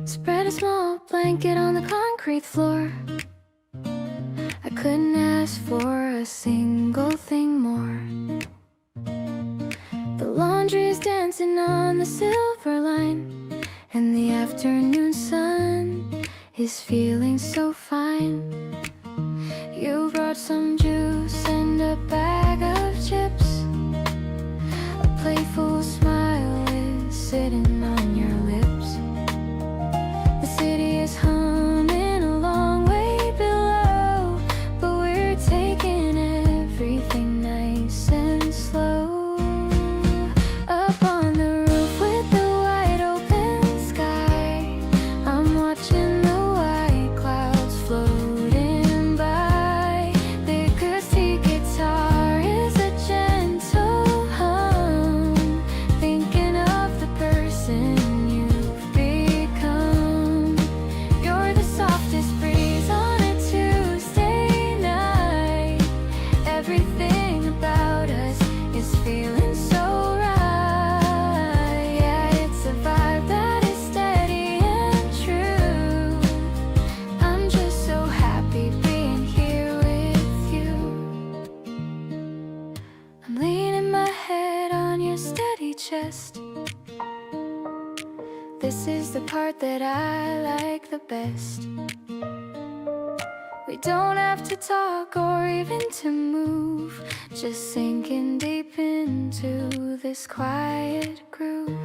Spread a small blanket on the concrete floor. I couldn't ask for a single thing more. The laundry's dancing on the silver line, and the afternoon sun is feeling so fine. You brought some juice and a bag of chips. A playful smile is sitting on your lips. The city is humming a long way below, but we're taking everything nice and slow. Up on the roof with the wide open sky, I'm watching the white clouds floating by. The acoustic guitar is a gentle hum, thinking of the person you've become. You're the softest breeze on a Tuesday night. Everything about us is feeling so right. Yeah, it's a vibe that is steady and true. I'm just so happy being here with you. I'm leaning my head on your steady chest. This is the part that I like the best. We don't have to talk or even to move, just sinking deep into this quiet groove.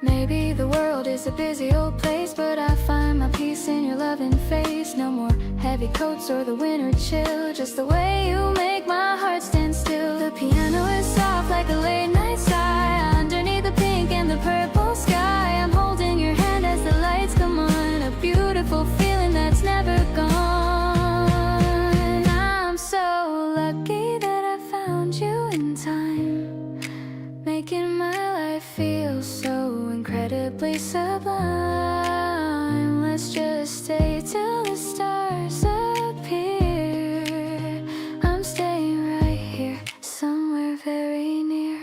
Maybe the world is a busy old place, but I find my peace in your loving face. No more heavy coats or the winter chill, just the way you make my heart stand still. The piano is soft like a late night sigh underneath the pink and the purple sky. I'm holding your hand as the lights come on, a beautiful feeling that's never gone. I'm so lucky that I found you in time, making my life feel so incredibly sublime. Let's just stay till the stars appear. I'm staying right here, somewhere very near.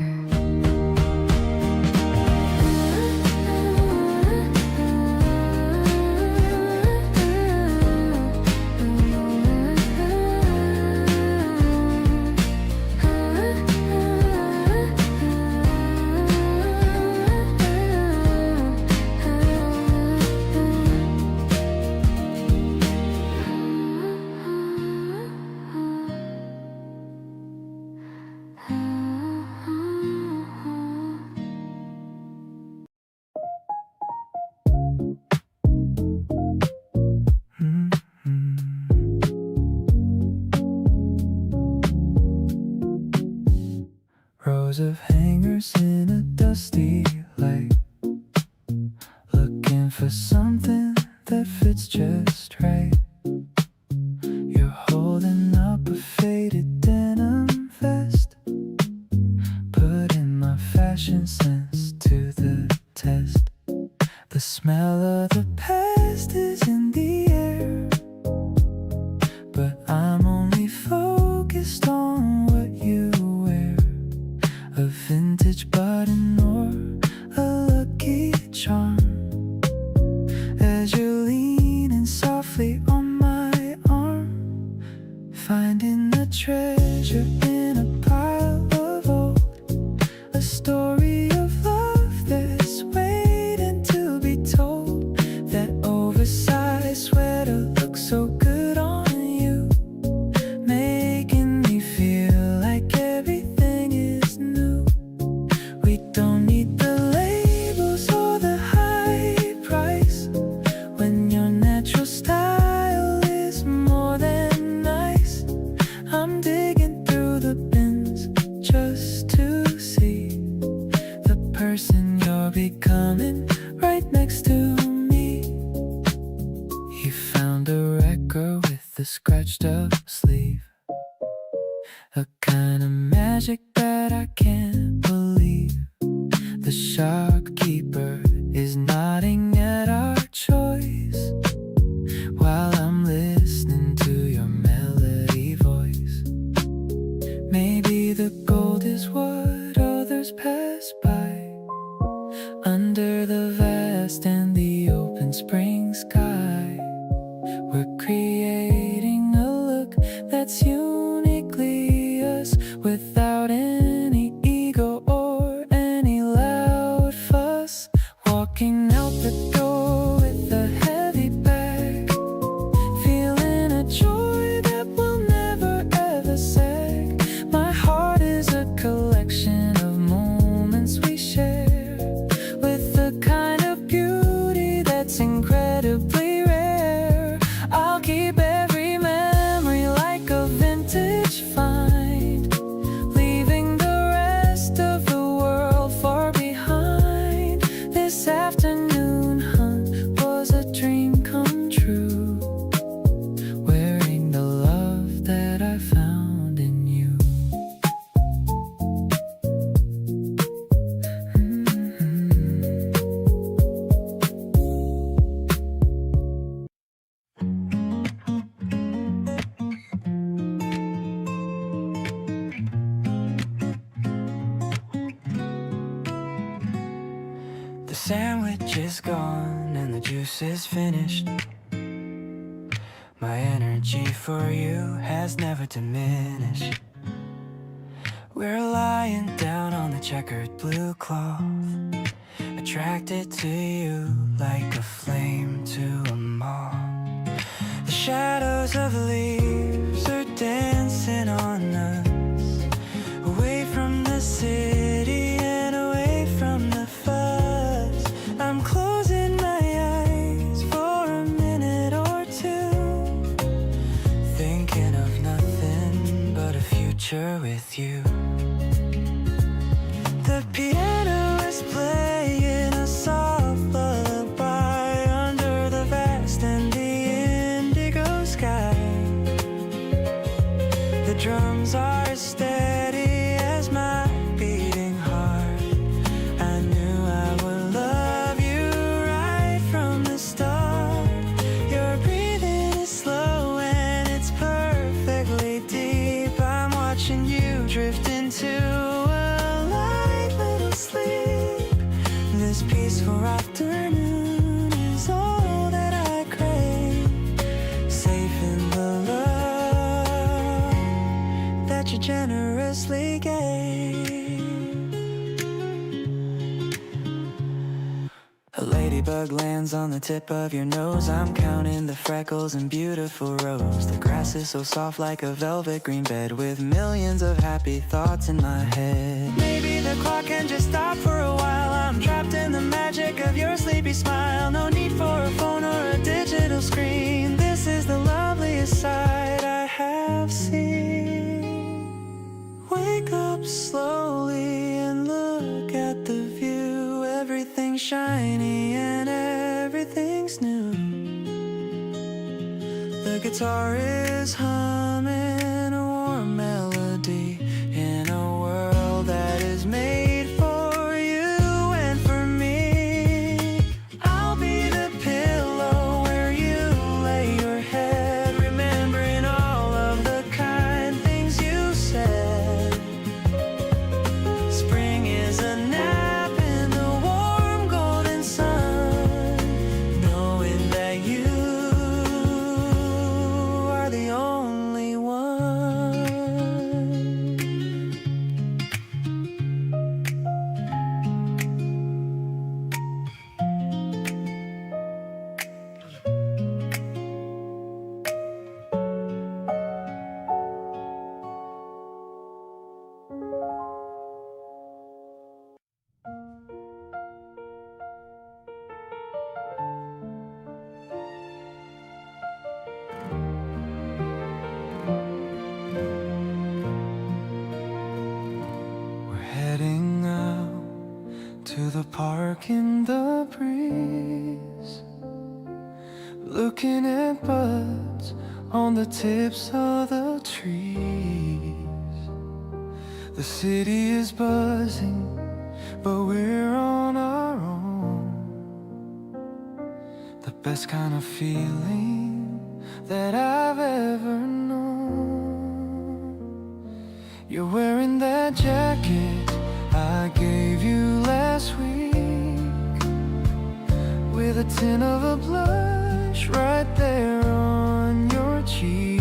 Rows of hangers in a dusty light, looking for something that fits just right. You're holding up a faded denim vest, putting my fashion sense to the test. The smell of the past is in the air, but I'm only focused on what you wear. A vintage button or a lucky charm, as you're leaning softly on my arm, finding a treasure in a pile of old, a story of love that's waiting to be told. That oversized sweater looks so good on you, making me feel like everything is new. We don't need the labels or the high price, when your natural style is more than nice. I'm digging through the bins just to see the person you're becoming right next to me. You found a record with a scratched up sleeve, a kind of magic that I can't believe. The shopkeeper is nodding at our choice, while I'm listening open spring sky. We're creating a look that's uniquely us, without any ego or any loud fuss. Walking out the door with a heavy bag, feeling a joy that will never ever sag. My heart is a collection of moments we share, with the kind of beauty that's incredibly rare. I'll keep every memory like a vintage find, leaving the rest of the world far behind. This afternoon hunt was a dream come true, wearing the love that I found in you. The sandwich is gone and the juice is finished. My energy for you has never diminished. We're lying down on the checkered blue cloth, attracted to you like a flame to a moth. The shadows of leaves are dancing on us, away from the city and away from the fuss. I'm closing my eyes for a minute or two, thinking of nothing but a future with you. The piano is playing a soft lullaby under the vast and the indigo sky. The drums are as steady as my beating heart. I knew I would love you right from the start. Your breathing is slow and it's perfectly deep. I'm watching you drift into a light little sleep. This peaceful afternoon is all that I crave, safe in the love that you generously gave. A ladybug lands on the tip of your nose. I'm counting the freckles and beautiful rows. The grass is so soft like a velvet green bed, with millions of happy thoughts in my head. Maybe the clock can just stop for a while. I'm trapped in the magic of your sleepy smile. No need for a phone or a digital screen. This is the loveliest sight I have seen. Wake up slowly and look at the view. Everything's shiny and everything's new. The guitar is humming a warm melody in a world that is made for you and for me. I'll be the pillow where you lay your head, remembering all of the kind things you said. Spring is a nap in the warm golden sun, knowing that you are the only one. We're heading out to the park in the breeze, looking at buds on the tips of the trees. The city is buzzing, but we're on our own. The best kind of feeling that I've ever known. You're wearing that jacket I gave you last week, with with a tint of a blush right there on your cheek.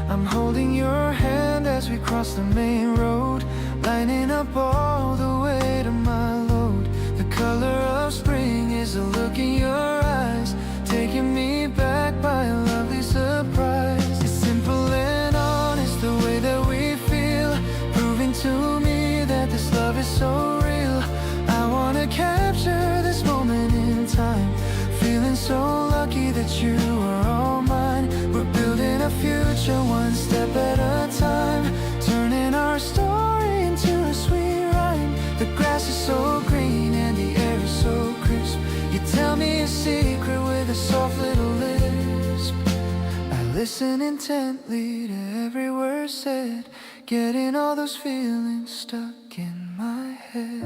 I'm holding your hand as we cross the main road, lining up all the way to my load. The color of spring is the look in your eyes, taking me back by a lovely surprise. It's simple and honest the way that we feel, proving to me that this love is so real. I wanna capture this moment in time, feeling so lucky that you are all mine. We're building a future one step at a time, turning our story into a sweet rhyme. The grass is so green and the air is so crisp. You tell me a secret with a soft little lisp. I listen intently to every word said, getting all those feelings stuck in my head.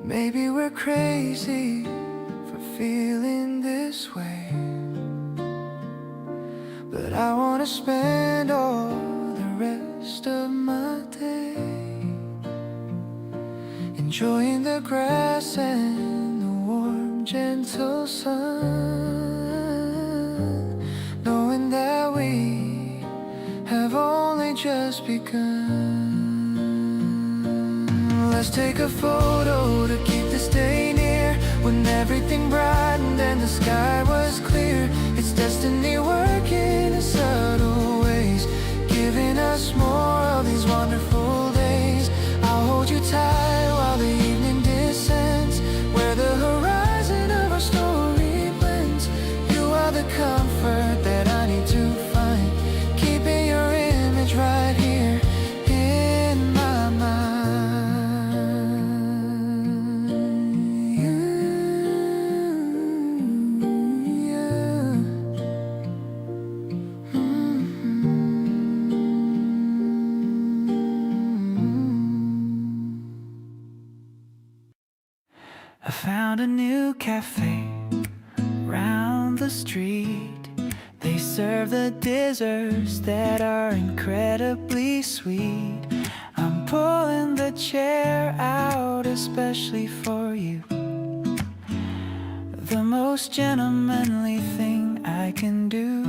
Maybe we're crazy for feeling this way, but I wanna spend all the rest of my day enjoying the grass and the warm, gentle sun, knowing that we have only just begun. Let's take a photo to keep this day near, when everything brightened and the sky was clear. It's destiny working in subtle ways, giving us more of these wonderful days. I'll hold you tight while the evening descends, where the horizon of our story blends. You are the comfort that I need to find, keeping your image right here in my mind. I found a new cafe round the street. They serve the desserts that are incredibly sweet. I'm pulling the chair out especially for you, the most gentlemanly thing I can do.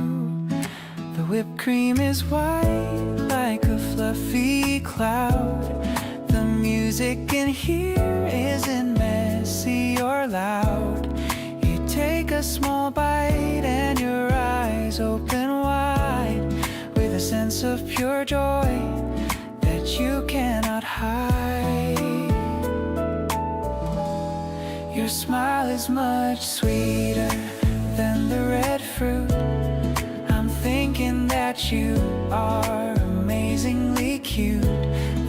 The whipped cream is white like a fluffy cloud. The music in here isn't messy or loud. You take a small bite and your eyes open wide, with a sense of pure joy that you cannot hide. Your smile is much sweeter than the red fruit. I'm thinking that you are amazingly cute.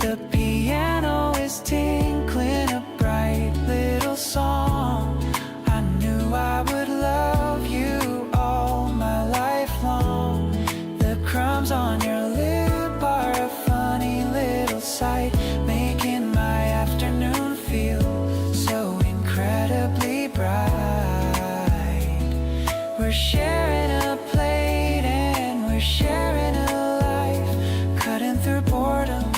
The piano is tinkling a bright little song. I knew I would love you all my life long. The crumbs on your lip are a funny little sight, making my afternoon feel so incredibly bright. We're sharing a plate and we're sharing a life, cutting through boredom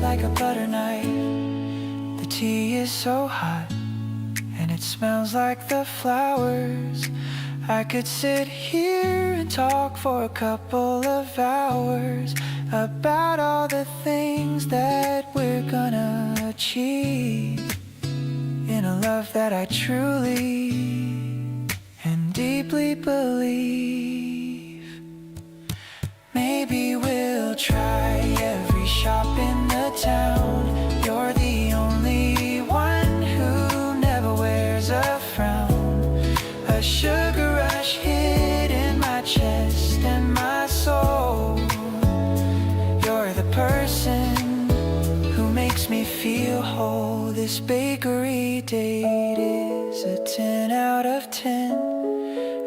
like a butter knife. The tea is so hot and it smells like the flowers. I could sit here and talk for a couple of hours about all the things that we're gonna achieve in a love that I truly and deeply believe. Maybe we'll try every shop in the town. You're the only one who never wears a frown. A sugar rush hid in my chest and my soul. You're the person who makes me feel whole. This bakery date is a 10 out of 10.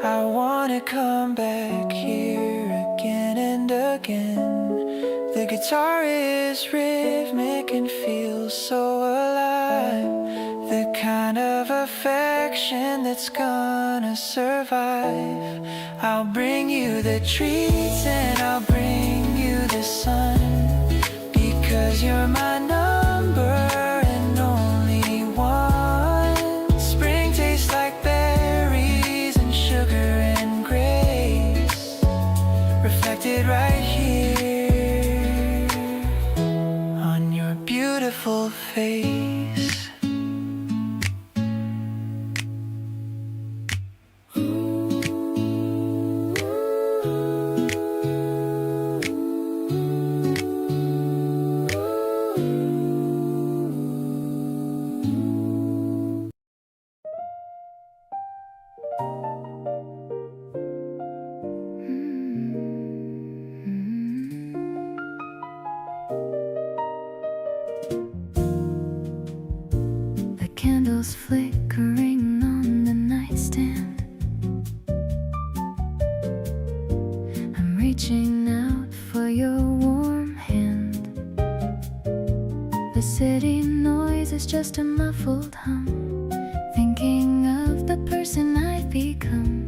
I wanna come back here again and again. The guitar is rhythmic and feels so alive, the kind of affection that's gonna survive. I'll bring you the treats and I'll bring you the sun, because you're my number and only one. it right here on your beautiful face. The candles flickering on the nightstand. I'm reaching out for your warm hand. The city noise is just a muffled hum, thinking of the person I've become.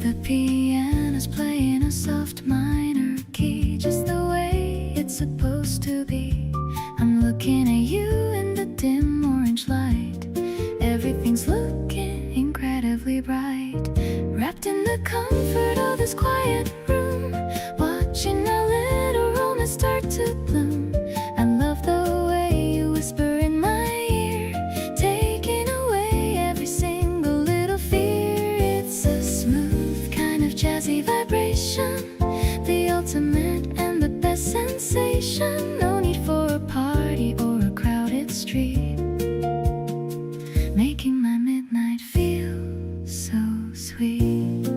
The piano's playing a soft minor key, just the way it's supposed to be. I'm looking at you in the dim orange light. Everything's looking incredibly bright. Wrapped in the comfort of this quiet room, watching our little romance start to bloom. I love the way you whisper in my ear, taking away every single little fear. It's a smooth kind of jazzy vibration, the ultimate and the best sensation. No need for a party or a crowded street, making my midnight feel so sweet.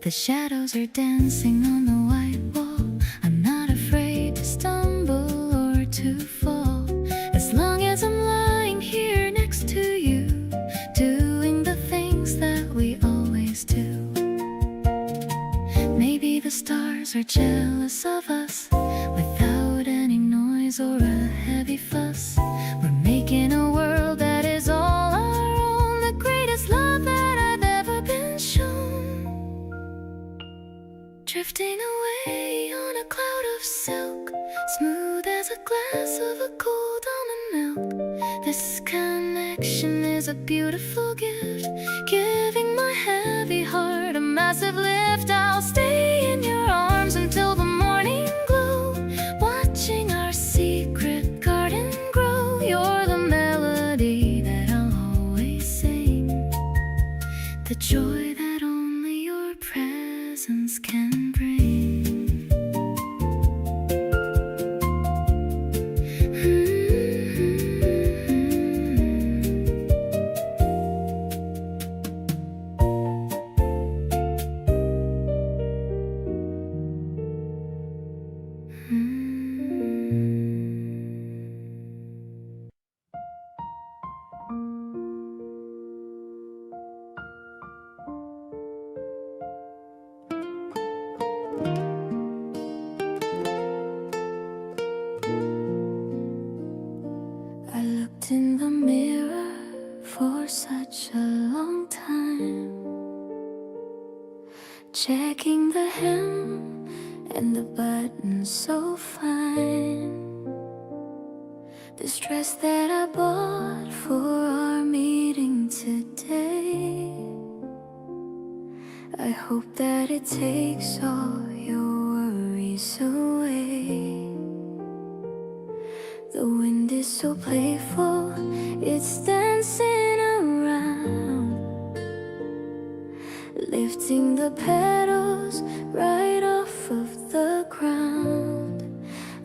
The shadows are dancing on the white wall. I'm not afraid to stumble or to fall, as long as I'm lying here next to you, doing the things that we always do. Maybe the stars are jealous of us, without any noise or a heavy fuss. We're making a world that is all our own, the greatest love that I've ever been shown. Drifting away on a cloud of silk, smooth as a glass of a cold almond milk. This connection is a beautiful gift, giving my heavy heart a massive lift. I'll stay in your arms until the morning glow, watching our secret garden grow. You're the melody that I'll always sing, the joy that only your presence can bring. I looked in the mirror for such a long time, checking the hem and the buttons so fine. This dress that I bought for our meeting today, I hope that it takes all your worries away. The wind is so playful, it's dancing around, lifting the petals right off of the ground.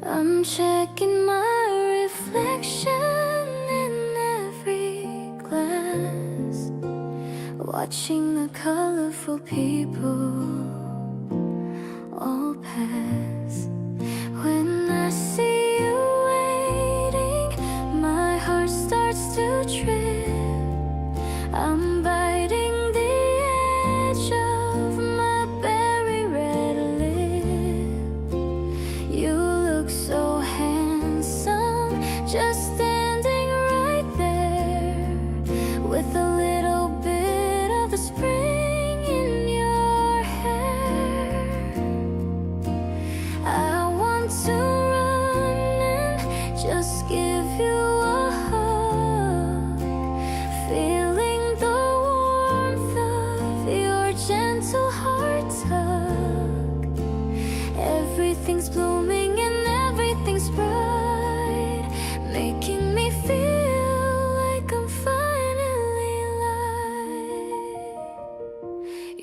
I'm checking my reflection in every glass, watching the colorful people all pass. When I see you waiting, my heart starts to trip. I'm biting the edge of my berry red lip. You look so handsome, just standing right there, with a little bit of the spring in your hair.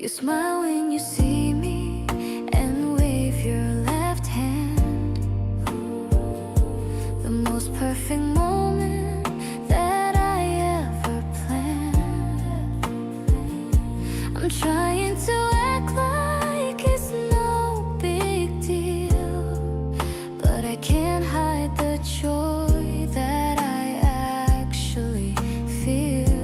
You smile when you see me and wave your left hand. The most perfect moment that I ever planned. I'm trying to act like it's no big deal, but I can't hide the joy that I actually feel.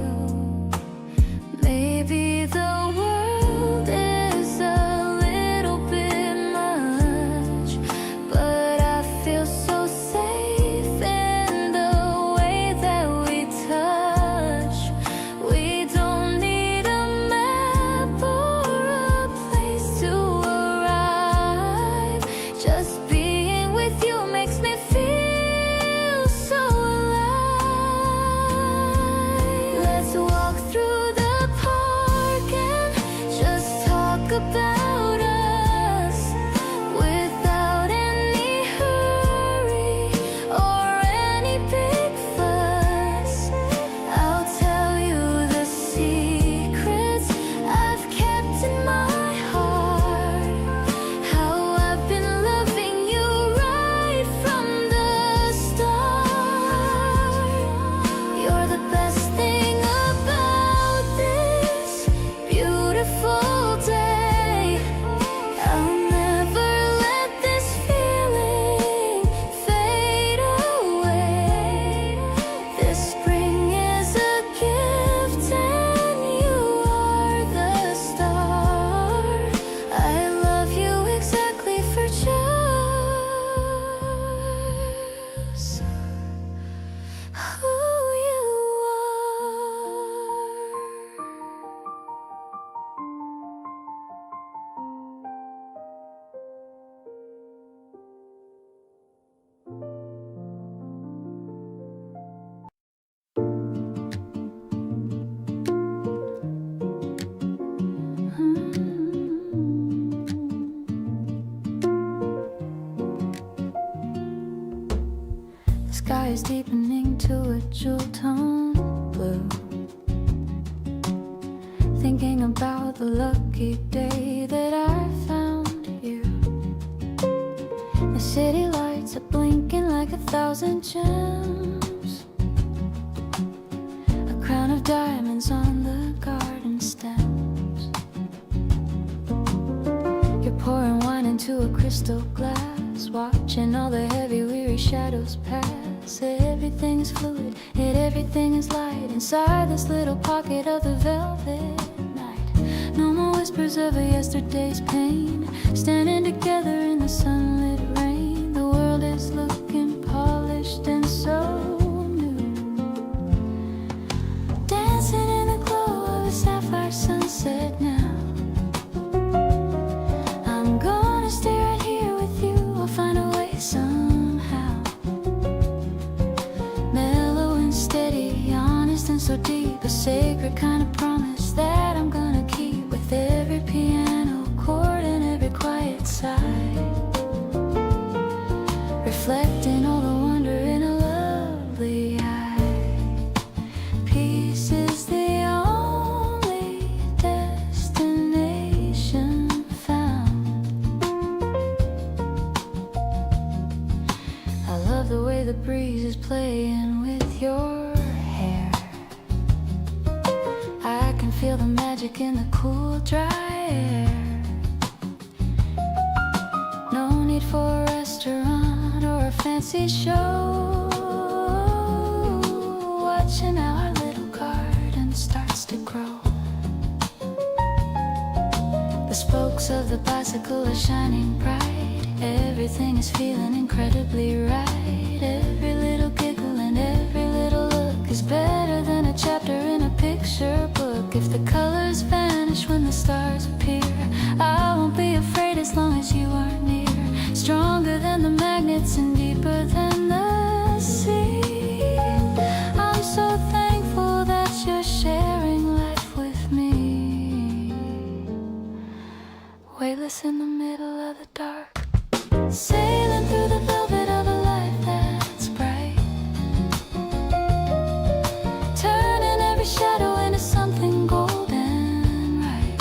Maybe the world is a little bit much, but I feel so safe in the way that we touch. We don't need a map or a place to arrive. Just being with you makes me feel so alive. Let's walk through the park and just talk about us without any hurry or any big fuss. I'll tell you the secrets I've kept in my heart, how I've been loving you right from the start. You're the best thing about this beautiful day. I'll never let this feeling fade away. This spring is a gift and you are the star. I love you exactly for just who you The sky is deepening to a jewel tone blue. Thinking about the lucky day that I found you. The city lights are blinking like 1,000 gems. A crown of diamonds on the garden stems. You're pouring wine into a crystal glass, watching all the heavy, weary shadows pass. Everything is fluid, yet everything is light inside this little pocket of the velvet night. No more whispers of a yesterday's pain, standing together in the sunlit rain. The world is looking polished and so new, dancing in the glow of a sapphire sunset now. I'm gonna stay right here with you, I'll find a way somehow. Mellow and steady, honest and so deep, a sacred kind of promise that I'm gonna keep with every piano chord and every quiet sigh, reflecting all the wonder in a lovely eye. Peace is the only destination found. I love the way the breeze is playing with your hair. I can feel the magic in the cool, dry air. No need for a restaurant or a fancy show. Watching how our little garden starts to grow. The spokes of the bicycle are shining bright. Everything is feeling incredibly right. Every little giggle and every little look is better than a chapter in a picture book. If the colors vanish when the stars appear, I won't be afraid as long as you are near. Stronger than the magnets and deeper than the sea. I'm so thankful that you're sharing life with me. Weightless in the middle of the dark, sailing through the velvet of a life that's bright, turning every shadow into something golden right.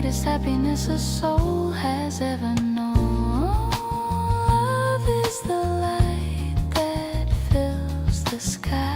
greatest happiness a soul has ever known. Love is the light that fills the sky.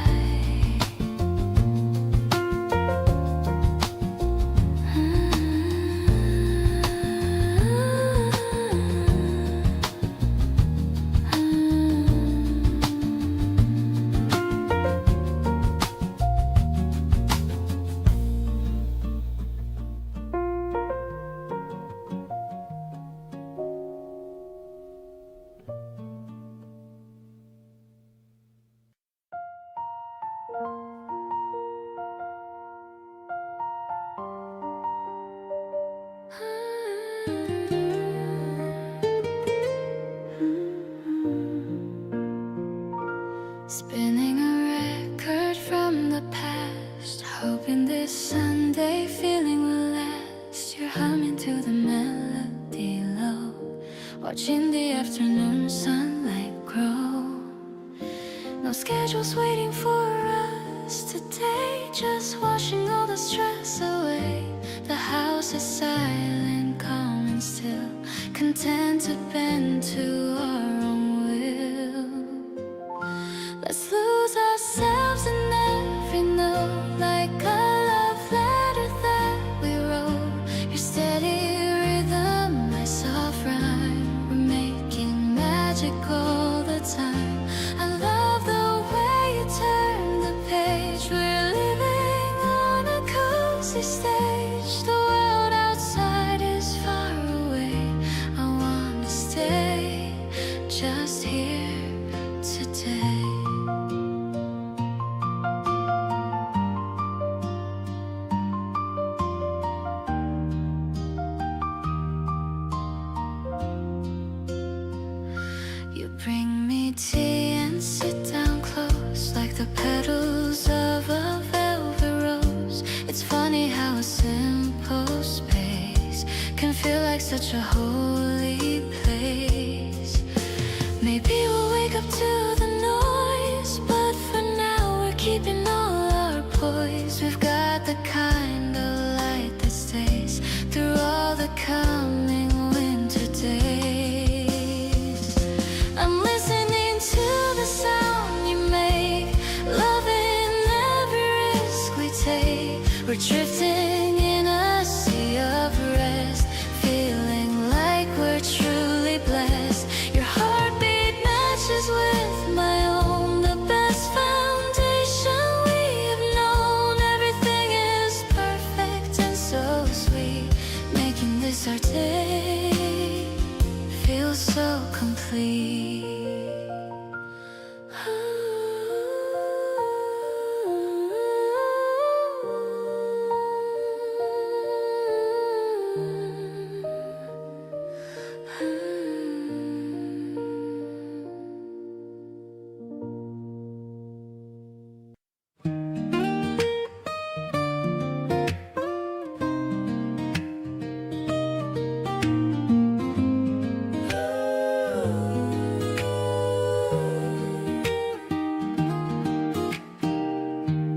Spinning a record from the past, hoping this Sunday feeling will last. You're humming to the melody low, watching the afternoon sunlight grow. No schedules waiting for us today, just washing all the stress away. The house is silent, calm and still, content to bend to our own will. Let's lose ourselves in every note, like a love letter that we wrote. Your steady rhythm, my soft rhyme, we're making magic all the time. I love the way you turn the page, we're living on a cozy stage. The world outside is far away, I want to stay just here today. You bring me tea and sit down close, like the petals of a velvet rose. It's funny how a simple space can feel like such a holy place. Maybe we'll wake up to the noise, but for now we're keeping all our poise. We've got the kind of light that stays through all the coming winter days. I'm listening to the sound you make, loving every risk we take. We're drifting in a sea of rest, feeling like we're truly blessed. Your heartbeat matches with my own, the best foundation we have known. Everything is perfect and so sweet, making this our day feel so complete.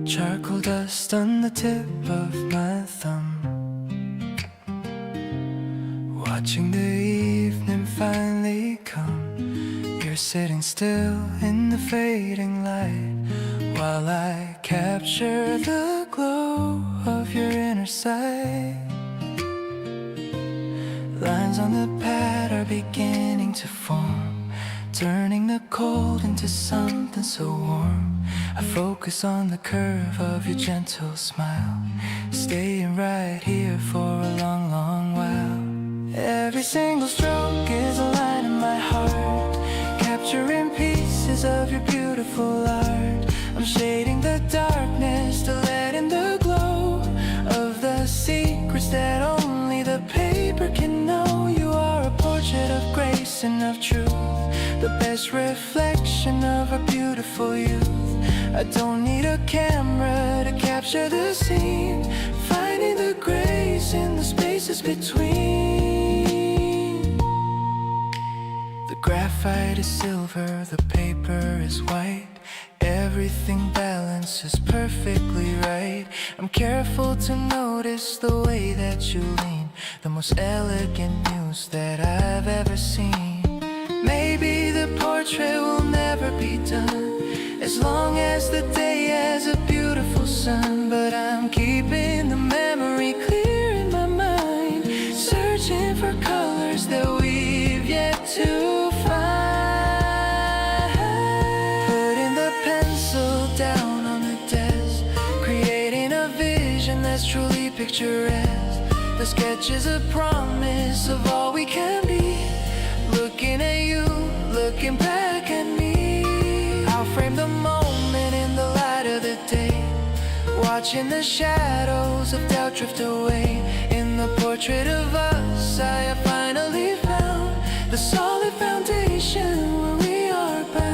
Charcoal dust on the tip of my thumb, watching the evening finally come. You're sitting still in the fading light, while I capture the glow of your inner sight. Lines on the pad are beginning to form, turning the cold into something so warm. I focus on the curve of your gentle smile, staying right here for a long, long while. Every single stroke is a line in my heart, capturing pieces of your beautiful art. I'm shading the darkness to let in the glow of the secrets that only the paper can know. You are a portrait of grace and of truth, the best reflection of our beautiful youth. I don't need a camera to capture the scene, finding the grace in the spaces between. The graphite is silver, the paper is white, everything balances perfectly right. I'm careful to notice the way that you lean the most elegant news that I've ever seen. Maybe the portrait will never be done, as long as the day has a beautiful sun. But I'm keeping the memory clear in my mind, searching for colors that we've yet to find. Putting the pencil down on the desk, creating a vision that's truly picturesque. The sketch is a promise of all we can be. Looking at you, looking back at me. I'll frame the moment in the light of the day, watching the shadows of doubt drift away. In the portrait of us, I have finally found the solid foundation where we are bound.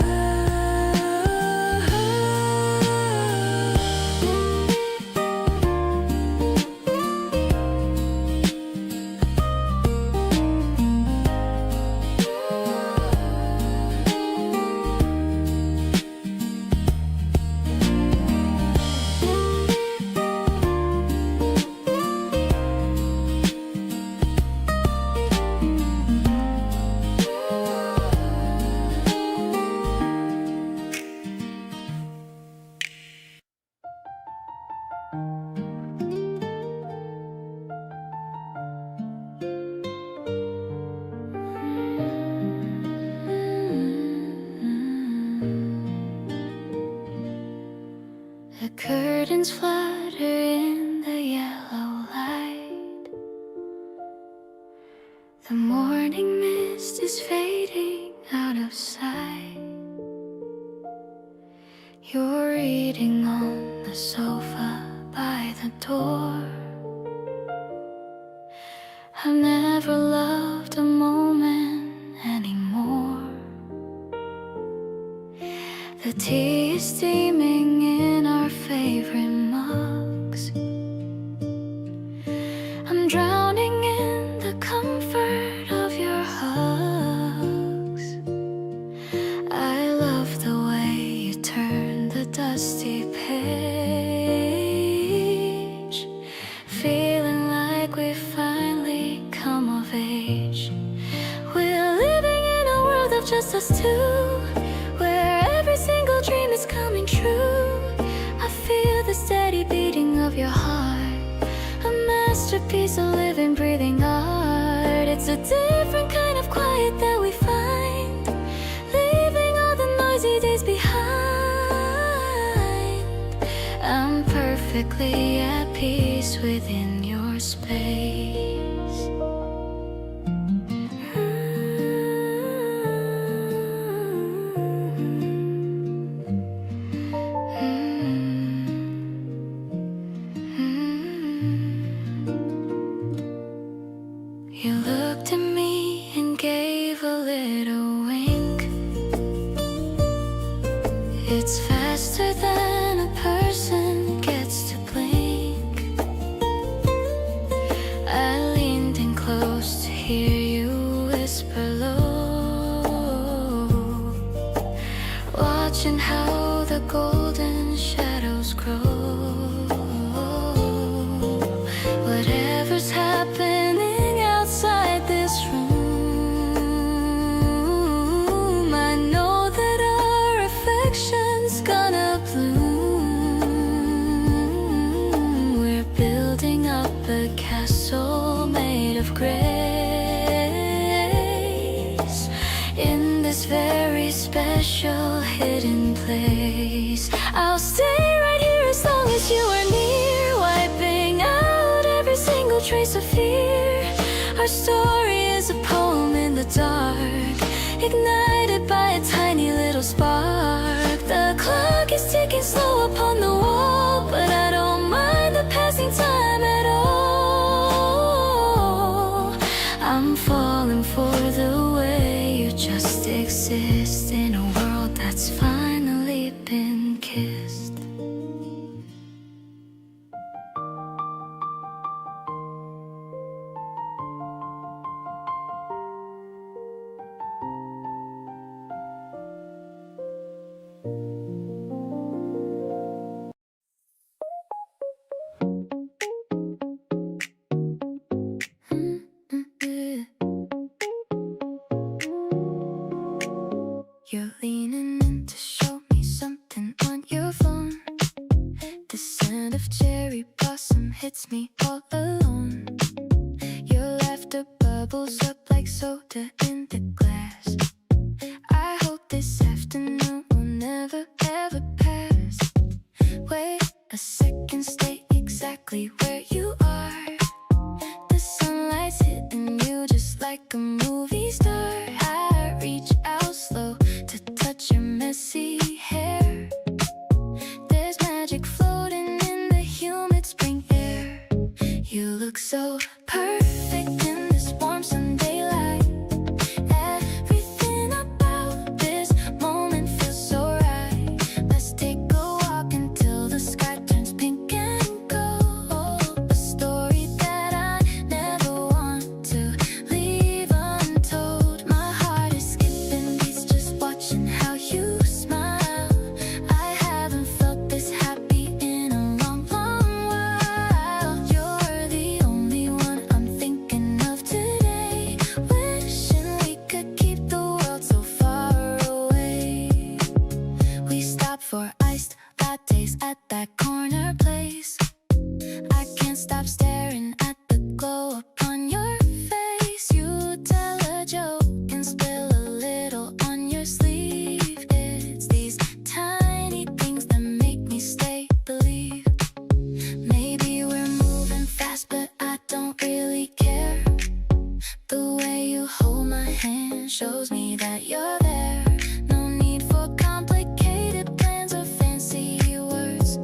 The curtains flutter in the yellow light. The morning mist is fading out of sight. You're reading on the sofa by the door. I've never loved a moment anymore. The tea is steaming in our favorite mugs. I'm drowning in the comfort of your hugs. I love the way you turn the dusty page, feeling like we finally come of age. We're living in a world of just us two, where every single dream is coming true. I feel the steady beating of your heart, a masterpiece of living, breathing art. It's a different kind of quiet that we find, leaving all the noisy days behind. I'm perfectly at peace within your space. You looked at me and gave a little wink. It's faster than a person gets to blink. I leaned in close to hear you whisper low, watching how the golden shadows grow. Whatever's happening outside this room, I know that our affection's gonna bloom. We're building up a castle made of grace, in this very special hidden place. I'll stay right here as long as you are near, wiping out every single trace of fear. Our story is a poem in the dark, ignited by a tiny little spark. The clock is ticking slow upon the wall, but I don't mind the passing time at all. I'm falling for the way you just exist in a world that's finally been kissed. it's me all alone. Your laughter bubbles up like soda in the glass. I hope this afternoon will never ever pass. Wait a second, stay exactly where you are. The sunlight's hitting you just like a movie star. I reach out slow to touch your messy hair. There's magic floating in the humid spring air. You look so perfect in this warm Sunday light. Everything about this moment feels so right. Let's take a walk until the sky turns pink and gold. A story that I never want to leave untold. My heart is skipping beats just watching how you smile. I haven't felt this happy in a long, long while. You're the only one I'm thinking of today. Wishing we could keep the world so far away. We stop for iced lattes at that corner place. I can't stop staring at the glow upon your face. You tell a joke and spill a little on your sleeve. It's these tiny things that make me stay, believe. Maybe we're moving fast, but I don't really care. The way you hold my hand shows me that you're there. No need for complicated plans or fancy words.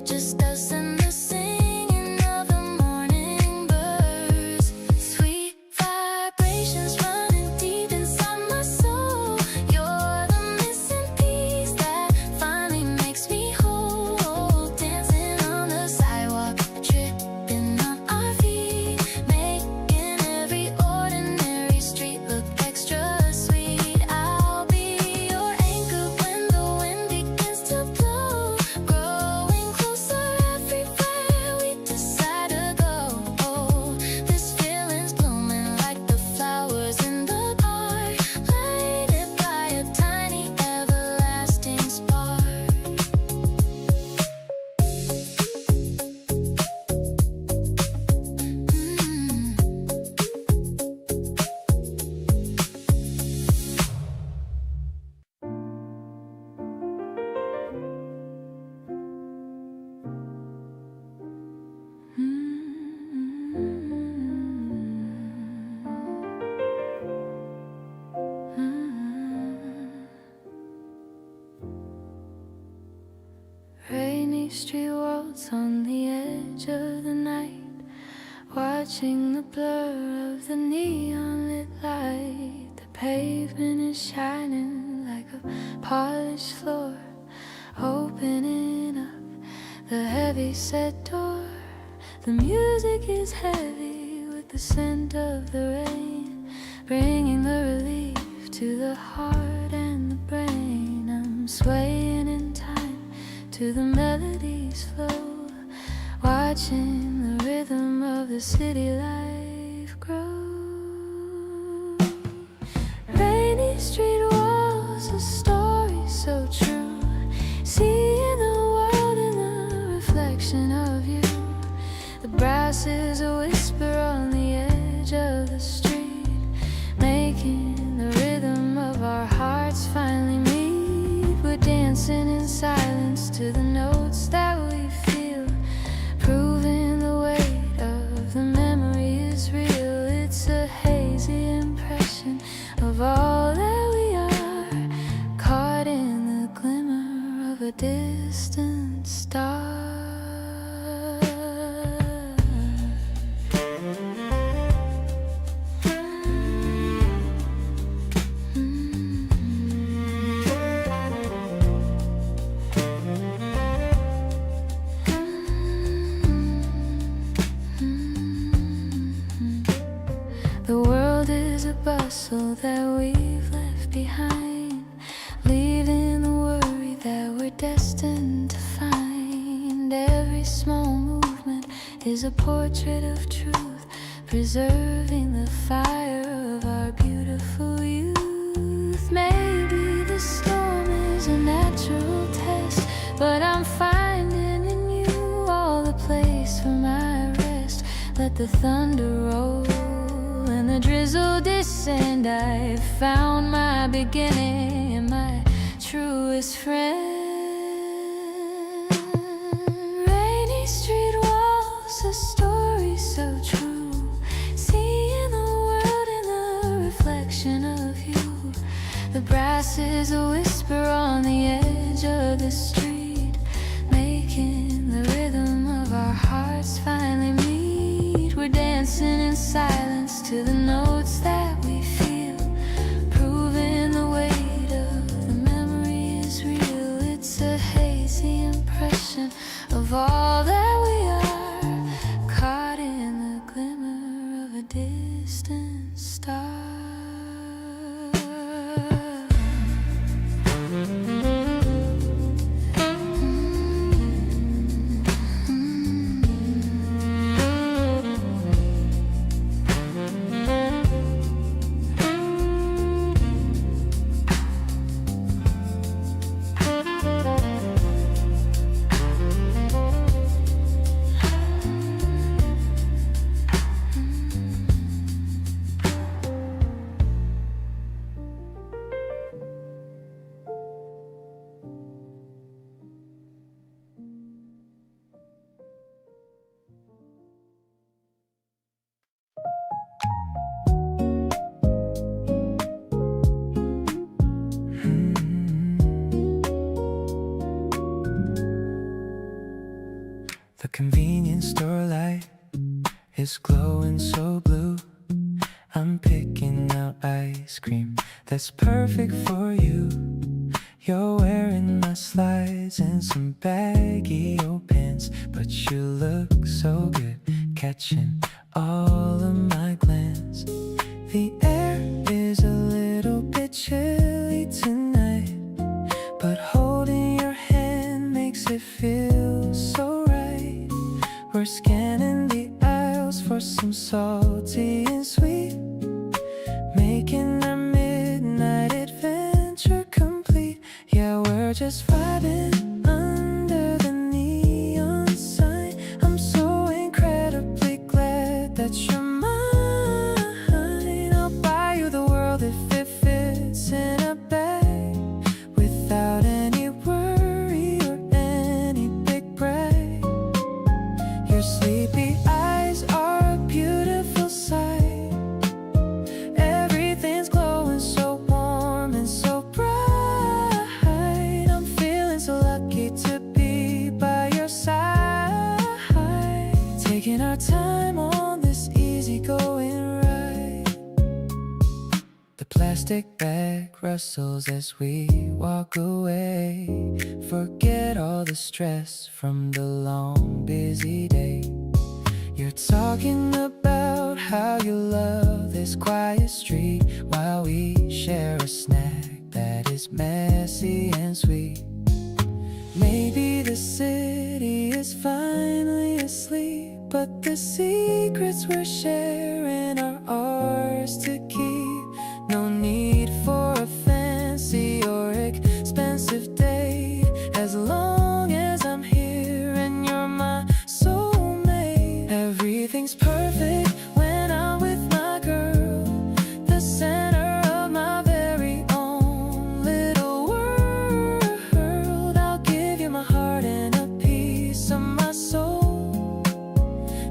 Just us and the singing of the morning birds. Sweet vibrations running deep inside my soul. You're the missing piece that finally makes me whole. Dancing on the sidewalk, tripping on our feet, making every ordinary street look extra sweet. I'll be your anchor when the wind begins to blow. Growing closer everywhere we decide to go. This feeling's blooming like the flowers in the park, lighted by a tiny everlasting spark. Rainy street worlds on the edge of the night, watching the blur of the neon lit light. The pavement is shining like a polished floor, opening up the heavy set door. The music is heavy with the scent of the rain, bringing the relief to the heart and the brain. I'm swaying in time to the melody's flow, watching the rhythm of the city life grow. Rainy street walls, a story so true, seeing the world in the reflection of you. The brass is a whisper on the edge of the street, making the rhythm of our hearts finally meet. We're dancing in silence to the notes that we feel, proving the weight of the memory is real. It's a hazy impression of all that we are, caught in the glimmer of a distant star. The world is a bustle that we've left behind, leaving the worry that we're destined to find. Every small movement is a portrait of truth, preserving the fire of our beautiful youth. Maybe the storm is a natural test, but I'm finding in you all the place for my let the thunder roll and the drizzle descend. I found my beginning and my truest friend. Rainy street walls, a story so true. Seeing the world in the reflection of you. The brass is a whisper on the edge of the street, making the rhythm of our hearts finally meet. We're dancing in silence to the notes that we feel, proving the weight of the memory is real. It's a hazy impression of all that we are, caught in the glimmer of a distant star. The convenience store light is glowing so blue. I'm picking out ice cream that's perfect for you. You're wearing my slides and some baggy old pants, but you look so good, catching all of my glance. The air is a little bit chilly tonight, but holding your hand makes it feel so right. We're scanning the aisles for some salty and sweet, making our midnight adventure complete. Yeah, we're just vibing under the neon sign. I'm so incredibly glad that you're mine. I'll buy you the world if it fits in a bag, without any worry or any big brag. Your sleepy eyes are a beautiful sight. Everything's glowing so warm and so bright. I'm feeling so lucky to be by your side, taking our time on this easygoing ride. The plastic bag rustles as we walk away. Forget all the stress from the long busy day. You're talking about how you love this quiet street, while we share a snack that is messy and sweet. Maybe the city is finally asleep, but the secrets we're sharing are ours to keep. No need for a fancy or expensive date, as long as I'm here and you're my soulmate. Everything's perfect when I'm with my girl, the center of my very own little world. I'll give you my heart and a piece of my soul.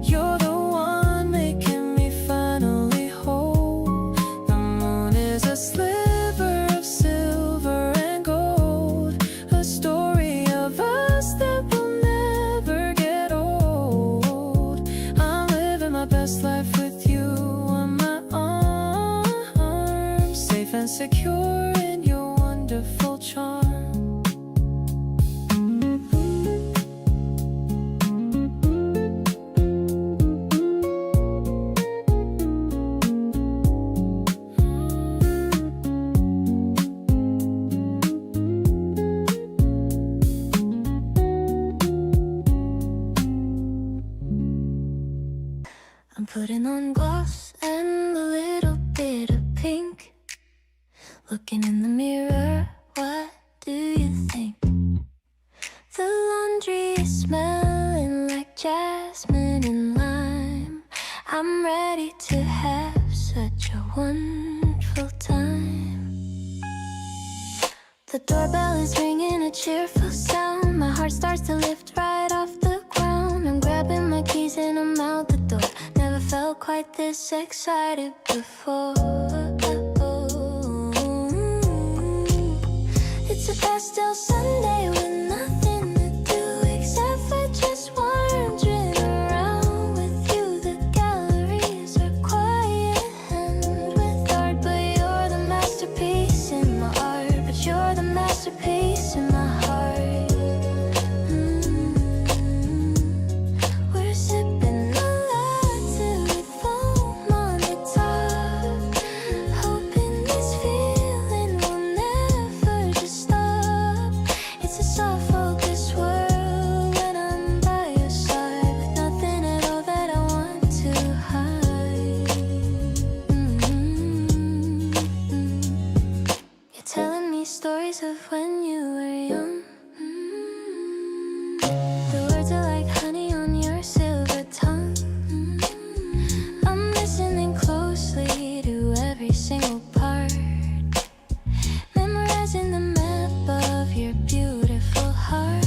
You're the one making me finally whole. The moon is a sliver of silver and gold, a story of us that will never get old. I'm living my best life with you on my arm, safe and secure in your wonderful charm. I'm putting on gloss and a little bit of pink, looking in the mirror, what do you think? The laundry is smelling like jasmine and lime. I'm ready to have such a wonderful time. The doorbell is ringing, a cheerful sound. My heart starts to lift right off the ground. I'm grabbing my keys and I'm out the door. Never felt quite this excited before. It's a pastel Sunday with nothing to do except for just wandering around with you. The galleries are quiet and with art, but you're the masterpiece in my art. But you're the masterpiece in my heart. We're sipping a latte with foam on the top, hoping this feeling will never just stop. It's a soft focus world when I'm by your side, with nothing at all that I want to hide. You're telling me stories of when you were young. The words are like honey on your silver tongue. I'm listening closely to every single part, memorizing the map of your beautiful heart.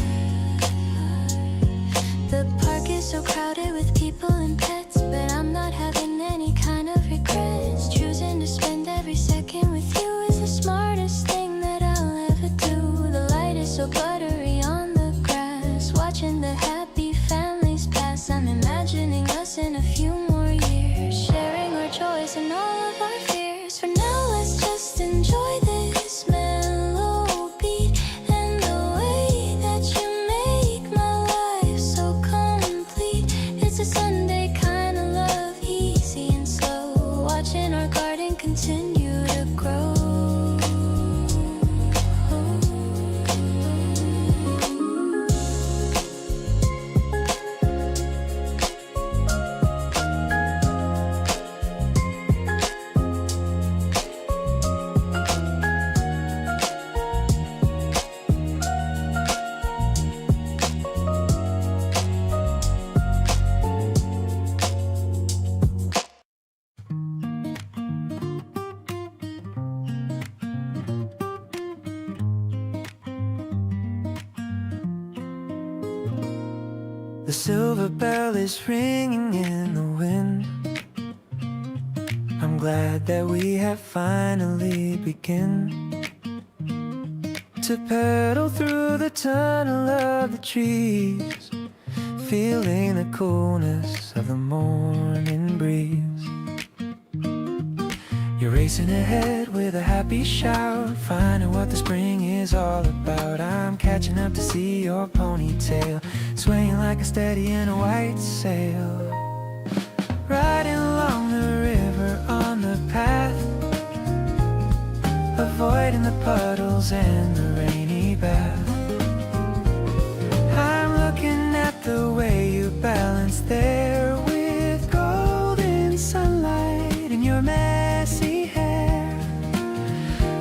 The park is so crowded with people and pets, but I'm not having any kind of regrets. Choosing to spend every second with you is the smartest thing that I'll ever do. The light is so buttery on the grass, watching the happy families pass. I'm imagining us in a few more years, sharing our joys and all of our fears. For now, let's just enjoy this mellow beat and the way that you make my life so complete. It's a Sunday kind of love, easy and slow, watching our garden continue to grow. The silver bell is ringing in the wind. I'm glad that we have finally begun to pedal through the tunnel of the trees, feeling the coolness of the morning breeze. You're racing ahead with a happy shout, finding what the spring is all about. I'm catching up to see your ponytail swaying like a steady in a white sail, riding along the river on the path, avoiding the puddles and the rainy bath. I'm looking at the way you balance there, with golden sunlight in your messy hair.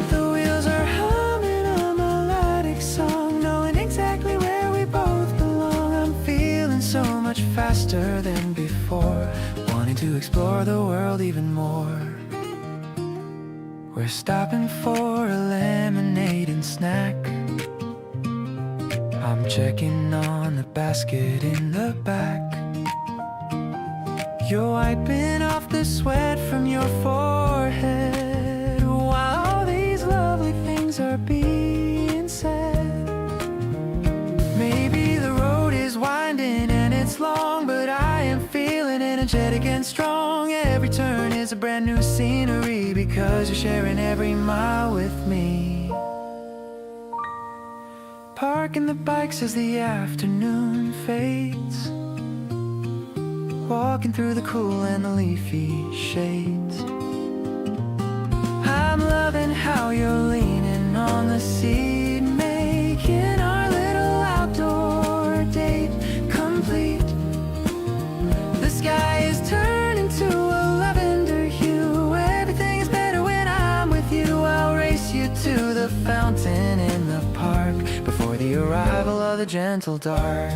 The wheels are humming a melodic song, knowing exactly where we both belong. I'm feeling so much faster than before, wanting to explore the world even more. We're stopping for a lemonade and snack. I'm checking on the basket in the back. You're wiping off the sweat from your forehead while all these lovely things are being said. Maybe the road is winding and it's long, but I am feeling energetic and strong. Every turn is a brand new scenery, because you're sharing every mile with me. Parking the bikes as the afternoon fades, walking through the cool and the leafy shades. I'm loving how you're leaning on the seat, making our little outdoor date complete. The sky is turning to a lavender hue. Everything is better when I'm with you. I'll race you to the fountain in the park before the arrival of the gentle dark.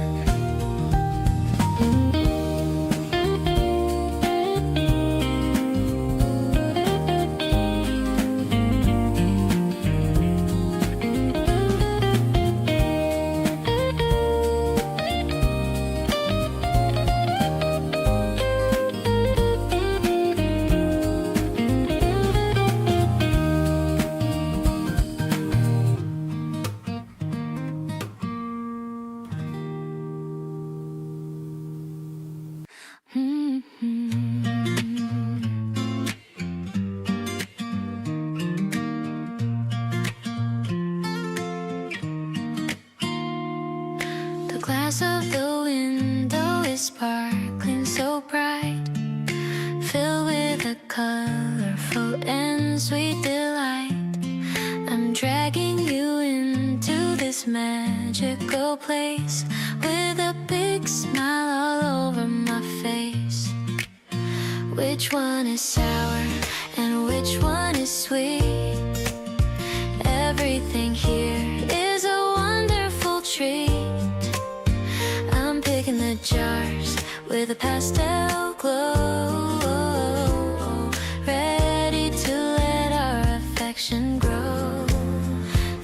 magical place with a big smile all over my face. Which one is sour and which one is sweet? Everything here is a wonderful treat. I'm picking the jars with a pastel glow, ready to let our affection grow.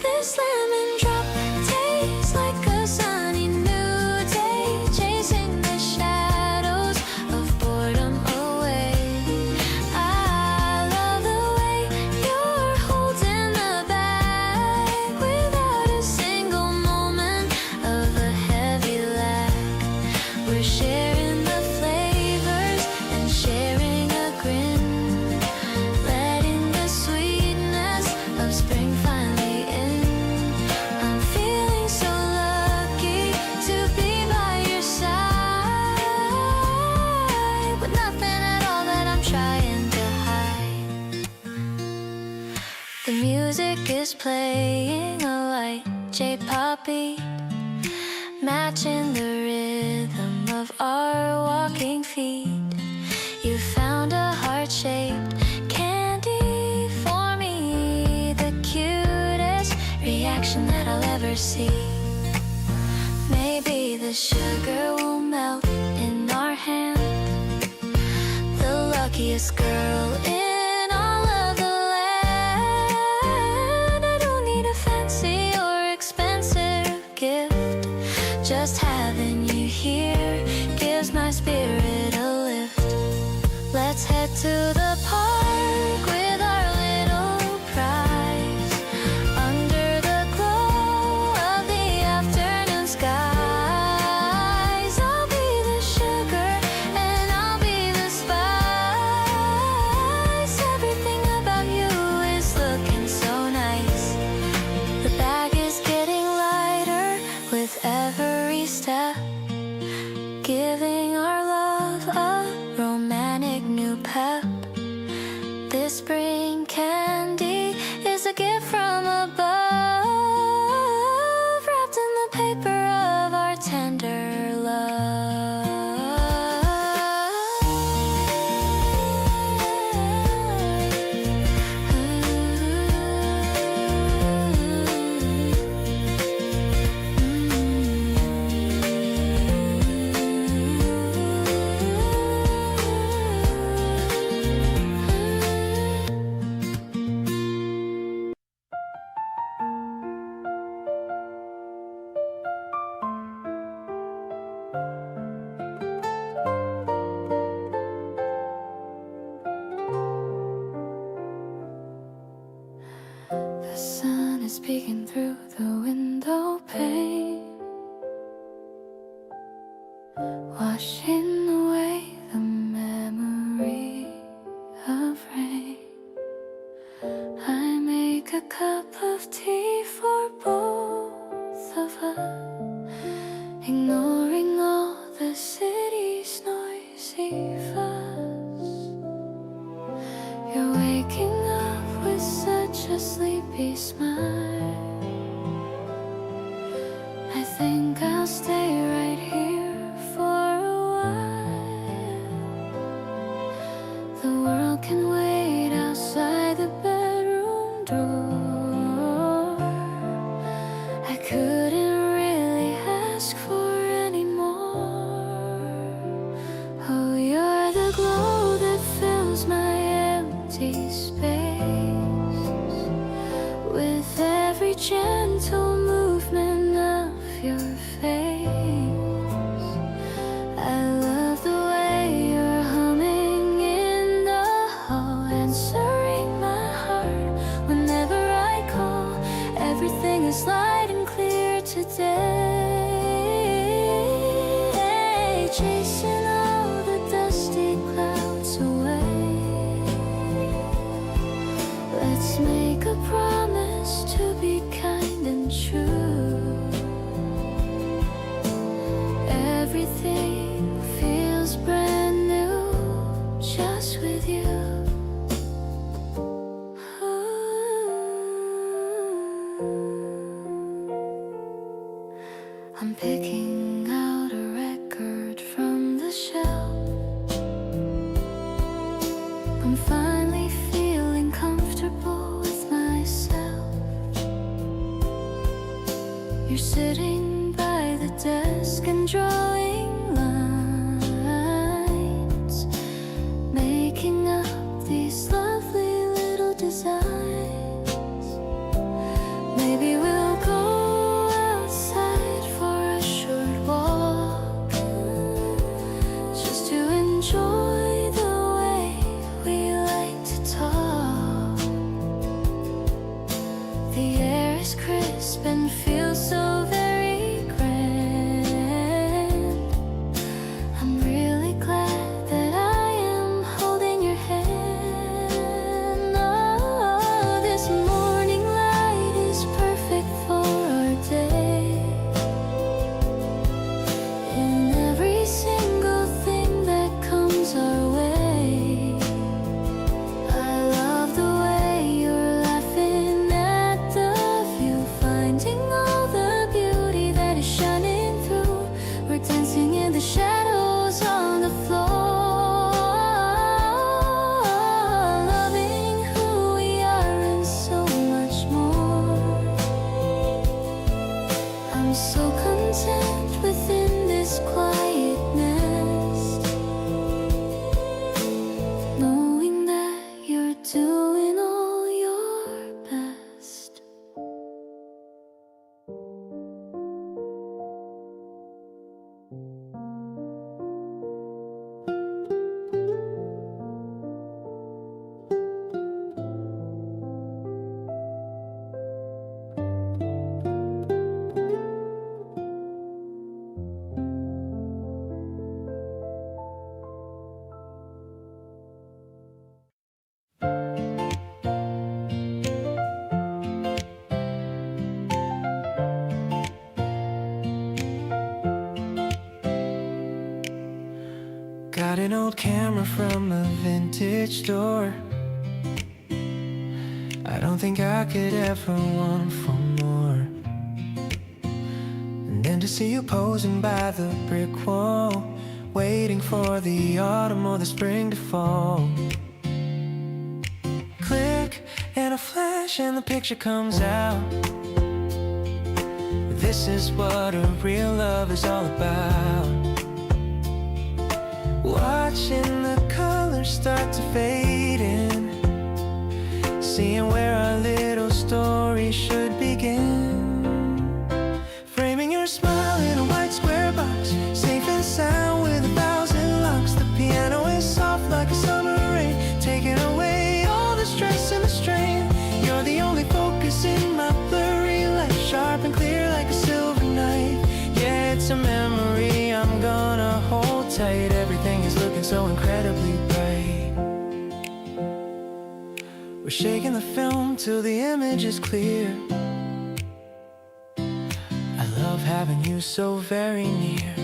This lemon drop tastes like a sunny new day, chasing the shadows of boredom away. I love the way you're holding the bag without a single moment of a heavy lag. We're sharing the flavors and sharing a grin, letting the sweetness of spring finally in. I'm feeling so lucky to be by your side, with nothing at all that I'm trying to hide. The music is playing a light J-pop beat, matching the rhythm of our walking feet. You found a heart-shaped candy for me, the cutest reaction that I'll ever see. Maybe the sugar will melt in our hand, the luckiest girl in all of the land. I don't need a fancy or expensive gift, just having you here gives my spirit a lift. Let's head to the park with our little prize, under the glow of the afternoon skies. I'll be the sugar and I'll be the spice. Everything about you is looking so nice. The bag is getting lighter with every step, giving our love a romantic new pep. This spring candy is a gift from above, wrapped in the paper of our tender love. The sun is peeking through the window pane, washing away the memory of rain. I make a cup of tea for both of us, ignoring all the city's noisy fuss. You're waking up with such a sleepy smile. I think I'll stay right here for a while. The world can wait outside the bedroom door. I couldn't really ask for any more. Oh, you're the glow that fills my empty space, with every gentle movement of your face. I love the way you're humming in the hall, answering my heart whenever I call. Everything is light and clear today, chasing all the dusty clouds away. Let's make a promise to be kind and true. Everything feels brand new just with you. Ooh. Got an old camera from a vintage store. I don't think I could ever want for more. And then to see you posing by the brick wall, waiting for the autumn or the spring to fall. Click and a flash and the picture comes out. This is what a real love is all about. Watching the colors start to fade in, seeing where our little story should begin. Framing your smile in a white square box, safe and sound with 1,000 locks. The piano is soft like a summer rain, taking away all the stress and the strain. You're the only focus in my blurry life, sharp and clear like a silver knife. Yeah, it's a memory I'm gonna hold tight. Everything is looking so incredibly bright. We're shaking the film till the image is clear. I love having you so very near.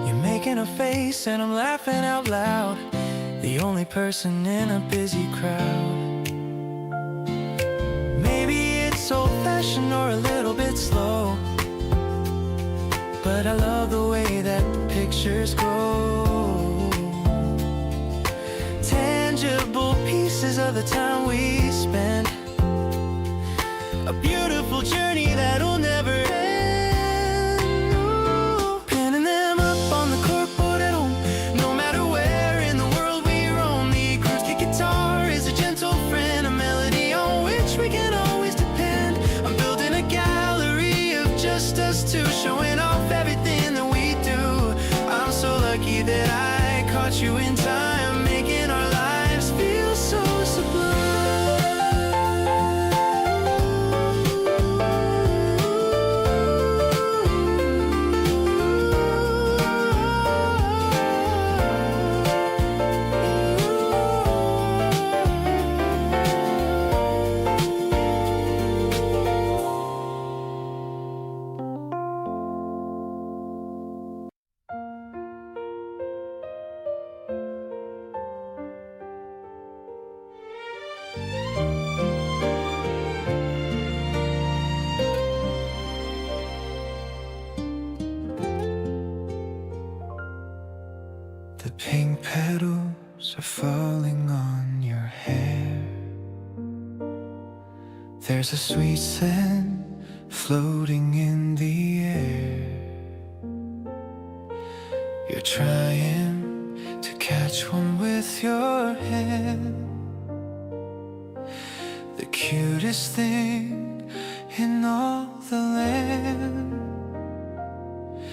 You're making a face and I'm laughing out loud, the only person in a busy crowd. Maybe it's old-fashioned or a little bit slow, but I love the way that the pictures go. Tangible pieces of the time we spent, a beautiful journey that'll never end. Ooh. Pinning them up on the corkboard at home, no matter where in the world we roam. The acoustic guitar is a gentle friend, a melody on which we can always depend. I'm building a gallery of just us two, showing off everything that we do. I'm so lucky that I caught you in time, making our lives feel so sublime. The pink petals are falling on your hair. There's a sweet scent floating in the air. You're trying to catch one with your hand. The cutest thing in all the land.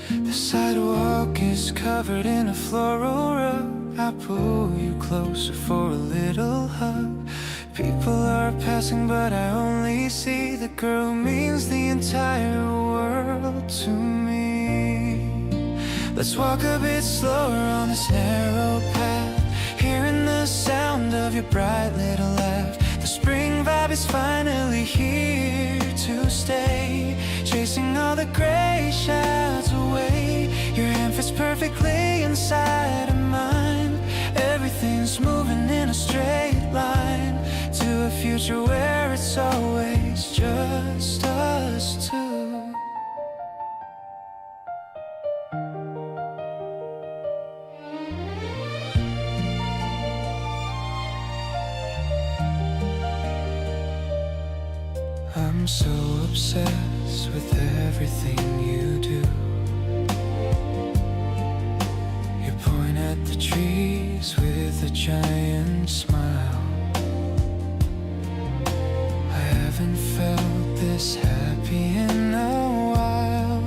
The sidewalk is covered in a floral rug. I pull you closer for a little hug. People are passing but I only see the girl who means the entire world to me. Let's walk a bit slower on this narrow path, hearing the sound of your bright little laugh. The spring vibe is finally here to stay, chasing all the gray shadows away. Your hand fits perfectly inside of mine. Everything's moving in a straight line to a future where it's always just us two. I'm so obsessed with everything you do. You point at the trees with a giant smile. I haven't felt this happy in a while.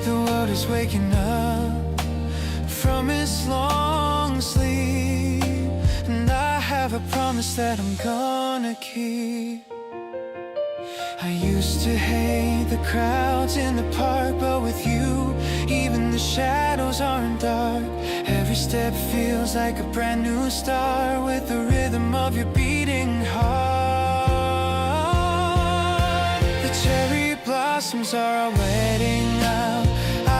The world is waking up from its long sleep, and I have a promise that I'm gonna keep. I used to hate the crowds in the park, but with you, even the shadows aren't dark. Every step feels like a brand new start with the rhythm of your beating heart. The cherry blossoms are our wedding now.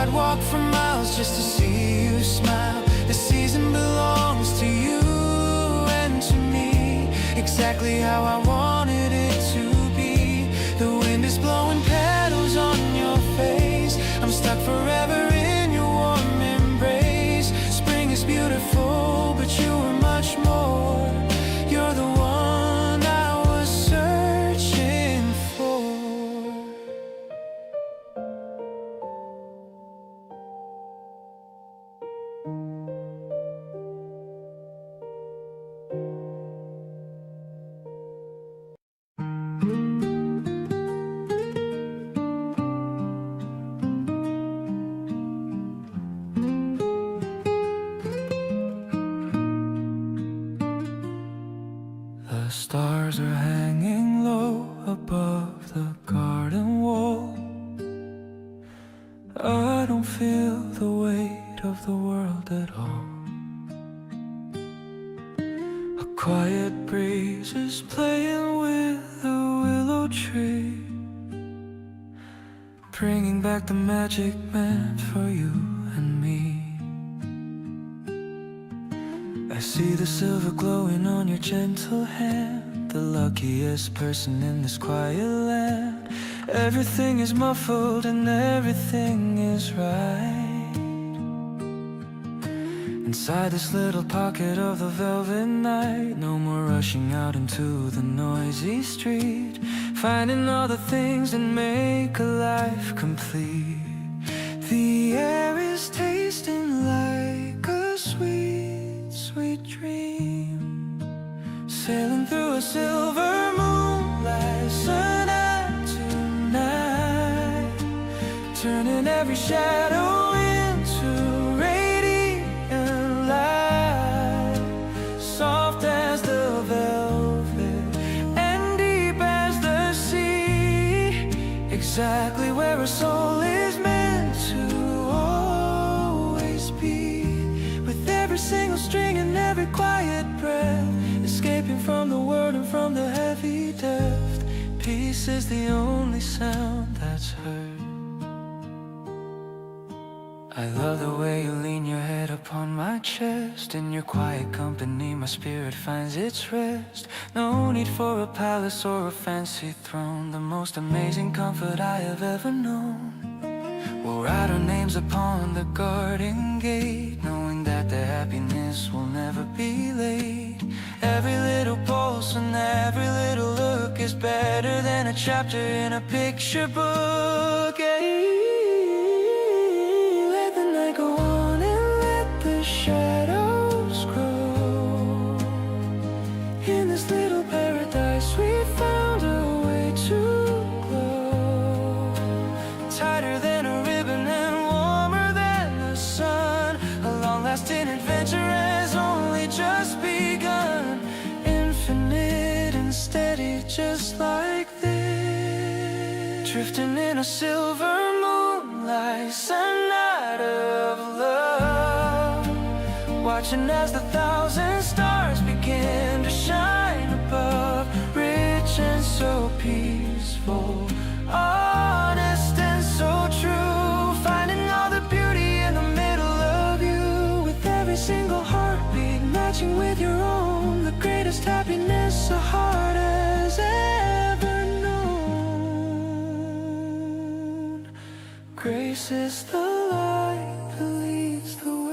I'd walk for miles just to see you smile. The season belongs to you and to me, exactly how I wanted it to be. The wind is blowing petals on your face. I'm stuck forever in your warm embrace. Spring is beautiful, but you are much more. You're the one I was searching for. The stars are hanging low above the garden wall. I don't feel the weight of the world at all. A quiet breeze is playing with the willow tree, bringing back the magic meant for you and me. I see the silver glowing on your gentle hand, the luckiest person in this quiet land. Everything is muffled and everything is right inside this little pocket of the velvet night. No more rushing out into the noisy street, finding all the things that make a life complete. The air is tasting like a sweet, sweet dream, sailing through a silver moonlight sonata tonight, turning every shadow into radiant light, soft as the velvet and deep as the sea, exactly where a soul is meant to always be. With every single string and every quiet breath, escaping from the world and from the heavy depth, peace is the only sound that's heard. I love the way you lean your head upon my chest. In your quiet company my spirit finds its rest. No need for a palace or a fancy throne, the most amazing comfort I have ever known. We'll write our names upon the garden gate, knowing that the happiness will never be late. Every little pulse and every little look is better than a chapter in a picture book. Let the night go on and let the shadows grow. In this little paradise we found a way to glow, tighter than a ribbon and warmer than the sun. A long-lasting adventure has only just begun, infinite and steady just like this, drifting in a silver moonlight sonata of love, watching as the thousand stars begin to shine above, rich and so peaceful, honest and so true, finding all the beauty in the middle of you, with every single heartbeat matching with your own, the greatest happiness a heart has ever known. Grace is the light that leads the way.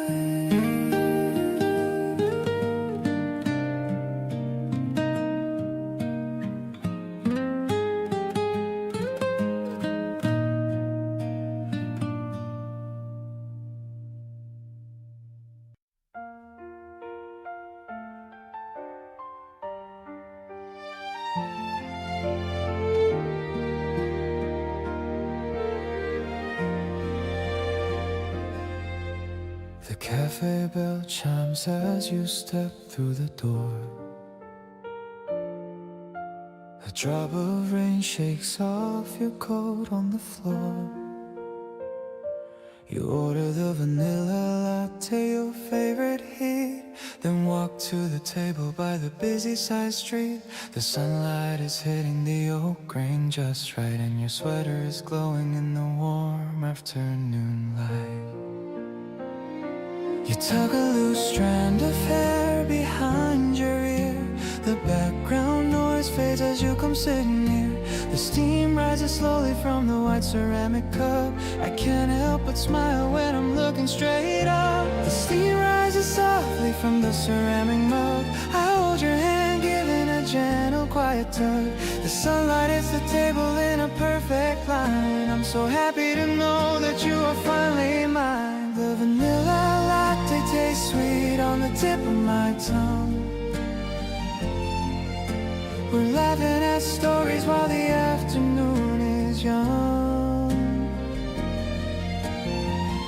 The cafe bell chimes as you step through the door. A drop of rain shakes off your coat on the floor. You order the vanilla latte, your favorite heat, then walk to the table by the busy side street. The sunlight is hitting the oak grain just right, and your sweater is glowing in the warm afternoon light. You tug a loose strand of hair behind your ear. The background noise fades as you come sitting near. The steam rises slowly from the white ceramic cup. I can't help but smile when I'm looking straight up. The steam rises softly from the ceramic mug. I hold your hand, giving a gentle, quiet tug. The sunlight hits the table in a perfect line. I'm so happy to know that you are finally mine. The vanilla latte tastes sweet on the tip of my tongue. We're laughing at stories while the afternoon is young.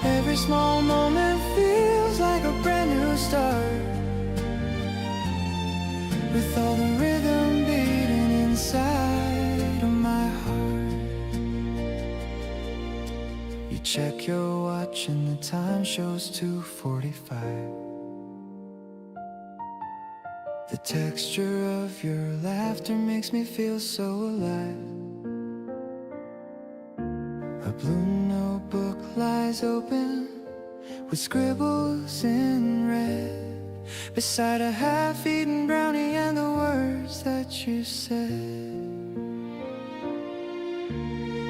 Every small moment feels like a brand new start, with all the rhythm beating inside of my heart. You check your watch and the time shows 2:45. The texture of your laughter makes me feel so alive. A blue notebook lies open with scribbles in red, beside a half-eaten brownie and the words that you said.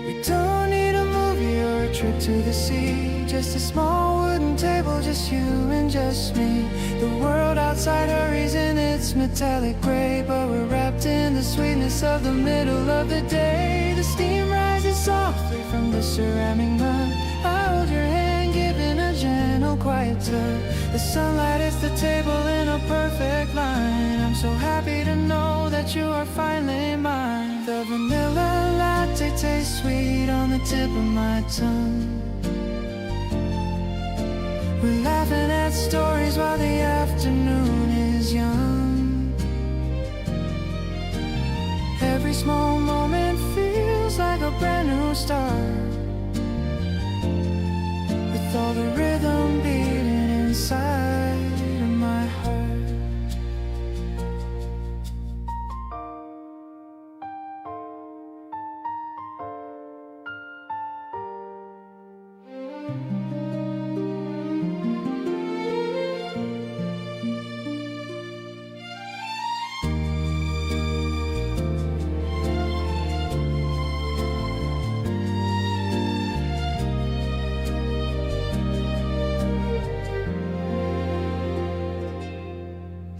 We don't need a movie or a trip to the sea, just a small wooden table, just you and just me. The world outside hurries in its metallic gray, but we're wrapped in the sweetness of the middle of the day. The steam rises softly from the ceramic mug. I hold your hand, giving a gentle, quiet tug. The sunlight hits the table in a perfect line. I'm so happy to know that you are finally mine. The vanilla latte tastes sweet on the tip of my tongue. We're laughing at stories while the afternoon is young. Every small moment feels like a brand new start, with all the rhythm beating inside of my heart.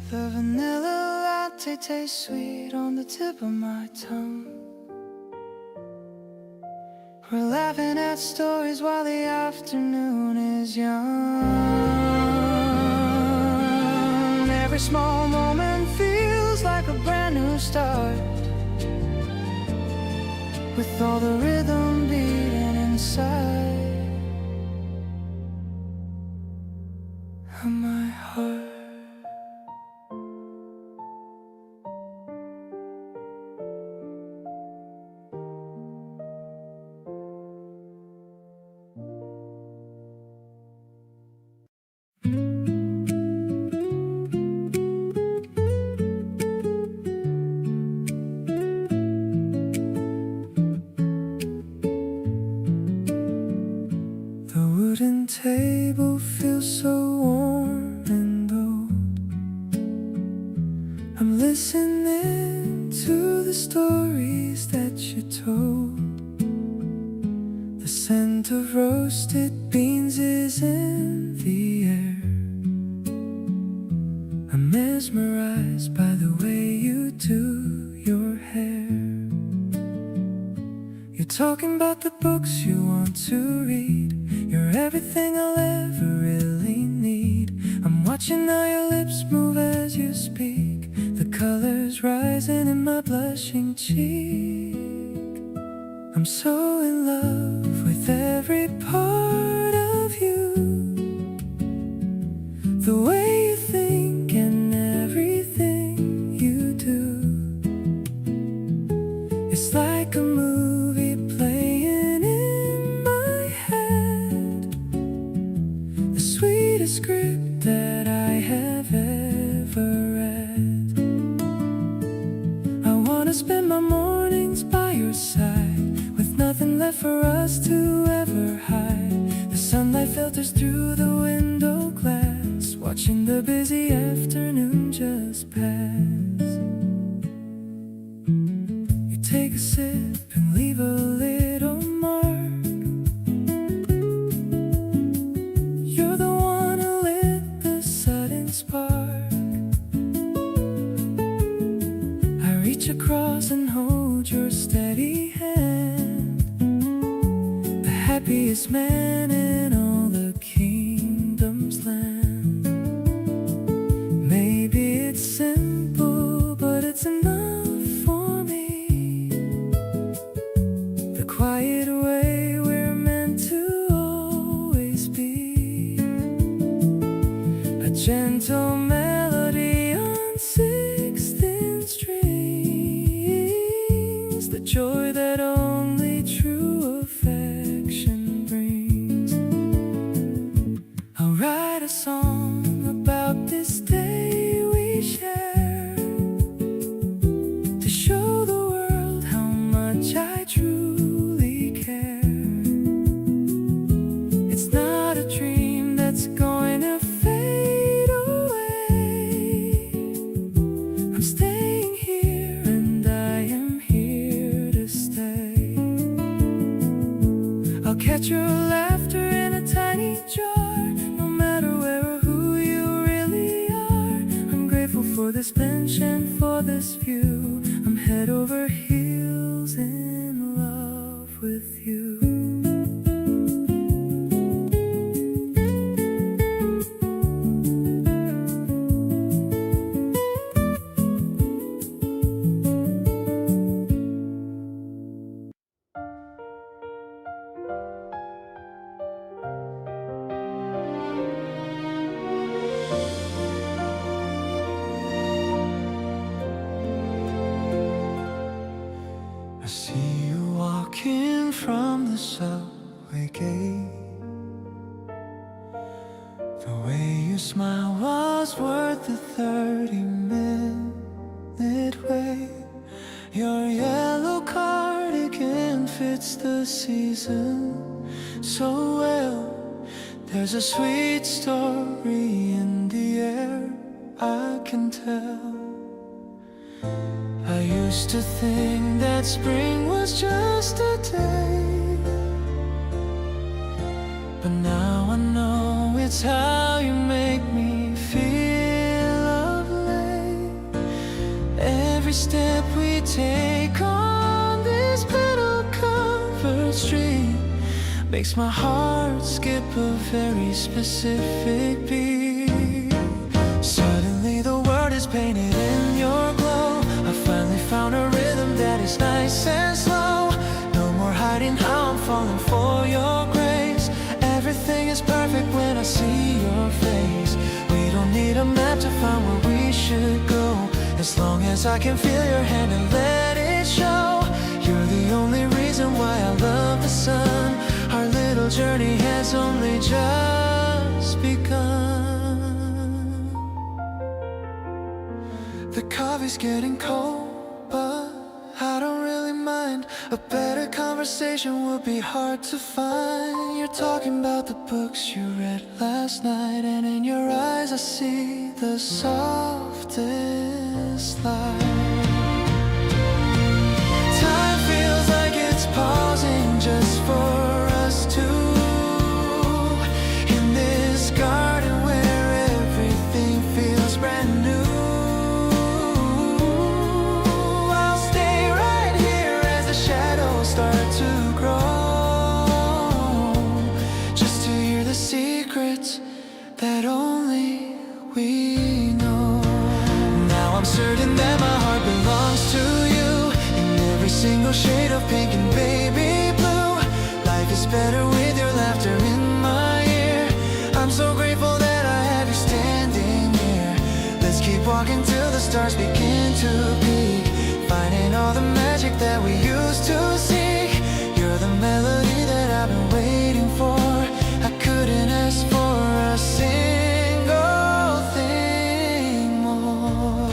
The vanilla latte tastes sweet on the tip of my tongue. We're laughing at stories while the afternoon is young. Every small moment feels like a brand new start, with all the rhythm beating inside of my heart. The wooden table feels so warm and old. I'm listening to the stories that you told. The scent of roasted beans is in the air. I'm mesmerized by the way you do your hair. You're talking about the books you want to read. You're everything I'll ever really need. I'm watching how your lips move as you speak, the colors rising in my blushing cheek. I'm so in love with every part of you, the way you think and everything you do. It's like a movie playing in my head, the sweetest script that I have ever read. left for us to ever hide. The sunlight filters through the window glass, watching the busy afternoon just pass. You take a sip and leave a little mark. You're the one who lit the sudden spark. I reach across and hold your steady hand, the happiest man in all the kingdom's land. Maybe it's simple, but it's enough for me. The quiet way we're meant to always be, a gentle melody on 16th strings, the joy that only true affection brings. I'll write a song about this day we share, to show the world how much I truly care. It's not a dream that's going to fade away. I'm staying here and I am here to stay. I'll catch your laughter in a tiny jar, no matter where or who you really are. I'm grateful for this bench and for this view. I'm head over heels in love with you. I see you walking from the subway gate. The way you smile was worth the 30-minute wait. Your yellow cardigan fits the season so well. There's a sweet story in the air, I can tell. I used to think that spring was just a day, but now I know it's how you make me feel of late. Every step we take on this petal-covered street makes my heart skip a very specific beat. Suddenly the world is painted in your glow. I finally found a rhythm that is nice and slow. No more hiding how I'm falling for your grace. Everything is perfect when I see your face. We don't need a map to find where we should go, as long as I can feel your hand and let it show. You're the only reason why I love the sun. Our little journey has only just begun. The coffee's getting cold, but I don't really mind. A better conversation would be hard to find. You're talking about the books you read last night, and in your eyes I see the softest light. Time feels like it's pausing just for us two, in this garden where everything feels brand new. Start to grow, just to hear the secrets that only we know. Now I'm certain that my heart belongs to you, in every single shade of pink and baby blue. Life is better with your laughter in my ear. I'm so grateful that I have you standing here. Let's keep walking till the stars begin to peak, finding all the magic that we used to seek. You're the melody that I've been waiting for. I couldn't ask for a single thing more.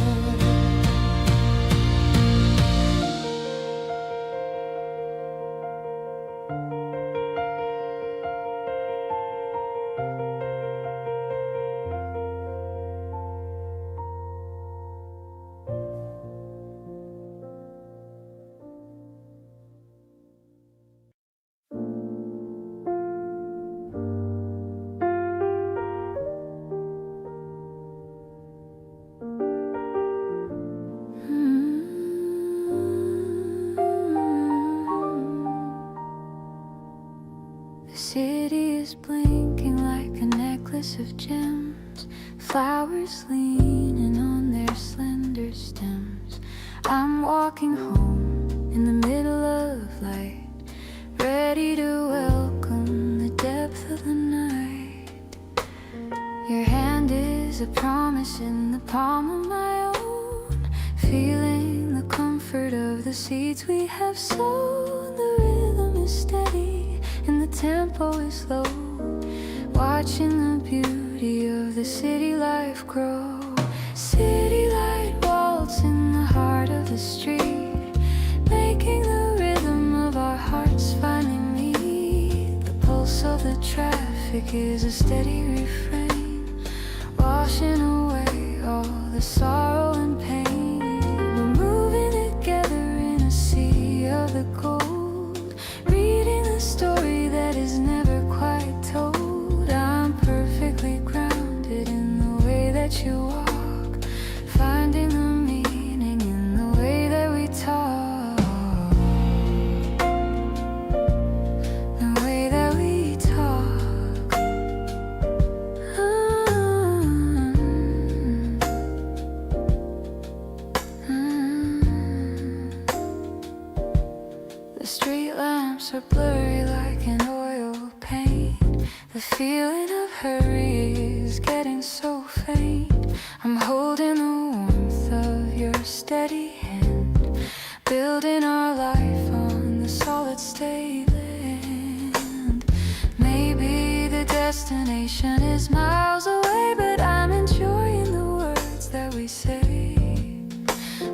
darkness of gems, flowers leaning on their slender stems. I'm walking home in the middle of light, ready to welcome the depth of the night. Your hand is a promise in the palm of my own, feeling the comfort of the seeds we have sown. The rhythm is steady and the tempo is slow, watching the beauty of the city life grow. City light waltz in the heart of the street, making the rhythm of our hearts finally meet. The pulse of the traffic is a steady refrain, washing away all the sorrow and pain. We're moving together in a sea of the gold, reading the story that is never quite told. I'm perfectly grounded in the way that you walk, finding the meaning in the way that we talk. The way that we talk. The street lamps are blurry like an oil paint. The feeling of hurry is getting so faint. I'm holding the warmth of your steady hand, building our life on the solid state land. Maybe the destination is miles away, but I'm enjoying the words that we say.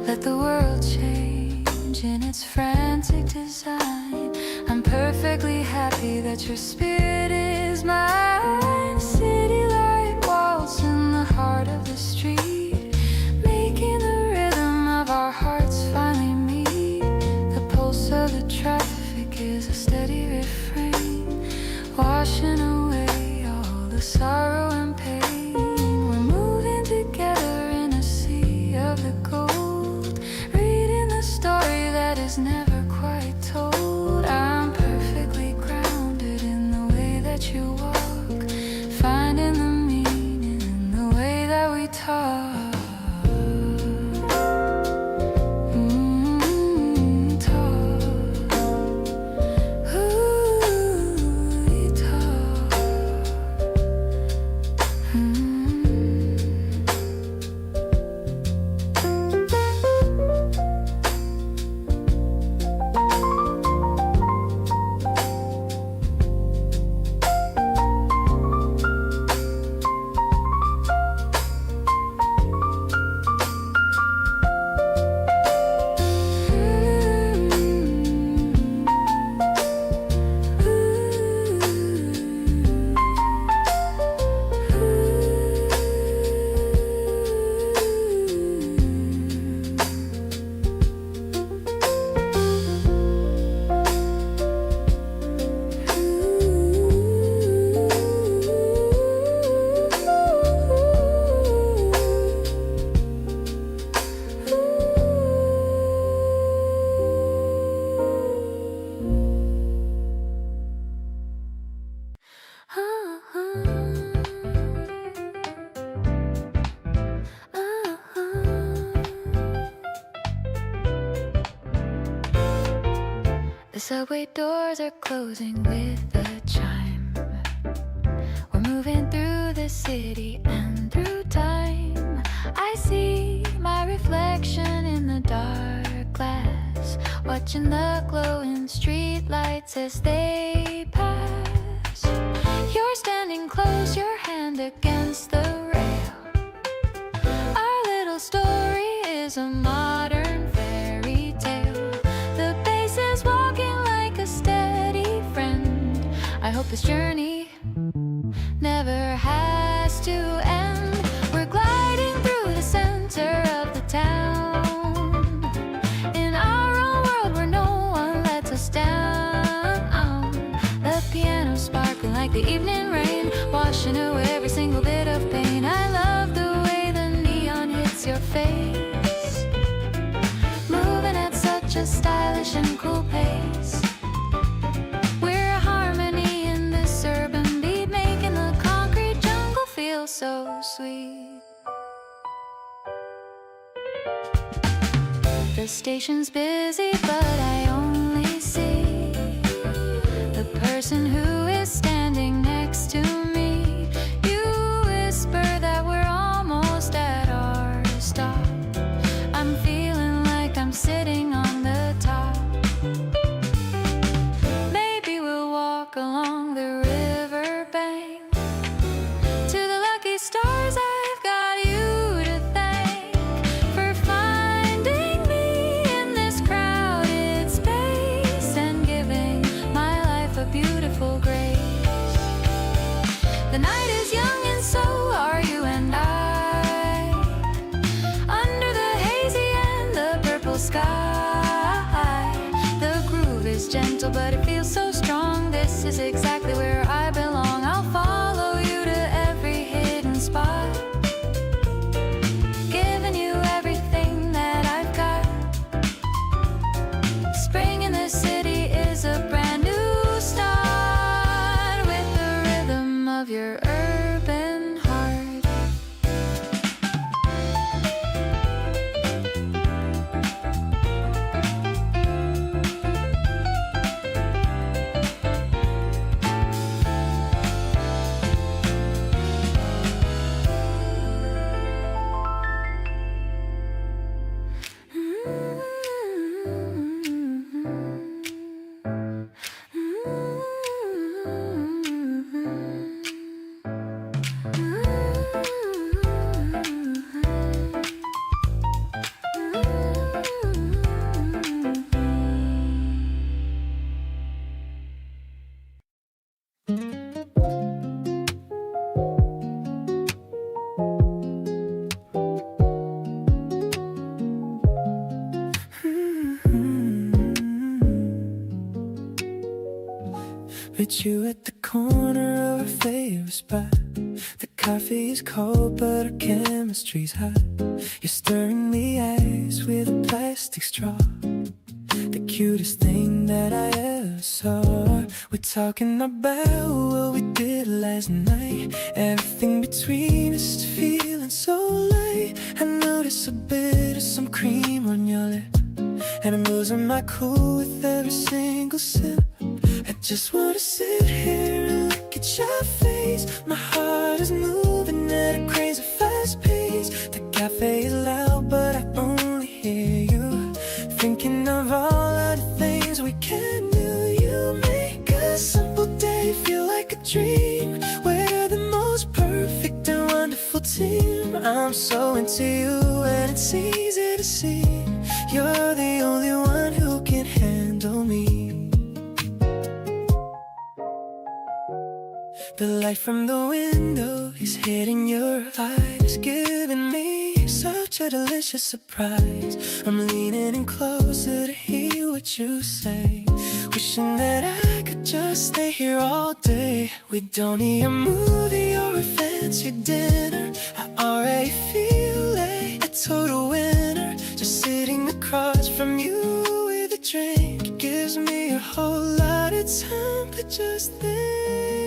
Let the world change in its frantic design. I'm perfectly happy that your spirit is mine. City light waltz in the heart of the street, making the rhythm of our hearts finally meet. The pulse of the traffic is a steady refrain, washing away all the sorrow and pain. We're moving together in a sea of the gold, reading the story that is never quite told. I'm perfectly grounded in the way that you walk, finding the meaning in the way that we talk. Talk. Ooh, we talk. The subway doors are closing with a chime. We're moving through the city and through time. I see my reflection in the dark glass, watching the glowing streetlights as they pass. You're standing close, your hand against the rail. Our little story is a modern fairy tale. The bass is walking like a steady friend. I hope this journey never has to end. We're gliding through the center of the town, in our own world where no one lets us down. The piano sparkling like the evening rain, washing away every single bit of pain. I love the way the neon hits your face, moving at such a stylish and cool pace. We're a harmony in this urban beat, making the concrete jungle The station's busy, but I only see the person who is standing next to me. You whisper that we're almost at our stop. I'm feeling like I'm sitting on the top. Maybe we'll walk along the riverbank to the lucky stars. I've got you to thank for finding me in this crowded space and giving my life a beautiful grace. The night is young and so are you and I, under the hazy and the purple sky. The groove is gentle but it feels so strong. This is exactly where I belong. I'll follow you to every hidden spot, giving you everything that I've got. Spring in the city is a brand new start with the rhythm of your urban heart. With you at the corner of our favorite spot. The coffee is cold but our chemistry's hot. You're stirring the ice with a plastic straw. The cutest thing that I ever saw. We're talking about what we did last night. Everything between us is feeling so light. I notice a bit of some cream on your lip, and I'm losing my cool with every single sip. I just wanna sit here and look at your face. My heart is moving at a crazy fast pace. The cafe is loud but I only hear you thinking of all of the things we can do. You make a simple day feel like a dream. We're the most perfect and wonderful team. I'm so into you and it's easy to see. You're the only one who can handle me. The light from the window is hitting your eyes, giving me such a delicious surprise. I'm leaning in closer to hear what you say, wishing that I could just stay here all day. We don't need a movie or a fancy dinner. I already feel like a total winner, just sitting across from you with a drink. It gives me a whole lot of time to just think.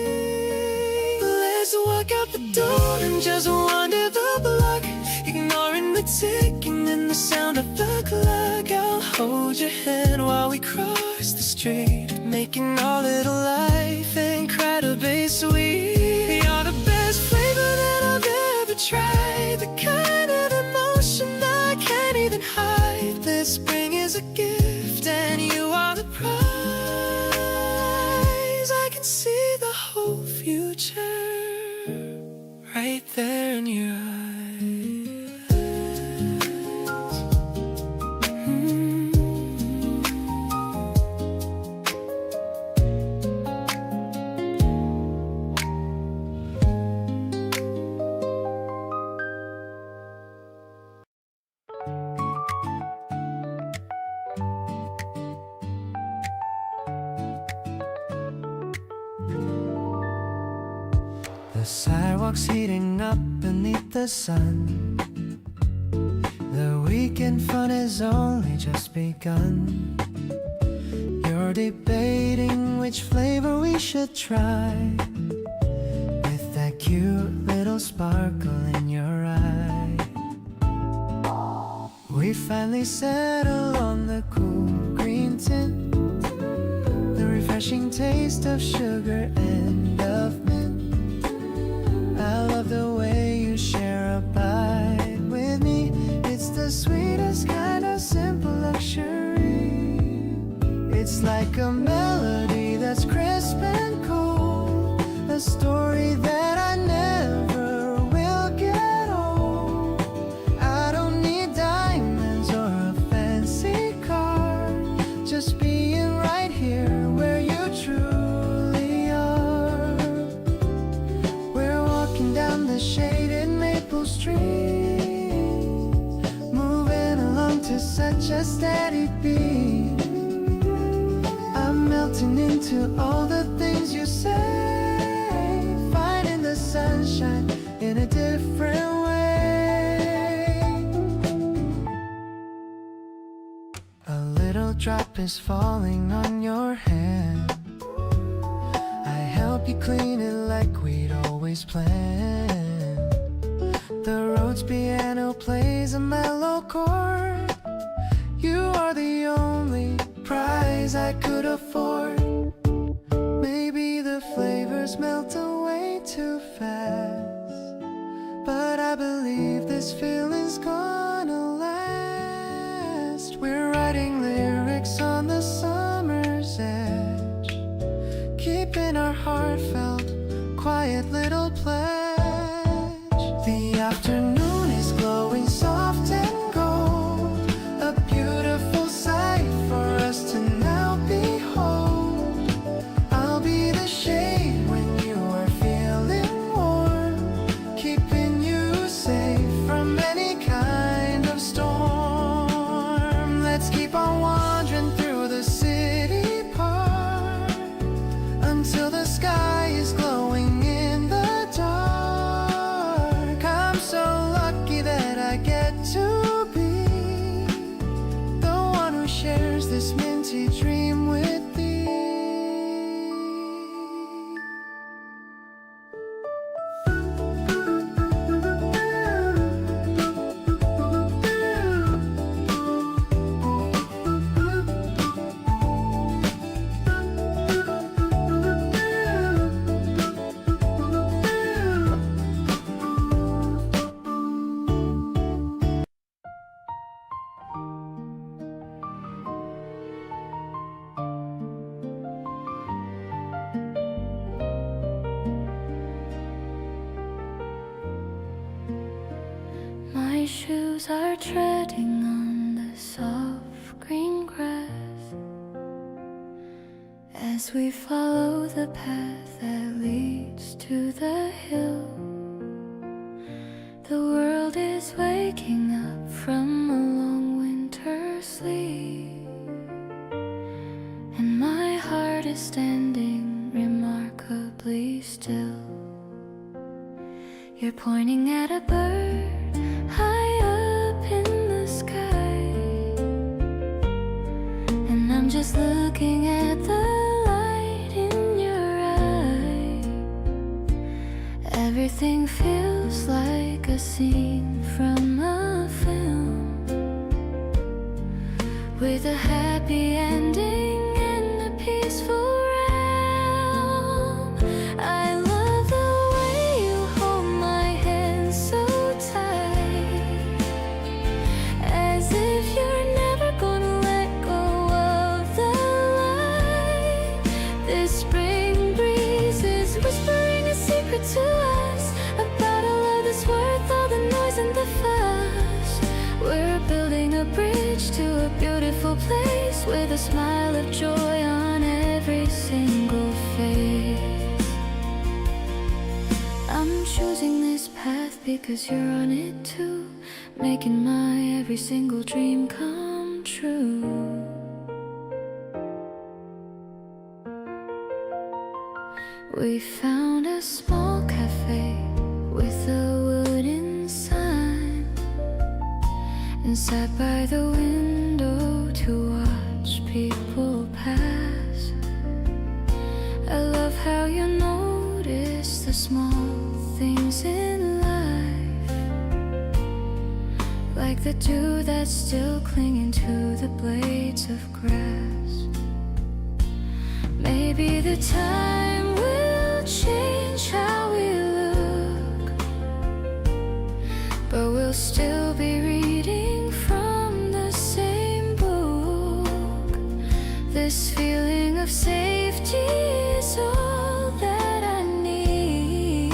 Let's walk out the door and just wander the block, ignoring the ticking and the sound of the clock. I'll hold your hand while we cross the street, making our little life incredibly sweet. You're the best flavor that I've ever tried, the kind of emotion I can't even hide. This spring is a gift and you are the prize. I can see the whole future right there in your eyes. The sidewalk's heating up beneath the sun. The weekend fun has only just begun. You're debating which flavor we should try, with that cute little sparkle in your eye. We finally settle on the cool green tint, the refreshing taste of sugar and of mint. I love the way you share a bite with me. It's the sweetest kind of simple luxury. It's like a melody that's crisp and cool, a story that I never will get old. I don't need diamonds or a fancy car, just being right here where you truly are. We're walking down the shaded maple street, moving along to such a steady beat. I'm melting into all the things you say, finding the sunshine in a different way. A little drop is falling on your hand, I help you clean it like we'd always planned. The Rhodes piano plays a mellow chord. You are the only prize I could afford. Maybe the flavors melt away too fast, but I believe this feeling's gonna last. We're writing lyrics on the summer's edge, keeping our heartfelt, quiet little pledge. The afternoon is glowing soft and gold, a beautiful sight for us to now behold. I'll be the shade when you are feeling warm, keeping you safe from any kind of storm. Let's keep on wandering through the city park until the sky is glowing in the dark. I'm so lucky that I get to be the one who shares this minty dream with thee. My shoes are treading on the soft green grass as we follow the path that leads to the hill. The world is waking up from a long winter sleep, and my heart is standing remarkably still. You're pointing at a bird high up in the sky, and I'm just looking at the light in your eye. Everything feels like a scene from a film, with a happy ending and a peaceful realm. I love the way you hold my hand so tight, as if you're never gonna let go of the light. This spring breeze is whispering a secret to us about a love that's worth all the noise and the fuss. We're building a bridge to a beautiful place, with a smile of joy on every single face. I'm choosing this path because you're on it too, making my every single dream come true. We found a small cafe with a wooden sign, and sat by the window to watch people pass. I love how you notice the small things in life, like the dew that's still clinging to the blades of grass. Maybe the time will change how we look, but we'll still be reading from the same book. This feeling of safety is all that I need.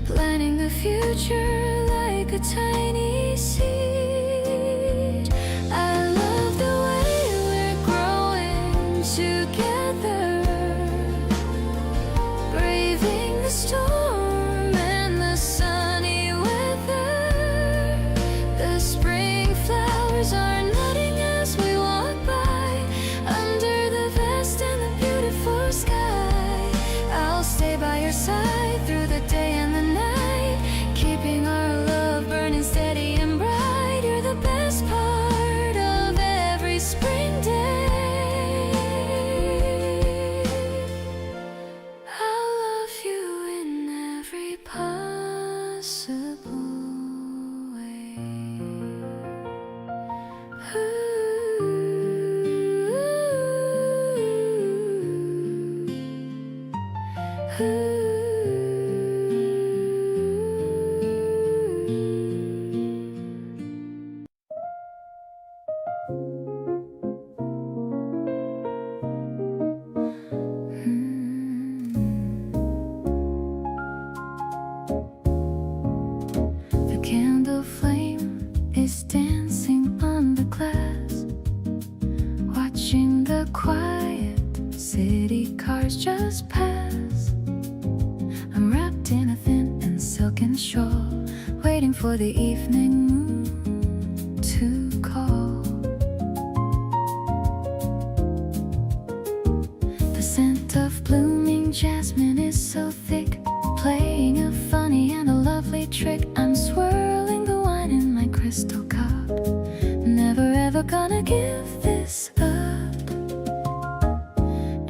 Planning the future like a tiny seed. I love the way we're growing together, braving the storm and the sunny weather. The spring flowers are nodding as we walk by, under the vast and the beautiful sky. I'll stay by your side through the day and the night, keeping our love burning steady and bright. You're the best part of every spring day. I'll love you in every possible way. The candle flame is dancing on the glass, watching the quiet city cars just pass. I'm wrapped in a thin and silken shawl, waiting for the evening moon to call. The scent of blooming jasmine is so thick, playing a funny and a lovely trick. I'm swirling the wine in my crystal cup, never ever gonna give this up.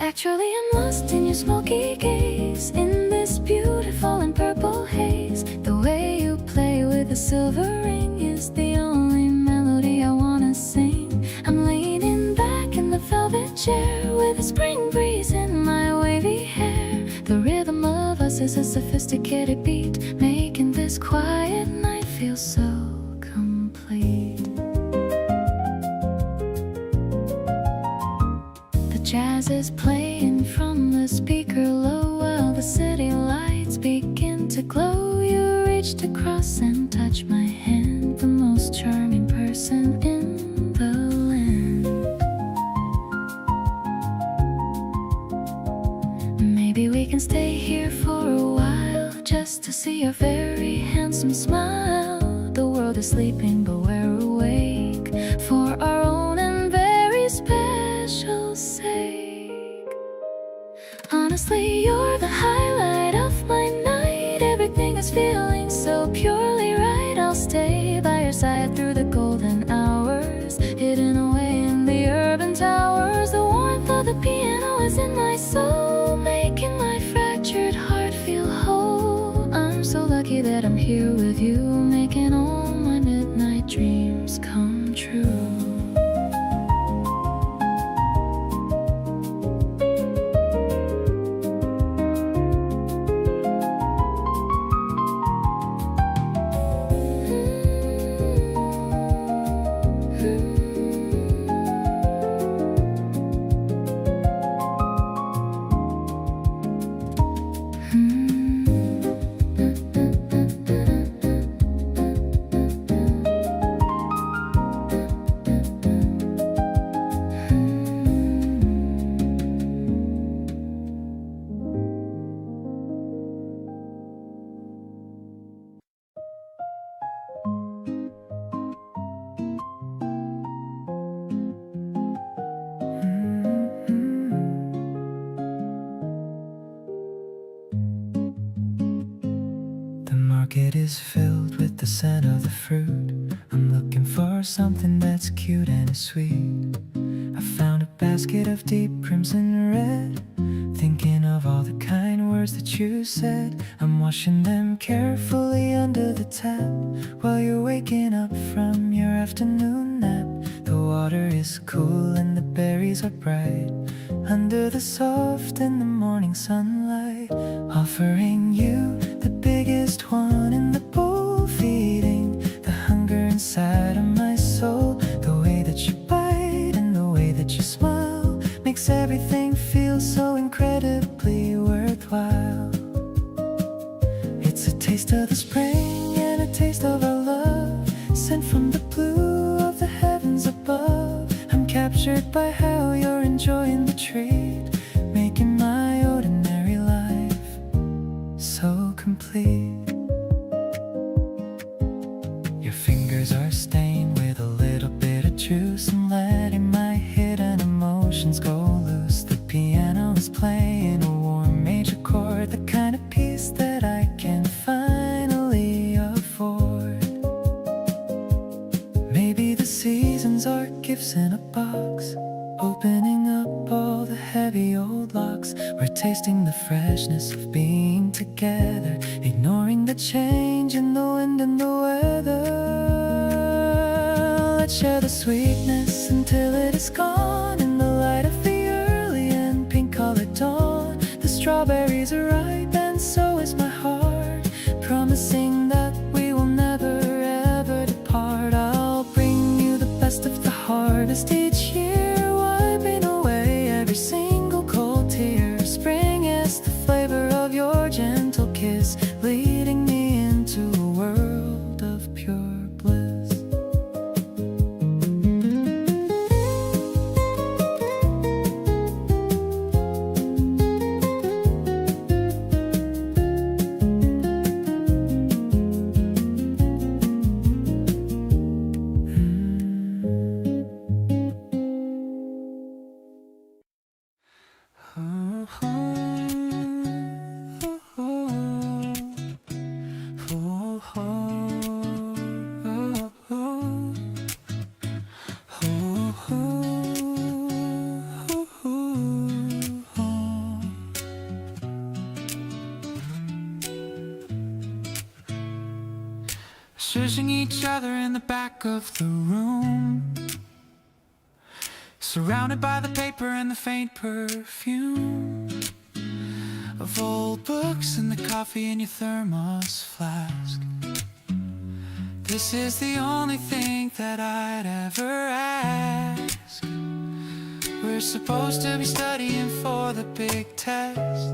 Actually, I'm lost in your smoky gaze, in this beautiful and purple haze. The way you play with a silver ring is the only melody I wanna sing. I'm leaning back in the velvet chair with a spring breeze in my wavy hair. The rhythm of us is a sophisticated beat, making this quiet night feel so complete. The jazz is playing from the speaker low, while the city lights begin to glow. You reached across and touched my hand, the most charming person in the land. Maybe we can stay here for a while, just to see your very handsome smile. The world is sleeping, but we're awake for our own and very special sake. Honestly, you're the highlight of my night. Everything is feeling so purely right. I'll stay by your side through the golden hours, hidden away in the urban towers. The warmth of the piano is in my soul, making my fractured heart feel whole. I'm so lucky that I'm here with you, making all my midnight dreams come true. market is filled with the scent of the fruit. I'm looking for something that's cute and sweet. I found a basket of deep crimson red, thinking of all the kind words that you said. I'm washing them carefully under the tap, while you're waking up from your afternoon nap. The water is cool and the berries are bright under the soft in the morning sunlight, offering you the biggest one in the bowl, feeding the hunger inside of my soul. The way that you bite and the way that you smile makes everything feel so incredibly worthwhile. It's a taste of the spring and a taste of our love, sent from the blue of the heavens above. I'm captured by how you're enjoying the treat, making my ordinary life so complete. Your fingers are stained with a little bit of juice, and letting my hidden emotions go loose. The piano is playing a warm major chord, the kind of peace that I can finally afford. Maybe the seasons are gifts in a box, opening up all the heavy old locks. We're tasting the freshness of being together, ignoring the change in the wind and the weather. Let's share the sweetness until it is gone in the light of the early and pink-colored dawn. The strawberries are ripe and so is my heart, promising that we will never ever depart. I'll bring you the best of the harvest each year, wiping away every single cold tear. Spring is the flavor of your gentle kiss, leading me into a world of pure bliss. Shushing each other in the back of the room, surrounded by the paper and the faint perfume of old books and the coffee in your thermos flask. This is the only thing that I'd ever ask. We're supposed to be studying for the big test,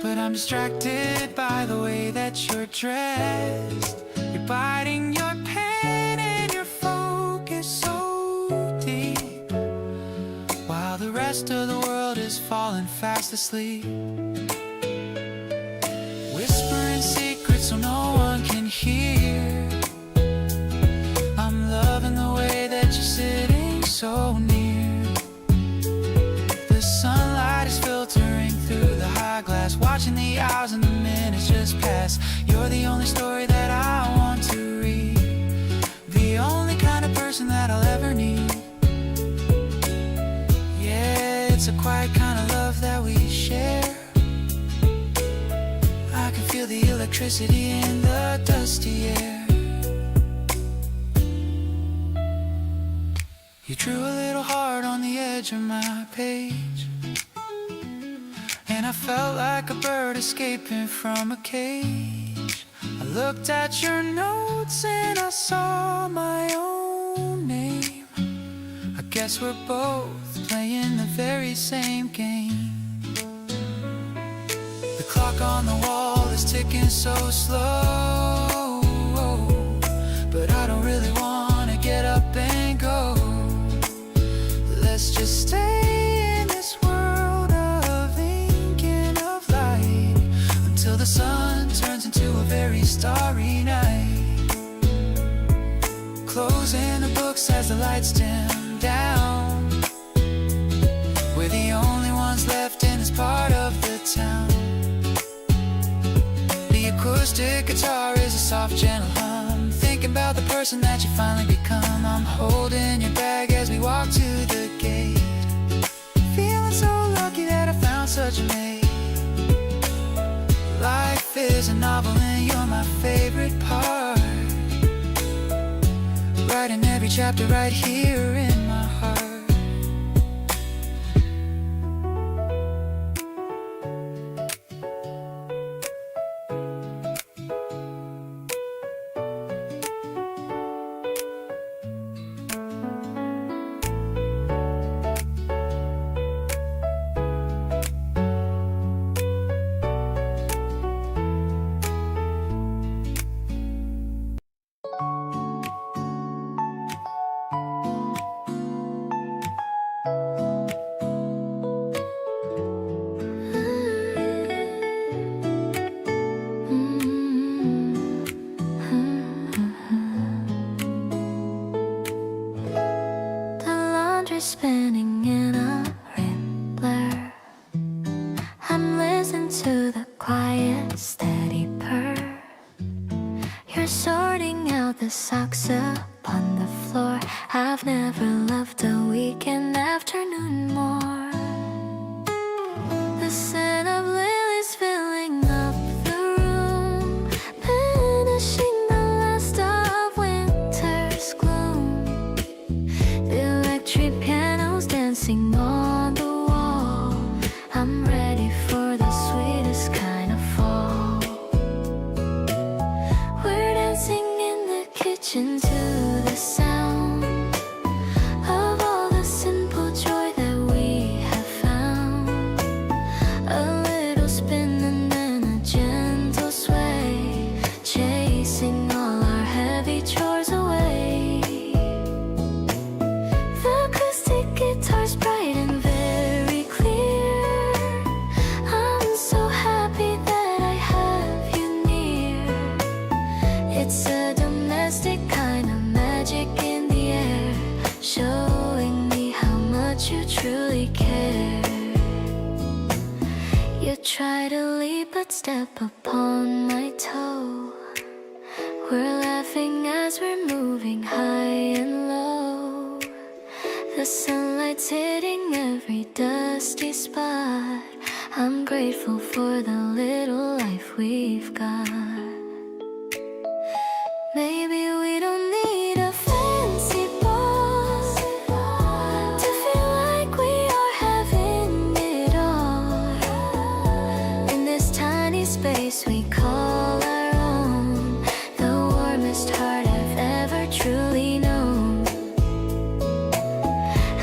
but I'm distracted by the way that you're dressed. You're biting your pen and your focus so deep, while the rest of the world is falling fast asleep. Whispering secrets so no one can hear. I'm loving the way that you're sitting so near. The sunlight is filtering through the high glass, watching the hours and the minutes just pass. You're the only story that I want to read, the only kind of person that I'll ever need. Yeah, it's a quiet kind of love that we share. I can feel the electricity in the dusty air. You drew a little heart on the edge of my page, and I felt like a bird escaping from a cage. I looked at your notes and I saw my own name. I guess we're both playing the very same game. The clock on the wall is ticking so slow, but I don't really want to get up and go. Let's just stay in this world of ink and of light until the sun turns into a very starry night. Closing the books as the lights dim down. We're the only ones left in this part of the town. The acoustic guitar is a soft, gentle hum, thinking about the person that you finally become. I'm holding your bag as we walk to the gate, feeling so lucky that I found such a mate. Life is a novel and you're my favorite part. chapter right here in my heart. Spinning in a rain blur, I'm listening to the quiet, steady purr. You're sorting out the socks upon the floor. I've never loved a weekend afternoon more. The scent of lilies filling up the room, banishing the last of winter's gloom. The electric piano's dancing on the wall. I'm ready for the sweetest kind of fall. We're dancing in the kitchen to the sound of all the simple joy that we have found. A little spin and then a gentle sway, chasing all our heavy chores away. The acoustic guitar's bright and very clear. I'm so happy that I have you near. It's a domestic kind of magic in the air, showing me how much you truly care. You try to leap but step upon my toe. We're laughing as we're moving high and low. The sunlight's hitting every dusty spot. I'm grateful for the little life we've got. Maybe we don't need a fancy ball to feel like we are having it all. In this tiny space we call our own, the warmest heart I've ever truly known.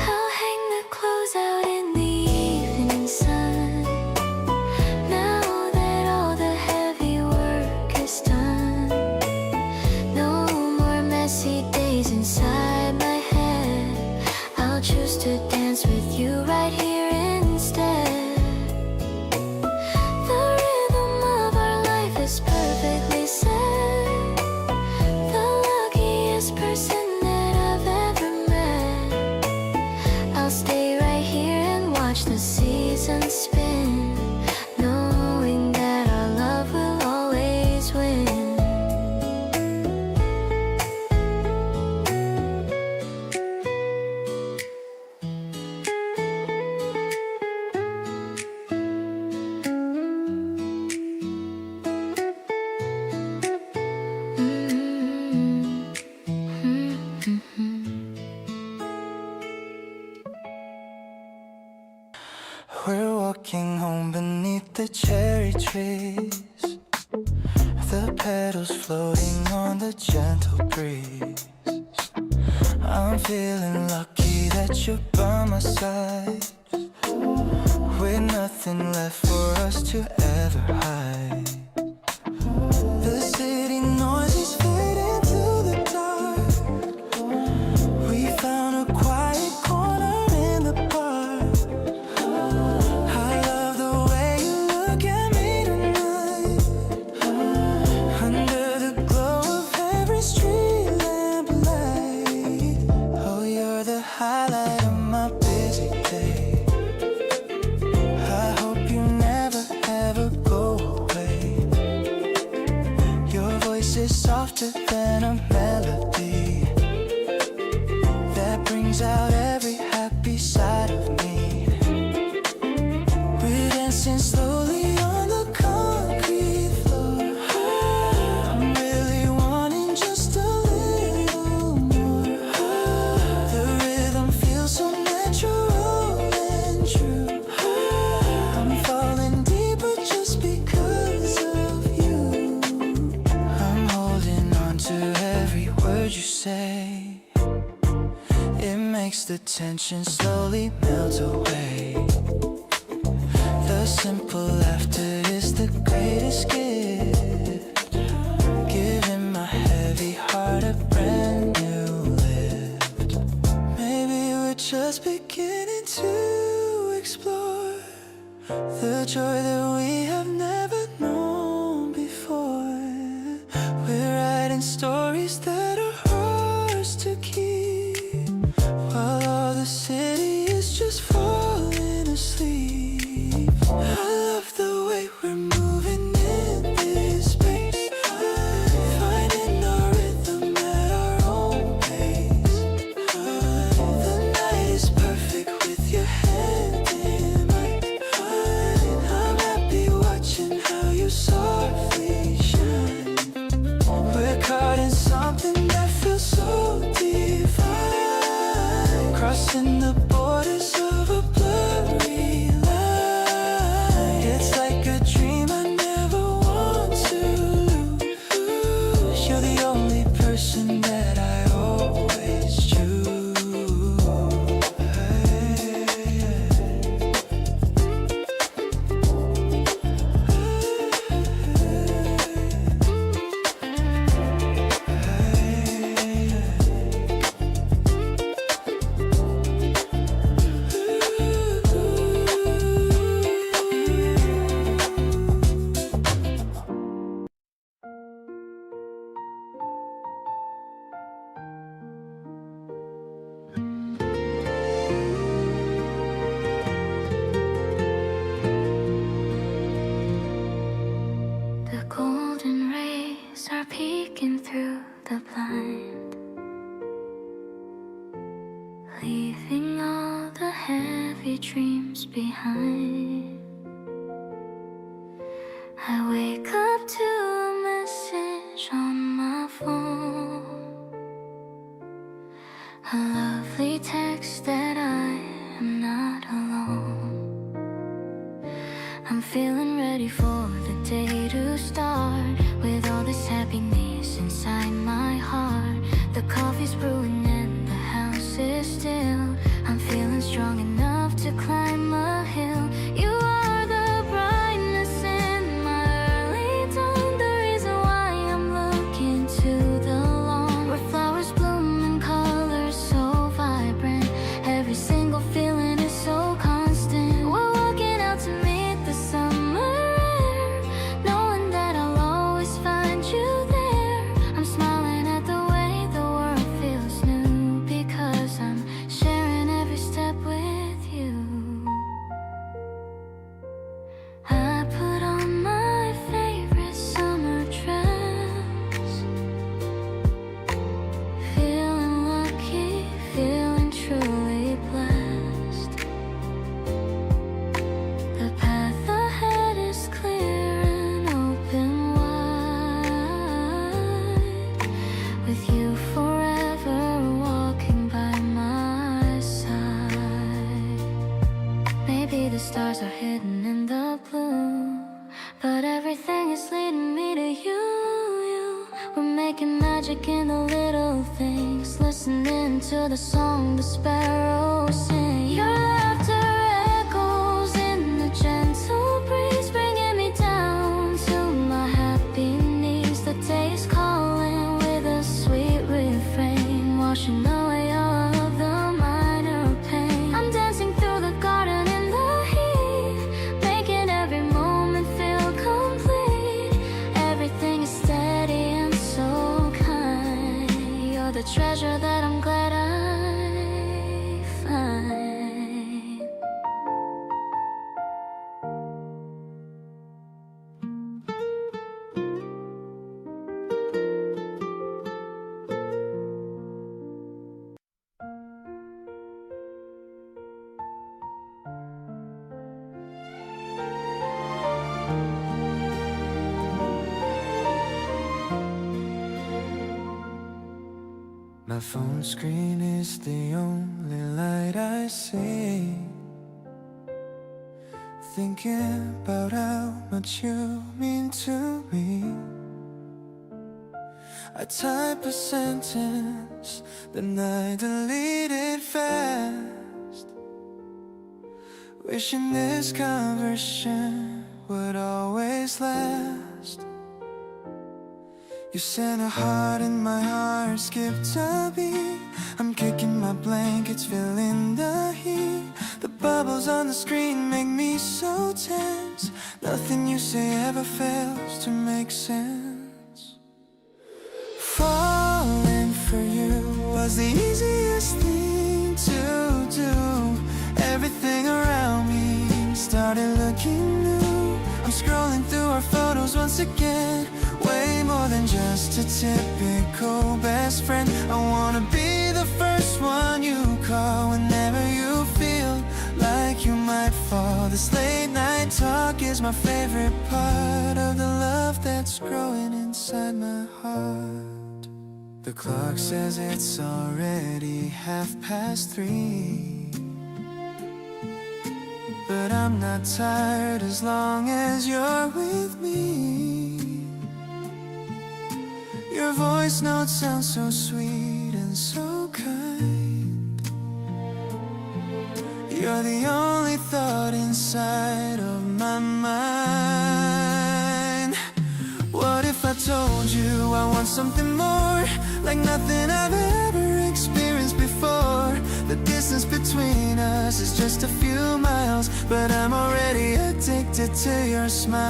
I'll hang the clothes out in the evening sun, now that all the heavy work is done. No more messy days inside my head. I'll choose to dance with you right here instead. The rhythm of our life is perfectly set. The luckiest person that I've ever met. I'll stay right here and watch the seasons spin, knowing that our love will always win. We're walking home beneath the cherry trees, the petals floating on the gentle breeze. I'm feeling lucky that you're by my side, with nothing left for us to ever hide. The city noise is fading to the dark. We found a quiet corner in the park. I love the way you look at me tonight, under the glow of every street lamp light. Oh, you're the highlight of my busy day. I hope you never ever go away. Your voice is softer than a melody that brings out every happy side of me. We're dancing slowly on the concrete floor. I'm really wanting just a little more. makes the tension slowly melt away. The simple laughter is the greatest gift, giving my heavy heart a brand new lift. Maybe we're just beginning to explore the joy that we have never known before. We're writing stories that are ours to keep, while all the city is just falling asleep. I love the way we're moving in this space, finding our rhythm at our own pace. The night is perfect with your hand in mine. I'm happy watching how you softly shine. We're caught in something that feels so divine, crossing the borders of a blurry line. It's like a dream I never want to lose. You're the only person that I always choose. The golden rays are peeking through the blind, leaving all the heavy dreams behind. I wake up to a message on my phone, a lovely text that I am not alone. I'm feeling ready for the day to start, with all this happiness inside my heart. The coffee's brewing and the house is still. I'm feeling strong enough to climb a hill. You are the brightness in my early dawn, the reason why I'm looking to the lawn, where flowers bloom in colors so vibrant. Every single feeling is so constant. We're walking out to meet the summer air, knowing that I'll always find you there. I'm smiling at the way the world feels new, because I'm sharing every step with you. I put on my favorite summer dress, feeling lucky, feeling truly blessed. The path ahead is clear and open wide, with you forever walking by my side. Maybe the stars are hidden in the blue, but everything is leading me to you. We're making magic in the little things, listening to the song the sparrows sing. Your laughter echoes in the gentle breeze, bringing me down to my happy knees. The day is calling with a sweet refrain, washing away all of the minor pain. I'm dancing through the garden in the heat, making every moment feel complete. Everything is steady and so kind. You're the treasure that I'm glad I find. My phone screen is the only light I see, thinking about how much you mean to me. I type a sentence, then I delete it fast, wishing this conversation would always last. You sent a heart and my heart skipped a beat. I'm kicking my blankets, feeling the heat. The bubbles on the screen make me so tense. Nothing you say ever fails to make sense. Falling for you was the easiest thing to do. Everything around me started looking new. I'm scrolling through our photos once again. Way more than just a typical best friend. I wanna be the first one you call whenever you feel like you might fall. This late night talk is my favorite part of the love that's growing inside my heart. The clock says it's already 3:30, but I'm not tired as long as you're with me. Your voice notes sound so sweet and so kind. You're the only thought inside of my mind. What if I told you I want something more, like nothing I've ever experienced before? The distance between us is just a few miles, but I'm already addicted to your smiles.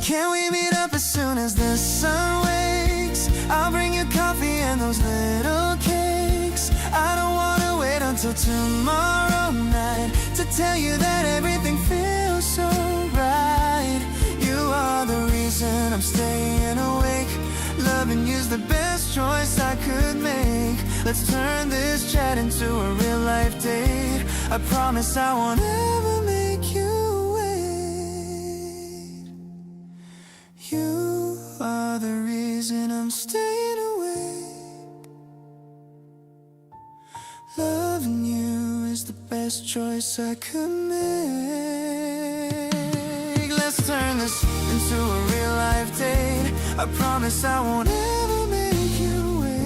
Can we meet up as soon as the sun wakes? I'll bring you coffee and those little cakes. I don't wanna wait until tomorrow night to tell you that everything feels so right. You are the reason I'm staying awake. Loving you's the best choice I could make. Let's turn this chat into a real life date. I promise I won't ever make you wait. You are the reason I'm staying awake. Loving you is the best choice I could make. Let's turn this into a real life date. I promise I won't ever make you wait.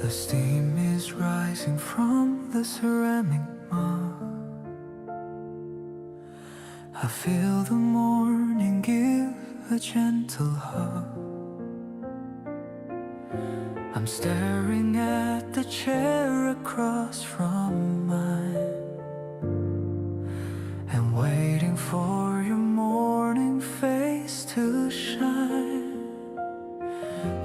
The steam is rising from the ceramic mug. I feel the morning give a gentle hug. I'm staring at the chair across from mine and waiting for your morning face to shine.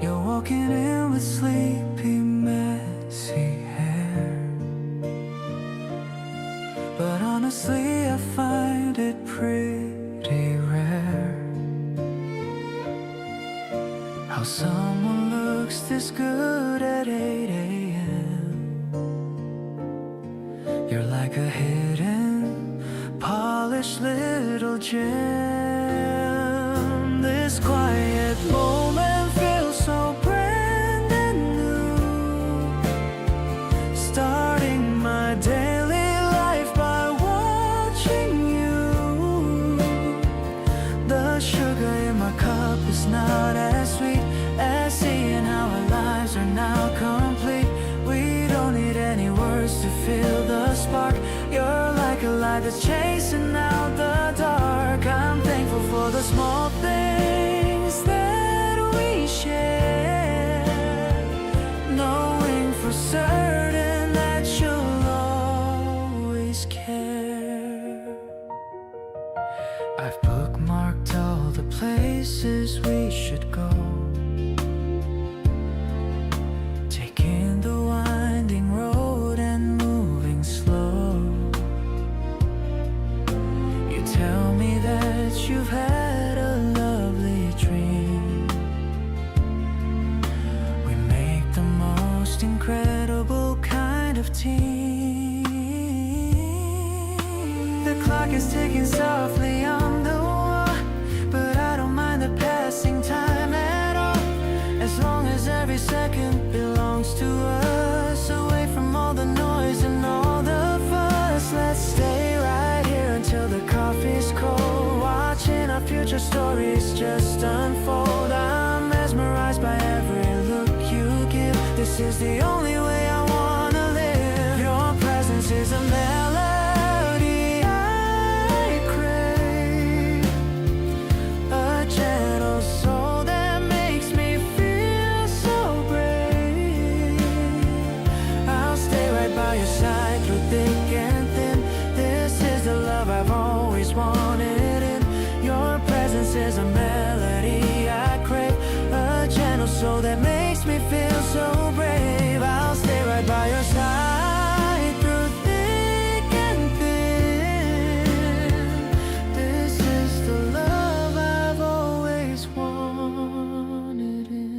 You're walking in with sleepy, messy hair, but honestly I find it pretty rare how someone looks this good at 8 a.m. You're like a hidden, polished little gem. This quiet moment feels so brand new, starting my daily life by watching you. The sugar in my cup is not as sweet as seeing how our lives are now complete. We don't need any words to feel the spark. You're like a light that's chasing out the dark. I'm thankful for the small things that we share, knowing for certain that you'll always care. I've bookmarked all the places we should go, taking the winding road and moving slow. You tell me that you've had a love face just unfold. I'm mesmerized by every look you give. This is the only way I wanna live. Your presence is a melody I crave, a gentle soul that makes me feel so brave. I'll stay right by your side through thick and thin. This is the love I've always wanted, and your presence is a melody I crave, a gentle soul that makes me feel so brave. I'll stay right by your side through thick and thin. This is the love I've always wanted in.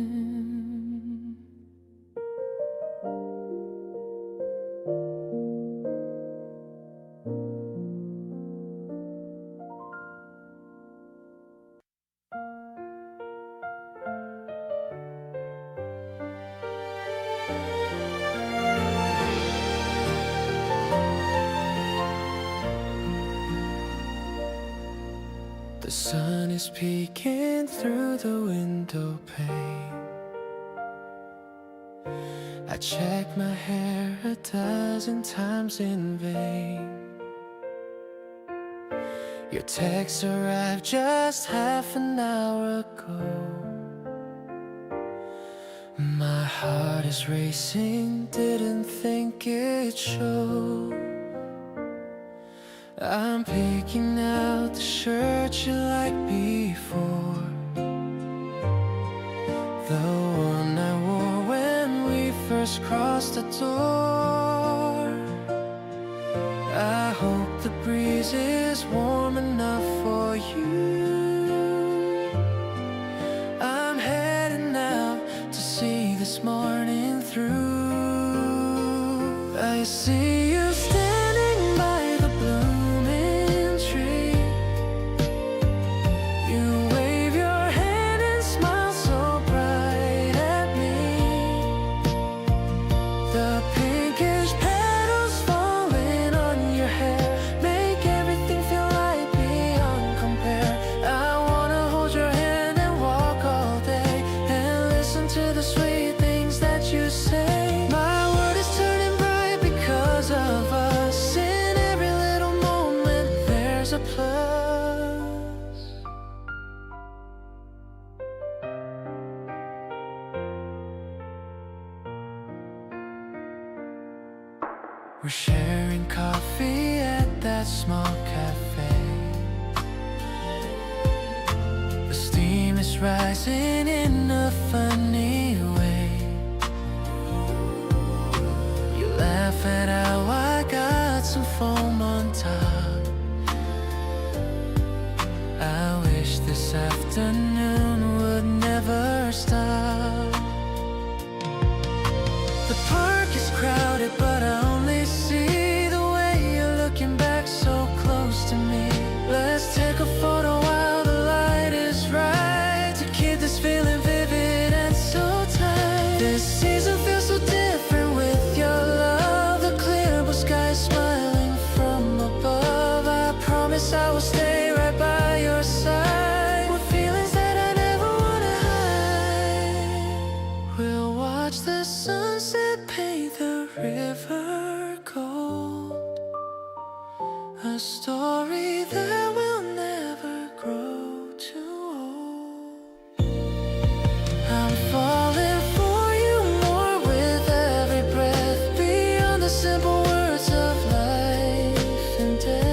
The sun is peeking through the window pane. I check my hair a dozen times in vain. Your text arrived just half an hour ago. My heart is racing, didn't think it'd show. I'm picking out the shirt you liked before, the one I wore when we first crossed the door. I hope the breeze is warm enough for you. I'm heading out to see this morning through. I see you standing by the blooming tree. You wave your hand and smile so bright at me. The pinkish petals falling on your hair make everything feel right beyond compare. I wanna hold your hand and walk all day and listen to the sweet things that you say. My world is turning bright because of us. In every little moment there's a plus. We're sharing coffee at that small cafe. The steam is rising in a funny way. You laugh at how I got some foam on top. I wish this afternoon would never stop. The park is crowded, but I only see the way you're looking back so close to me. Let's take a photo while the light is right to keep this feeling vivid and so tight. This season feels so different with your love. The clear blue sky smiling from above. I promise I will stay right by your side with feelings that I never wanna hide. We'll watch the sunset paint the river gold, a story that will never grow too old. I'm falling for you more with every breath, beyond the simple words of life and death.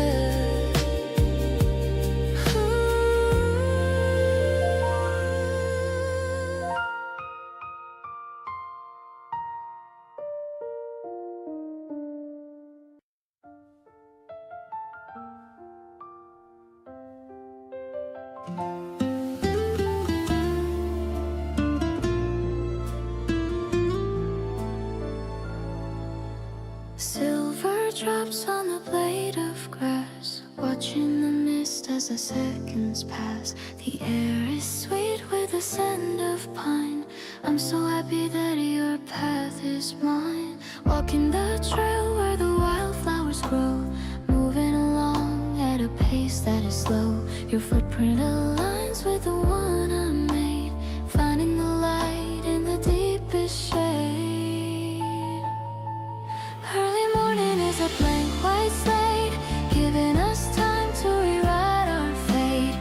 Silver drops on the blade of grass, watching the mist as the seconds pass. The air is sweet with the scent of pine. I'm so happy that your path is mine. Walking the trail where the wildflowers grow, moving along at a pace that is slow. Your footprint aligns with the one I made, finding the light in the deepest shade. Early morning is a blank white slate, giving us time to rewrite our fate.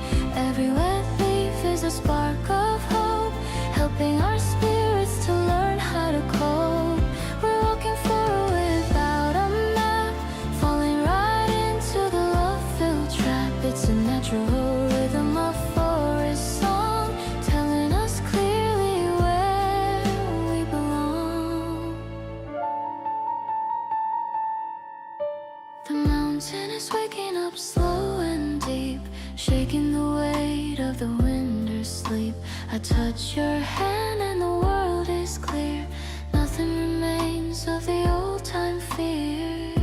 Every wet leaf is a spark of hope, helping our spirits to learn how to cope. We're walking forward without a map, falling right into the love-filled trap. It's a natural rhythm of forest song, telling us clearly where we belong. The mountain is waking up slow and deep, shaking the weight of the winter's sleep. I touch your hand and the world is clear, nothing remains of the old time fear.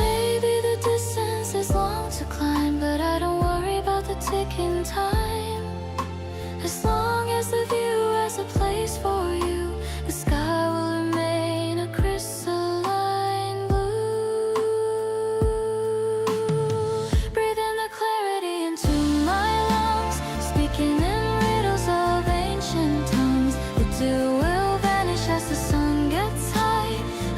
Maybe the distance is long to climb, but I don't worry about the ticking time. As long as the view has a place for you, the sky will remain a crystalline blue. Breathe in the clarity into my lungs, speaking in riddles of ancient tongues. The dew will vanish as the sun gets high,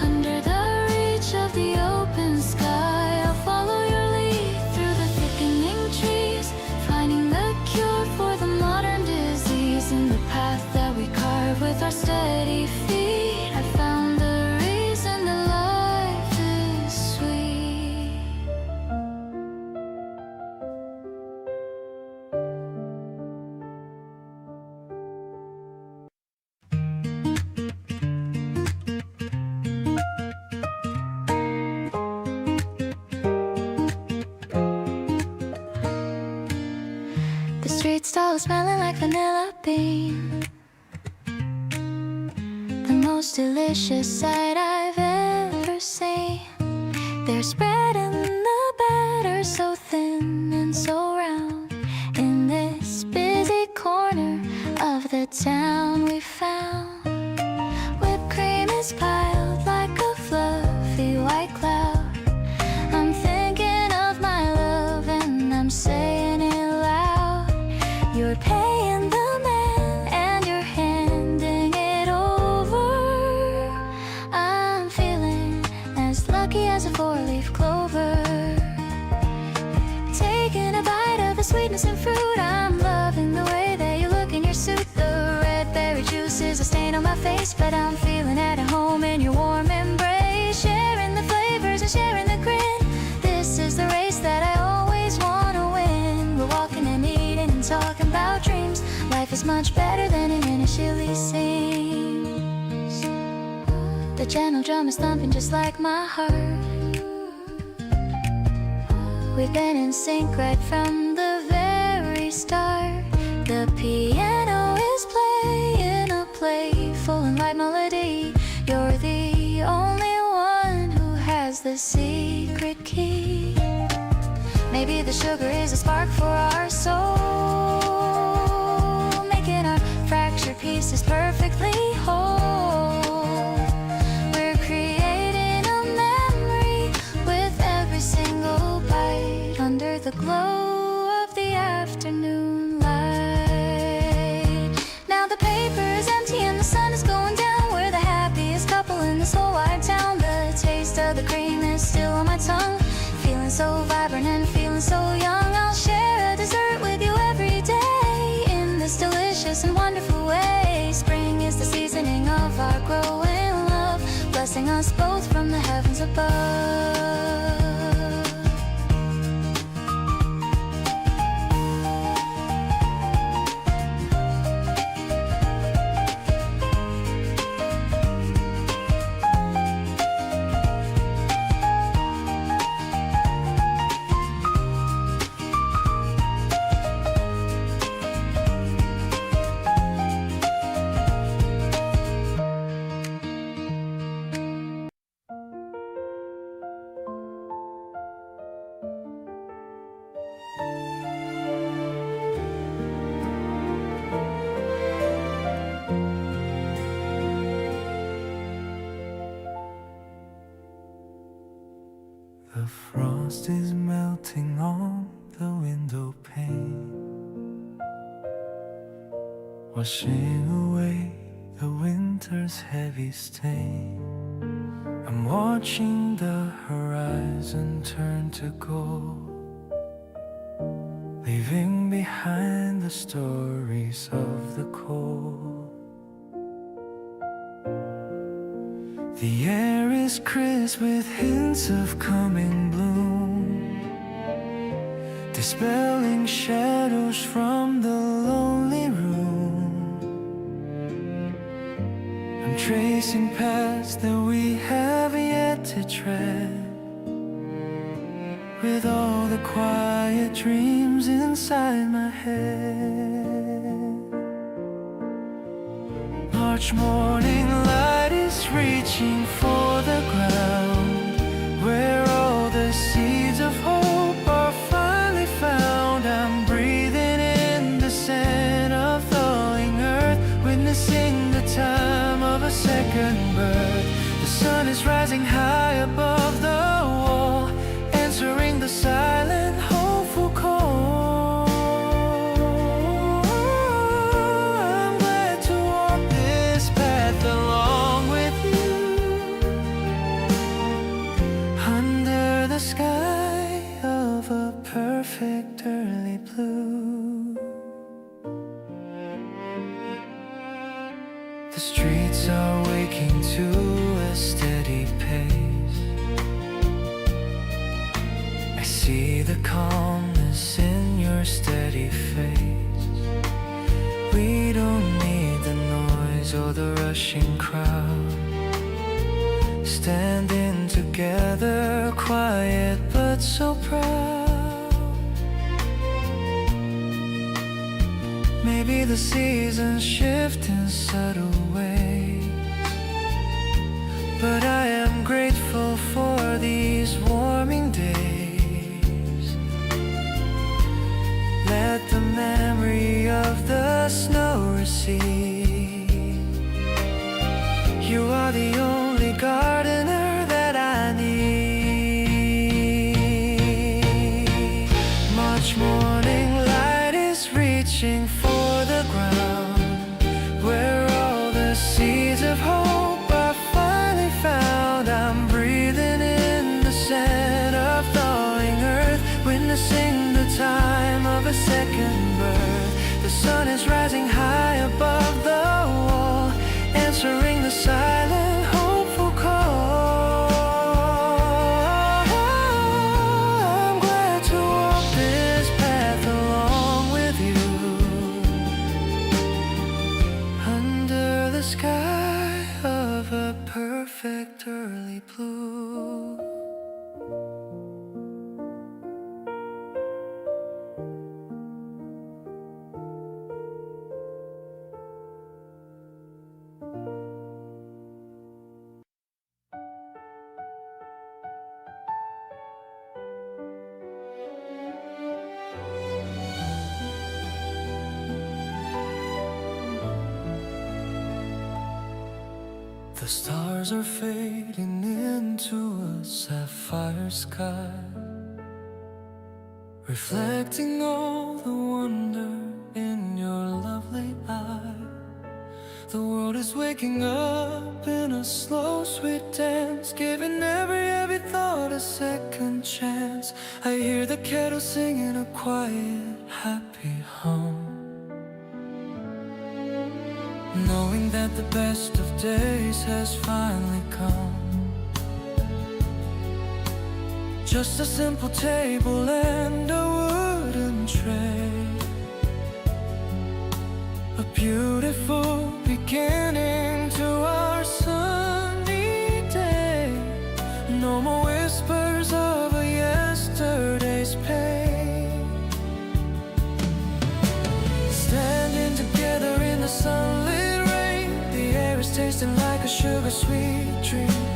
under the reach of the open sky. I'll follow your lead through the thickening trees, finding the cure for the modern disease. In the path that we carve with our steady feet, I found the reason that life is sweet. The streets all smelling like vanilla bean, the most delicious sight I've ever seen. They're spreading the batter so thin and so round, in this busy corner of the town we found. Whipped cream is piled like a fluffy white cloud. I'm thinking of my love and I'm saying it loud. You're paying the man and you're handing it over. I'm feeling as lucky as a four-leaf clover, taking a bite of the sweetness and fruit. I'm loving the way that you look in your suit. The red berry juice is a stain on my face, but I'm feeling at home in your warm embrace, sharing the flavors and sharing the grin. This is the race that I always want to win. We're walking and eating and talking about dreams. Life is much better than it initially seems. The gentle drum is thumping just like my heart. We've been in sync right from the very start. The piano is playing a playful and light melody. You're the only one who has the secret key. Maybe the sugar is a spark for our soul, making our fractured pieces perfectly whole. We're creating a memory with every single bite, under the glow of the afternoon light. Now the paper is empty and the sun is going down. We're the happiest couple in this whole wide town. The taste of the cream is still on my tongue, feeling so vibrant and feeling so young. I'll share a dessert with you every day in this delicious and wonderful way. Spring is the seasoning of our growing love, blessing us both from the heavens above. The frost is melting on the washing away the winter's heavy stain. I'm watching the horizon turn to gold, leaving behind the stories of the cold. The air is crisp with hints of coming bloom, dispelling shadows from the lonely room. I'm tracing paths that we have yet to tread, with all the quiet dreams inside my head. March morning light is reaching for the ground, where all the seeds of hope are finally found. I'm breathing in the scent of thawing earth, witnessing the time of a second birth. The sun is rising high above the wall, answering the silent, hopeful call. I'm glad to walk this path along with you, under the sky of a perfect early blue. The streets are waking to a steady pace. I see the calmness in your steady face. We don't need the noise or the rushing crowd, standing together, quiet but so proud. Maybe the seasons shift in subtle ways, but I am grateful for these warming days. Let the memory of the snow recede. You are the only gardener that I need. March morning light is reaching for the ground, where all the seeds of hope are finally found. I'm breathing in the scent of thawing earth, witnessing the time of a second birth. The sun is rising high above the wall, answering the silent, hopeful call. I'm glad to walk this path along with you, under the sky of a perfect early blue. The stars are fading into a sapphire sky, reflecting all the wonder in your lovely eye. The world is waking up in a slow, sweet dance, giving every thought a second chance. I hear the kettle singing a quiet, happy hum, knowing that the best of days has finally come. Just a simple table and a wooden tray, a beautiful beginning to our sunny day. No more whispers of a yesterday's pain, standing together in the sunlit rain. The air is tasting like a sugar-sweet dream,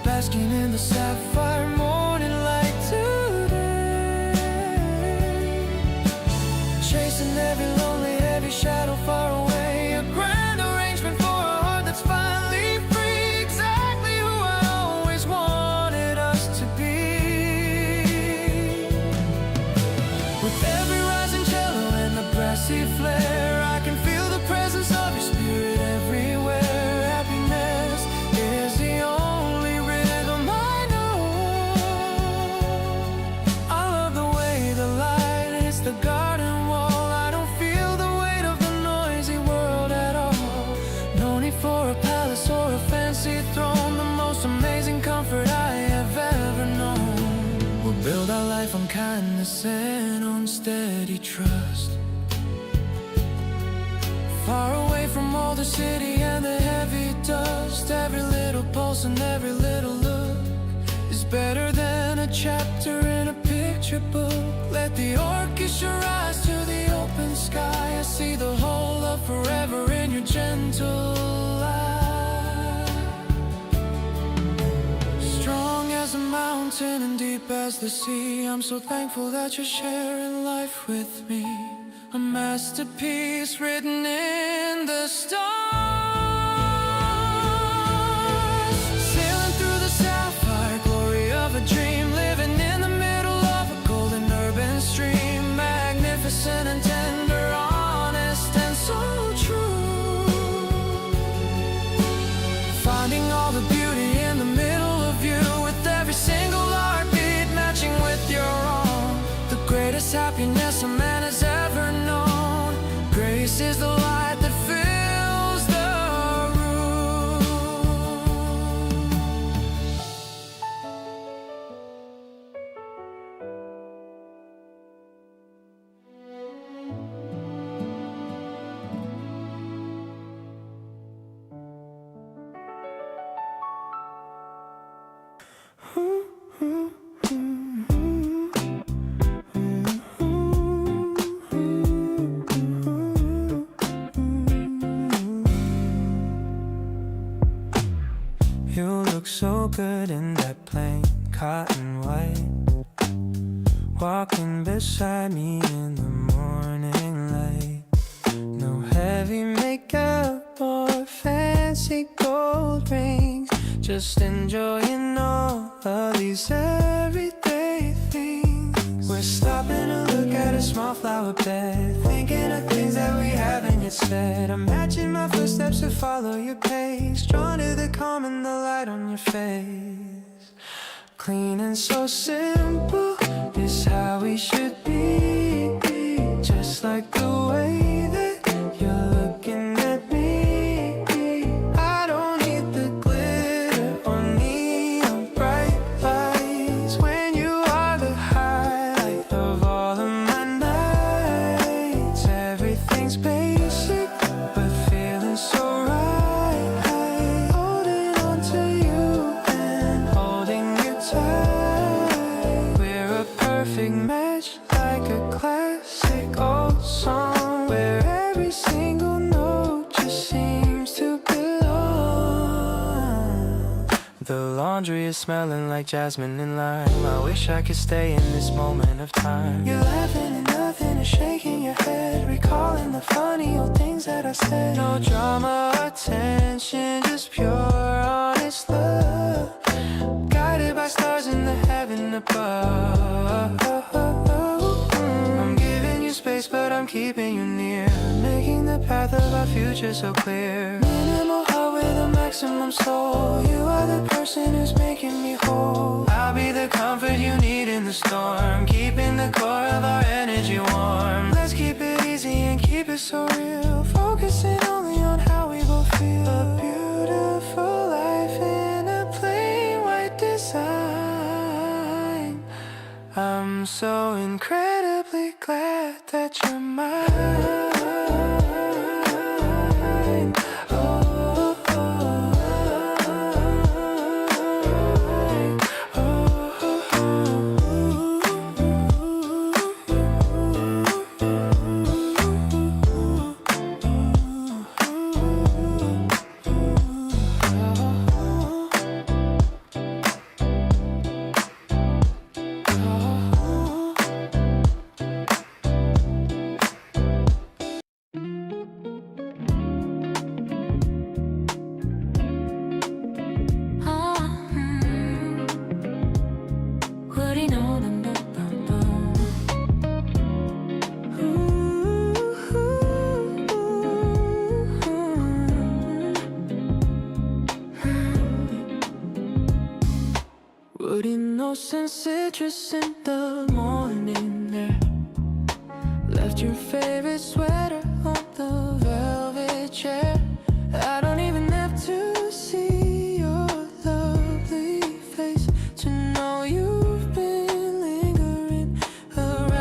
basking in the sapphire morning light today, chasing every lonely, heavy shadow far away. A grand arrangement for a heart that's finally free, exactly who I always wanted us to be. With every rising cello and the brassy flare, I can feel the presence and on steady trust. Far away from all the city and the heavy dust. Every little pulse and every little look is better than a chapter in a picture book. Let the orchestra rise to the open sky. I see the whole of forever in your gentle eye. Strong as a mountain and deep as the sea, I'm so thankful that you're sharing life with me. A masterpiece written in the stars. Sailing through the sapphire glory of a dream, living in the middle of a golden urban stream. Magnificent and tender, honest and so true. Finding all the beauty in the middle of you, with every single heartbeat matching with your own. The greatest happiness a man has ever known. Grace is the light that fills the room. You look so good in that plain cotton white, walking beside me in the morning light. No heavy makeup or fancy gold rings, just enjoying all of these everyday things. We're stopping to look at a small flower bed, thinking of things that we haven't yet said. Imagine my footsteps to follow your pace, drawn to the calm and the light on your face. Clean and so simple is how we should be, just like the way that you're looking at me. I don't need the glitter or neon bright lights when you are the highlight of all of my nights. Everything's basic but feeling so right, holding on to you and holding you tight. We're a perfect match, like a classic old song, where every single note just seems to belong. The laundry is smelling like jasmine and lime. I wish I could stay in this moment of time. You're laughing and nothing is shaking your head, recalling the funny old things that I said. No drama or tension, just pure honest love, guided by stars in the heaven above. I'm giving you space but I'm keeping you near, making the path of our future so clear. Minimal heart with a maximum soul, you are the person who's making me whole. I'll be the comfort you need in the storm, keeping the core of our energy warm. Let's keep it easy and keep it so real, focusing only on how we both feel. A beautiful life in a plain white design. I'm so incredibly glad that you're mine. Oh, oh, 우린 오는 Wouldn't no sense citrus in the morning air. Left your favorite sweater on the velvet chair. I don't even have to see your lovely face to know you've been lingering around.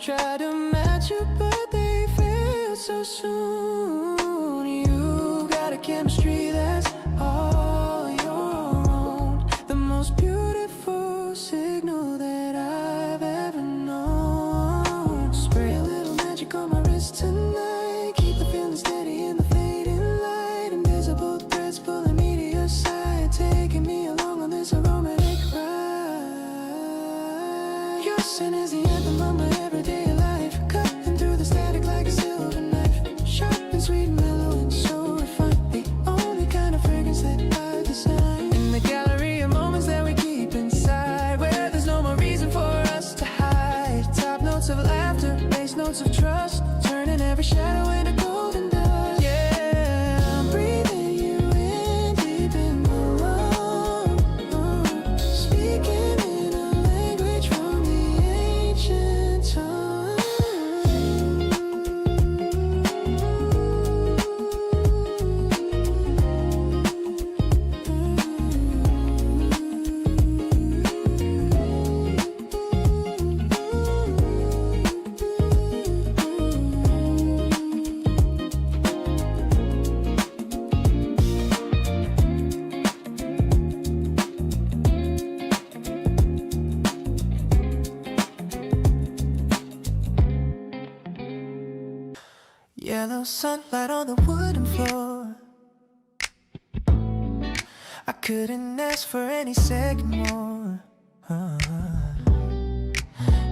try to match you, but they fail so soon. You got a chemistry that's all your own, the most beautiful signal that I've ever known. Spray a little magic on my wrist tonight, keep the feeling steady in the fading light. Invisible threads pulling me to your side, taking me along on this romantic ride. Your scent is the anthem of my everyday life, cutting through the static like a silver knife. Sharp and sweet and mellow and so refined, the only kind of fragrance that I design. In the gallery of moments that we keep inside, where there's no more reason for us to hide. Top notes of laughter, bass notes of trust, turning every shadow into golden dust. Yeah, I'm breathing you in deep in my lungs, speaking in a language from the ancient tongue. Yellow sunlight on the wooden floor, I couldn't ask for any second more.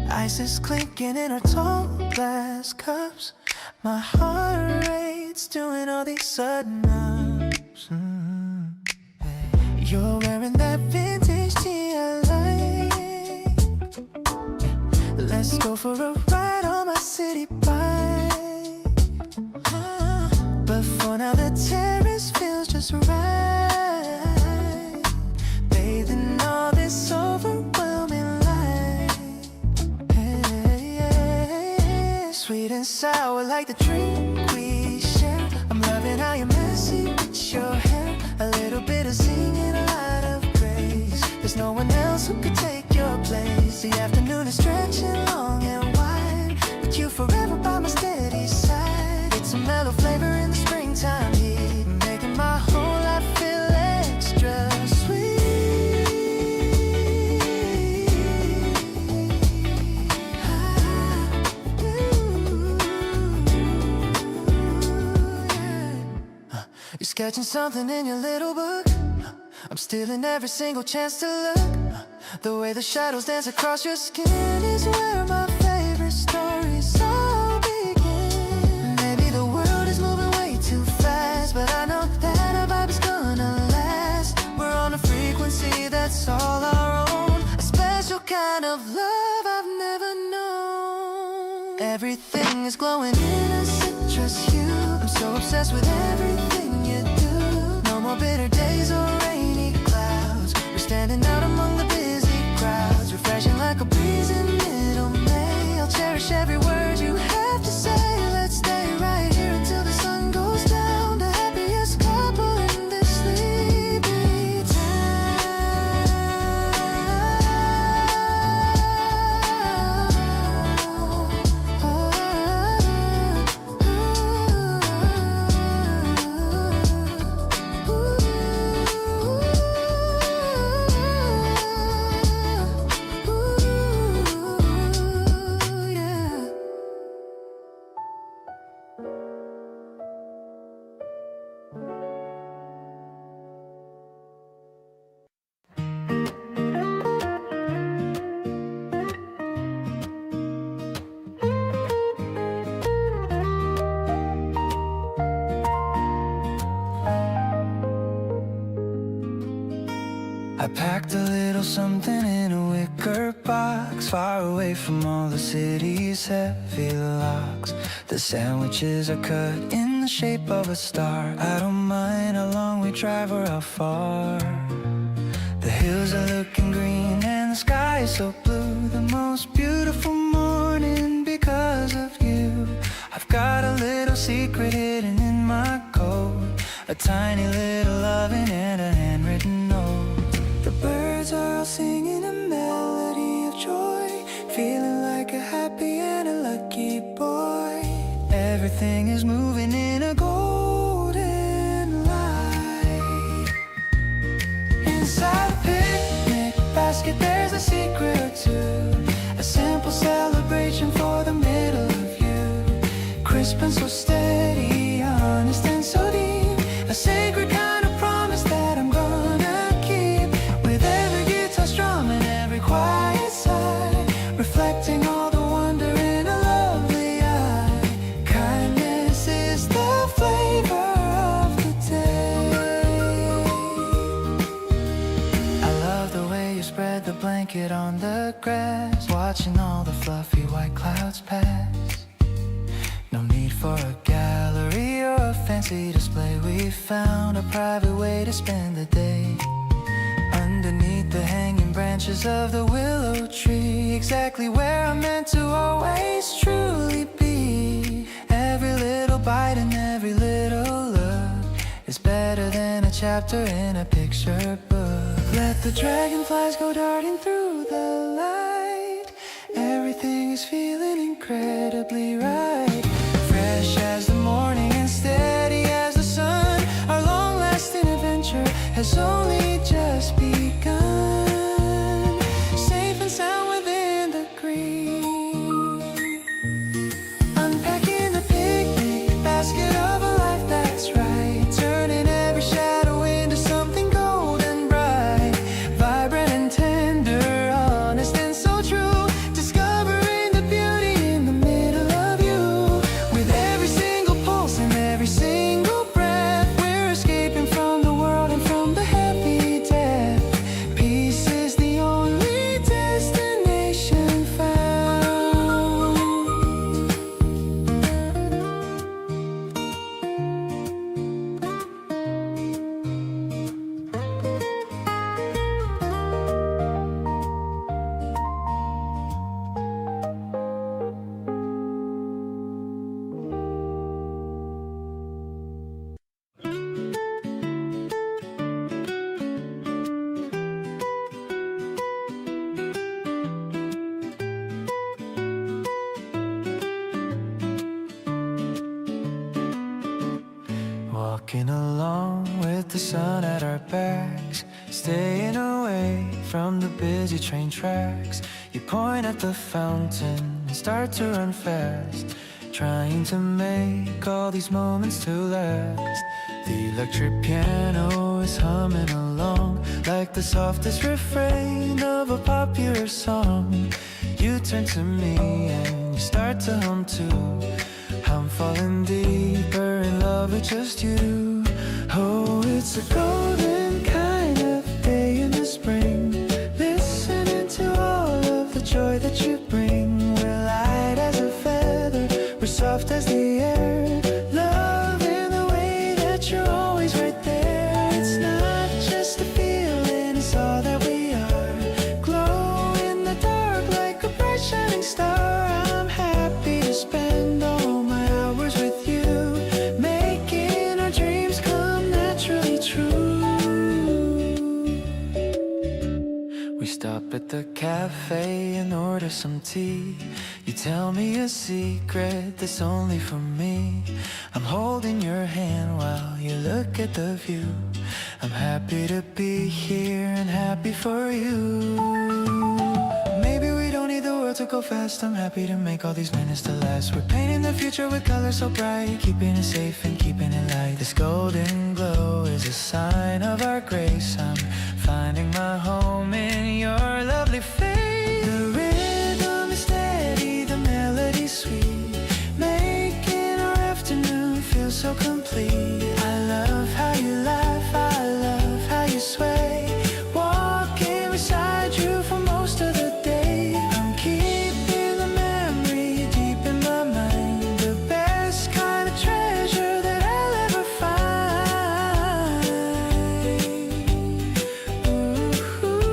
Ice is clinking in our tall glass cups, my heart rate's doing all these sudden ups. You're wearing that vintage tee I like. Let's go for a ride on my city bike. But for now the terrace feels just right, bathing all this overwhelming light. Hey, sweet and sour like the drink we share. I'm loving how you're messy with your hair, a little bit of singing, a lot of grace. There's no one else who could take your place. The afternoon is stretching long and wide, with you forever by my steady side. It's a mellow flavor in the springtime heat, making my whole life feel extra sweet. You're sketching something in your little book, I'm stealing every single chance to look. The way the shadows dance across your skin is where my favorite stories all begin. Maybe the world is moving way too fast, but I know that our vibe is gonna last. We're on a frequency that's all our own, a special kind of love I've never known. Everything is glowing in a citrus hue, I'm so obsessed with everything you do. No more bitter days or rainy clouds, we're standing out among the busy crowds, refreshing like a breeze in middle May. I'll cherish every word you have to say. Let's stay right here until the sun goes down, the happiest couple in this sleepy I packed a little something in a wicker box, far away from all the city's heavy locks. The sandwiches are cut in the shape of a star. I don't mind how long we drive or how far. The hills are looking green and the sky is so blue. The most beautiful morning because of you. I've got a little secret hidden in my coat, a tiny little loving and a handwritten note. The birds are all singing a melody of joy, feeling like a happy and a everything is moving in a golden light. Inside a picnic basket there's a secret or two, a simple celebration for the middle of you. Crisp and so steady, honest and so deep, a sacred kind of promise that I'm gonna keep. With every guitar strum and every quiet sigh, reflecting all the wonder in a lovely eye. Kindness is the flavor of the day. I love the way you spread the blanket on the grass, watching all the fluffy white clouds pass. No need for a gallery or a fancy display. We found a private way to spend the day, underneath the hanging branches of the willow tree, exactly where I'm meant to always truly be. Every little bite and every little look is better than a chapter in a picture book. Let the dragonflies go darting through the light, everything is feeling incredibly right. Fresh as the morning and steady as the sun, our long-lasting adventure has only just begun. Safe and sound within the green, unpacking the picnic basket of a life that's right, turning every shadow into something golden bright, vibrant and tender, honest and so true, discovering the beauty in the middle of you. With every single pulse and every single breath, we're escaping from the world and from the heavy death. Peace is the only destination found. Walking along with the sun at our backs, staying away from the busy train tracks. You point at the fountain and start to run fast, trying to make all these moments to last. The electric piano is humming along like the softest refrain of a popular song. You turn to me and you start to hum too. I'm falling deeper in love with just you. Oh, it's a golden kind of day in the spring, listening to all of the joy that you bring. We're light as a feather, we're soft as the air, loving the way that you're always right there. It's not just a feeling, it's all that we are. Glow in the dark like a bright shining star. I'm happy to spend all my hours with you, making our dreams come naturally true. We stop at the cafe and order some tea. You tell me a secret that's only for me. I'm holding your hand while you look at the view. I'm happy to be here and happy for you. Maybe we don't need the world to go fast. I'm happy to make all these minutes to last. We're painting the future with colors so bright, keeping it safe and keeping it light. This golden glow is a sign of our grace. I'm finding my home in your lovely face. The rhythm is steady, the melody sweet, making our afternoon feel so complete. I love how you laugh, I love how you sway, walking beside you for most of the day. I'm keeping the memory deep in my mind, the best kind of treasure that I'll ever find. Ooh.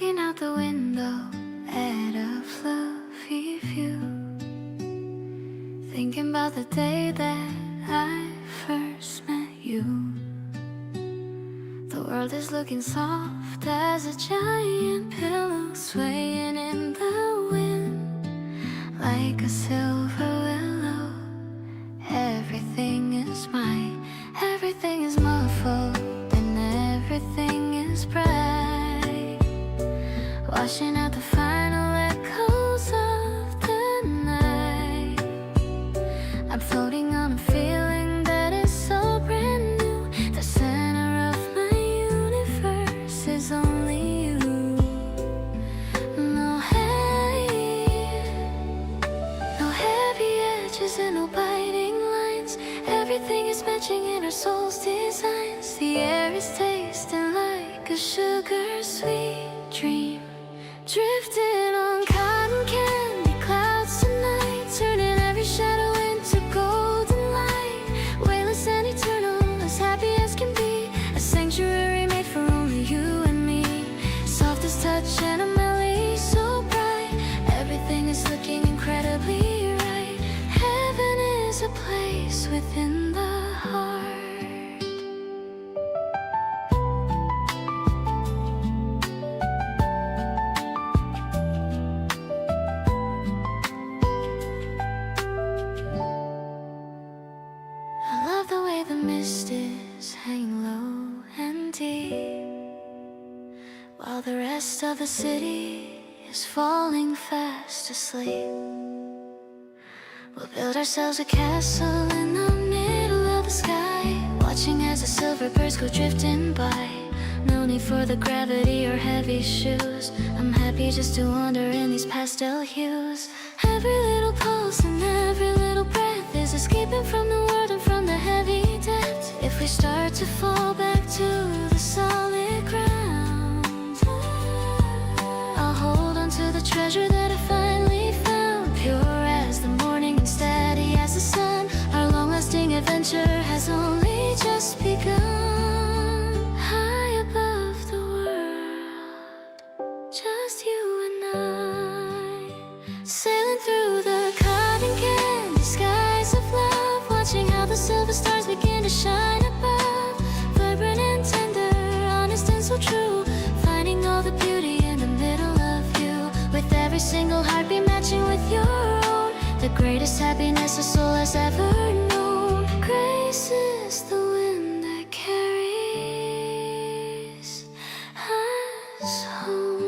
Looking out the window at a fluffy view, thinking about the day that I first met you. The world is looking soft as a giant pillow swaying in the wind like a silver willow. Everything is mine, everything is muffled, and everything is bright, washing out the final echoes of the night. I'm floating on a feeling that is so brand new. The center of my universe is only you. No heavy edges and no biting lines. Everything is matching in our soul's designs. The air is tasting like a sugar sweet dream, drifting on cotton candy clouds tonight, turning every shadow into golden light. Weightless and eternal, as happy as can be, a sanctuary made for only you and me. Softest touch and a melody so bright, everything is looking incredibly right. Heaven is a place within the heart. I love the way the mist is hanging low and deep, while the rest of the city is falling fast asleep. We'll build ourselves a castle in the middle of the sky, watching as the silver birds go drifting by. No need for the gravity or heavy shoes, I'm happy just to wander in these pastel hues. Every little pulse and every little breath is escaping from the world and from the heavy depths. If we start to fall back to the solid ground, I'll hold on to the treasure that I finally found. Pure as the morning and steady as the sun, our long-lasting adventure has only just begun. High above the world, just you and I, sailing through the cotton candy skies of love, watching how the silver stars begin to shine above. Vibrant and tender, honest and so true, finding all the beauty in the middle of you, with every single heartbeat matching with your own. The greatest happiness a soul has ever known. Grace is the wind that carries us home.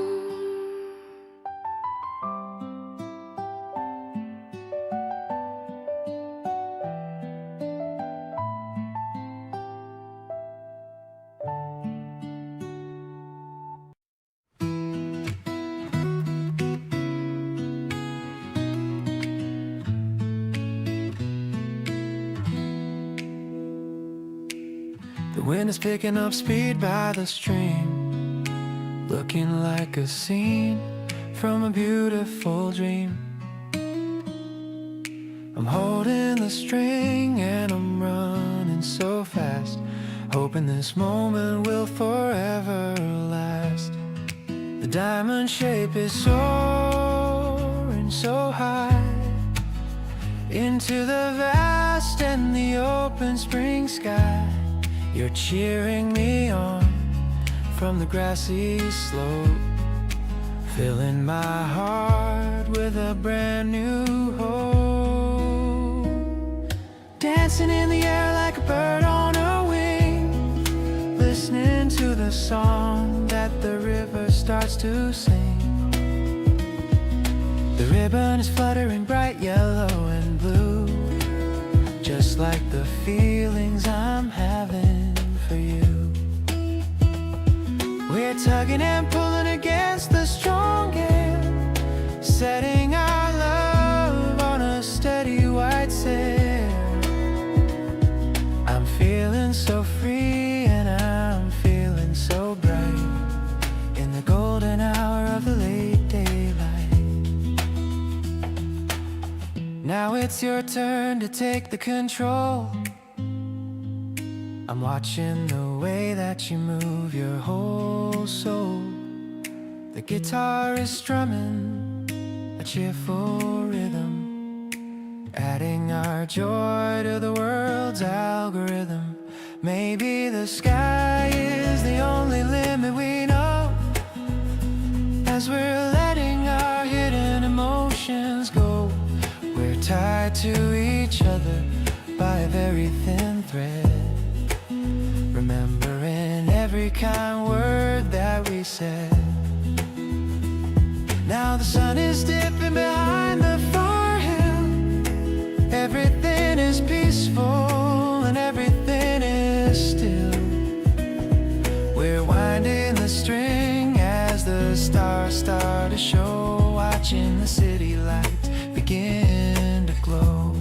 The wind is picking up speed by the stream, looking like a scene from a beautiful dream. I'm holding the string and I'm running so fast, hoping this moment will forever last. The diamond shape is soaring so high into the vast and the open spring sky. You're cheering me on from the grassy slope, filling my heart with a brand new hope. Dancing in the air like a bird on a wing, listening to the song that the river starts to sing. The ribbon is fluttering bright yellow and blue, just like the feelings I'm having for you. We're tugging and pulling against the strong gale, setting our love on a steady white sail. I'm feeling so free and I'm feeling so bright in the golden hour of the late daylight. Now it's your turn to take the control. I'm watching the way that you move your whole soul, The guitar is strumming a cheerful rhythm, adding our joy to the world's algorithm. Maybe the sky is the only limit we know, as we're letting our hidden emotions go. We're tied to each other by a very thin thread, remembering every kind word that we said. Now the sun is dipping behind the far hill. Everything is peaceful and everything is still. We're winding the string as the stars start to show, watching the city lights begin to glow.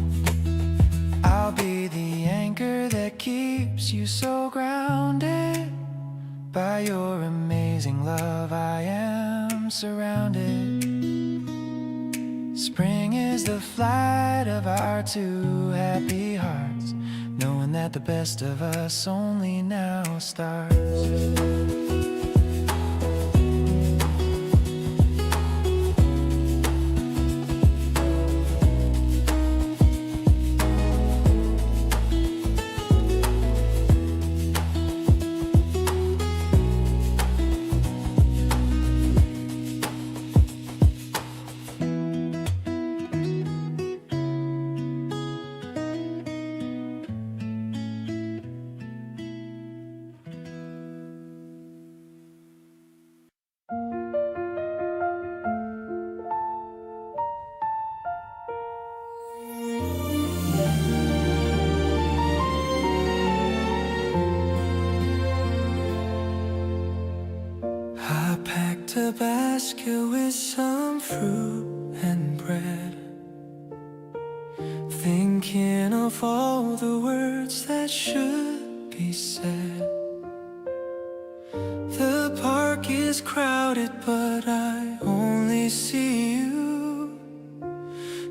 I'll be the anchor that keeps you so grounded. By your amazing love I am surrounded. Spring is the flight of our two happy hearts, knowing that the best of us only now starts. I packed a basket with some fruit and bread, thinking of all the words that should be said. The park is crowded, but I only see you,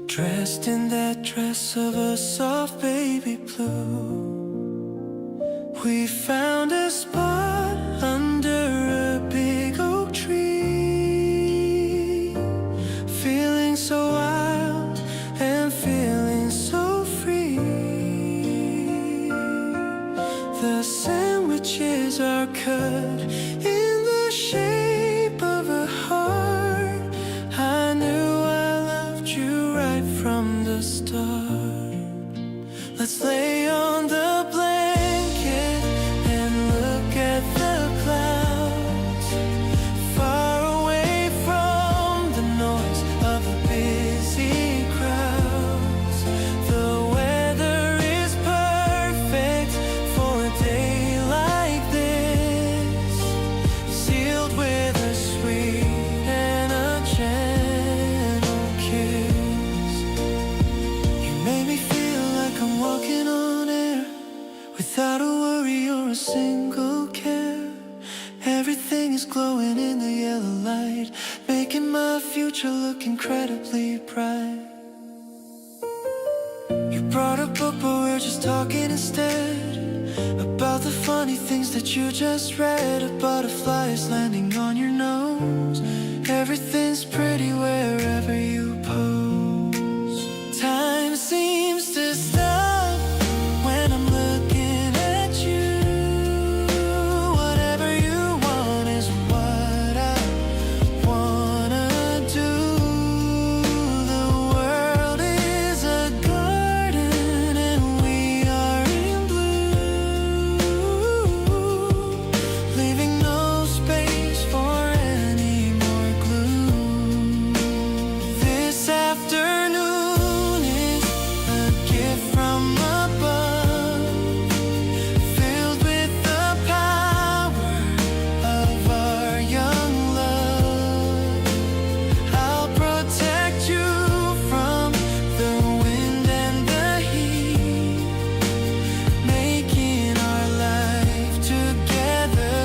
dressed in that dress of a soft baby blue. We found a spot under a big oak tree, feeling so wild and feeling so free. The sandwiches are cut in the shape of a heart. I knew I loved you right from the start. Let's lay on the blanket and look at the clouds, far away from the noise of the busy crowds. The weather is perfect for a day like this, sealed with a sweet and a gentle kiss. You made me feel like I'm walking on air, without a worry or a single care. Everything is glowing in the yellow light, making my future look incredibly bright. You brought a book, but we're just talking instead, about the funny things that you just read. A butterfly is landing on your nose. Everything's pretty wherever you pose. Time seems to stop when I'm looking at you. Whatever you want is what I wanna do. The world is a garden and we are in bloom, leaving no space for any more gloom. This afternoon is a gift from above, filled with the power of our young love. I'll protect you from the wind and the heat, making our life together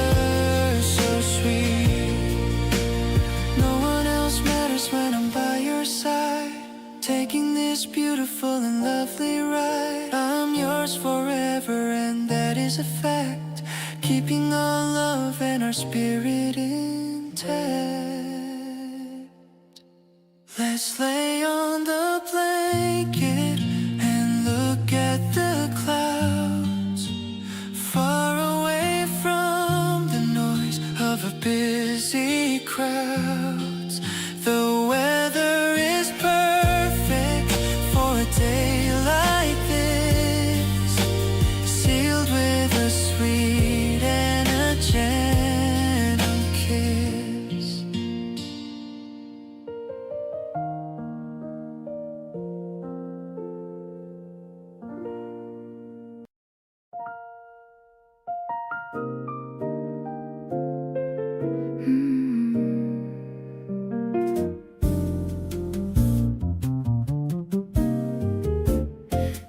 so sweet. No one else matters when I'm by your side, taking this beautiful and lovely ride. I'm yours forever, and that is a fact, keeping our love and our spirit intact. Let's lay on the blanket and look at the clouds, far away from the noise of a busy crowds. The weather is perfect for a day like this, sealed with a sweet and a gentle kiss.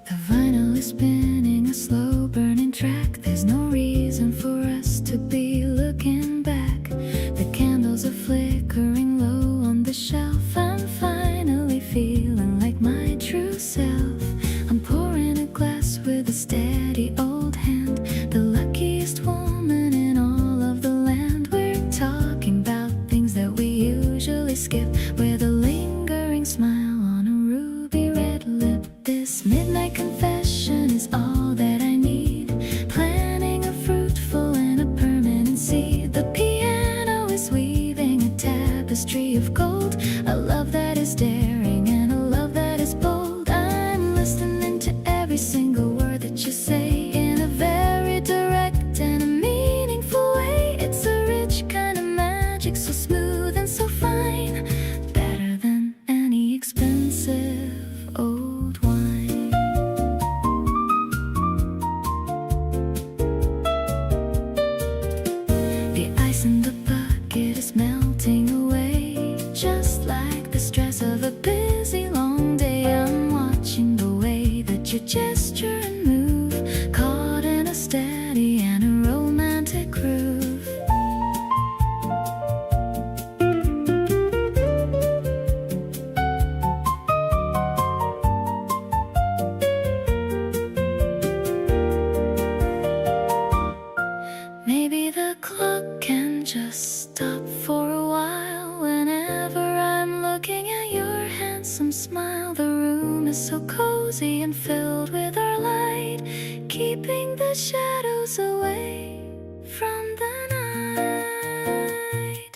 The vinyl is spinning a slow burning track. There's no reason for us to be looking back. The candles are flickering low on the shelf. I'm finally feeling like my true self. I'm pouring a glass with a steady old hand. The luckiest woman in all of the land. We're talking about things that we usually skip, with a lingering smile on a ruby red lip. This midnight confession is all that I need, planning a fruitful and a permanent seed. The piano is weaving a tapestry of gold, a love that is daring and a love that is bold. I'm listening to every single word that you say in a very direct and a meaningful way. It's a rich kind of magic, so smooth and so fine, better than any expensive old wine. The ice in the bucket is melting away, just like the stress of a busy long day. I'm watching the way that you gesture and move, caught in a steady and a romantic groove. Maybe the clock can just stop for a while. Whenever I'm looking at your handsome smile, the room is so cozy and filled with our light, keeping the shadows away from the night.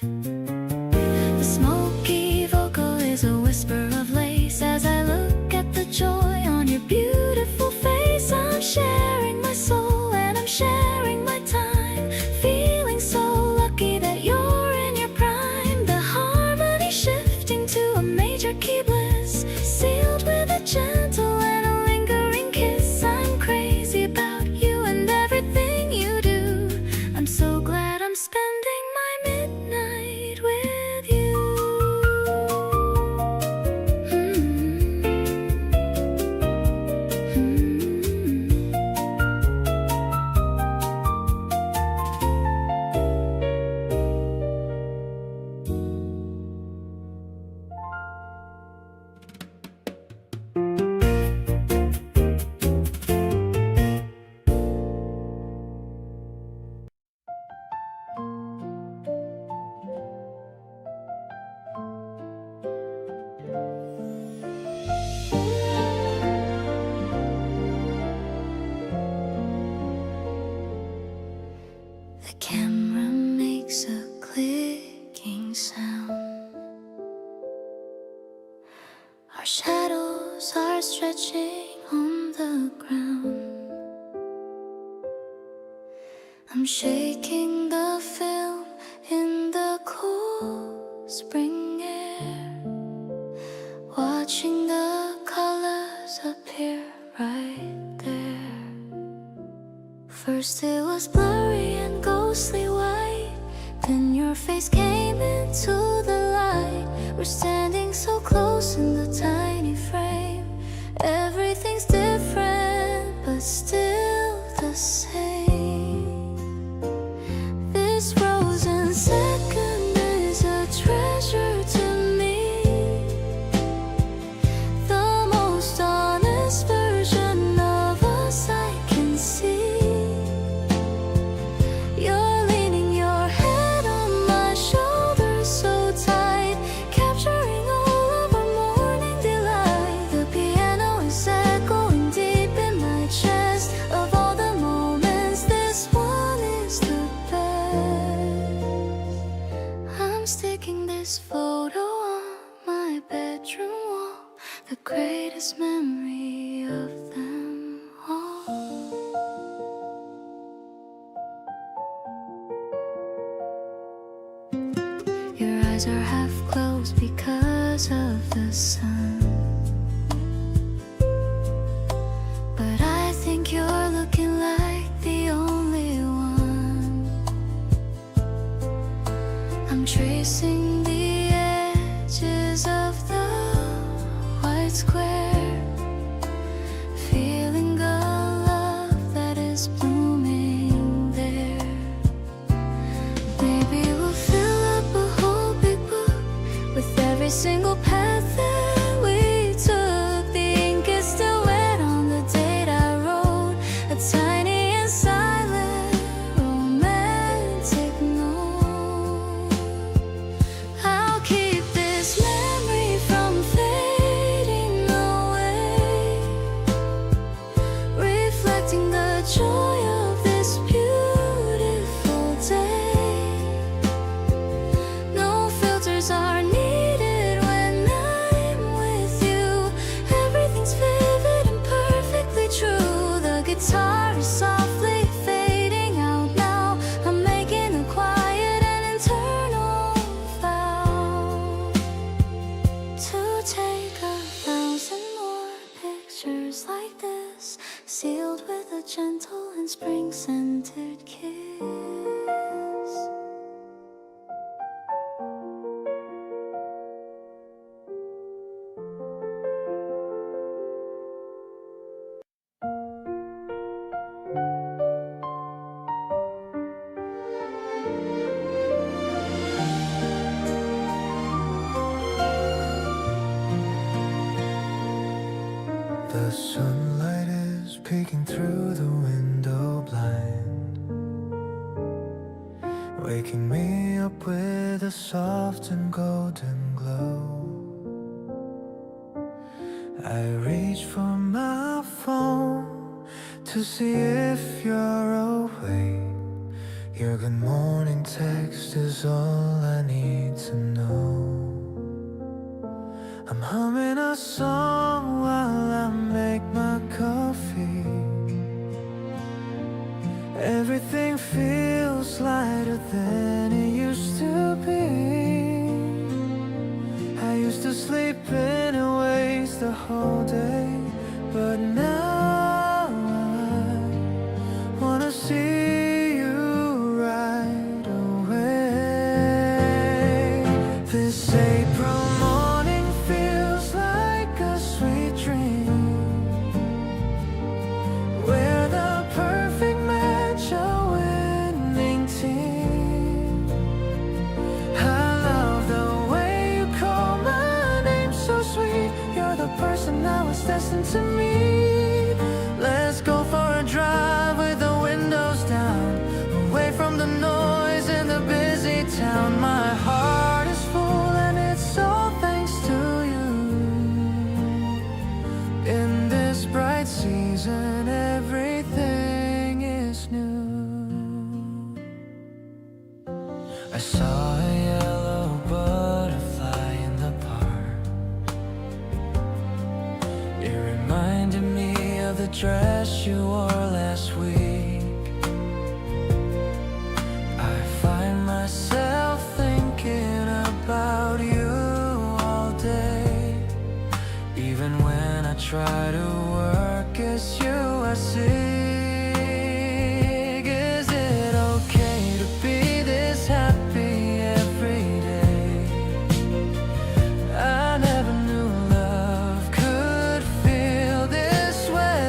The smoky vocal is a whisper of lace as I look at the joy on your beautiful face. I'm sharing my soul and I'm sharing my time, feeling so lucky that you're in your prime. The harmony shifting to a major key bliss, sealed with a gentle and a lingering kiss. I'm crazy about you and everything you do. I'm so glad I'm spending my midnight with you. The camera makes a clicking sound. Our shadows are stretching on the ground. I'm shaking the film in the cool spring air, watching the colors appear right there. First it was blurry and ghostly white, then your face came into the light. We're standing so close in the tiny frame. Everything's different, but still the same. This frozen second is a treasure to me, the most honest version of us I can see. You're leaning your head on my shoulder so tight, capturing all of our of them all. Your eyes are half closed because of the sun, but I think you're looking like the only one. I'm tracing the edges of the white square, feeling the love that is blooming there. Maybe we'll fill up a whole big book with every single path that we took. The ink is still wet on the date I wrote a tiny and silent romantic note. I'll keep this memory from fading away, reflecting the joy of this beautiful day. No filters are needed when I'm with you. Everything's vivid and perfectly true. The guitar is softly fading out now. I'm making a quiet and internal vow to take 1,000 more pictures like this, sealed with a gentle and spring-scented kiss. The sunlight is peeking through the window blind, waking me up with a soft and golden glow. I reach for my phone to see if you're awake. Your good morning text is all I need to know. I'm humming a song while I make my coffee. Everything feels lighter than it used to be. I used to sleep in and waste the whole day, but now I wanna see you right away. This April morning feels like a sweet dream. We're the perfect match, a winning team. I love the way you call my name so sweet. You're the person I was destined to meet. Let's go for a drive with the windows down, away from the noise in the busy town. My heart is full and it's all thanks to you. In this bright season, everything is new. I saw a yellow butterfly in the park. It reminded me of the dress you wore last week. I find myself thinking about you all day. Even when I try to work as you, I see. Is it okay to be this happy every day? I never knew love could feel this way.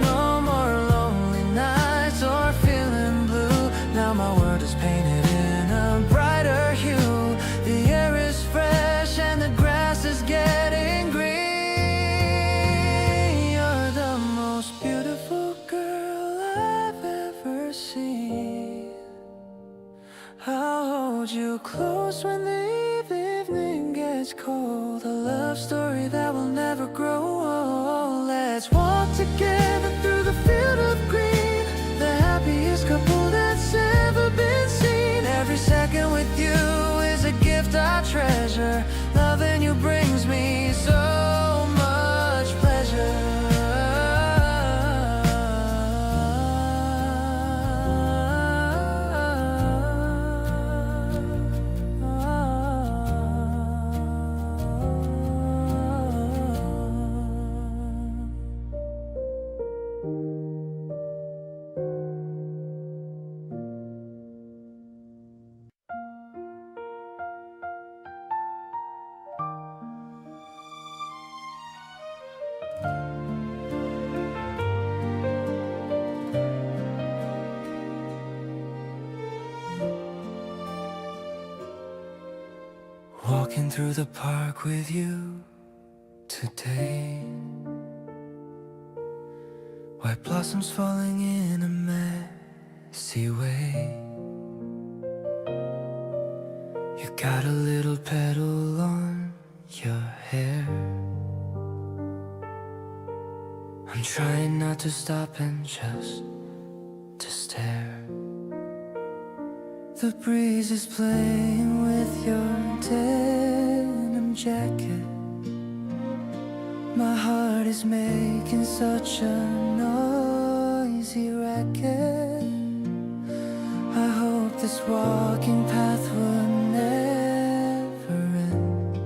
No more lonely nights or feeling blue. Now my world is painted in a brighter hue. The air is fresh and the grass is getting green. You're the most beautiful girl I've ever seen. I'll hold you close when the evening gets cold. A love story that will never grow old. Let's walk together through the field of green, the happiest couple that's ever been seen. Every second with you is a gift I treasure. Loving you brings me so much through the park with you today. White blossoms falling in a messy way. You got a little petal on your hair. I'm trying not to stop and just to stare. The breeze is playing with your denim jacket. My heart is making such a noisy racket. I hope this walking path will never end.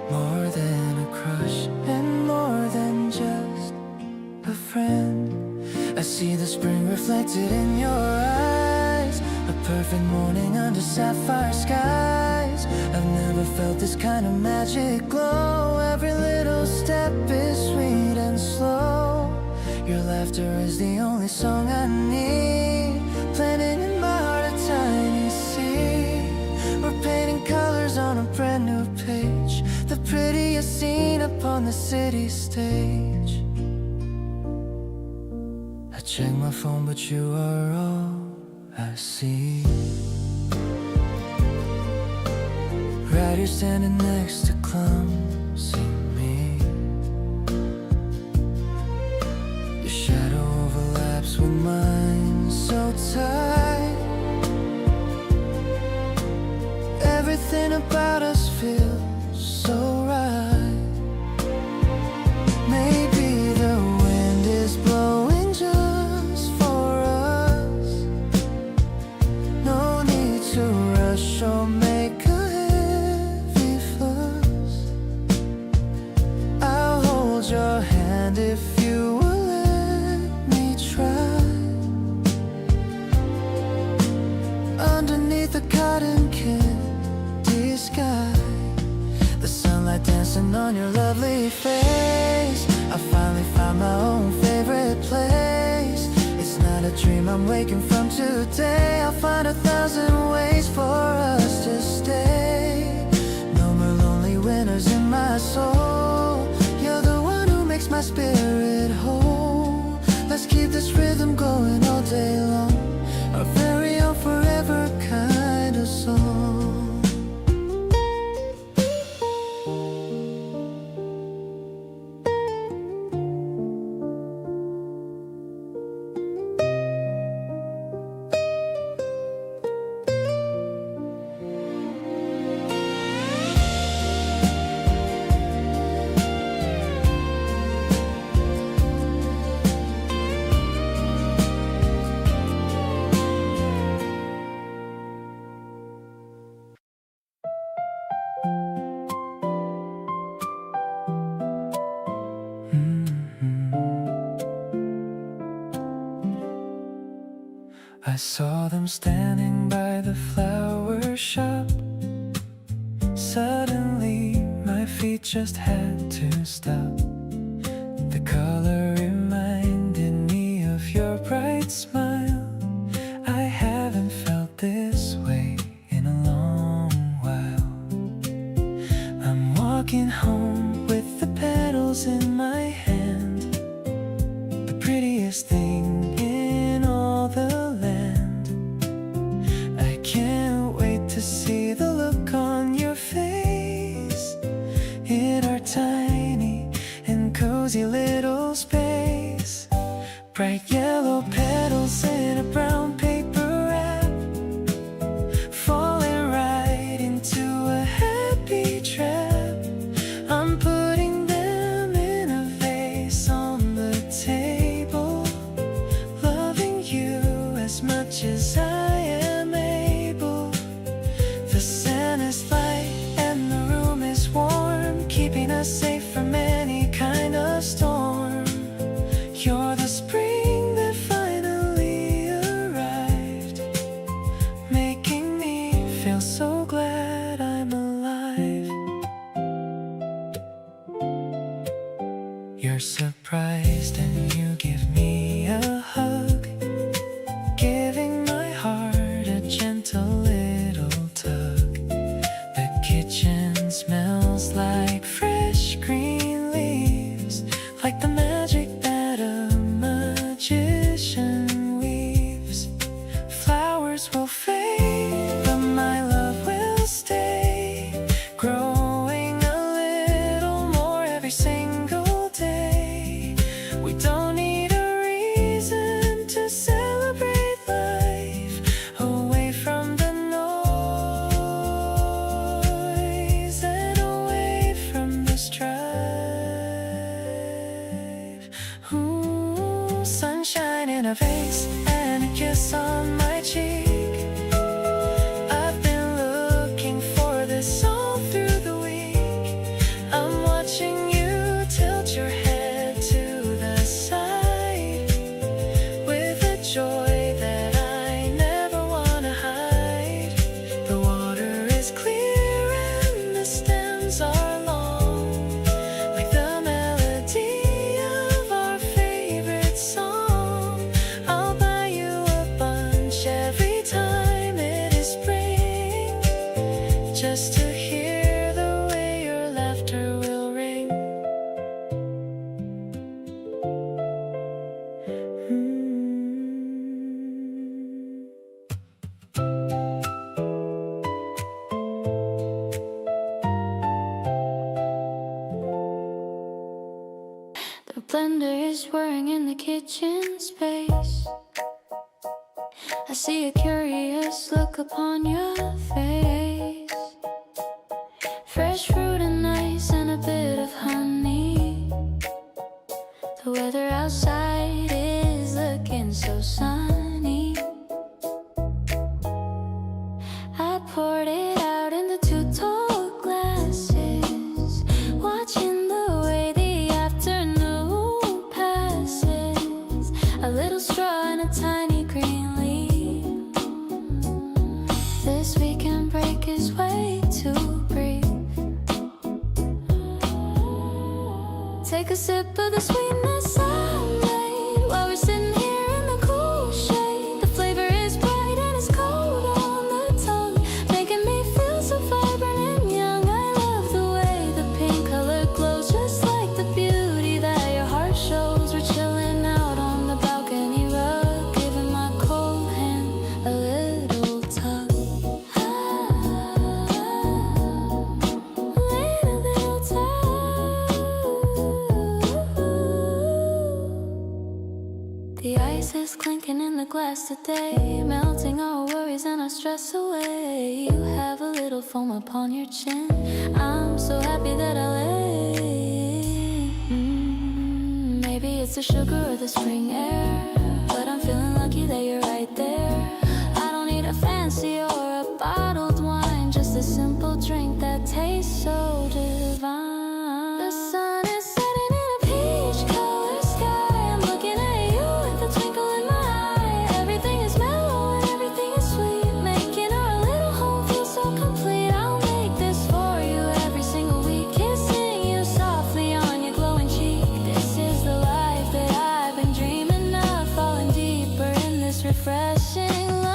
More than a crush and more than just a friend. I see the spring reflected in your eyes. A perfect morning under sapphire skies. I've never felt this kind of magic glow. Every little step is sweet and slow. Your laughter is the only song I need. Planting in my heart a tiny seed. We're painting colors on a brand new page. The prettiest scene upon the city stage. I check my phone but you are all I see. Right here standing next to clumsy me. Your shadow overlaps with mine so tight. Everything about us feels so right. Maybe the wind is blowing just for us. No need to rush or make a heavy fuss. I'll hold your hand if you will let me try. Underneath the cotton candy sky, the sunlight dancing on your lovely face. I finally found my own favorite place. It's not a dream I'm waking from today. I'll find 1,000 ways for us to stay. No more lonely winters in my soul. You're the one who makes my spirit whole. Let's keep this rhythm going all day long. Our very own forever kind of song. I saw them standing by the flower shop. Suddenly my feet just had to stop. The color reminded me of your bright smile. I haven't felt this way in a long while. I'm walking home with the petals in my hand. The prettiest thing in all the land. I can't wait to see the look on your face in our tiny and cozy little space. Bright yellow petals in a brown paper wrap, falling right into a happy trap. I'm putting them in a vase on the table, loving you as much as I am able. The sun is light and the room is warm, keeping us safe from any kind of storm. You're the spring that finally arrived, making me feel so glad I'm alive. You're surprised and you give me a hug, giving my heart a gentle little tug. The kitchen every single day. We don't need a reason to celebrate life away from the noise and away from the strife. Ooh, sunshine in a vase and a kiss on my cheek. I've been looking for this all through the week. I'm watching you tilt your head to the side with a joy that I never wanna hide. The water is clear and the stems are long, like the melody of our favorite song. I'll buy you a bunch every time it is spring, just to hear the way your laughter will ring. The blender is whirring in the kitchen space. I see a curious look upon your face. Fresh fruit and ice and a bit of honey. The weather outside is looking so sunny. I poured it out into 2 tall glasses, watching the way the afternoon passes. A little straw and a tiny green leaf. This weekend break is way too brief. Take a sip of the sweetness I made while we're sitting here in the cool shade. The flavor is bright and it's cold on the tongue, making me feel so vibrant and young. I love the way the pink color glows, just like the beauty that your heart shows. We're chilling out on the balcony rug, giving my cold hand a little tug. Little tug. The ice is clinking in the glass today, melting our worries and our stress away. You have a little foam upon your chin. I'm so happy that I lay. Maybe it's the sugar or the spring air, but I'm feeling lucky that you're right there. I don't need a fancy or a bottled wine, just a simple drink that tastes so divine. The sun is setting in a peach color sky. I'm looking at you with a twinkle in my eye. Everything is mellow and everything is sweet, making our little home feel so complete. I'll make this for you every single week, kissing you softly on your glowing cheek. This is the life that I've been dreaming of, falling deeper in this refreshing love.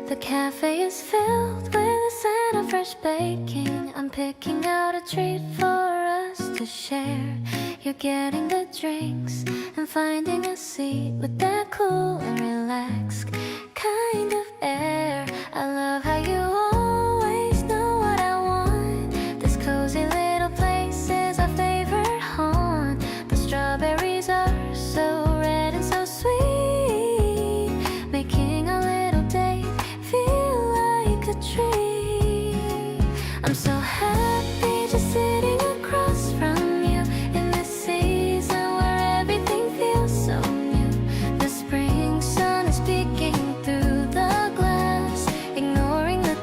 The cafe is filled with the scent of fresh baking. I'm picking out a treat for us to share. You're getting the drinks and finding a seat with that cool and relaxed kind of air. I love how you always know what I want. This cozy little place is our favorite haunt. The strawberries are so red and so sweet, making a little date feel like a treat. I'm so happy just sitting across from you in this season where everything feels so new. The spring sun is peeking through the glass, ignoring the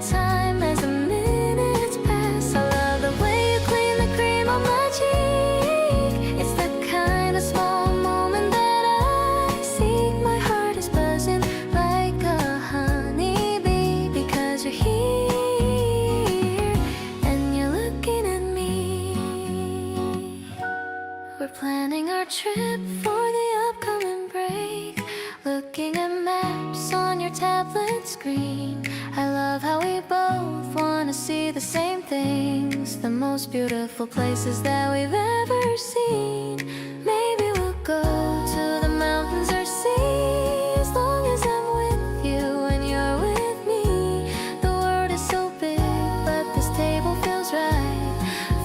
trip for the upcoming break. Looking at maps on your tablet screen. I love how we both want to see the same things, the most beautiful places that we've ever seen. Maybe we'll go to the mountains or sea, as long as I'm with you and you're with me. The world is so big, but this table feels right,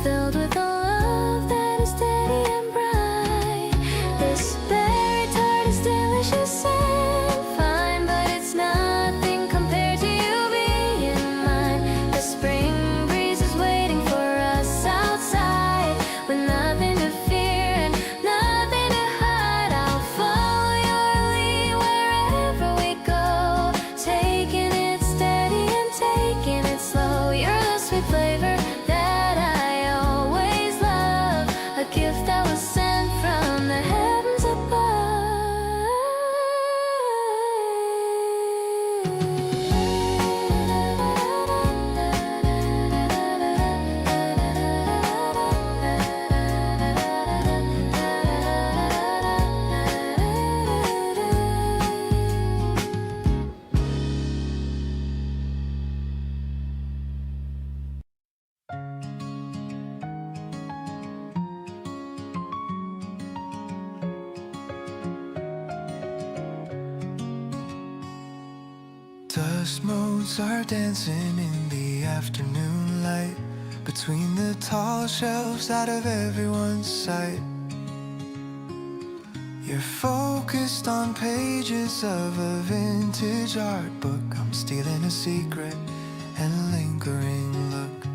filled with a love that is steady and bright. This berry tart is delicious and fine, but it's nothing compared to you being mine. The spring breeze is waiting for us outside, with nothing to fear and nothing to hide. I'll follow your lead wherever we go, taking it steady and taking it slow. You're the sweet flavor that I always love, a gift that was sent from the heavens Dust motes are dancing in the afternoon light, between the tall shelves out of everyone's sight. You're focused on pages of a vintage art book. I'm stealing a secret and a lingering look.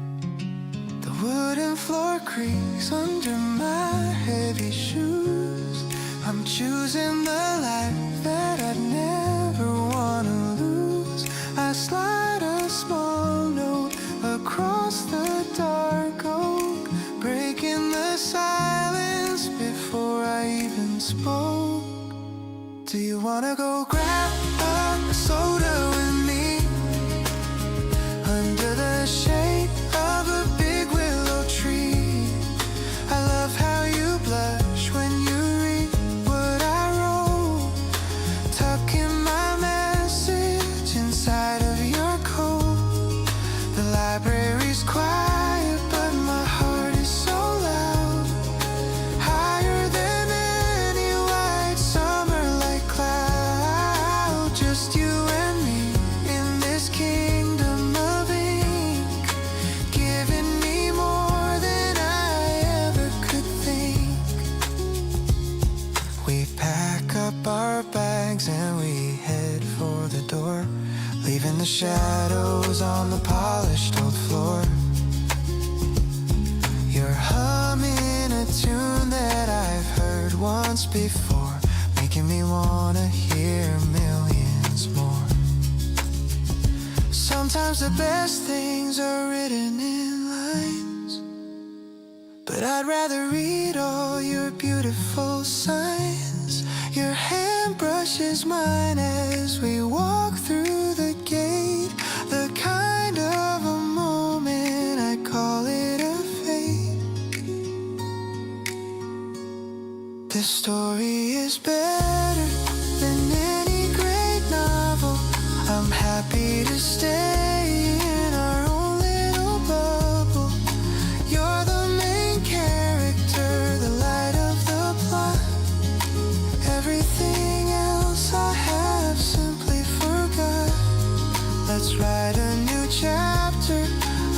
The wooden floor creaks under my heavy shoes. I'm choosing the life that I'd never wanna lose. I slide a small note across the dark oak, breaking the silence before I even spoke. Do you wanna go grab a soda with me under the shade of a big willow tree? I love how you blush when you read what I wrote, tucking my message inside of your coat. The library's quiet, but my heart is so loud, higher than any white summer light cloud. Just you and me in this kingdom of ink, giving me more than I ever could think. We pack up our bags and we head for the door, leaving the shadows on the polished old floor. You're humming a tune that I've heard once before, making me wanna hear millions more. Sometimes the best things are written in lines, but I'd rather read all your beautiful signs. Your hand brushes mine as we walk through the gate, the kind of a moment I call it a fate. This story is better than any great novel. I'm happy to stay in our own little bubble. You're the main character, the light of the plot. Everything else I have simply forgot. Let's write a new chapter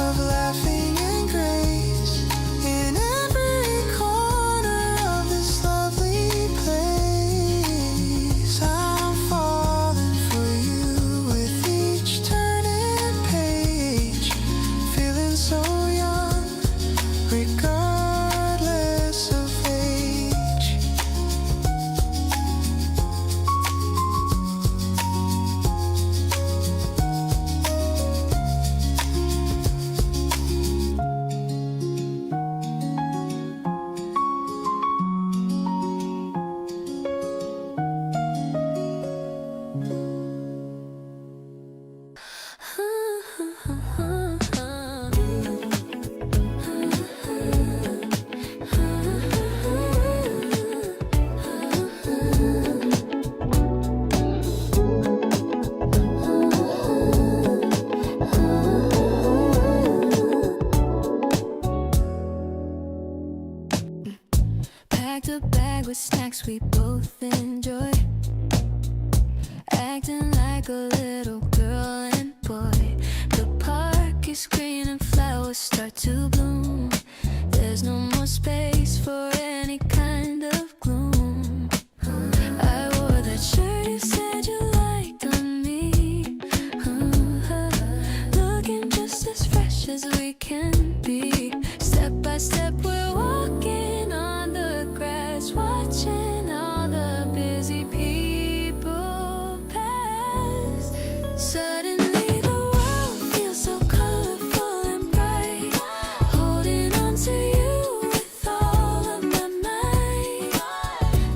of laughing and grace in every corner of this lovely place. I'm falling for you with each turning page, feeling so young, regardless of age. the bag with snacks we both enjoy. Acting like a little girl and boy. The park is green and flowers start to bloom. There's no more space for any kind of gloom. I wore that shirt you said you liked on me. Looking just as fresh as we can be. Step by step we're walking on the grass, watching all the busy people pass. Suddenly the world feels so colorful and bright. Holding on to you with all of my might.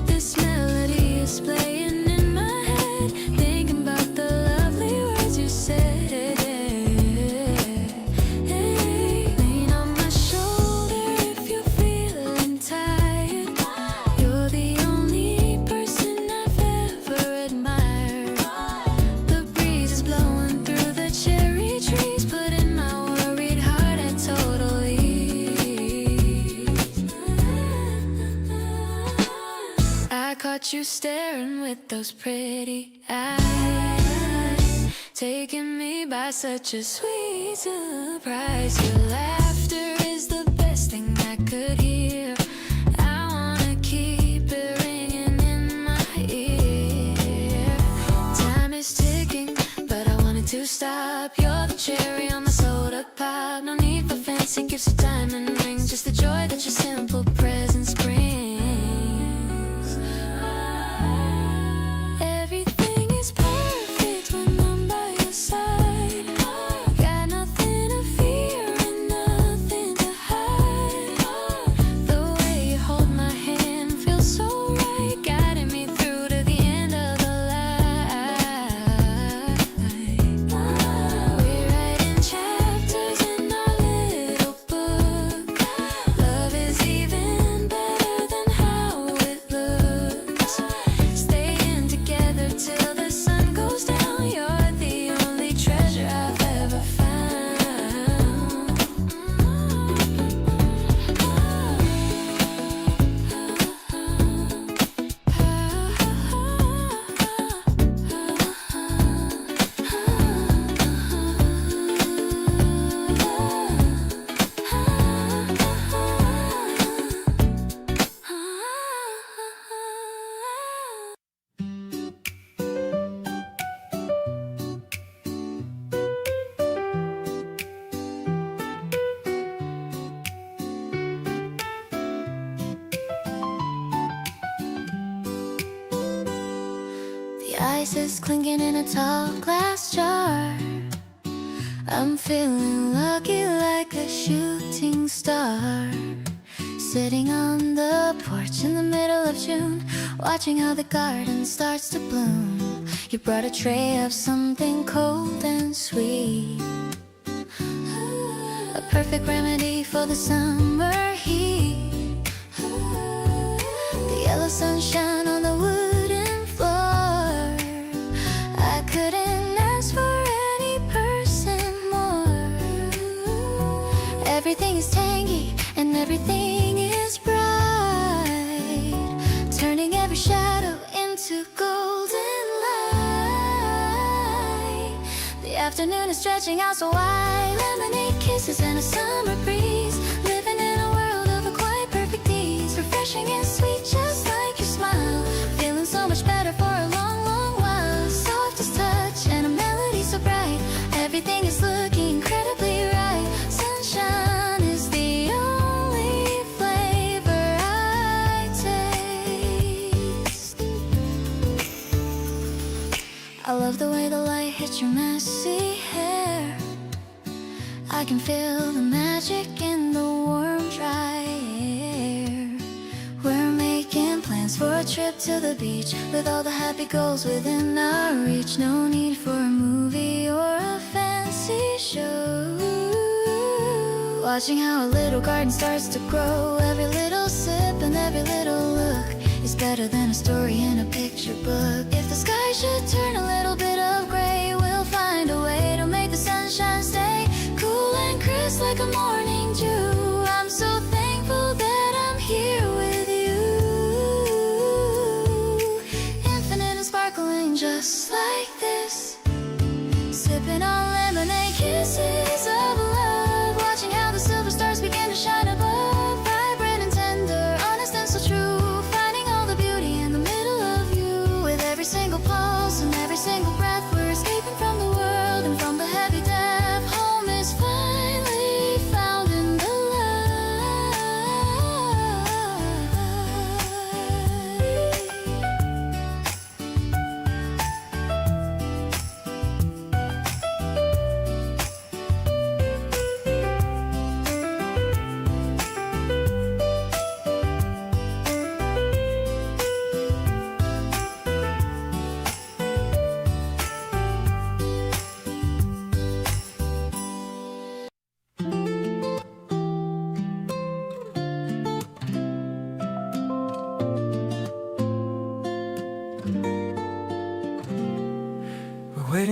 This melody is playing in my head, thinking about the lovely words you said. Lean on my shoulder if you're feeling tired. You're the only person I've ever admired. The breeze is blowing through the cherry trees, putting my worried heart at total ease. I caught you staring with those pretty eyes, taking me by such a sweet surprise. Your laughter is the best thing I could hear. I wanna keep it ringing in my ear. Time is ticking, but I wanted to stop. You're the cherry on my soda pop. No need for fancy gifts or diamond rings, just the joy that your simple presence brings. Everything is perfect when I'm by your side. Got nothing to fear and nothing to hide. The way you hold my hand feels so right, guiding me through to the end of the light. We're writing chapters in our little book. Love is even better than how it looks. Staying together till the sun goes down. You're the only treasure I've ever The ice is clinking in a tall glass jar. I'm feeling lucky like a shooting star. Sitting on the porch in the middle of June, watching how the garden starts to bloom. You brought a tray of something cold and sweet, a perfect remedy for the summer heat. The yellow sunshine on the wooden floor. I couldn't ask for any person more. Everything is tangy and everything is bright, turning every shadow into golden light. The afternoon is stretching out so wide, lemonade kisses and a summer breeze. Living in a world of a quite perfect ease, refreshing and sweet just like your smile. Feeling so much better for a long, long while. Softest touch and a melody so bright. Everything is looking incredibly right. Sunshine is the only flavor I taste. I love the way the light hits your messy hair. I can feel the magic in the warm, dry air. We're making plans for a trip to the beach, with all the happy goals within our reach. No need for a movie or a fancy show. Watching how a little garden starts to grow. Every little sip and every little look is better than a story in a picture book. If the sky should turn a little bit of gray, we'll find a way to make the sunshine stay cool and crisp like a morning dew. I'm so thankful that I'm here with you.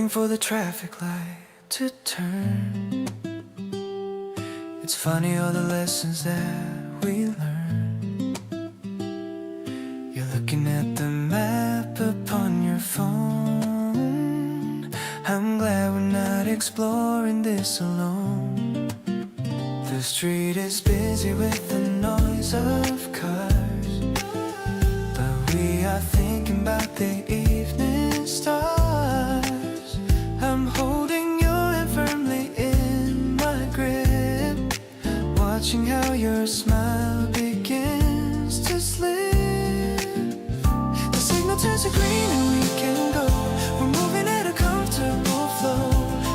waiting for the traffic light to turn. It's funny all the lessons that we learn. You're looking at the map upon your phone. I'm glad we're not exploring this alone. The street is busy with the noise of cars, but we are thinking about the evening stars. I'm holding your hand firmly in my grip, watching how your smile begins to slip. The signal turns to green and we can go. We're moving at a comfortable flow.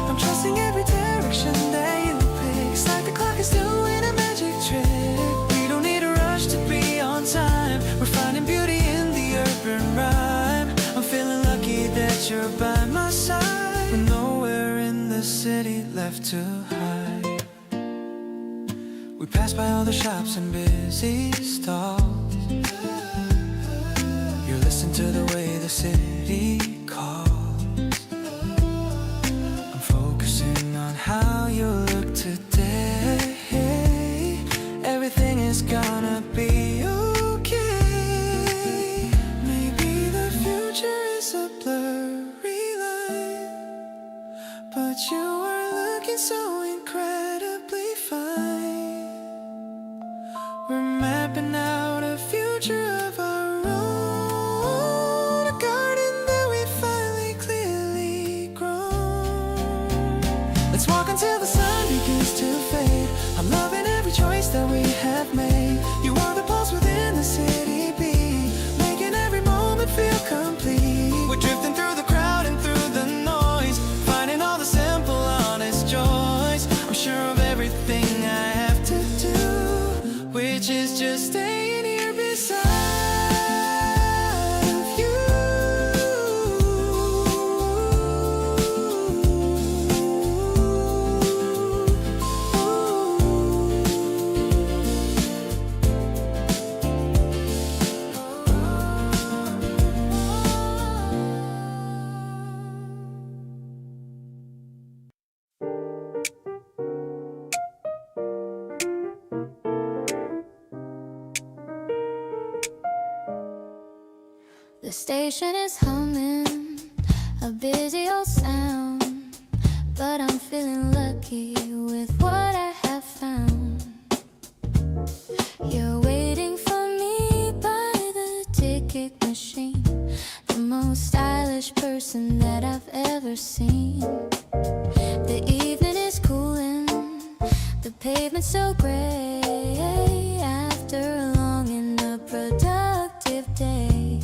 I'm trusting every direction that you pick. It's like the clock is doing a magic trick. We don't need a rush to be on time. We're finding beauty in the urban rhyme. I'm feeling lucky that you're by my side. We're nowhere in the city left to hide. We pass by all the shops and busy stalls. You listen to the way the city calls. I'm focusing on how you look today. Everything is gonna be okay. Maybe the future is a blurry line, but you are looking so incredibly fine. We're mapping out a future of our own, a garden that we finally clearly grown. Let's walk until the sun begins to fade. I'm loving every choice that we have made. You are the pulse within the city beat, making every moment feel complete. We're drifting through the crowd and through the noise, finding all the simple, honest joys. I'm sure of everything I have to do, which is just staying here beside of you. The station is humming, a busy old sound, but I'm feeling lucky with what I have found. You're waiting for me by the ticket machine, the most stylish person that I've ever seen. The evening is cooling, the pavement's so gray after a long and a productive day.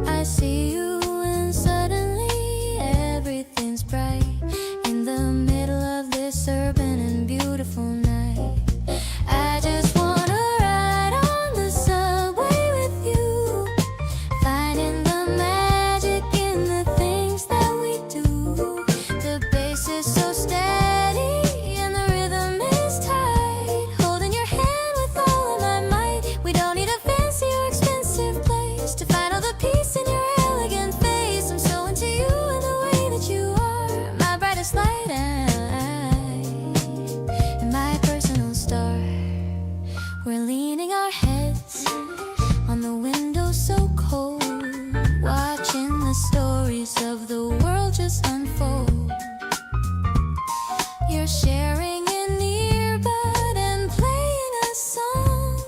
I see you and suddenly everything's bright in the middle of this urban and beautiful night. I just wanna ride on the subway with you, finding the magic in the things that we do. The bass is so steady and the rhythm is tight, holding your hand with all of my might. We don't need a fancy or expensive place to find all the peace in your elegant face. I'm so into you and the way that you are, my brightest light and my personal star. We're leaning our heads on the window so cold, watching the stories of the world just unfold. You're sharing an earbud and playing a song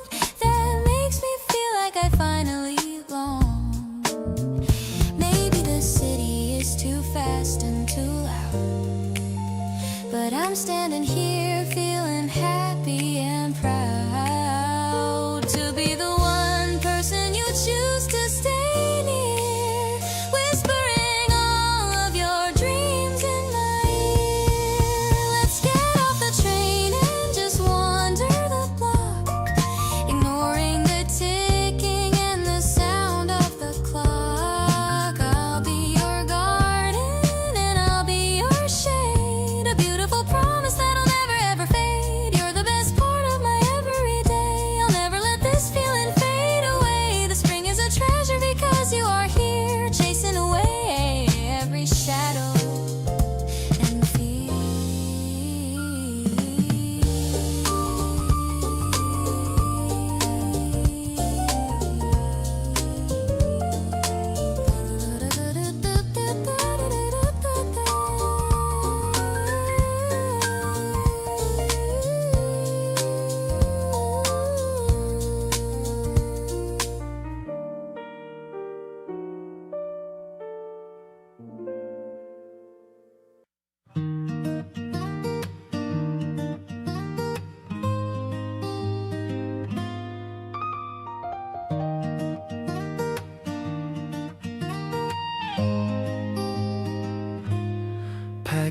that makes me feel like I finally belong. Maybe the city is too fast and too loud, but I'm standing here feeling happy and proud to be the one person you choose to stay near, whispering all of your dreams in my ear. Let's get off the train and just wander the block, ignoring the ticking and the sound of the clock. I'll be your garden and I'll be your shade, a beautiful promise that'll never ever fade. You're the best part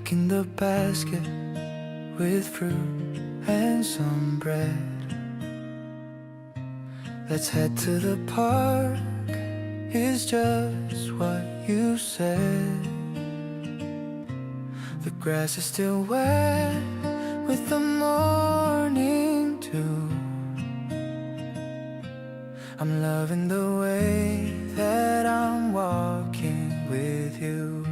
packing the basket with fruit and some bread. Let's head to the park, it's just what you said. The grass is still wet with the morning dew. I'm loving the way that I'm walking with you.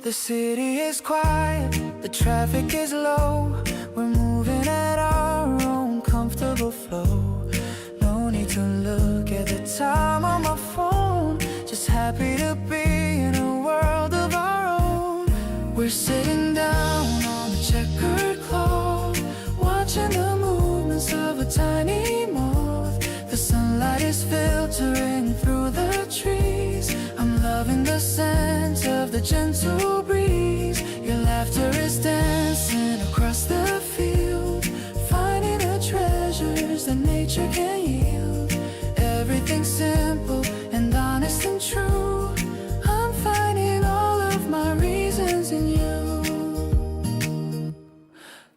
The city is quiet, the traffic is low. We're moving at our own comfortable flow. No need to look at the time on my phone. Just happy to be in a world of our own. We're sitting down on the checkered cloth, watching the movements of a tiny moth. The sunlight is filtering through the trees. I'm loving the scent of the gentle breeze. Your laughter is dancing across the field, finding the treasures that nature can yield. Everything's simple and honest and true. I'm finding all of my reasons in you.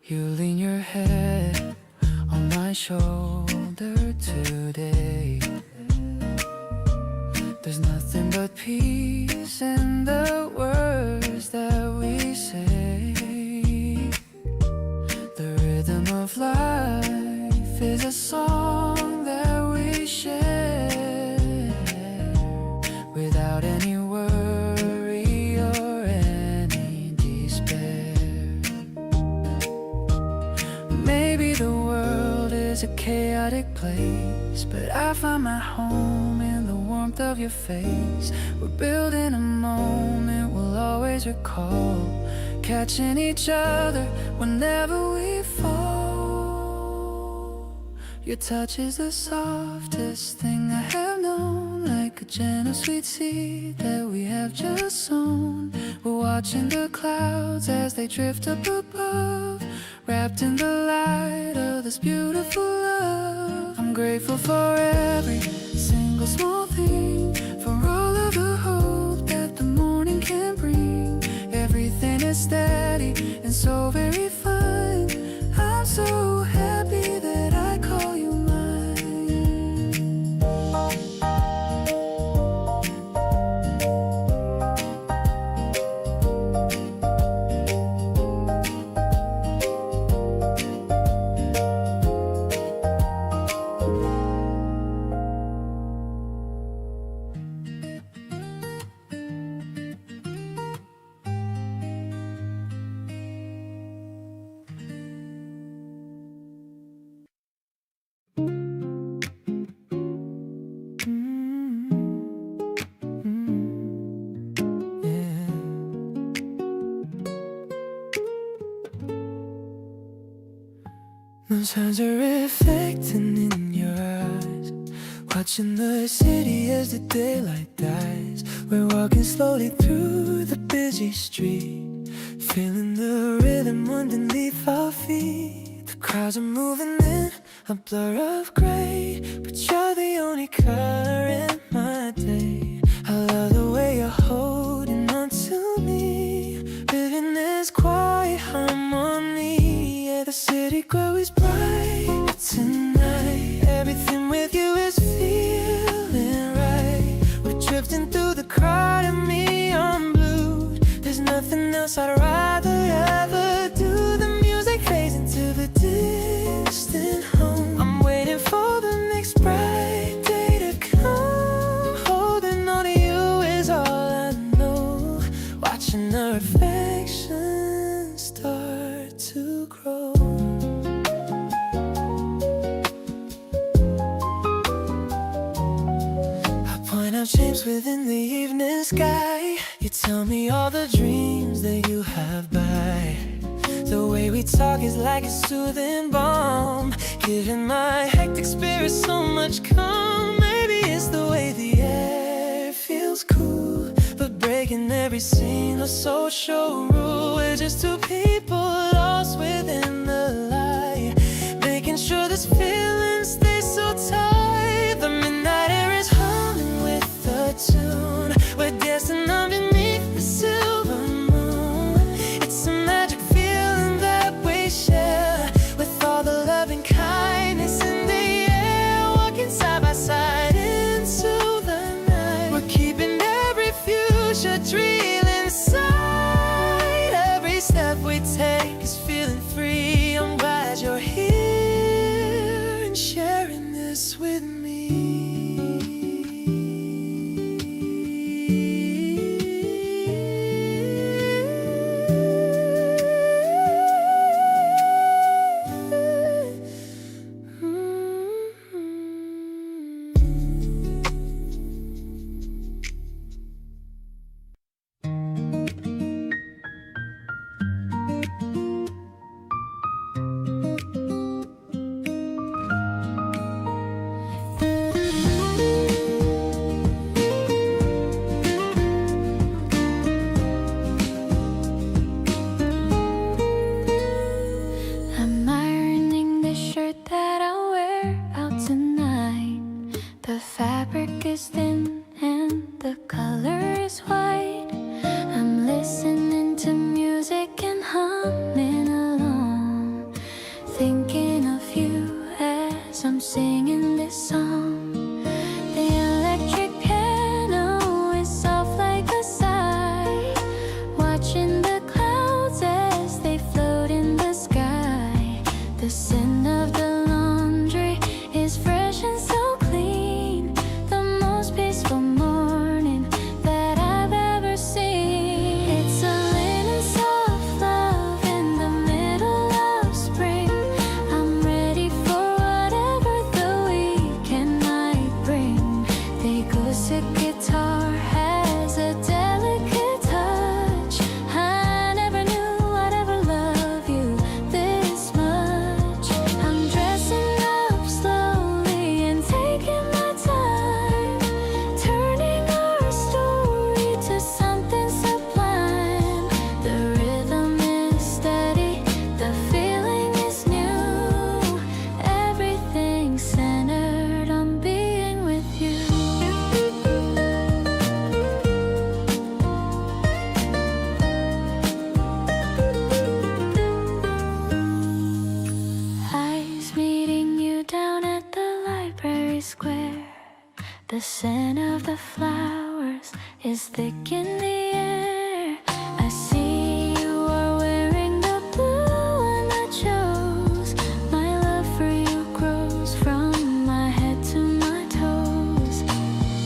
You lean your head on my shoulder today. There's nothing but peace in the words that we say. The rhythm of life is a song that we share, without any worry or any despair. Maybe the world is a chaotic place, but I find my home in the warmth of your face. We're building a moment we'll always recall, catching each other whenever we fall. Your touch is the softest thing I have known, like a gentle sweet seed that we have just sown. We're watching the clouds as they drift up above, wrapped in the light of this beautiful love. I'm grateful for every single small thing, for all of the hope that the morning can bring. Everything is steady and so very fine. I'm so happy that I call you mine. No signs are reflecting in your eyes, watching the city as the daylight dies. We're walking slowly through the busy street, feeling the rhythm underneath our feet. The crowds are moving in a blur of gray, but you're the only color in my day. I love the way you're holding on to me, living this quiet harmony. Yeah, the city grows bright tonight. Everything with you is feeling right. We're drifting through the crowd and neon blue. There's nothing else I'd rather ever do. The music fades into the distant home. I'm waiting for the next bright day to come. Holding on to you is all I know, watching our affection start to grow. Shapes within the evening sky. You tell me all the dreams that you have by. The way we talk is like a soothing balm, giving my hectic spirit so much calm. Maybe it's the way the air feels cool, but breaking every single social rule. We're just two people lost within the light, making sure this feeling stays so tight. The midnight air is humming with the tune. We're dancing underneath the silver step we take is feeling free. I'm glad you're here and sharing this with me. The scent of the flowers is thick in the air. I see you are wearing the blue and I chose. My love for you grows from my head to my toes.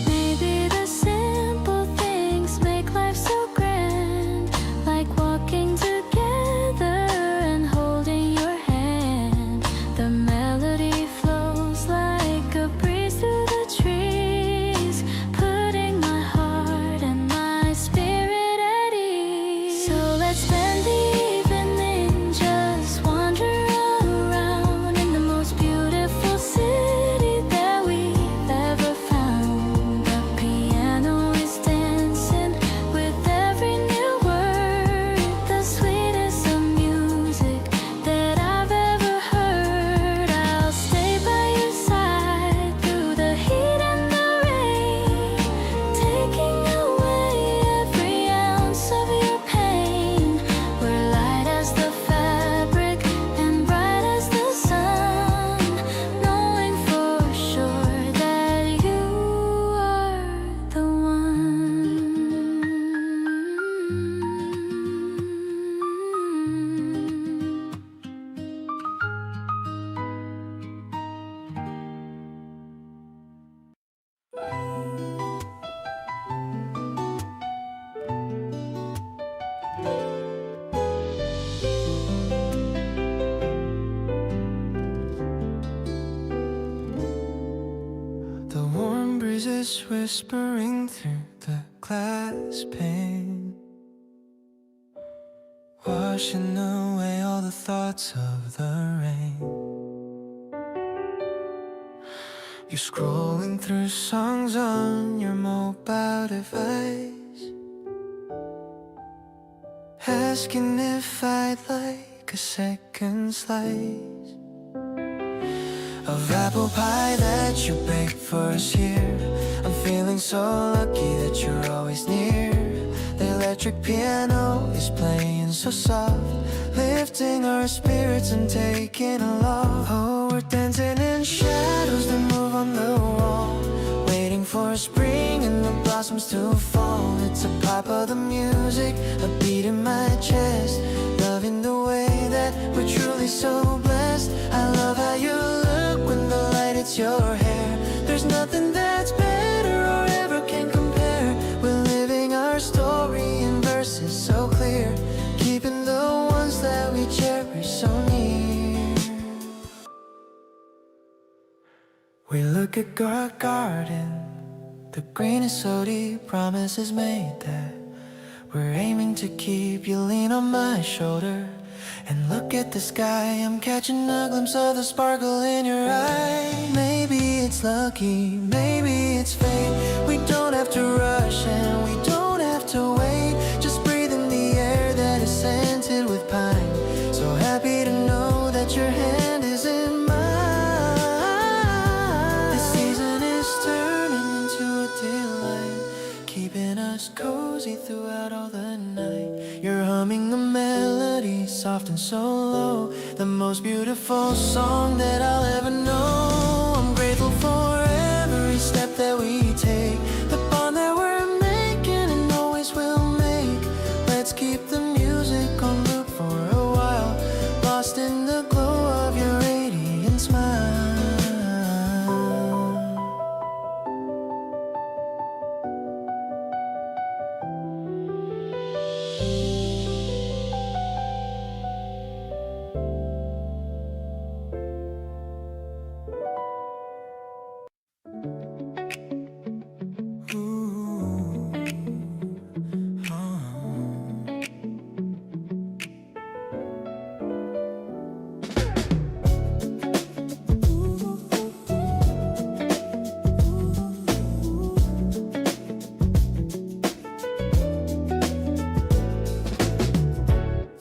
Maybe the simple things make life so grand, like walking together and holding your hand. The melody flows like a breeze through the trees, putting my heart and my spirit at ease. So let's spend the evening just wandering around in the most beautiful city that we've ever found. The piano is dancing with every new word, the sweetest of music that I've ever heard. I'll stay by your side through the heat and the rain, taking away every ounce of your pain. We're light as the fabric and bright as the sun, knowing for sure that you are the one. The warm breezes whispering through the glass pane, washing away all the thoughts of the rain. You're scrolling through songs on your mobile device, asking if I'd like a second slice of apple pie that you baked for us here. I'm feeling so lucky that you're always near. The electric piano is playing so soft, lifting our spirits and taking aloft. Oh, we're dancing in shadows that move on the wall, waiting for spring and the blossoms to fall. It's a pop of the music, a beat in my chest, loving look at our garden. The green is so deep, promises made that we're aiming to keep. You lean on my shoulder and look at the sky. I'm catching a glimpse of the sparkle in your eye. Maybe it's lucky, maybe it's fate. We don't have to rush and we don't have to wait. Just breathe in the air that is scented with pine. So happy to know that your hand is in mine. This season is turning into a delight, keeping us cozy throughout all the night. You're humming a melody, soft and so low, the most beautiful song that I'll ever know. I'm grateful for every step that we take, the bond that we're making and always will make. Let's keep the music on loop for a while, lost in the glow of your radiant smile.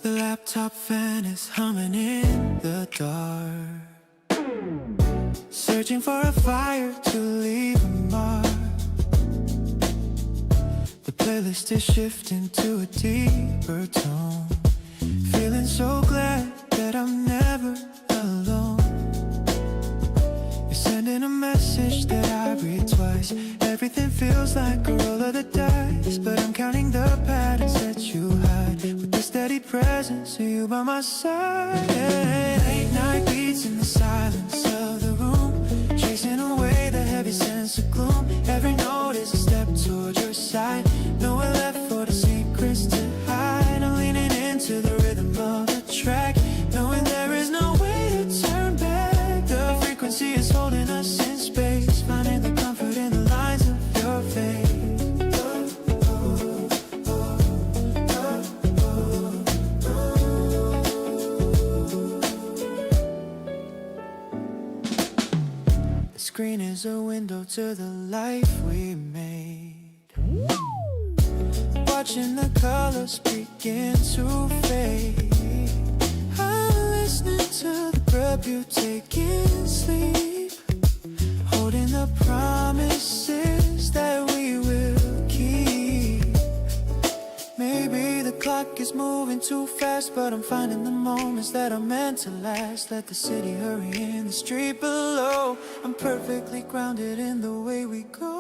The laptop fan is humming in the dark, searching for a fire to leave a mark. The playlist is shifting to a deeper tone, feeling so glad that I'm never alone. You're sending a message that I read twice. Everything feels like a roll of the dice, but I'm counting the patterns that you hide with the steady presence of you by my side. Late night beats in the silence of the room, chasing away the heavy sense of gloom. Every note is a step toward your side, nowhere left for the secrets to hide. I'm leaning into the rhythm of the track, knowing there is no way to turn back. The frequency is holding us in space, finding the comfort in the lines of your face. The screen is a window to the life we made, watching the colors begin to fade. I'm listening to the breath you take in sleep, holding the promises that we will keep. Maybe the clock is moving too fast, but I'm finding the moments that are meant to last. Let the city hurry in the street below, I'm perfectly grounded in the way we go.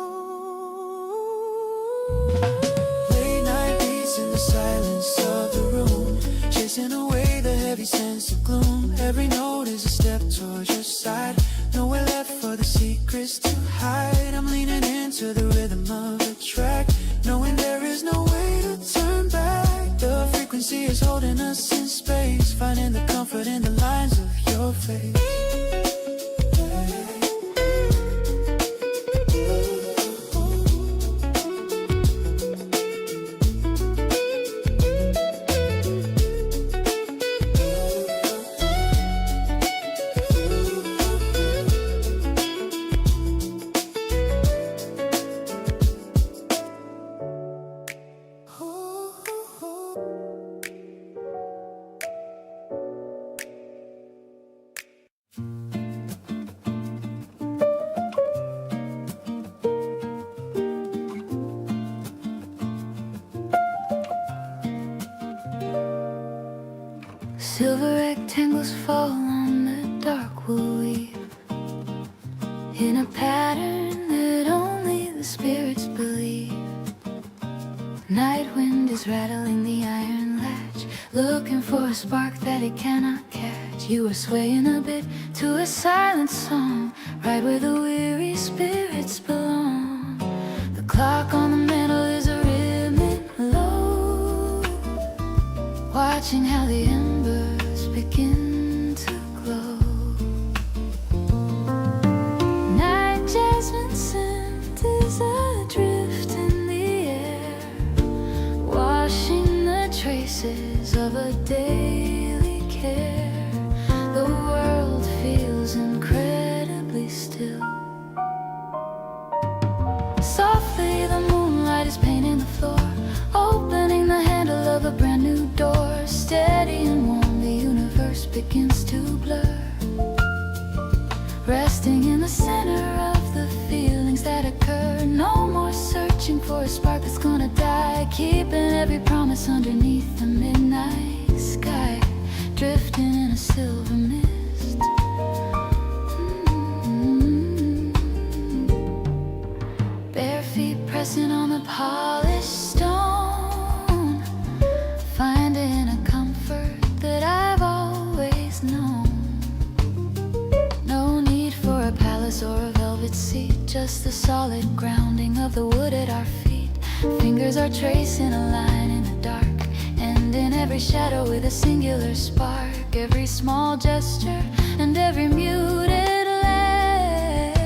Late night beats in the silence of the room, chasing away the heavy sense of gloom. Every note is a step towards your side, nowhere left for the secrets to hide. I'm leaning into the rhythm of the track, knowing there is no way to turn back. The frequency is holding us in space, finding the comfort in the lines of your face. Silver rectangles fall on the dark wool weave in a pattern that only the spirits believe. Night wind is rattling the iron latch, looking for a spark that it cannot catch. You are swaying a bit to a silent song, right where the weary spirits belong. The clock on the mantle is a rimming low, watching how the embers begin to glow. Night cozy and warm, the universe begins to blur. Resting in the center of the feelings that occur. No more searching for a spark that's gonna die. Keeping every promise underneath the midnight sky. Drifting in a silver mist. Bare feet pressing on the polished stone. Finding a comfort that I've always known. No need for a palace or a velvet seat. Just the solid grounding of the wood at our feet. Fingers are tracing a line in the dark. And in every shadow with a singular spark. Every small gesture and every muted laugh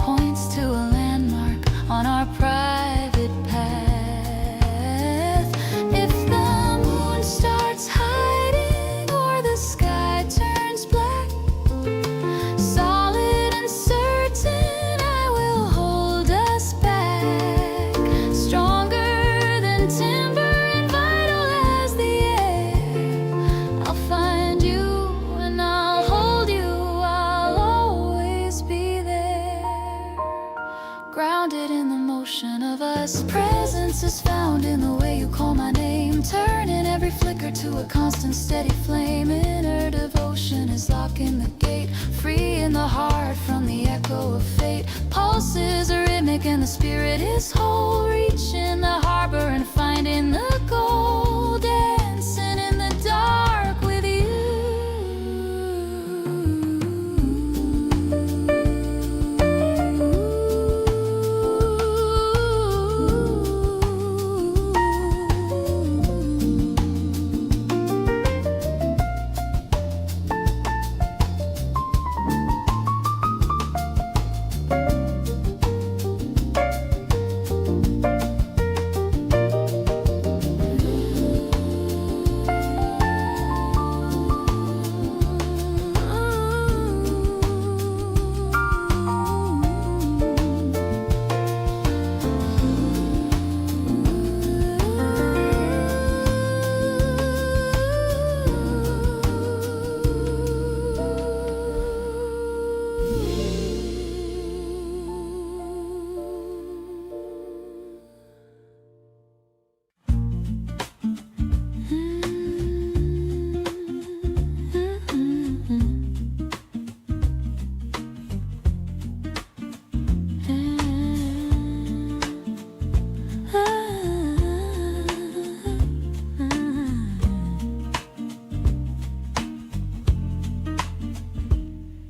points to a landmark on our private path. If the moon starts hiding or the sky turns black, solid and certain I will hold us back. Stronger than timber and vital as the air. I'll find you and I'll hold you. I'll always be there. Grounded in the motion of us. Presence is found in the way you call my name. Turning every flicker to a constant steady flame. Inner devotion is locking the gate. Free in the heart from the echo of fate. Pulses are rhythmic and the spirit is whole. Reaching the harbor and finding the gold. Dancing in the dark with you.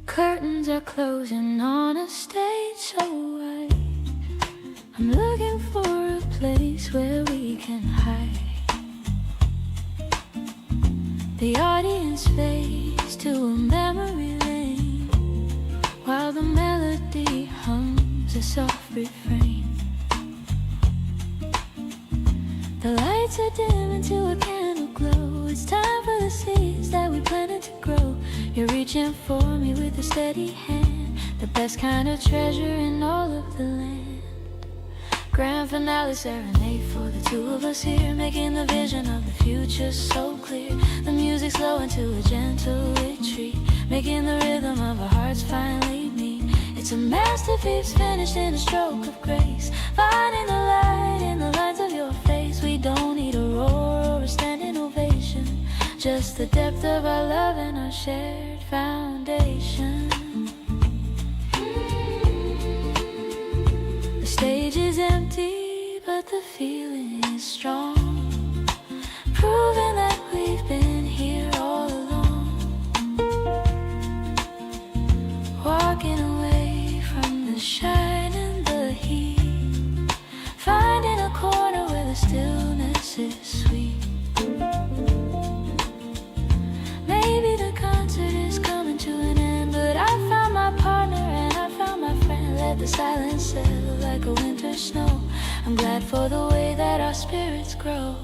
Curtains are closing on a stage so wide. I'm looking for a place where we can hide. The audience fades to a memory lane, while the melody hums a soft refrain. The lights are dim into a candle glow. It's time for the seeds that we planted to grow. You're reaching for me with a steady hand, the best kind of treasure in all of the land. Grand finale serenade for the two of us here, making the vision of the future so clear. The music slow into a gentle retreat, making the rhythm of our hearts finally meet. It's a masterpiece finished in a stroke of grace, finding the light in the lines of your face. We don't need a roar or a standing ovation, just the depth of our love and our shared foundation. The stage is empty, but the feeling is strong, proving that we've been here all along. Walking away from the shine and the heat, finding a corner where the stillness is sweet. Maybe the concert is coming to an end, but I found my partner and I found my friend. Let the silence settle like a winter snow. I'm glad for the way that our spirits grow.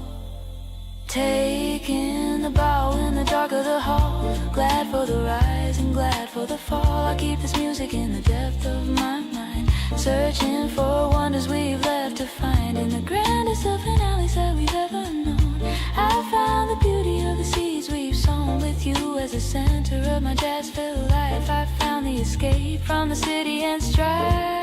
Taking the bow in the dark of the hall, glad for the rise and glad for the fall. I keep this music in the depth of my mind, searching for wonders we've left to find in the grandest of finales that we've ever known. I found the beauty of the seeds we've sown with you as the center of my jazz-filled life. I found the escape from the city and strife.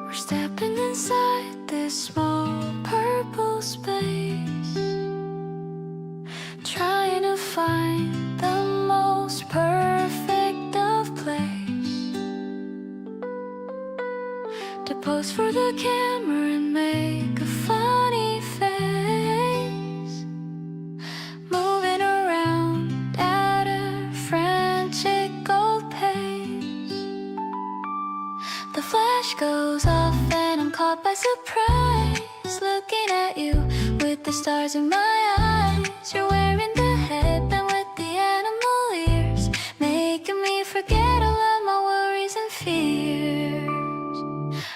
We're stepping inside this small purple space, trying to find the most perfect of place to pose for the camera and make a funny face, moving around at a frantic old pace. The flash goes off and I'm caught by surprise, looking at you with the stars in my eyes. You're wearing the headband with the animal ears, making me forget all of my worries and fears.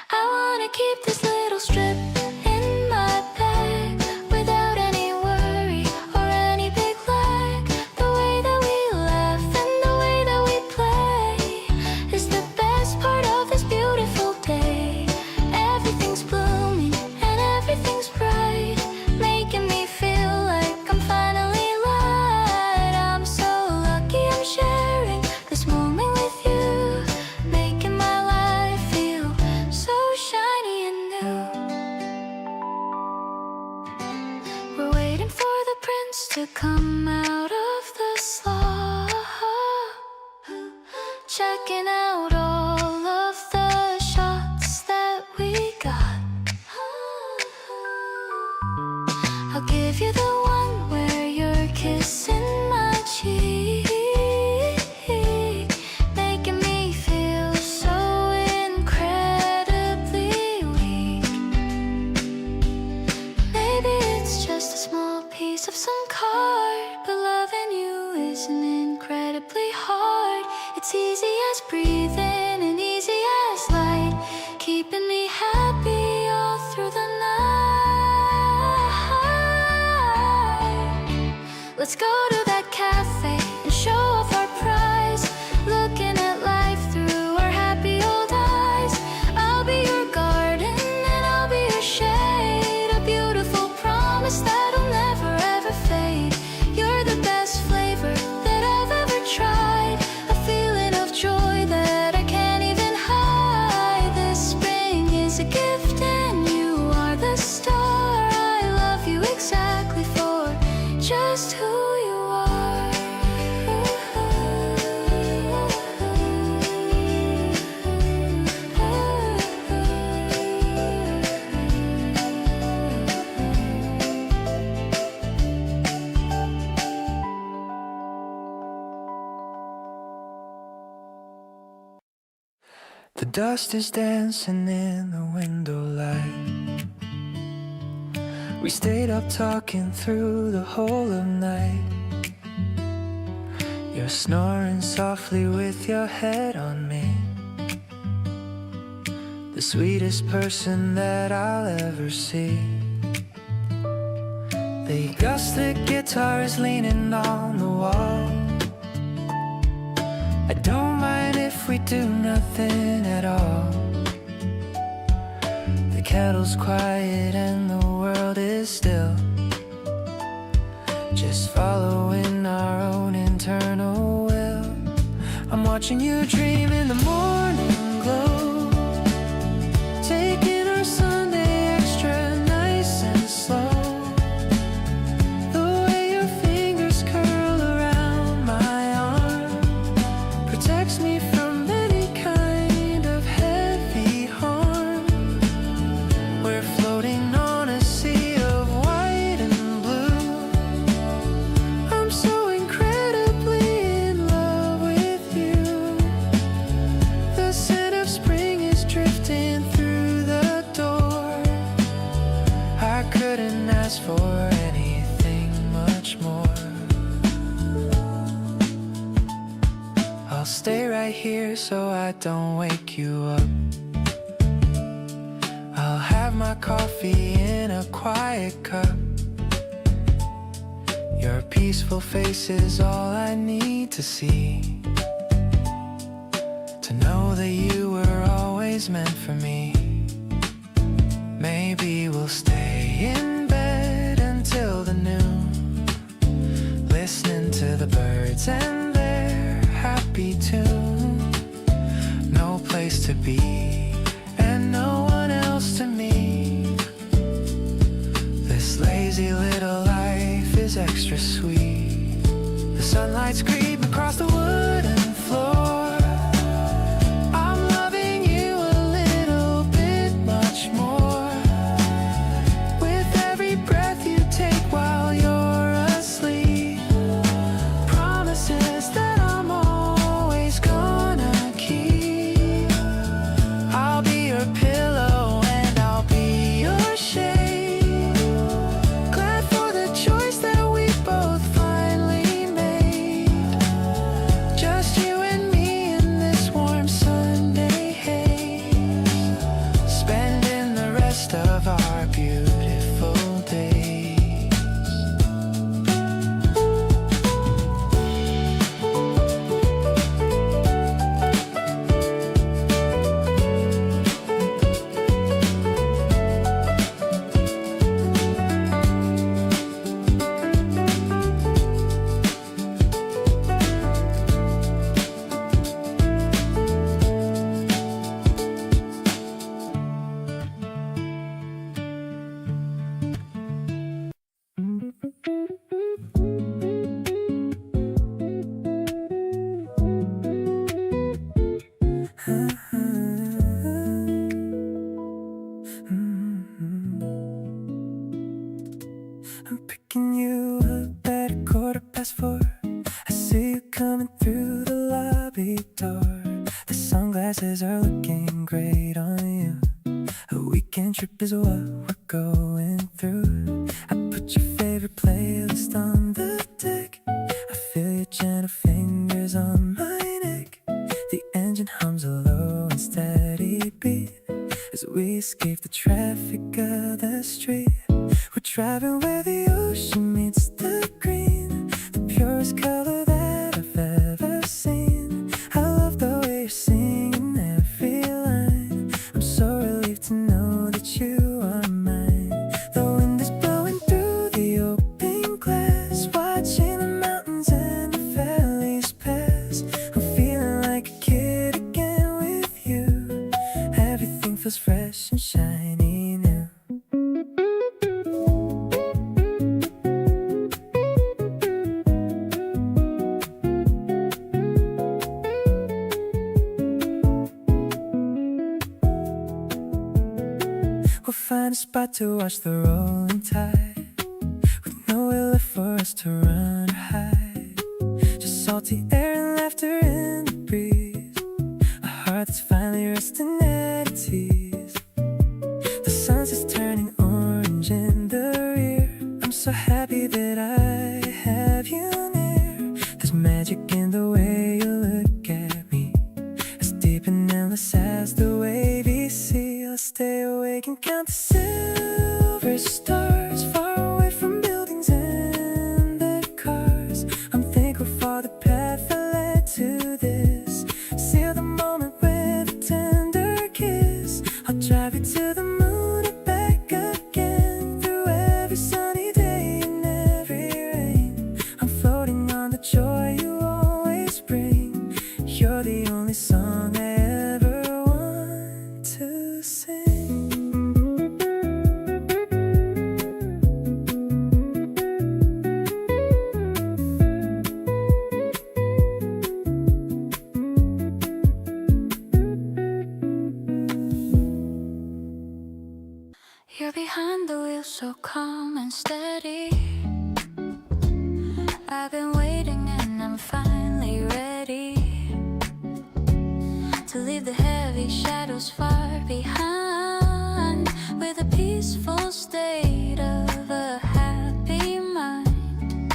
I wanna keep this little strip in my bag without any worry or any big lag. The way that we laugh and the way that we play is the best part of this beautiful day. Everything's blooming and everything's bright, making me feel like I'm finally light. I'm so lucky I'm sharing this moment with you, making my life feel so shiny and new. We're waiting for the prince to come out of the slot, checking out all of the shots that we got. I'll give you the one where you're kissing my cheek, making me feel so incredibly weak. Maybe it's just a small piece of some card, but loving you isn't incredibly hard. It's easy as breathing and easy as light, keeping me happy all through the night. Let's go to that cafe and show off our prize, looking at life through our happy old eyes. I'll be your garden and I'll be your shade, a beautiful promise that'll never ever fade. You're the best flavor that I've ever tried, a feeling of joy that I can't even hide. This spring is a gift and you are the star. I love you exactly for just who you are. The dust is dancing in the window light. We stayed up talking through the whole of night. You're snoring softly with your head on me, the sweetest person that I'll ever see. The acoustic guitar is leaning on the wall. I don't mind if we do nothing at all. The kettle's quiet and the world is still, just following our own internal will. I'm watching you dream in the morning glow, stay right here so I don't wake you up. I'll have my coffee in a quiet cup. Your peaceful face is all I need to see, to know that you were always meant for me. Maybe we'll stay in bed until the noon, listening to the birds and their happy tune. No place to be and no one else to meet. This lazy little life is extra sweet. The sunlight's creeping across the wooden floor. I'm loving you a little bit much more with every breath you take while you're asleep. Promises that I'm always gonna keep. I'll be your pillow and I'll be your shade. Glad for the choice that we both finally made. Just you and me in this warm Sunday haze, spending the rest of our beautiful days. I'm picking you up at 4:15. I see you coming through the lobby door. The sunglasses are looking great on you. A weekend trip is what we're going through. I put your favorite playlist on the deck. I feel your gentle fingers on my neck. The engine hums a low and steady beat as we escape the traffic of the street. We're driving where the ocean meets the green, the purest color that I've ever seen. I love the way you're singing every line. I'm so relieved to know that you are mine. The wind is blowing through the open glass, watching the mountains and the valleys pass. I'm feeling like a kid again with you. Everything feels fresh and shiny now. We'll find a spot to watch the rolling tide, with nowhere left for us to run or hide. Just salty air and laughter in the breeze, a heart that's finally resting at its ease. The sunset's turning orange in the rear. I'm so happy that I have you near. There's magic in the way you look at me, as deep and endless as the wavy sea. I'll stay awake and count the silver stars, far away from buildings and their cars. I'm thankful for the path that led to this. Seal the moment with a tender kiss. I'll drive you to the moon and back again, through every sunny day and every rain. I'm floating on the joy you always bring. You're the only song I ever want to sing. You're behind the wheel, so calm and steady. I've been waiting and I'm finally ready to leave the heavy shadows far behind, with a peaceful state of a happy mind.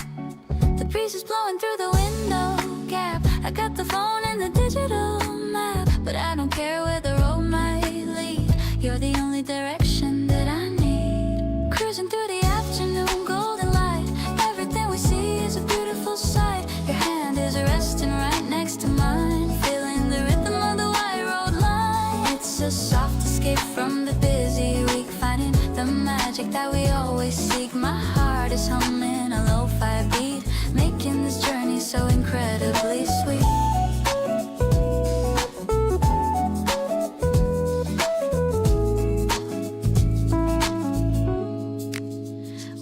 The breeze is blowing through the window gap I got the phone and the digital map, but I don't care where the road might lead. You're the only direction that I need. Cruising through the afternoon golden light, everything we see is a beautiful sight. Your hand is resting right next to mine, feeling the rhythm of the white road line. It's a soft escape from the busy week, finding the magic that we always seek. My heart is humming a lo-fi beat, making this journey so incredibly sweet.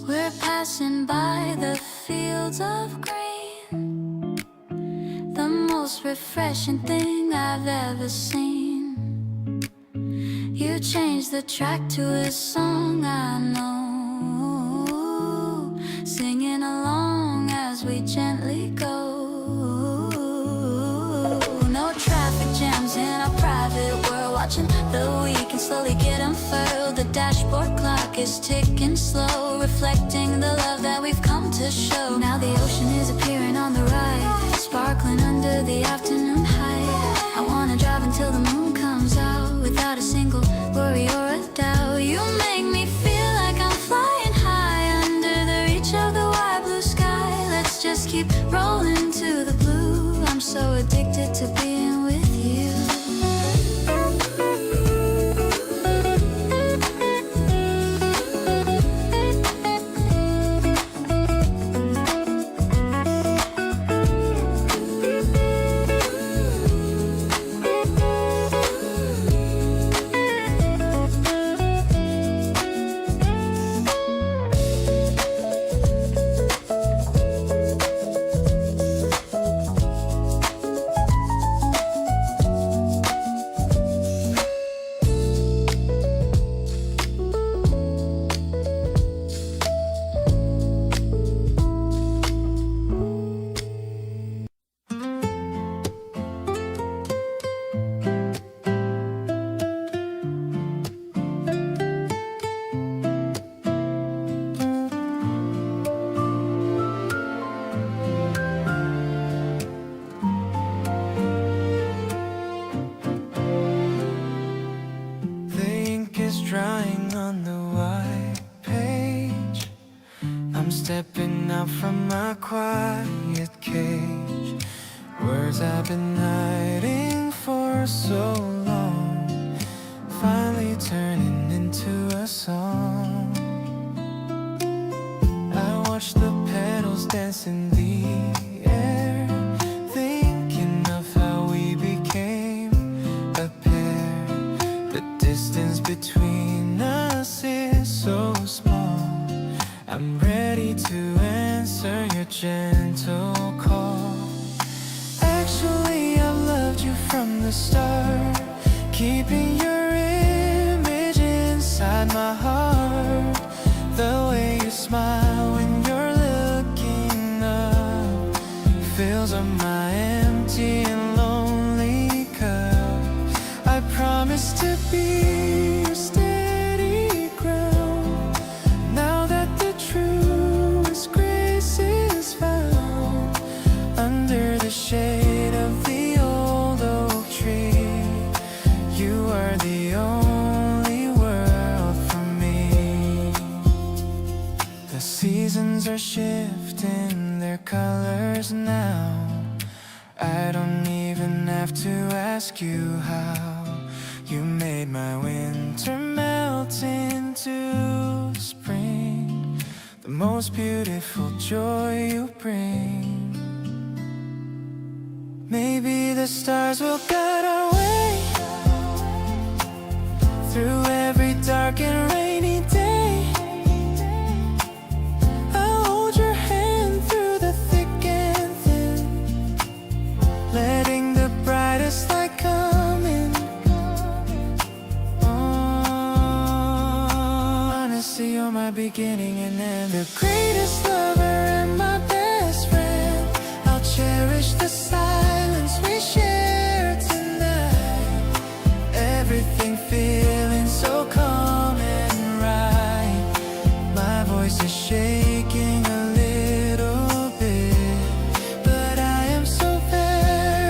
We're passing by the fields of green, the most refreshing thing I've ever seen. You changed the track to a song I know, singing along as we gently go. No traffic jams in our private world, watching the weekend slowly get unfurled. The dashboard clock is ticking slow, reflecting the love that we've come to show. Now the ocean is appearing on the right, sparkling under the afternoon height. I wanna drive until the moon comes out, without a single worry or a doubt. You make me feel like I'm flying high, under the reach of the wide blue sky. Let's just keep rolling to the blue. I'm so addicted to being with you. Drawing on the white page, I'm stepping out from my quiet cage. Words I've been hiding for so long, finally turning into a song. I watch the petals dance in the air, thinking of how we became a pair. The distance between us is so small, I'm ready to answer your gentle call. Actually, I've loved you from the start, keeping your image inside my heart. The way you smile when you're looking up fills up my empty and lonely cup. I promise to be your steady ground, now that the truest grace is found. Under the shade of the old oak tree, you are the only world for me. The seasons are shifting their colors now, I don't even have to ask you how. You made my winter melt into spring, the most beautiful joy you bring. Maybe the stars will guide our way through every dark and rainy day. I'll hold your hand through the thick and thin, letting the brightest light come in. Honestly, you're my beginning and end, the greatest lover and my best friend. I'll cherish the silence we share tonight, everything feeling so calm and right. My voice is shaking a little bit, but I am so very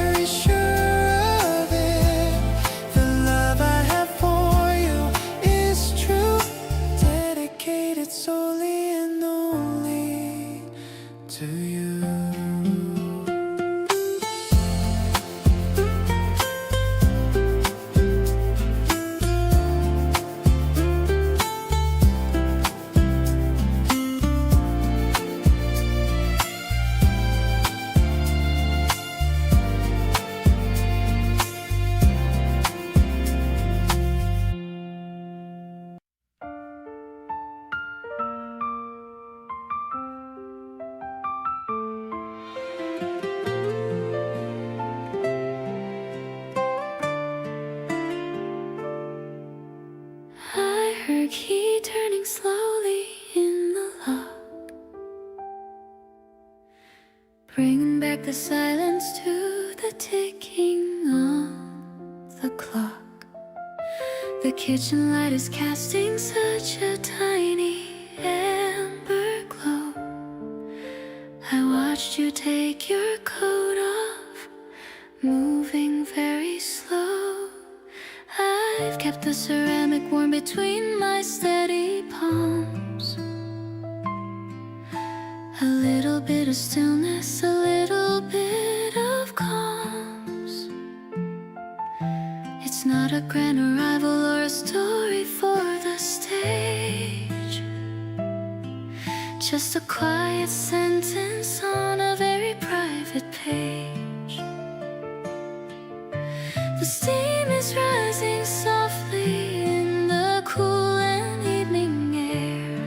bringing back the silence to the ticking of the clock. The kitchen light is casting such a tiny amber glow. I watched you take your coat off, moving very slow. I've kept the ceramic warm between my steady palms. A little bit of stillness, a little bit of calms. It's not a grand arrival or a story for the stage, just a quiet sentence on a very private page. The steam is rising softly in the cool and evening air,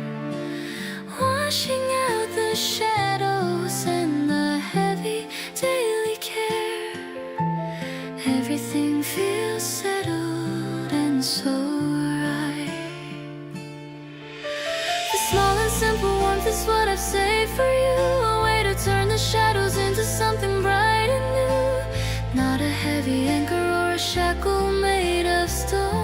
washing out the shadows and the heavy daily care. Everything feels settled and so right. The small and simple warmth is what I've saved for you, a way to turn the shadows into something bright and new. Not a heavy anchor or a shackle made of stone,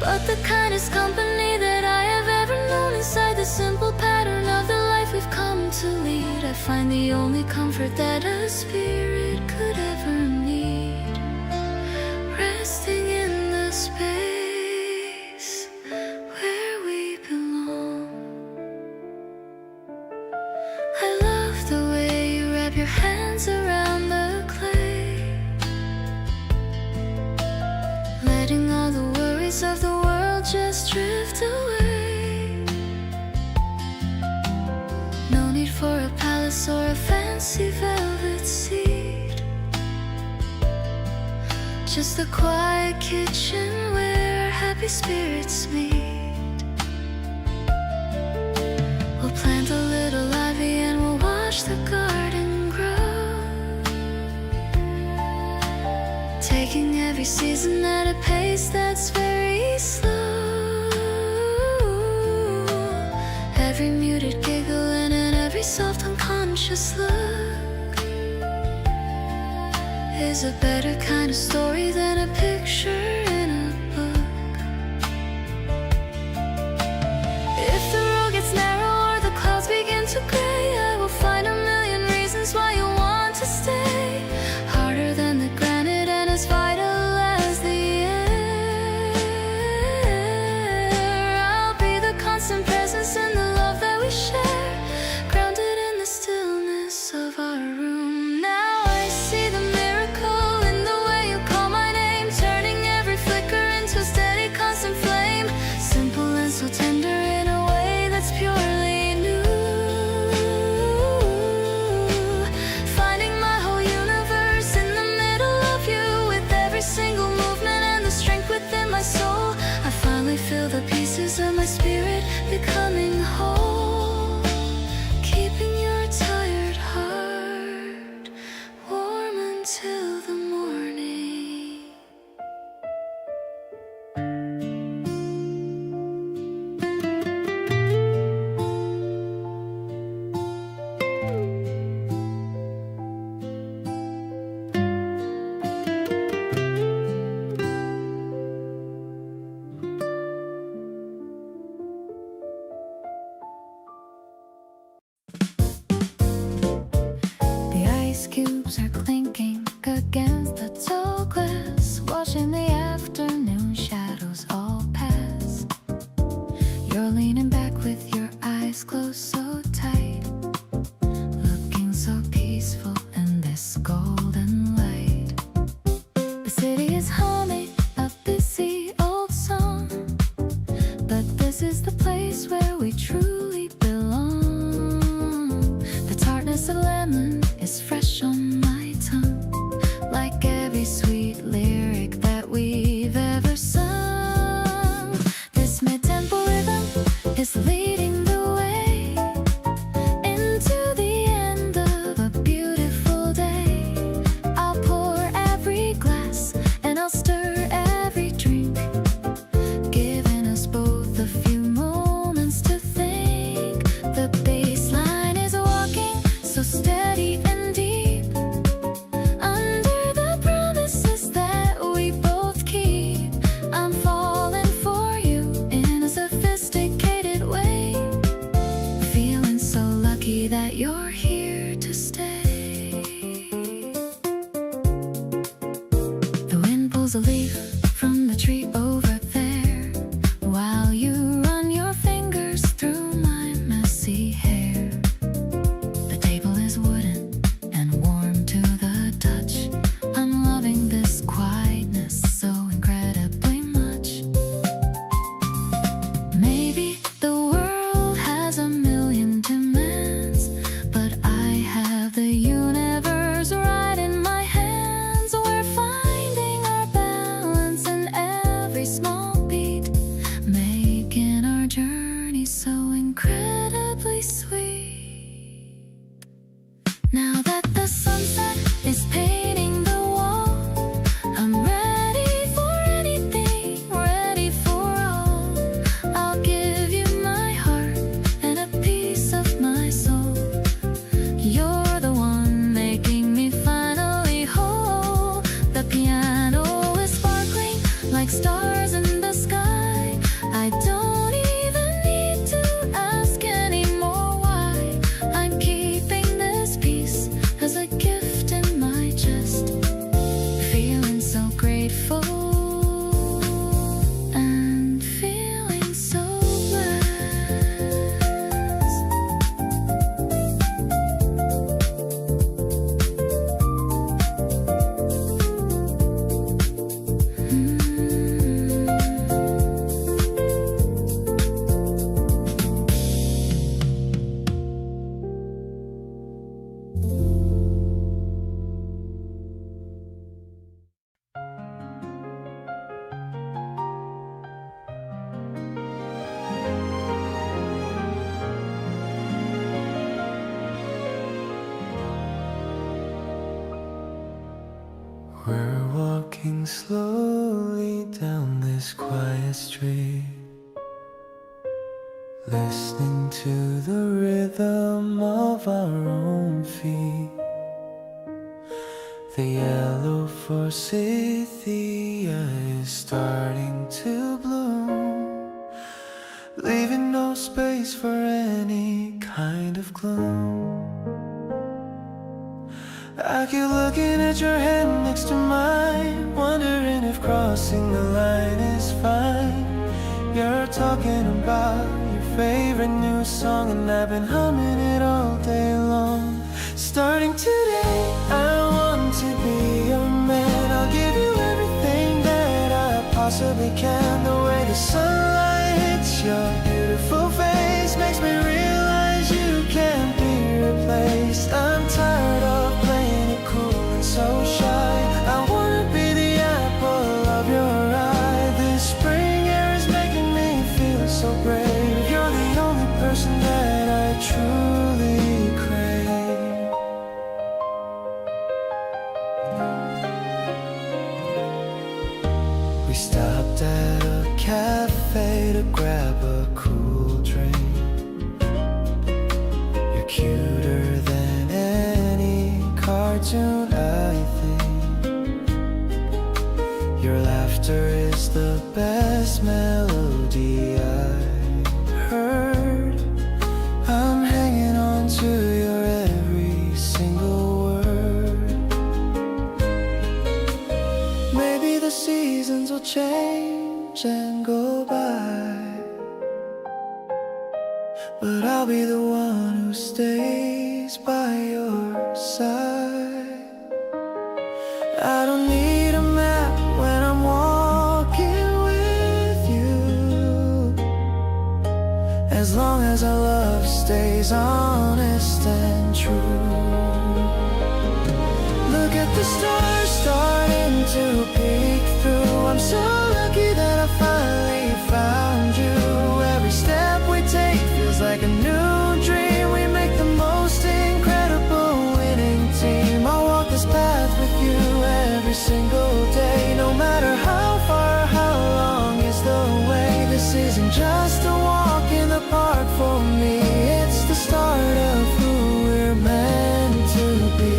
but the kindest company that I have ever known. Inside the simple pattern of the life we've come to lead, I find the only comfort that a spirit could ever need, resting in the space where we belong. I love the way you wrap your hands around the clay, letting all the worries of the world just drift away. No need for a palace or a fancy velvet seat, just a quiet kitchen where happy spirits meet. We'll plant a little ivy and we'll watch the garden grow, taking every season at a pace that's very slow. Every muted giggle and every soft unconscious look is a better kind of story than a picture in a book. If the road gets narrow or the clouds begin to gray, I will find a million reasons why you want to stay. Harder than the granite and as vital as the air. I'll be the constant presence in the love that we share, grounded in the stillness of our room. Now I see the miracle in the way you call my name, turning every flicker into a steady constant flame. Simple and so tender in a way that's purely new. Finding my whole universe in the middle of you, with every single movement and the strength within my soul. I finally feel the pieces of my spirit becoming whole, keeping your tired heart warm until the morning. The ice cubes are clinking against the tall glass, watching the afternoon shadows all pass. You're leaning back with your eyes closed so tight, looking so peaceful in this golden light. The city is humming a busy old song, but this is the place where we truly belong. The tartness of lemon is fresh on my that you're here to stay. The wind pulls a leaf from the tree over there while you run your fingers through my messy hair. The table is wooden and warm to the touch. I'm loving this quietness so incredibly much. Maybe the world has a million demands, but I have the universe right in my hands. We're finding our balance in every small beat, making our journey so incredibly sweet. Now that the sunset is painting the wall, I'm ready for anything, ready for all. I'll give you my heart and a piece of my soul. You're the one making me finally whole. The piano is sparkling like stars in the sky. I don't even need to ask anymore why. I'm keeping this piece as a gift in my chest, feeling so grateful and feeling so blessed. We're walking slowly down this quiet street, listening to the rhythm of our own feet. The yellow forsythia is starting to bloom, leaving no space for any kind of gloom. I keep looking at your hand next to mine, wondering if crossing the line is fine. You're talking about your favorite new song, and I've been humming it all day long. Starting today, I want to be your man. I'll give you everything that I possibly can. The way the sunlight hits your beautiful face makes me realize you can't be replaced. I'm tired of playing it cool and so shy. I wanna be the apple of your eye. This spring air is making me feel so brave. You're the only person that I truly crave. We stopped at a cafe to grab a cool drink. You're cuter than any cartoon, I think. Your laughter is the best melody I've heard. I'm hanging on to your every single word. Maybe the seasons will change and go by, but I'll be the one who stays by your side. I don't need a map when I'm walking with you, as long as our love stays honest and true. Look at the stars starting to peek through. I'm so lucky that I finally found you. Every step we take feels like a new dream. We make the most incredible winning team. I'll walk this path with you every single day, no matter how far, how long is the way. This isn't just a walk in the park for me, it's the start of who we're meant to be.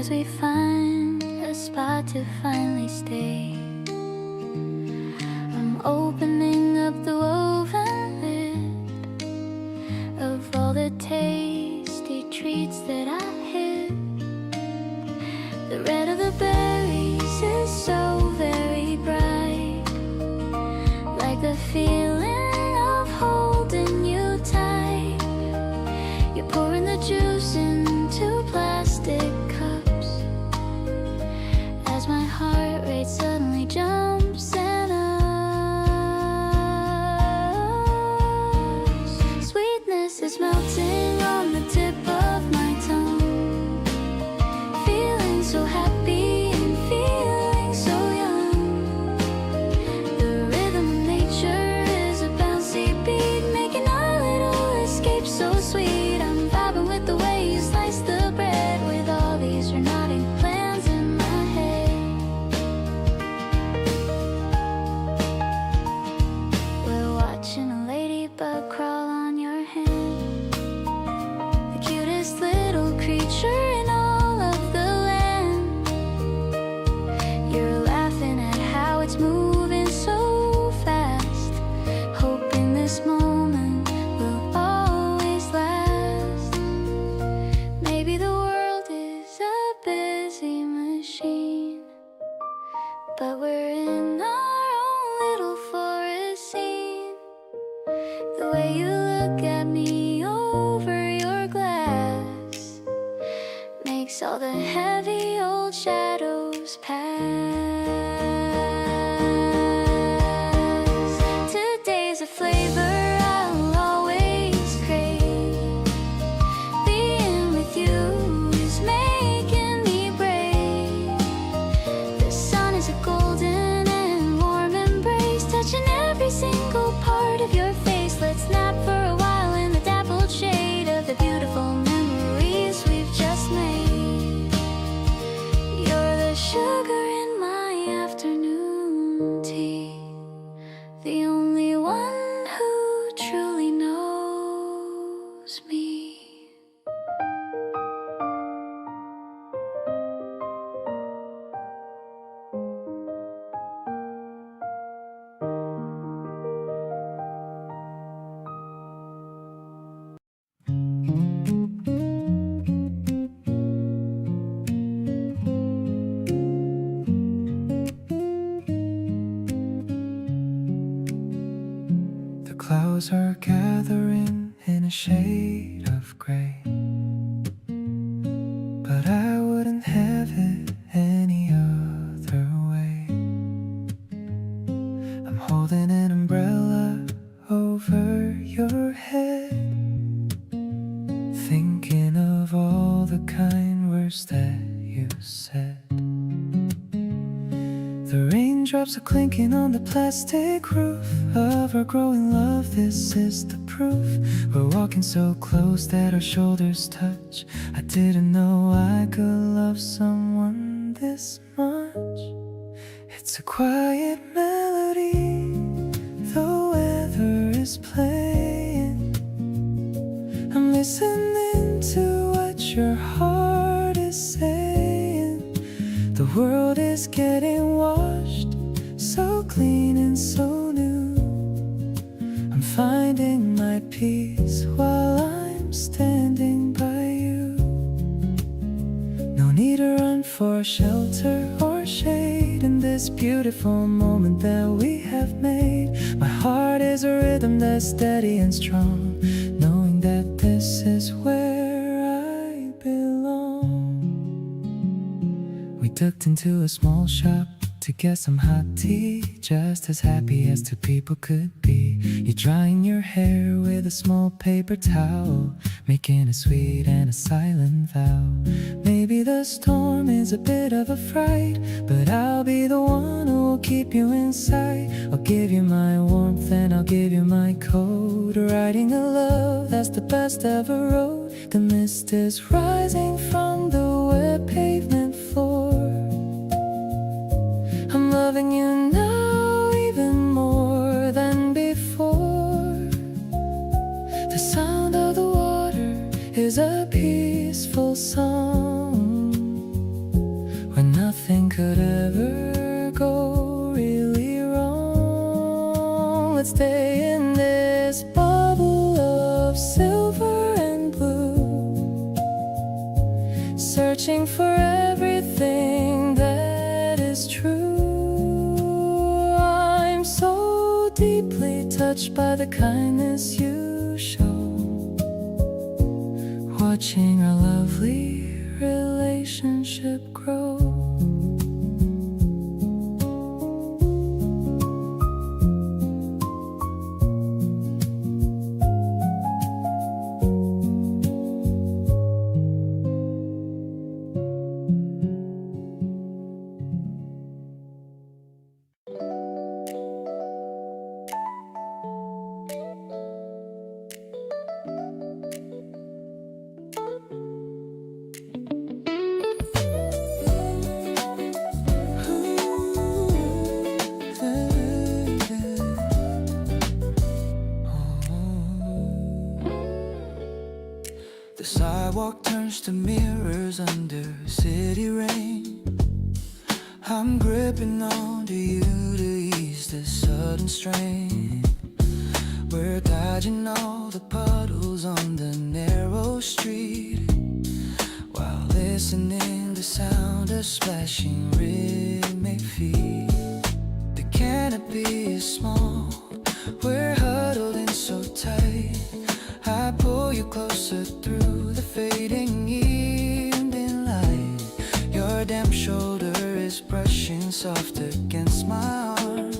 as we find a spot to finally stay. I'm opening up the woven lid of all the tasty treats that I hid. The red of the berries is so very bright, like the feeling of holding you tight. You're pouring the juice into plastic cups as my heart rate suddenly jumps and ups. Sweetness is melting on the tip of my tongue, feeling so happy and feeling so young. The rhythm of nature is a bouncy beat, making our little escape so sweet. I'm vibing with the way you slice the bread, with all these dramatic plans in my head. We're watching a ladybug crawl on your hand, the cutest little creature in all of the land. You're laughing at how it's moving so fast, hoping this moment will always last. Maybe the world is a busy machine, but we're in our own little forest scene. The way you look at me over your glass makes all the heavy old shadows pass. Today's a flavor I'll always crave. Being with you is making me brave. The sun is a golden and warm embrace, touching every single part of your face. Let's nap for a while in the dappled shade of the beautiful memories we've just made. You're the sugar in my afternoon tea, the only one who truly knows me. The clouds are gathering in a shade of gray, but I wouldn't have it any other way. I'm holding an umbrella over your head, thinking of all the kind words that you said. The raindrops are clinking on the plastic roof of our growing love. This is the proof. We're walking so close that our shoulders touch. I didn't know I could love someone this much. It's a quiet melody, the weather is playing. I'm listening to what your heart is saying. The world is getting washed, so clean and so new. I'm finding my peace while I'm standing by you. No need to run for shelter or shade in this beautiful moment that we have made. My heart is a rhythm that's steady and strong, knowing that this is where I belong. We ducked into a small shop to get some hot tea, just as happy as two people could be. You're drying your hair with a small paper towel, making a sweet and a silent vow. Maybe the storm is a bit of a fright, but I'll be the one who will keep you inside. I'll give you my warmth and I'll give you my coat, writing a love that's the best ever wrote. The mist is rising from the wet pavement floor. I'm loving you now even more than before. The sound of the water is a peaceful song. searching for everything that is true. I'm so deeply touched by the kindness you show, watching our lovely relationship grow. The sidewalk turns to mirrors under city rain. I'm gripping onto you to ease this sudden strain. We're dodging all the puddles on the narrow street, while listening to sound of splashing rhythmic feet. The canopy is small, we're huddled in so tight. I pull you closer through the fading evening light. Your damp shoulder is brushing soft against my arm.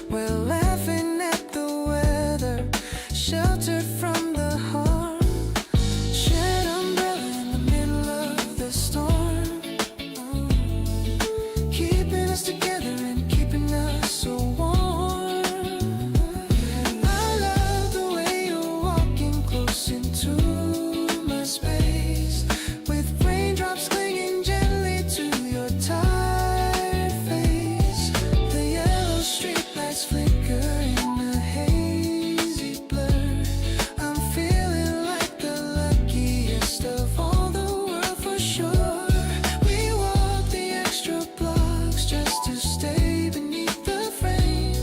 We're laughing at the weather, sheltered from the harm. Shared umbrella in the middle of the storm, keeping us together and keeping us so warm. Into my space, with raindrops clinging gently to your tired face. The yellow streetlights flicker in a hazy blur. I'm feeling like the luckiest of all the world for sure. We walk the extra blocks just to stay beneath the frame,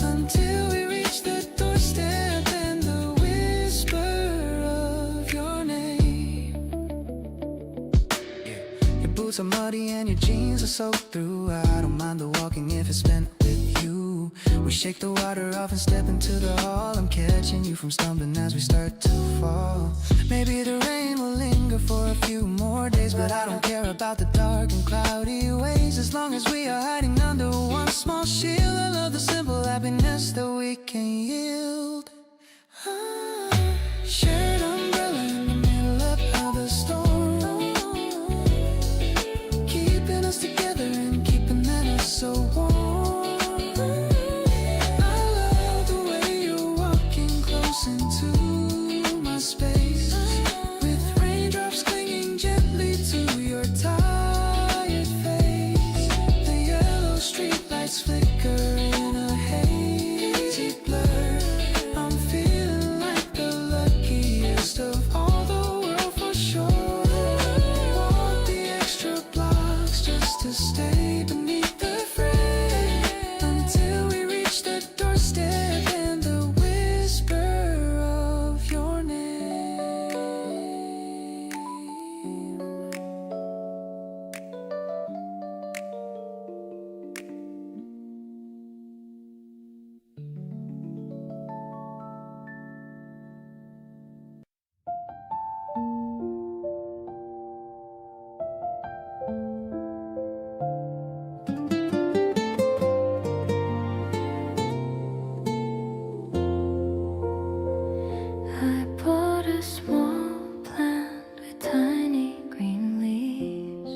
until we reach the doorstep and the whisper. Boots are muddy and your jeans are soaked through. I don't mind the walking if it's spent with you. We shake the water off and step into the hall. I'm catching you from stumbling as we start to fall. Maybe the rain will linger for a few more days, but I don't care about the dark and cloudy ways, as long as we are hiding under one small shield. I love the simple happiness that we can yield. Shared umbrella in the middle of the storm, keeping us together and keeping us so warm. I love the way you're walking close into my space, with raindrops clinging gently to your tired face. The yellow streetlights flicker in a hazy blur. I'm feeling like the luckiest of all the world for sure. Walk the extra blocks just to stay beneath the frame, until we reach the doorstep and the whisper of your name. I bought a small plant with tiny green leaves,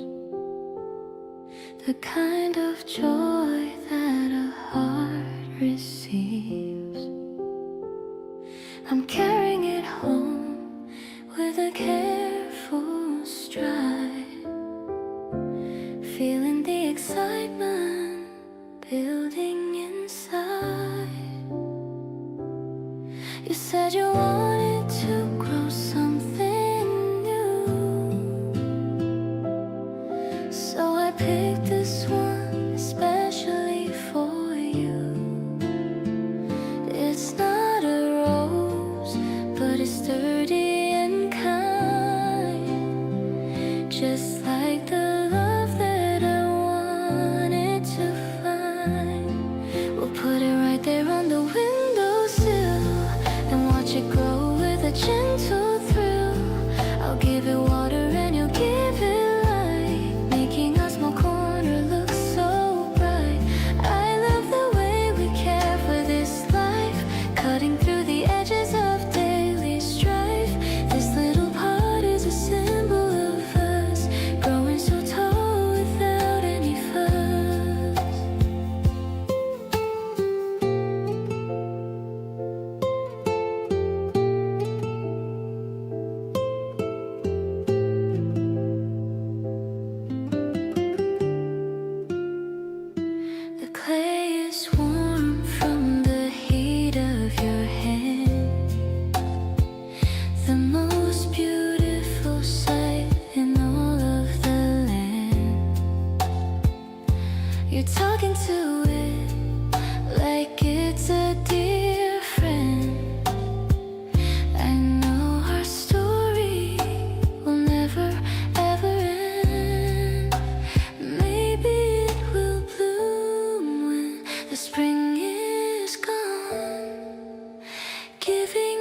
the kind of joy that a heart receives. I'm carrying it home with a careful stride, feeling the excitement building inside. You said you wanted to grow something new, so I picked this one especially for you. It's not a rose, but it's sturdy and kind. just like the love that I wanted to find. We'll put it right there on the windowsill and watch it grow with a gentle thrill. I'll give it water and you'll give it light, making our small corner look so bright. I love the way we care for this life, cutting through the edges of daily strife. This little part is a symbol of us, growing so tall without any fuss. The clay is warm from the heat of your hand, the most beautiful sight in all of the land. You're talking to it like it's a dear friend. I know our story will never ever end. Maybe it will bloom when the spring is gone, giving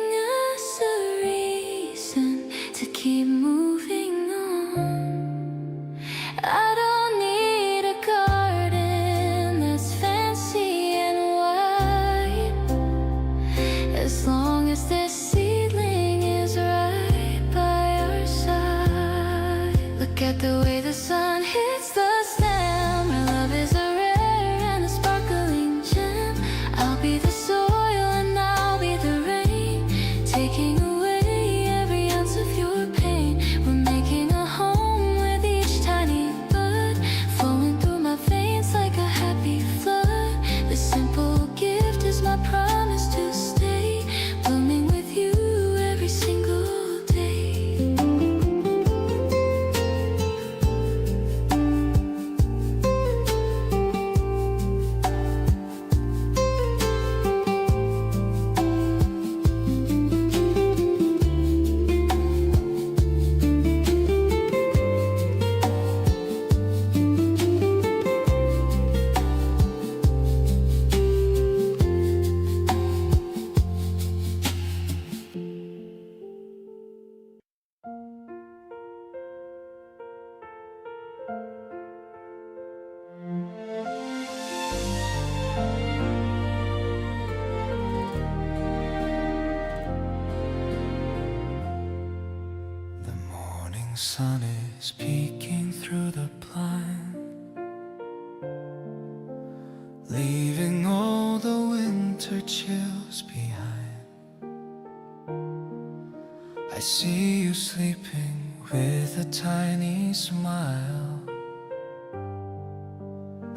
us a reason to keep moving on. I don't need a garden that's fancy and wide, as long as this seedling is right by our side. Look at the way the sun hits the stem. Our love is a rare and a sparkling gem. I'll be the soil and I'll be the rain, taking away every ounce of your pain. We're making a home with each tiny bud, flowing through my veins like a happy flood. This simple gift is my promise to stay, blooming with you every single day. The morning sun is peeking through the blind, leaving all the winter chills behind. I see you sleeping with a tiny smile.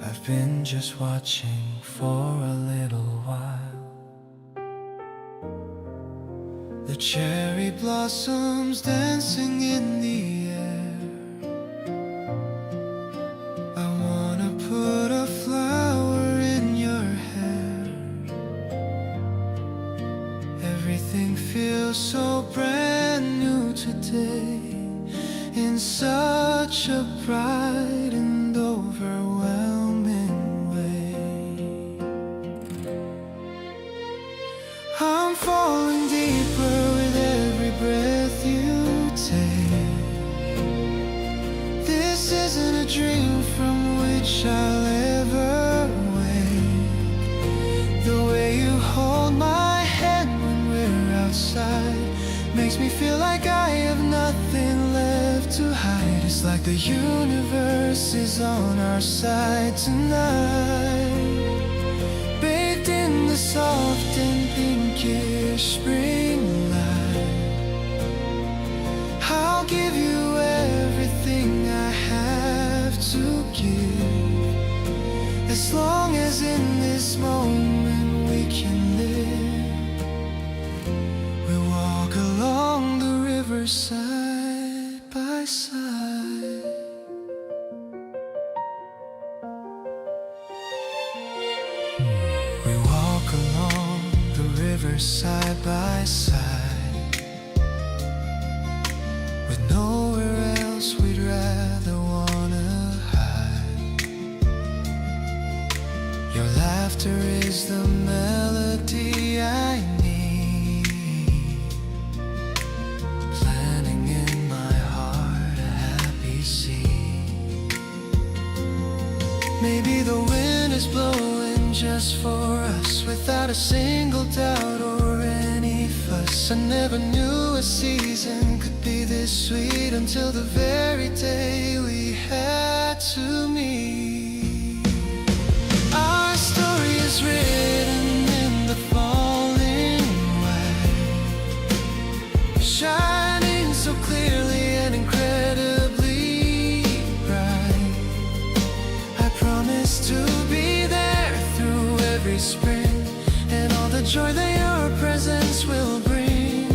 I've been just watching for a little while. The cherry blossoms dancing in the air. I wanna put a flower in your hair. Everything feels so brand new today, in such a bright and overwhelming way. I'm falling deeper with every breath you take. This isn't a dream from which I'll ever wake. The way you hold my hand when we're outside makes me feel like I have nothing left to hide. It's like the universe is on our side tonight, bathed in the soft and pinkish spring light. I'll give you everything I have to give, as long as in this moment we can live. We walk along the river side by side. We walk along the river side by side, with nowhere else we'd rather laughter is the melody I need, planting in my heart a happy seed. Maybe the wind is blowing just for us, without a single doubt or any fuss. I never knew a season could be this sweet until the very day we had to meet. Our story is written in the falling light, shining so clearly and incredibly bright. I promise to be there through every spring, and all the joy that your presence will bring.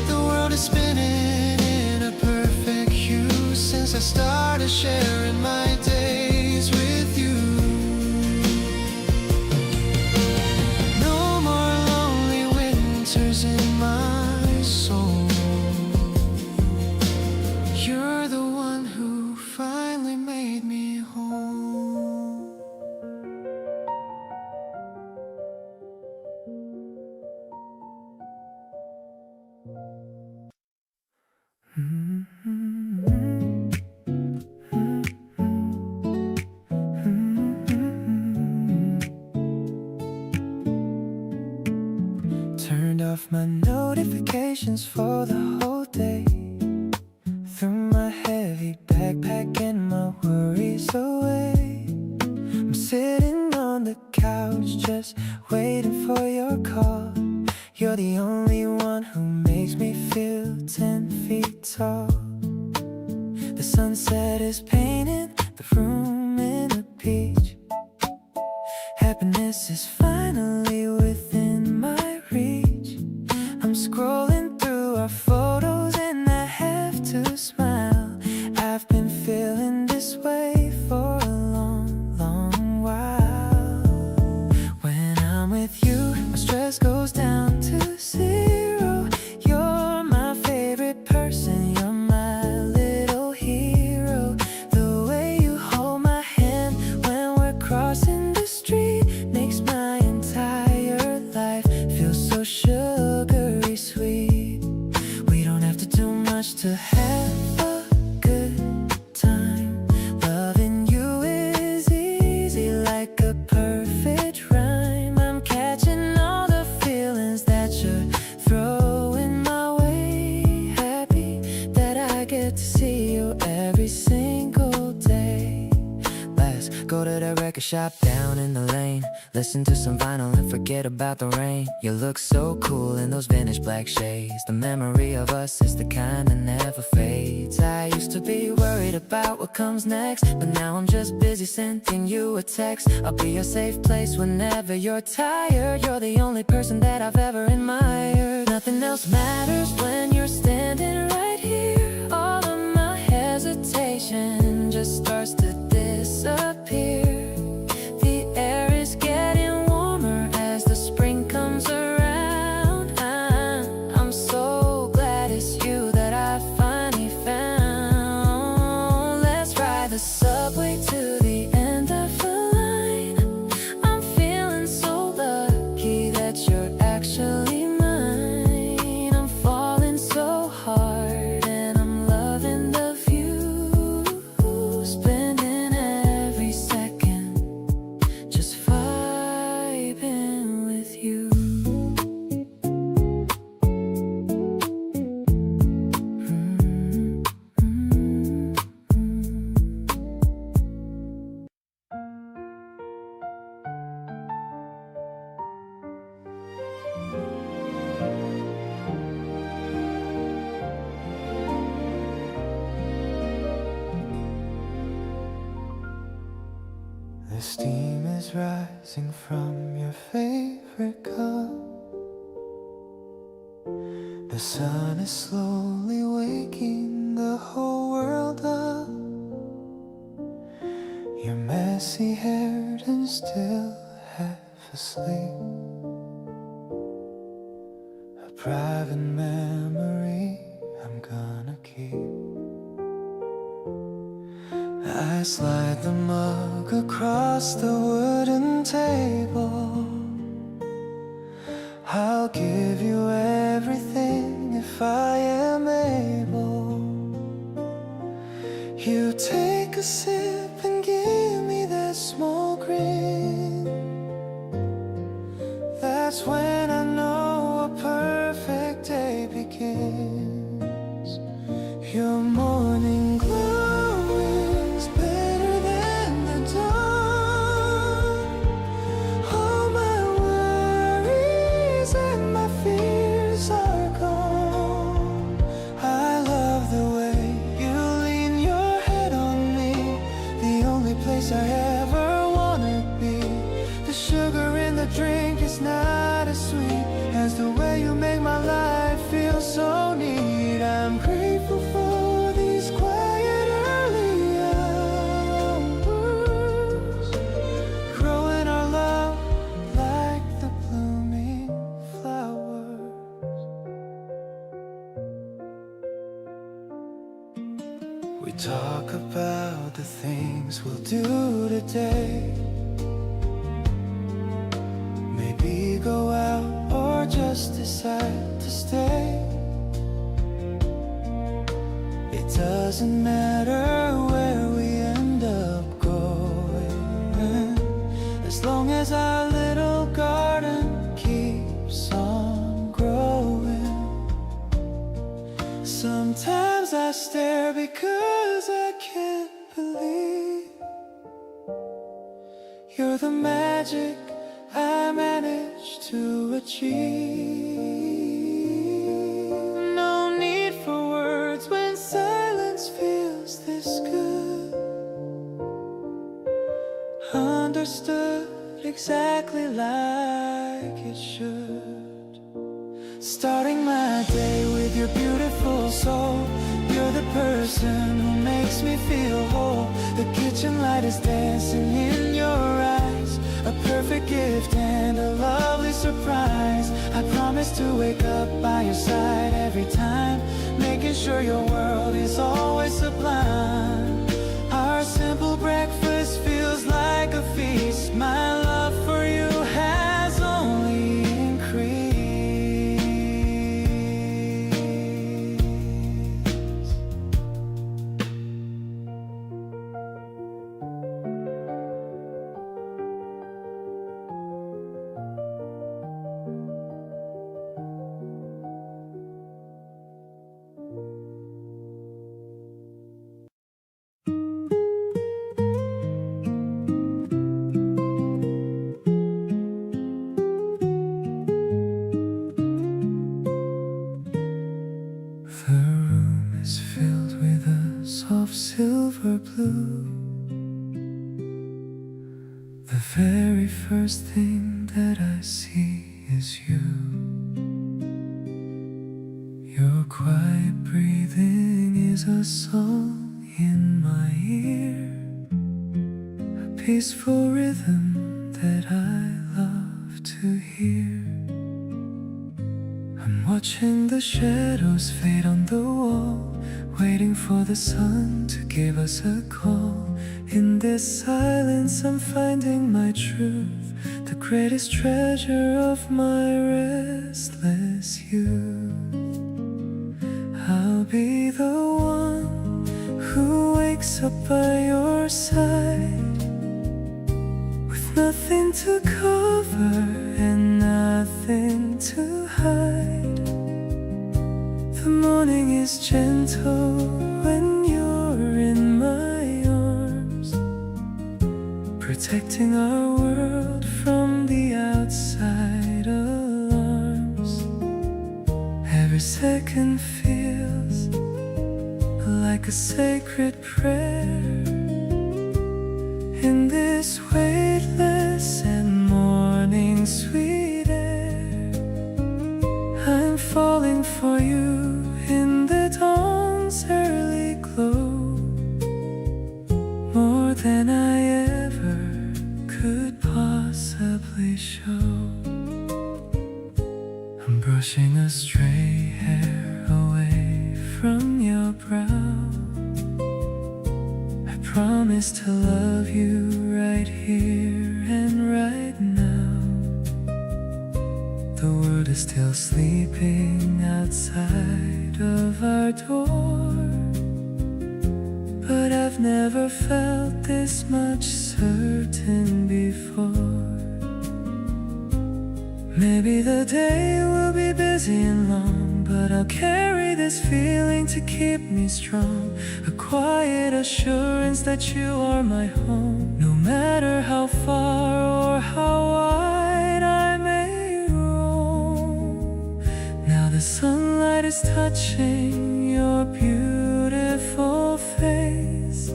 The world is spinning in a perfect hue since I started sharing my days with you. No more lonely winters in my soul. You're the one who finally made me whole. Turned off my notifications for the whole day, threw my heavy backpack and my worries away. I'm sitting on the couch just waiting for your call. You're the only one who makes me feel 10 feet tall. The sunset is painting the room in a peach. Happiness is finally within my reach. I'm scrolling through our photos and I have to smile. I've been feeling this way for a long, long while. When I'm with you, my stress goes down to zero. You're my favorite person, you're my little hero. The way you hold my hand when we're crossing the street makes my entire life feel so sugary sweet. We don't have to do much to have a good time. Loving you is easy like a perfect rhyme. I'm catching all the feelings that you're throwing my way. Happy that I get to see you every single day. Let's go to the record shop down in the lane, listen to some vinyl and forget about the rain. You look so cool in those vintage black shades. The memory of us is the kind that never fades. I used to be worried about what comes next, but now I'm just busy sending you a text. I'll be your safe place whenever you're tired. You're the only person that I've ever admired. Nothing else matters when you're standing right here. All of my hesitation just starts to disappear. The air is getting warmer as the spring comes around. I'm so glad it's you that I finally found. Let's ride the subway to the end of the line. I'm feeling so lucky that you're actually mine. I'm falling so hard and I'm loving the view. Spending every second just vibing with you. The steam is rising from your favorite cup. The sun is slowly waking the whole world up. You're messy-haired and still half asleep. A private memory I'm gonna keep. I slide the mug across the wooden table. I'll give you everything if I am able. You take a sip and give me that small grin. That's when I know a perfect day begins. Your morning glow is better than the dawn. All my worries and my fears are gone. I love the way you lean your head on me, the only place I ever wanna be. The sugar in the drink is not as sweet as the way you make my life feel so neat. I'm grateful for these quiet early hours, growing our love like the blooming flowers. We talk about the things we'll do today. Maybe go out or just decide to stay. It doesn't matter where we end up going, as long as our little garden keeps on growing. Sometimes I stare because I can't believe you're the magic I managed to achieve. No need for words when silence feels this good. Understood exactly like it should. Starting my day with your beautiful soul. You're the person who makes me feel whole. The kitchen light is dancing in your eyes, a perfect gift and a lovely surprise. I promise to wake up by your side every time, making sure your world is always sublime. Our simple breakfast feels like a feast. My love for you has only increased. The room is filled with a soft silver blue. The very first thing that I see is you. Your quiet breathing is a song in my ear, a peaceful rhythm that I love to hear. I'm watching the shadows fade on the wall, waiting for the sun to give us a call. In this silence I'm finding my truth, the greatest treasure of my restless youth. I'll be the one who wakes up by your side, with nothing to cover and nothing to hide. The morning is gentle when you're in my arms, protecting our world from the outside alarms. Every second feels like a sacred prayer in this weightless and morning sweet air. I'm falling for you in the dawn's early glow, more than I ever could possibly show. I'm brushing a stray hair away from your brow. I promise to love you right here and right now. The world is still sleeping outside of our door, but I've never felt this much certain before. Maybe the day will be busy and long, but I'll carry this feeling to keep me strong. A quiet assurance that you are my home. No matter how far or how wide I may roam. Now the sunlight is touching your beautiful face,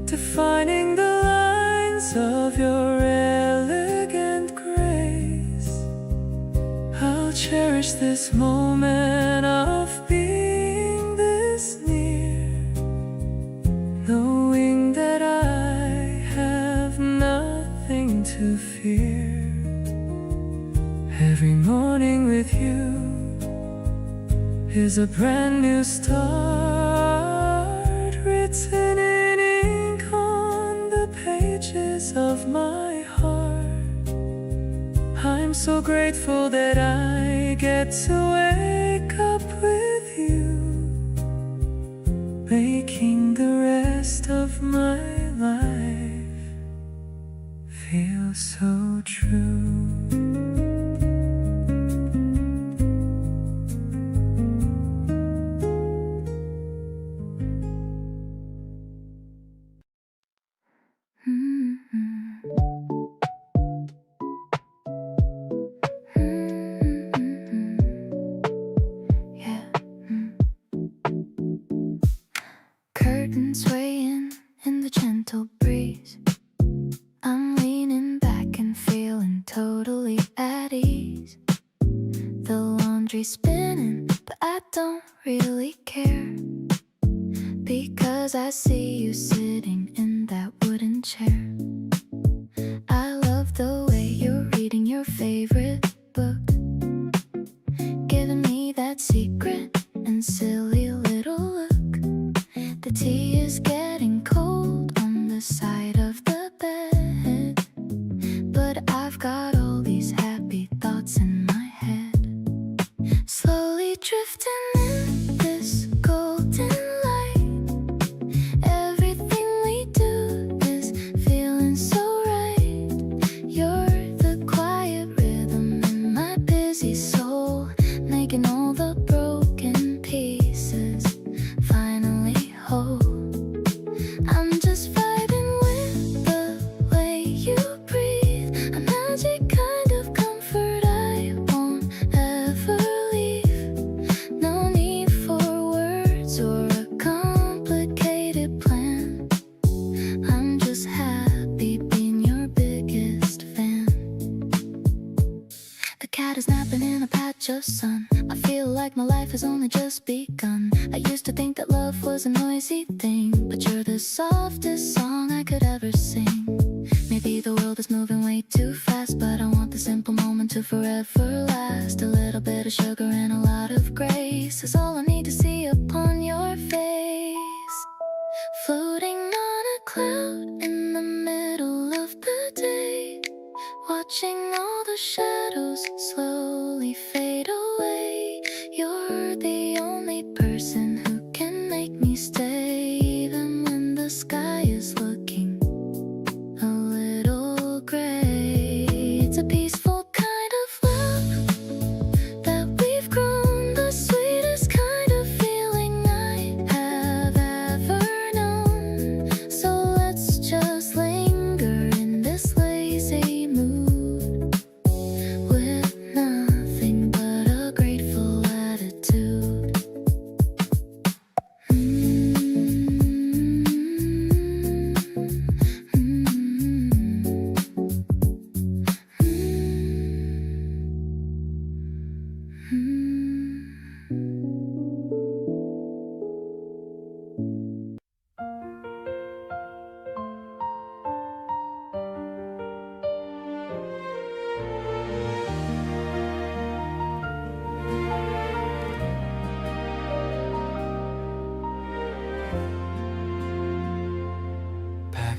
defining the lines of your elegant grace. I'll cherish this moment of being this near, knowing that I have nothing to fear. Every morning with you is a brand new start, written in ink on the pages of my heart. I'm so grateful that I get to wake up with you, making the rest of my life feel so true. Curtains swaying in the gentle breeze. I'm leaning back and feeling totally at ease. The laundry's spinning, but I don't really care, because I see you sitting in that wooden chair. I love the way you're reading your favorite book, giving me that secret and silly little look. The tea is getting cold on the side of the bed, but I've got all these happy thoughts in my head, slowly drifting in this golden light. Everything we do is feeling so right. You're the quiet rhythm in my busy soul, making all the broken pieces finally whole. I'm just vibing with the way you breathe, a magic kind of comfort I won't ever leave. No need for words or a complicated plan. I'm just happy being your biggest fan. The cat is napping in a patch of sun. I feel like my life has only just begun. I used to think that love was a noisy thing, but you're the softest song I could ever sing. Maybe the world is moving way too fast, but I want the simple moment to forever last. A little bit of sugar and a lot of grace is all I need to see upon your face. Floating on a cloud in the middle of the day, watching all the shadows slowly fade away. You're the only person who can make me stay, even when the sky is looking a little gray. It's a peaceful kind of love that we've grown, the sweetest kind of feeling I have ever known.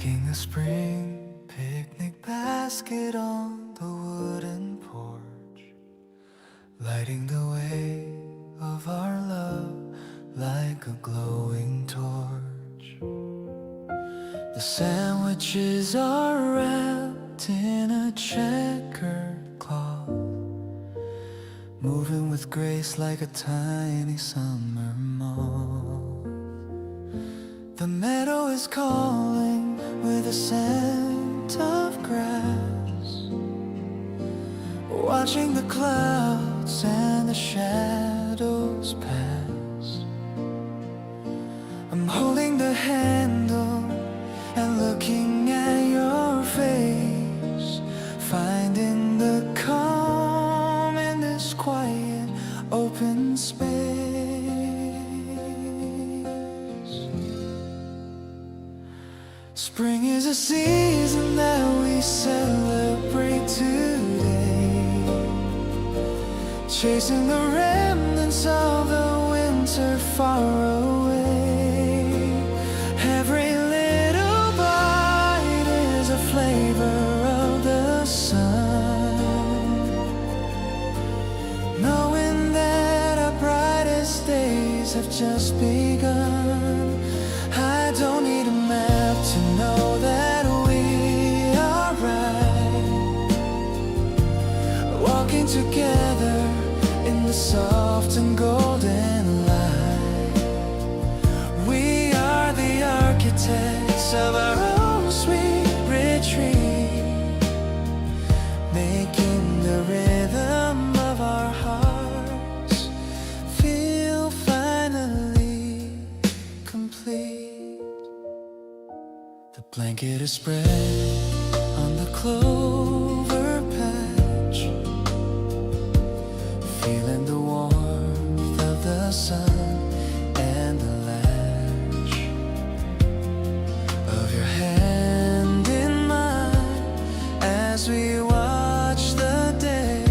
Stacking a spring picnic basket on the wooden porch, lighting the way of our love like a glowing torch. The sandwiches are wrapped in a checkered cloth, moving with grace like a tiny summer moth. The meadow is calling with a scent of grass, watching the clouds and the shadows pass. I'm holding the handle and looking at your face, finding the calm in this quiet open space. Spring is a season that we celebrate today, chasing the remnants of the winter far away. Every little bite is a flavor of the sun, knowing that our brightest days have just begun. I don't need a map to know that we are right, walking together in the soft and golden light. We are the architects of our own sweet retreat, making the rhythm of our hearts feel finally complete. The blanket is spread on the clover patch, feeling the warmth of the sun and the latch of your hand in mine as we watch the day,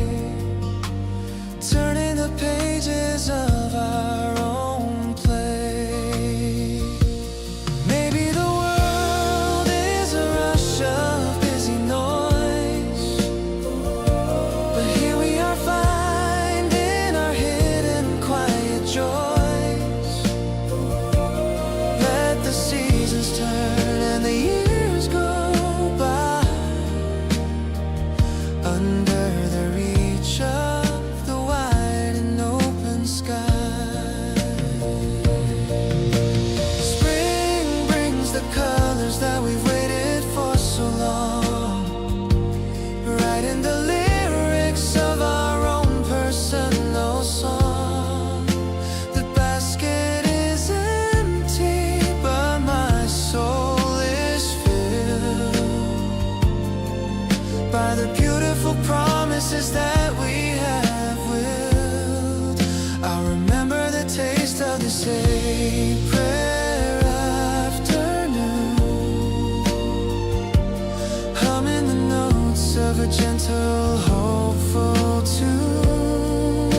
turning the pages of our own play. Maybe the world is a rush of busy noise, but here we are finding our hidden quiet joys. Let the seasons turn and the years go by, under the reach of the wide and open sky. Spring brings the colors that we've waited for so long, writing the lyrics of our own personal song. The basket is empty, but my soul is filled by the beautiful promises that we have willed. I remember the taste of this April afternoon, humming the notes of a gentle, hopeful tune,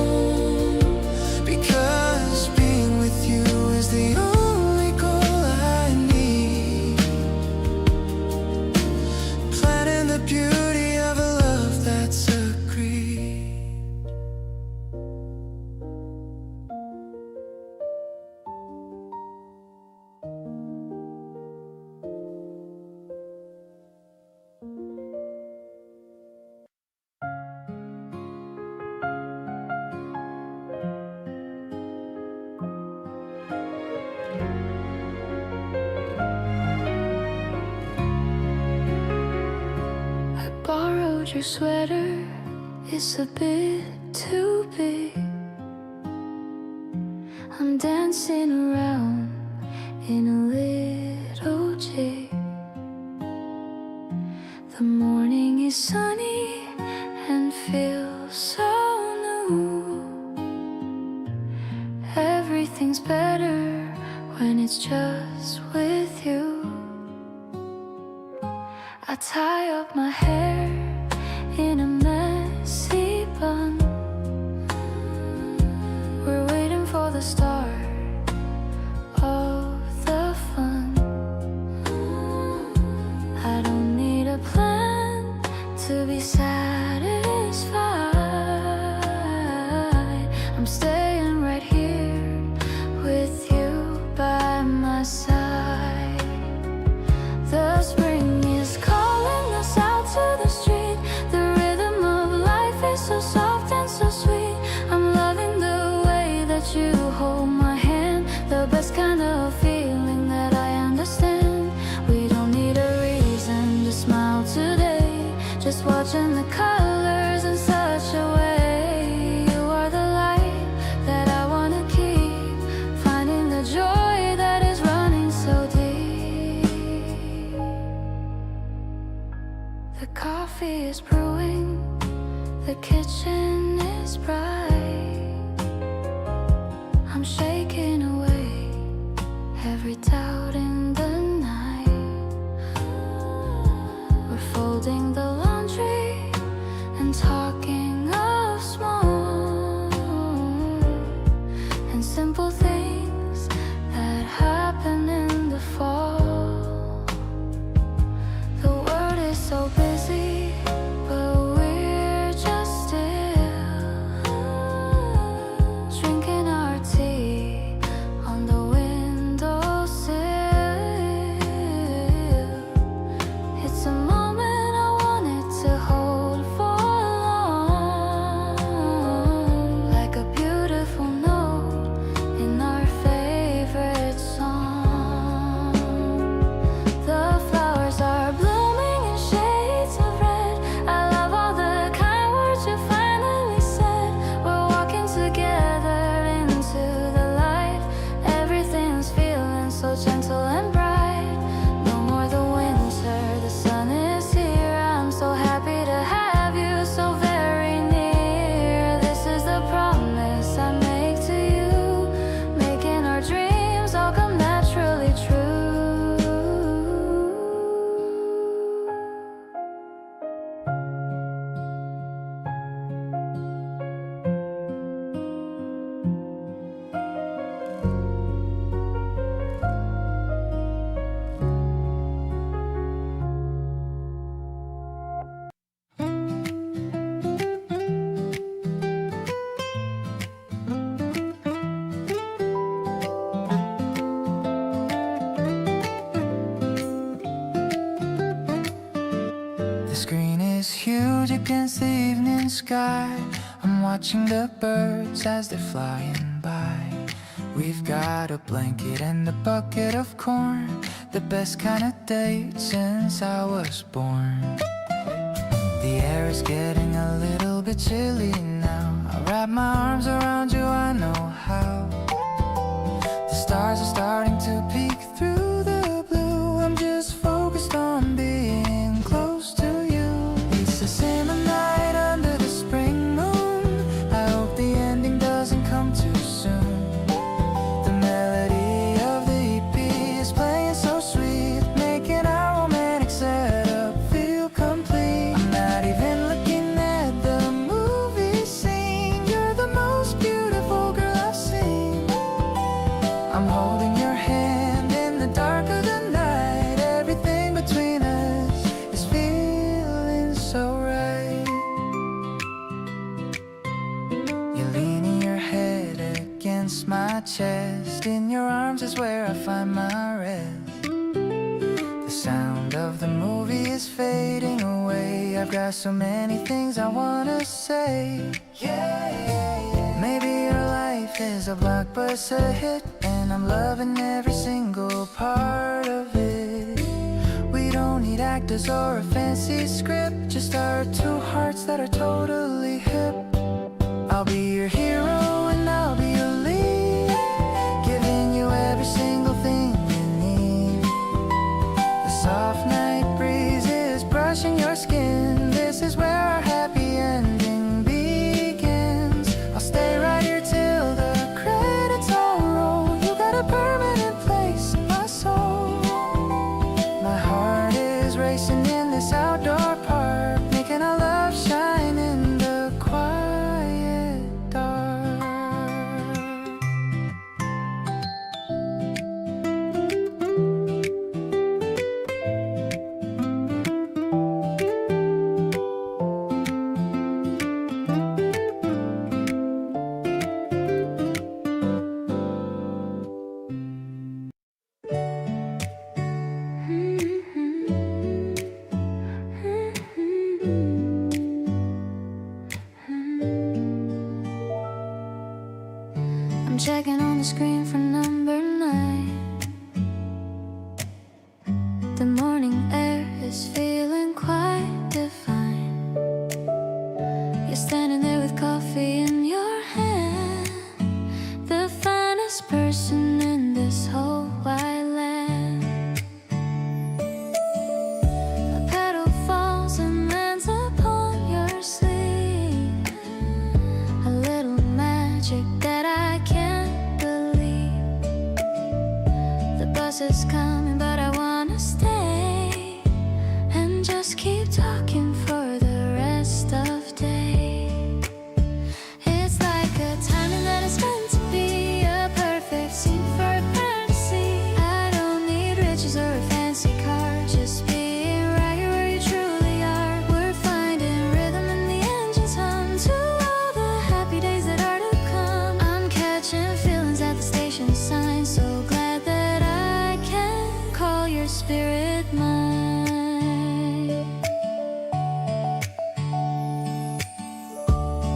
because being with you is the only goal I need, planning the beauty of a love that's agreed. I borrowed your sweater, it's a bit too big. I'm dancing around in a little jig. The morning is sunny and feels so new. Everything's better when it's just with you. I tie up my hair in a messy bun. We're waiting for the start of the fun. coffee is brewing, the kitchen is bright. I'm shaking away every doubt in the night. We're folding the laundry and talking of small and simple things that happen in the fall. The world is so busy, but we're just still drinking our tea on the windowsill. It's a moment I wanted to hold for long, like a beautiful note in our favorite song. The flowers are blooming in shades of red. I love all the kind words you finally said. We're walking together into the light. Everything's feeling so gentle and bright. No more the winter, the sun is here. I'm so happy to have you so very near. This is the promise I make to you, making our dreams all come naturally true. The screen is huge against the evening sky. I'm watching the birds as they're flying by. We've got a blanket and a bucket of corn, the best kind of date since I was born. The air is getting a little bit chilly now. I'll wrap my arms around you, I know how. The stars are starting to peek through the blue. I'm just focused on being close to you. It's the summer night under the spring moon. I hope the ending doesn't come too soon. The melody of the EP is playing so sweet, making our romantic setup feel complete. I'm not even looking at the movie scene. You're the most beautiful girl I've seen. I'm holding your hand in the dark of the night. Everything between us is feeling so right. You're leaning your head against my chest. In your arms is where I find my rest. The sound of the movie is fading away. I've got so many things I wanna say. Maybe your life is a blockbuster hit, and I'm loving every single part of it. We don't need actors or a fancy script, just our two hearts that are totally hip. I'll be your hero and I'll be your lead, giving you every single thing you need. The soft night breeze is brushing your skin. This is where our happy ending begins. I'll stay right here till the credits all roll. You got a permanent place in my soul. My heart is racing in this outdoor park, making our love shine in the quiet dark. I'm checking on the screen for number 9. The morning air is feeling quite divine. You're standing there with coffee in your hand, the finest person in this whole wide land. A petal falls and lands is coming, but I wanna stay and just keep talking for the rest of day. It's like a timing that is meant to be a perfect scene for a fantasy. I don't need riches or a fancy car, just being right here where you truly are. We're finding rhythm in the engine's hum to all the happy days that are to come. I'm catching feelings at the station sign, so glad that I can call your spirit mine.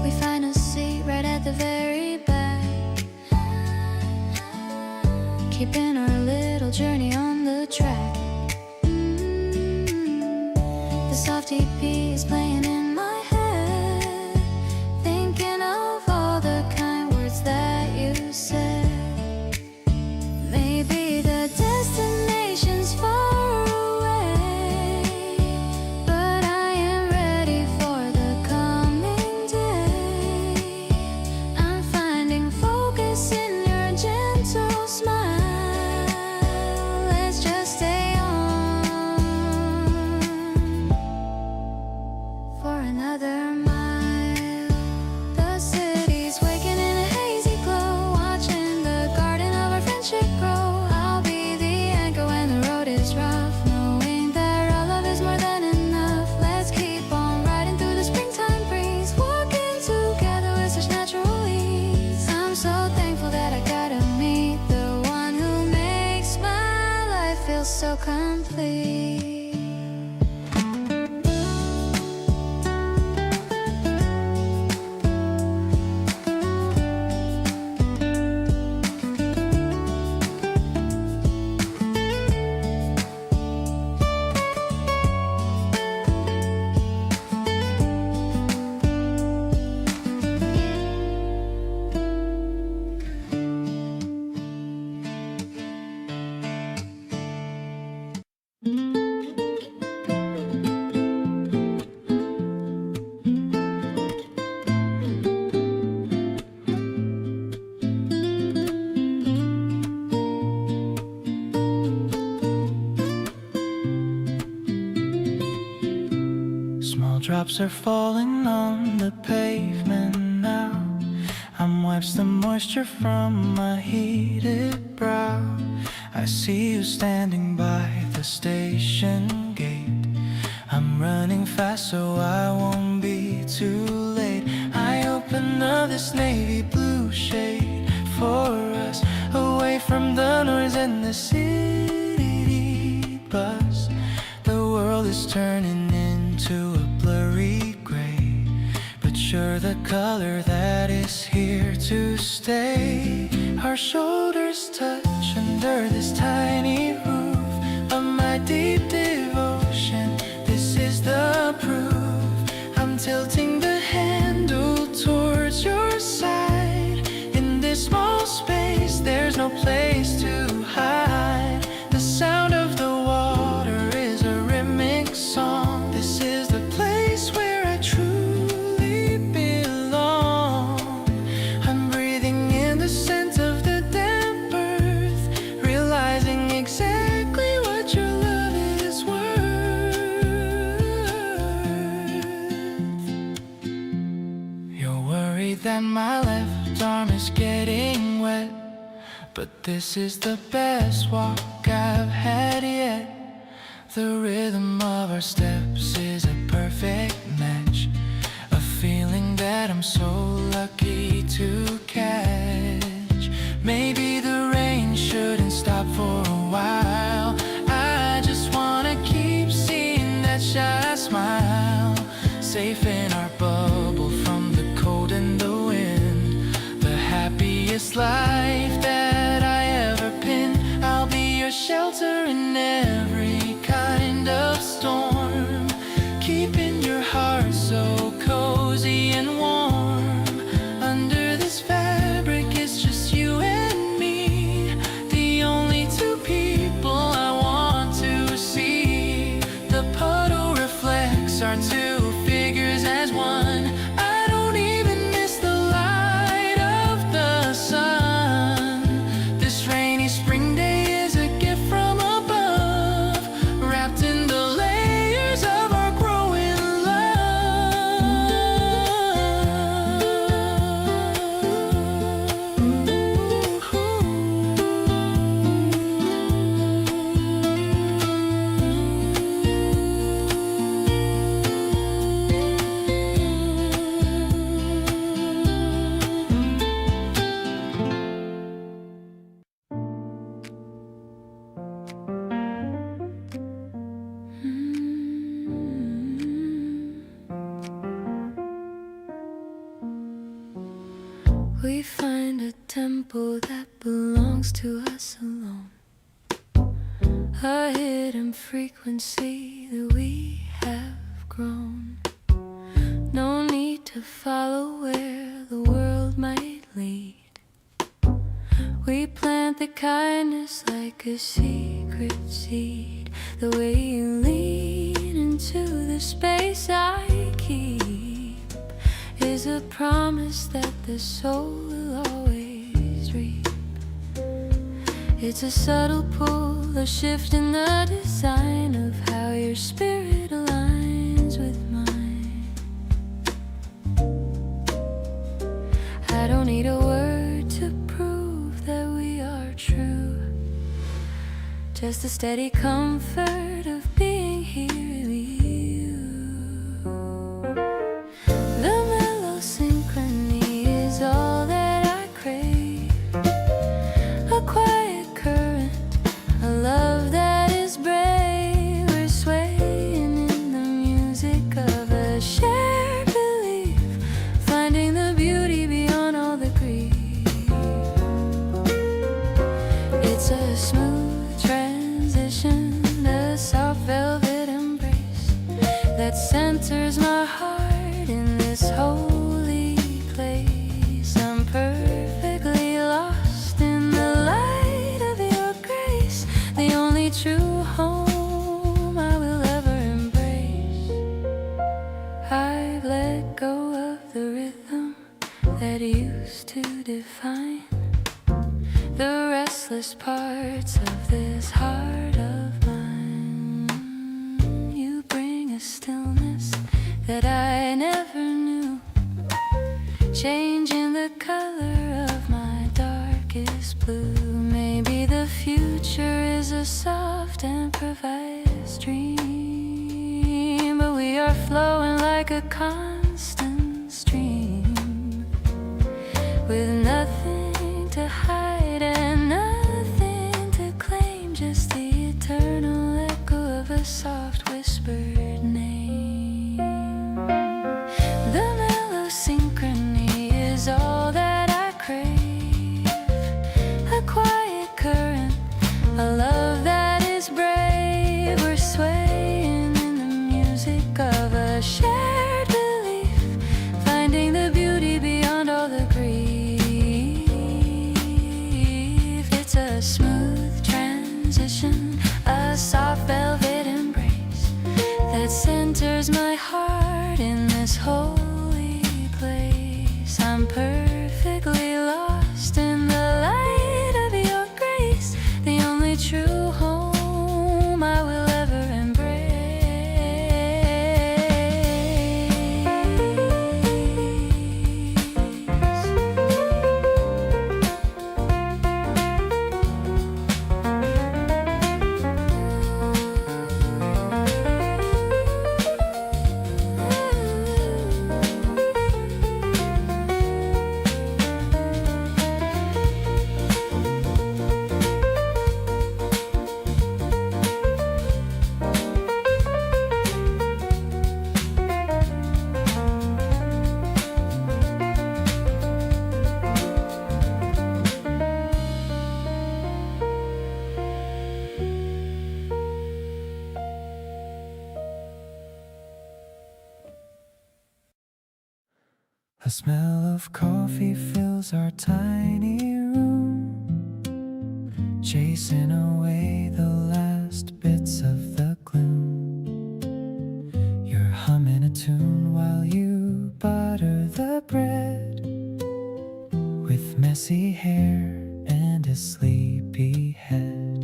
We find a seat right at the very back, keeping our little journey on the track. The soft EP is playing in my head, thinking of all the kind words that you said. Maybe the destination's far away, but I am ready for the coming day. I'm finding focus in your gentle smile. Let's just stay on for another mile. The city's waking in a hazy glow, watching the garden of our friendship grow. I'll be the anchor when the road is rough, knowing that our love is more than enough. Let's keep on riding through the springtime breeze, walking together with such natural ease. I'm so thankful that I got to meet the one who makes my life feel so complete. Small drops are falling on the pavement now. I'm wipes the moisture from my heated brow. I see you standing by the station gate. I'm running fast so I won't be too late. I open up this navy blue shade for us, away from the noise and the city bus. The world is turning into a blurry gray, but you're the color that is here to stay. Our shoulders touch under this tiny roof of my deep devotion. This is the proof. I'm tilting the handle towards your side. In this small space, there's no place to hide. The sound of the water is a rhythmic song. This is the place where I truly belong. I'm breathing in the scent of the damp earth, realizing exactly what your love is worth. You're worried that my left arm is getting wet, but this is the best walk I've had yet. The rhythm of our steps is a perfect match, a feeling that I'm so lucky to catch. Maybe the rain shouldn't stop for a while. I just wanna keep seeing that shy smile, safe in our bubble from the cold and the wind. The happiest life that I ever pinned. I'll be your shelter in every kind of storm, keeping your heart so cozy and warm. Under this fabric, it's just you and me, the only two people I want to see. The puddle reflects our two figures as one. I don't even miss the light of the sun. This rainy spring day is a gift from hidden frequency that we have grown. No need to follow where the world might lead. We plant the kindness like a secret seed. The way you lean into the space I keep is a promise that the soul will always reap. It's a subtle pull, a shift in the design of how your spirit aligns with mine. I don't need a word to prove that we are true, just the steady comfort of being here with you. The mellow synchrony is all that I crave, a quiet current, a love that is brave. We're swaying in the music of a shared belief, finding the beauty beyond all the grief. It's a smooth transition, a soft velvet embrace that centers my heart in this holy place. I'm perfectly lost in the light of your grace, the only true home I will ever embrace. I've let go of the rhythm that used to define the restless parts of this heart of mine. You bring a stillness that I never knew, changing the color of my darkest blue. Maybe the future is a soft improvised dream, but we are flowing like a constant stream, with nothing to hide and nothing to claim, just the eternal echo of a soft whispered name. The mellow synchrony is all that I crave, a quiet current, a love that is brave. We're swaying in the music of a shared belief, finding the beauty beyond all the grief. It's a smooth transition, a soft velvet embrace that centers my heart in this holy place. I'm perfectly lost in the light of your grace, the only true home I will ever embrace. The smell of coffee fills our tiny room, chasing away the last bits of the gloom. You're humming a tune while you butter the bread, with messy hair and a sleepy head.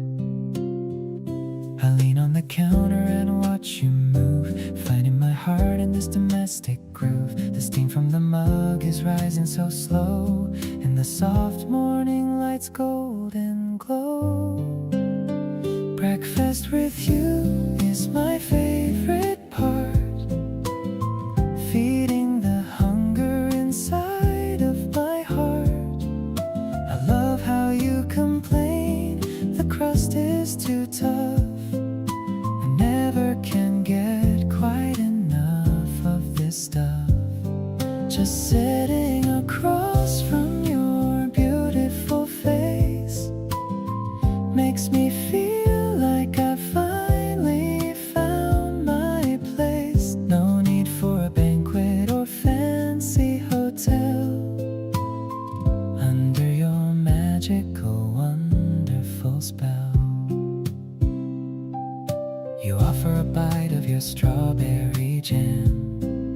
I lean on the counter and watch you move, finding my heart in this domestic groove. The steam from the mug is rising so slow, and the soft morning light's golden glow. Breakfast with you is my favorite part, feeding the hunger inside of my heart. I love how you complain the crust is too tough. I never can get quite enough of this stuff. Just sitting across from your beautiful You offer a bite of your strawberry jam,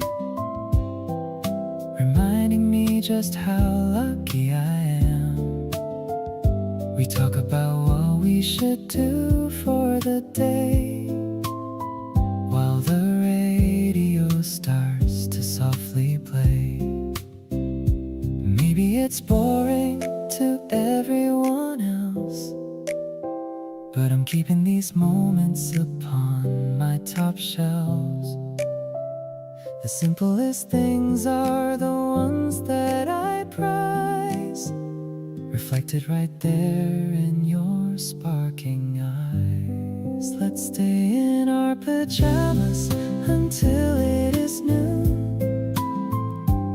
reminding me just how lucky I am. We talk about what we should do for the day, while the radio starts to softly play. Maybe it's boring to everyone else, but I'm keeping these moments upon my top shelves. The simplest things are the ones that I prize, reflected right there in your sparking eyes. Let's stay in our pajamas until it is noon,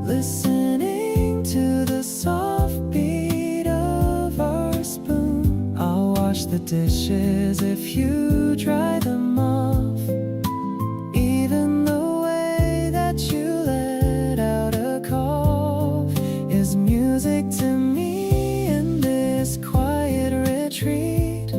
listening to the soft beat of our spoon. I'll wash the dishes if you dry them off. Even the way that you let out a cough is music to me in this quiet retreat,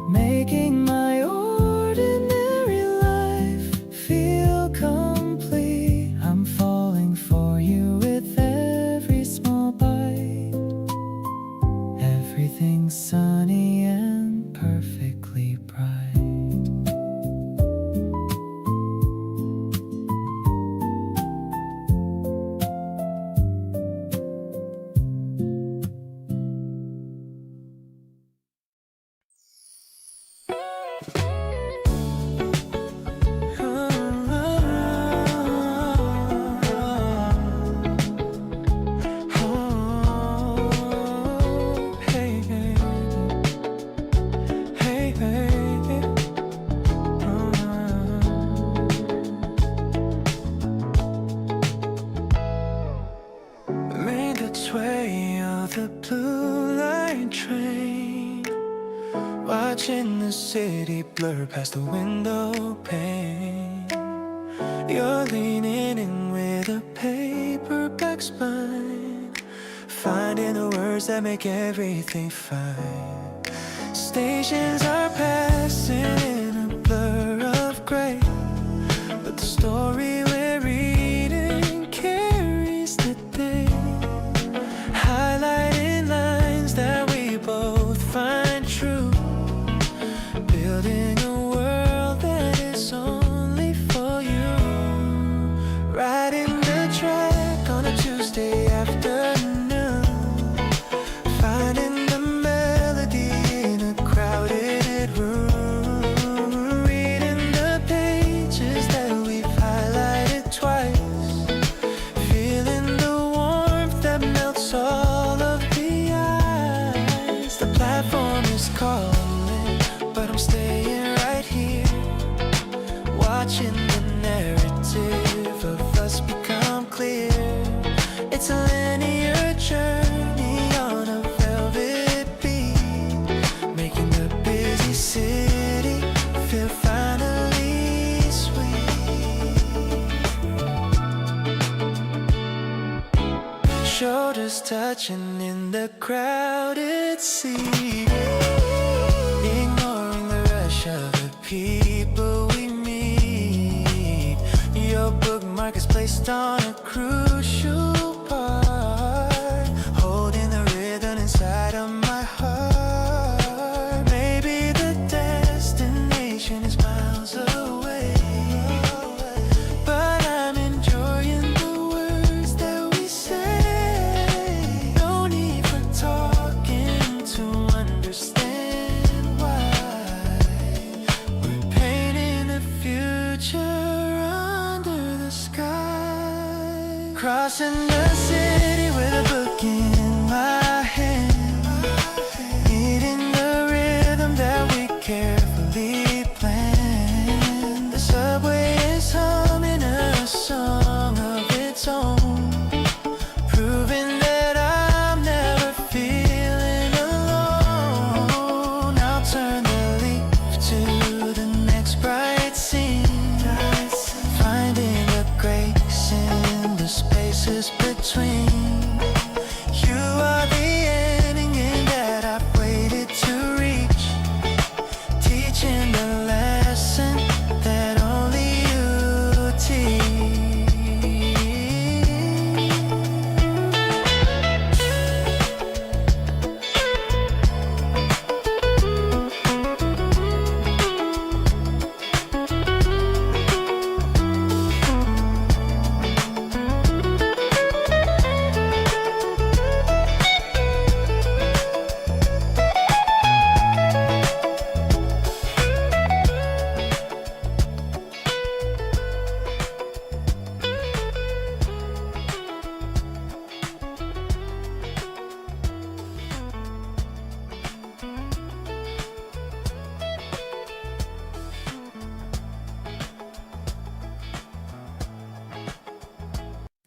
making my ordinary life feel complete. I'm falling for you with every small bite. Everything's sunny and perfectly bright. Made its way of the blue line train, watching the city blur past the window pane. You're leaning in with a paperback spine, finding the words that make everything fine. Stations are passing in a blur of gray, but the story we're reading carries the day, highlighting lines that we both find true, building a world that is only for you. Riding the track on a Tuesday afternoon, finding the melody in a crowded room, reading the pages that we've highlighted twice, feeling the warmth that melts all of the ice. The platform is calling, but I'm staying right here, watching the narrative of us become clear. It's a linear journey on a velvet beat, making the busy city feel finally sweet. Shoulders touching in the crowded sea, ignoring the rush of the people we meet. Your bookmark is placed on a crucial part, holding the rhythm inside of my heart. Maybe the destination is miles away, but I'm enjoying the words that we say. No need for talking to understand why we're painting the future under the sky. Crossing the city with a book in my hand, eating the rhythm that we carefully planned. The subway is humming a song of its own, proving that I'm never feeling alone. I'll turn the leaf to the next bright scene, finding a grace in the spaces between. You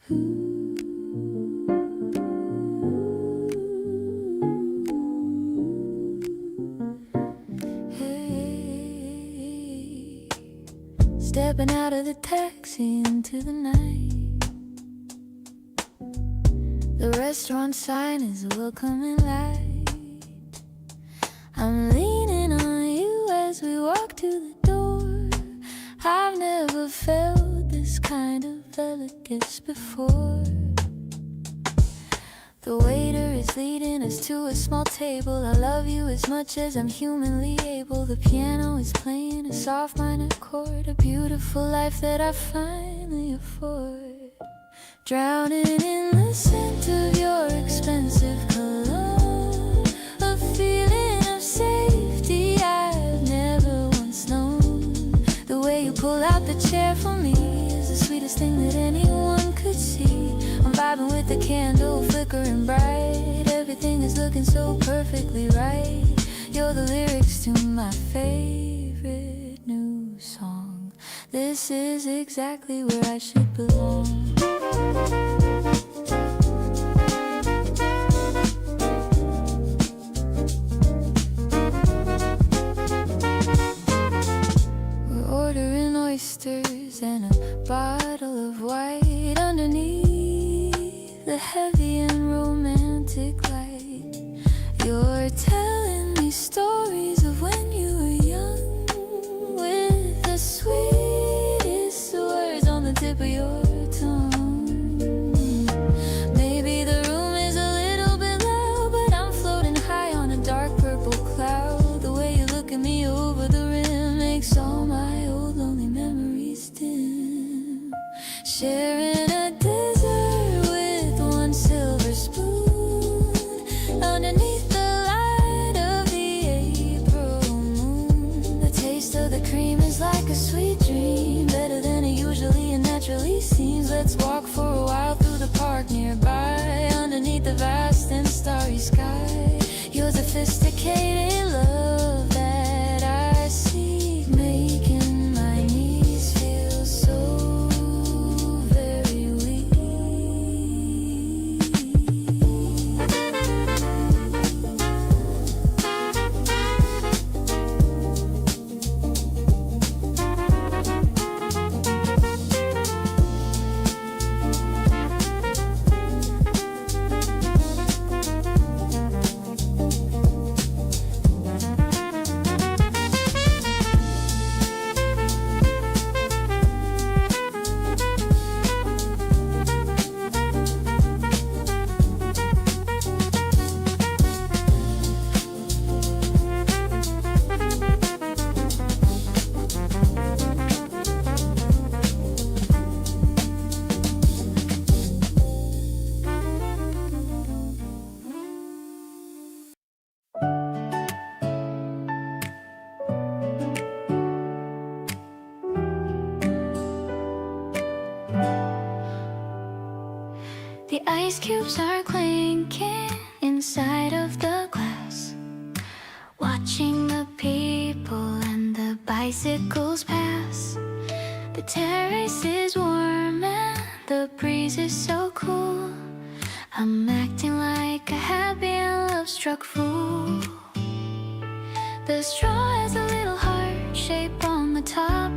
Hey, stepping out of the taxi into the night. The restaurant sign is a welcoming light. I'm leaning on you as we walk to the door. I've never felt this kind of elegance before. The waiter is leading us to a small table. I love you as much as I'm humanly able. The piano is playing a soft minor chord. A beautiful life that I finally afford. Drowning in the scent of your expensive cologne. A feeling of safety I've never once known. The way you pull out the chair for me is the sweetest thing that anyone could see. I'm vibing with the candle flickering bright. Everything is looking so perfectly right. You're the lyrics to my favorite new song. This is exactly where I should belong. We're ordering oysters and a bottle of white underneath the heavy and romantic light. You're telling me stories of when you were young, with the sweetest words on the tip of your tongue. Maybe the room is a little bit loud, but I'm floating high on a dark purple cloud. The way you look at me over the rim makes all my old lonely memories dim. Sharing a dessert with one silver spoon underneath the light of the April moon. The taste of the cream is like a sweet dream, better than it usually and naturally seems. Let's walk for a while through the park nearby, underneath the vast and starry sky. Your sophisticated love that I seek, making my knees feel so very weak. The ice cubes are clinking inside of the glass, watching the people and the bicycles pass. The terrace is warm and the breeze is so cool. I'm acting like a happy and love-struck fool. The straw has a little heart shape on the top.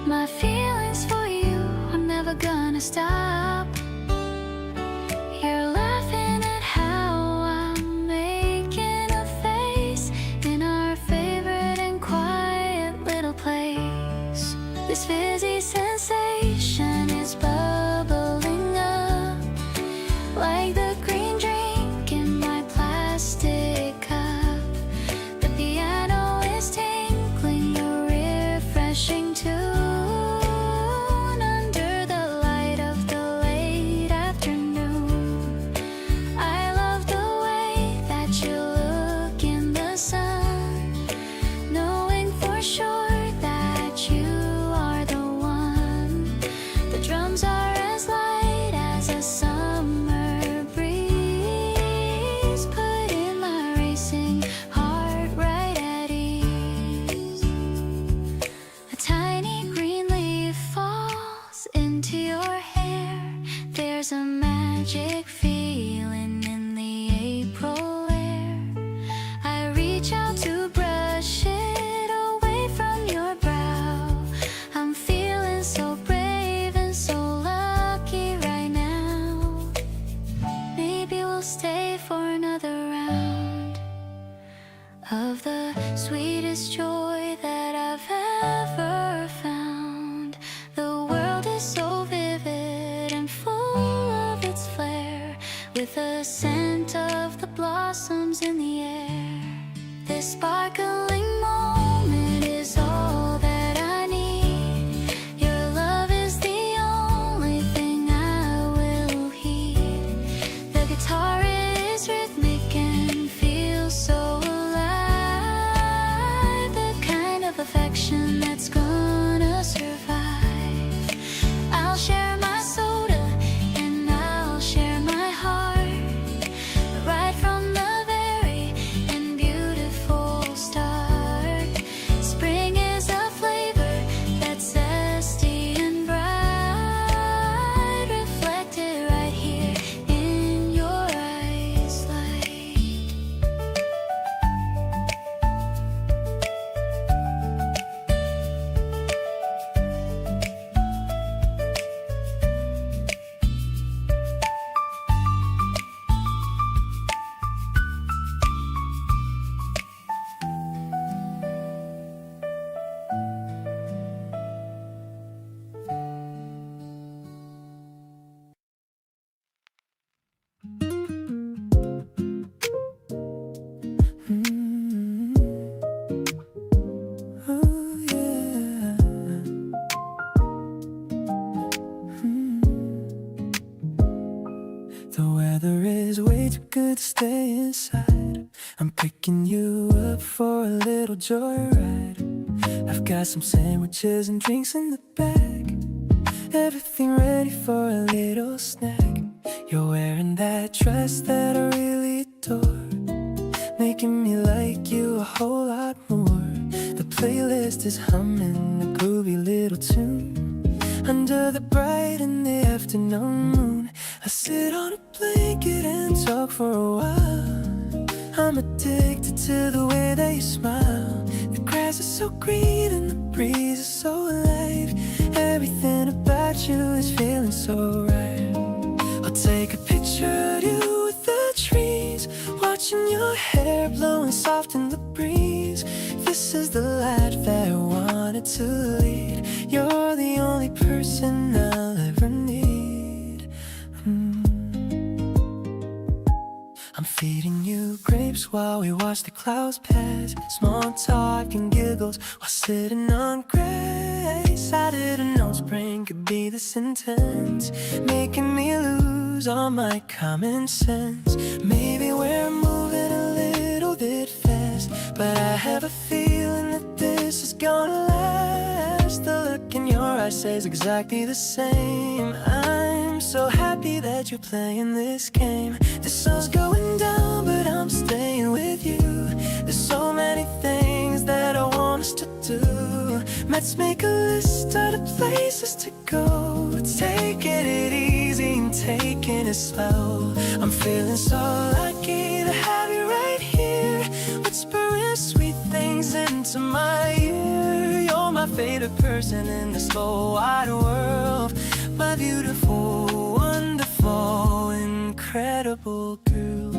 My feelings for you are never gonna stop. You're laughing at how I'm making a face in our favorite and quiet little place. This fizzy sensation is bubbling up like the green drink in my plastic cup. The piano is tinkling a refreshing tune under the light of the late afternoon. I love the way that you look in the sun, knowing for sure that you are the one. The drums are as light as a summer breeze, putting my racing heart right at ease. A tiny green leaf falls into your too good to stay inside. I'm picking you up for a little joyride. I've got some sandwiches and drinks in the bag. Everything ready for a little snack. You're wearing that dress that I really adore, making me like you a whole lot more. The playlist is humming a groovy little tune. Under the bright in the afternoon moon, I sit on a blanket and talk for a while. I'm addicted to the way that you smile. The grass is so green and the breeze is so alive. Everything about you is feeling so right. I'll take a picture of you with the trees, watching your hair blowing soft in the breeze. This is the life that I wanted to lead. You're the only person I'll ever need. I'm feeding you grapes while we watch the clouds pass. Small talk and giggles while sitting on grace. I didn't know spring could be this intense, making me lose all my common sense. Maybe we're moving a little bit fast, but I have a feeling that this is gonna last. The look in your eyes says exactly the same. I'm so happy that you're playing this game. The sun's going down, but I'm staying with you. There's so many things that I want us to do. Let's make a list of the places to go. Taking it easy and taking it slow. I'm feeling so lucky to have you right here, whispering sweet things into my ear. You're my favorite person in this whole wide world. My beautiful, wonderful, incredible girl.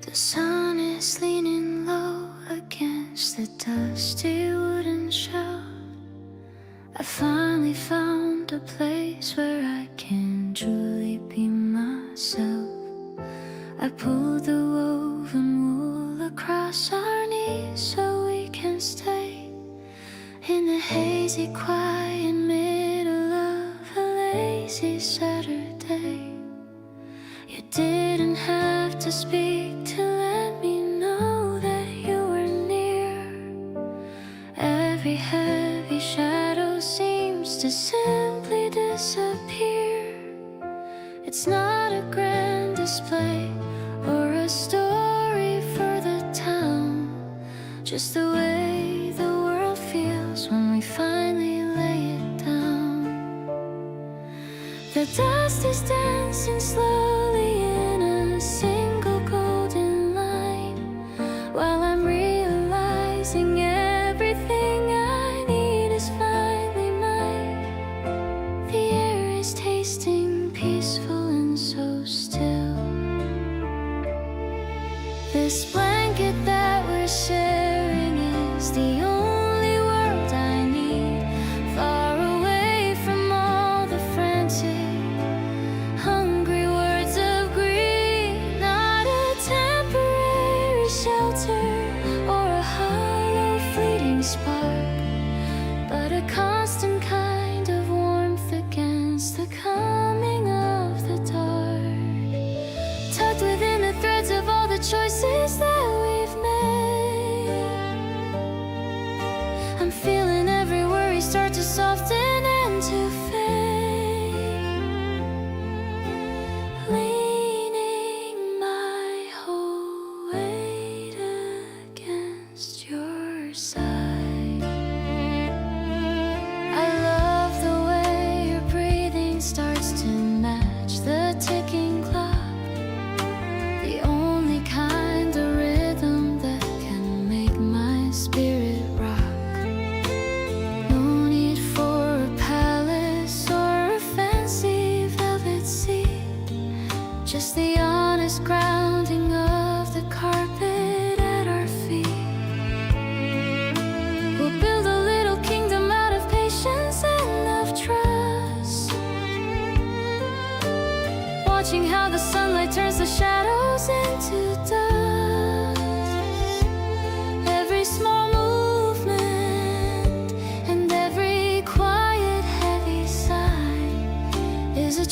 The sun is leaning low against the dusty wooden shelf. I finally found a place where I can truly be myself. I pulled the woven wool across our knees so we can stay in the hazy, quiet middle of a lazy Saturday. You didn't have to speak to let me know that you were near. Every heavy shadow seems to simply disappear. It's not a grand display or a story for the town, just the way the world feels when we finally lay it down. The dust is dancing slowly in a single golden line, while I'm realizing everything I need is finally mine. The air is tasting peaceful and so still. This blanket that we're sharing is the only world I need, far away from all the frantic, hungry words of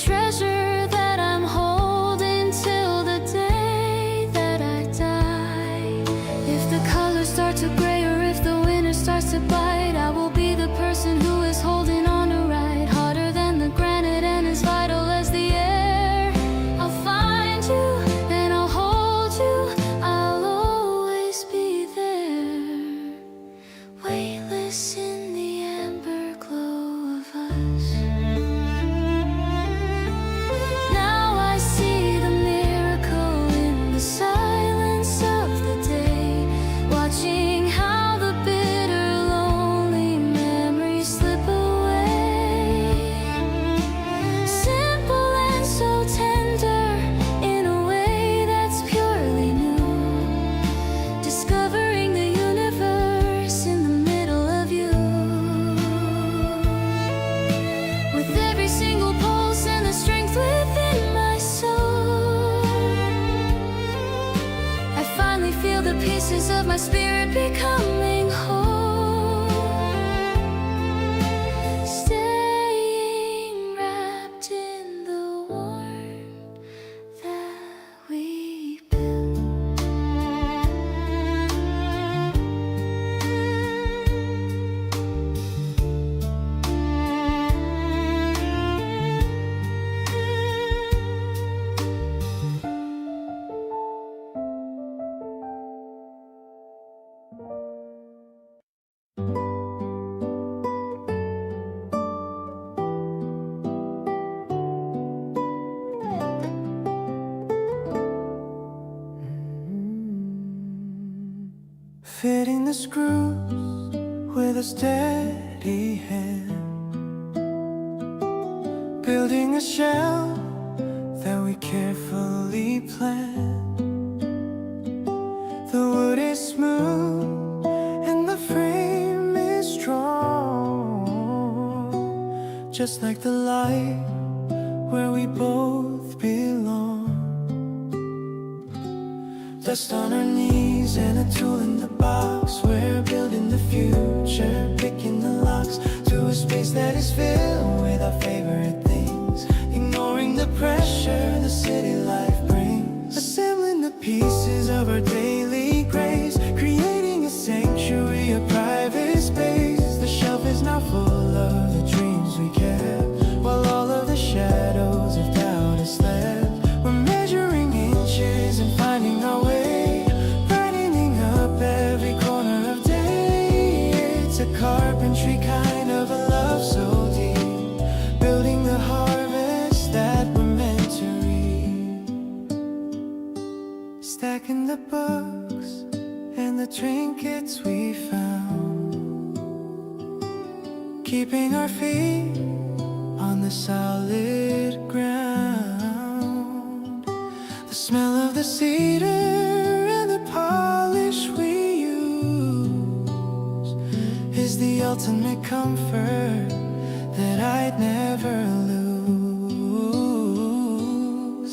treasure that I'm holding till the day that I die. If the colors start to gray or if the winter starts to bite, I will be the person who is holding on to right, harder than the granite and as vital as the air. I'll find you and I'll hold you, I'll always be there, weightless in the amber glow of us. Now I see the miracle in the silence of the day, watching how the bitter, lonely memories slip away. Simple and so tender in a way that's purely new, discovering the universe in the middle of you. With every single pulse and the strength within my soul, I finally feel the pieces of my spirit becoming whole, staying wrapped in the warmth that we built. Fitting the screws with a steady hand, building a shell that we carefully planned. The wood is smooth and the frame is strong, just like the light where we both belong. Dust on our knees and a tool in the box. We're building the future, picking the locks to a space that is filled with our favorite things, ignoring the pressure the city life brings, assembling the pieces of our daily grace, creating a sanctuary, a private space. The shelf is now full of the dreams we kept, while all of the shadows of doubt are slept. We're measuring inches and finding our way, brightening up every corner of day. It's a carpentry kind of a love so deep, building the harvest that we're meant to reap. Stacking the books and the trinkets we found, keeping our feet on the solid ground. The smell of the cedar and the polish we use is the ultimate comfort that I'd never lose.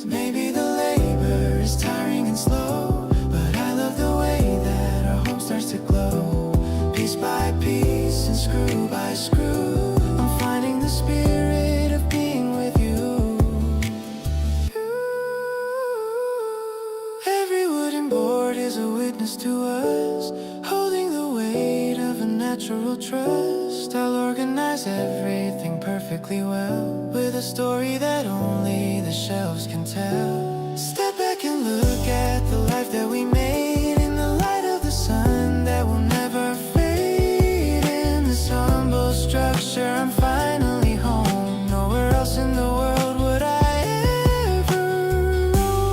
Maybe the labor is tiring and slow, but I love the way that our home starts to glow. Piece by piece and screw by screw, I'm finding the spirit of being with you. Every wooden board is a witness to us, holding the weight of a natural trust. I'll organize everything perfectly well, with a story that only the shelves can tell. Step back and look at the life that we made, in the light of the sun that will never fade. In this humble structure, I'm finally home. Nowhere else in the world would I ever roam.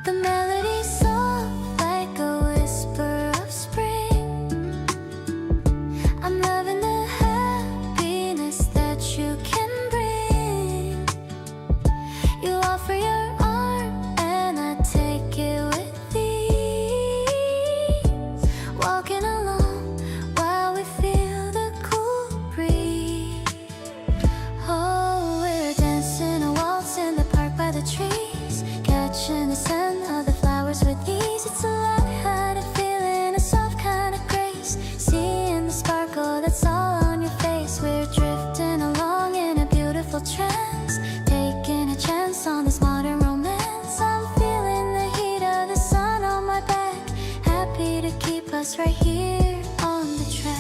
The melody soft like a whisper of spring. I'm loving the happiness that you can bring. You offer your arm and I take it with ease. Walking along while we feel the cool breeze. Oh, we're dancing a waltz in the park by the trees, catching the scent of the flowers with ease. It's a light-hearted feeling, a soft kind of grace, seeing the sparkle that's all on your face. We're drifting along in a beautiful trance, taking a chance on this modern romance. I'm feeling the heat of the sun on my back, happy to keep us right here on the track.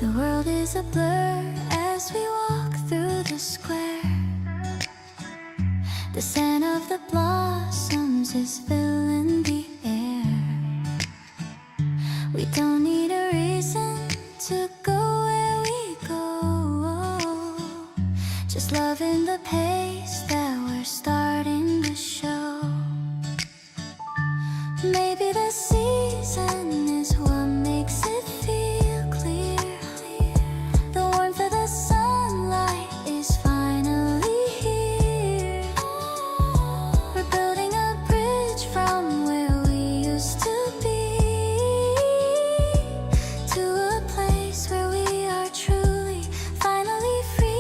The world is a blur as we walk through the square. The scent of the blossoms is filling the air. We don't need a reason to go where we go, just loving the pace that we're starting to show. Maybe the season is what makes it feel clear. The warmth of the sunlight is finally here. We're building a bridge from where we used to be to a place where we are truly, finally free.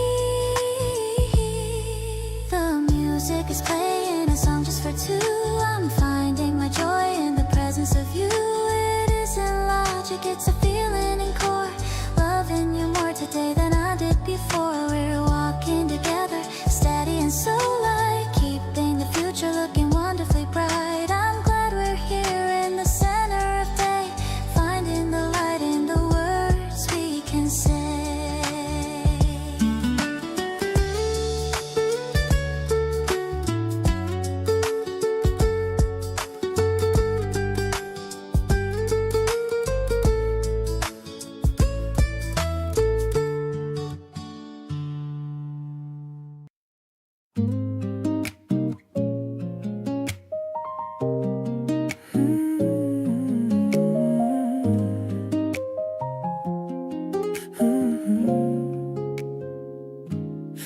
The music is playing a song just for two. I'm finding my joy in the presence of you. It isn't logic, it's a feeling in core. Loving you more today than I did before. We're walking together, steady and so light, keeping the future looking wonderfully bright. I'm glad we're here in the center of day, finding the light in the words we can say.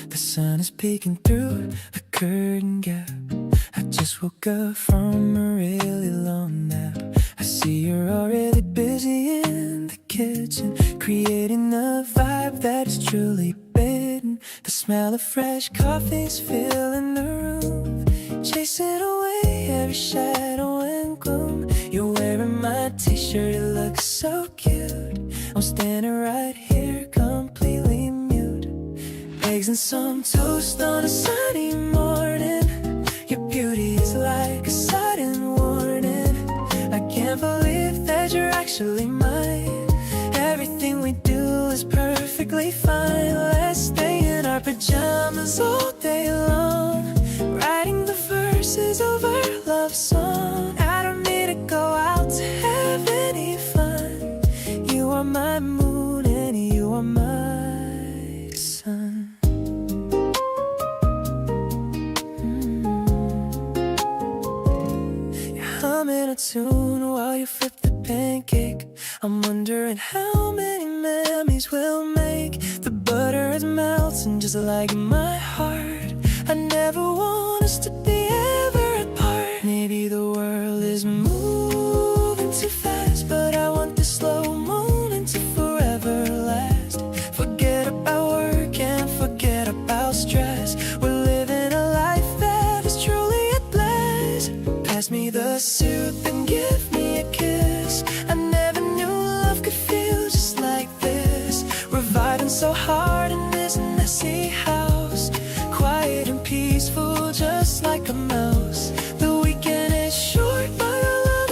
The sun is peeking through the curtain gap. I just woke up from a really long nap. I see you're already busy in the kitchen, creating a vibe that is truly bitten. The smell of fresh coffee's filling the room, chasing away every shadow and gloom. You're wearing my t-shirt, it looks so cute. I'm standing right here completely mute. Eggs and some toast on a sunny morning. Your beauty is like a sudden warning. I can't believe that you're actually mine. Everything we do is perfectly fine. Let's stay in our pajamas all day long, writing the verses of our love song. I don't need to go out to have any fun. You are my moon and you are my sun. Humming a tune while you flip the pancake. I'm wondering how many memories we'll make. The butter is melting just like in my heart. I never want us to be ever apart. Maybe the world is moving too fast, but I want the slow moment to forever last. Forget about work and forget about stress. We're living a life that is truly a blast. Pass me the soup and give me a kiss. I never knew love could feel just like this. We're vibing so hard in this messy house, quiet and peaceful just like a mouse. The weekend is short but our love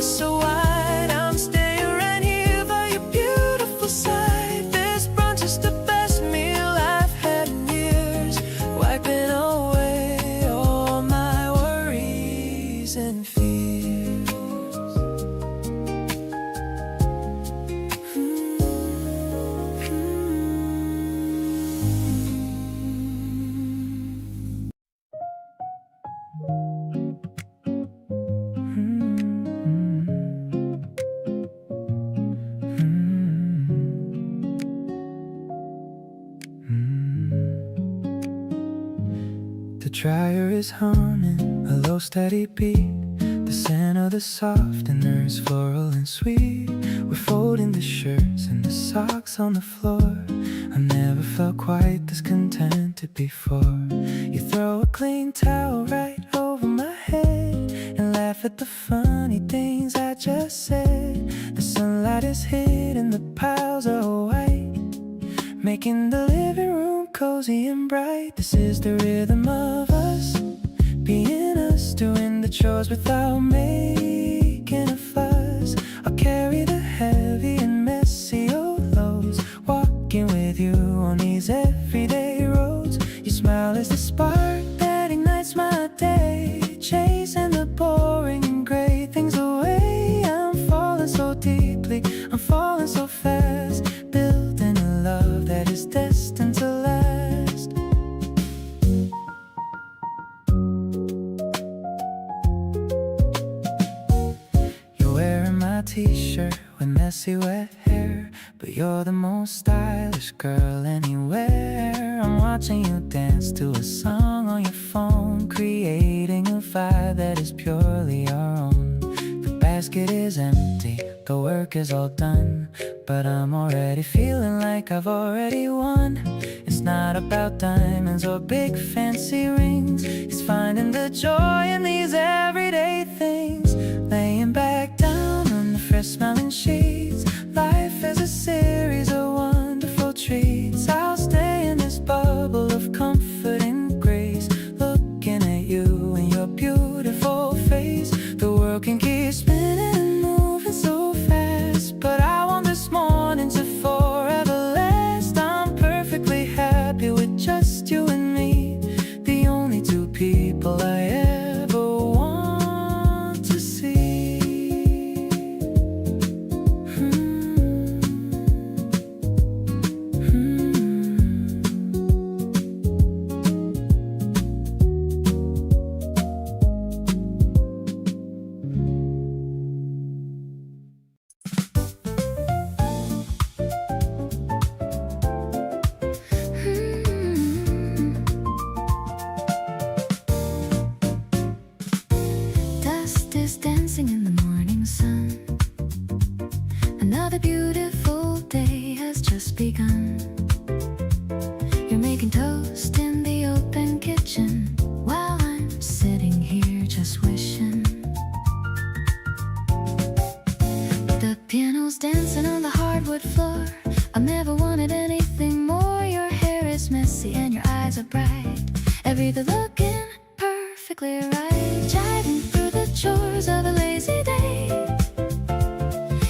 dryer is humming a low steady beat. The scent of the softeners, floral and sweet. We're folding the shirts and the socks on the floor. I never felt quite this contented before. You throw a clean towel right over my head and laugh at the funny things I just said. The sunlight is hitting the piles of white, making the living room cozy and bright. This is the rhythm of us, being us, doing the chores without making a fuss. I'll carry the heavy and messy old loads, walking with you on these everyday roads. Your smile is the spark that ignites my day, chasing the boring and gray things away. I'm falling so deeply, I'm falling so fast, building a love that is destined to last. You're wearing my t-shirt with messy wet hair, but you're the most stylish girl anywhere. I'm watching you dance to a song on your phone, creating a vibe that is purely our own. The basket is empty, the work is all done, but I'm already feeling like I've already won. It's not about diamonds or big fancy rings, it's finding the joy in these everyday things. Laying back down on the fresh smelling sheets, life is a series of wonderful treats. I'll stay in this bubble of comfort and grace, looking at you and your beautiful face. The world can keep spinning and moving so fast, but I want this morning to forever last. I'm perfectly happy with just you and me, the only two people I ever want to see. Dust is dancing in the morning sun. Another beautiful day has just begun. You're making toast in the open kitchen while I'm sitting here just wishing. The piano's dancing on the hardwood floor. I've never wanted anything more. Your hair is messy and your eyes are bright, everything looking perfectly right. Driving through the chores of a lazy day,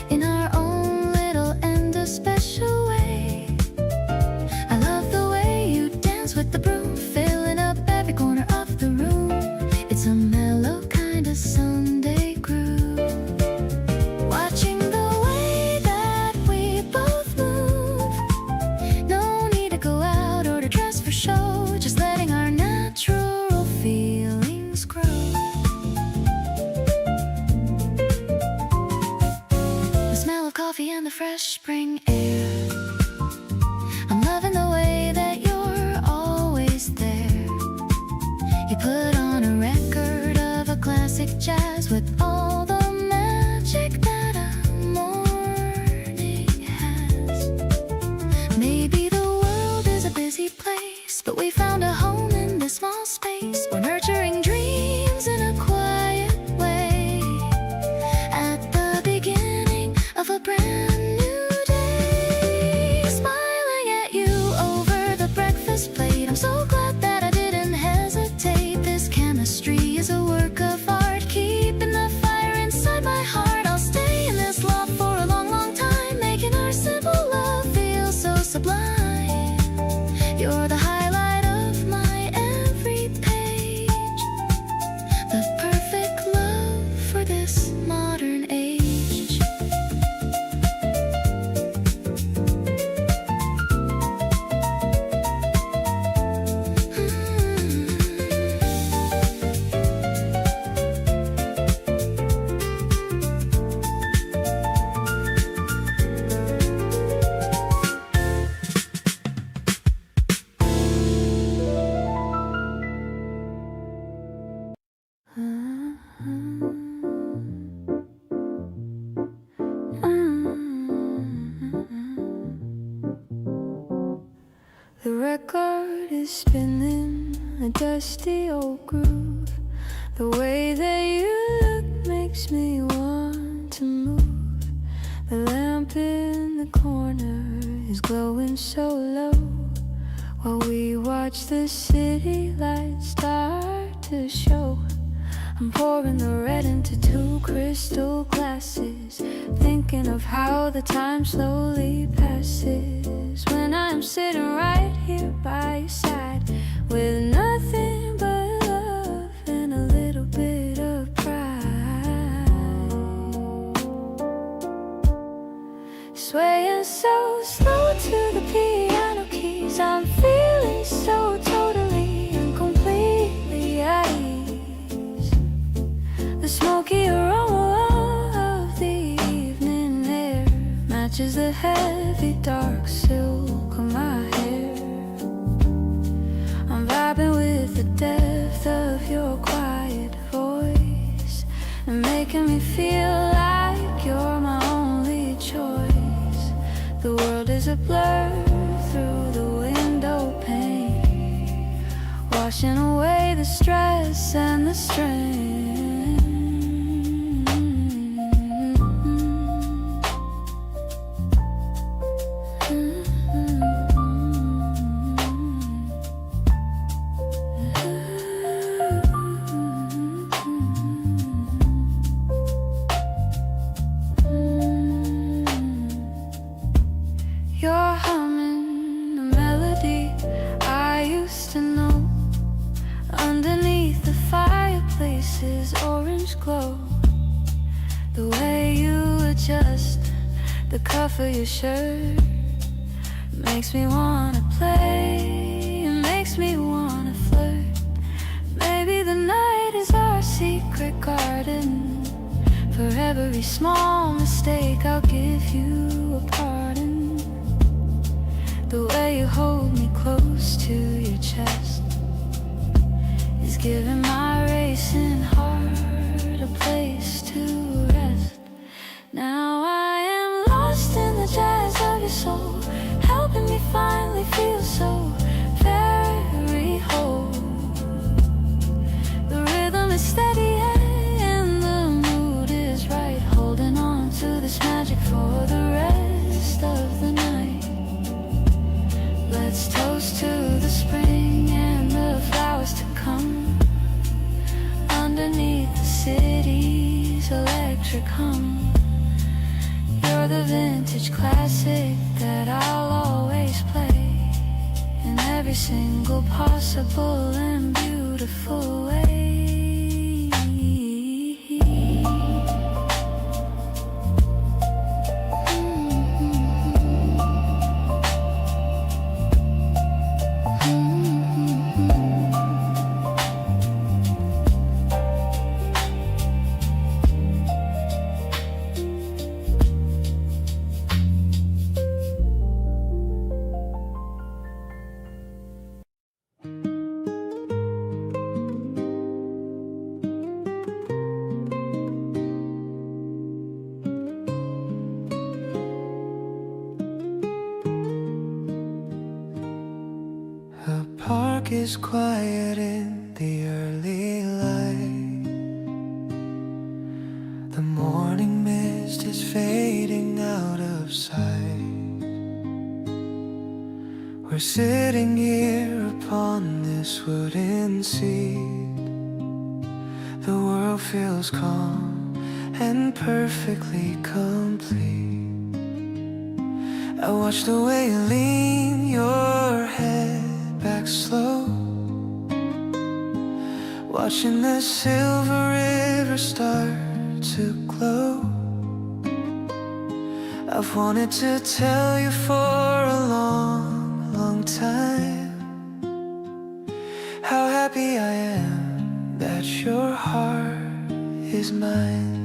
in our own little and a special way. I love the way you dance with the broom, filling up every corner of the room. It's a mellow kind of Sunday groove. Watching the way that we both move, no need to go out or to dress for show, just letting our natural feelings grow. The smell of coffee and the fresh spring air, I'm loving the way that you're always there. You put on a record of a classic jazz with all the magic that a morning has. Maybe the world is a busy place, but we found a home in this small space. We're nurturing dreams in a quiet way, at the beginning of a brand new day. dusty old groove. The way that you look makes me want to move. The lamp in the corner is glowing so low, while we watch the city lights start to show. I'm pouring the red into 2 crystal glasses, thinking of how the time slowly passes, when I'm sitting right here by your side, with nothing but love and a little bit of pride. Swaying so slow to the piano keys, I'm feeling so totally and completely at ease. The smoky aroma of the evening air matches the heavy dark silk of my hair. I'm vibing with the depth of your quiet voice and making me feel like you're my only choice. The world is a blur through the window pane, washing away the stress and the strain. You're humming a melody I used to know. Underneath the fireplace's orange glow, the way you adjust the cuff of your shirt makes me wanna play, it makes me wanna flirt. Maybe the night is our secret garden. For every small mistake I'll give you a pardon. The way you hold me close to your chest is giving my racing heart a place to rest. Now I am lost in the jazz of your soul, helping me finally feel so very whole. The rhythm is steady and the mood is right, holding on to this magic for the rest of the night. Let's toast to the spring and the flowers to come, underneath the city's electric hum. You're the vintage classic that I'll always play, in every single possible and beautiful way. The park is quiet in the early light. The morning mist is fading out of sight. We're sitting here upon this wooden seat. The world feels calm and perfectly complete. I watch the way you lean your head back slow, watching the silver river start to glow. I've wanted to tell you for a long, long time how happy I am that your heart is mine.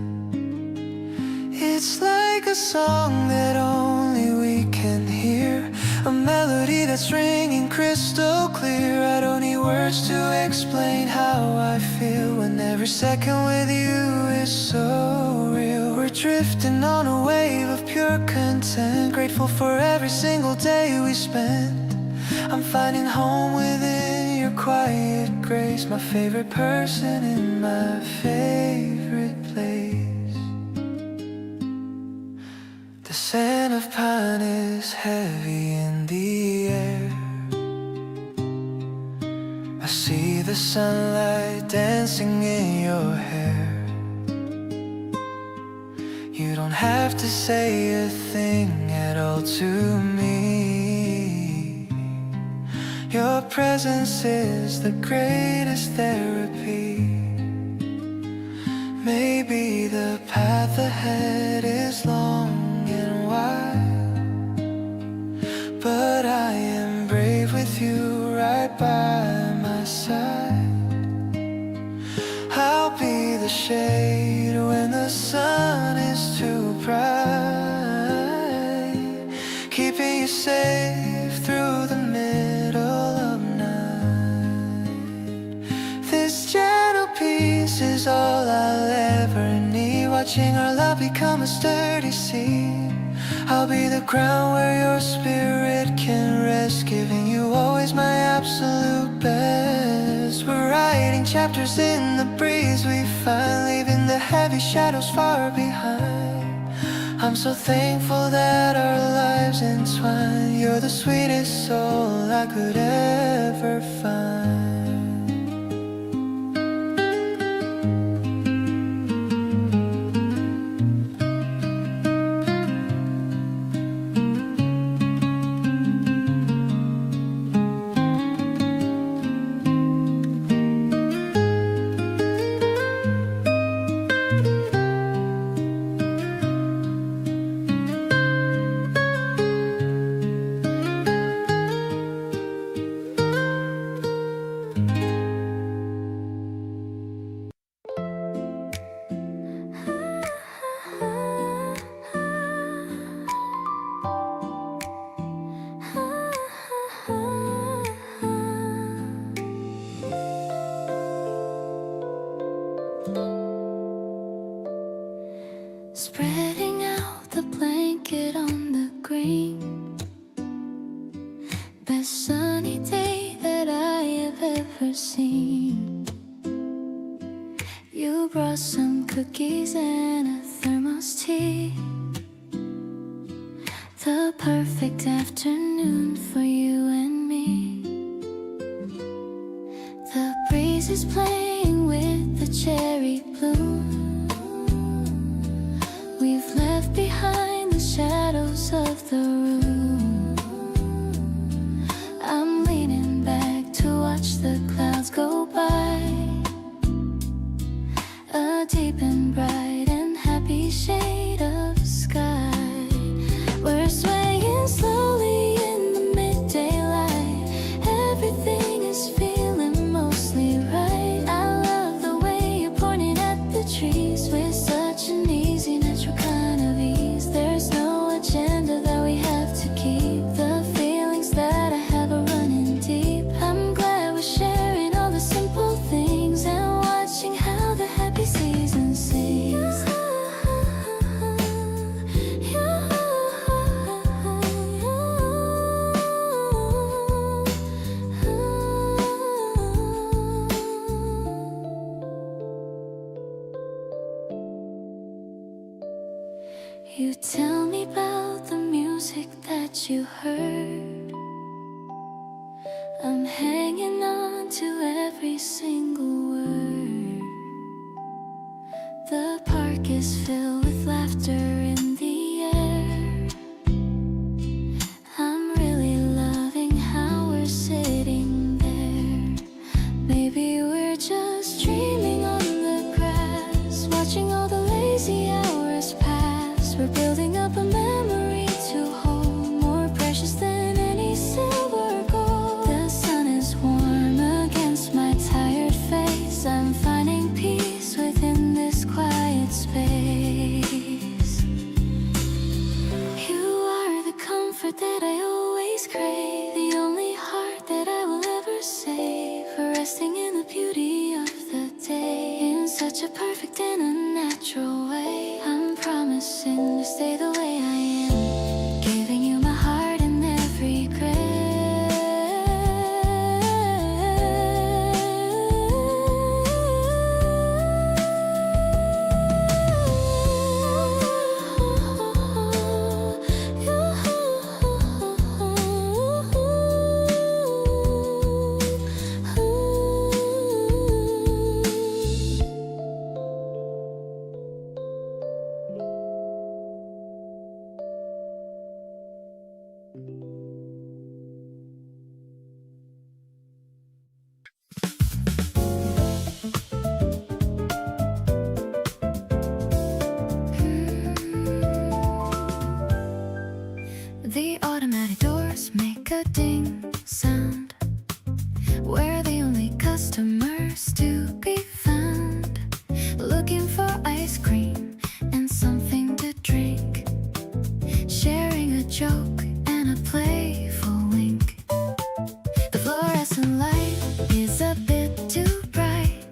It's like a song that only we can hear, a melody that's ringing crystal clear. I don't need words to explain how I feel when every second with you is so real. We're drifting on a wave of pure content, grateful for every single day we spent. I'm finding home within your quiet grace, my favorite person in my favorite place. The scent of pine is heavy in the air. I see the sunlight dancing in your hair. You don't have to say a thing at all to me. Your presence is the greatest therapy. Maybe the path ahead is long and wide, but I am brave with you right by my side. I'll be the shade when the sun is too bright, keeping you safe through the middle of night. This gentle peace is all I'll ever need, watching our love become a sturdy seed. I'll be the ground where your spirit can rest, giving you always my absolute best. We're writing chapters in the breeze we find, leaving the heavy shadows far behind. I'm so thankful that our lives entwine. You're the sweetest soul I could ever find. Spreading out the blanket on the green, best sunny day that I have ever seen. You brought some cookies and a thermos tea, the perfect afternoon for you and me. The breeze is playing with the cherry bloom. We've left behind the shadows of the room. I'm leaning back to watch the clouds go by, a deep and bright and happy shade of sky. We're swaying slowly in the midday light. Everything is feeling mostly right. I love the way you're pointing at the trees with such an easy, natural kind of ease. There's no agenda that we have to keep. The feelings that I have are running deep. I'm glad we're sharing all the simple things and watching how the happy season sings. You tell me about the music that you heard. I'm hanging on to every single word. The park is filled with laughter in the air. I'm really loving how we're sitting there. Maybe we're just dreaming on the grass, watching all the lazy hours pass. We're building up a memory to hold, more precious than any silver or gold. The sun is warm against my tired face. I'm finding peace within this quiet space. You are the comfort that I always crave, the only heart that I will ever save, resting in the beauty of the day, in such a perfect and unnatural way. I'm promising to stay the way I am, giving you my heart in every grace. the ding sound. We're the only customers to be found, looking for ice cream and something to drink, sharing a joke and a playful wink. The fluorescent light is a bit too bright,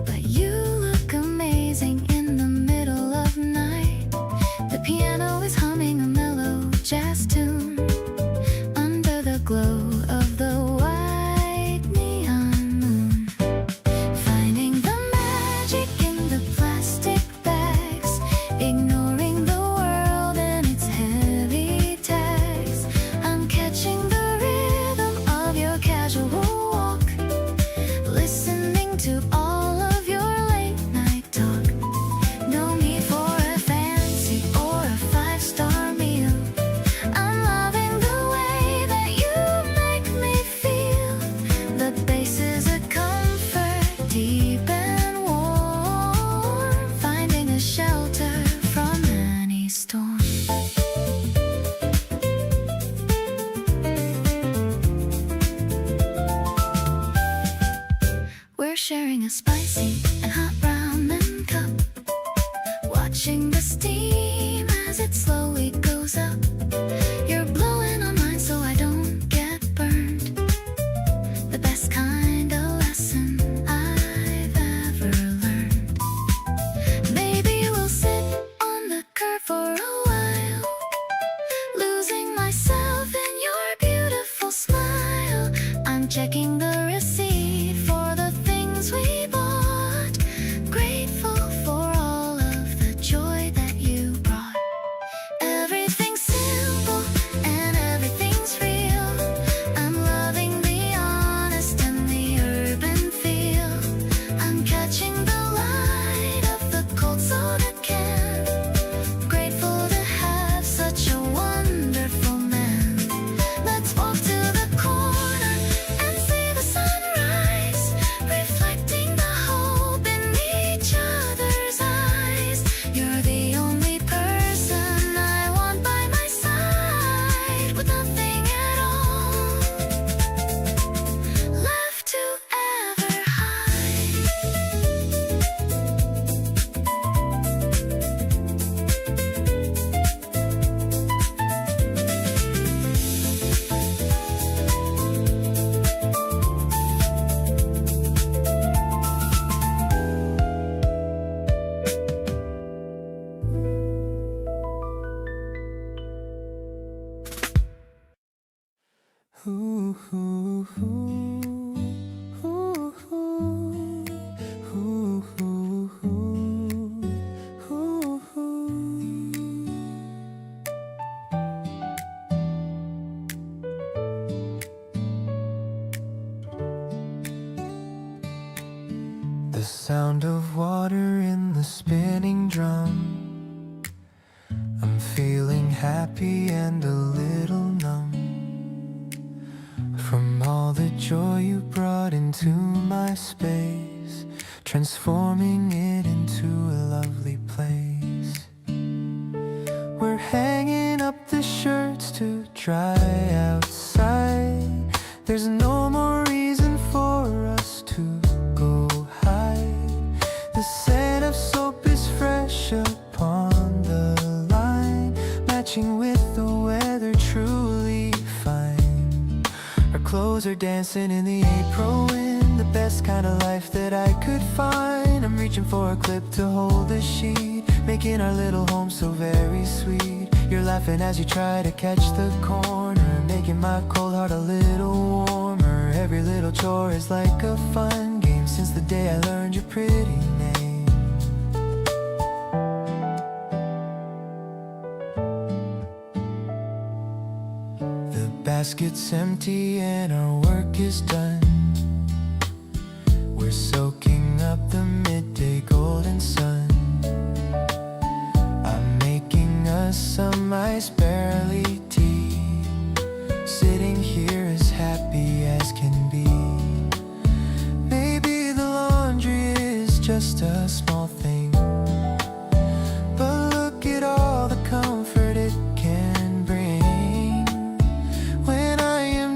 but you look amazing in the middle of night. The piano is humming a mellow jazz tune under the glow of the white neon moon. Finding the magic in the plastic bags, ignoring the world and its heavy tags. I'm catching the rhythm of your casual walk, listening to all of your late night talk. No need for a fancy or a five-star meal. I'm loving the way that you make me feel. The bass is a comfort, deep and warm, finding a shelter from any storm. We're sharing a spicy and hot ramen cup, watching the steam as it slowly goes up. You're blowing on mine so I don't get burned. The best kind of lesson I've ever learned. Maybe we'll sit on the curb for a while, losing myself in your beautiful smile. I'm checking the receipt for the things we bought, grateful for all of the joy that you brought. Everything's simple and everything's real. I'm loving the honest and the urban feel. I'm catching the light of the cold soda can, grateful to have such a wonderful man. Let's walk to the corner and see the sunrise, reflecting the hope in each other's eyes. You're the only person I want by my side, with nothing at all left to ever hide. Ooh, ooh, ooh, ooh, ooh, ooh, ooh, ooh. The sound of water in the spinning drum. I'm feeling happy and a little numb from all the joy you brought into my space, transforming it into a lovely place. We're hanging up the shirts to dry outside. There's no more reason for us to go hide. The scent of soap is fresh upon the line, matching with the weather, truly fine. Our clothes are dancing in the April wind, the best kind of life that I could find. I'm reaching for a clip to hold the sheet, making our little home so very sweet. You're laughing as you try to catch the corner, making my cold heart a little warmer. Every little chore is like a fun game since the day I learned your pretty name. The basket's empty and our work is done. We're soaking up the midday golden sun. I'm making us some ice barley tea, sitting here as happy as can be. Maybe the laundry is just a small thing, but look at all the comfort it can bring. When I am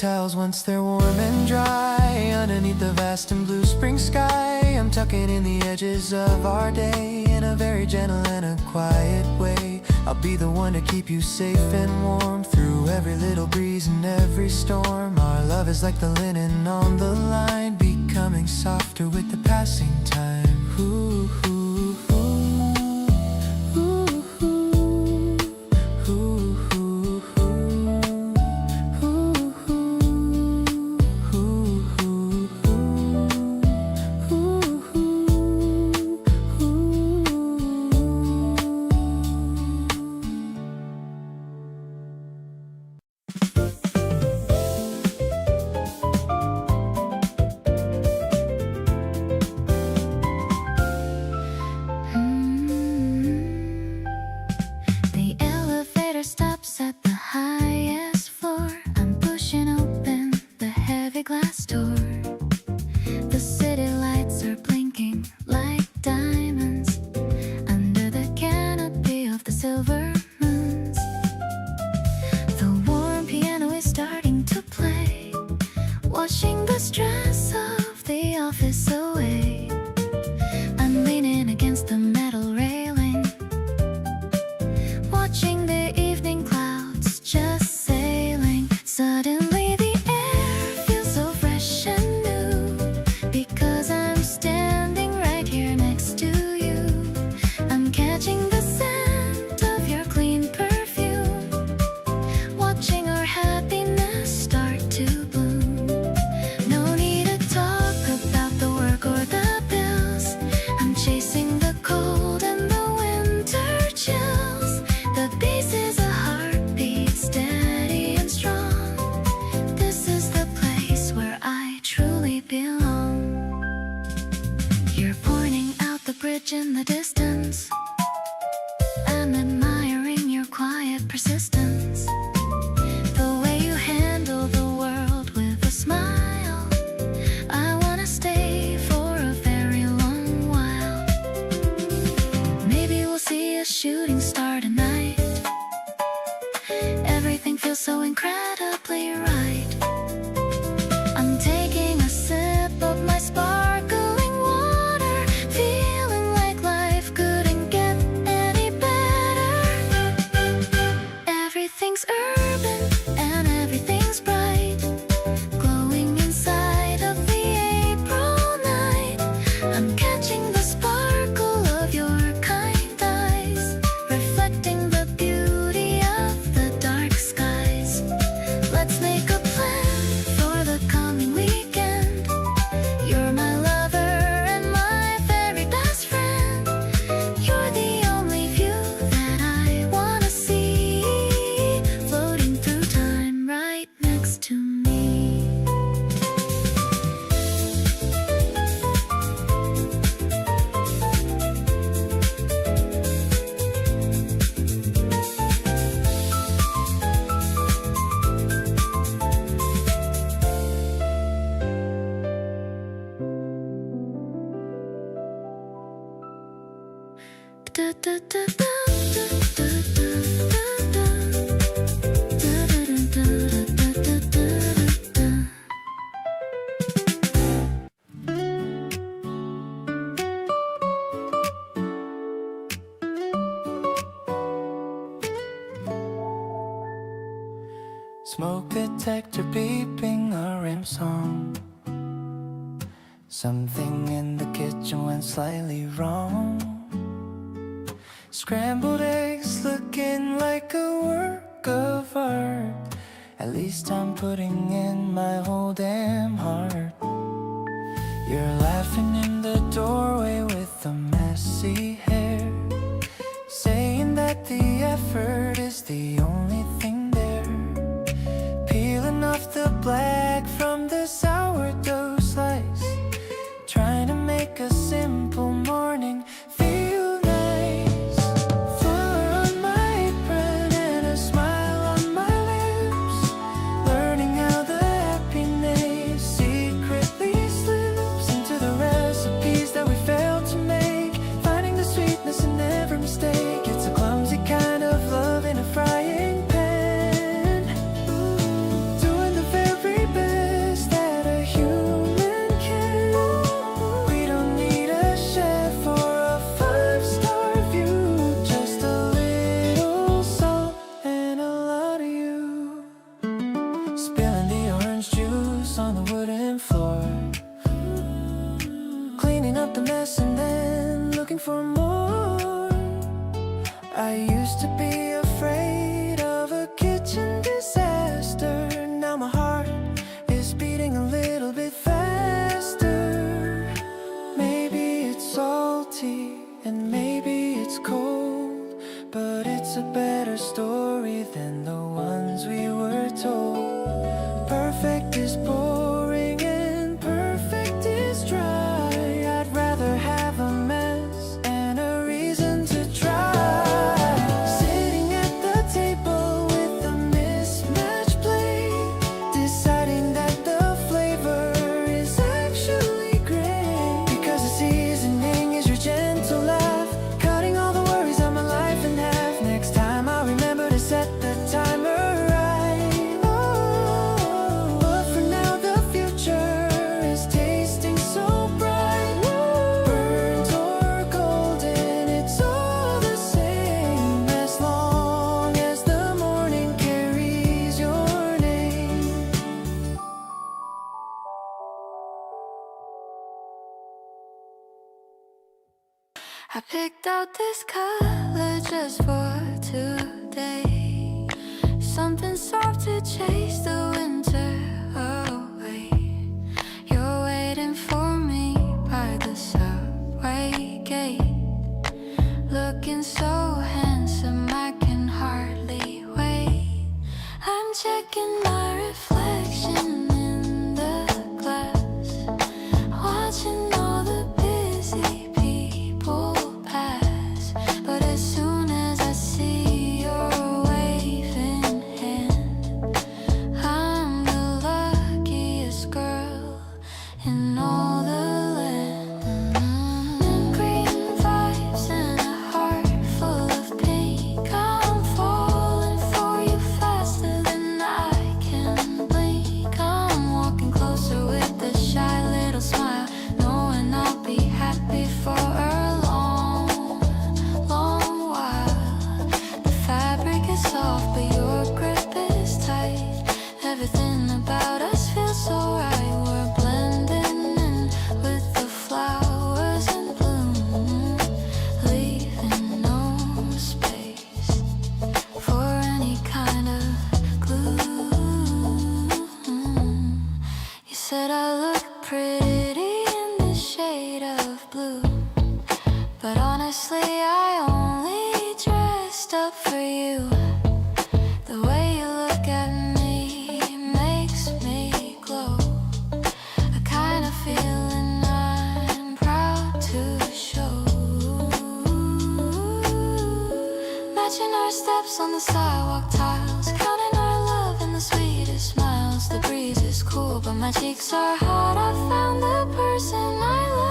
towels once they're warm and dry. Underneath the vast and blue spring sky, I'm tucking in the edges of our day in a very gentle and a quiet way. I'll be the one to keep you safe and warm through every little breeze and every storm. Our love is like the linen on the line, becoming softer with the passing time. Ooh, ooh, ooh. The elevator stops at the highest floor. I'm pushing open the heavy glass door. The city lights are blinking like diamonds under the canopy of the silver moons. The warm piano is starting to play, washing the stress of the office away. I'm leaning against the metal railing, watching the evening clouds just sailing. Suddenly the air feels so fresh and new, because I'm standing right here next to you. I'm catching the scent of your clean perfume, watching our happiness start to bloom. No need to talk about the work or the bills. I'm chasing the cold and the winter chills. The beast is a heartbeat, steady and strong. This is the place where I truly belong. You're pointing out the bridge in the distance. I'm admiring your quiet persistence, the way you handle the world with a smile. I wanna stay for a very long while. Maybe we'll see a shooting star tonight. Everything feels so incredibly right. I'm taking a sip of my sparkling water, feeling like life couldn't get any better. Everything's urban and everything's bright, glowing inside of the April night. I'm catching the sparkle of your kind eyes, reflecting the beauty of the dark skies. Let's make a plan for the coming weekend. You're my lover and my very best friend. You're the only view that I wanna see, floating through time right next to me. Smoke detector beeping a rim song. Something in the kitchen went slightly wrong. Scrambled eggs looking like a work of art. At least I'm putting in my whole damn heart. You're laughing in the doorway with the messy hair, saying that the effort is the only thing there. Peeling off the black from the sourdough slice, trying to make a simple morning feel nice. Flour on my apron and a smile on my lips, learning how the happiness secretly slips into the recipes that we failed to make, finding the sweetness in every mistake. It's a clumsy kind of love in a frying I picked out this color just for today. Something soft to chase the winter away. You're waiting for me by the subway gate. Looking so handsome I can hardly wait. I'm checking my reflection in the glass, watching all the busy people pass. But as soon as I see your waving hand, I'm the luckiest girl in all the land. Green vibes and a heart full of pink. I'm falling for you faster than I can blink. I'm walking closer with a shy little smile, knowing I'll be happy for a long, long while. The fabric is soft, but your grip is tight. Everything about us feels so right. We're blending in with the flowers in bloom, leaving no space for any kind of glue. You said I look pretty in the shade of blue, but honestly I only dressed up for you. The way you look at me makes me glow, a kind of feeling I'm proud to show. Matching our steps on the sidewalk tiles, counting our love in the sweetest smiles. The breeze is cool, but my cheeks are hot. I found the person I love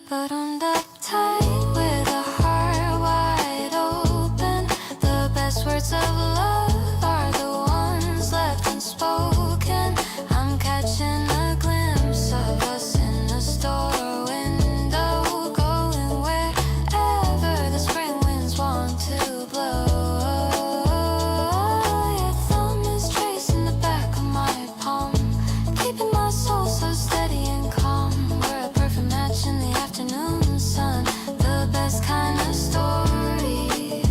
buttoned up tight with a heart wide open. The best words of love are the ones left unspoken. I'm catching a glimpse of us in a store window, going wherever the spring winds want to blow. Your thumb is tracing the back of my palm, keeping my soul so steady and calm. We're a perfect match in the afternoon sun, the best kind of story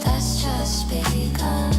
that's just begun.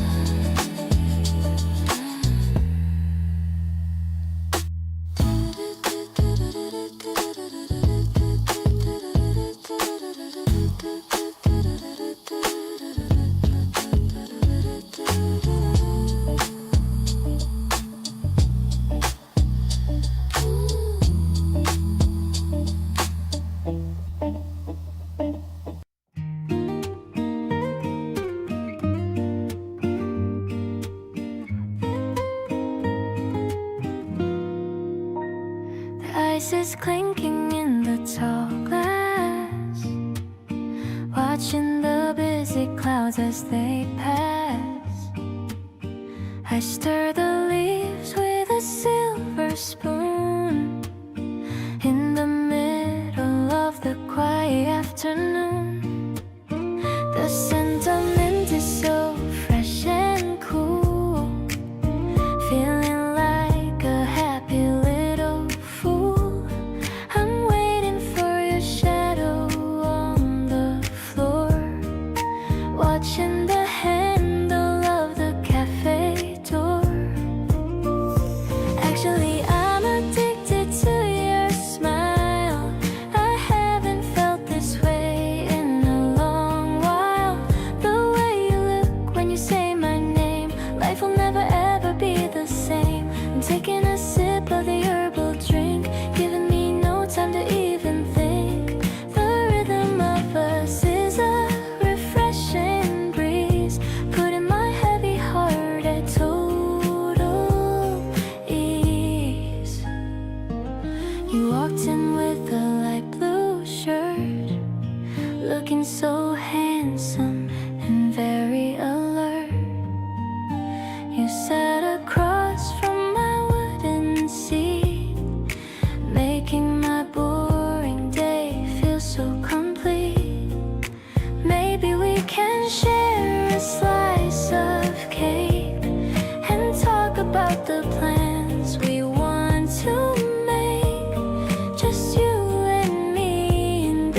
The ice is clinking in the tall glass, watching the busy clouds as they pass. I stir the leaves with a silver spoon in the middle of the quiet afternoon. The scent of mint is so fresh and cool, feeling like a happy little fool. I'm waiting for your shadow on the floor, watching the handle of the cafe door. Actually, I'm addicted to your smile. I haven't felt this way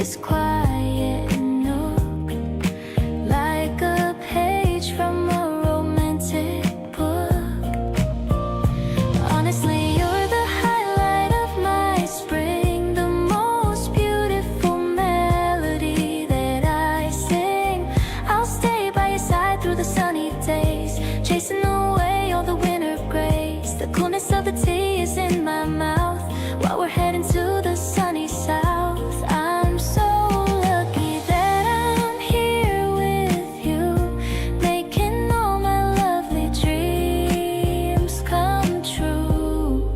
this quiet nook, like a page from a romantic book. Honestly, you're the highlight of my spring, the most beautiful melody that I sing. I'll stay by your side through the sunny days, chasing away all the winter grays. The coolness of the tea is in my mouth while we're heading to the sunny south. I'm so lucky that I'm here with you, making all my lovely dreams come true.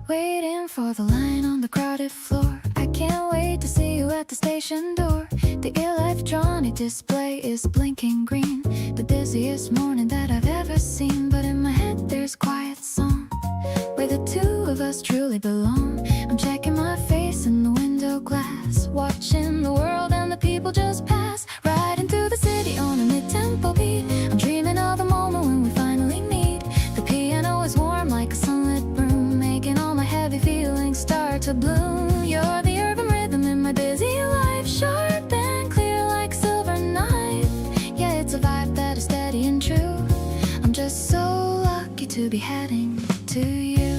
Waiting for the line on the crowded floor. I can't wait to see you at the station door. The electronic display is blinking green, the dizziest morning that I've ever seen. But in my head there's a quiet song where the two of us truly belong. I'm checking my face in the window glass, watching the world and the people just pass, riding through the city on a mid-tempo beat. I'm dreaming of the moment when we finally meet. The piano is warm like a sunlit room, making all my heavy feelings start to bloom. You're the urban rhythm in my busy life, sharp and clear like a silver knife. Yeah, it's a vibe that is steady and true. I'm just so lucky to be heading to you.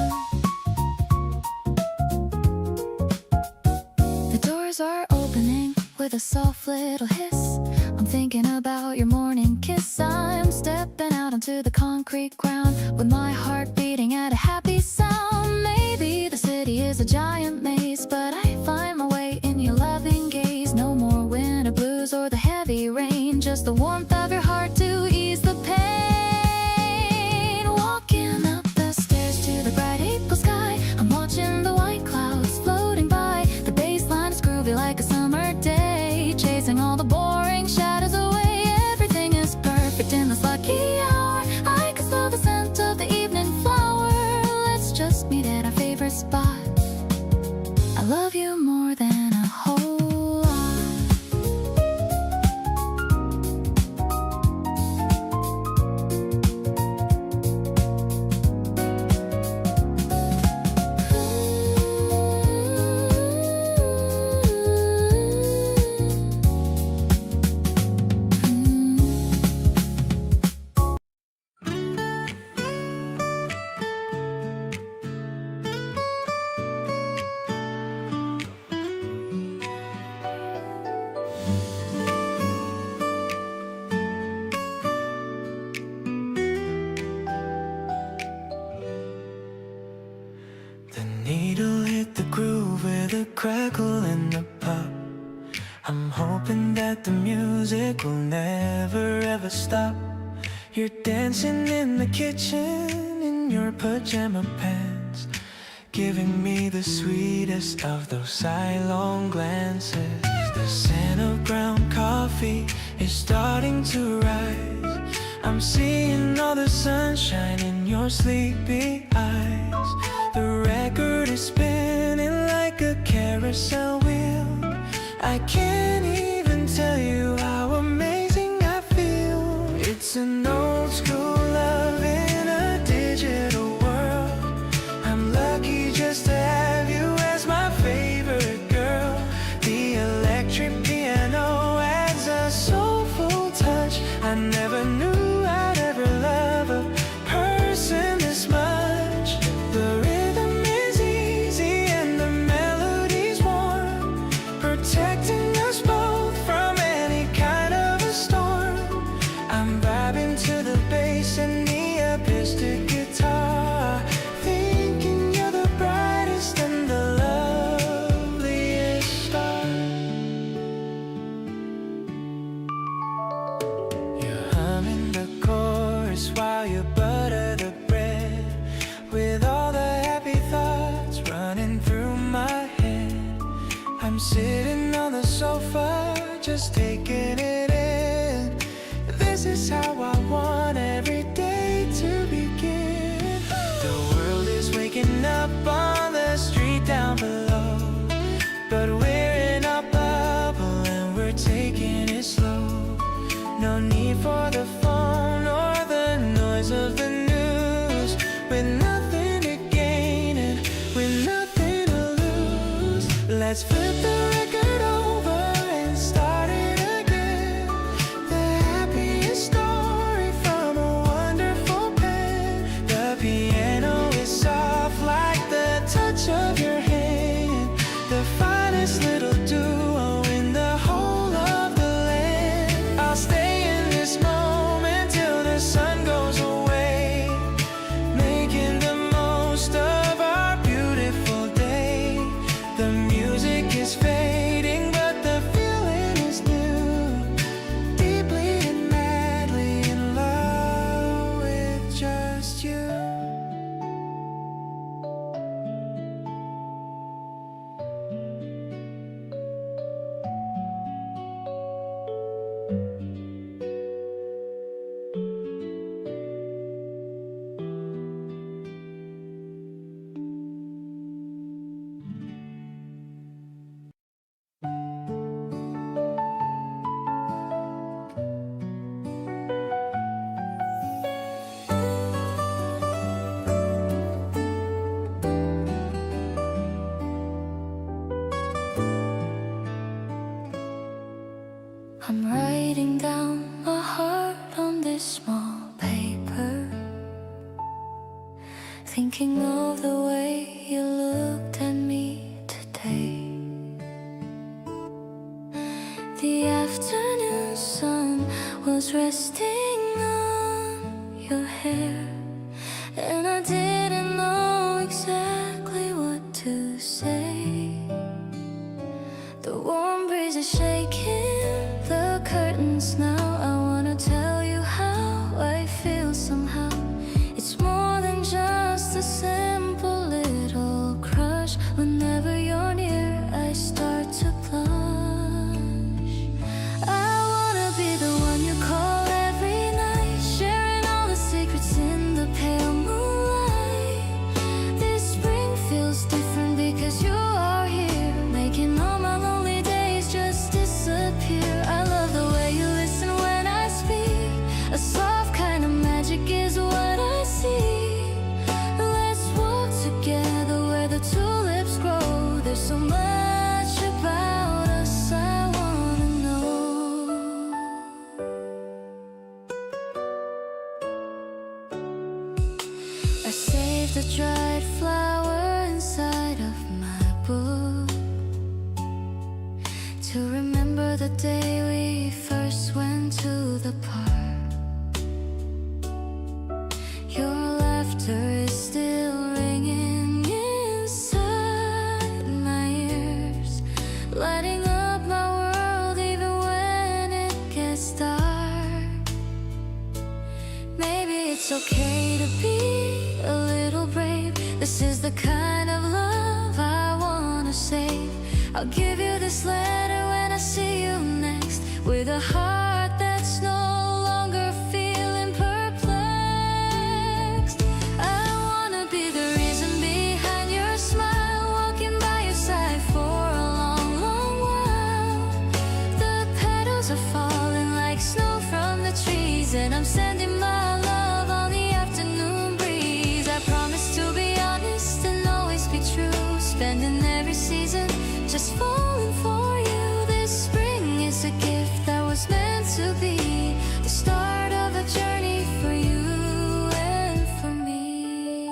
The doors are opening with a soft little hiss. I'm thinking about your morning kiss. I'm stepping out onto the concrete ground with my heart beating at a happy sound. Maybe the city is a giant maze, but I find my way in your loving gaze. No more winter blues or the heavy rain, just the warmth of your heart to ease the pain. Walking up the stairs to the bright April sky, I'm watching the white clouds floating by. The baseline is groovy like a summer day, chasing all the boring shadows away. Everything is perfect in this lucky hour. I can smell the scent of the evening flower. Let's just meet at our favorite spot. I love you more than a whole lot. The needle hit the groove with a crackle and a pop. I'm hoping that the music will never ever stop. You're dancing in the kitchen in your pajama pants, giving me the sweetest of those sidelong glances. The scent of ground coffee is starting to rise. I'm seeing all the sunshine in your sleepy eyes. The record is spinning like a carousel wheel. I can't even tell you how amazing I feel. It's an old school love in a digital world. I'm lucky just to have you as my favorite girl. The electric piano adds a soulful touch. I never knew I'd ever love a person this much. I'm sitting on the sofa, just taking it in. This is how I want every day to begin. The world is waking up on the street down below, but we're in our bubble and we're taking it slow. No need for the phone or the noise of the news. With nothing to gain and with nothing to lose, let's flip the record over and start it again. The happiest story from a wonderful pen. The piano is soft like the touch of your hand. The finest little duo in the whole of the land. I'll stay in this moment till the sun goes away, making the most of our beautiful day. The music is fading, but the feeling is new. Deeply and madly in love with just you. I'm writing down my heart on this small paper, thinking of the way you looked at me today. The afternoon sun was resting on your hair, and I didn't know exactly what to say. The warm breeze is shaking the curtains now. I wanna tell you how I feel somehow. It's more than just a simple little crush. Whenever you're near, I start to blush. I wanna be the one you call every night, sharing all the secrets in the pale moonlight. This spring feels different because you are here, making all my lonely days just disappear. I love the way you listen when I speak. A soft kind of magic is what I see. Let's walk together where the tulips grow. There's so much about us I wanna know. I saved a dried flower inside of my book to remember the day we first went to the park. Your laughter is still ringing inside my ears, lighting up my world even when it gets dark. Maybe it's okay to be a little brave. This is the kind of love I wanna save. I'll give you this letter when I see you next, with a heart that's no longer feeling perplexed. I wanna be the reason behind your smile, walking by your side for a long, long while. The petals are falling like snow from the trees, and I'm sending my love on the afternoon breeze. I promise to be honest and always be true, spending every season just falling for you. This spring is a gift that was meant to be the start of a journey for you and for me.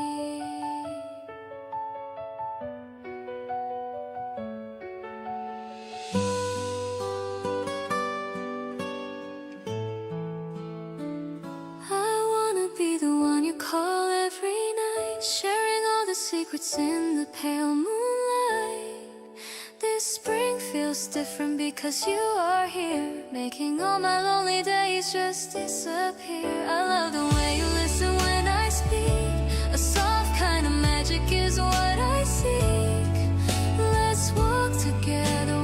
I wanna be the one you call every night, sharing all the secrets in the pale moonlight. This spring feels different because you are here, making all my lonely days just disappear. I love the way you listen when I speak. A soft kind of magic is what I seek. Let's walk together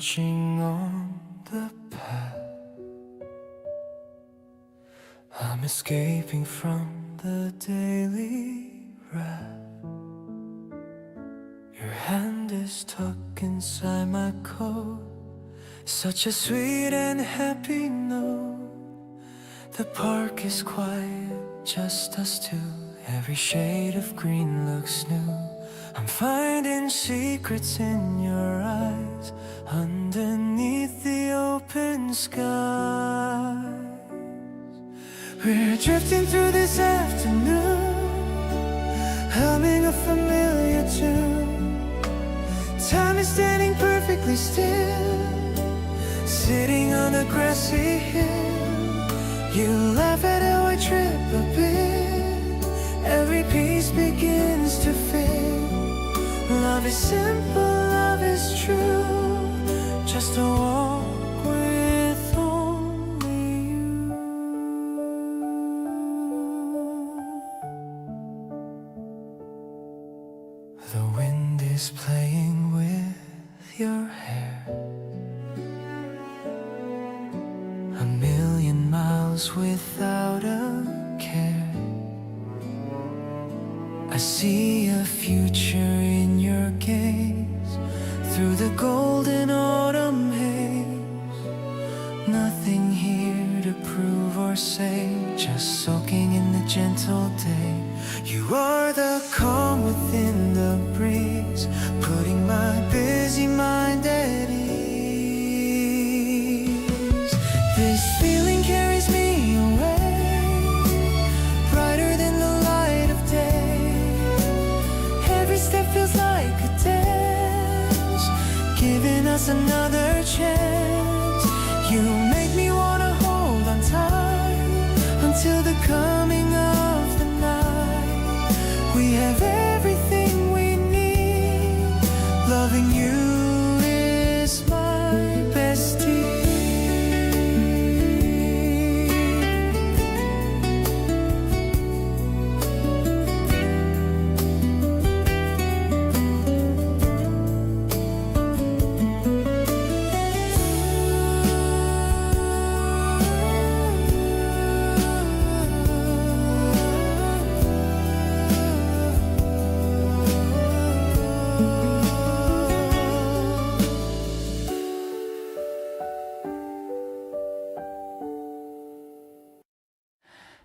marching on the path. I'm escaping from the daily wrath. Your hand is tucked inside my coat, such a sweet and happy note. The park is quiet, just us two. Every shade of green looks new. I'm finding secrets in your eyes, underneath the open skies. We're drifting through this afternoon, humming a familiar tune. Time is standing perfectly still, sitting on a grassy hill. You laugh at how I trip a bit, every piece begins to fit. Love is simple, love is true, just a walk with only you. The wind is playing with your hair, a million miles without a care. I see a future in your gaze, through the golden autumn haze. Nothing here to prove or say, just soaking in the gentle day. You are the calm within the breeze, putting my busy mind at ease. This feeling carries me away, brighter than the light of day. Every step feels like a dance, giving us another chance. You make me wanna hold on tight until the coming of the night. We have everything we need, loving you is my bestie.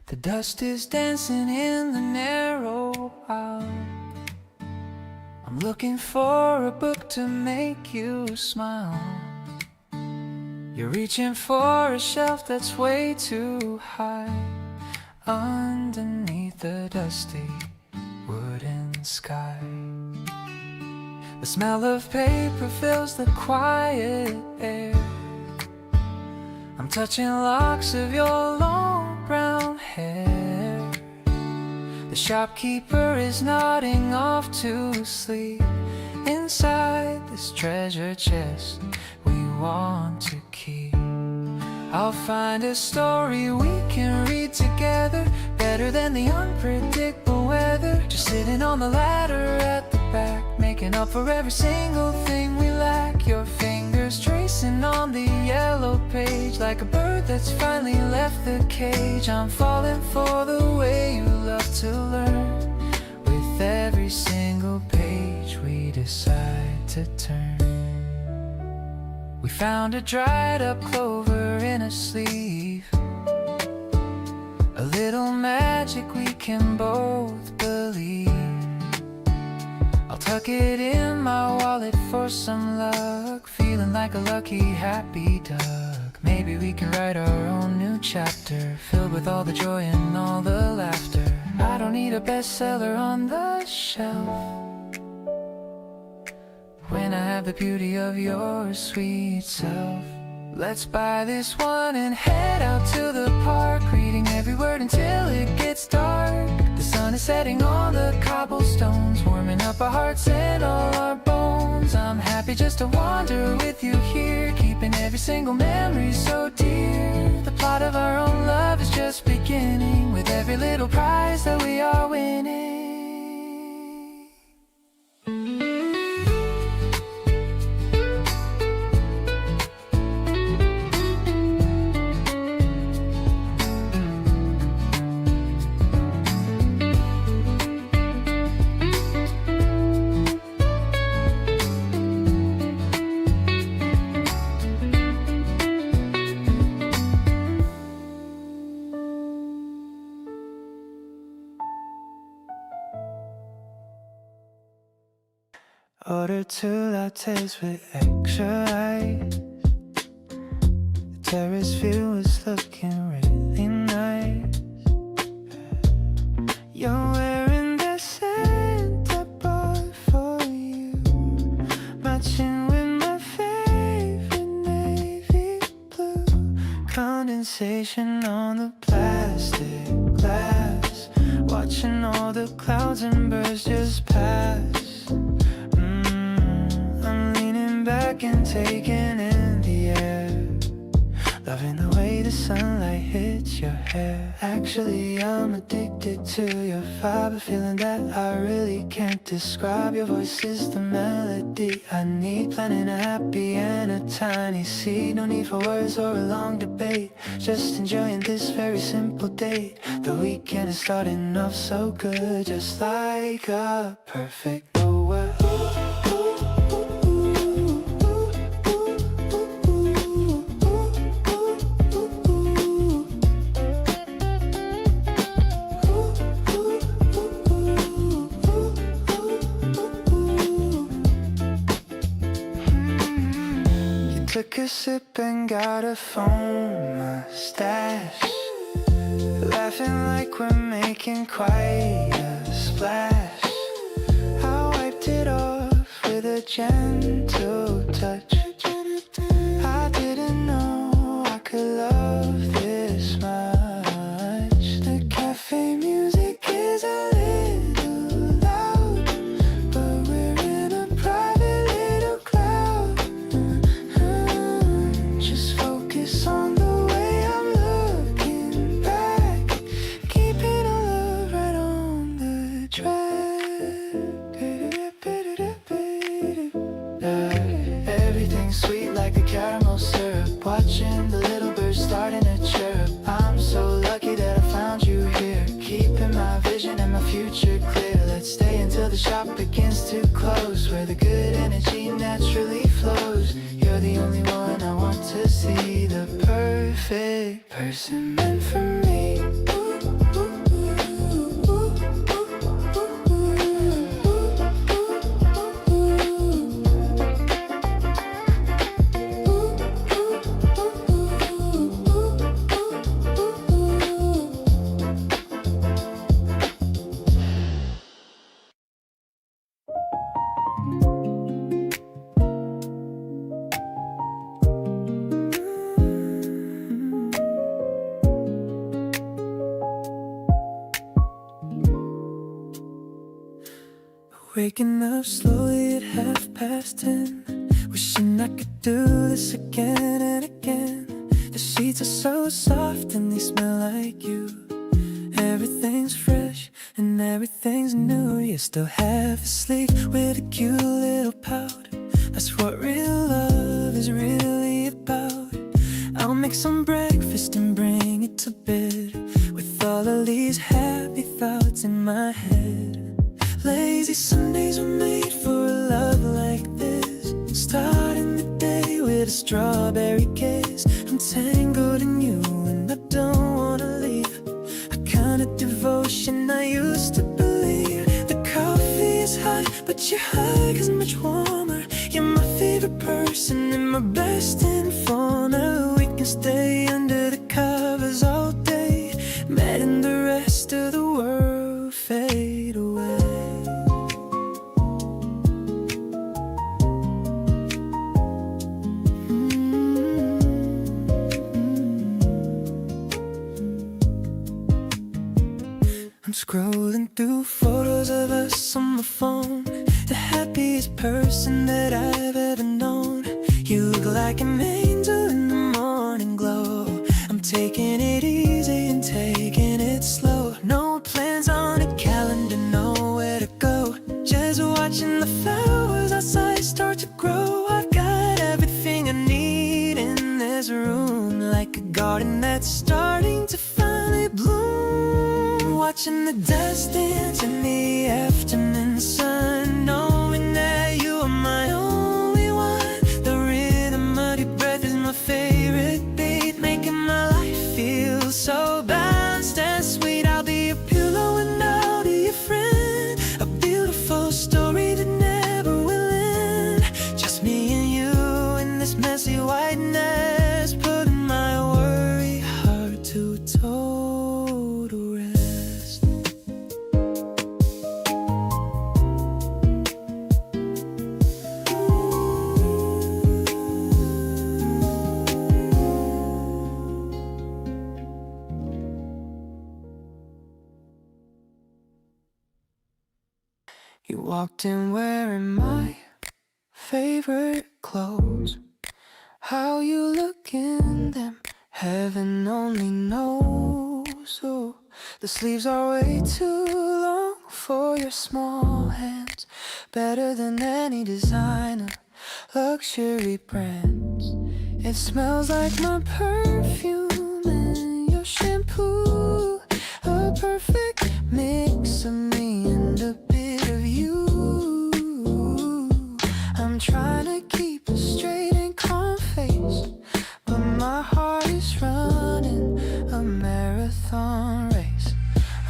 The dust is dancing in the narrow aisle. I'm looking for a book to make you smile. You're reaching for a shelf that's way too high, underneath the dusty wooden sky. The smell of paper fills the quiet air. I'm touching locks of your long brown hair. The shopkeeper is nodding off to sleep. Inside this treasure chest we want to keep, I'll find a story we can read together, better than the unpredictable weather. Just sitting on the ladder at the back, making up for every single thing we lack. Your fingers tracing on the yellow page, like a bird that's finally left the cage. I'm falling for the way you love to learn, with every single page we decide to turn. We found a dried up clover in a sleeve, a little magic we can both believe. I'll tuck it in my wallet for some luck, feeling like a lucky happy duck. Maybe we can write our own new chapter, filled with all the joy and all the laughter. I don't need a bestseller on the shelf when I have the beauty of your sweet self. Let's buy this one and head out to the park, reading every word until it gets dark. The sun is setting on the cobblestones, warming up our hearts and all our bones. I'm happy just to wander with you here, keeping every single memory so dear. The plot of our own love is just beginning, with every little prize that we are winning. Order 2 lattes with extra ice. The terrace view is looking really nice. You're wearing the scent I bought for you, matching with my favorite navy blue. Condensation on the plastic glass, watching all the clouds and birds just pass. I'm leaning back and taking in the air, loving the way the sunlight hits your hair. Actually, I'm addicted to your vibe, a feeling that I really can't describe. Your voice is the melody I need, planning a happy and a tiny seed. No need for words or a long debate, just enjoying this very simple date. The weekend is starting off so good, just like a perfect Noel. Took a sip and got a foam mustache, laughing like we're making quite a splash. I wiped it off with a gentle touch. I didn't know I could love this much. The cafe music is a little loud, but we're in a private little cloud. Just focus on the way I'm looking back, keeping our love right on the track. Everything's sweet like the caramel syrup, watching the little birds starting to chirp. I'm so lucky that I found you here, keeping my vision and my future clear. Let's stay until the shop begins to close, where the good energy naturally flows. You're the only one I want to see, the perfect person meant for me. Waking up slowly at 10:30, wishing I could do this again and again. The sheets are so soft and they smell like you. Everything's fresh and everything's new. You're still half asleep with a cute little pout. That's what real love is really about. I'll make some breakfast and bring it to bed, with all of these happy thoughts in my head. Lazy Sundays were made for a love like this, starting the day with a strawberry kiss. I'm tangled in you and I don't wanna leave, a kind of devotion I used to believe. The coffee is hot, but your hug is much warmer. You're my favorite person and my best informer. We can stay under the covers all day, letting the rest of the world fade away. I'm scrolling through photos of us on my phone, the happiest person that I've ever known. You look like an angel in the morning glow. I'm taking it easy and taking it slow. No plans on a calendar, nowhere to go, just watching the flowers outside start to grow. I've got everything I need in this room, like a garden that's starting to finally bloom. Watching the dust dance in the afternoon sun, knowing that you are my only one. The rhythm of your breath is my favorite beat, making my life feel so balanced and sweet. I'll be a pillow and I'll be your friend, a beautiful story that never will You walked in wearing my favorite clothes. How you look in them, heaven only knows. Oh, the sleeves are way too long for your small hands. Better than any designer, luxury brands. It smells like my perfume and your shampoo. A perfect mix of me and a bit of you. I'm trying to keep a straight and calm face, but my heart is running a marathon race.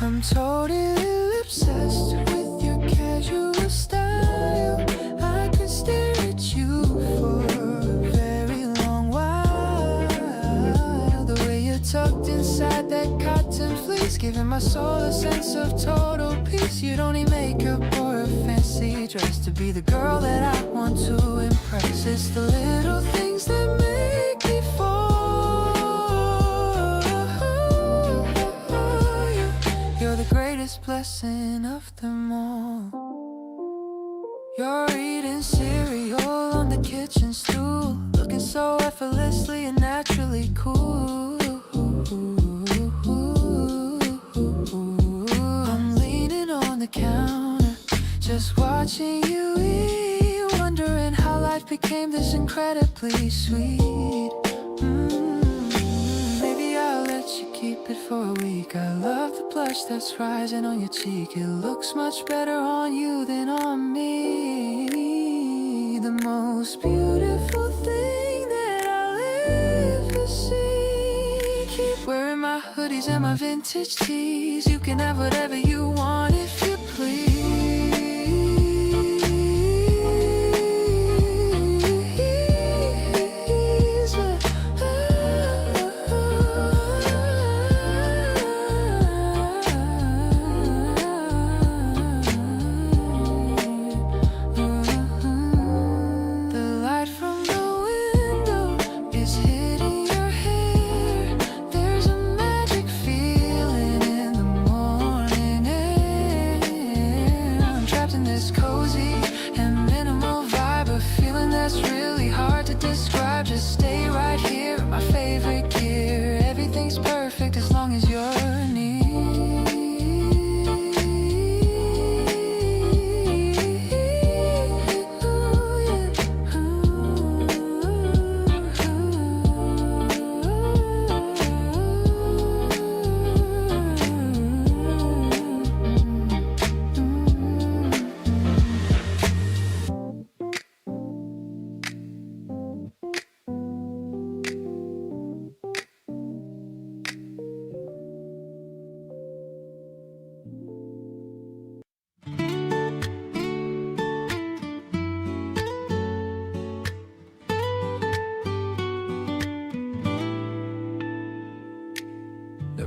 I'm totally obsessed with your casual style. I could stare at you for a very long while. The way you're tucked inside that cotton fleece, giving my soul a sense of total peace. You don't need makeup or a fancy dress to be the girl that I want to impress. It's the little things that make me fall. You're the greatest blessing of them all. You're eating cereal on the kitchen stool, looking so effortlessly and naturally cool. I'm leaning on the counter, just watching you eat, wondering how life became this incredibly sweet. Maybe I'll let you keep it for a week. I love the blush that's rising on your cheek. It looks much better on you than on me. The most beautiful thing that I'll ever see. Keep wearing my hoodies and my vintage tees. You can have whatever you want if you please. Just stay right here, my favorite gear. Everything's perfect as long as you're near.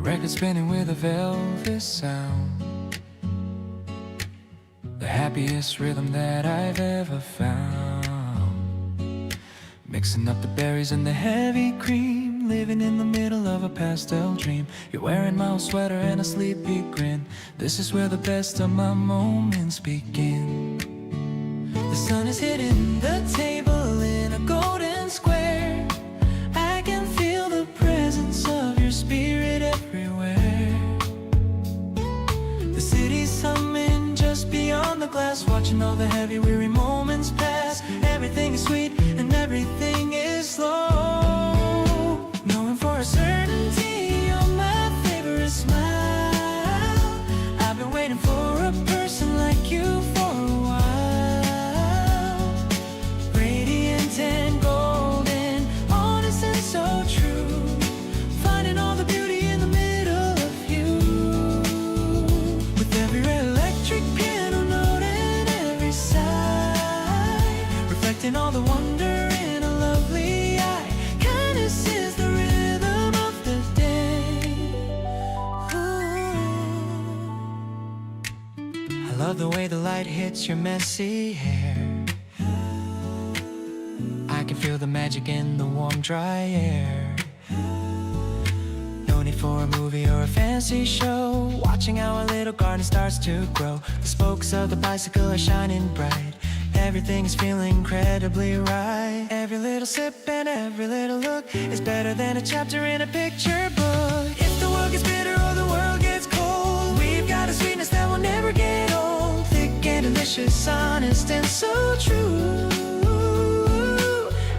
Record spinning with a velvet sound, the happiest rhythm that I've ever found. Mixing up the berries and the heavy cream, living in the middle of a pastel dream. You're wearing my old sweater and a sleepy grin. This is where the best of my moments begin. The sun is hitting the table in a golden square. I can feel the presence of your spirit everywhere. The city's humming just beyond the glass, watching all the heavy weary moments pass. Everything is sweet and everything is slow, knowing for a certainty you're my favorite smile. I've been waiting for a person like you for a while. Radiant and golden, honest and so true, finding all the beauty in the middle of you. With every electric piano note and every sigh, reflecting all the wonder in a lovely eye. Kindness is the rhythm of the day. Ooh. I love the way the light hits your messy hair. I can feel the magic in the warm, dry air. No need late for a movie or a fancy show, watching how our little garden starts to grow. The spokes of the bicycle are shining bright. Everything's feeling incredibly right. Every little sip and every little look is better than a chapter in a picture book. If the world gets bitter or the world gets cold, we've got a sweetness that will never get old. Thick and delicious, honest and so true.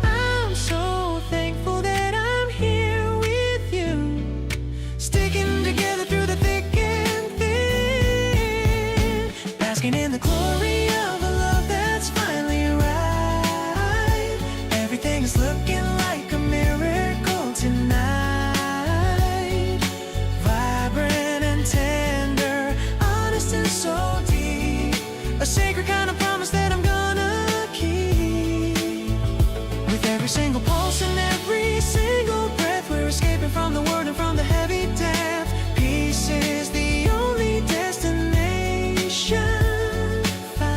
I'm so thankful that I'm here with you, sticking together through the thick and thin, basking in the glory of a love that's finally right. Everything is looking like a miracle tonight. Vibrant and tender, honest and so deep, a sacred kind of promise that I'm gonna keep. With every single pulse and every single breath, we're escaping from the world and from the heavy death. Peace is the only destination found.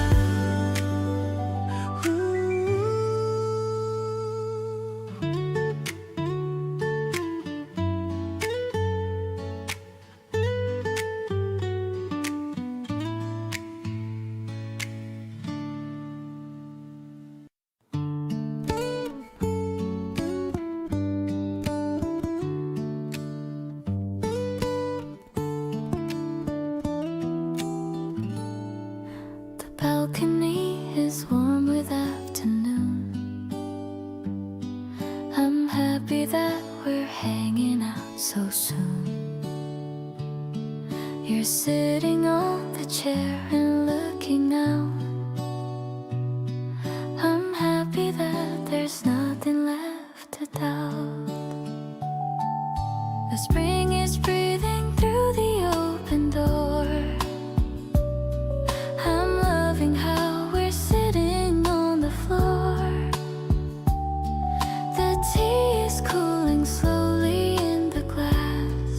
The balcony is warm with afternoon. I'm happy that we're hanging out so soon. You're sitting on the chair and looking out. I'm happy that there's nothing left to doubt. The spring is breathing through the open door. I'm loving how we're sitting on the floor. The tea is cooling slowly in the glass,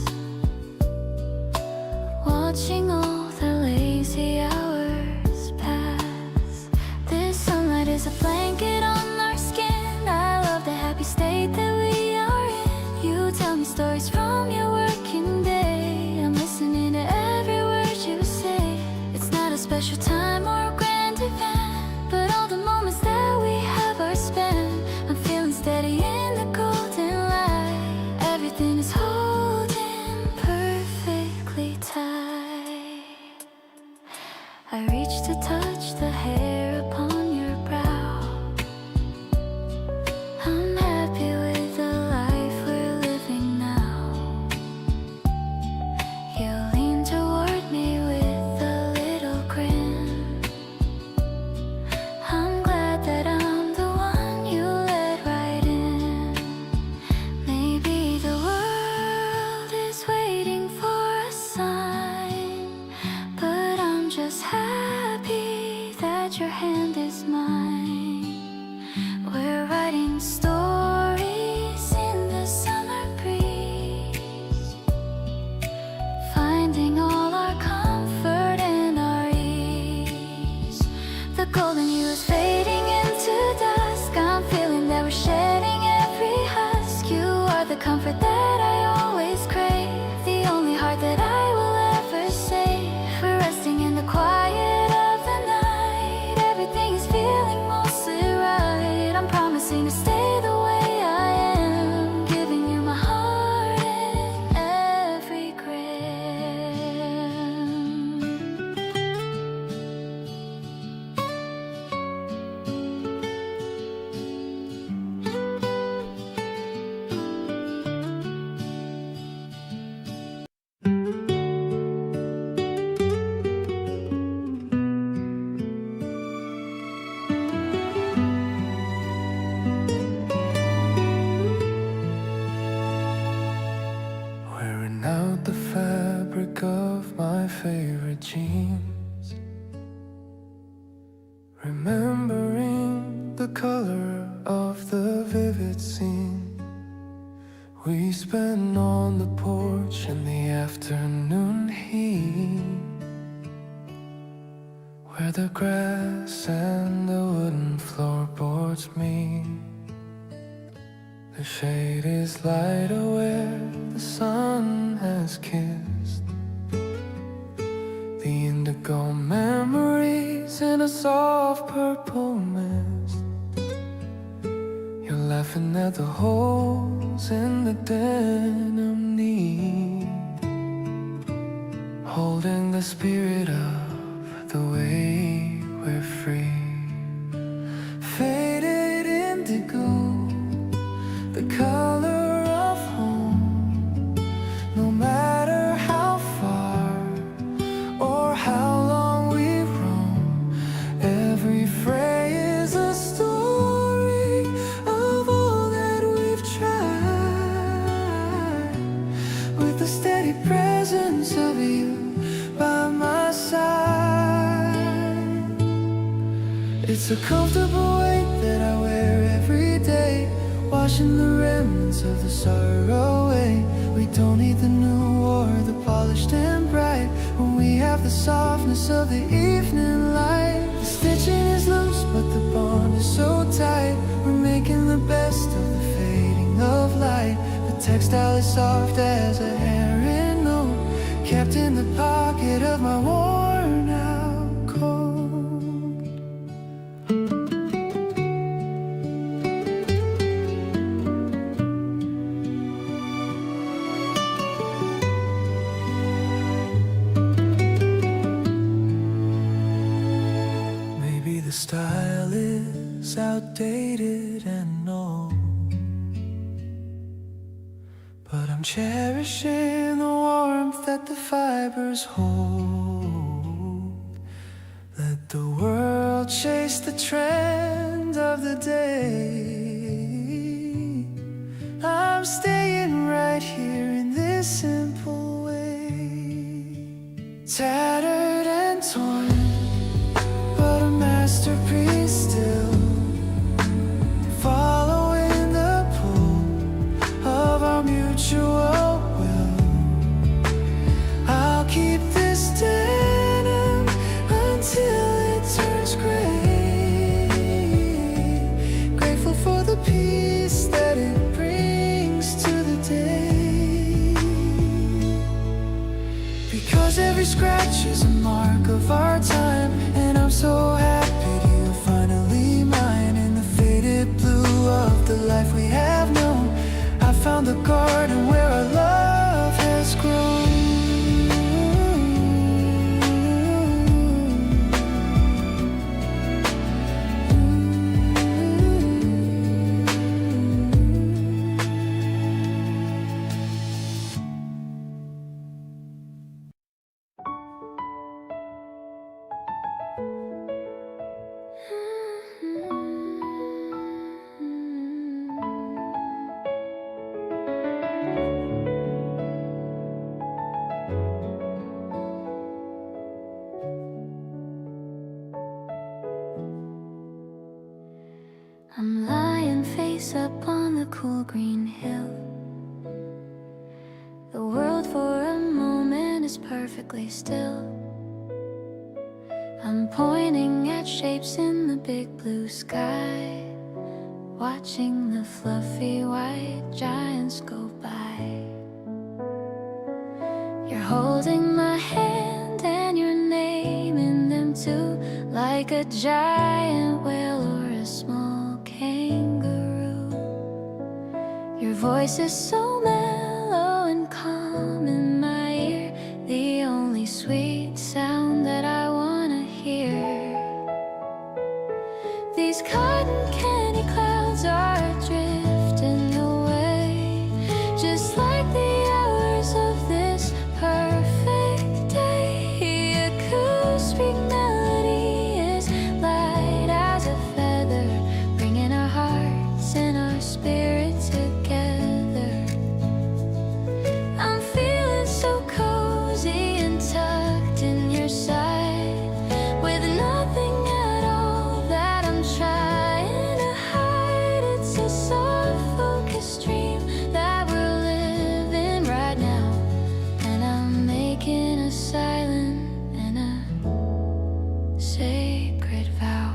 watching all the lazy hours pass. This sunlight is a blanket on our skin. I love the happy state that we are in. You tell me stories from your working day. I'm listening to every word you say. It's not a special time or a grand event, but all the moments that we have are spent. I'm feeling steady in the golden light. Everything is holding perfectly tight. I reach to touch the hair upon your brow. I'm happy with the life we're living now. You lean toward me with a little grin. I'm glad that I'm the one you let right in. Maybe the world is waiting for a sign, but I'm just happy that your hand is mine. We're writing stories in the summer breeze, finding all our comfort and our ease. The golden hue is fading into dusk. I'm feeling that we're shedding every husk. You are the comfort that I always crave, the only heart that I will ever save. We're resting in the quiet of the night. Everything is feeling mostly right. I'm promising to stay the way I am, giving you my heart in every gram. Wearing out the fabric of my favorite jeans, remembering the color of the vivid scene we spent on the porch in the afternoon heat, where the grass and the wooden floorboards meet. The shade is lighter where the sun has kissed the indigo memories in a soft purple mist. You're laughing at the holes in the denim knee, holding the spirit of the way we're free. Faded indigo, the color of home. No matter how far or how long we roam, every fray is a story of all that we've tried. With the steady presence of you by my side, it's a comfortable weight that I wear every day, washing the remnants of the sorrow away. We don't need the new or the polished and bright, when we have the softness of the evening light. The stitching is loose but the bond is so tight. We're making the best of the fading of light. The textile is soft as a herring note, kept in the pocket of my worn out coat. The style is outdated and old, but I'm cherishing the warmth that the fibers hold. Let the world chase the trend of the day. I'm staying right here in this simple way. Tattered and torn, but a masterpiece still, following the pull of our mutual will. I'll keep this denim until it turns gray, grateful for the peace that it brings to the day. Because every scratch is a mark of our time, and I'm so happy you're finally mine. In the faded blue of the life we have known, I found the garden where our love has grown. I'm lying face up on the cool green hill. The world for a moment is perfectly still. I'm pointing at shapes in the big blue sky, watching the fluffy white giants go by. You're holding my hand and you're naming them too, like a giant whale or a small kangaroo. Your voice is so mellow and calm in my ear, the only sweet sound that I wanna hear. These cotton candy clouds are drifting away, just like the hours of this perfect day. Acoustic melody is light as a feather, bringing our hearts and our spirit together. I'm feeling so cozy and tucked in your side, with nothing at all that I'm trying to hide. It's a soft focused dream that we're living right now, and I'm making a silent and a sacred vow.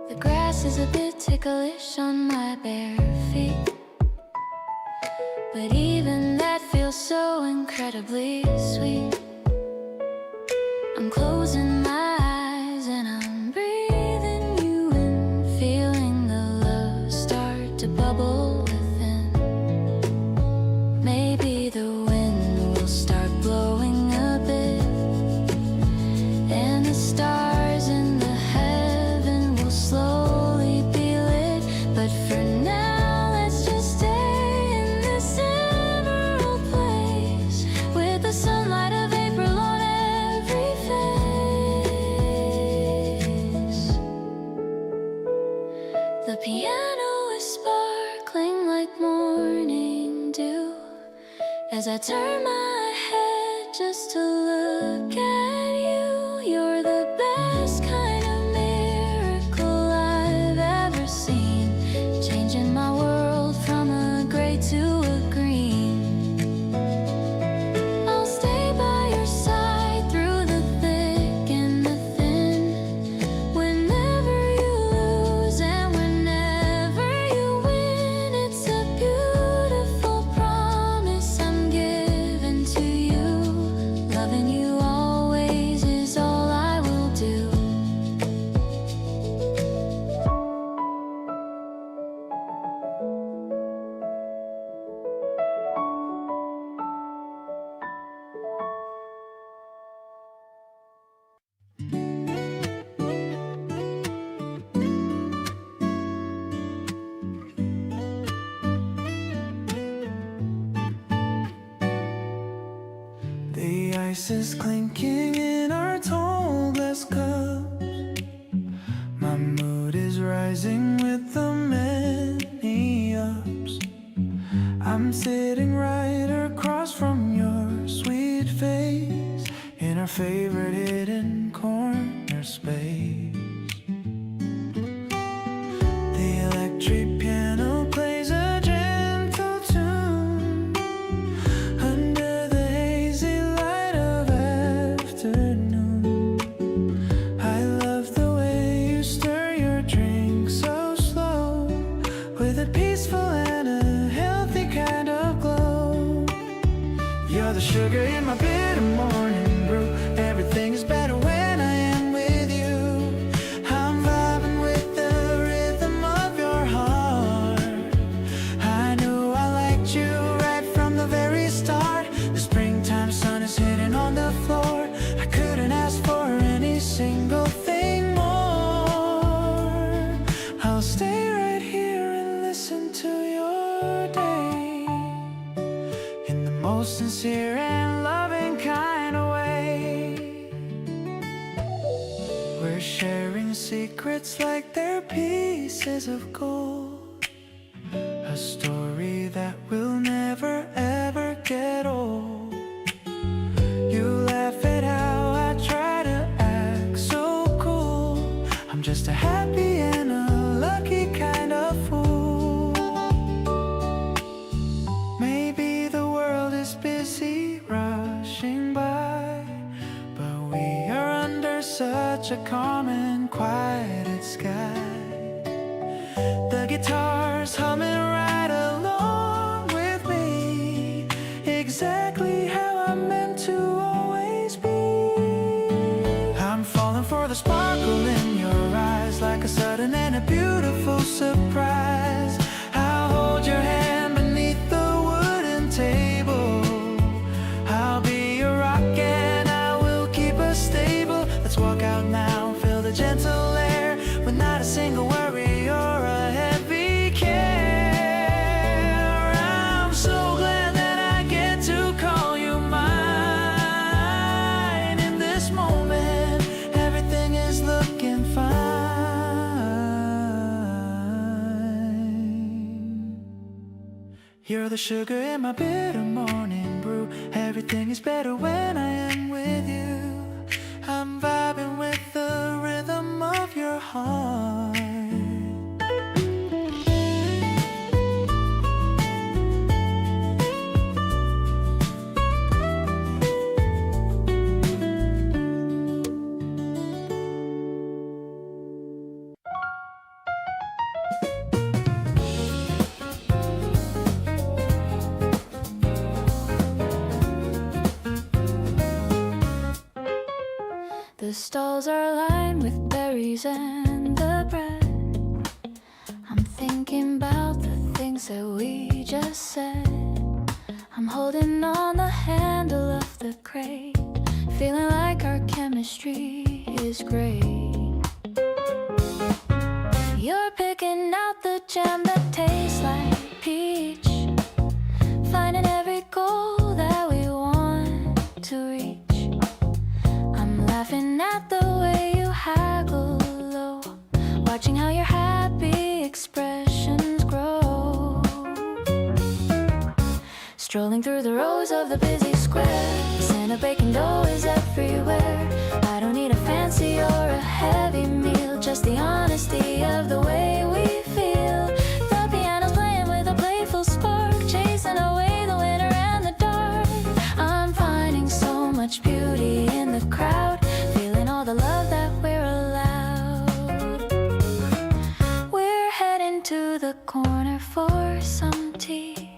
The grass is a bit too ticklish on my bare feet. But even that feels so incredibly sweet. I'm closing my eyes and I'm breathing you in, feeling the love start to bubble within. Maybe the wind will start blowing a bit, and the stars in the heaven will slowly be lit. But for now, let's just stay in this emerald place, with the sunlight of April on every face. The piano is sparkling like morning dew as I turn my head just to look at you. You're the best kind of miracle I've ever seen, changing my world from a gray to a green. I'll stay by your side through the thick and the thin, whenever you lose and whenever you win. It's a beautiful promise I'm giving to you. Loving you always is all I will do. The ice is clinking in our tall glass cups. My mood is rising with the many ups. I'm sitting right across from your sweet face, in our favorite hidden corner space. The electric piano plays a gentle tune under the hazy light of afternoon. I love the way you stir your drink so slow, with a peaceful and a healthy kind of glow. You're the sugar in my bitter morning brew. Everything is better when I am with you. I'm vibing with the rhythm of your heart. I knew I liked you right from the very start. The springtime sun is hitting on the floor. I couldn't ask for any single thing more. I'll stay right here and listen to your day, in the most sincere and loving kind of way. We're sharing secrets like they're pieces of gold, a story that will never ever get old. You laugh at how I try to act so cool. I'm just a happy and a lucky kind of fool. Maybe the world is busy rushing by, but we are under such a calm and quiet sky. The guitar's humming right along with me, exactly how I'm meant to always be. I'm falling for the sparkle in your eyes, like a sudden and a beautiful surprise. I'll hold your hand beneath the wooden table. I'll be your rock and I will keep us stable. Let's walk out now, feel the gentle air, with not a single worry or a heavy care. I'm so glad that I get to call you mine. In this moment, everything is looking fine. You're the sugar in my bitter morning brew. Everything is better when I am with you. I'm vibing with the rhythm of your heart. The stalls are lined with berries and the bread. I'm thinking about the things that we just said. I'm holding on the handle of the crate, feeling like our chemistry is great. You're picking out the jam that tastes like peach, finding every goal that we want to reach. I'm laughing at the way you haggle low, watching how your happy expressions grow. Strolling through the rows of the busy square, the scent of baking dough is everywhere. I don't need a fancy or a heavy meal, just the honesty of the way we feel. The piano's playing with a playful spark, chasing away the winter and the dark. I'm finding so much beauty in the crowd, feeling all the love that we're allowed. We're heading to the corner for some tea,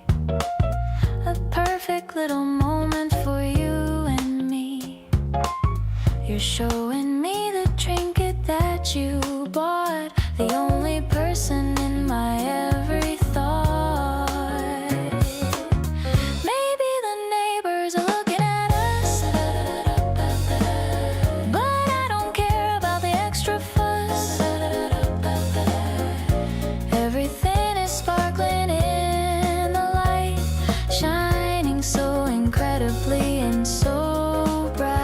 a perfect little moment for you and me. You're showing me the trinket that you bought, the only person in my every thought. Maybe the neighbors are looking at us, but I don't care about the extra fuss. Everything is sparkling in the light, shining so incredibly and so bright.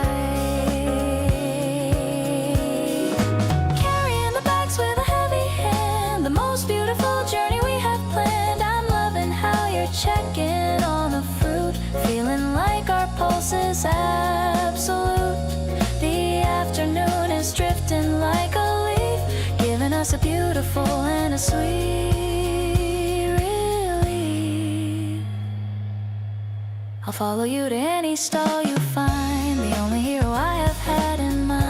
Carrying the bags with a heavy hand, the most beautiful journey we have planned. I'm loving how you're checking on the fruit, feeling like our pulse is absolute. The afternoon is drifting like a leaf, giving us a beautiful and a sweet relief. I'll follow you to any stall you find, the only hero I have had in mind.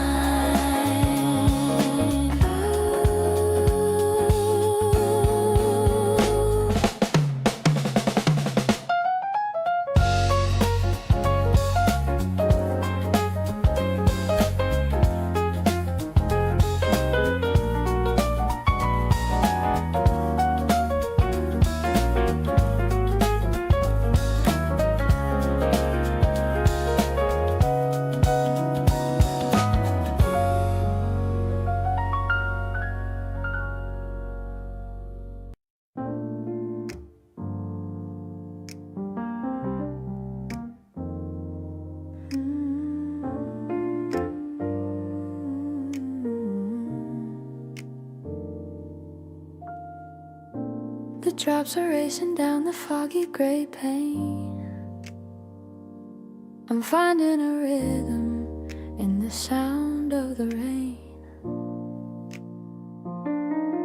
The drops are racing down the foggy gray pane. I'm finding a rhythm in the sound of the rain.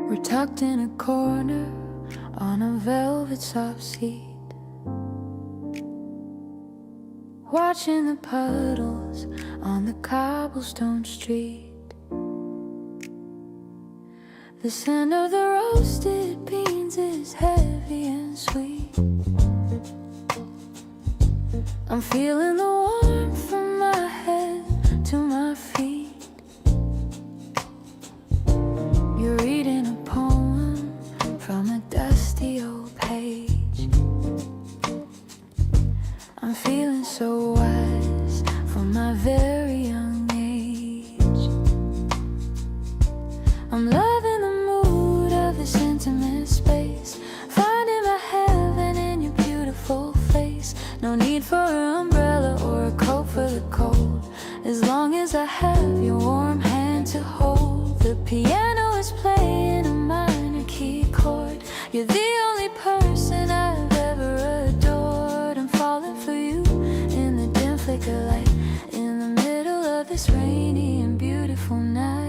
We're tucked in a corner on a velvet soft seat, watching the puddles on the cobblestone street. The scent of the roasted beans is heavy and sweet. I'm feeling the warmth from my head to my feet. You're reading a poem from a dusty old page. I'm feeling so wise from my very young age. I'm loving the mood of this intimate space, finding my heaven in your beautiful face. No need for an umbrella or a coat for the cold, as long as I have your warm hand to hold. The piano is playing a minor key chord. You're the only person I've ever adored. I'm falling for you in the dim flicker light, in the middle of this rainy and beautiful night.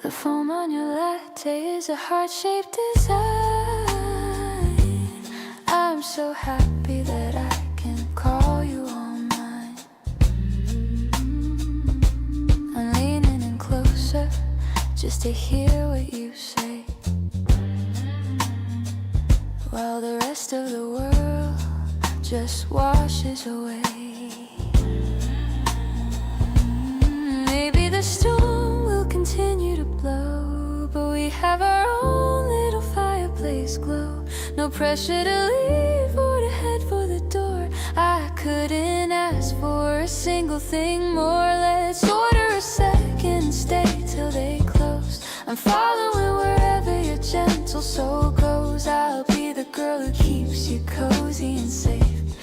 The foam on your latte is a heart-shaped design. I'm so happy that I can call you all mine. just to hear what you say, while the rest of the world just washes away. Maybe the storm will continue to blow, but we have our own little fireplace glow. No pressure to leave or to head for the door. I couldn't ask for a single thing more. Let's order a second, stay till they close. I'm following wherever your gentle soul goes. I'll be the girl who keeps you cozy and safe,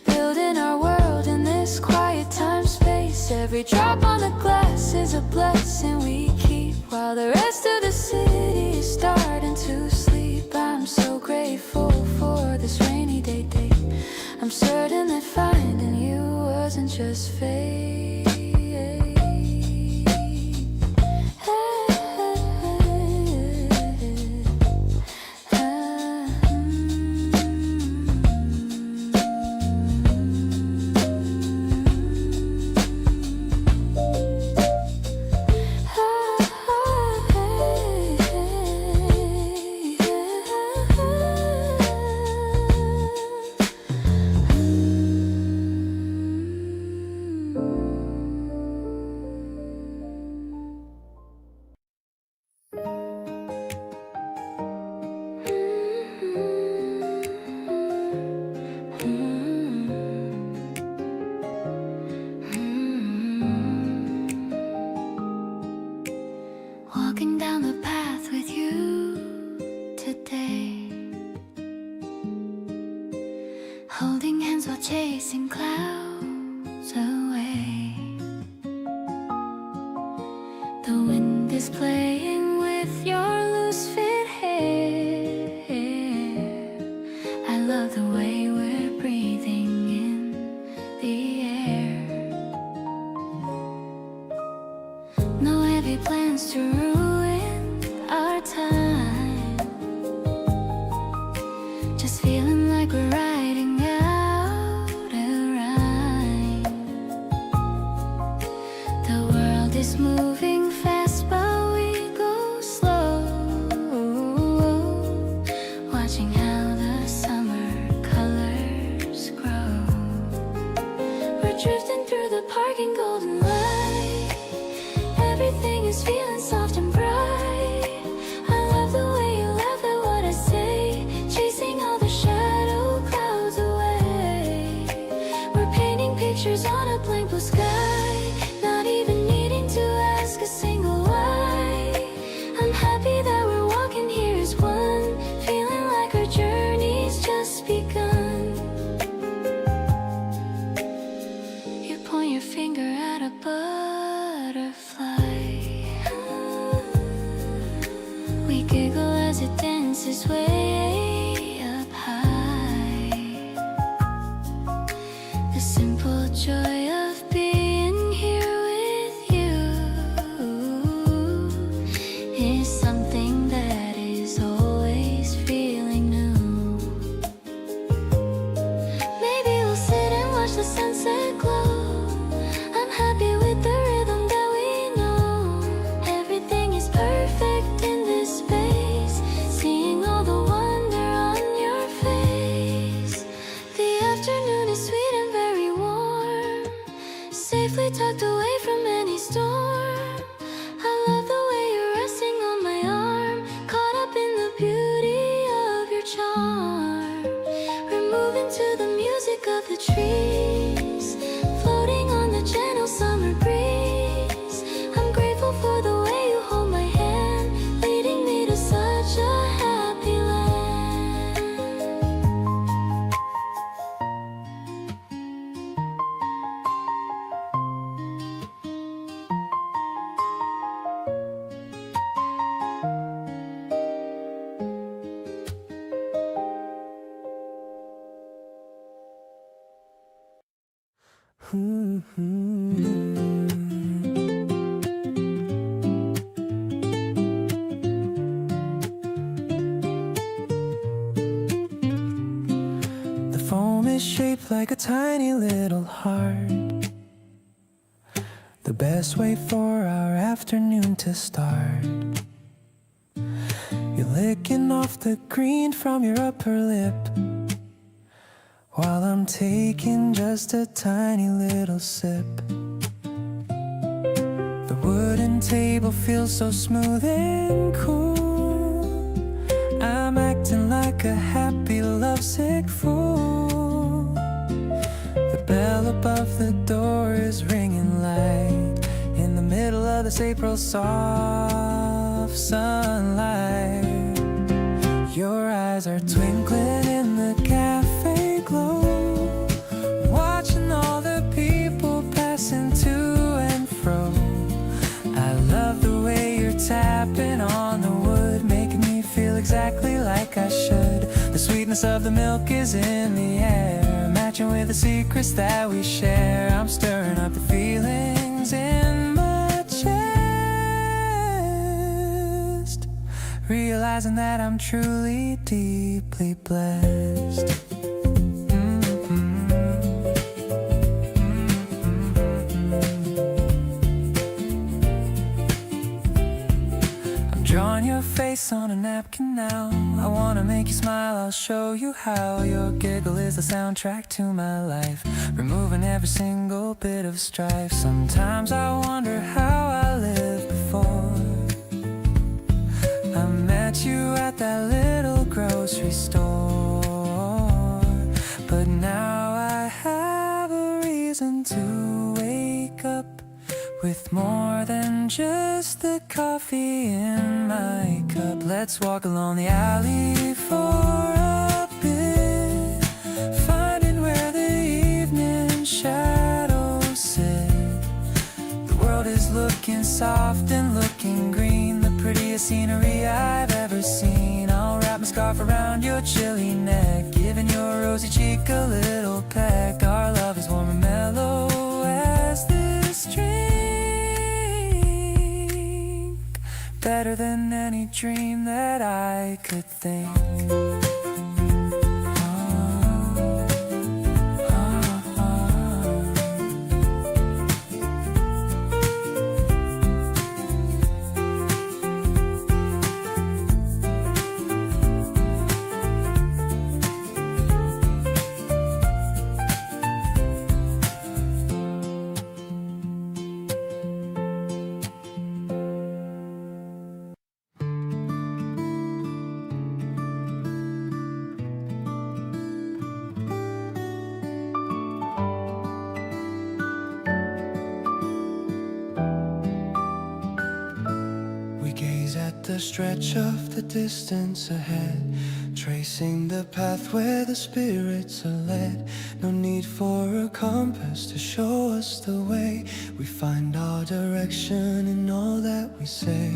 building our world in this quiet time space. Every drop on the glass is a blessing we keep, while the rest of the city is starting to sleep. I'm so grateful for this rainy day date. I'm certain that finding you wasn't just fate. Walking down the path with you today, holding hands while chasing clouds away. The wind is playing with your loose fit hair. I love the way we're breathing in the air. No heavy plans to ruin our time, just feeling like we're riding out a rhyme. The world is moving fast, but we go slow, watching how the summer colors grow. We're drifting through the park in golden light. Everything is feeling soft and bright. I love the way you laugh at what I say, chasing all the shadow clouds away. We're painting pictures on a blank blue sky, not even needing to ask a single why. I'm happy that we're walking here as one, feeling like our journey's just begun. You point your finger at a butterfly. We giggle as it dances way up high. The simple joy of being here with you is something that is always feeling new. Maybe we'll sit and watch the sunset glow. I'm happy with the rhythm that we know. Everything is perfect in this space, seeing all the wonder on your face. The afternoon is sweet and very warm, safely tucked away from any storm. I love the way you're resting on my arm, caught up in the beauty of your charm. We're moving to the music of the trees, floating on the gentle summer breeze. I'm grateful for the way you hold my hand, leading me to such a happy land. The foam is shaped like a tiny little heart. The best way for our afternoon to start. You're licking off the green from your upper lip, while I'm taking just a tiny little sip. The wooden table feels so smooth and cool. I'm acting like a happy, lovesick fool. The bell above the door is ringing light in the middle of this April soft sunlight. Your eyes are twinkling in the cafe glow, watching all the people passing to and fro. I love the way you're tapping on the wood, making me feel exactly like I should. The sweetness of the milk is in the air, matching with the secrets that we share. I'm stirring up the feelings in my chest, realizing that I'm truly, deeply blessed. Drawing your face on a napkin now. I wanna make you smile, I'll show you how. Your giggle is the soundtrack to my life, removing every single bit of strife. Sometimes I wonder how I lived before I met you at that little grocery store. But now I have a reason to wake up with more than just the coffee in my cup. Let's walk along the alley for a bit, finding where the evening shadows sit. The world is looking soft and looking green, the prettiest scenery I've ever seen. I'll wrap my scarf around your chilly neck, giving your rosy cheek a little peck. Our love is warm and mellow as this dream, better than any dream that I could think. The stretch of the distance ahead, tracing the path where the spirits are led. No need for a compass to show us the way. We find our direction in all that we say.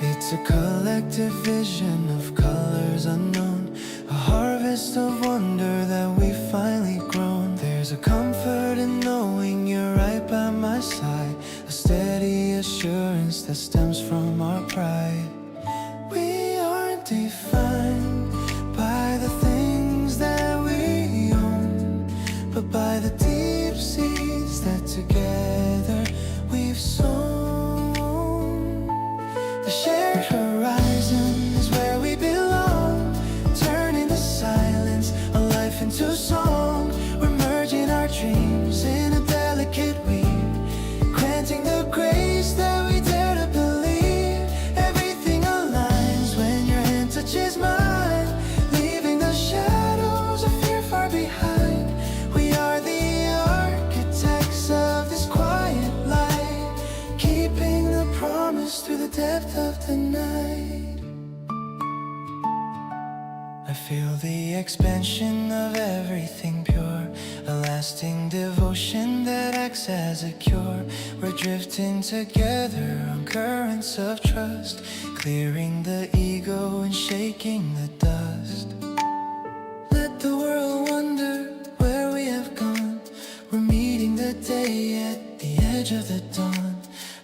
It's a collective vision of colors unknown, a harvest of wonder that we've finally grown. There's a comfort in knowing you're right by my side, a steady assurance that stems from our pride. We aren't defined by the things that we own, but by the deep seeds that together we've sown. The shared horizon is where we belong, turning the silence of life into song. We're merging our dreams in a delicate weave, granting the grace that we dare to believe. Everything aligns when your hand touches mine, leaving the shadows of fear far behind. We are the architects of this quiet light, keeping the promise through the depth of the night. I feel the expansion of everything pure, a lasting devotion that acts as a cure. We're drifting together on currents of trust, clearing the ego and shaking the dust. Let the world wonder where we have gone. We're meeting the day at the edge of the dawn,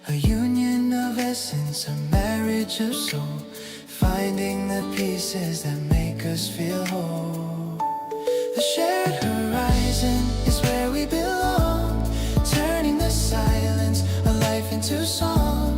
a union of essence, a marriage of soul, finding the pieces that make us feel whole. The shared horizon is where we belong, turning the silence of life into song.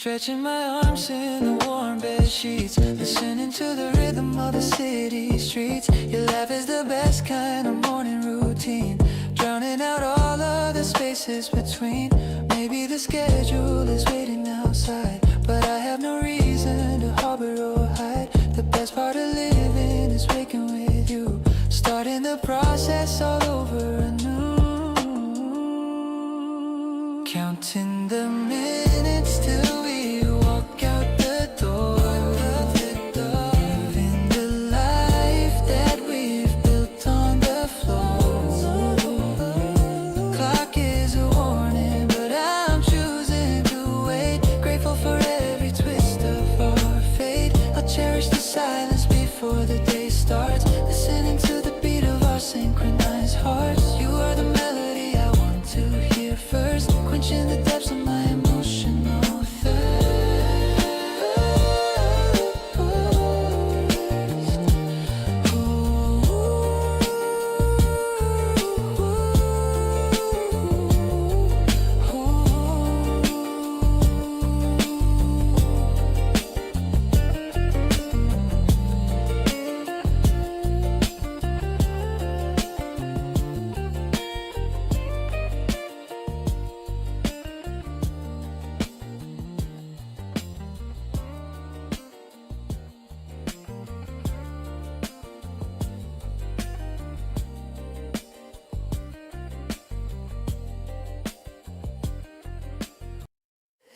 Stretching my arms in the warm bed sheets, listening to the rhythm of the city streets. Your laugh is the best kind of morning routine, drowning out all of the spaces between. Maybe the schedule is waiting outside, but I have no reason to harbor or hide. The best part of living is waking with you, starting the process all over anew. Counting the minutes till we walk out the door, living the life that we've built on the floor. The clock is a warning, but I'm choosing to wait. Grateful for every twist of our fate. I'll cherish the silence before the day starts, listening to the beat of our synchronized hearts. You are the melody I want to hear first, quenching the depths of my emotional thirst.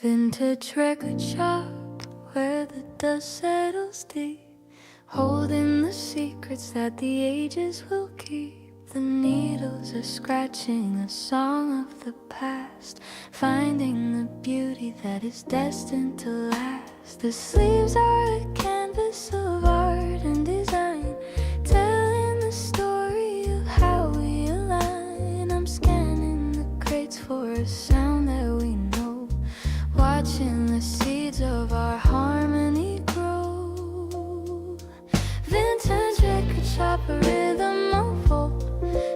Vintage record shop where the dust settles deep, holding the secrets that the ages will keep. The needles are scratching a song of the past, finding the beauty that is destined to last. The sleeves are a canvas of art and design, telling the story of how we align. I'm scanning the crates for a sound that we know, watching the seeds of our harmony grow. Vintage record shop, a rhythm of old,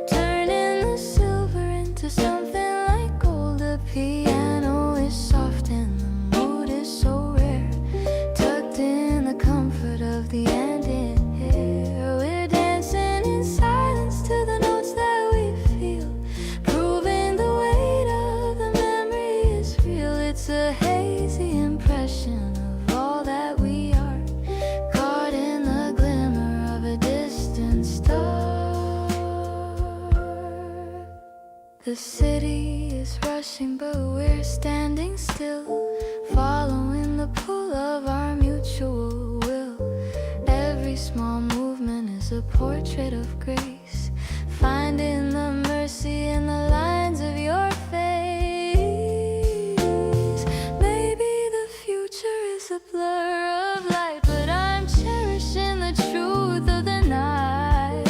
turning the silver into something like gold. The piano is soft and the mood is so rare, tucked in the comfort of the ending here. We're dancing in silence to the notes that we feel, proving the weight of the memory is real. It's a hazy impression of all that we are, caught in the glimmer of a distant star. The city is rushing, but we're standing still, following the pull of our mutual will. Every small movement is a portrait of grace, finding the mercy in the lines of your face. Maybe the future is a blur of light, but I'm cherishing the truth of the night.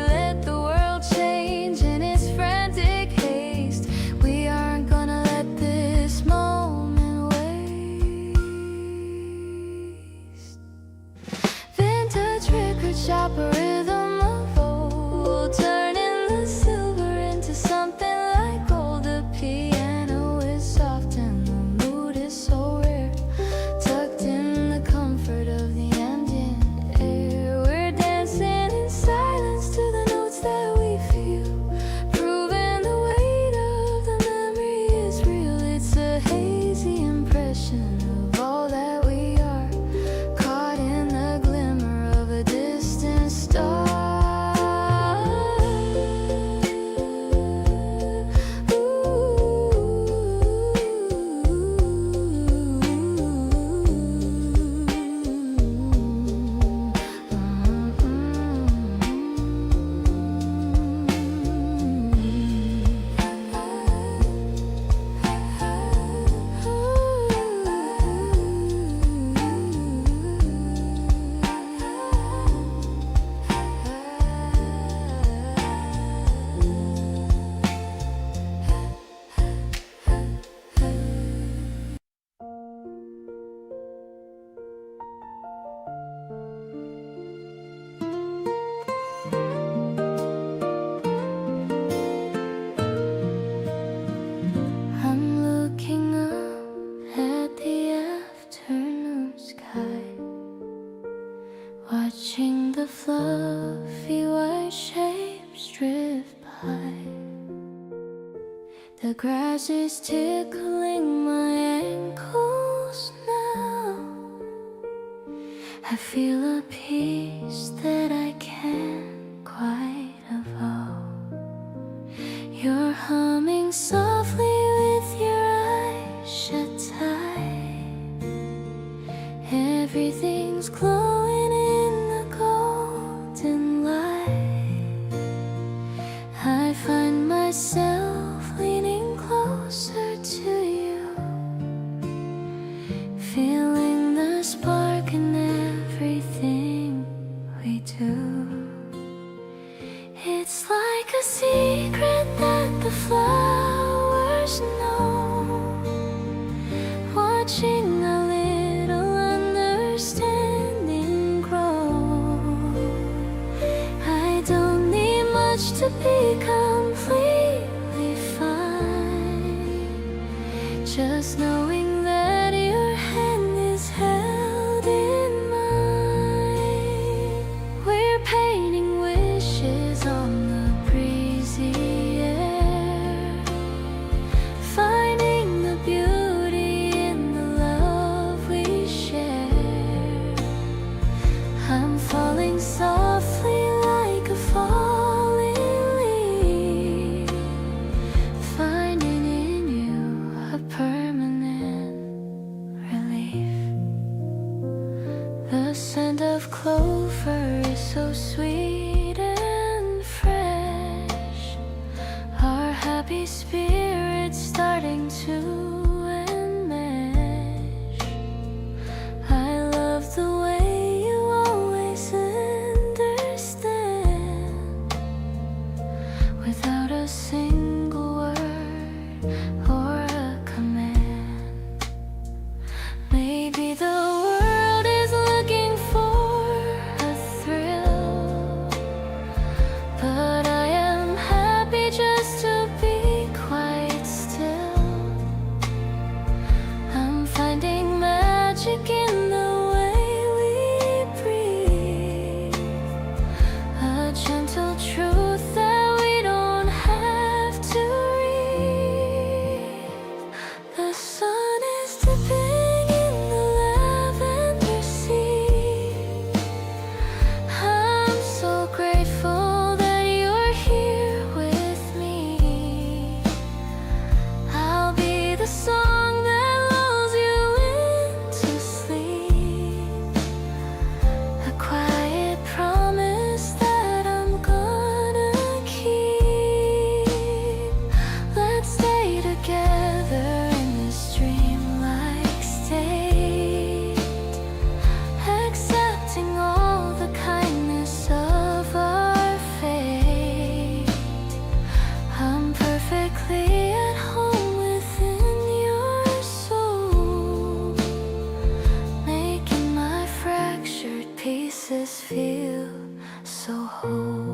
Let the world change in its frantic haste, we aren't gonna let this moment waste. Vintage record shop, a rhythm of old, The grass is tickling my ankles now. I feel a peace that I can't quite avow. You're humming softly with your eyes shut tight. Everything's glowing in the golden light. I find myself leaning closer to you, feeling the spark in everything we do. It's like a secret that the flowers know, watching a little understanding grow. I don't need much to be completely fine, just knowing that your hand is held in mine. We're painting wishes on the breezy air, finding the beauty in the love we share. I'm falling softly like a falling leaf, finding in you a permanent relief. The scent of clover is so sweet and fresh, our happy spirits starting to enmesh. I love the way you always understand, without a single word or a command. Maybe the world is looking for a thrill, but I am happy just to be quite still. I'm finding magic in the way we breathe, a gentle truth that we don't have to read. The sun is dipping in the lavender sea. I'm so grateful that you're here with me. I'll be the song that lulls you into sleep, a quiet promise that I'm gonna keep. Let's stay together in this dreamlike state, accepting all the kindness of our fate. I'm perfectly at home within your soul, making my fractured pieces feel so whole.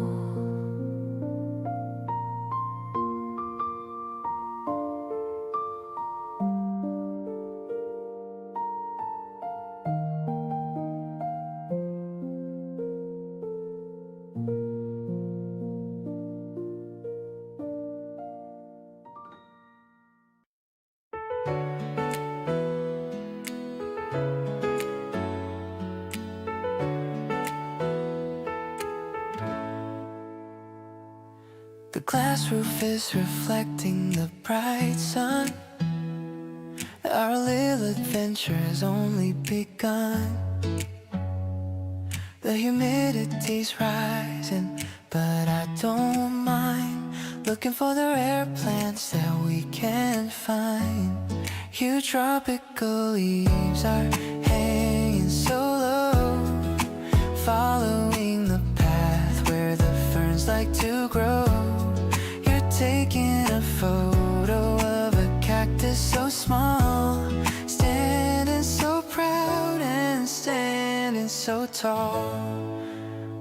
The glass roof is reflecting the bright sun. Our little adventure has only begun. The humidity's rising, but I don't mind looking for the rare plants that we can find. Huge tropical leaves are hanging so low, following the path where the ferns like to grow. You're taking a photo of a cactus so small, standing so proud and standing so tall,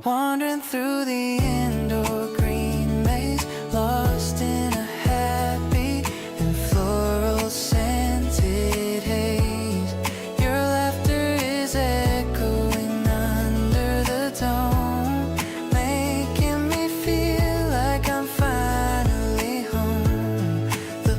wandering through the indoor green maze, lost in a happy and floral scented haze. Your laughter is echoing under the dome, making me feel like I'm finally home. The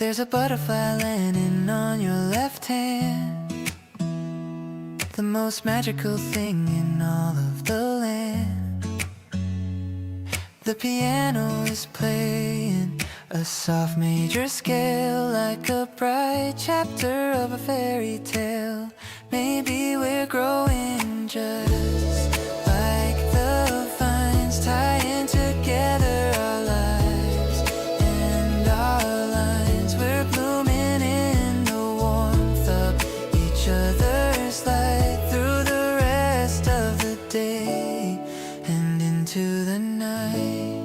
there's a butterfly landing on your left hand, the most magical thing in all of the land. The piano is playing a soft major scale, like a bright chapter of a fairy tale. Maybe we're growing just like the vines, tying together our lives and our lines. We're blooming in the warmth of each other's light through the rest of the day and into the night.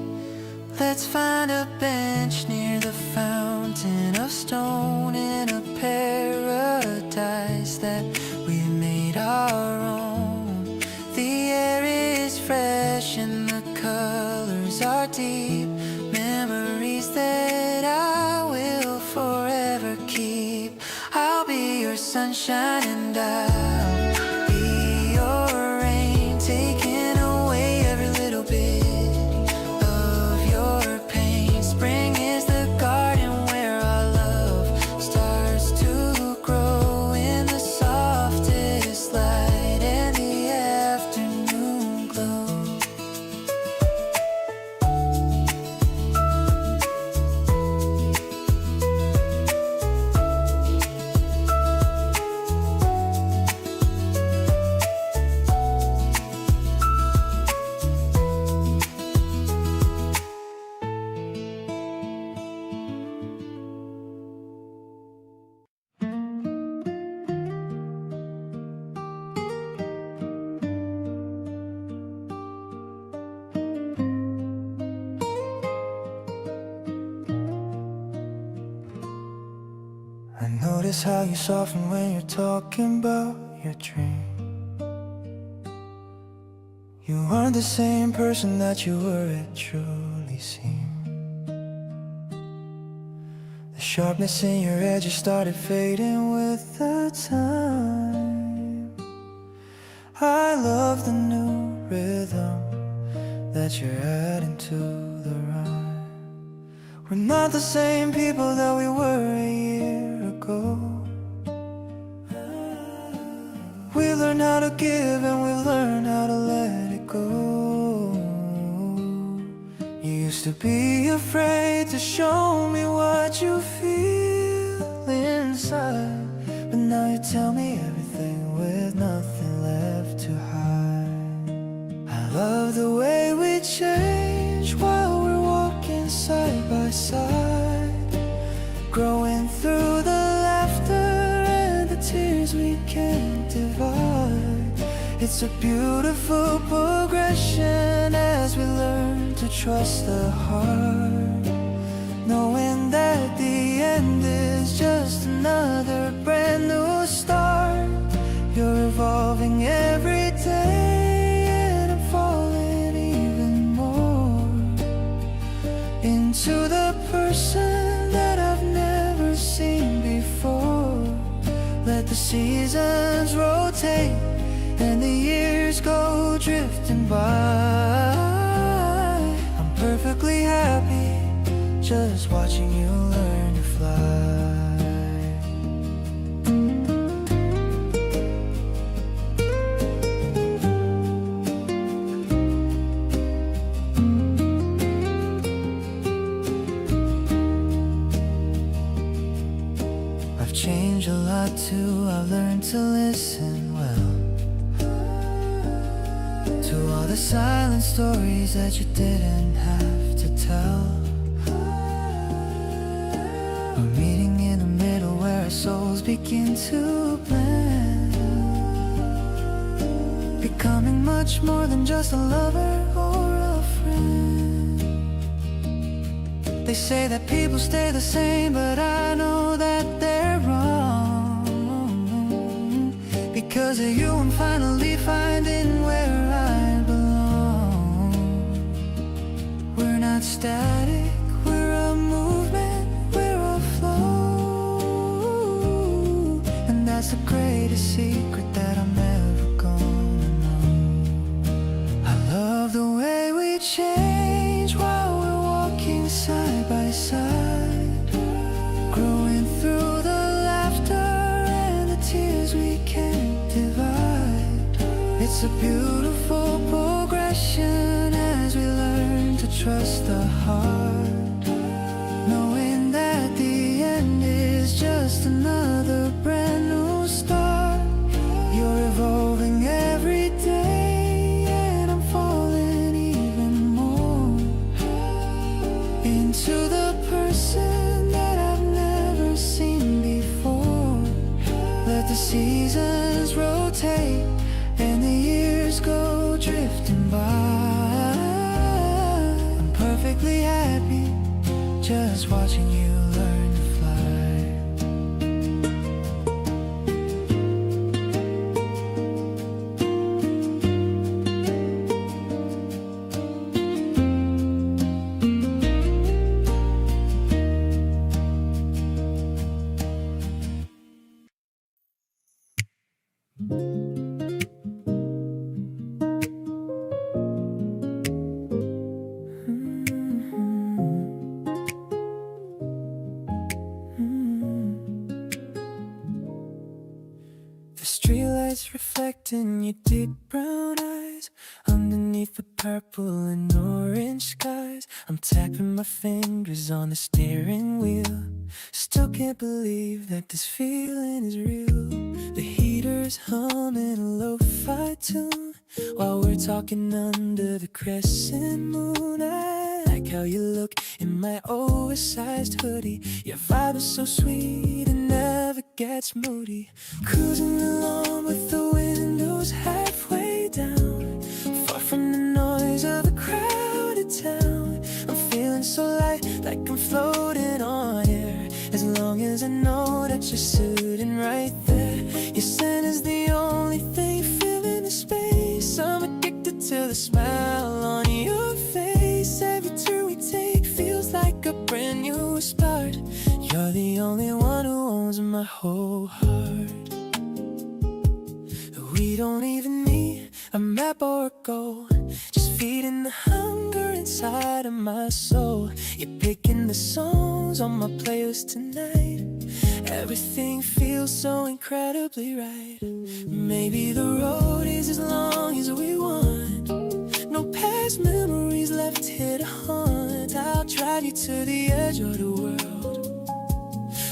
Let's find a bench near the fountain of stone in a paradise that we made our own. The air is fresh and the colors are deep, memories that I will forever keep. I'll be your sunshine and I'll be your rain, taking away every little bit of your pain. Spring is the garden where our love starts to grow in the softest light and the afternoon glow. I notice how you soften when you're talking about your dream. You aren't the same person that you were, it truly seems. The sharpness in your edges started fading with the time. I love the new rhythm that you're adding to the rhyme. We're not the same people that we were a year ago. We learned how to give and we learned how to let it go. You used to be afraid to show me what you feel inside, but now you tell me everything with nothing left to hide. I love the way we change while we're walking side by side, growing through the laughter and the tears we can't divide. It's a beautiful progression as we learn to trust the heart, knowing that the end is just another brand new start. You're evolving every day and I'm falling even more into the person that I've never seen before. Let the seasons rotate and the years go drifting by. I'm perfectly happy just watching you learn to fly. I've changed a lot too, I've learned to listen well to all the silent stories that you didn't have to tell. We're meeting in the middle where our souls begin to blend, becoming much more than just a lover or a friend. They say that people stay the same, but I know that they're wrong. Because of you I'm finally finding where I belong. We're not static, we're a movement, we're a flow. And that's the greatest secret that I'm never gonna know. I love the way we change while we're walking side by side, growing It's a beautiful progression as we learn to trust the heart, knowing that the end is just another brand new start. You're evolving every day, and I'm falling even more into the person that I've never seen before. Let the seasons rotate and the years go drifting by. I'm perfectly happy just watching you learn to The streetlights reflecting your deep brown eyes underneath the purple and orange skies. I'm tapping my fingers on the steering wheel. Still can't believe that this feeling is real. The heater's humming a lo-fi tune while we're talking under the crescent moon. I like how you look in my oversized hoodie. Your vibe is so sweet and never gets moody. Cruising along with the windows halfway down, far from the noise of a crowded town. I'm feeling so light, like I'm floating on air, as long as I know that you're sitting right there. Your scent is the only thing filling the space. I'm addicted to the smile on your face. Every turn we take feels like a brand new start. You're the only one who owns my whole heart. We don't even need a map or a goal, just feeding the hunger inside of my soul. You're picking the songs on my playlist tonight. Everything feels so incredibly right. Maybe the road is as long as we want, no past memories left here to haunt. I'll drive you to the edge of the world,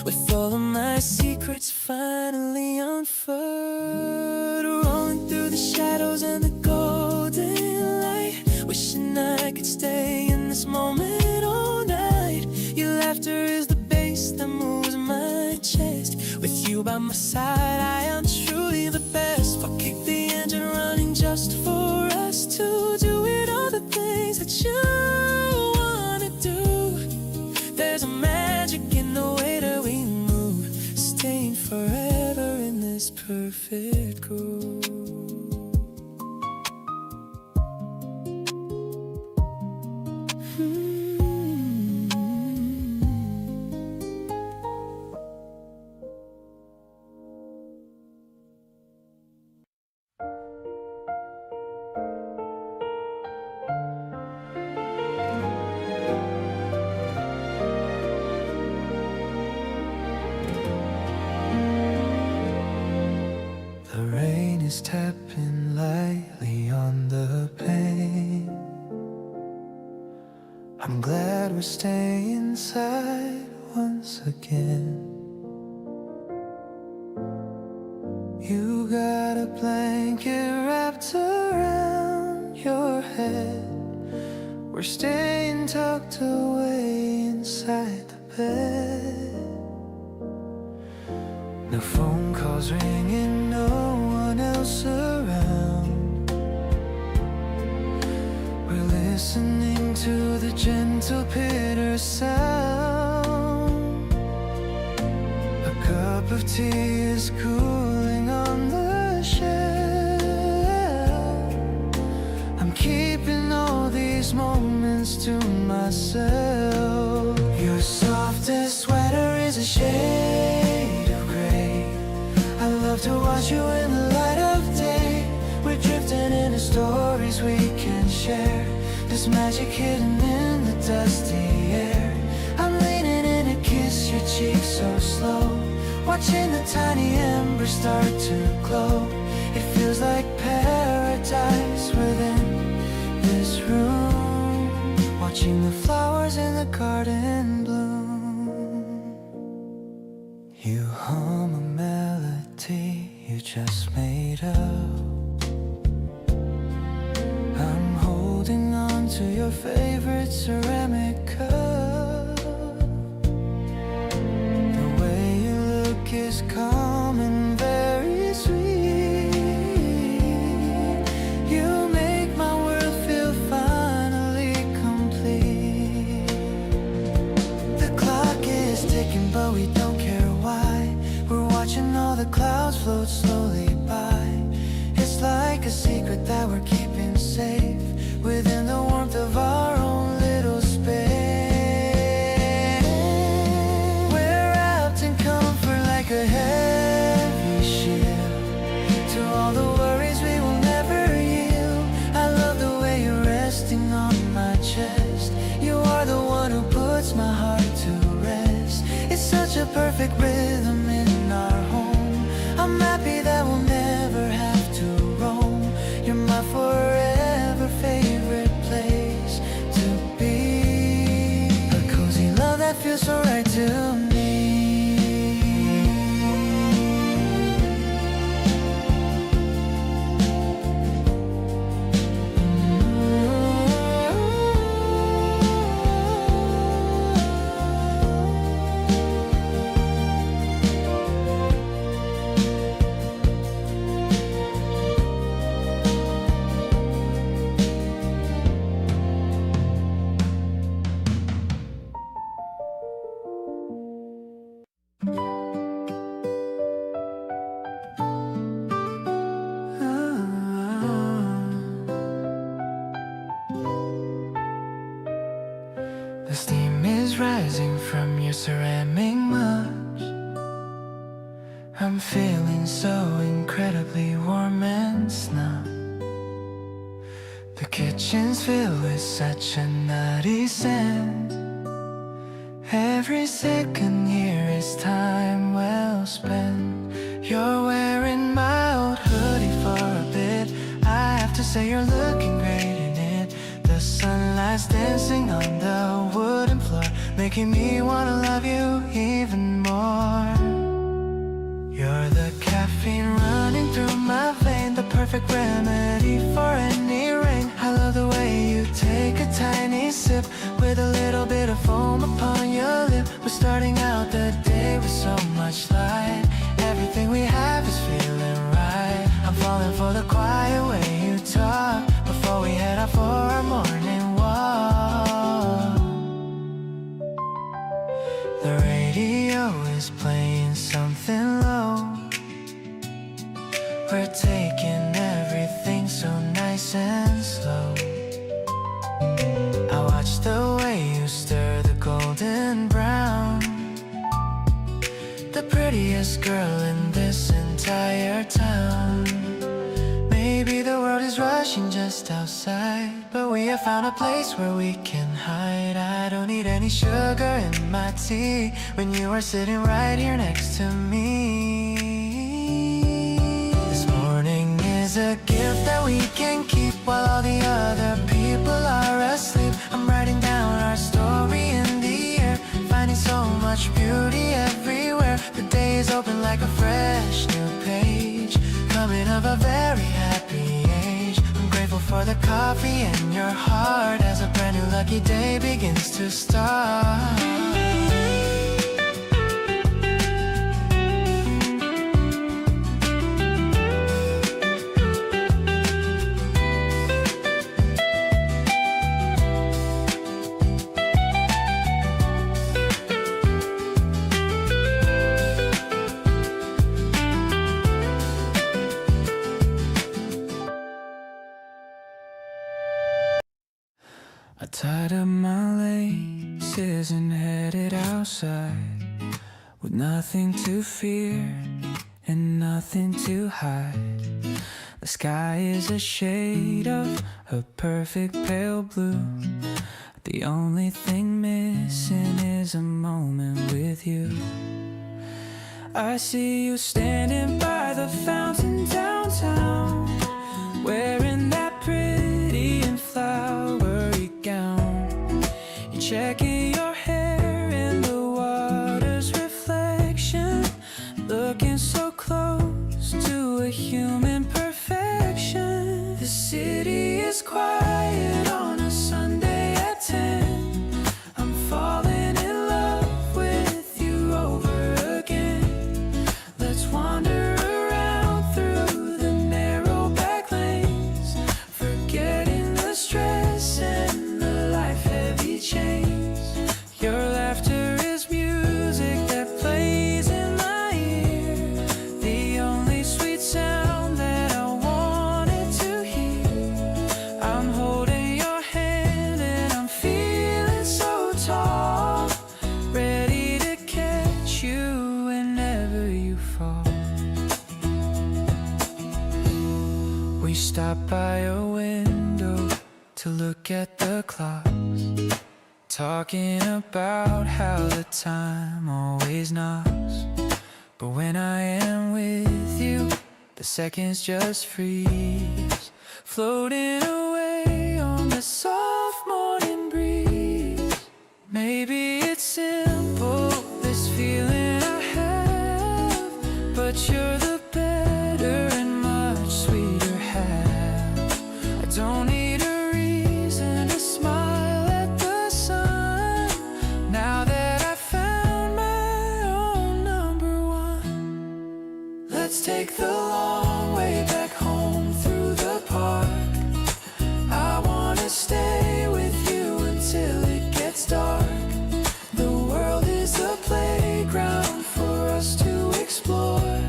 with all of my secrets finally unfurled. Rolling through the shadows and the golden light, wishing I could stay in this moment all night. Your laughter is the bass that moves my chest. With you by my side, I am truly the best. I'll keep the engine running just for us to do it, all the things that you wanna do. There's a magic in the way that we move, staying forever in this perfect groove. The rain is tapping lightly on the pane. I'm glad we're staying inside once again. You got a blanket wrapped around your head. We're staying tucked away inside the bed. No phone calls ringing, no one else around. We're listening to the gentle pitter sound. A cup of tea is cooling on the shelf. I'm keeping all these moments to myself. Your softest sweater is a shade of gray. I love to watch you in the light of day. We're drifting into stories we can share. There's magic hidden in the dusty air. I'm leaning in to kiss your cheek so slow, watching the tiny embers start to glow. It feels like paradise the garden bloom. You hum a melody you just made up. I'm holding on to your favorite ceramic cup. The way you look is calm and very sweet. You make my world feel finally complete. The clock is ticking, but we don't care why. We're watching all the clouds float slowly by. It's like a secret that we're keeping safe within the warmth of our own little space. We're wrapped in comfort like a heavy shield to all the worries we will never yield. I love the way you're resting on my chest. You are the one who puts my heart to rest. It's such a perfect rhythm in our home. I'm happy that we'll never have to roam. You're my forever favorite place to be. A cozy love that feels so right to me. The steam is rising from your ceramic much. I'm feeling so incredibly warm and snug. The kitchen's filled with such a nutty scent. Every second here is time well spent. You're wearing my old hoodie for a bit. I have to say you're looking great in it. The sunlight's dancing on the wooden floor, making me wanna love you even more. You're the caffeine running through my vein, the perfect remedy for any rain. I love the way you take a tiny sip with a little bit of foam upon your lip. We're starting out the day with so much light. Everything we have is feeling right. I'm falling for the quiet way you talk before we head out for our morning walk. The radio is playing something low. We're taking everything so nice and slow. I watch the way you stir the golden brown. The prettiest girl in this entire town. Maybe the world is rushing just outside, but we have found a place where we can hide. I don't need any sugar in my tea when you are sitting right here next to me. This morning is a gift that we can keep while all the other people are asleep. I'm writing down our story in the air, finding so much beauty everywhere. The day is open like a fresh new page, coming of a very happy age. I'm grateful for the coffee in your heart as a brand new lucky day begins to start. I tied up my laces and headed outside with nothing to fear and nothing to hide. The sky is a shade of a perfect pale blue. The only thing missing is a moment with you. I see you standing by the fountain downtown, wearing that pretty and flowery gown. You're checking city is quiet on a Sunday at 10. I'm falling in love with you over again. Let's wander around through the narrow back lanes, forgetting the stress and the life-heavy chains. Your laughter is music that plays in my ear, the only sweet sound that I wanted to hear. I'm holding your hand and I'm feeling so tall, ready to catch you whenever you fall. We stop by a window to look at the clocks, talking about how the time always knocks. But when I am with you, the seconds just freeze, floating away on the soft morning breeze. Maybe it's simple, this feeling I have, but you're the better and much sweeter half. I don't need a reason to smile at the sun, now that I found my own number one. Let's take the long way back home through the park. I wanna stay with you until it gets dark. The world is a playground for us to explore.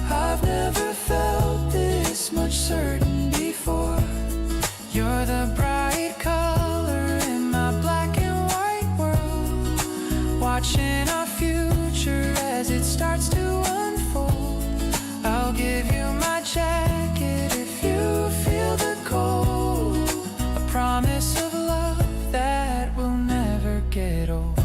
I've never felt this much certain before. You're the bright color in my black and white world, watching our future as it starts to unfold. I'll give you my jacket if you feel the cold, a promise of love that will never get old.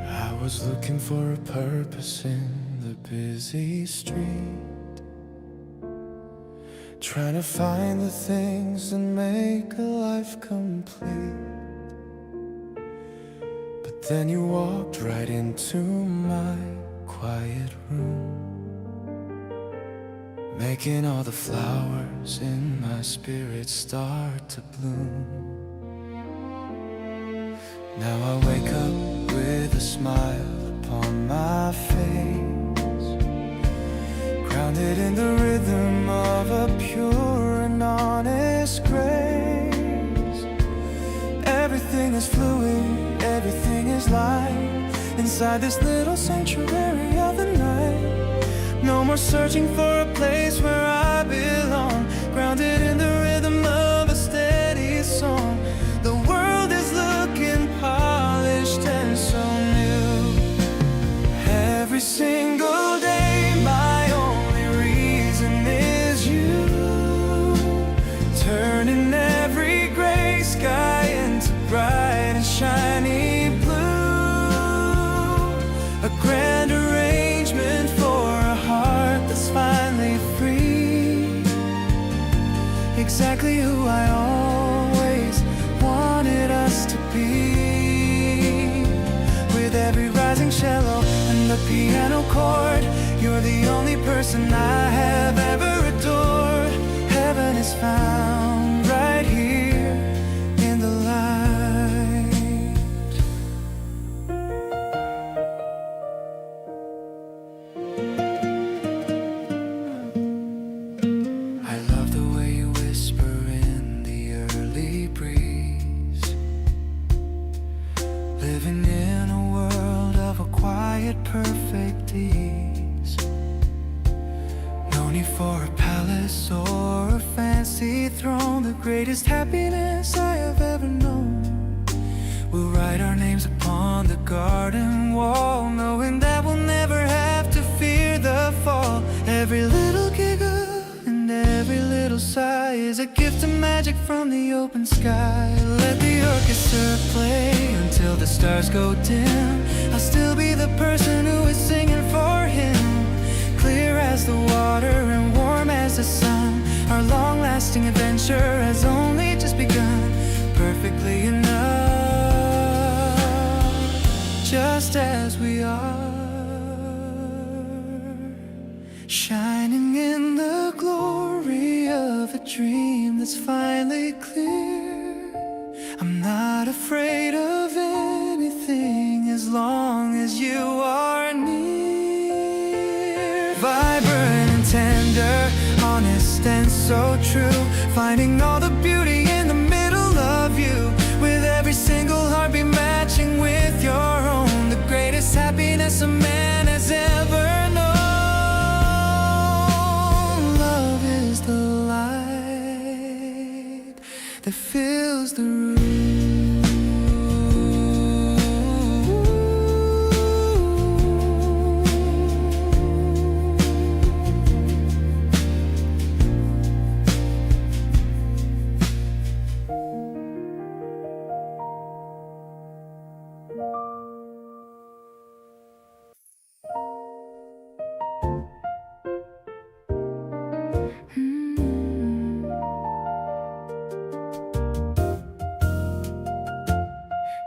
I was looking for a purpose in the busy street, trying to find the things that make a life complete. But then you walked right into my quiet room, making all the flowers in my spirit start to bloom. Now I wake up with a smile upon my face, grounded in the rhythm of a pure and honest grace. Everything is fluid, everything is light, inside this little sanctuary of the night. No more searching for a place where I belong, grounded in the rhythm of a steady song. The world is looking polished and so new. Every single day my only reason is you, turning every gray sky into bright and shiny blue. A grand arrangement for a heart that's finally free, exactly who I always wanted us to be. With every rising cello and the piano chord, you're the only person I have ever adored. Heaven is found right here in the light. I love the way you whisper in the early breeze, living in a world of a quiet, perfect ease. No need for a palace or a fancy throne, the greatest happiness I have ever known. We'll write our names upon the garden wall, knowing that we'll never have to feel Every little giggle and every little sigh is a gift of magic from the open sky. Let the orchestra play until the stars go dim. I'll still be the person who is singing for him. Clear as the water and warm as the sun. Our long-lasting adventure has only just begun. Perfectly enough, just as we are, shining in the glory of a dream that's finally clear. I'm not afraid of anything as long as you are near. Vibrant and tender, honest and so true, finding all the beauty in the middle of you. With every single heartbeat matching with your own, the greatest happiness a man has ever known. Love is the light that fills the room.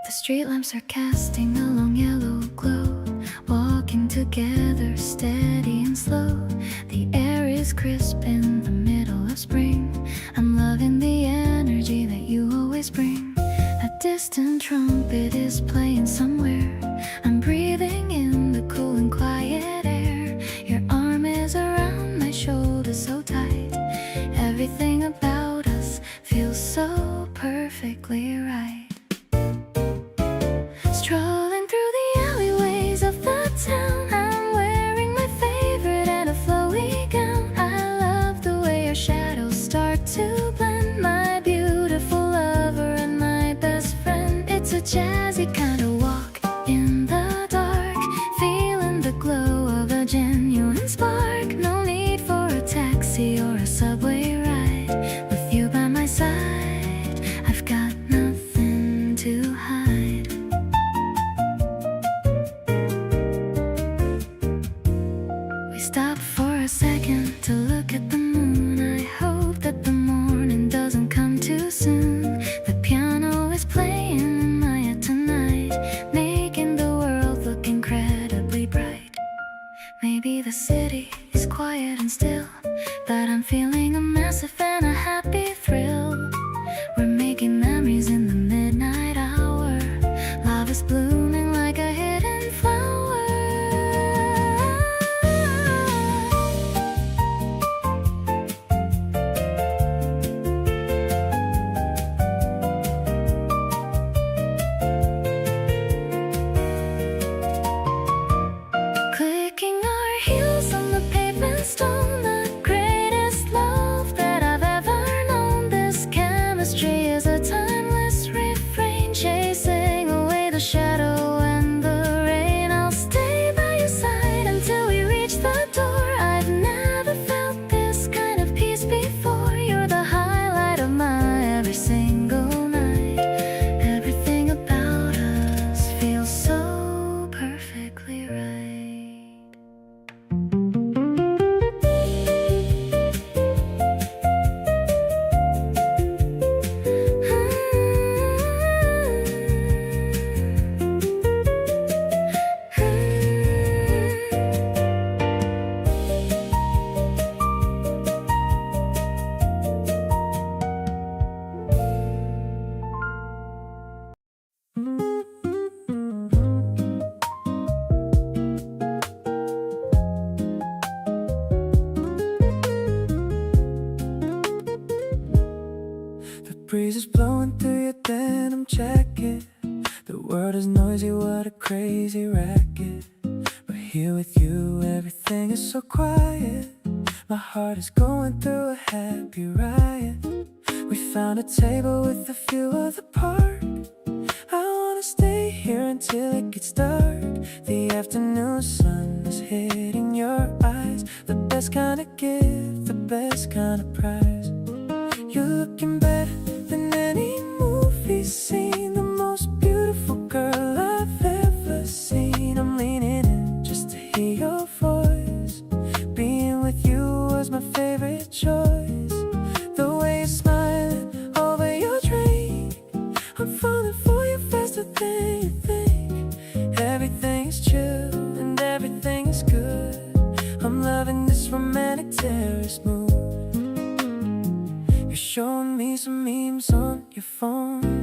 The street lamps are casting a long yellow glow, walking together steady and slow. The air is crisp in the middle of spring. I'm loving the energy that you always bring. A distant trumpet is playing somewhere. I'm breathing in the cool and quiet air. Your arm is around my shoulder so tight. Everything about us feels so perfectly right. Strolling through the alleyways of the town, I'm wearing my favorite and a flowy gown. I love the way your shadows start to blend, my beautiful lover and my best friend. It's a jazzy kind of walk in the dark, feeling the glow of a genuine spark. No need for a taxi or a subway ride. With you by my side, I've got nothing to hide. Stop for a second to look at the moon. I hope that the morning doesn't come too soon. The piano is playing in my head tonight, making the world look incredibly bright. Maybe the city is quiet and still, but I'm feeling a massive and a happy thrill. We're making memories in the midnight hour. Love is blooming like a hidden flower. Clicking our heels on the pavement stone, the greatest love that I've ever known. This chemistry is a timeless refrain, chasing away the shadow and the rain. I'll stay by your side until we reach the door. I've never felt this kind of peace before. You're the highlight of my every single night. Everything about us feels so perfectly right. The breeze is blowing through your denim jacket. The world is noisy, what a crazy racket. But here with you, everything is so quiet. My heart is going through a happy riot. We found a table with a view of the park. I wanna stay here until it gets dark. The afternoon sun is hitting your eyes. The best kind of gift, the best kind of prize. You're looking better than any movie scene, the most beautiful girl I've ever seen. I'm leaning in just to hear your voice. Being with you was my favorite choice. The way you're smiling over your drink, I'm falling for you faster than you think. Everything is chill and everything is good. I'm loving this romantic terrace mood. You're showing me some memes on your phone.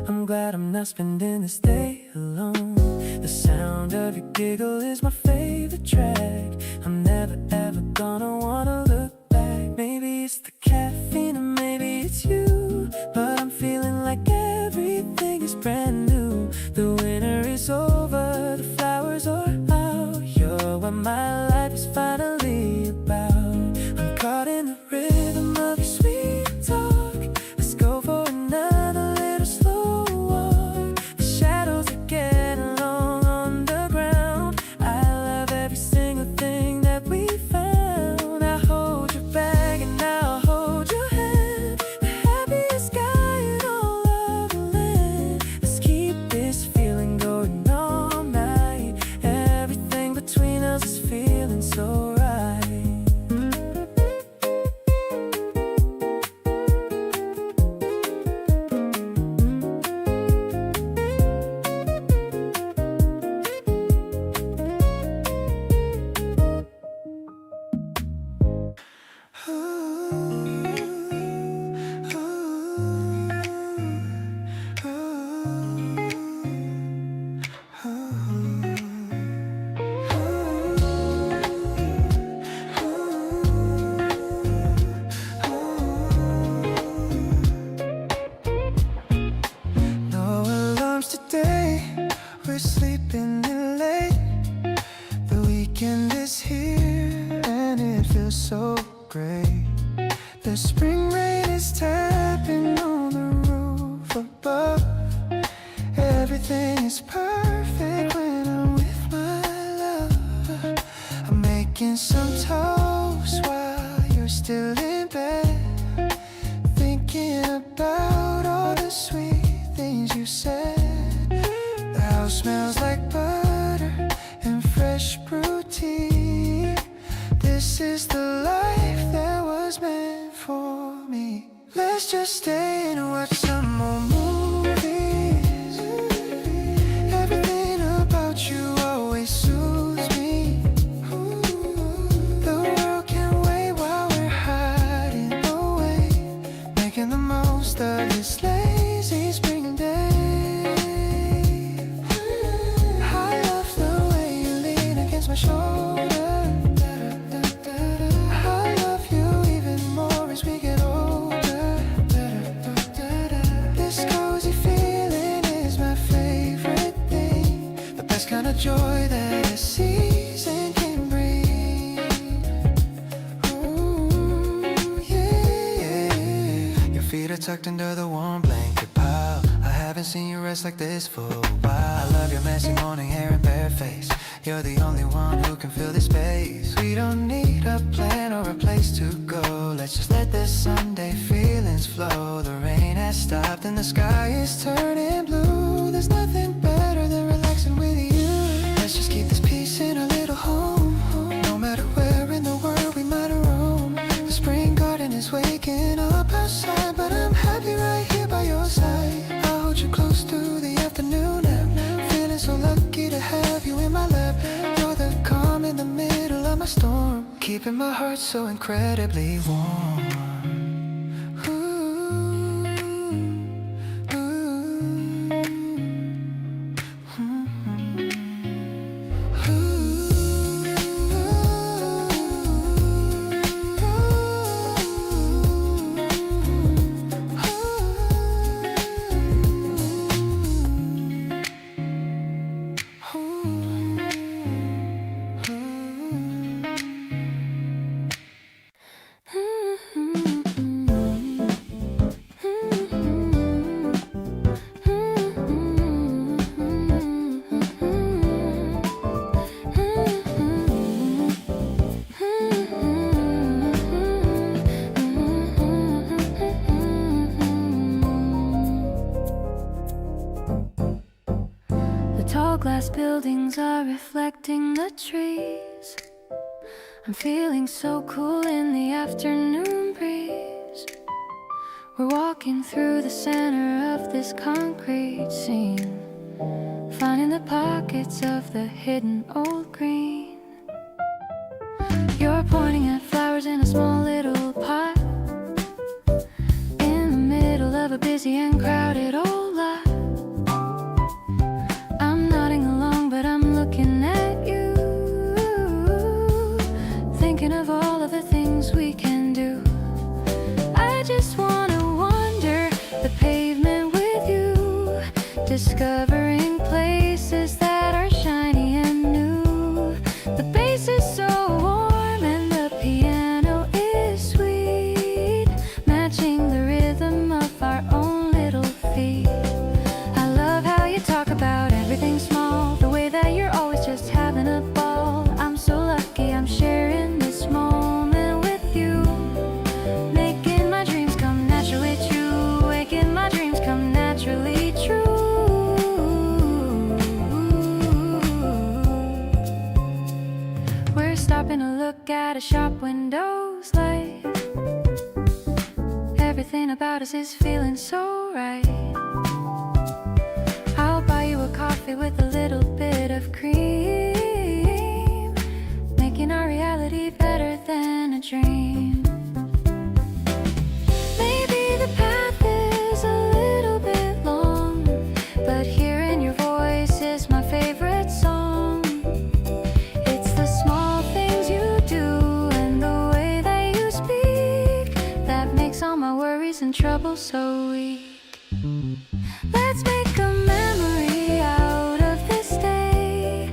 I'm glad I'm not spending this day alone. The sound of your giggle is my favorite track. I'm never ever gonna wanna look back. Maybe it's the caffeine and maybe it's you, but I'm feeling like everything is brand new. The winter is over, the flowers are out. You're what my life is finally about. I'm caught in the rhythm of your sweet talk. Let's go for another little slow walk. The shadows are getting long on the ground. I love every single thing that we found. I hold your bag and I'll hold your hand. The happiest guy in all of the land. Let's keep this feeling going all night. Everything between us is feeling so right. No alarms today, we're sleeping in late. The weekend is here and it feels so great. The spring rain is tapping on the roof above. Everything is perfect when I'm with my love. I'm making some toast while you're still in bed, thinking about all the sweet things you said. The house smells like butter and fresh brewed tea. This is the life that was meant for me. Let's just stay and watch some more movies. Everything about you always soothes me. The world can wait while we're hiding away, making the most of this lazy spring day. I love the way you lean against my shoulder. I love you even more as we get older. This cozy feeling is my favorite thing, the best kind of joy that a season can bring. Ooh, yeah. Your feet are tucked under the warm blanket pile. I haven't seen you rest like this for a while. I love your messy morning hair and bare face. You're the only one who can fill this space. We don't need a plan or a place to go. Let's just let the Sunday feelings flow. The rain has stopped and the sky is turning blue. There's nothing better than relaxing with you. Let's just keep this peace in our little home. No matter where in the world we might roam. The spring garden is waking up outside, but I'm happy right here by your side. I'll hold you close through the afternoon. I'm feeling so lucky to have you in my lap. You're the calm in the middle of my storm, keeping my heart so incredibly warm. reflecting the trees. I'm feeling so cool in the afternoon breeze. We're walking through the center of this concrete scene, finding the pockets of the hidden old green. You're pointing at flowers in a small little pot, in the middle of a busy and crowded old lot. I'm nodding along, but I'm looking at you, thinking of all of the things we can do. I just wanna wander the pavement with you, discovering places that are shiny and new. The bass is so warm and the piano is sweet, matching the rhythm of our own little feet. I love how you talk about everything small, the way that you're always just having a ball. I'm so lucky I'm sharing this moment with you, making my dreams come naturally true, making my dreams come naturally true. We're stopping to look at a shop window's light. Everything about us is feeling so right. I'll buy you a coffee with a little bit of cream, making our reality better than a dream. Maybe the path is a little bit long, but hearing your voice is my favorite song. It's the small things you do and the way that you speak that makes all my worries and troubles so weak. Let's make a memory out of this day,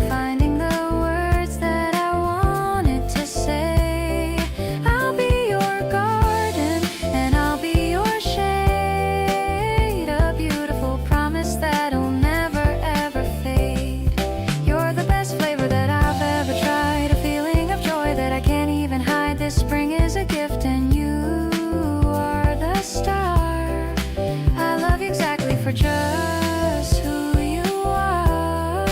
finding the words that I wanted to say. I'll be your garden and I'll be your shade, a beautiful promise that'll never ever fade. You're the best flavor that I've ever tried, a feeling of joy that I can't even hide. This spring is a gift and you are the star. I love you exactly for just who you are.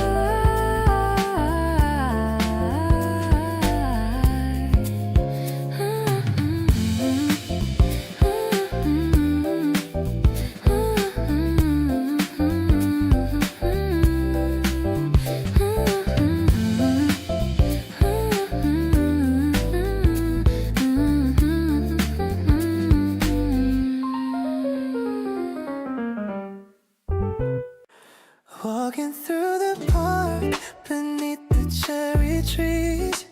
Walking through the park beneath the cherry trees,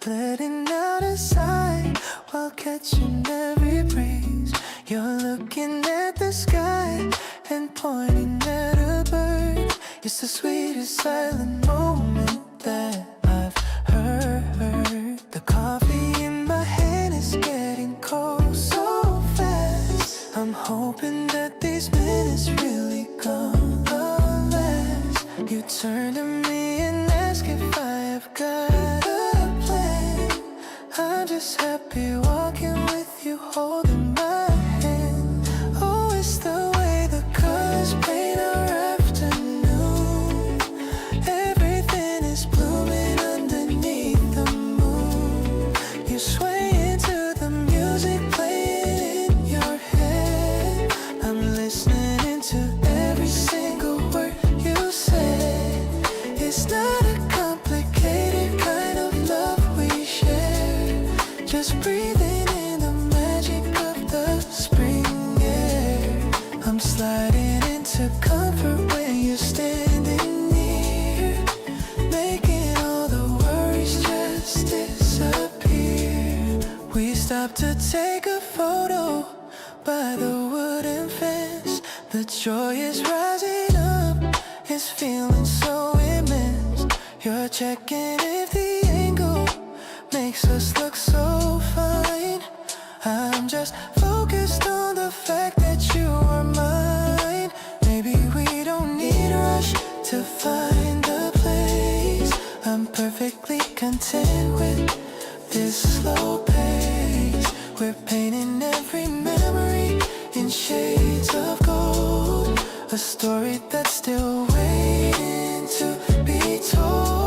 letting out a sigh while catching every breeze. You're looking at the sky and pointing at a bird. It's the sweetest silent moment that I've heard. The coffee in my hand is getting cold so fast. I'm hoping that these minutes really come last. You turn to me and ask if I have got a plan. I'm just happy walking with you, holding my hand. Oh, it's the way the colors paint our afternoon. Everything is blooming underneath the moon. You sway into the music playing in your head. I'm listening to every single word you said. It's not a complicated kind of love we share, just breathing in the magic of the spring air. I'm sliding into comfort when you're standing near, making all the worries just disappear. We stopped to take a photo by the wooden fence. The joy is rising up, it's feeling so immense. You're checking if the angle makes us look so fine. I'm just focused on the fact that you are mine. Maybe we don't need a rush to find a place. I'm perfectly content with this slow pace. We're painting every memory in shades of gold, a story that's still waiting to be told.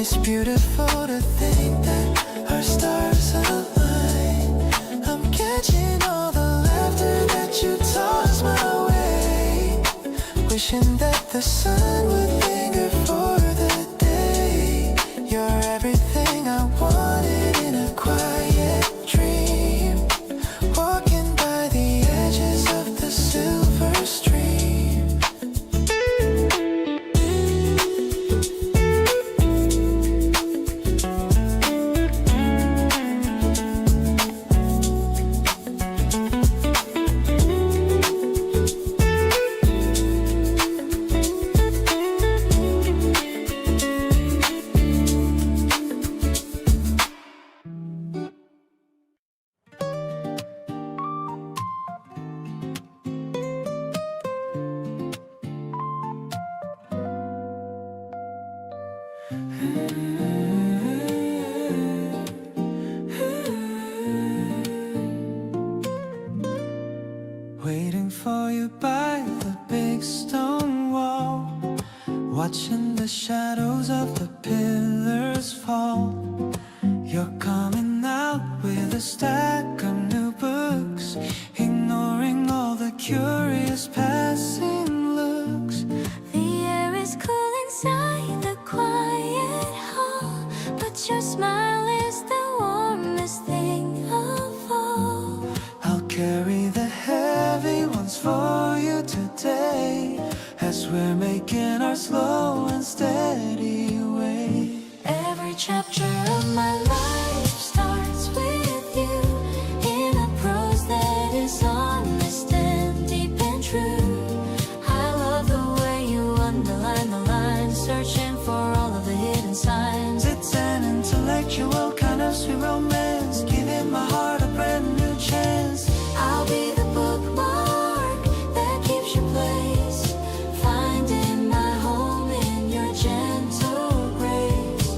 It's beautiful to think that our stars align. I'm catching all the laughter that you toss my way, wishing that the sun would linger for the day. You're everything I wanted in a quiet dream, walking by the edges of the silver stream. Waiting for you by the big stone wall, watching the shadows of the pillars fall. You're coming out with a stack of new books, ignoring all the curious passing looks. The air is cool inside the quiet hall, but your smile is the warmest thing of all. I'll carry the heavy ones for you today, as we're making our slow and steady way. Every chapter of my life starts with you, in a prose that is honest and deep and true. I love the way you underline the lines, searching for all of the hidden signs. It's an intellectual kind of sweet romance, giving my heart a brand new chance. I'll be the bookmark that keeps your place, finding my home in your gentle grace.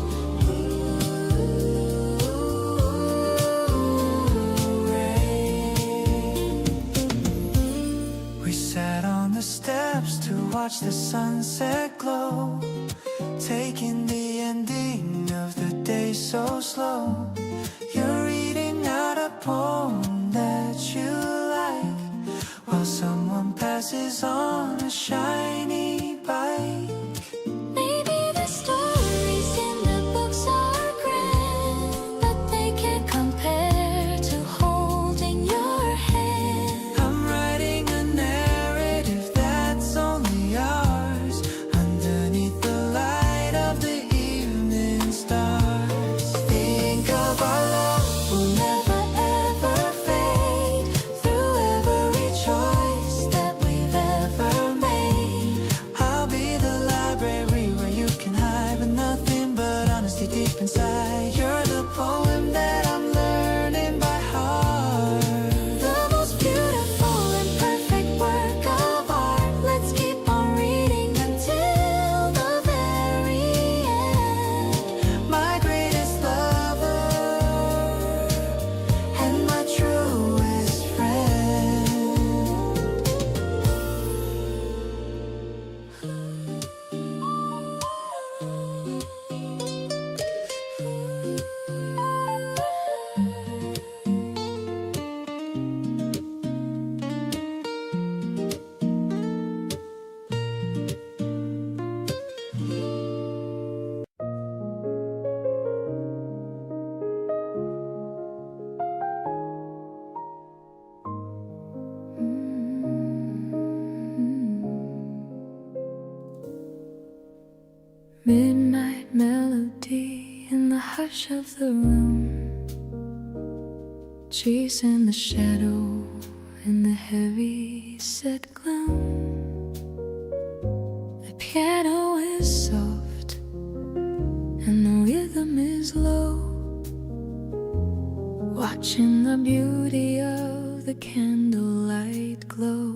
We sat on the steps to watch the sunset glow, taking the ending of the day so slow. You're reading out a poem that you like, while someone passes on a shiny bike. Maybe the stories in the books are grand, but they can't compare to holding your hand. I'm writing a narrative that's only ours, underneath the light of the evening stars. Think of our love will never ever fade, through every choice that we've ever made. I'll be the library where you can hide, but nothing but honesty deep inside. You're the poem that I'm learning by heart. The most beautiful and perfect work of art. Let's keep on reading until the very end. My greatest lover and my truest friend. Midnight melody in the hush of the room, chasing the shadow in the heavy set gloom. The piano is soft and the rhythm is low, watching the beauty of the candlelight glow.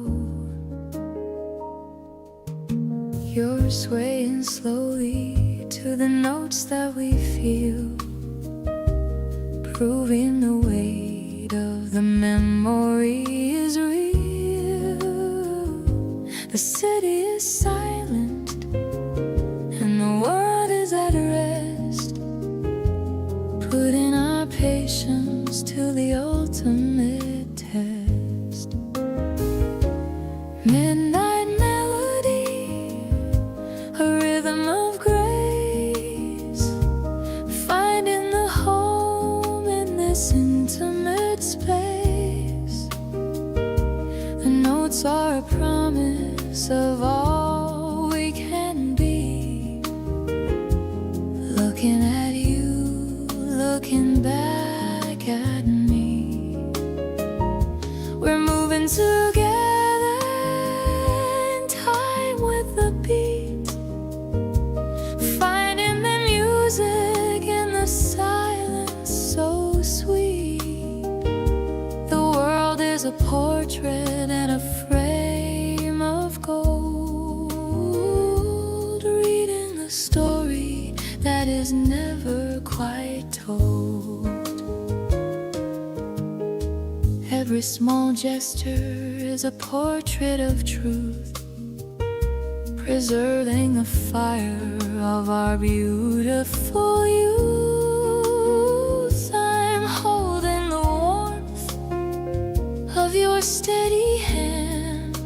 You're swaying slowly to the notes that we feel, proving the weight of the memory is real. The city is silent and the world is at rest, piece of all we can be. Looking at you, looking back at me. We're moving together in time with the beat, finding the music in the silence so sweet. The world is a portrait and a frame of gold, reading the story that is never quite told. Every small gesture is a portrait of truth, preserving the fire of our beautiful youth. I'm holding the warmth of your steady hand,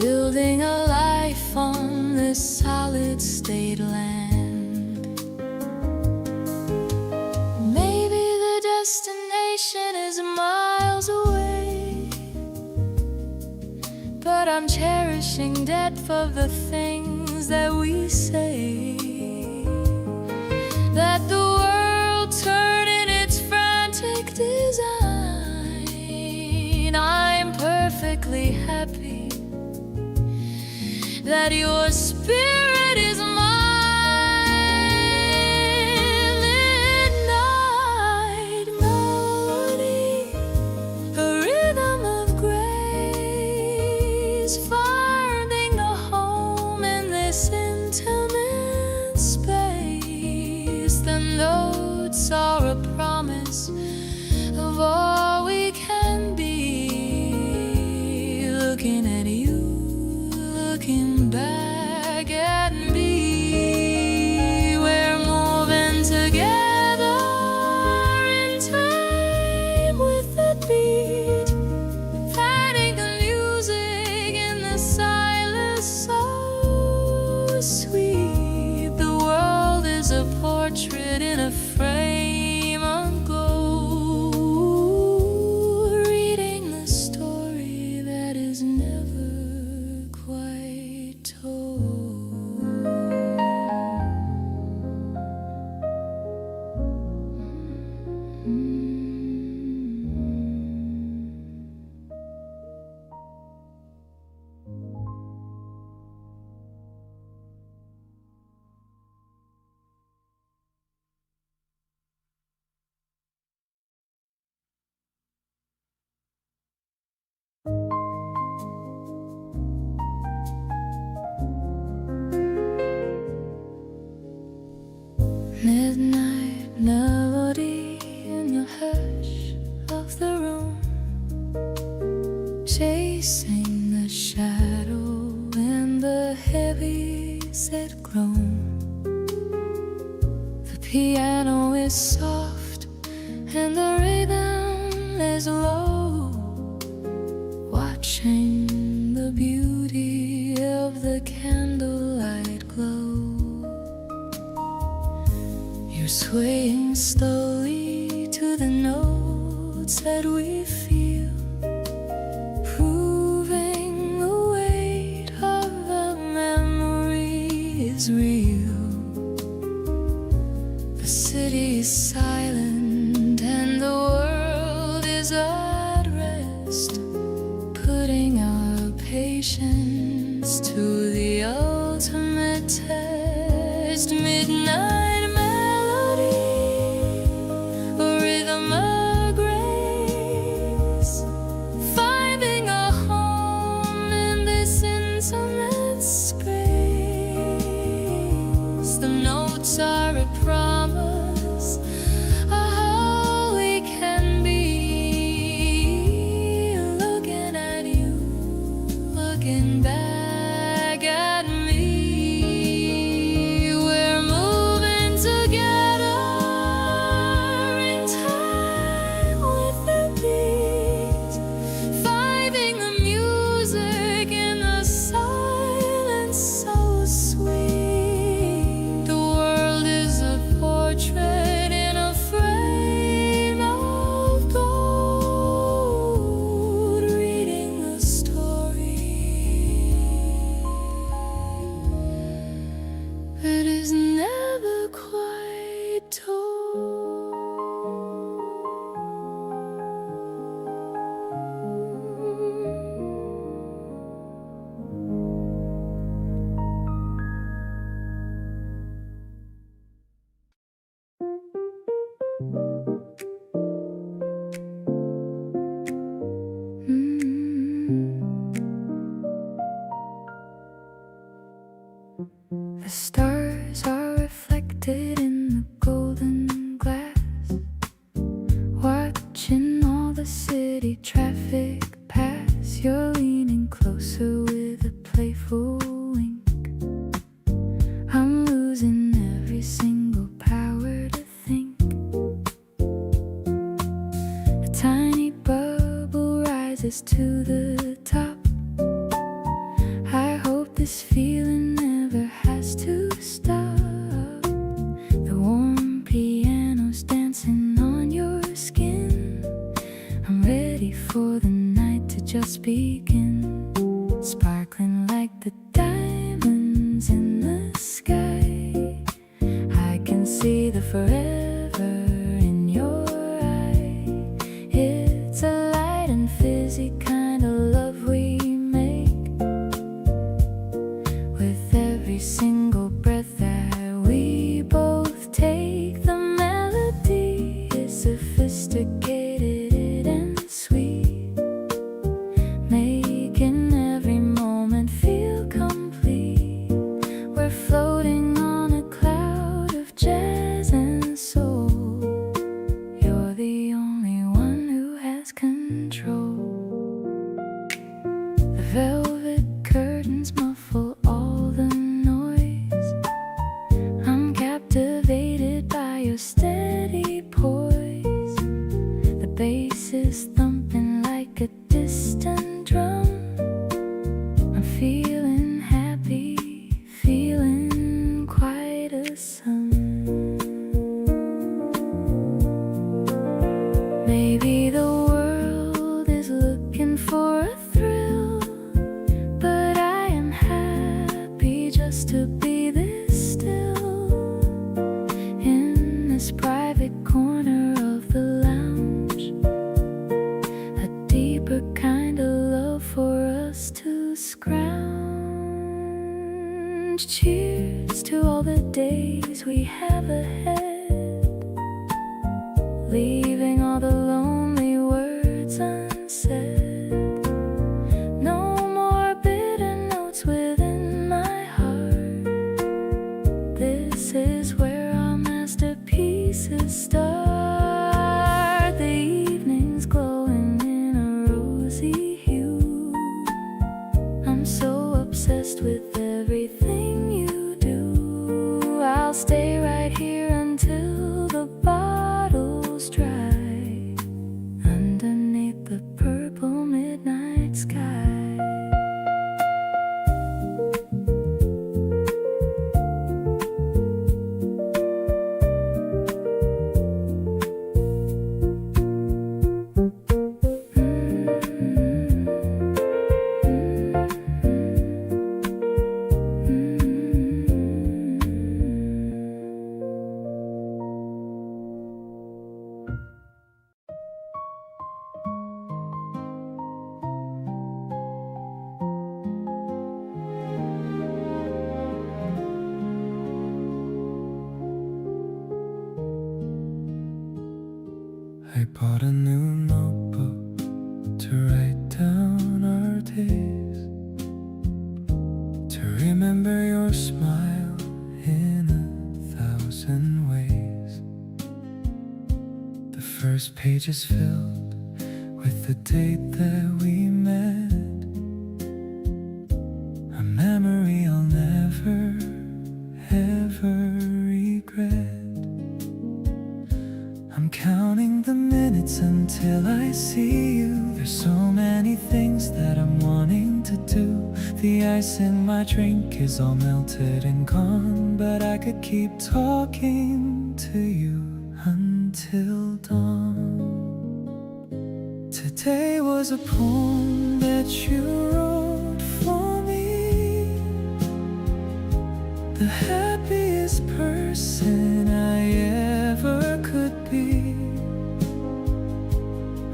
building a life on this solid state land. Maybe the destination is miles away, but I'm cherishing depth of the things that we say. That the world turn in its frantic design. I'm perfectly happy that your spirit is mine. Midnight melody, a rhythm of grace, finding a home in this intimate space. The notes are a promise of all we can be. Looking at you, looking back at me. We're moving together in time with the beat, finding the music in the silence so sweet. The world is a portrait in a frame of gold, reading the story that is never quite told. Midnight melody in the hush of the room, chasing the shadow in the heavy set gloom. The piano is soft and the rhythm is low, watching the beauty of the candlelight glow. You're swaying slowly to the notes that we feel, proving the weight of the memory is real. The city is silent and the world is at rest, putting our patience to the ultimate test. Midnight melody, a rhythm of grace, finding a home in this intimate space. The notes are a promise of how we can be. Looking at you, looking back at me. We're moving together in time with the beat, finding the music in the silence so sweet. The world is a portrait rise to the top. I hope this feeling never has to stop. The warm piano's dancing on your skin. I'm ready for the night to just begin. Sparkling like the diamonds in the sky. I can see the forever in your eye. It's a light and fizzy kind of love we make. With every single breath that we both take, the melody is sophisticated and sweet, making every moment feel complete. We're floating on a cloud of jazz and soul. You're the only one who has control. The velvet curtains muffle all the noise. I'm captivated by your steady poise. The bass is thumping like a distant drum. I'm feeling happy, feeling quite a sum. Maybe the world is looking for a thrill, but I am happy just to be this still. In this private corner of the lounge, a deeper kind of love for us to scrounge. Cheers to all the days we have ahead, leaving all the lonely words unsaid. No more bitter notes within my heart. This is where our masterpieces start. The evening's glowing in a rosy hue. I'm so obsessed with everything you do. I'll stay right here until the bottle's dry, underneath the purple midnight sky. I bought a new notebook to write down our days, to remember your smile in 1,000 ways. The first page is filled with the date that we met, a memory I'll never, ever regret. I'm counting the minutes until I see you. There's so many things that I'm wanting to do. The ice in my drink is all melted and gone, but I could keep talking to you until dawn. Today was a poem that you wrote for me, the happiest person I ever could be.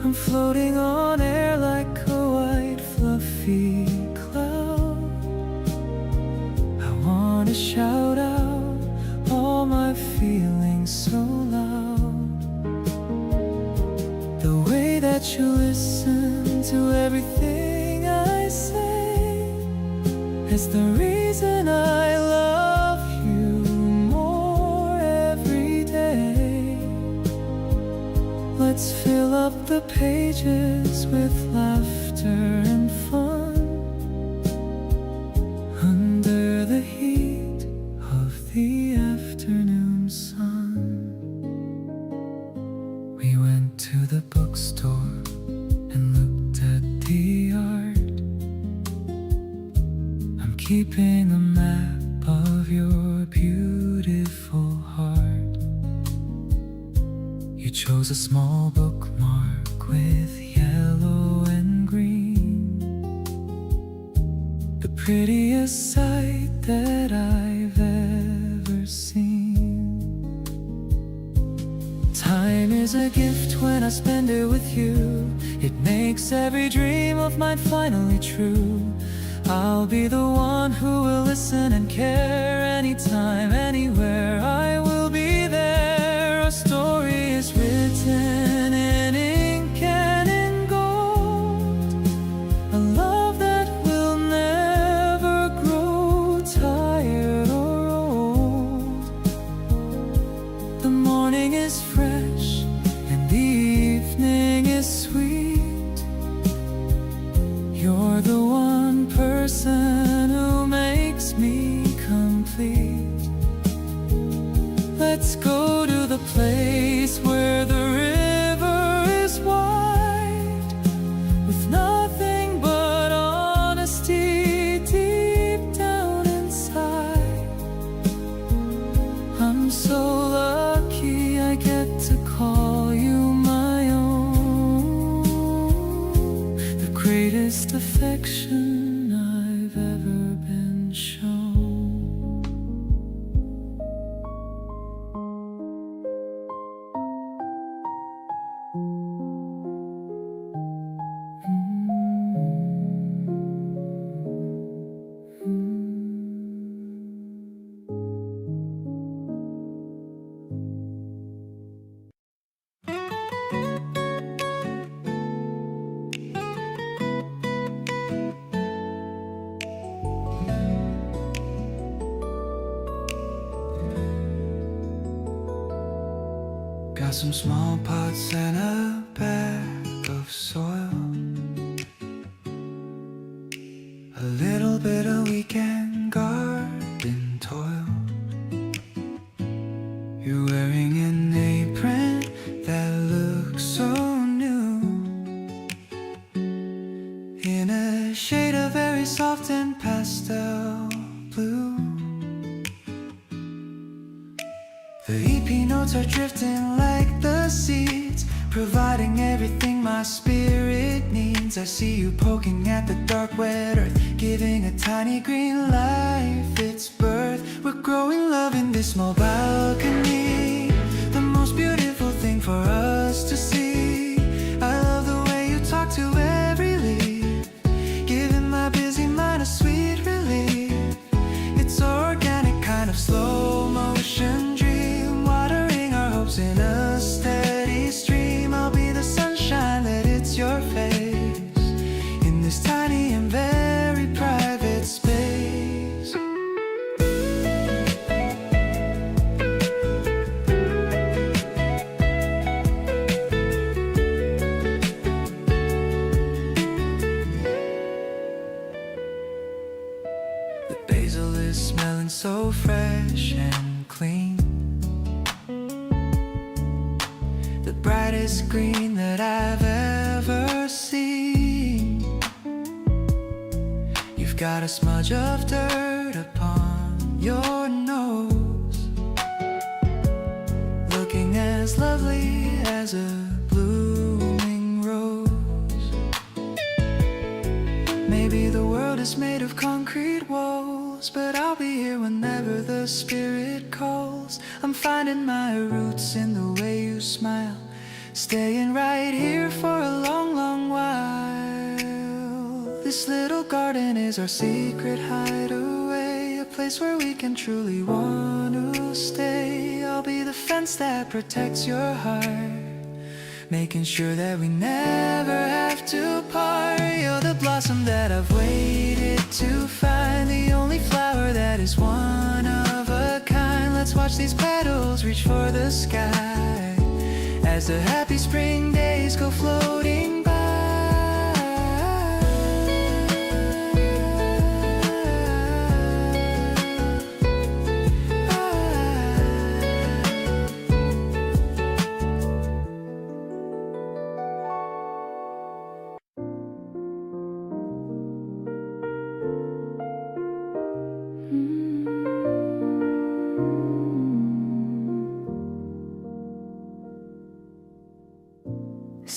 I'm floating on air like a white fluffy cloud. I wanna shout out all my feelings so loud. The way that you listen to everything I say is the reason I love you more every day. Let's fill up the pages with laughter and fun under the heat of the afternoon sun. We went to the bookstore and looked at the keeping a map of your beautiful heart. You chose a small bookmark with yellow and green, the prettiest sight that I've ever seen. Time is a gift when I spend it with you. It makes every dream of mine finally true. I'll be the one who will listen and care. Anytime, anywhere, I will be there. Our story is written in ink and in gold, a love that will never grow tired or old. The morning is fresh and the evening is sweet. You're the one person who makes me complete. Let's go to the place where the river is wide, with nothing but honesty deep down inside. I'm so lucky I get to call you my own, the greatest affection I've ever been shown. Got some small pots and a bag of soil, a little bit of weekend garden toil. You're wearing an apron that looks so new, in a shade of very soft and pastel blue. The EP notes are drifting like the seeds, providing everything my spirit needs. I see you poking at the dark wet earth, giving a tiny green life its birth. We're growing love in this small balcony, the most beautiful thing for us to see. I love the way you talk to every leaf, giving my busy mind a sweet relief. It's organic, kind of slow motion dream, watering our hopes in a steady stream. I'll be the sunshine that hits your face in this tiny and very private space. The basil is smelling so fresh and clean, the brightest green that I've ever seen. You've got a smudge of dirt upon your nose, looking as lovely as a blooming rose. Maybe the world is made of concrete walls, but I'll be here whenever the spirit calls. I'm finding my roots in the way you smile, staying right here for a long, long while. This little garden is our secret hideaway, a place where we can truly want to stay. I'll be the fence that protects your heart, making sure that we never have to part. You're the blossom that I've waited to find, the only flower that is one of a kind. Let's watch these petals reach for the sky as the happy spring days go floating by.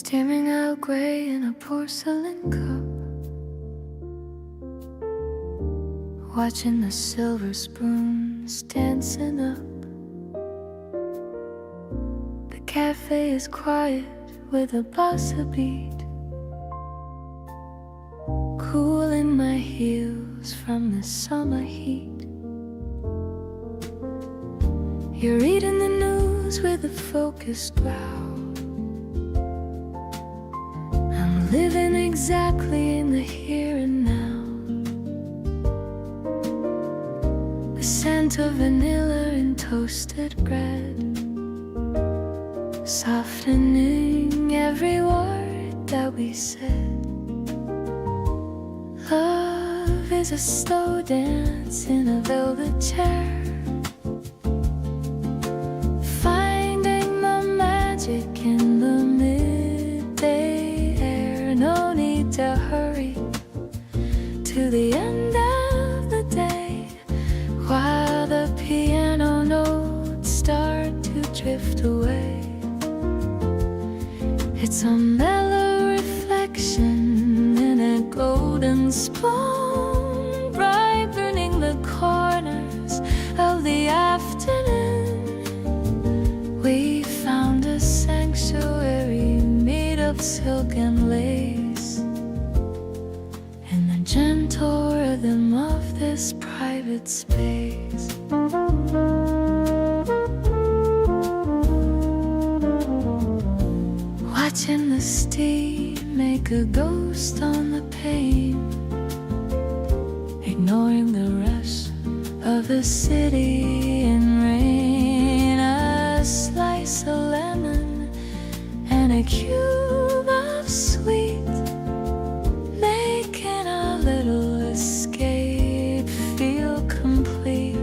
steaming out gray in a porcelain cup, watching the silver spoons dancing up. The cafe is quiet with a bossa beat, cooling my heels from the summer heat. You're reading the news with a focused brow. I'm living exactly in the here and now. The scent of vanilla and toasted bread, softening every word that we said. Love is a slow dance in a velvet chair, finding the magic in the midday air. No need to hurry to the end of the day, while the piano notes start to drift away. It's a mellow reflection in a golden spoon, brightening the corners of the afternoon. We found a sanctuary made of silk and lace, in the gentle rhythm of this private space. Watching the steam make a ghost on the pane, ignoring the rush of the city and rain. A slice of lemon and a cube of sweet, making a little escape feel complete.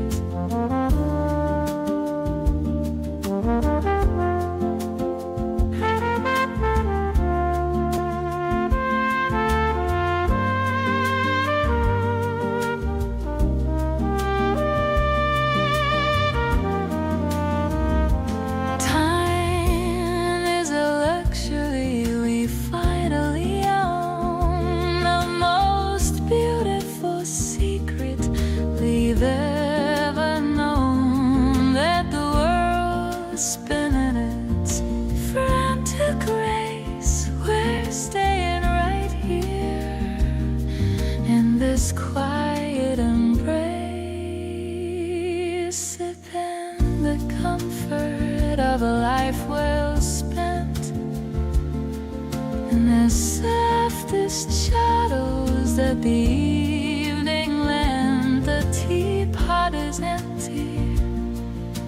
Quiet embrace, sipping the comfort of a life well spent. In the softest shadows that the evening lent, the teapot is empty,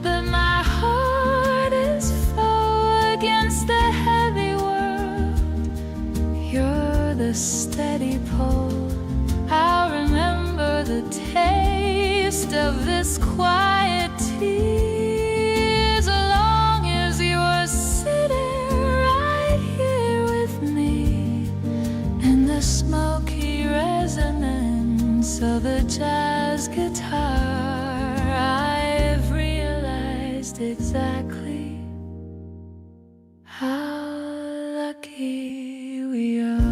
but my heart is full against the heavy world. You're the steady pull. I'll remember the taste of this quiet tea, as long as you're sitting right here with me, in the smoky resonance of a jazz guitar. I've realized exactly how lucky we are.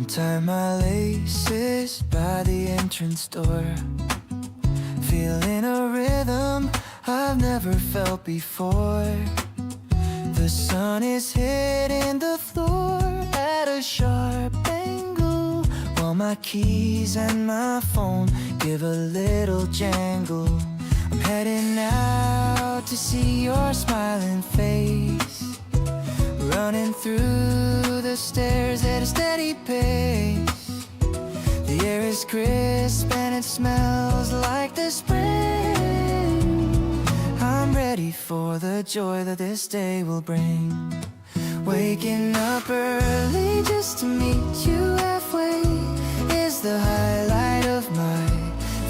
Tie my laces by the entrance door, feeling a rhythm I've never felt before. The sun is hitting the floor at a sharp angle, while my keys and my phone give a little jangle. I'm heading out to see your smiling face, running through the stairs at a steady pace. The air is crisp and it smells like the spring. I'm ready for the joy that this day will bring. Waking up early just to meet you halfway is the highlight of my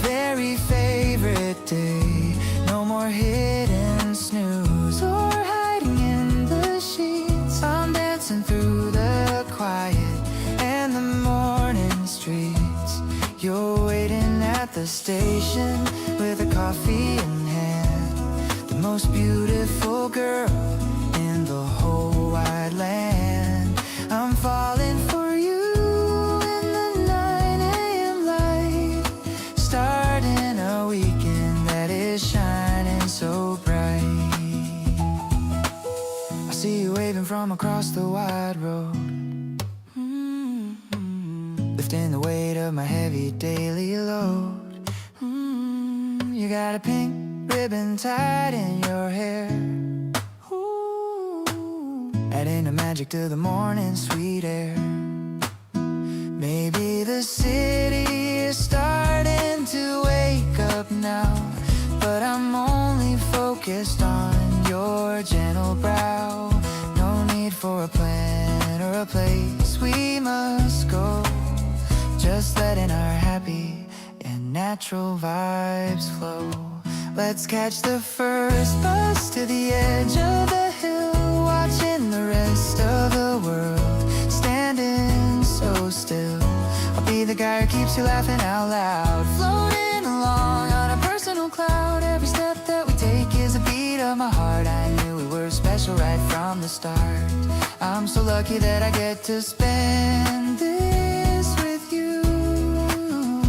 very favorite day. No more hidden snooze or hiding in the sheets. I'm dancing through the quiet and the morning streets. You're waiting at the station with a coffee in hand. The most beautiful girl in the whole wide land. I'm falling for you in the 9 a.m. light, starting a weekend that is shining so bright. I see you waving from across the wide road, lifting the weight of my heavy daily load. You got a pink ribbon tied in your hair, adding a magic to the morning sweet air. Maybe the city is starting to wake up now, but I'm only focused on your gentle brow. No need for a plan or a place we must go, just letting our happy and natural vibes flow. Let's catch the first bus to the edge of the hill, watching the rest of the world standing so still. I'll be the guy who keeps you laughing out loud, floating along on a personal cloud. Every step that we take is a beat of my heart. I knew we were special right from the start. I'm so lucky that I get to spend this with you,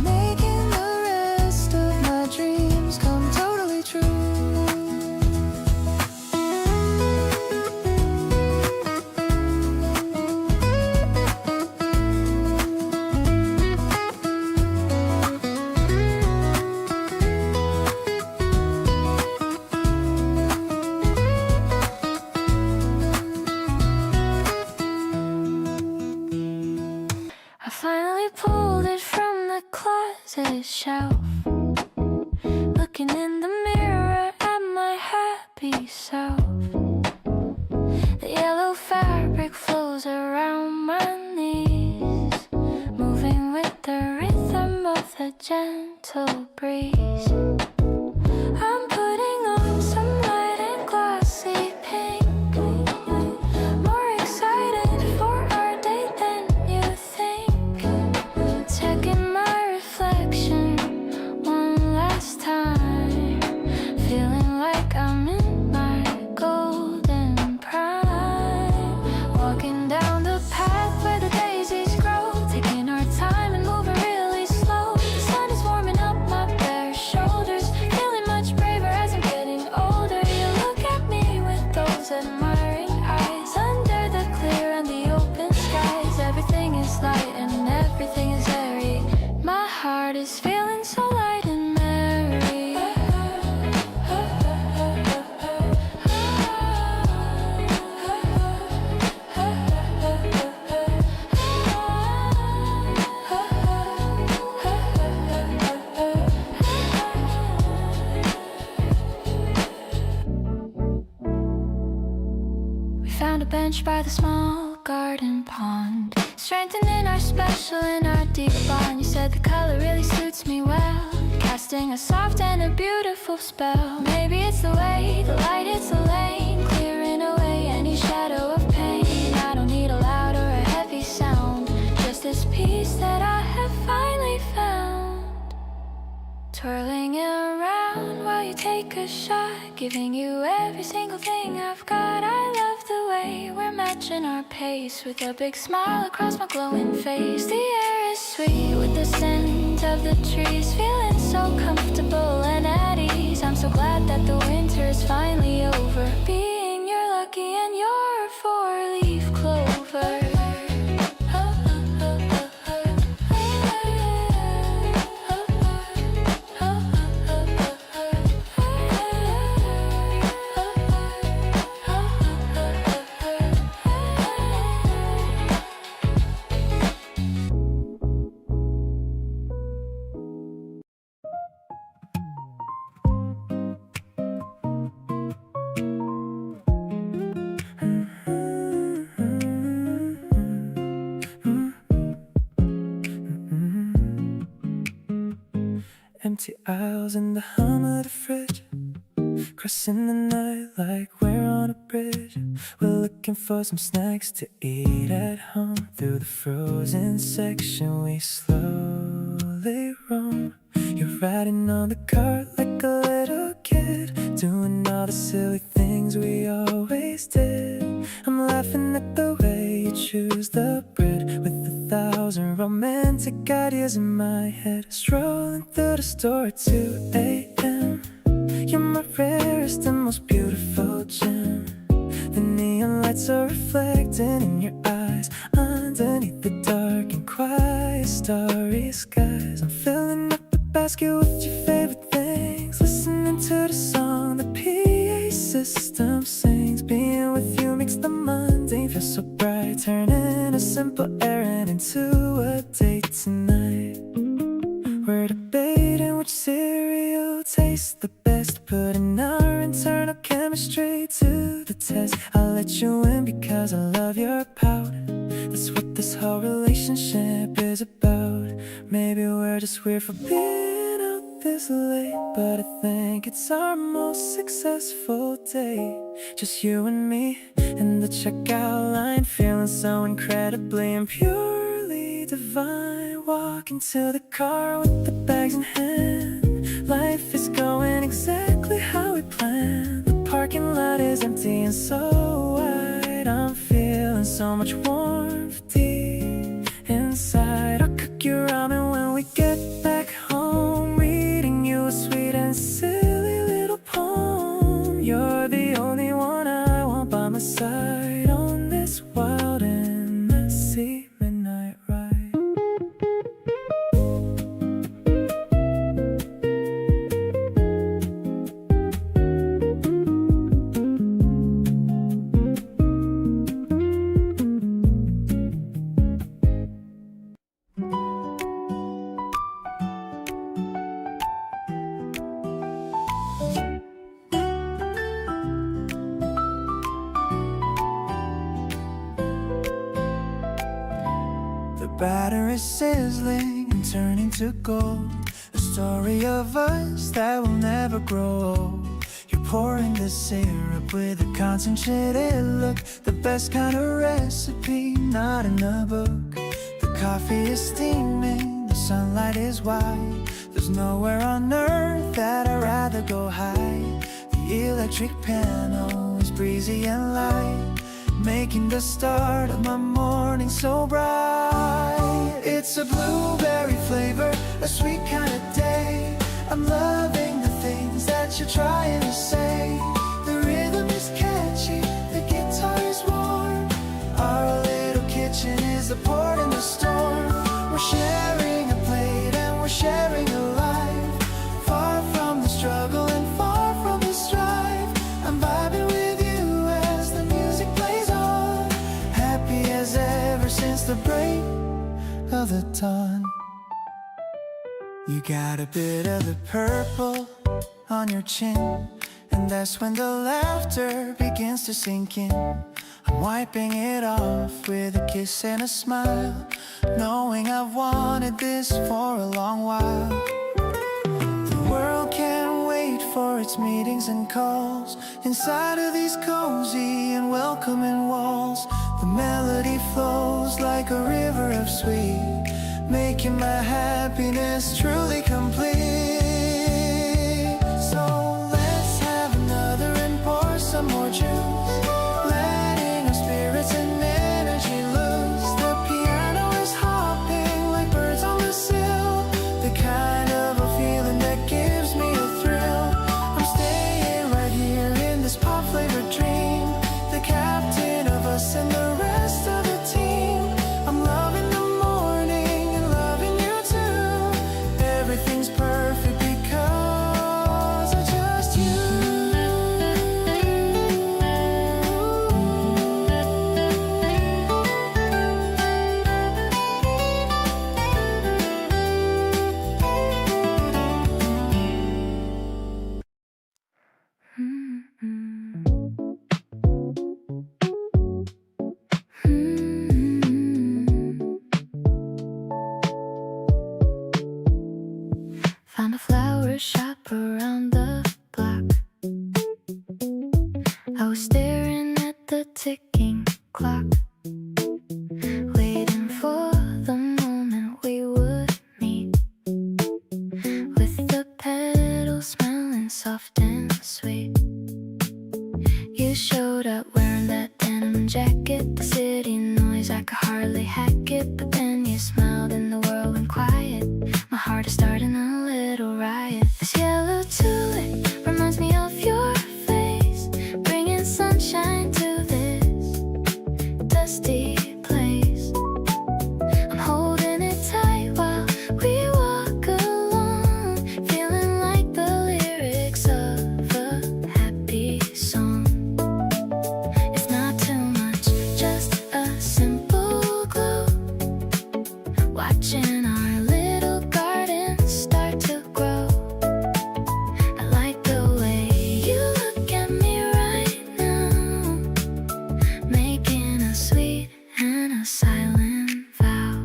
making the rest of my dreams come totally true. I finally pulled it from the closet shelf, looking in the mirror at my happy self. The yellow fabric flows around my knees, moving with the rhythm of the gentle breeze. I'm putting on some light and glossy pink, more excited for our date than you think. Checking my reflection one last time, feeling like I'm in my golden prime. Walking down the path where the daisies grow, taking our time and moving really slow. The sun is warming up my bare shoulders, feeling much braver as I'm getting older. You look at me with those admiring eyes, under the clear and the open skies. Everything is light and everything is airy. My heart is feeling so light and merry. We found a bench by the small garden pond, strengthening our special and our deep bond. You said the color really suits me well, casting a soft and a beautiful spell. Maybe it's the way the light hits the lane, clearing away any shadow of pain. I don't need a loud or a heavy sound, just this peace that I have finally found. Twirling it around while you take a shot, giving you every single thing I've got. I love the way we're matching our pace, with a big smile across my glowing face. The air is sweet with the scent of the trees, feeling so comfortable and at ease. I'm so glad that the winter is finally over, being your lucky and your four-leaf clover. empty aisles and the hum of the fridge, crossing the night like we're on a bridge. We're looking for some snacks to eat at home. Through the frozen section we slowly roam. You're riding on the cart like a little kid, doing all the silly things we always did. I'm laughing at the way you choose the bread, with 1,000 romantic ideas in my head. Strolling through the store at 2 a.m. You're my rarest and most beautiful gem. The neon lights are reflecting in your eyes, underneath the dark and quiet starry skies. I'm filling up the basket with your favorite things, listening to the song the PA system sings. Being with you makes the mundane feel so bright, turning a simple errand into a date tonight. We're debating which cereal tastes the best, putting our internal chemistry to the test. I'll let you in because I love your pout. That's what this whole relationship is about. Maybe we're just weird for being out this late, but I think it's our most successful day. Just you and me in the checkout line, feeling so incredibly and purely divine. Walking to the car with the bags in hand. Life is going exactly how we planned. The parking lot is empty and so wide. I'm feeling so much warmth deep inside. I'll cook you ramen when we get back home, reading you a sweet and silly little poem. You're the only one I want by my side on this wild and messy midnight ride. Batter is sizzling and turning to gold, a story of us that will never grow old. You're pouring the syrup with a concentrated look, the best kind of recipe, not in a book. The coffee is steaming, the sunlight is white. There's nowhere on earth that I'd rather go hide. The electric piano is breezy and light, making the start of my morning so bright. It's a blueberry flavor, a sweet kind of day. I'm loving the things that you're trying to say. The rhythm is catchy, the guitar is warm. Our little kitchen is a port in the storm. We're sharing a plate and we're sharing a life, far from the struggle and far from the strife. I'm vibing with you as the music plays on, happy as ever since the break of the dawn. You got a bit of the purple on your chin, and that's when the laughter begins to sink in. I'm wiping it off with a kiss and a smile, knowing I've wanted this for a long while. The world can't wait for its meetings and calls inside of these cozy and welcoming walls. The melody flows like a river of sweet, making my happiness truly complete. So let's have another and pour some more juice, letting our spirits and energy loose. The piano is hopping like birds on the sill, the kind of a feeling that gives me a thrill. I'm staying right here in this pop-flavored dream, the captain of us and the rest of the team. I'm loving the morning and loving you too. Everything's perfect. the ticking clock, waiting for the moment we would meet, with the petals smelling soft and sweet. You showed up wearing that denim jacket, the city noise, I could hardly hack it. But then you smiled and the world went quiet. My heart is starting a little riot. This yellow tulip reminds me of your face, bringing sunshine to this dusty place. I'm holding it tight while we walk along, feeling like the lyrics of a happy song. It's not too much, just a simple glow, watching our little garden start to grow. I like the way you look at me right now, making a sweet and a silent vow.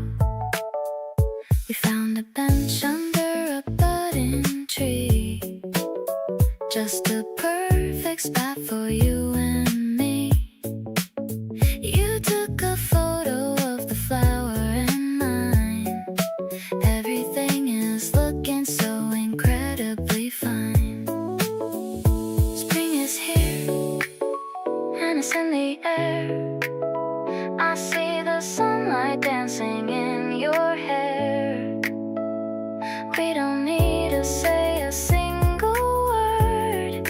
We found a bench under a budding tree, just a perfect spot for you and me. You took a photo of the flower and mine. Everything is looking so incredibly fine. Spring is here, and it's in the air. I see the sunlight dancing in your hair. We don't need to say a single word,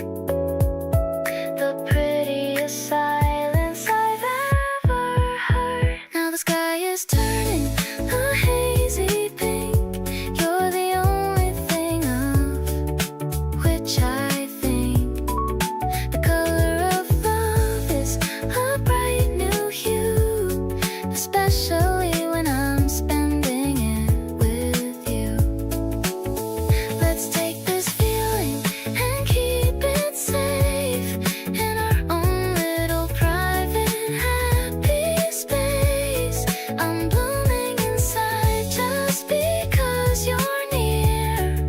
the prettiest silence I've ever heard. Now the sky is turning a hazy pink. You're the only thing of which I think. The color of love is a bright new hue, especially when I'm spending it with you. Let's take this feeling and keep it safe in our own little private happy space. I'm blooming inside just because you're near,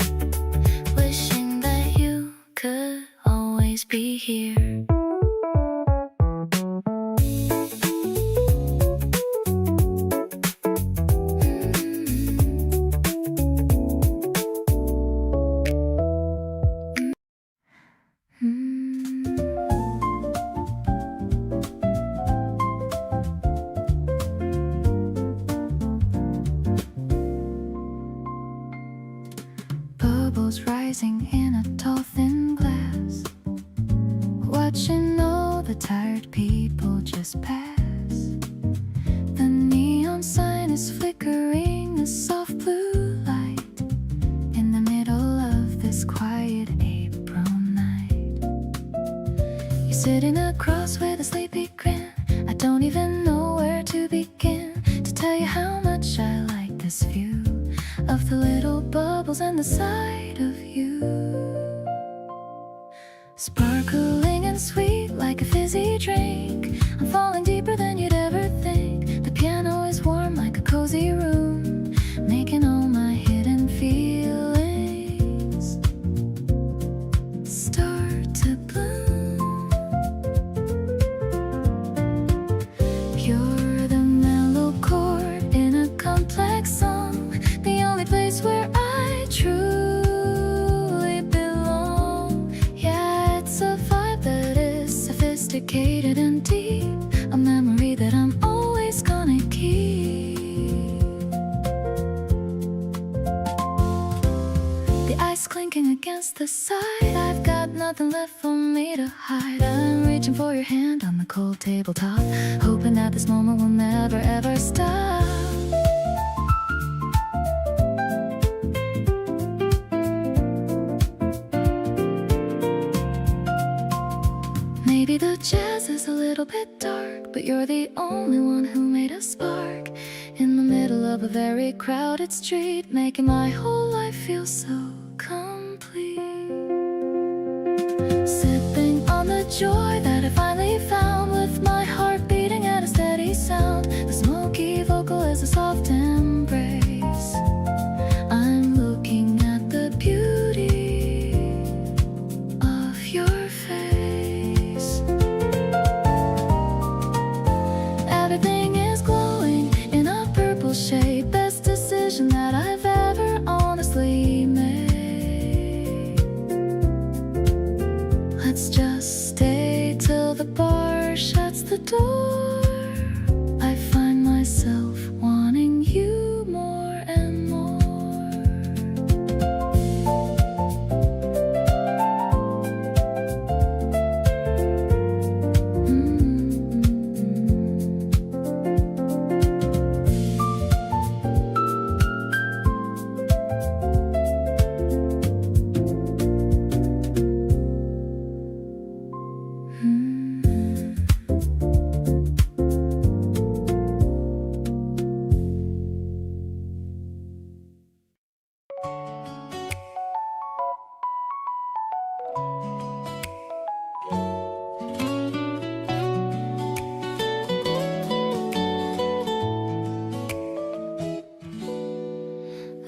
wishing that you could always be here. Bubbles rising in a tall thin glass, watching all the tired people just pass. The neon sign is flickering a soft blue light in the middle of this quiet April night. You're sitting across with a sleepy grin. I don't even know where to begin to tell you how much I like this view of the little bubbles and the sight of you, sparkling and sweet like a fizzy drink. I'm falling deeper than you'd ever think. The piano is warm like a cozy room, making all my hidden feelings start to bloom. You're the mellow chord in a complex song, the only place where I truly belong. Yeah, it's a vibe that is sophisticated and deep, a memory that I'm always gonna keep. The ice clinking against the side, I've got nothing left for me to hide. I'm reaching for your hand on the cold tabletop, hoping that this moment will never ever stop. Maybe the jazz is a little bit dark, but you're the only one who made a spark in the middle of a very crowded street, making my whole life feel so complete. Sipping on the joy that I finally found, with my heart beating at a steady sound. The smoky vocal is a soft embrace. I'm looking at the beauty of your face. the door, I find myself wanting you more and more.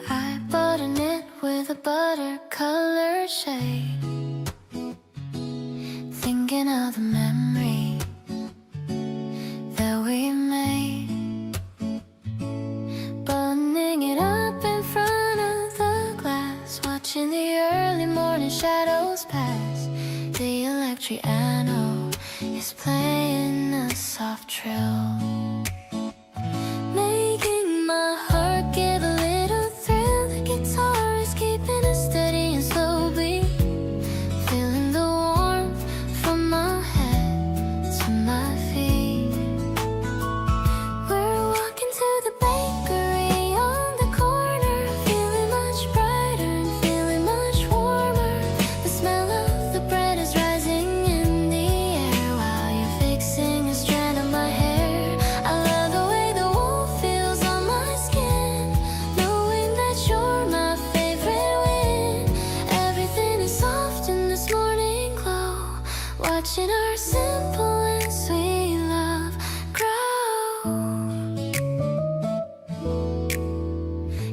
I bought a knit with a butter-colored shade, thinking of the memory that we made, buttoning it up in front of the glass, watching the early morning shadows pass. The electric piano is playing a soft trill, making my heart give a little thrill. The guitar is keeping a steady and slow beat, feeling the warmth from my head to my feet. We're walking to the bakery on the corner, feeling much brighter and feeling much warmer. The smell of the bread is rising in the air while you're fixing a strand of my hair. I love the way the wool feels on my skin, knowing that you're my favorite wind. Everything is soft in this morning glow, watching our simple and sweet love grow.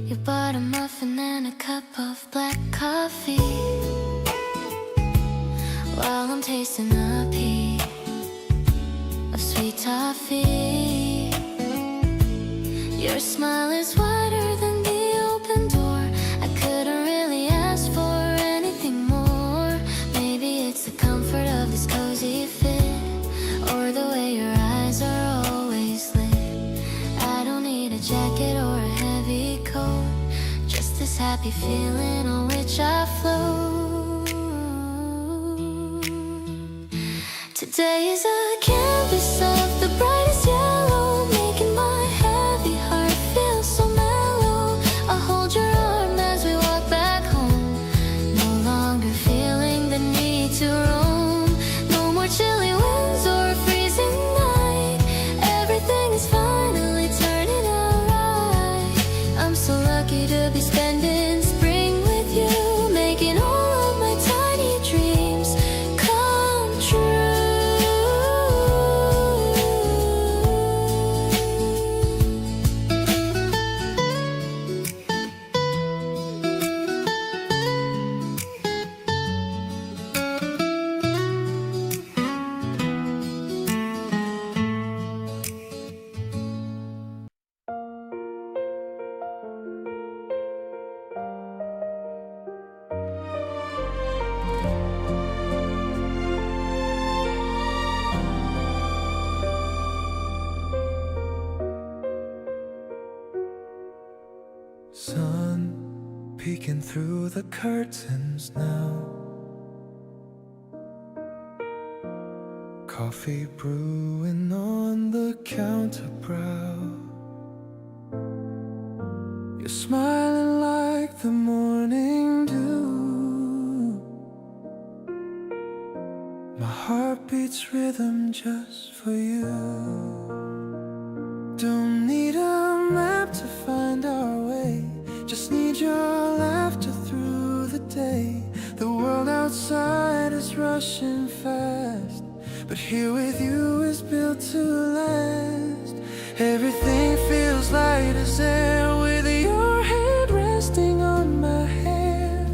You bought a muffin and a cup of black coffee, while I'm tasting a piece of sweet toffee. Your smile is wider than the open door. I couldn't really ask for anything more. Maybe it's the comfort of this cozy fit, or the way your eyes are always lit. I don't need a jacket or a heavy coat, just this happy feeling on which I float. Today is a canvas of the brightest yellow, making my heavy heart feel so mellow. I'll hold your arm as we walk back home, no longer feeling the need to roam. No more chilly winds or a freezing night, everything is finally turning out right. I'm so lucky to be spending spring with you, making all of my tiny dreams come true. Sun peeking through the curtains now, coffee brewing on the counter brow. You're smiling like the morning dew, my heart beats rhythm just for you. Don't need a map to find our way, just need your laughter through the day. The world outside is rushing fast, but here with you is built to last. Everything feels light as air with your head resting on my hair.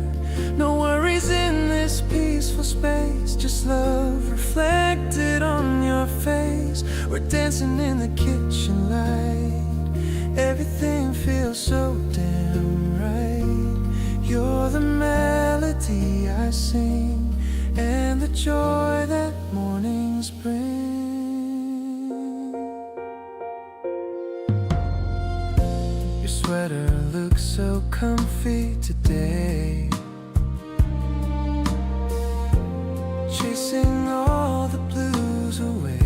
No worries in this peaceful space, just love reflected on your face. We're dancing in the kitchen light, everything feels so damn right. You're the melody I sing, and the joy that mornings bring. Your sweater looks so comfy today. Chasing all the blues away.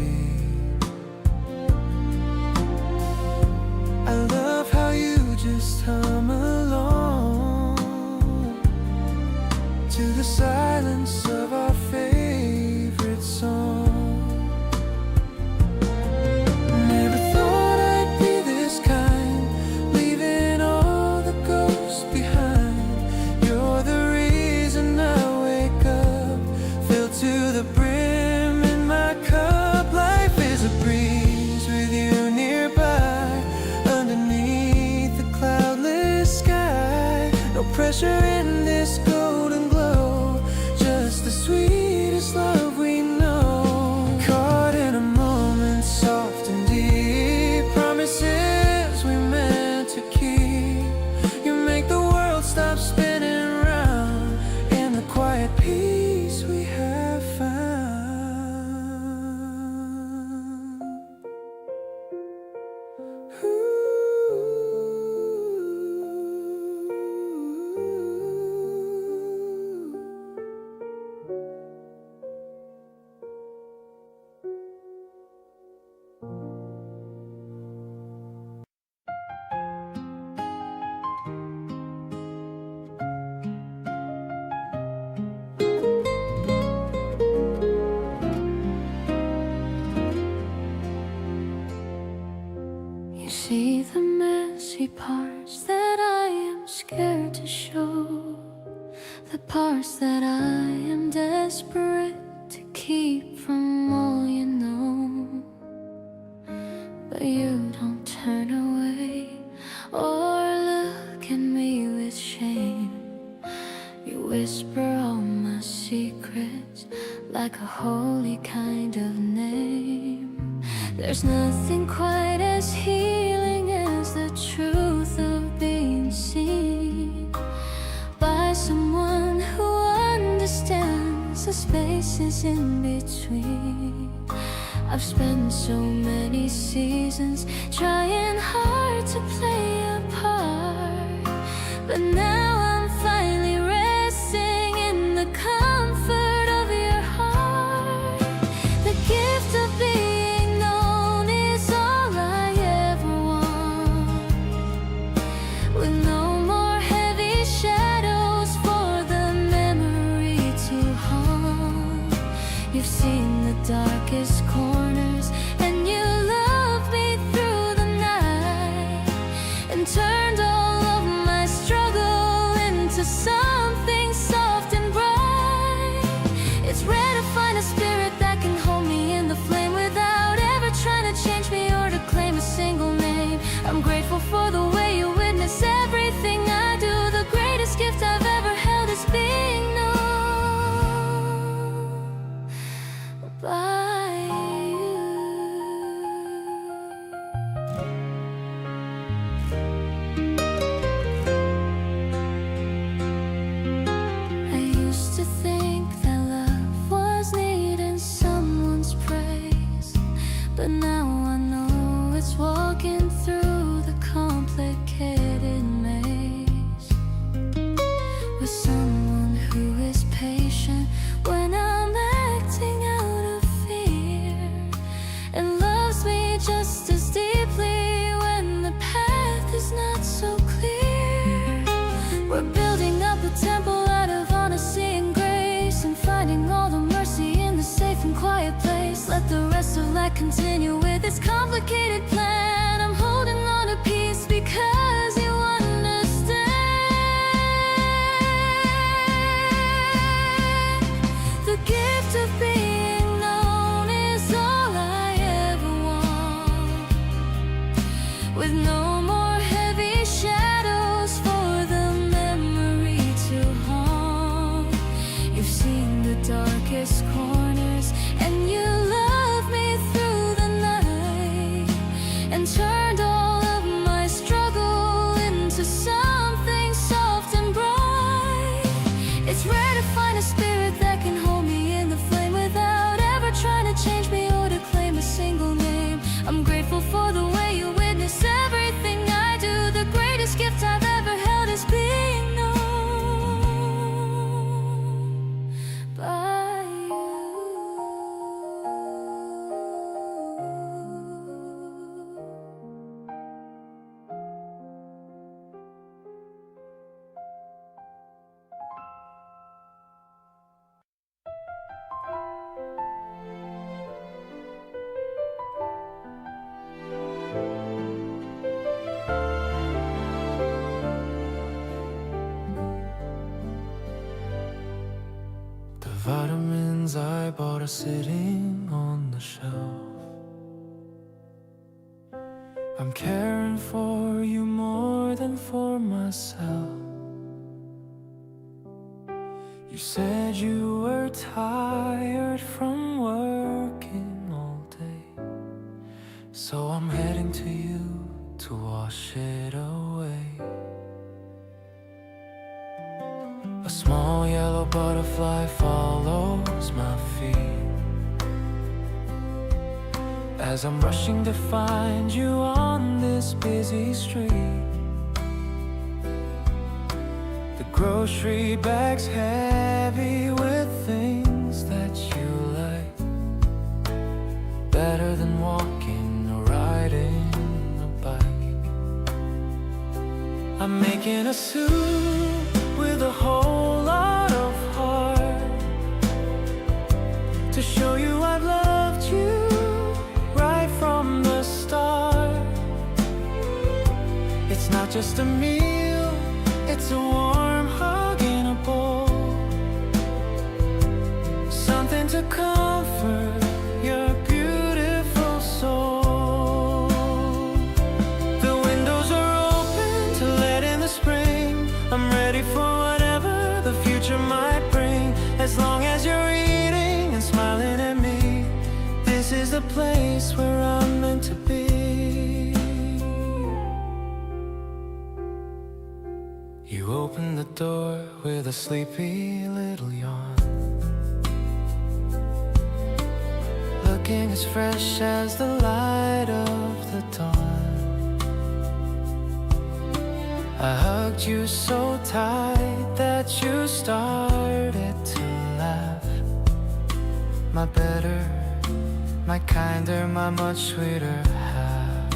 I love how you just hum along to the silence of our favorite song. Never thought I'd be this kind, leaving all the ghosts behind. You're the reason I wake up, filled to the brim in my cup. Life is a breeze with you nearby, underneath the cloudless sky. No pressure in this golden glow, just the sweetest love we know. Caught in a moment soft and deep, promises we meant to keep. You make the world stop spinning round in the quiet peace we have found. You see the messy parts that I am scared to show, the parts that I am desperate to keep from all you know. But you don't turn away or look at me with shame. You whisper all my secrets like a holy kind of name. There's nothing quite as healing as the truth of being seen by someone who understands the spaces in between. I've spent so many seasons trying hard to play a part, but now I'm finally resting in the comfort of your heart. The gift of being known is all I ever want, with no more heavy shadows for the memory to haunt. You've seen the darkest corners and you loved me through the night, and turned all of my struggle into something soft and bright. It's rare to find a spirit that can hold me in the flame without ever trying to change me or to claim a single name. I'm grateful for the way you witness everything I do. The greatest gift I've ever held is being known by you. I used to think that love was needing someone's praise, but now I know it's walking through the complicated maze with someone who is patient when I'm acting out of fear, and loves me just as deeply when the path is not so clear. We're building up a temple out of honesty and grace, and finding all the mercy in the safe and quiet place. Let the rest of life continue with its complicated plan. I'm holding on to peace because you understand. The gift of being known is all I ever want, with no more heavy shadows for the memory to haunt. You've seen the darkest corners and you love me through the night, and turned all of my struggle into something soft and bright. It's rare to find a spirit that can hold me in the flame without ever trying to change me or to claim a single name. I'm grateful for the way you witness everything bought are sitting on the shelf. I'm caring for you more than for myself. You said you were tired from working all day, so I'm heading to you to wash it away. A small yellow butterfly follows my feet as I'm rushing to find you on this busy street. The grocery bag's heavy with things that you like, better than walking or riding a bike. I'm making a soup with a whole lot of heart to show you I've loved you right from the start. It's not just a meal, it's a warm hug in a bowl, something to comfort your beautiful soul. The windows are open to let in the spring. I'm ready for whatever the future might bring. As long as you're eating and smiling at me, this is the place where I'm meant to be. You opened the door with a sleepy little yawn, looking as fresh as the light of the dawn. I hugged you so tight that you started to laugh. My better, my kinder, my much sweeter half.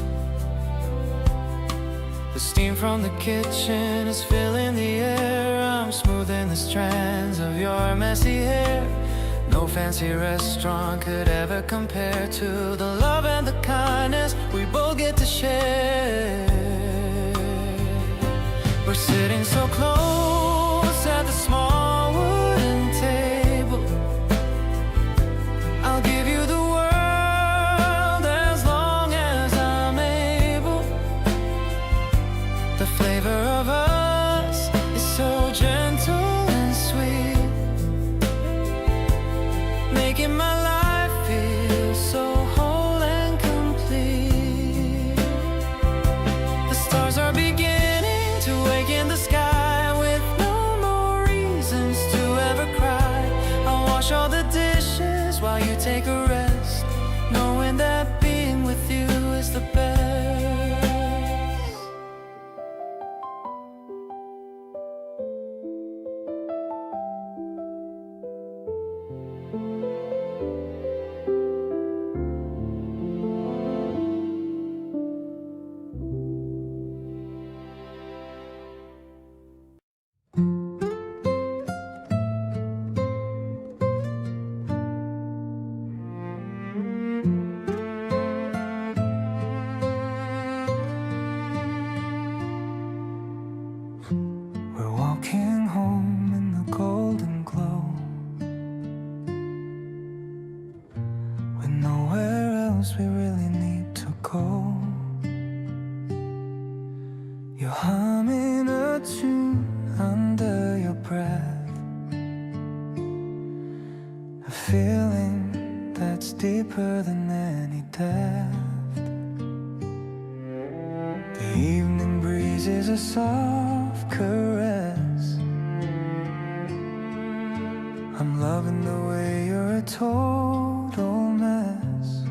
The steam from the kitchen is filling the air. I'm smoothing the strands of your messy hair. No fancy restaurant could ever compare to the love and the kindness we both get to share. We're sitting so close at the small wooden table. I'll give you the world as long as I'm able. The flavor of us is so gentle and sweet, making my life feel so whole and complete. The stars are beginning to wake in the sky with no more reasons to ever cry. I'll wash all the dishes while you take a rest, knowing that being with you is the best. We're walking home in the golden glow, with nowhere else we really need to go. You're humming a tune under your breath, a feeling that's deeper than any depth. The evening breeze is a soft caress. I'm loving the way you're a total mess,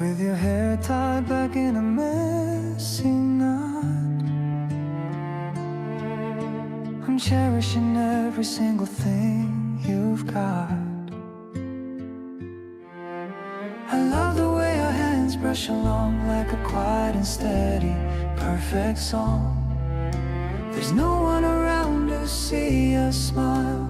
with your hair tied back in a messy knot. I'm cherishing every single thing you've got. I love the way our hands brush along like a quiet and steady, perfect song. There's no one around to see us smile,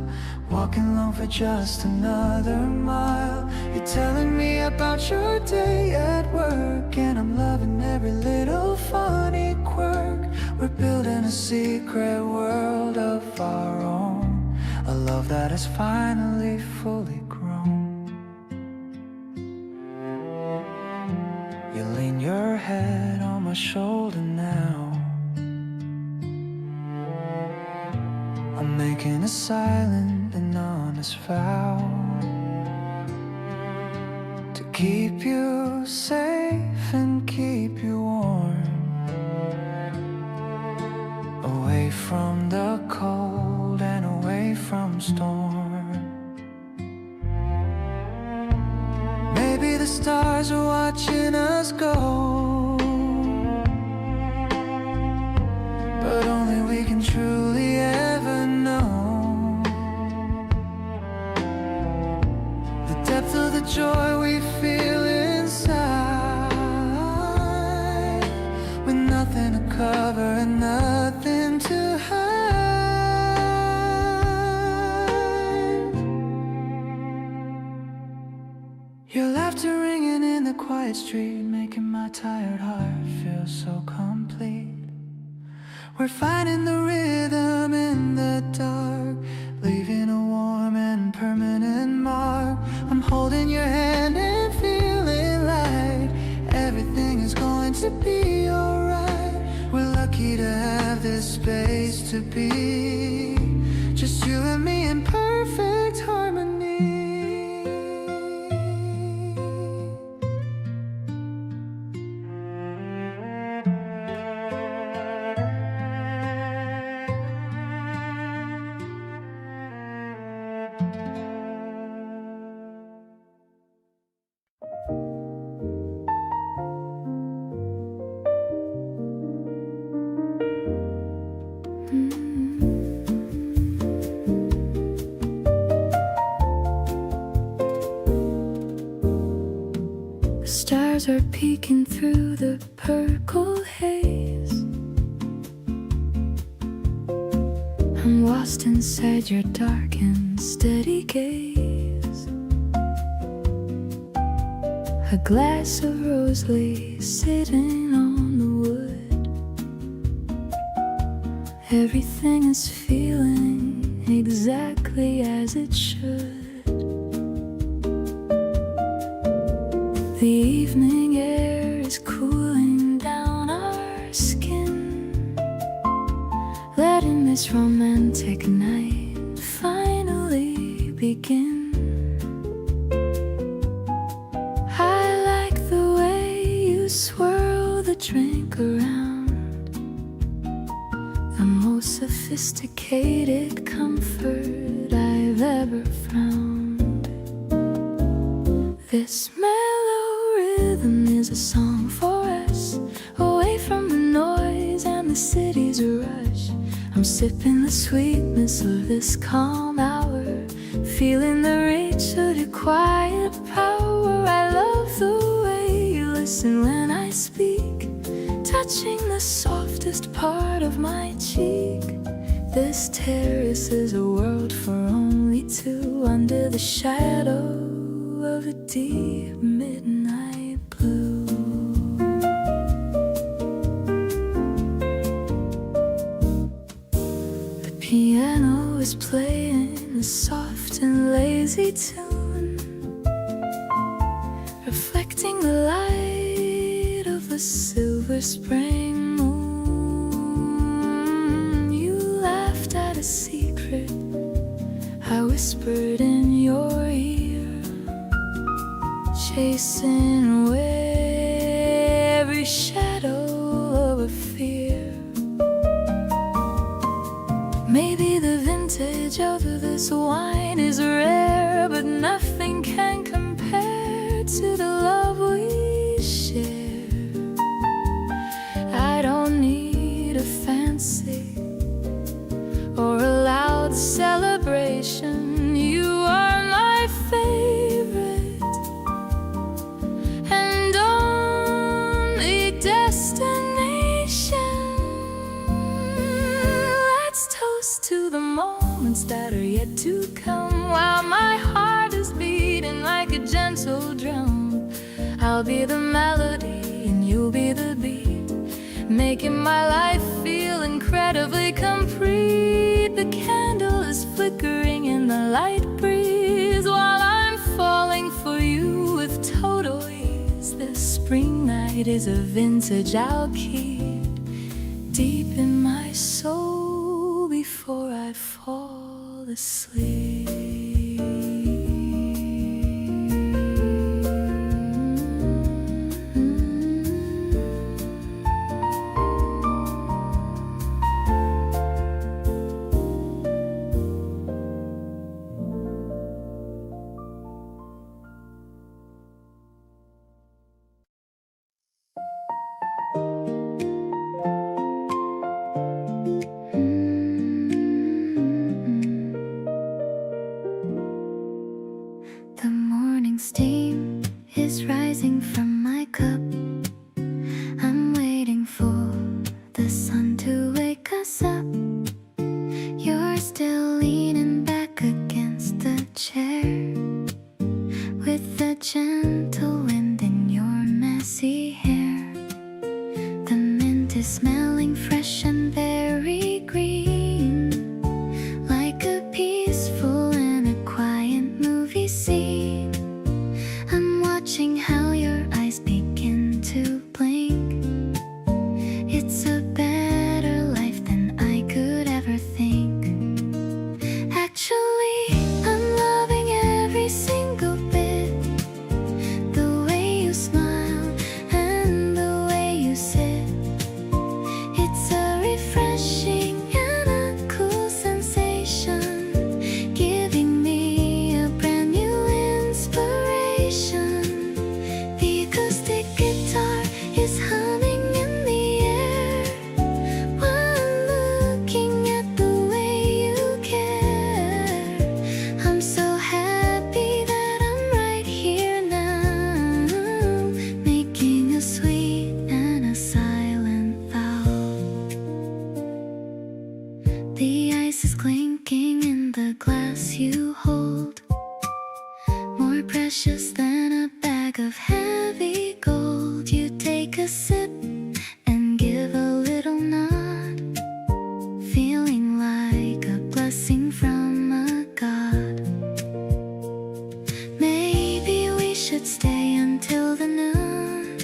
walking along for just another mile. You're telling me about your day at work, and I'm loving every little funny quirk. We're building a secret world of our own, a love love that is finally fully grown. You lean your head on my shoulder now. I'm making a silent and honest vow to keep you safe and keep you warm, away from the cold and away from storm. Maybe the stars are watching us go, but only we can truly ever know the depth of the joy we feel inside, with nothing to cover and nothing to hide. Your laughter ringing in the quiet street, making my tired heart feel so complete. We're finding the rhythm in the dark, leaving a warm and permanent mark. I'm holding your hand and feeling like everything is going to be alright. We're lucky to have this space to be just you and me in perfect harmony. The stars are peeking through the purple haze. I'm lost inside your dark and steady gaze. A glass of rosely sitting on the wood. Everything is feeling exactly as it should. The evening air is cooling down our skin, letting this romantic night finally begin. I like the way you swirl the drink around, the most sophisticated comfort I've ever found. This rhythm is a song for us, away from the noise and the city's rush. I'm sipping the sweetness of this calm hour, feeling the reach of your quiet power. I love the way you listen when I speak, touching the softest part of my cheek. This terrace is a world for only two, under the shadow of a deep midnight blue. The piano is playing a soft and lazy tune, reflecting the light of the silver spring moon. You laughed at a secret I whispered in your ear, chasing away every shadow of a fear. Maybe the vintage of this wine is rare, but nothing can compare to the love we share. I don't need a fancy or a loud celebration. You are my favorite and only destination. Let's toast to the moments that are yet to come, while my heart is beating like a gentle drum. I'll be the melody and you'll be the beat, making my life feel incredibly complete. The candle is flickering in the light breeze while I'm falling for you with total ease. This spring night is a vintage I'll keep deep in my soul before I fall asleep. The morning steam is rising from my cup. I'm waiting for the sun to wake us up. You're still leaning back against the chair with the gentle wind in your messy hair. The mint is smelling fresh and very green, like a peaceful and a quiet movie scene. I'm watching how your eyes begin to blink. It's a better life than I could ever think. Actually, I'm loving every single bit. The way you smile and the way you sit. It's a refreshing and a cool sensation, giving me a brand new inspiration. The acoustic guitar is humming in the air while I'm looking at the way you care. I'm so happy that I'm right here now, making a sweet and a silent vow. The ice is clinking in the glass you hold, more precious than a bag of heavy gold. You take a sip and give a little nod, feeling like a blessing from a god. Maybe we should stay until the noon,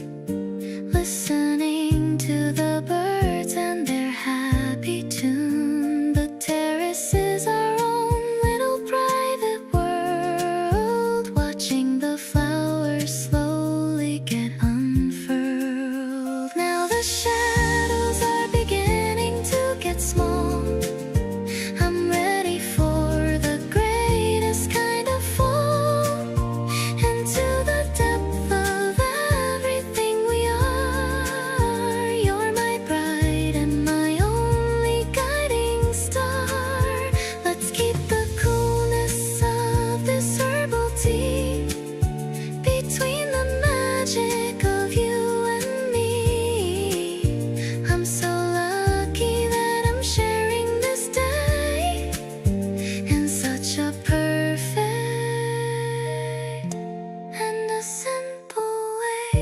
listening to the birds and their happy tune. The terrace is our own little private world, watching the flowers slowly get unfurled. Now the shadows are beginning to get small. I'm ready for the greatest kind of fall, into the depth of everything we are. You're my bride and my only guiding star. Let's keep the coolness of this herbal tea between the magic of you and me. I'm so lucky that I'm sharing this day in such a perfect and a simple way.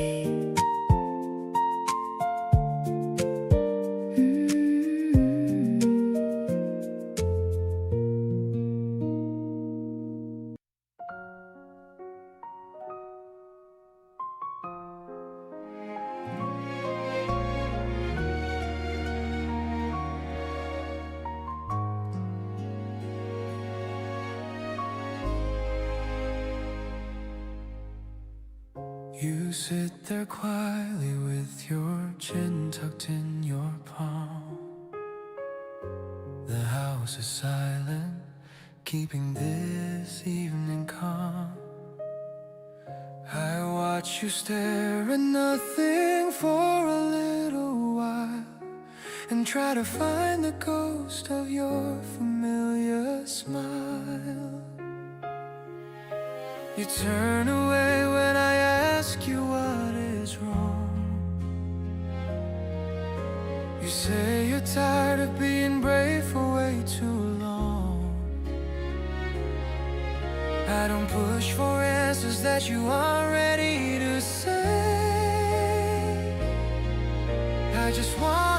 You sit there quietly with your chin tucked in your palm. The house is silent, keeping this evening calm. I watch you stare at nothing for a little while and try to find the ghost of your familiar smile. You turn away when I ask you what is wrong. You say you're tired of being brave for way too long. I don't push for answers that you aren't ready to say. I just want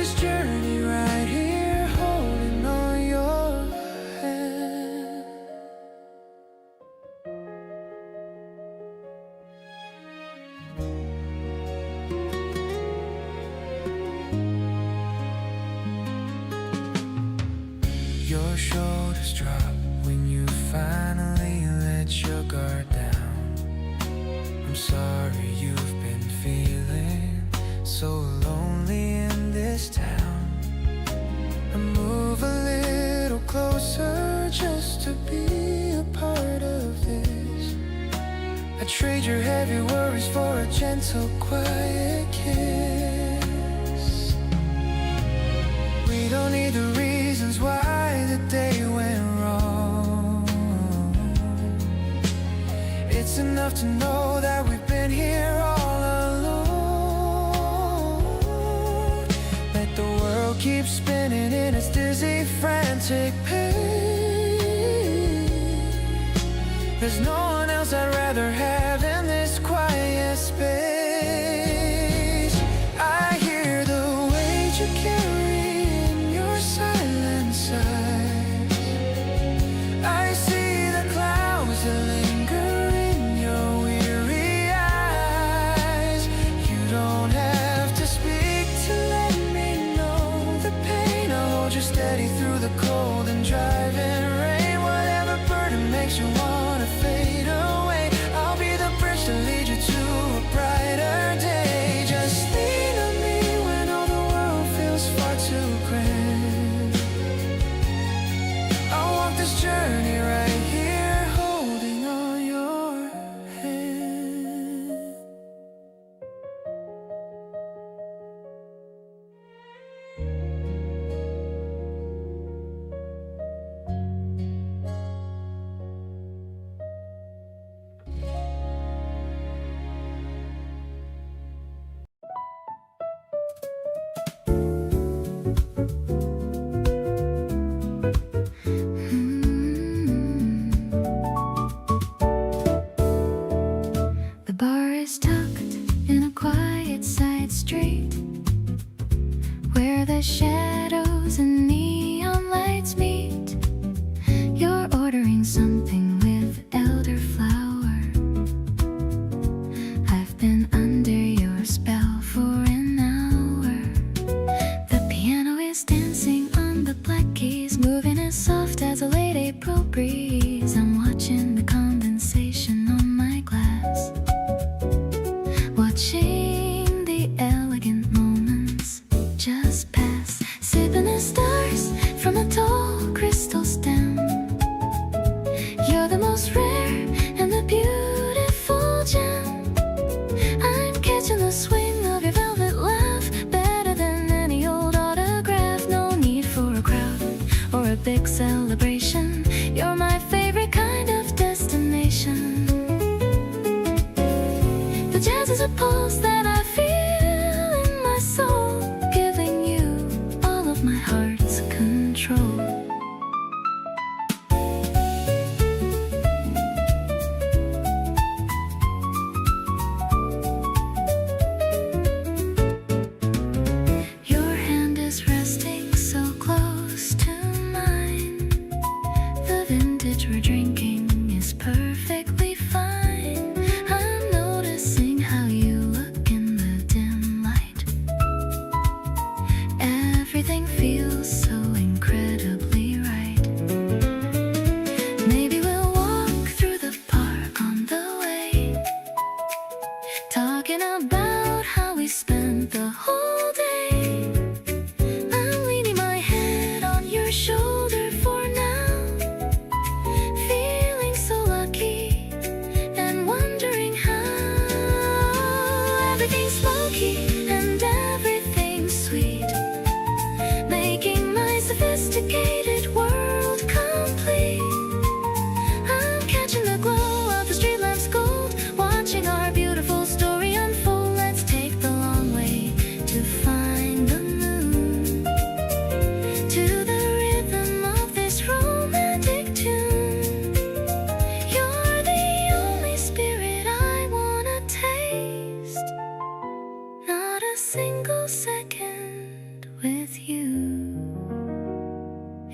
this journey right here, holding on your hand. Your shoulders drop when you finally let your guard down. I'm sorry you've been feeling so lonely in this town. I move a little closer just to be a part of this. I trade your heavy worries for a gentle, quiet kiss. We don't need the reasons why the day went wrong. It's enough to know that we've been here all alone. Let the world keep spinning in its dizzy, frantic pace. There's no one else I'd rather have in this quiet space. I hear the weight you carry in your silent sighs. I see the clouds that linger in your weary eyes. You don't have to speak to let me know the pain. I'll hold you steady through the cold and driving rain. Whatever burden makes you wanna fade away, I'll be the bridge to lead you to a brighter day. Just lean on me when all the world feels far too grand. I'll walk this journey right here, holding on your hand. The bar is tucked in a quiet side street where the shadows and neon lights meet. You're ordering something with elderflower. I've been under your spell for an hour. The piano is dancing on the black keys, moving as soft as a late April breeze. I'm watching the condensation on my glass, watching the elegant moments just pass, sipping the stars from a tall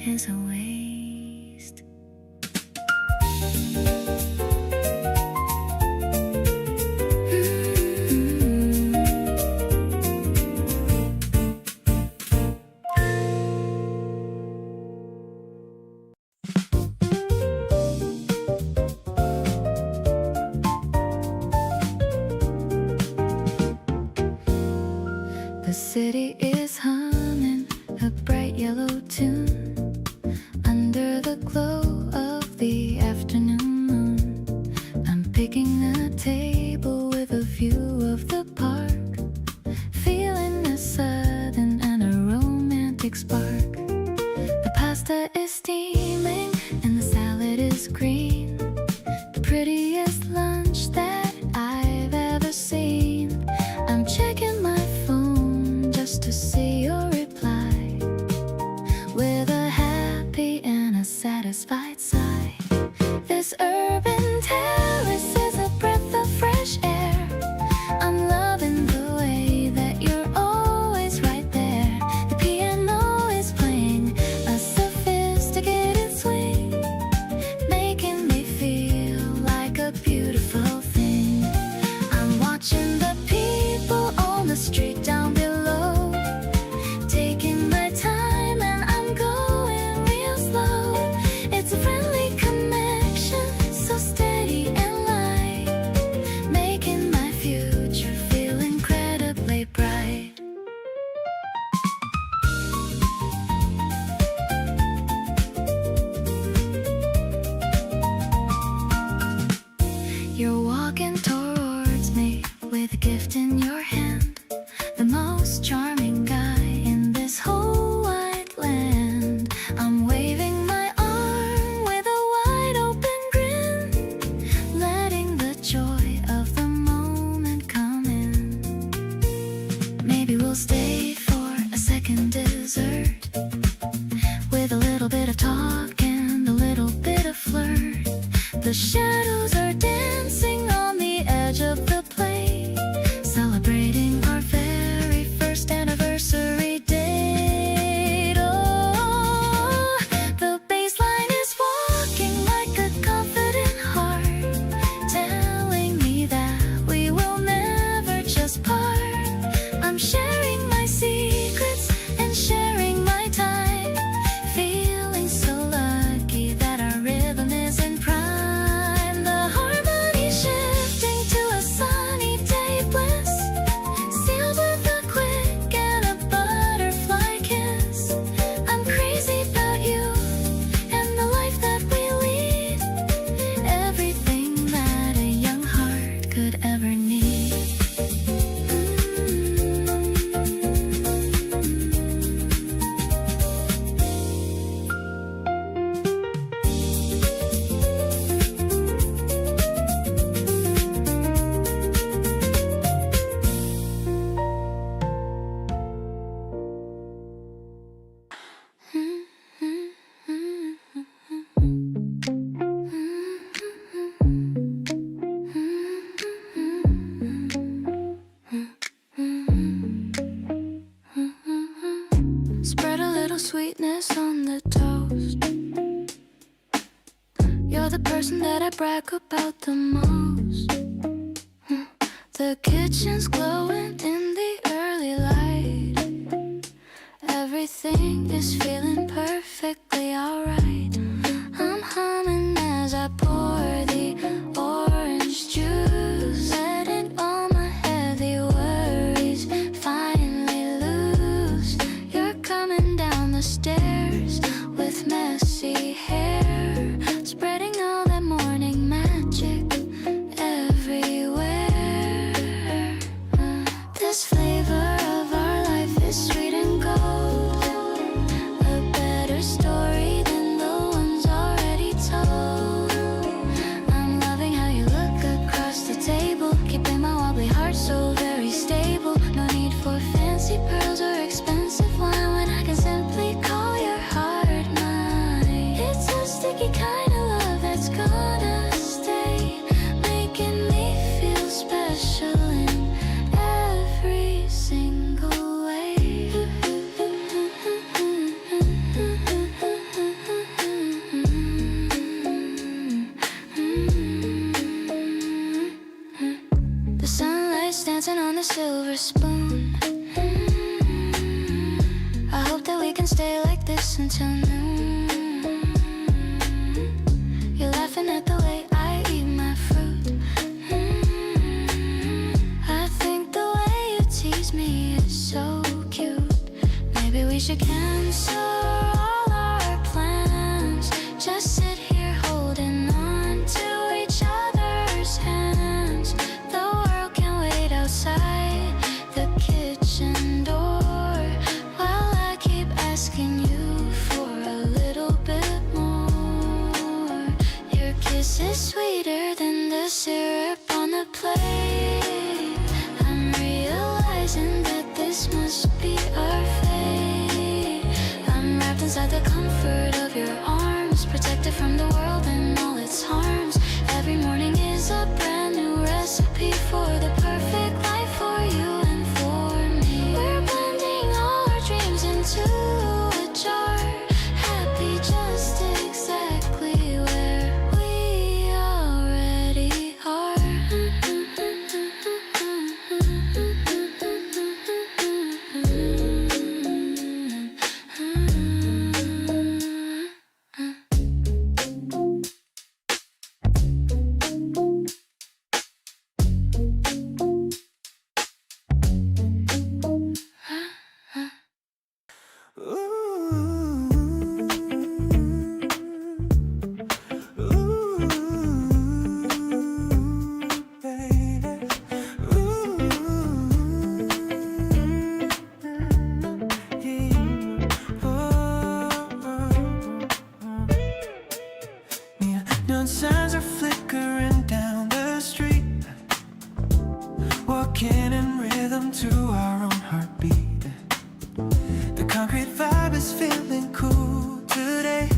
is a waste. The city is humming a bright yellow tune under the glow of the afternoon moon. I'm picking a table with a view of the park, feeling a sudden and a romantic spark. The pasta is steaming and the salad is green, the prettiest lunch that I've ever seen. I'm checking my phone just to see your reply, with a happy and a satisfied sigh. This urban terrace is a breath of fresh air. I'm loving the way that you're always right there. The piano is playing a sophisticated swing, making me feel like a beautiful thing. I'm watching the people on the street down below, taking my time and I'm going real slow. It's a friendly connection, so steady and light, making my future feel incredibly bright. You're walking towards me with a gift in your hand, the most charming guy in this whole wide land. I'm waving my arm with a wide open grin, letting the joy of the moment come in. Maybe we'll stay for a second dessert, with a little bit of talk and a little bit of flirt. The shadows are dancing on the edge of the play, celebrating our very first anniversary date. Oh, the bass line is walking like a confident heart, telling me that we will never just part. I'm sharing my secrets and sharing my time, feeling so lucky that our rhythm is in prime. The harmony shifting to a sunny day bliss, sealed with a quick and a butterfly kiss. I'm crazy about you and the life that we lead, everything that a young heart could ever need. Spread a little sweetness on the toast. You're the person that I brag about the most. The kitchen's glowing in the early light, everything is feeling perfectly alright. I'm humming as I pour the orange juice, letting all my heavy worries finally loose. You're coming down the stairs with messy hair, spreading all that morning magic everywhere. This flavor of our life is sweet and gold, a better story than listen till noon. You're laughing at the way I eat my fruit. I think the way you tease me is so cute. Maybe we should cancel all our plans. Just sit here holding on to each other's hands. The world can wait outside the kitchen door while I keep asking you for a little bit more. Your kiss is sweeter than the syrup on the plate. I'm realizing that this must be our fate. I'm wrapped inside the comfort of your arms, protected from the world and all its harms. Every morning is a brand new recipe for the perfect life for you and for me. We're blending all our dreams into a jar, happy just exactly where we already are. Neon signs are flickering down the street, walking in rhythm to our own heartbeat. The concrete vibe is feeling cool today.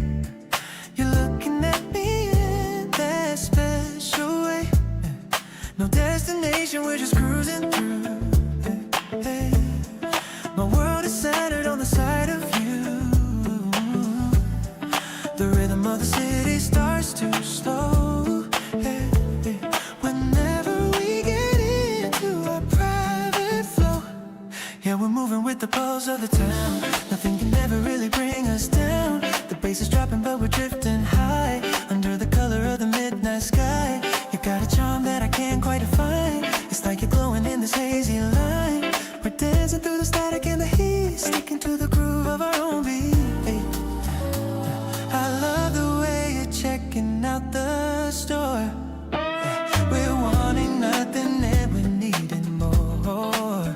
You're looking at me in that special way. No destination, we're just cruising through. My world is centered on the sight of you. The rhythm of the city starts to slow. Whenever we get into our private flow, yeah, we're moving with the pulse of the town. Nothing can ever really bring us down. The bass is dropping but we're drifting high, under the color of the midnight sky. You got a charm that I can't quite define. It's like you're glowing in this hazy line. We're dancing through the static and the heat, sticking to the groove of our own beat. I love the way you're checking out the store. We're wanting nothing and we're needing more.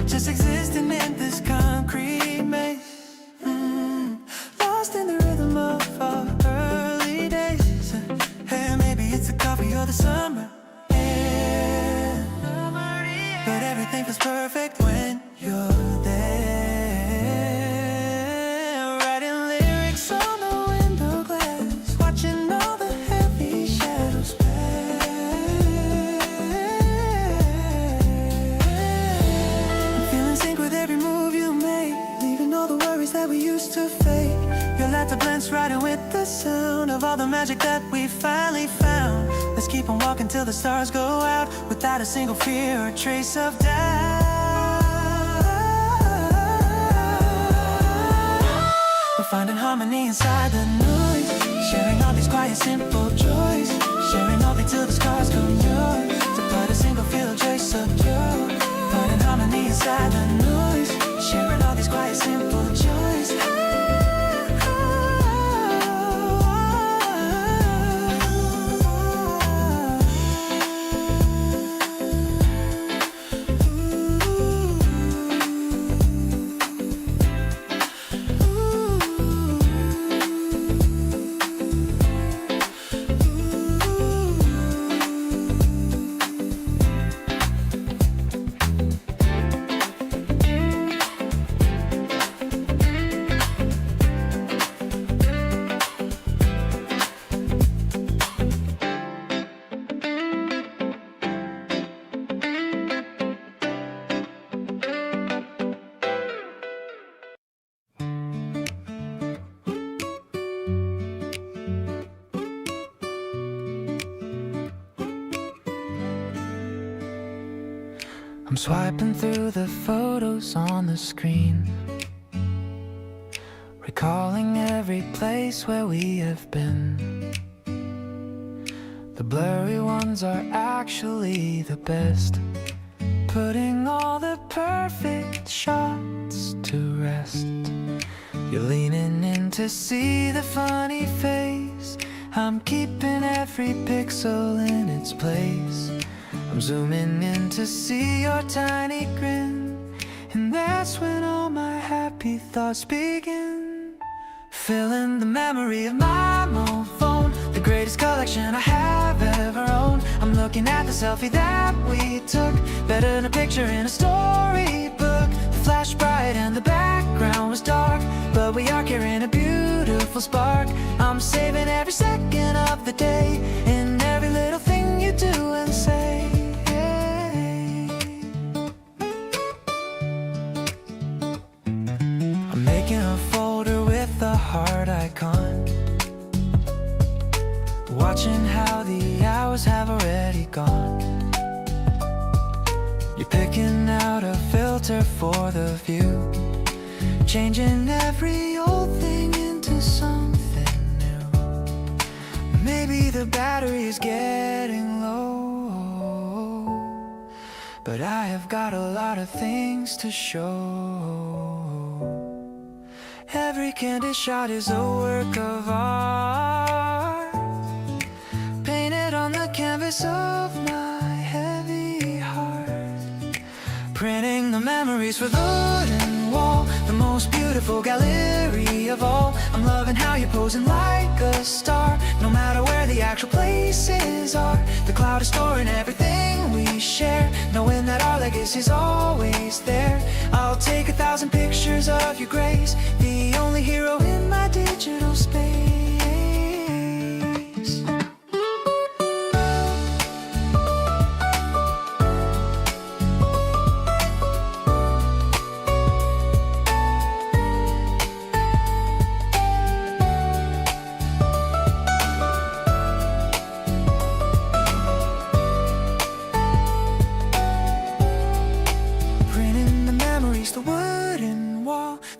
Just existing in this concrete maze. Lost in the rhythm of our early days. Hey, maybe it's the coffee or the summer air, but everything feels perfect when you're there. Writing lyrics on the window glass, watching all the heavy shadows pass. I'm feeling sync with every move you make, leaving all the worries that we used to fake. Your laughter blends right in with the sound of all the magic that we finally found. Let's keep on walking till the stars go out, without a single fear or trace of doubt. We're finding harmony inside the noise, sharing all these quiet, simple joys, sharing all things till the scars come yours, to put a single feel trace of you. Finding harmony inside the noise, sharing all these quiet, simple joys. I'm swiping through the photos on the screen, recalling every place where we have been. The blurry ones are actually the best, putting all the perfect shots to rest. You're leaning in to see the funny face. I'm keeping every pixel in its place. I'm zooming in to see your tiny grin, and that's when all my happy thoughts begin. Filling the memory of my mobile phone, the greatest collection I have ever owned. I'm looking at the selfie that we took, better than a picture in a storybook. The flash bright and the background was dark, but we are carrying a beautiful spark. I'm saving every second of the day, in every little thing you do and say. I'm making a folder with the heart icon, watching how the hours have already gone. You're picking out a filter for the view, changing every old thing into something new. Maybe the battery is getting low, but I have got a lot of things to show. Every candid shot is a work of art, painted on the canvas of my heavy heart. Printing the memories for the wooden wall, the most beautiful gallery of all. I'm loving how you're posing like a star, no matter where the actual places are. The cloud is storing everything we share, knowing that our legacy's always there. I'll take 1,000 pictures of your grace, the only hero in my digital space.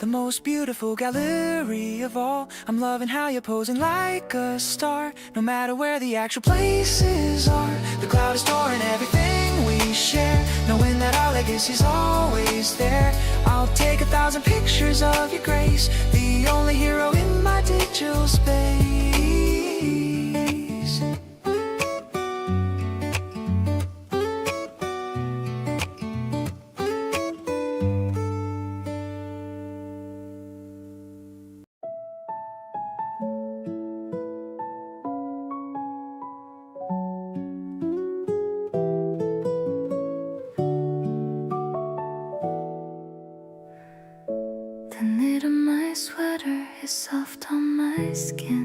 Most beautiful gallery of all. I'm loving how you're posing like a star, no matter where the actual places are. The cloud is storing everything we share, knowing that our legacy's always there. I'll take 1,000 pictures of your grace, the only hero in my digital space. The knit of my sweater is soft on my skin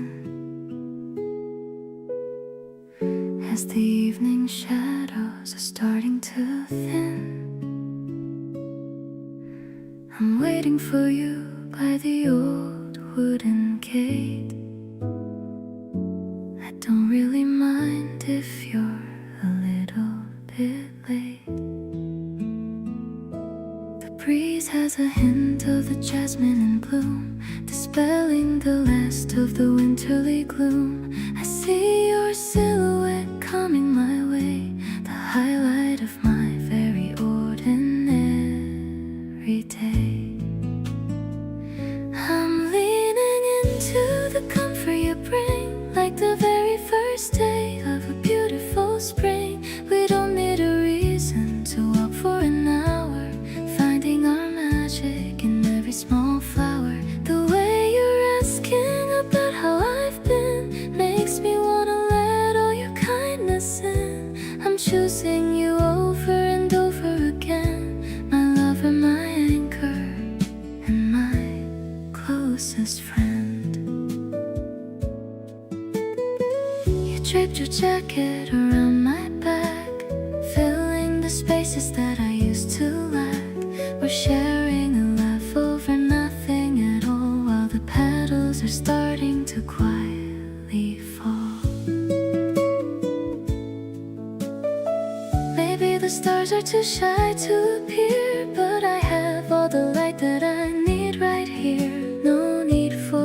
as the evening shadows are starting to thin. I'm waiting for you by the old wooden gate. I don't really mind if you're a little bit late. The breeze has a hint of the jasmine in bloom, dispelling the last of the winterly gloom. I see your silhouette coming my way, the highlight of my very ordinary day. I'm leaning into the comfort you bring, like the very first day of a beautiful spring. We don't need a reason to walk for an hour, finding our magic in every small flower. The way you're asking about how I've been makes me wanna let all your kindness in. I'm choosing you over and over again, my lover, my anchor, and my closest friend. You draped your jacket around my back, filling the spaces that I used to lack. We're sharing a laugh over nothing at all, while the petals are starting to quietly fall. Maybe the stars are too shy to appear, but I have all the light that I need right here. No need for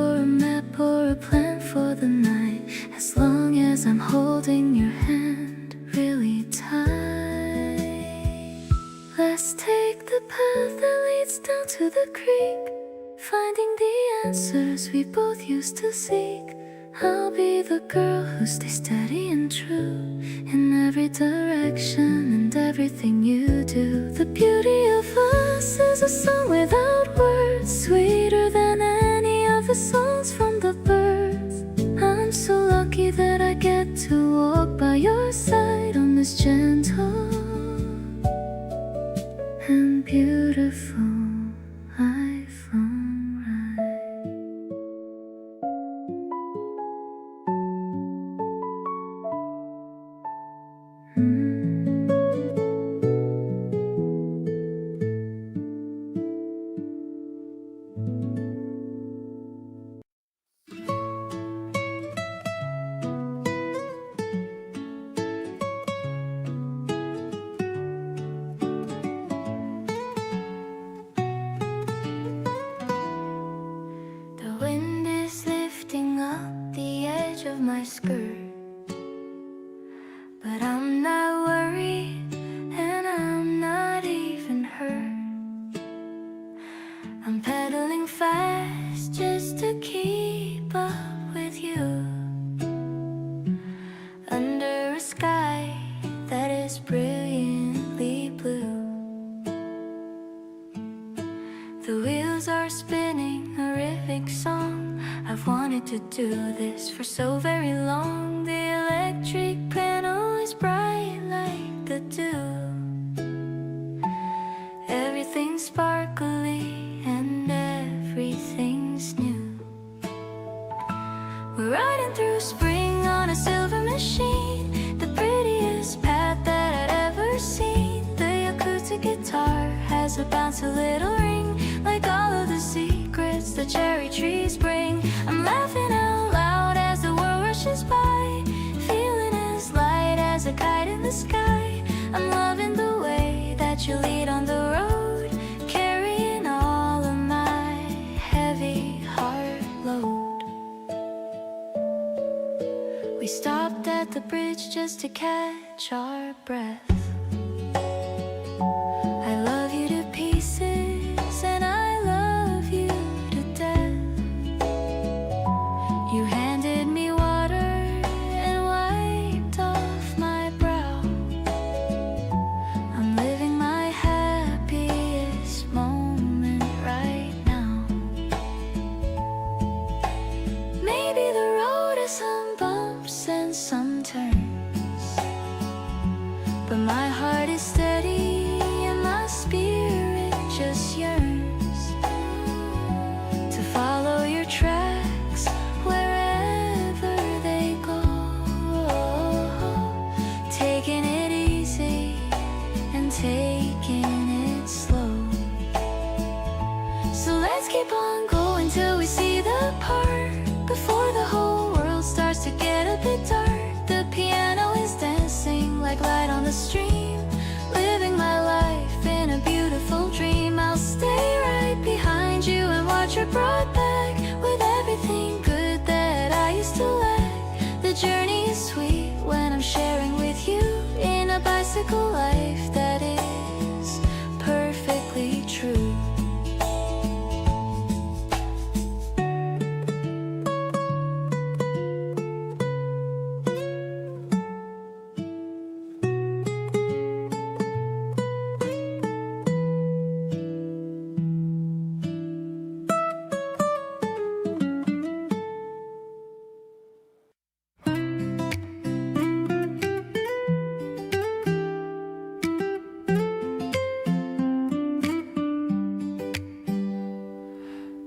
finding the answers we both used to seek. I'll be the girl who stays steady and true in every direction and everything you do. The beauty of us is a song without words, sweeter than any of the songs from the birds. I'm so lucky that I get to walk by your side on this gentle and beautiful iPhone ride. The wind is lifting up the edge of my skirt, but I'm not worried and I'm not even hurt. I'm pedaling fast just to keep up with you, under a sky that is brilliantly blue. The wheels are spinning a rhythmic song. I've wanted to do this for so very long. The electric piano is bright like the dew. Everything's sparkly and everything's new. We're riding through spring on a silver machine, the prettiest path that I'd ever seen. The acoustic guitar has a bouncy little ring, like all of the secrets the cherry trees bring. I'm laughing out loud as the world rushes by, feeling as light as a kite in the sky. I'm loving the way that you lead on the road, carrying all of my heavy heart load. We stopped at the bridge just to catch our breath. I love you to pieces and I love you to death. You handed me water and wiped off my brow. I'm living my happiest moment right now. Maybe the road has some bumps and some turns, but my heart is steady and my spirit just yearns to follow your tracks wherever they go, taking it easy and taking it slow. So let's keep on going till we see the park, before the whole world starts to get a bit dark. The piano is dancing like light on the stream, living my life in a beautiful dream. I'll stay right behind you and watch her brought back with everything good that I used to lack. The journey is sweet when I'm sharing with you in a bicycle life that is perfectly true.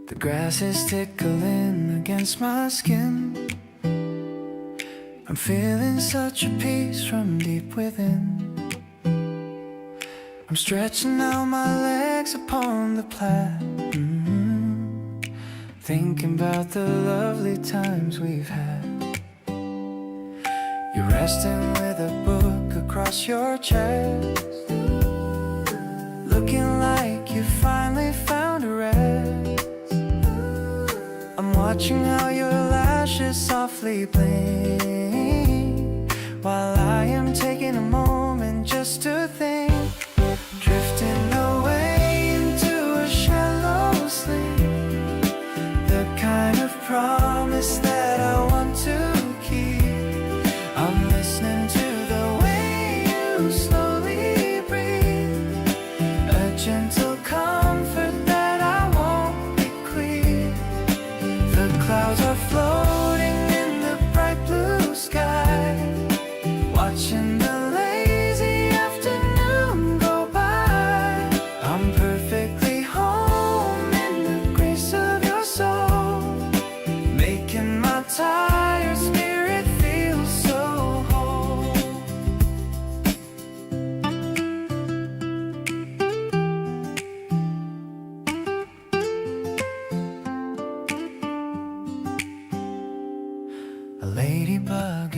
The grass is tickling against my skin. I'm feeling such a peace from deep within. I'm stretching out my legs upon the plat, thinking about the lovely times we've had. You're resting with a book across your chest, looking like you finally found a rest. I'm watching how your lashes softly blink, while I am taking a moment just to think, drifting away into a shallow sleep.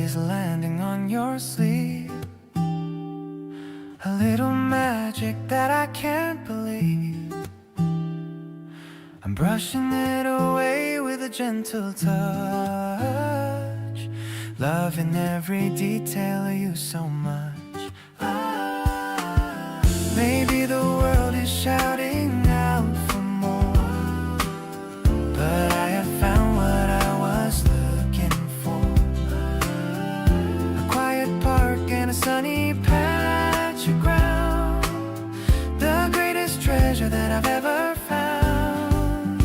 is landing on your sleeve. A little magic that I can't believe. I'm brushing it away with a gentle touch, loving every detail of you so much. Maybe the world is shouting out for more, but I have found what I was looking for. A quiet park and a sunny patch of ground, the greatest treasure that I've ever found.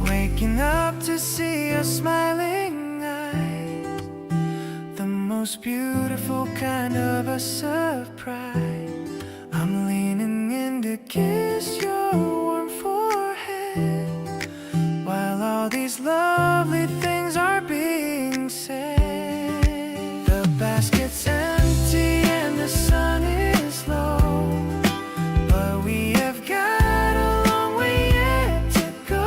Waking up to see your smiling eyes, the most beautiful kind of a surprise. I'm leaning in to kiss your warm forehead, while all these lovely things are being said. The basket's empty and the sun is low, but we have got a long way yet to go.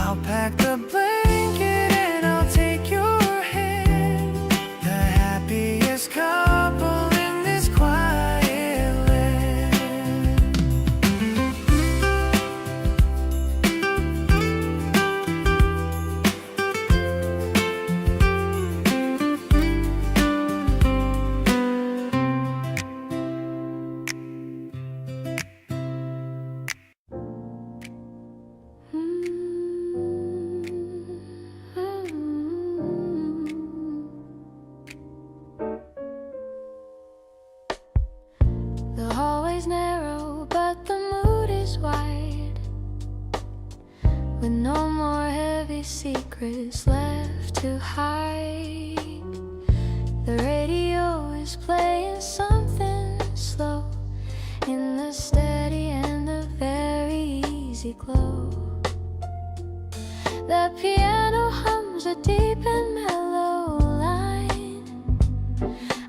I'll pack the blanket and I'll take your hand, the happiest couple in this quiet. The hallway's narrow, but the mood is wide, with no more heavy secrets left to hide. The radio is playing something slow, in the steady and the very easy glow. The piano hums a deep and mellow line.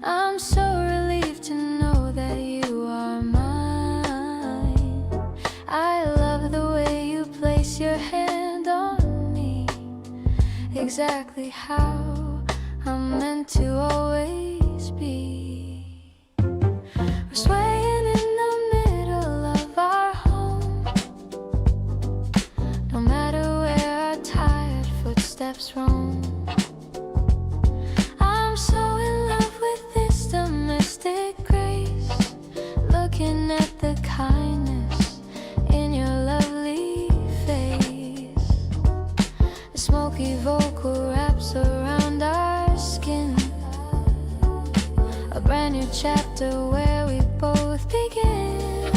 I'm so relieved to know that you are mine. I love the way you place your hand on me, exactly how I'm meant to always be. We're swaying in the middle of our home, no matter where our tired footsteps roam. I'm so in love with this domestic grace, looking at the kindness in your lovely face. The smoky vocal wraps around our skin, a brand new chapter where we both begin.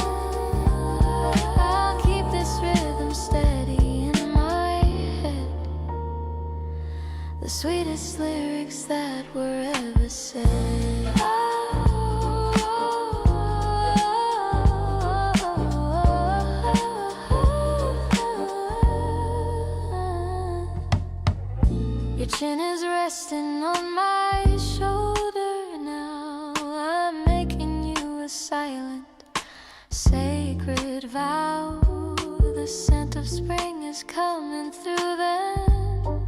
I'll keep this rhythm steady in my head, the sweetest lyrics that were ever said. Your chin is resting on my shoulder now. I'm making you a silent, sacred vow. The scent of spring is coming through then,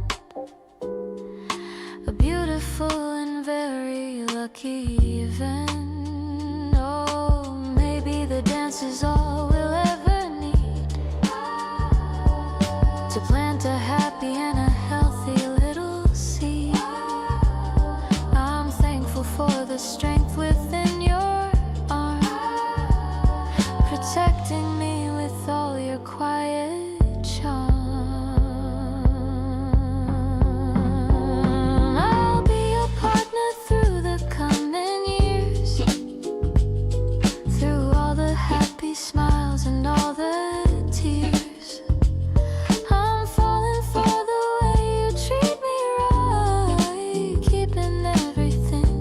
a beautiful and very lucky event. Oh, maybe the dance is all we'll ever need to plant a happy and a healthy little seed. I'm thankful for the strength within your arms, protecting me with all your quiet charm. I'll be your partner through the coming years, through all the happy smiles and all the tears. I'm falling for the way you treat me right, keeping everything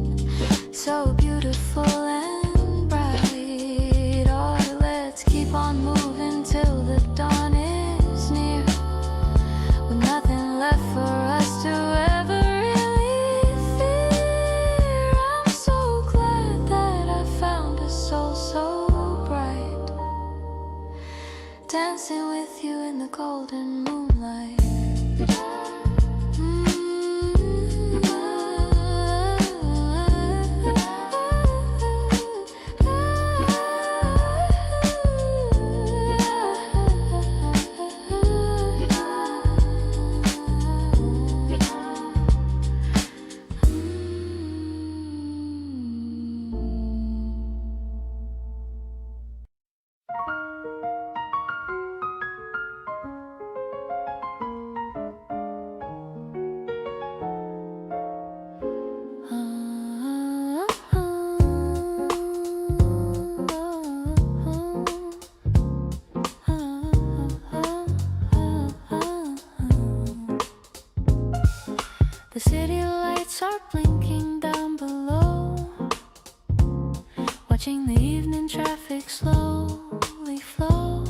so beautiful and bright. Oh, let's keep on moving till the dawn is near, with nothing left for us to ever really fear. I'm so glad that I found a soul so bright, dancing with you in the golden moonlight. The city lights are blinking down below, watching the evening traffic slowly flow.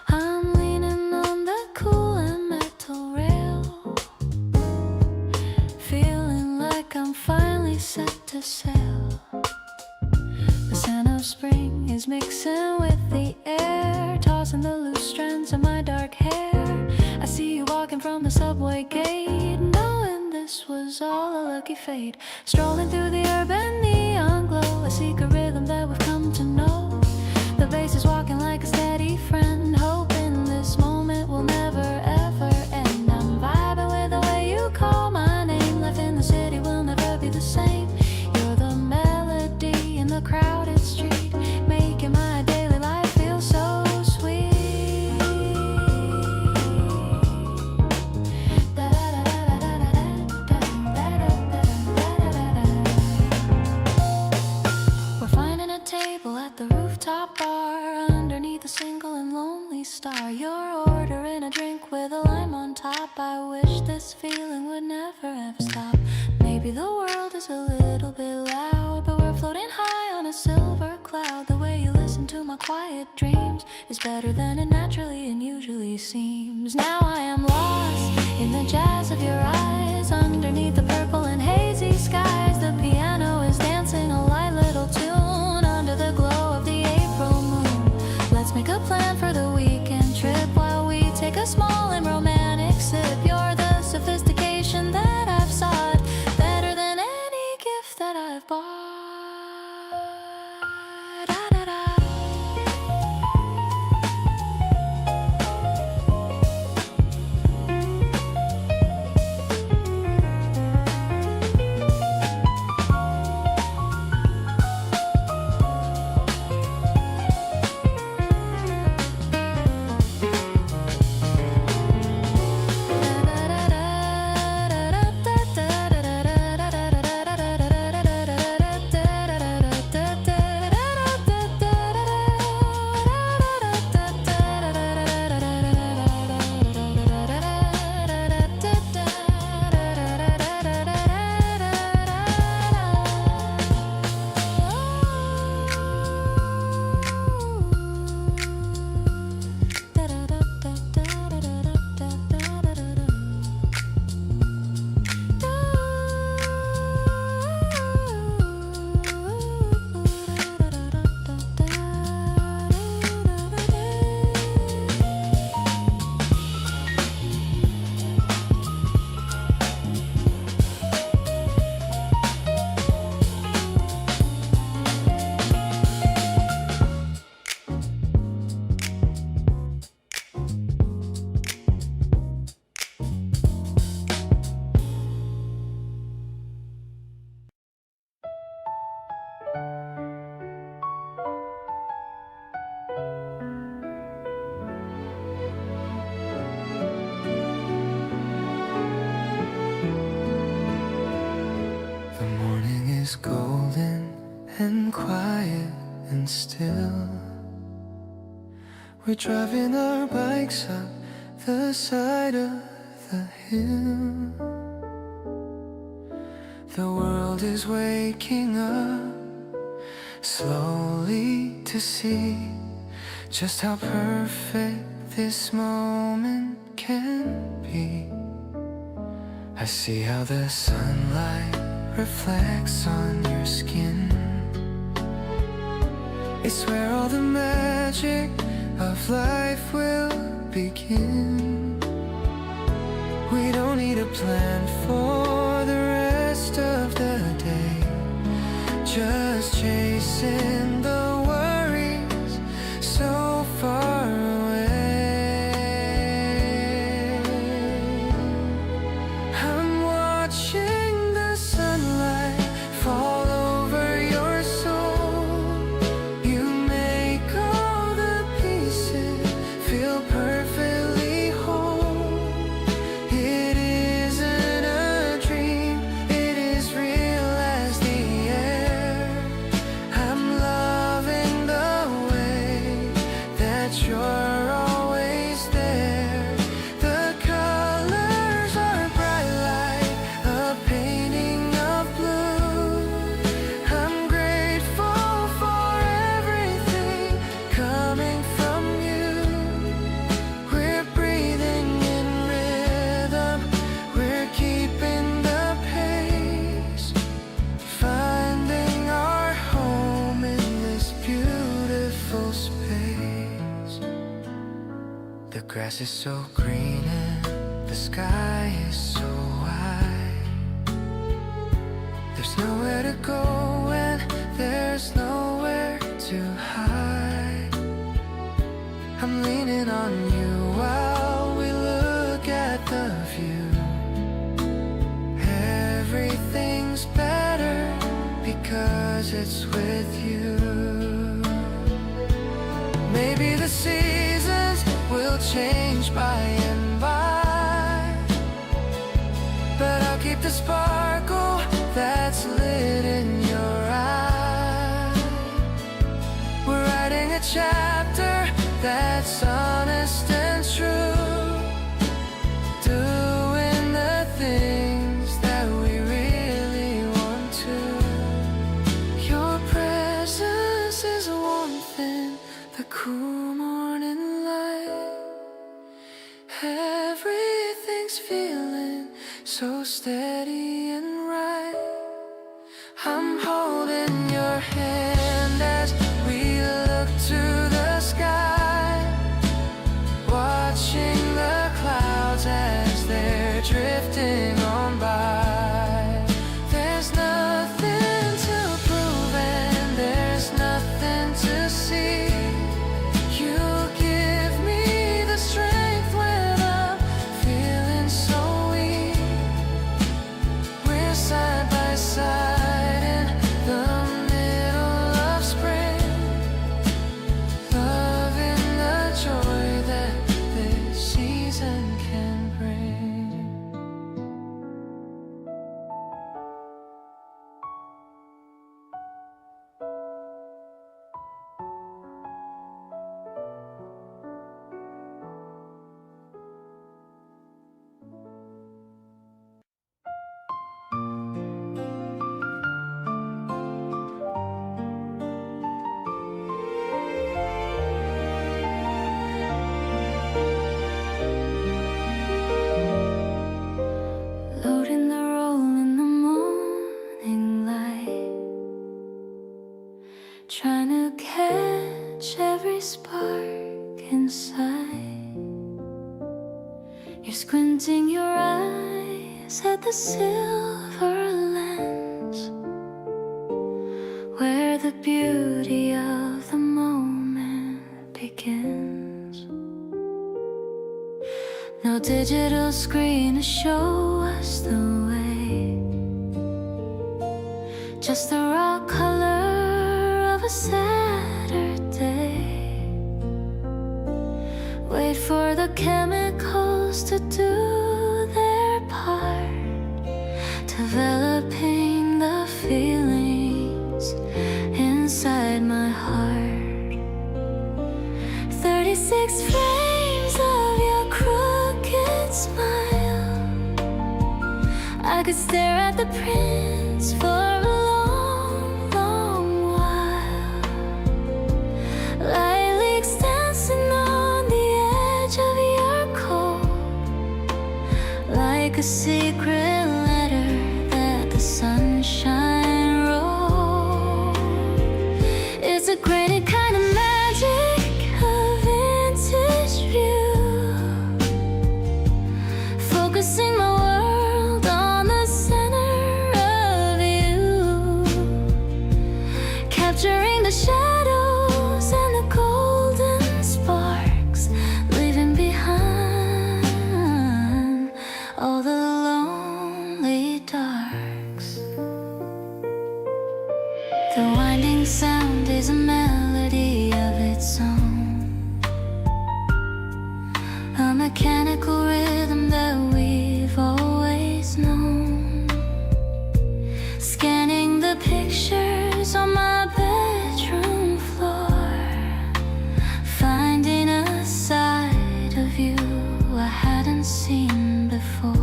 I'm leaning on the cool and metal rail, feeling like I'm finally set to sail. The scent of spring is mixing with the air, tossing the loose strands of my dark hair. I see you walking from the subway gate, knowing this was all a lucky fate. Strolling through the urban neon glow, a secret rhythm that we've come to know. The bass is walking like a steady friend, hoping this moment will never ever end. I'm vibing with the way you call my name. Life in the city will never be the same. You're the melody in the crowded street, making my daily life feel so sweet. We're finding a table at the rooftop bar, underneath a single and lonely star. You're ordering a drink with a lime on top. I wish this feeling would never ever stop. Maybe the world is a little bit loud, but we're floating high on a silver cloud. The way you listen to my quiet dreams is better than it naturally and usually seems. Now I am lost in the jazz of your eyes, underneath the purple and hazy skies. The piano is dancing a light little tune under the glow of the April moon. Let's make a plan for the weekend trip while we take a small and romantic sip. You're the sophistication that I've sought, better than any gift that I've bought. is golden and quiet and still. We're driving our bikes up the side of the hill. The world is waking up slowly to see just how perfect this moment can be. I see how the sunlight reflects on your skin. It's where all the magic of life will begin. We don't need a plan for the rest of the day, just chasing the worries so far away. I'm watching the sunlight fall over your soul. You make all the pieces feel perfectly whole. It isn't grass is so green and the sky is so wide. There's nowhere to go and there's nowhere to hide. I'm leaning on you while we look at the view. Everything's better because it's with you. Maybe the seasons will change by and by, but I'll keep the sparkle that's lit in your eye. We're writing a chapter that's honest and true, doing the things that we really want to. Your presence is a warmth in the cool morning light. Everything's feeling so steady and right. I'm holding your hand as we look to the sky, watching the clouds as they're drifting on by. There's nothing to prove and there's nothing to see. You give me the strength when I'm feeling so weak. We're side by side in the middle of spring, loving the joy that this season can bring. Loading the roll in the morning light, trying to catch every spark inside. You're squinting your eyes at the silver lens, where the beauty of the moment begins. No digital screen to show us the way, just the raw color of a Saturday. Wait for the chemicals to do their part, developing the feelings inside my heart. 36 frames of your crooked smile, I could stare at the prints for a long, long while. Light leaks dancing on the edge of your coat, like a secret letter that the sunshine wrote. It's a graded kind of magic, a vintage view, focusing my world on the center of you, capturing the shadows and the golden sparks, leaving behind all the lonely darks. The winding sound is a melody of its own, a mechanical rhythm that we've always known. Scanning the pictures on my bedroom floor, finding a side of you I hadn't seen before.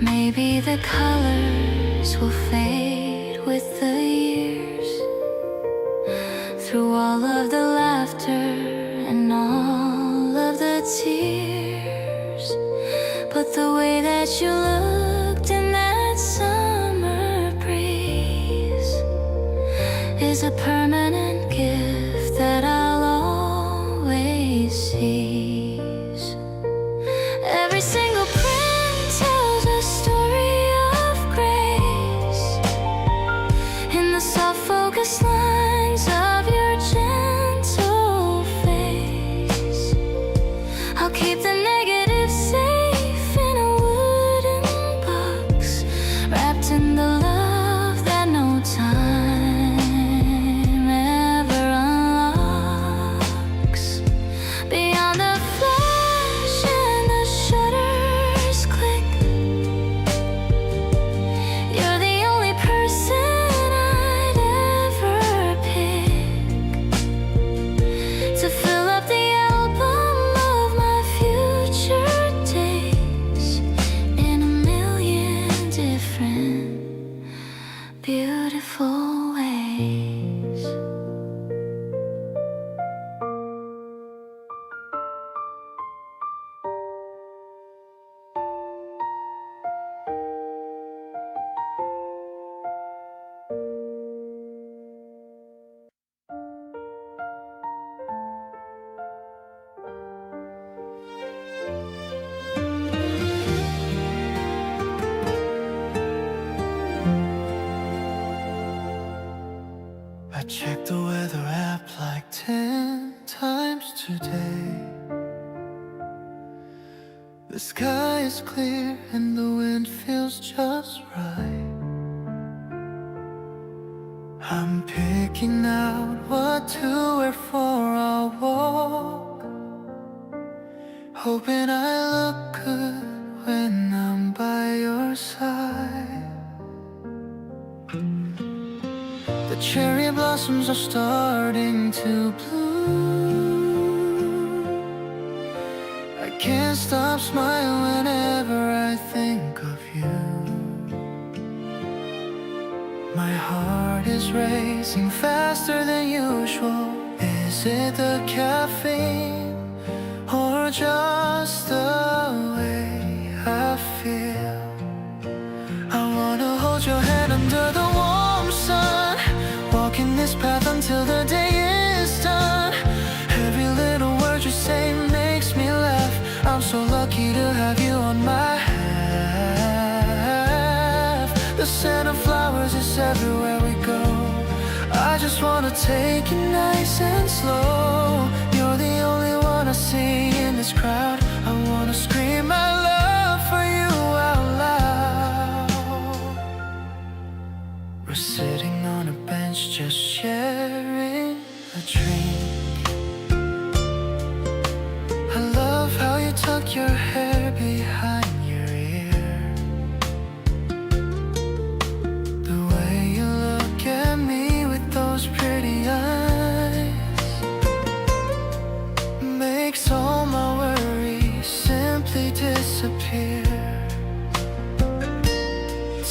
Maybe the colors will fade with the years, through all of the laughter and all of the tears. But the way that you looked in that summer breeze is a permanent gift that I'll always say. The sky is clear and the wind feels just right. I'm picking out what to wear for our walk, hoping I look good when I'm by your side. The cherry blossoms are starting to bloom. I can't stop smiling whenever I think of you. My heart is racing faster than usual. Is it the caffeine or just the way I feel? I wanna hold your hand under the warm sun, walking this path until the day is done. Every little word you say makes me laugh. I'm so lucky to have you on my half. The scent of flowers is everywhere we go. I just wanna take it nice and slow. You're the only one I see in this crowd. I wanna scream my love for you out loud. We're sitting on a bench just sharing a drink. I love how you tuck your hair behind your ear. The way you look at me with those pretty eyes makes all my worries simply disappear.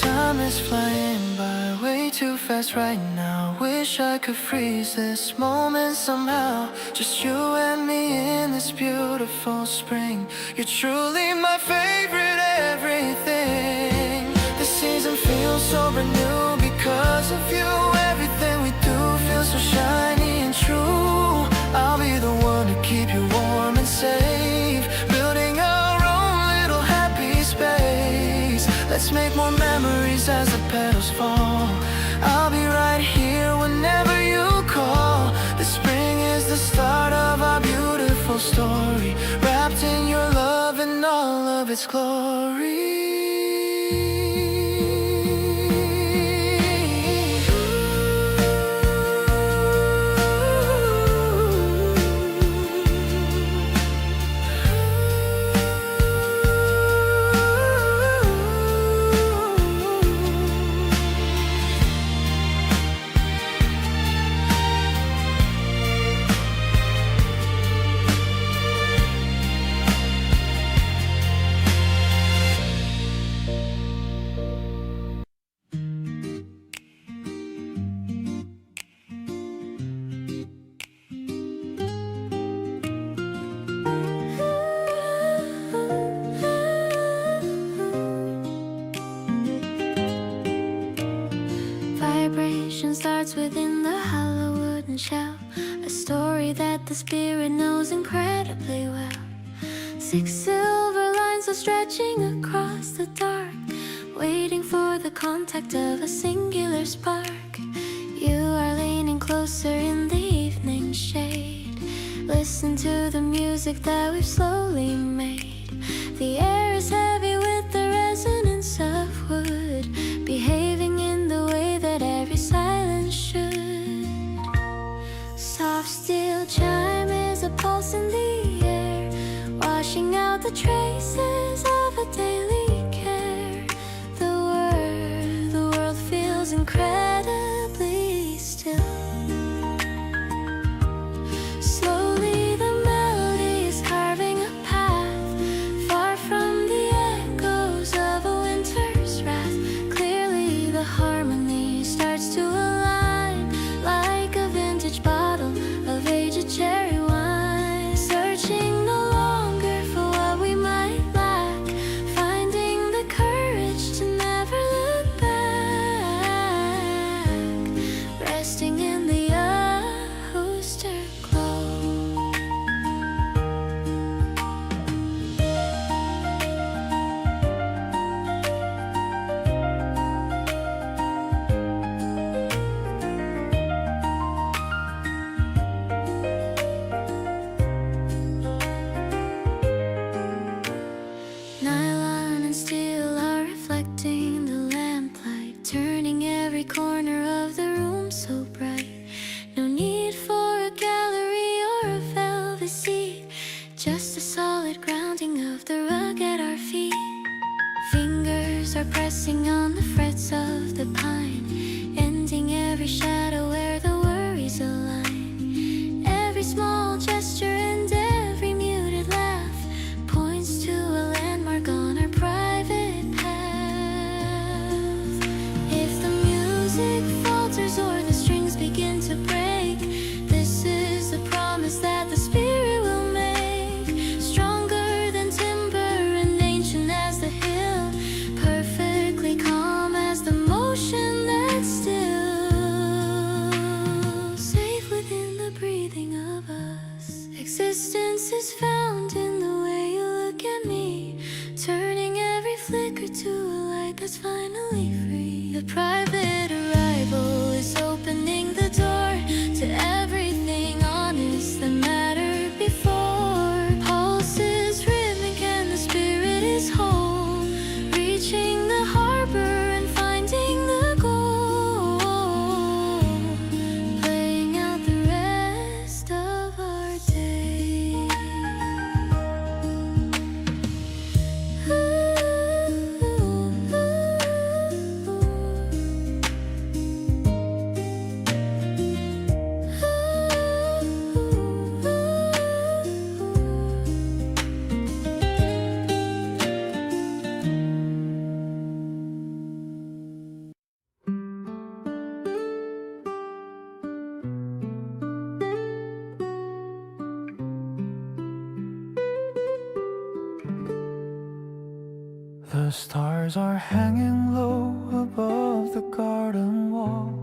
Time is flying by way too fast right now. Wish I could freeze this moment somehow. Just you and me in this beautiful spring. You're truly my favorite everything. The season feels so brand new because of you. Everything we do feels so shiny and true. I'll be the one to keep you warm and safe, building our own little happy space. Let's make more memories as the petals fall. I'll be right here whenever you call. The spring is the start of our beautiful story, wrapped in your love and all of its glory. Vibration starts within the hollow wooden shell, a story that the spirit knows incredibly well. 6 silver lines are stretching across the dark, waiting for the contact of a singular spark. You are leaning closer in the evening shade. Listen to the music that we've slowly made. The air is heavy with the resonance of wood, behaving in the way that every silence should. Soft steel chime is a pulse in the air, washing out the traces of a daily care. The world feels incredibly still. Slowly the melody is carving a path, far from the echoes of a winter's wrath. Clearly the harmony starts to align, like a vintage bottle of aged cherry wine. Searching no longer for what we might lack, finding just a solid grounding of the rug at our feet. Fingers are pressing on the frets of the pine, ending every shadow where the worries align. Every small gesture and every muted laugh points to a landmark on our private path. If the music falters or the strings begin to break, this is the promise that the Spirit will make. Stronger than timber and ancient as the hill, perfectly calm as the motion that's still, safe within the breathing of us. Existence is found in the way you look at me, turning every flicker to a light that's finally free. The private arrival is opening the door to everything honest that mattered before. Pulse is rhythmic and the spirit is whole, reaching the harbor and finding the goal, playing out the rest of our day. The stars are hanging low above the garden wall.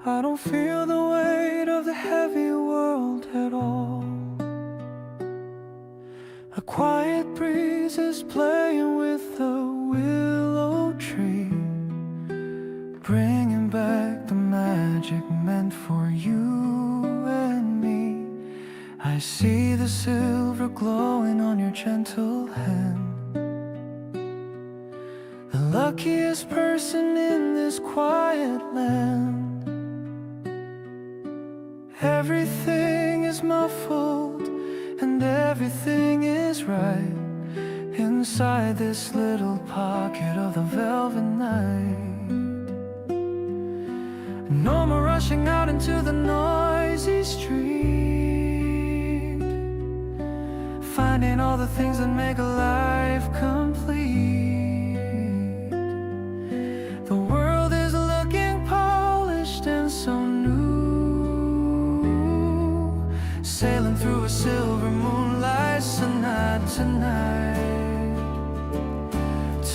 I don't feel the weight of the heavy world at all. A quiet breeze is playing with the willow tree, bringing back the magic meant for you and me. I see the silver glowing on your gentle hand. The luckiest person in this quiet land. Everything is muffled and everything is right inside this little pocket of the velvet night. No more rushing out into the noisy street, finding all the things that make a life complete. The world is looking polished and so new, sailing through a silver moonlight sonata tonight,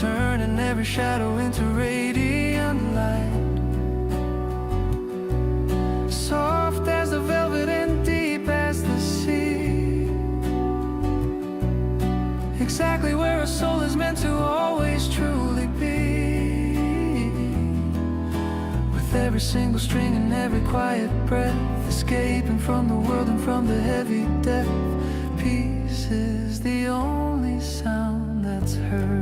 turning every shadow into radiant light. Soft as the velvet and deep as the sea, exactly where a soul is meant to always truly be. With every single string and every quiet breath, escaping from the world and from the heavy death. Peace is the only sound that's heard.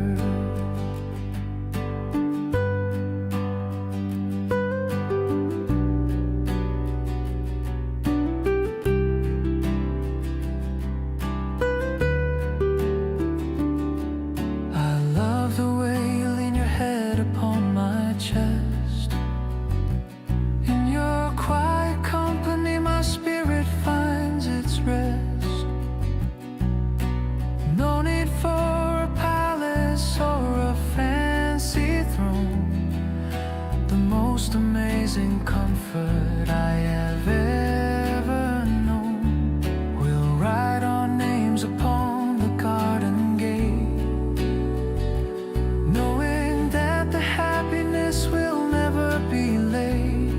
Amazing comfort I have ever known. We'll write our names upon the garden gate, knowing that the happiness will never be late.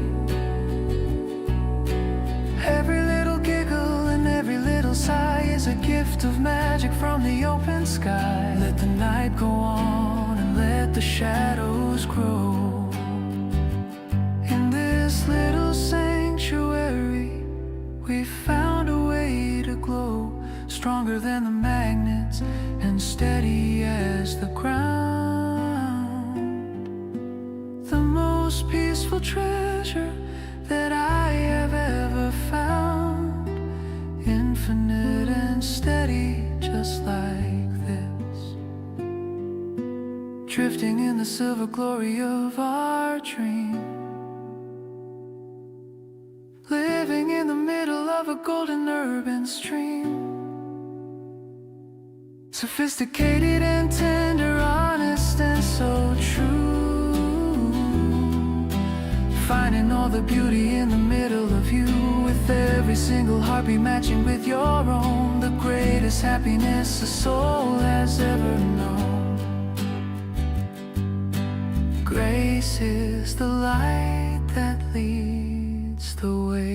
Every little giggle and every little sigh is a gift of magic from the open sky. Let the night go on and let the shadows grow. Little sanctuary, we found a way to glow, stronger than the magnets and steady as the ground. The most peaceful treasure that I have ever found in infinite and steady, just like this. Drifting in the silver glory of our dream. Living in the middle of a golden urban stream. Sophisticated and tender, honest and so true. Finding all the beauty in the middle of you, with every single heartbeat matching with your own. The greatest happiness a soul has ever known. Grace is the light that leads the way.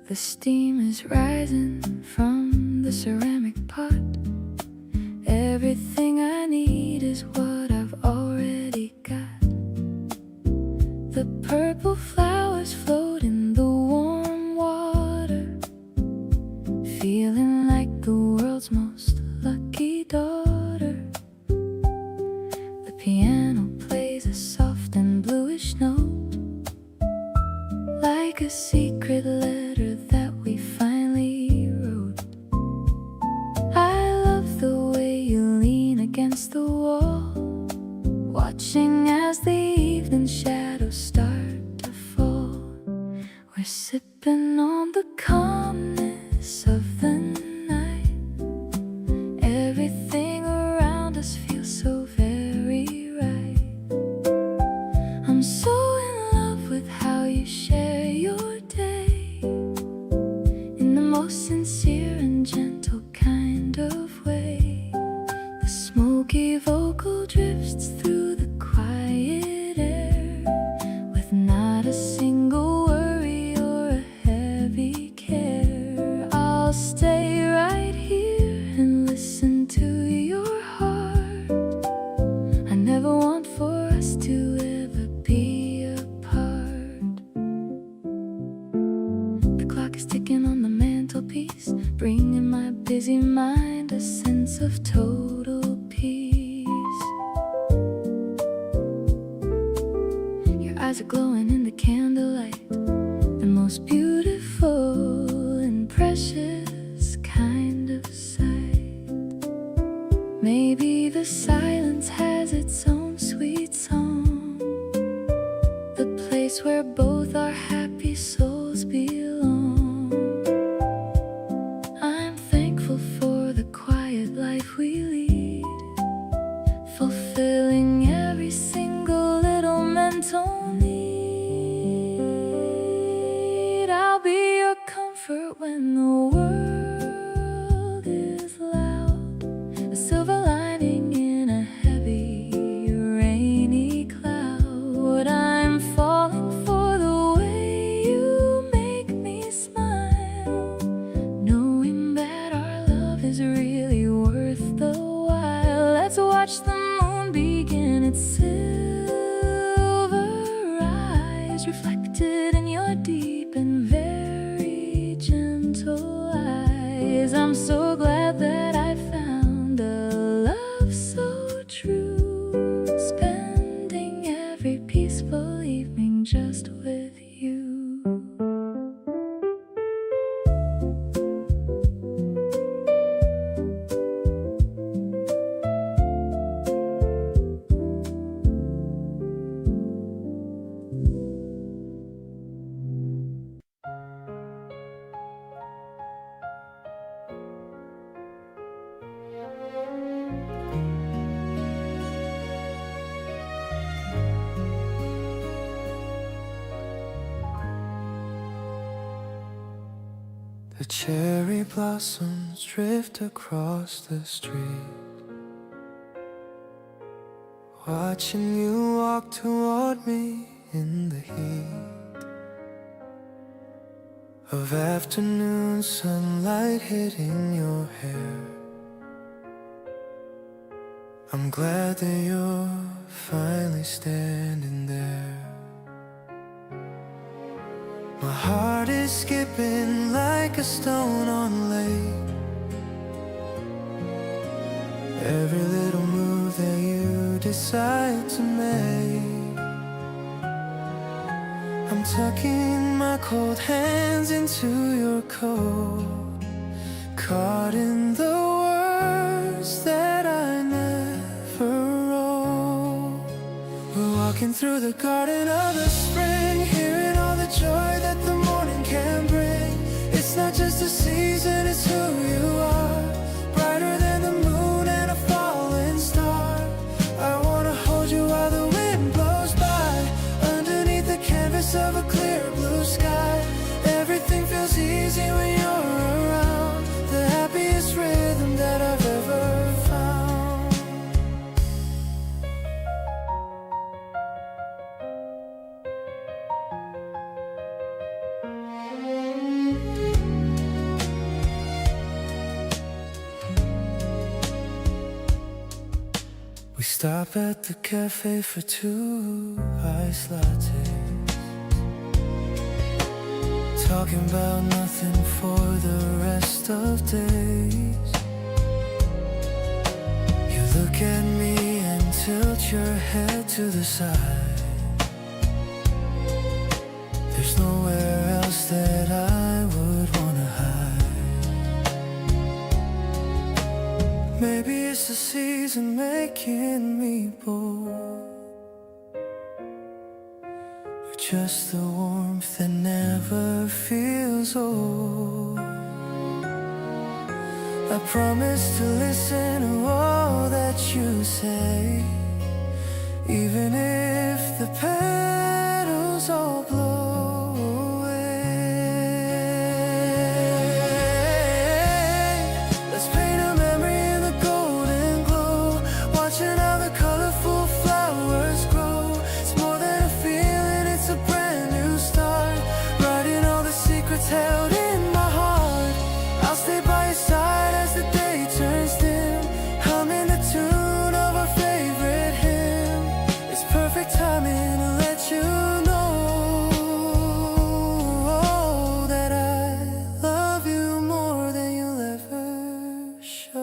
The steam is rising from the ceramic pot. Everything I need is what I've already got. The purple flowers float in the warm water, feeling like the world's most lucky daughter. The piano plays a soft and bluish note, like a secret letter that we finally wrote. I love the way you lean against the wall, watching as the evening shadows start to fall. We're sipping on the calmness of the night. Everything around us feels so very right. I'm so in love with how you share your day, in the most sincere and gentle kind of way. The smoky vocal drifts through the quiet air, with not a single worry or a heavy care. I'll stay right here and listen to your heart. I never want for us to ever be apart. The clock is ticking on the mantelpiece, bringing my busy mind a sense of total peace. Your eyes are glowing in the candlelight, the most beautiful and precious kind of sight. Maybe the silence has its own sweet song, the place where both our happy souls belong. I'm thankful for the quiet life we lead, fulfilling every single little mental need. I'll be your comfort when the world is loud, a silver lining in a heavy, rainy cloud. I'm falling for the way you make me smile, knowing that our love is really worth the while. Let's watch the moon begin its silver rise, reflected in your deep and very gentle eyes. I'm so glad that I found a love so true, spending every peaceful evening just with you. The cherry blossoms drift across the street, watching you walk toward me in the heat of afternoon sunlight hitting your hair. I'm glad that you're finally standing there. My heart is skipping like a stone on a lake. Every little move that you decide to make, I'm tucking my cold hands into your coat, caught in the words that I never wrote. We're walking through the garden of the spring, hearing all the joy that the morning can bring. It's not just a season, it's who you are, brighter than the moon and a falling star. I wanna hold you while the wind blows by, underneath the canvas of a clear blue sky. Everything feels easy when you're around, the happiest rhythm that I've ever found. We stop at the cafe for 2 iced lattes, talking about nothing for the rest of days. You look at me and tilt your head to the side. There's nowhere else that I would wanna hide. Maybe it's the season making me bored, or just the warmth that never feels old. I promise to listen to all that you say, even if the petals all blow away. Let's paint a memory in the golden glow, watching how the colorful flowers grow. It's more than a feeling, it's a brand new start, writing all the secrets held in my heart. I'll stay by your side as the day turns dim, humming the tune of our favorite hymn. It's perfect timing to let you know that I love you more than you'll ever show.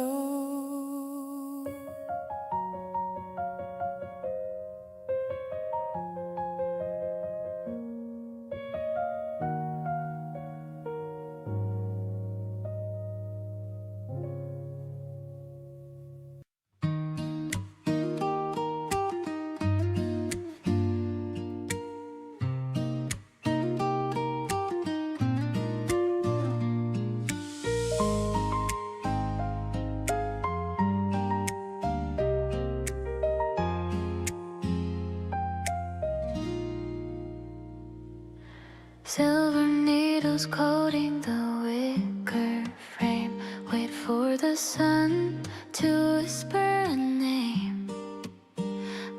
Silver needles coating the wicker frame, wait for the sun to whisper a name.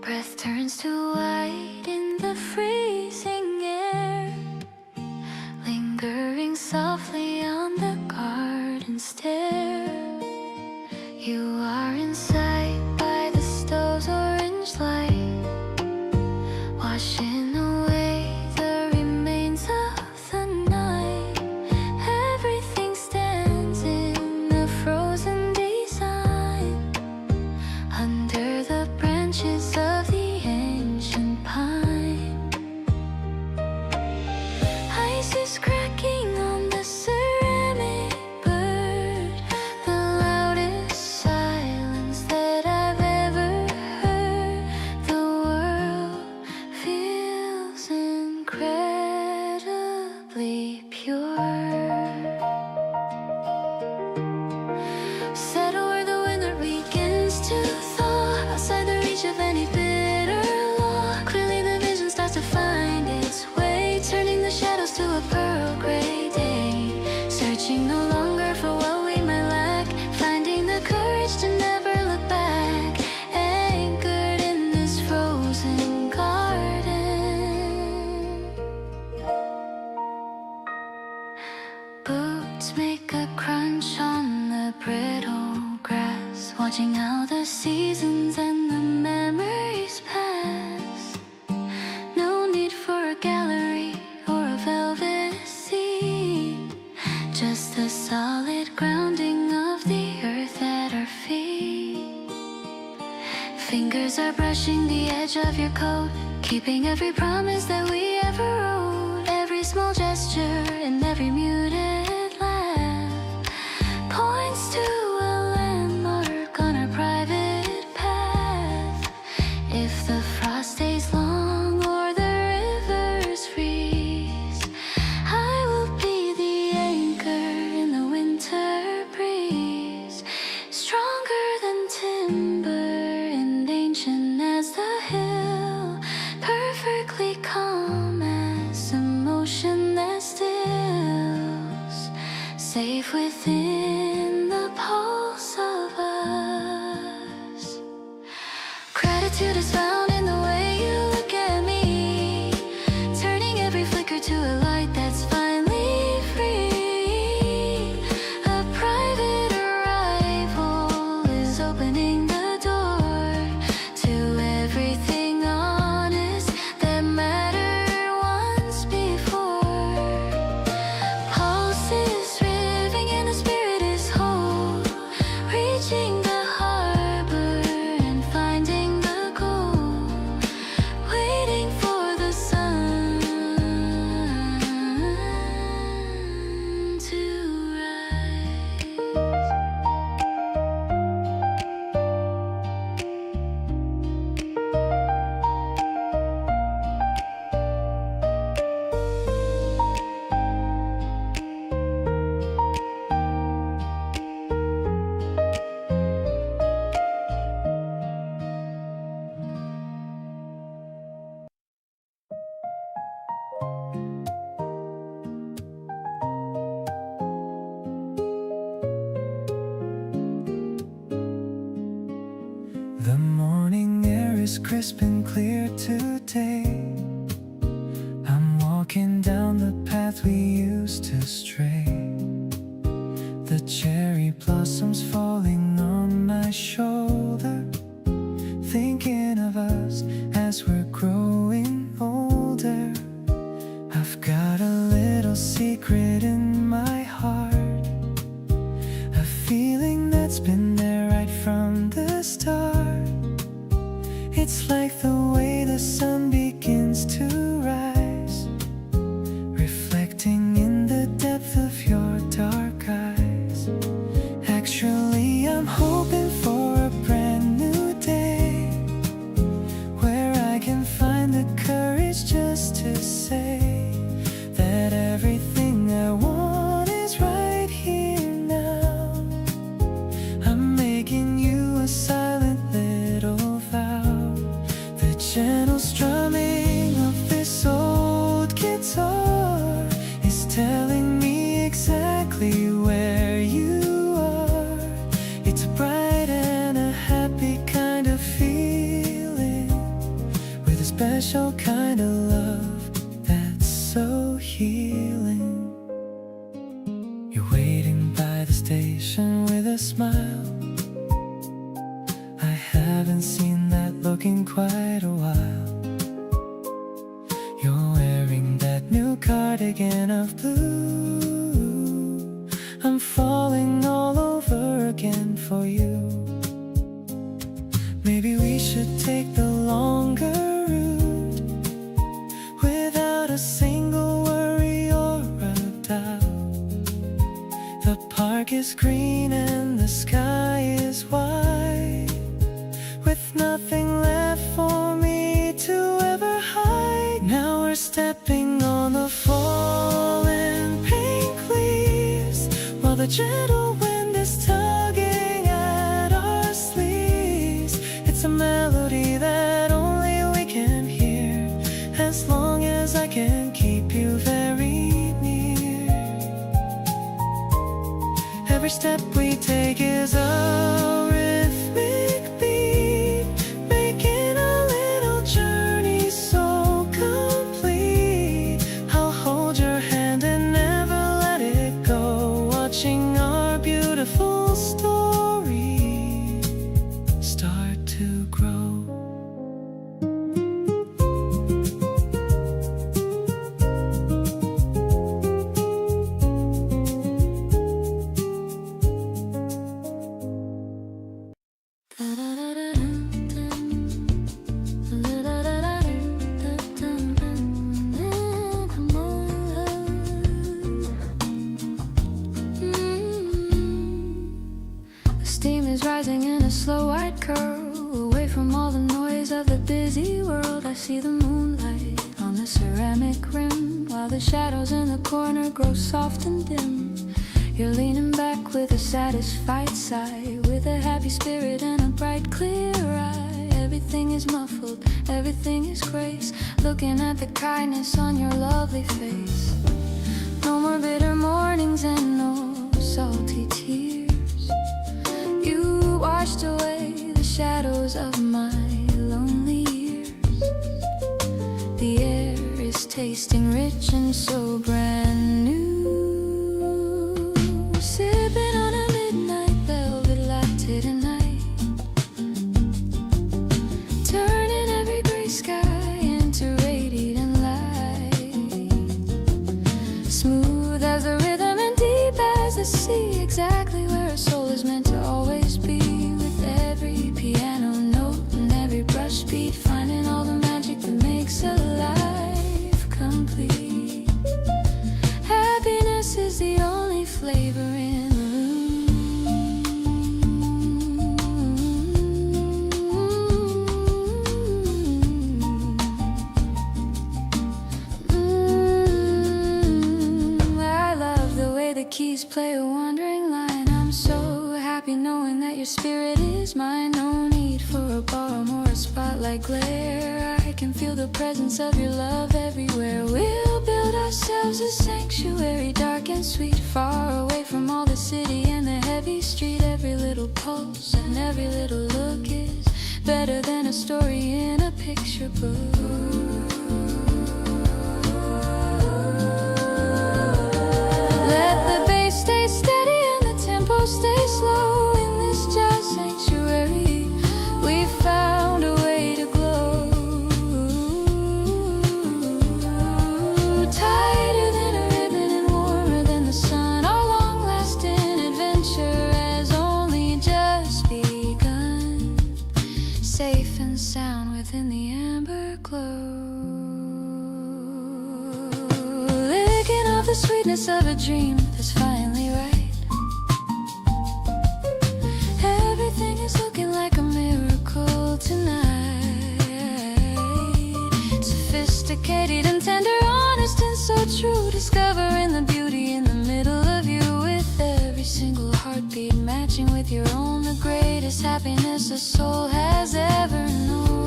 Breath turns to white in the freezing air, lingering softly on the garden stair. You are inside by the stove's orange light, washing away the remains of the night. Everything stands in a frozen design, under the branches of the ancient pine. Ice is cracking on the ceramic bird, the loudest silence that I've ever heard. The world feels incredibly pure. Settle where the winter begins to thaw, outside the reach of any bill. fingers are brushing the edge of your coat, keeping every promise that we ever wrote. Every small gesture and every muted laugh points to a landmark on our private path. If the frost stays long or the rivers freeze, I will be the anchor in the winter breeze, stronger than timber and ancient as the hill, perfectly calm as emotion that stills, safe within the pulse of us. Gratitude is found in the way you look at me, turning every flicker to a light that's finally free. A private arrival is opening the door to everything honest that mattered once before. Pulses riving and the spirit is whole, reaching the harbor and finding the goal, waiting for the sun to rise. The morning air is crisp and clear today. I'm walking down the path we used to stray. The cherry blossoms falling on my shoulder, thinking of us as we're growing older. I've got a little secret in my heart, a feeling that's been there right from the start. It's like the way the sun begins to rise, reflecting in the depth of your dark eyes. Actually, I'm hoping for a brand new day, where I can find the courage just to say that everything I want is right here now. I'm making you a silent little vow. The gentle strumming of this old guitar is telling me exactly where you are. It's a bright and a happy kind of feeling, with a special kind of love that's so healing. You're waiting by the station with a smile. I haven't seen that look in quite a while. You're wearing that new cardigan of blue. I'm falling all over again for you. Maybe we should take the longer route, without a single worry or a doubt. The park is green and the sky is white, with nothing left for me to ever hide. Now we're stepping on the fallen pink leaves, while the gentle wind is tugging at our sleeves. It's a melody that only we can hear, as long as I can keep you very near. Every step we take is a rhythmic beat, making a little journey so complete. I'll hold your hand and never let it go, watching our beautiful story start to grow. of the busy world, I see the moonlight on the ceramic rim, while the shadows in the corner grow soft and dim. You're leaning back with a satisfied sigh, with a happy spirit and a bright clear eye. Everything is muffled, everything is grace, looking at the kindness on your lovely face. No more bitter mornings and no salty tears. You washed away the shadows of my lonely years. The air is tasting rich and so brand new. Sipping on a midnight velvet latte tonight, turning every gray sky into radiant light. Smooth as the rhythm and deep as the sea, exactly where a soul is meant to always be. With every piano note and every brush beat, finding all the magic that makes a life complete. Happiness is the only flavor in the room. I love the way the keys play a wandering line. I'm so happy knowing that your spirit is mine. No need for a balm or a spotlight glare. I can feel the presence of your love everywhere. We'll build ourselves a sanctuary, dark and sweet, far away from all the city and the heavy street. Every little pulse and every little look is better than a story in a picture book. Let the bass stay steady and the tempo stay slow. In this jazz sanctuary, we found a way to glow. Tighter than a ribbon and warmer than the sun. Our long-lasting adventure has only just begun. Safe and sound within the amber glow. Licking off the sweetness of a dream that's finally right. Everything is looking like a miracle tonight. Sophisticated and tender, honest and so true. Discovering the beauty in the middle of you, with every single heartbeat matching with your own. The greatest happiness a soul has ever known.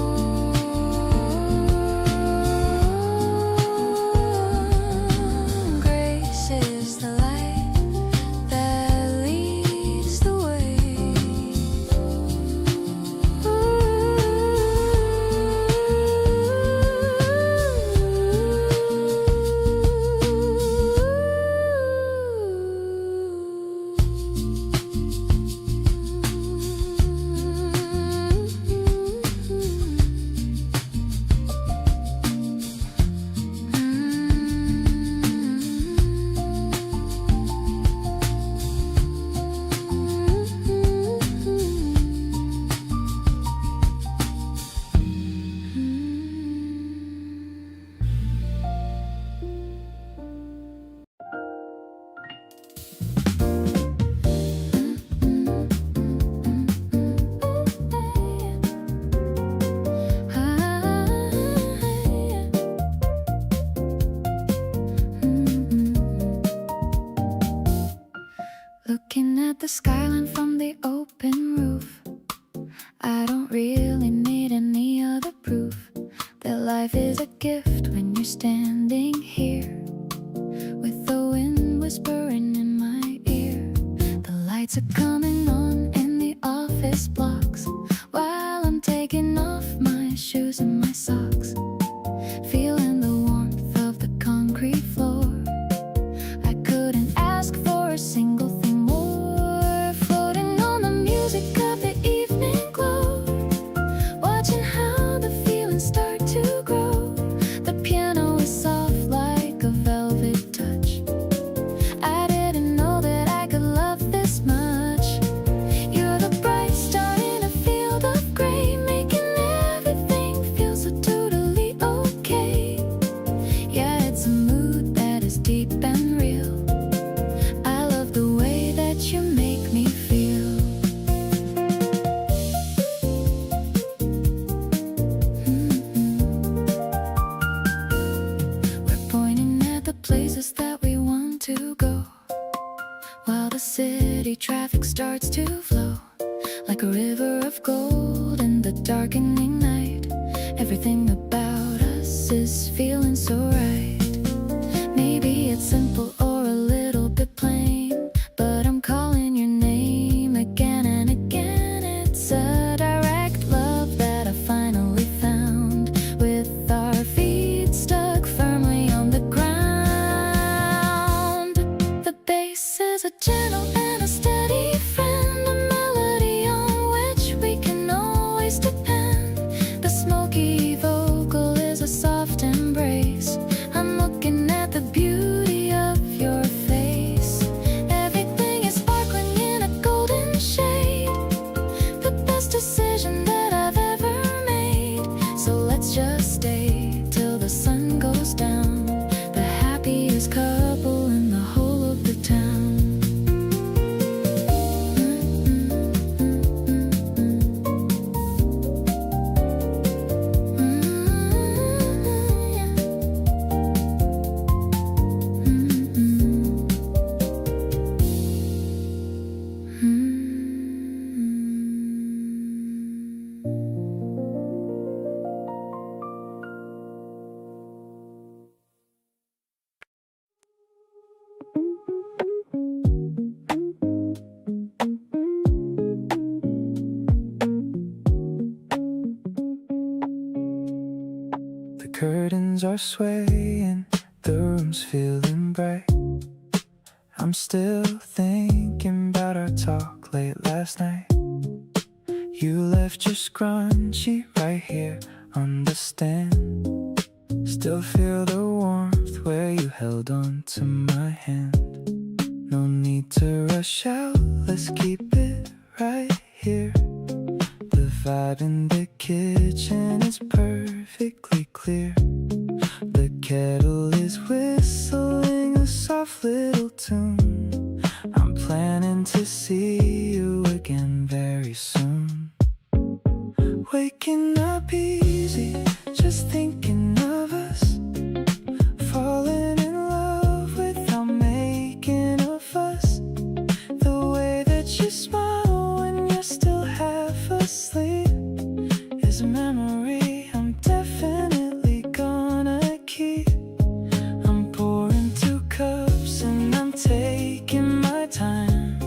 Grace is the light that leads the way. Looking at the skyline from the open roof, I don't really need any other proof that life is a gift when you're standing here, with the wind whispering in my ear. The lights are coming on in the office blocks, while I'm taking off my shoes and my socks, feeling the warmth of the concrete floor. I couldn't ask for a single thing more. darkening night. Everything about us is feeling so right. Maybe it's simple or a little bit plain, but I'm calling your name again and again. It's a direct love that I finally found, with our feet stuck firmly on the ground. The bass is a gentle and a steady friend, a melody on which we can always depend. The smoky vocal is a soft embrace. I'm looking at the beauty of your face. Everything is sparkling in a golden shade, the best decision that I've ever made. So let's just stay till the sun goes down, the happiest couple in the whole of the town. The curtains are swaying, the room's feeling bright. I'm still thinking about our talk late last night. You left your scrunchie right here on the stand. Still feel the warmth where you held on to my hand. No need to rush out, let's keep it right here. The vibe in the kitchen is perfectly clear. The kettle is whistling a soft little tune. I'm planning to see you again very soon. Waking up easy, just thinking of us. Falling in love without making a fuss. The way that you smile when you're still half asleep is a memory I'm definitely gonna keep. I'm pouring 2 cups and I'm taking my time,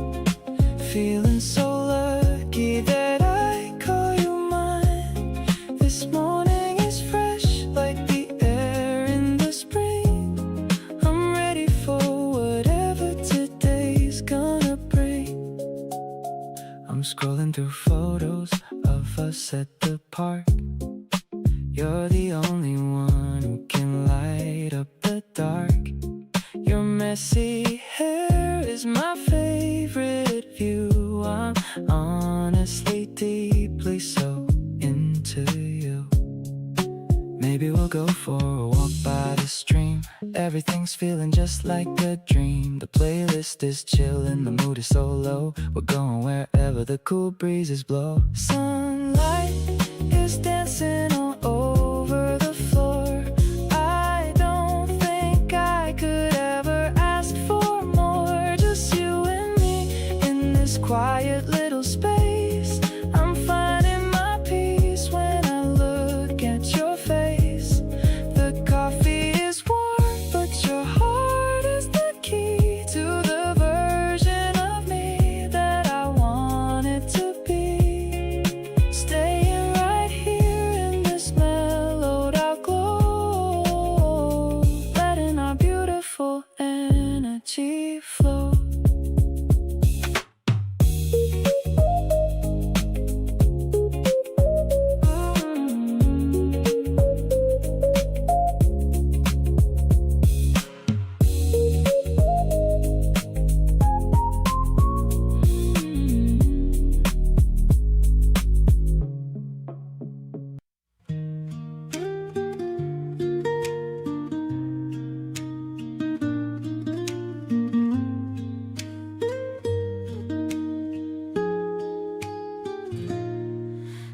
feeling so lucky that I call you mine. This morning is fresh like the air in the spring. I'm ready for whatever today's gonna bring. I'm scrolling through photos of us at the park. You're the only one who can light up the dark. Your messy hair is my favorite view. I'm honestly deeply so into you. Maybe we'll go for a walk by the stream. Everything's feeling just like a dream. The playlist is chill and the mood is so low. We're going wherever the cool breezes blow. Sunlight is dancing all over the floor. I don't think I could ever ask for more. Just you and me in this quiet little space. I'm finding my peace when I look at your face. The coffee is warm, but your heart is the key to the version of me that I wanted to be. Staying right here in this mellowed out glow, letting our beautiful energy flow.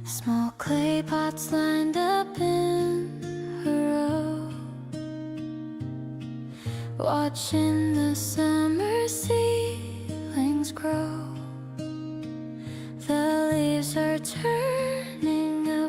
Small clay pots lined up in a row, watching the summer seedlings grow. The leaves are turning a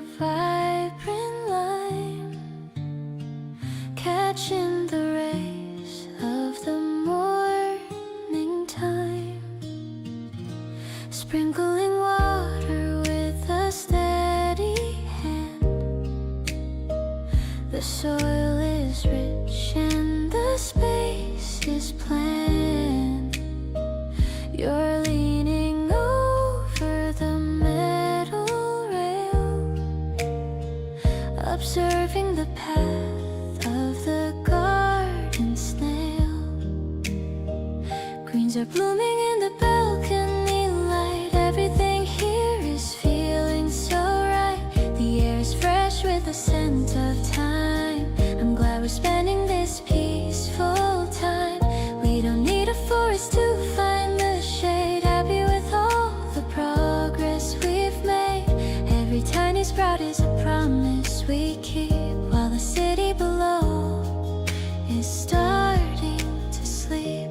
The soil is rich and the space is planned. You're leaning over the metal rail, observing the path of the garden snail. Greens are blooming in the balcony light. Everything here is feeling so right. The air is fresh with the scent of time. I'm glad we're spending this peaceful time. We don't need a forest to find the shade. Happy with all the progress we've made. Every tiny sprout is a promise we keep, while the city below is starting to sleep.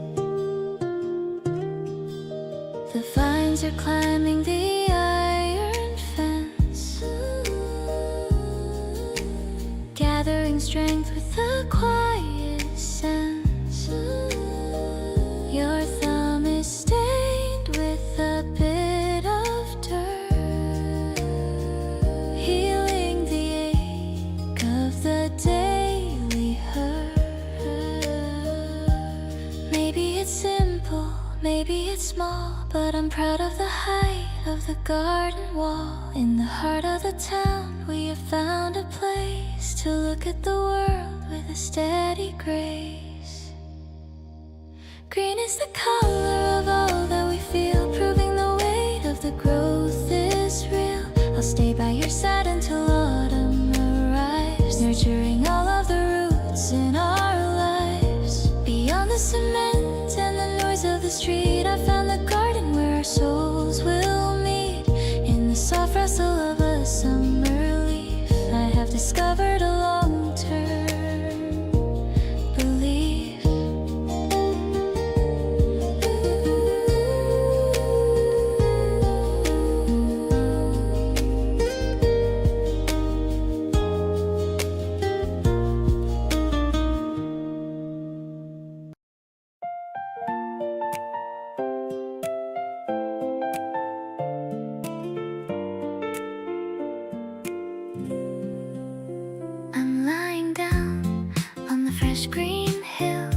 The vines are climbing the iron fence, gathering strength with a quiet sense. Your thumb is stained with a bit of dirt, healing the ache of the daily hurt. Maybe it's simple, maybe it's small, but I'm proud of the height of the garden wall. In the heart of the town, we have found a place to look at the world with a steady grace. Green is the color of all that we feel, proving the weight of the growth is real. I'll stay by your side until autumn arrives, nurturing all of the roots in our lives. Beyond the cement and the noise of the street, I found the garden where our souls will meet. In the soft rustle of a summer leaf, I have discovered a long-term belief. I'm lying down on the fresh green hill.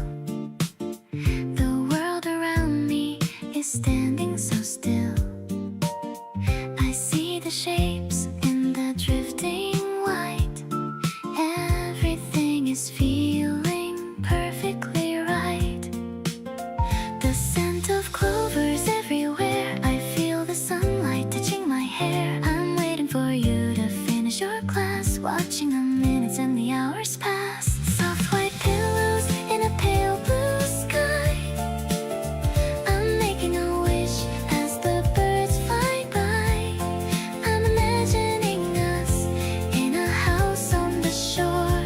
The world around me is standing so still. I see the shapes in the drifting white. Everything is feeling perfectly right. The scent of clovers everywhere. I feel the sunlight touching my hair. I'm waiting for you to finish your class, watching the minutes and the hours pass. Soft white pillows in a pale blue sky. I'm making a wish as the birds fly by. I'm imagining us in a house on the shore,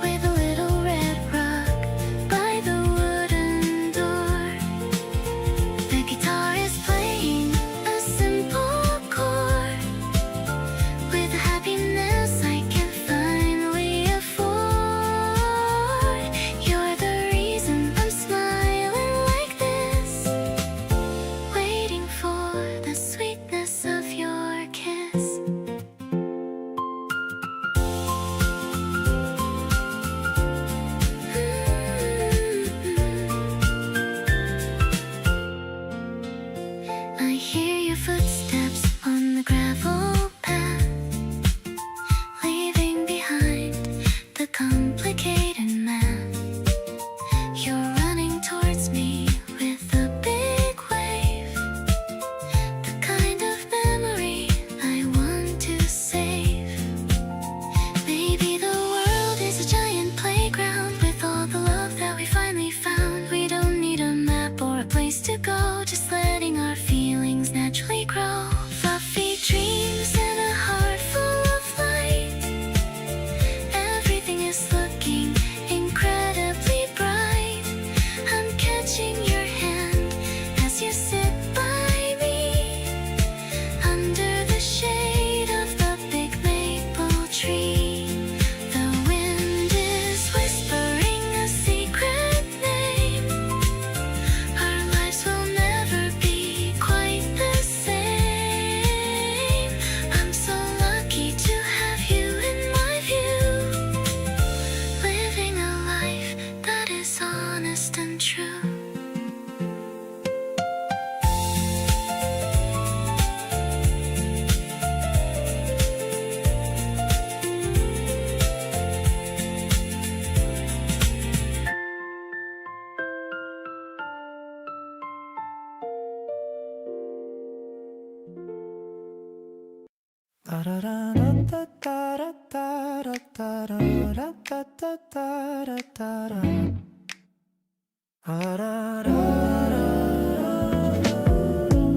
with a little red rug by the wooden door. The guitar is playing a simple chord, with a happiness I can finally afford.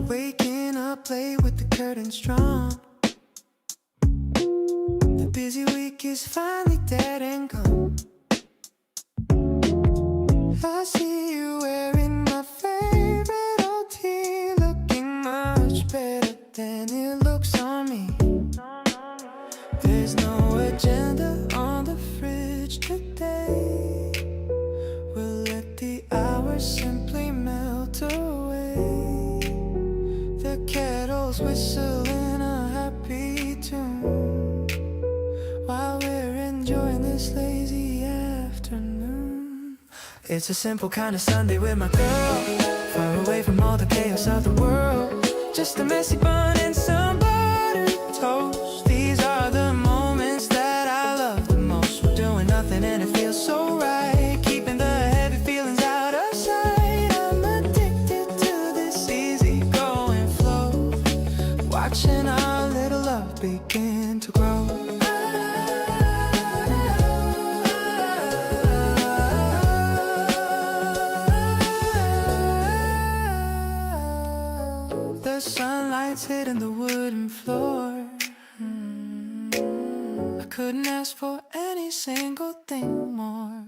Waking up late with the curtains drawn. The busy week is finally dead and gone. I see you wearing my favorite old tee, looking much better than it looks on me. There's no agenda on the fridge today. We'll let the hours simply melt away. The kettle's whistling a happy tune while we're enjoying this lazy afternoon. It's a simple kind of Sunday with my girl, far away from all the chaos of the world. Just a messy bun and some buttered toast. These are the moments that I love the most. We're doing nothing and it feels so right, keeping the heavy feelings out of sight. I'm addicted to this easy-going flow, watching our little love begin to grow. The sunlight's hitting the wooden floor. I couldn't ask for any single thing more.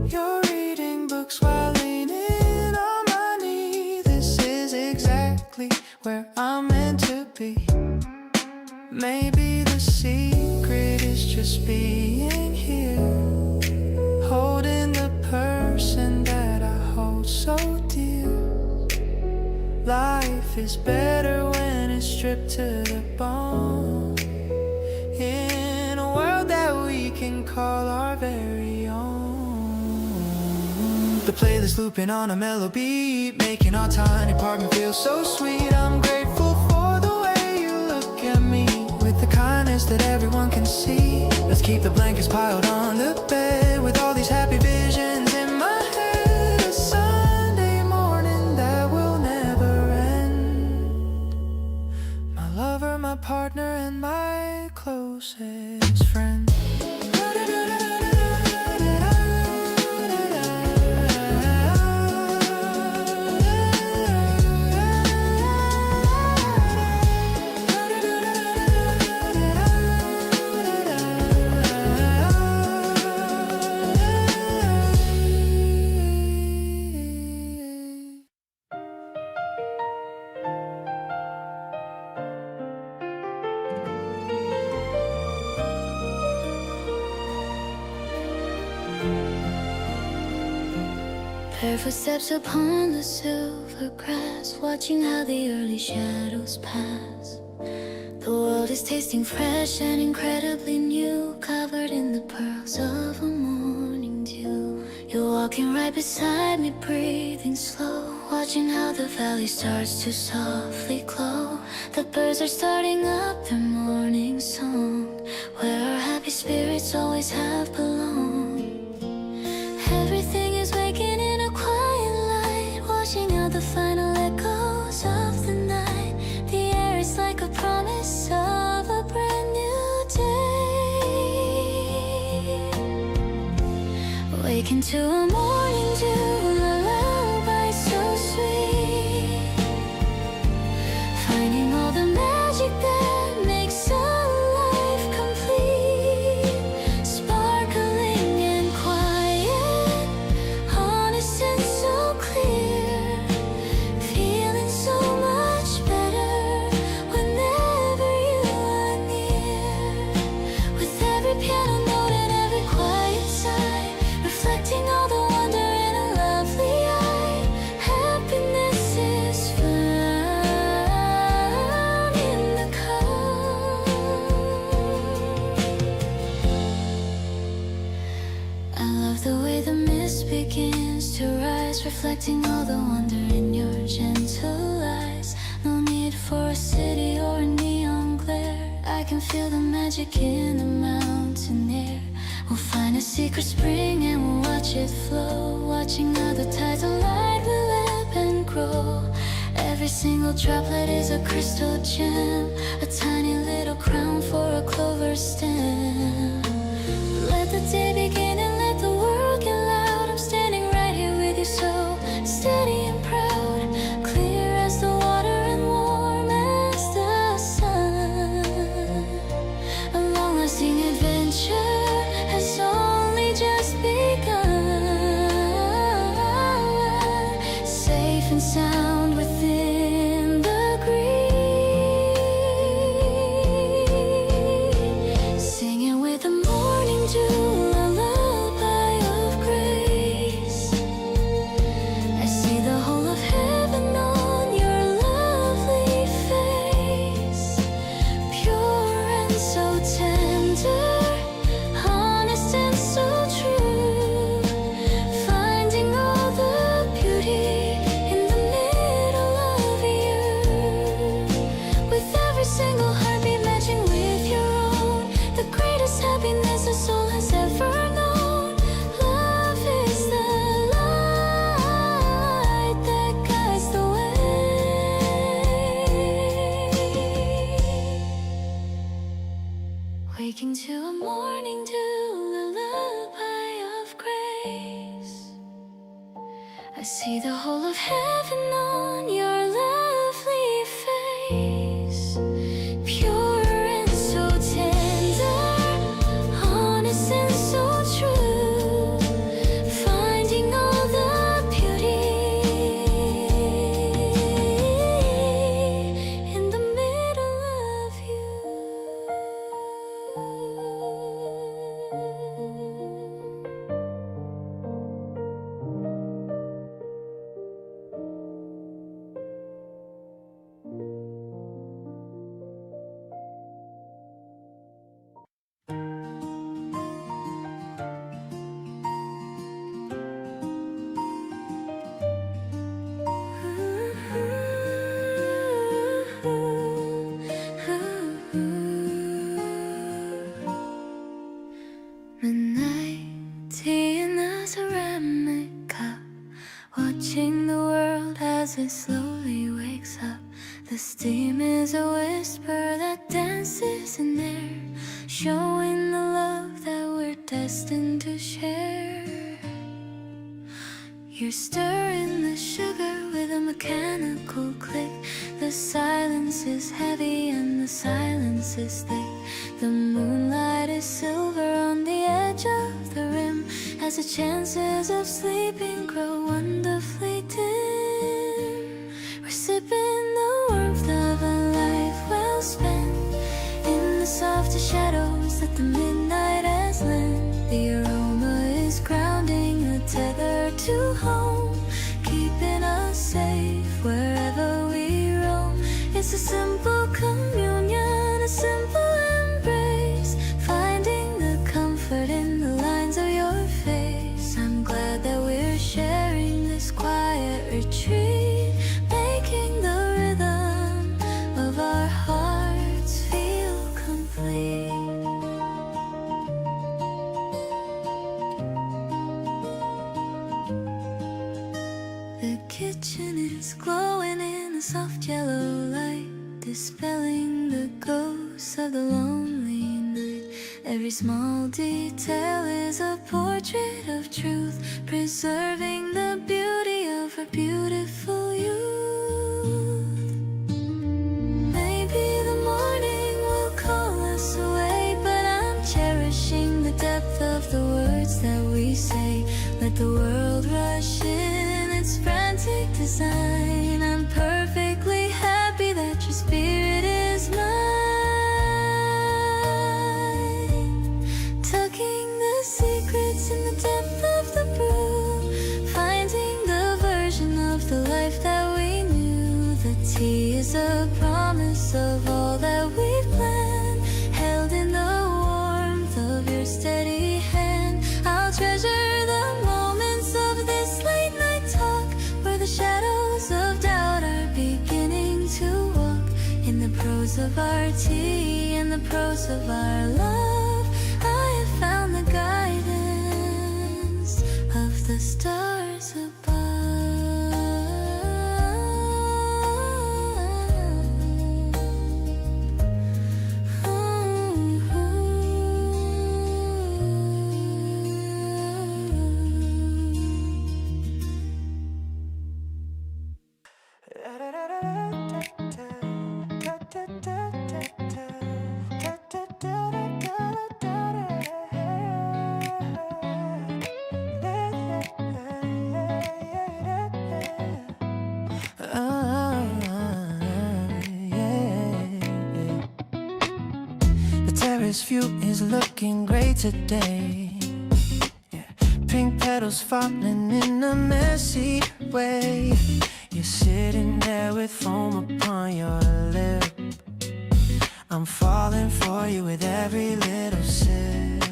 You're reading books while leaning on my knee. This is exactly where I'm meant to be. Maybe the secret is just being here, holding the person that I hold so dear. Life is better when it's stripped to the bone, in a world that we can call our very own. The playlist looping on a mellow beat, making our tiny apartment feel so sweet. I'm grateful for the way you look at me, with the kindness that everyone can see. Let's keep the blankets piled on the bed, with all these happy visions in my head. A Sunday morning that will never end. My lover, my partner, and my closest friend. Barefoot steps upon the silver grass, watching how the early shadows pass. The world is tasting fresh and incredibly new, covered in the pearls of a morning dew. You're walking right beside me, breathing slow, watching how the valley starts to softly glow. The birds are starting up their morning song, where our happy spirits always have belonged. Everything is waking in a quiet light, washing out the final echoes of the night. The air is like a promise of a brand new day. Waking to a morning dew, a lullaby so sweet, finding all the magic that makes a life complete. Sparkling and quiet, honest and so clear, feeling so much better whenever you are near. With every piano note and every quiet sigh, reflecting all the wonder in a lovely eye. Happiness is found in the calm. I love the way the mist begins to rise, reflecting all the wonder in your gentle eyes. No need for a city or a neon glare, I can feel the magic in the mountain air. We'll find a secret spring and we'll watch it flow, watching how the tides of light will ebb and grow. Every single droplet is a crystal gem, a tiny little crown for a clover stem. Let the day begin and let the world get loud. I'm standing right here with you, so steady and proud, clear as the water and warm as the sun. A long-lasting adventure has only just begun. Safe and sound within the green, singing with the morning dew, a lullaby of grace. I see the whole of heaven on your lovely face, pure and so tender, honest and so true, finding all the beauty in the middle of you. With every single heartbeat matching with your own, the greatest happiness a soul has ever known. Love is the light that guides the way. Waking to a morning dew, a lullaby of grace. I see the whole of heaven on your lovely face, pure and so tender, honest and so true, finding all the beauty in the middle of you. Midnight tea in a ceramic cup, watching the world as it slowly wakes up. The steam is a whisper that dances in air, showing the love that we're destined to share. You're stirring the sugar with a mechanical click. The silence is heavy and the silence is thick. The moonlight is silver on the edge of the rim, as the chances of sleeping grow wonderfully dim. We're sipping the warmth of a life well spent in the softest shadows that the midnight has lent. The aroma is grounding, a tether to home, keeping us safe wherever we roam. It's a simple communion, a simple embrace, finding the comfort in the lines of your face. I'm glad that we're sharing this quiet retreat, making the rhythm of our hearts feel complete. The kitchen is glowing in a soft yellow light, dispelling the ghosts of the lonely night. Every small detail is a portrait of truth, preserving the beauty of our beautiful youth. Maybe the morning will call us away, but I'm cherishing the depth of the words that we say. Let the world rush in its frantic design. I'm perfectly happy that your spirit is mine. Tucking the secrets in the depth of the brew, finding the version of the life that we knew. The tea is a promise of all that we've planned, held in the warmth of your steady hand. I'll treasure the moments of this late night talk, where the shadows of doubt are beginning to walk. In the prose of our tea and the prose of our love, I have found the guidance of the stars above. terrace view is looking great today. Yeah. Pink petals falling in a messy way. You're sitting there with foam upon your lip. I'm falling for you with every little sip.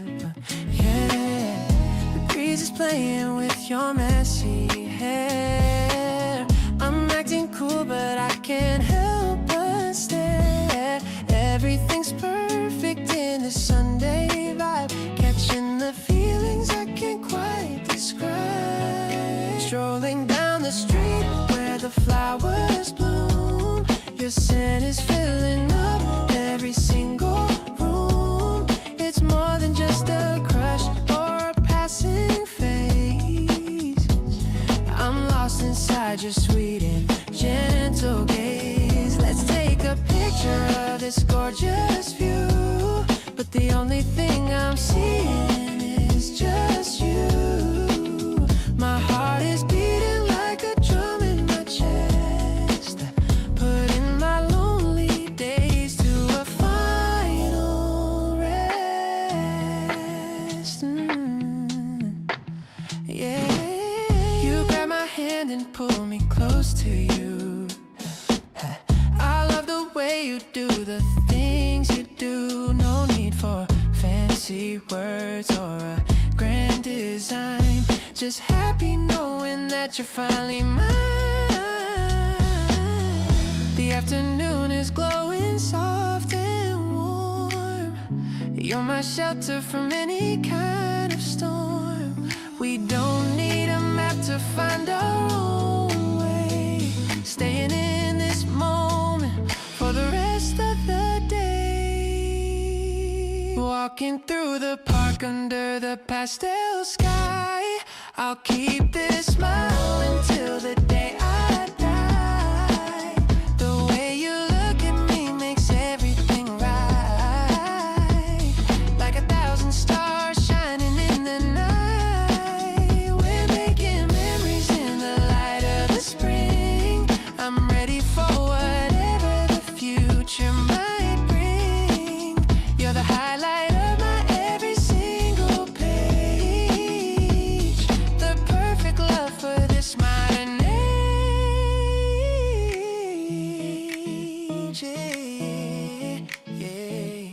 Yeah, the breeze is playing with your messy hair. I'm acting cool, but I can't help but stare. Everything's perfect in this Sunday vibe, catching the feelings I can't quite describe. Strolling down the street where the flowers bloom, your scent is filling up every single room. It's more than just a crush or a passing phase. I'm lost inside your sweet and gentle gaze. Let's take a picture of this gorgeous view, but the only thing I'm seeing is just you. My heart is beating like a drum in my chest, putting my lonely days to a final rest. Yeah, you grab my hand and pull me close to you. I love the way you do the things you do. No need for fancy words or a grand design. Just happy knowing that you're finally mine. The afternoon is glowing soft and warm. You're my shelter from any kind of storm. We don't need a map to find our own way. Staying in this moment for the rest of the day. Walking through the park under the pastel sky. I'll keep this smile until the day I die. The way you look at me makes everything right. Like 1,000 stars shining in the night. We're making memories in the light of the spring. I'm ready for whatever the future might bring. You're the highlight of my every single page. The perfect love for this modern age. Yeah, yeah.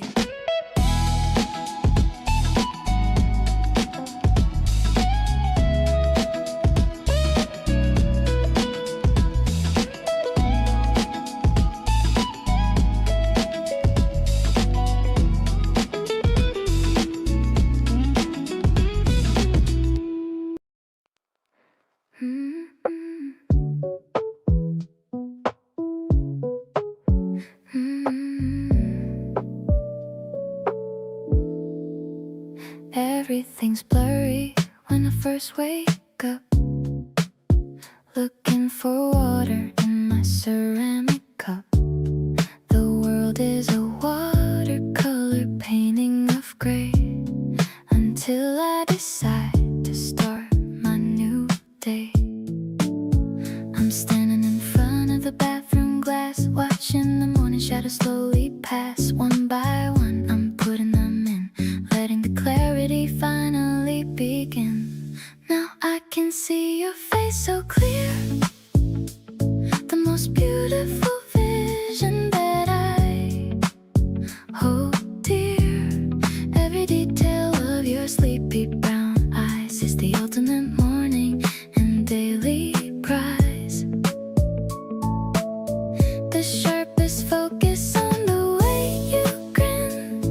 Everything's blurry when I first wake up. Looking for water in my ceramic cup. The world is a watercolor painting of gray, until I decide to start my new day. I'm standing in front of the bathroom glass, watching the morning shadows slowly pass. One by one, I'm putting them in, letting the clarity finally begin. Now I can see your face so clear, the most beautiful vision that I hold dear. Every detail of your sleepy brown eyes is the ultimate morning and daily prize. The sharpest focus on the way you grin.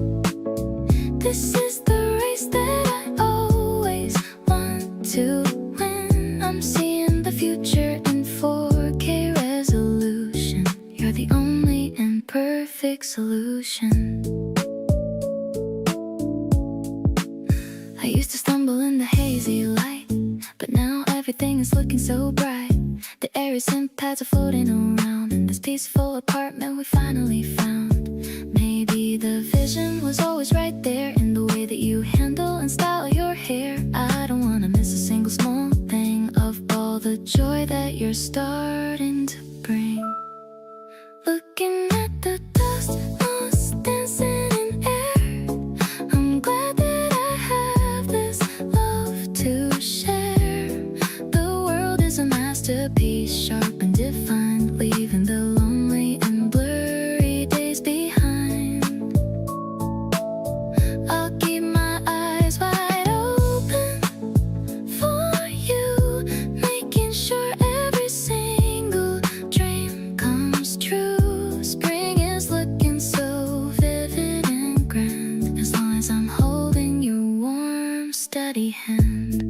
This is the race that I always want to win. I'm seeing the future in 4K resolution. You're the only imperfect solution. I used to stumble in the hazy light, but now everything is looking so bright. The airy synth pads are floating around in this peaceful apartment we finally found. Maybe the vision was always right there in the way that you handle and style your hair. I don't wanna miss a single small thing of all the joy that you're starting to bring. Looking at the dust motes dancing in air, steady hand.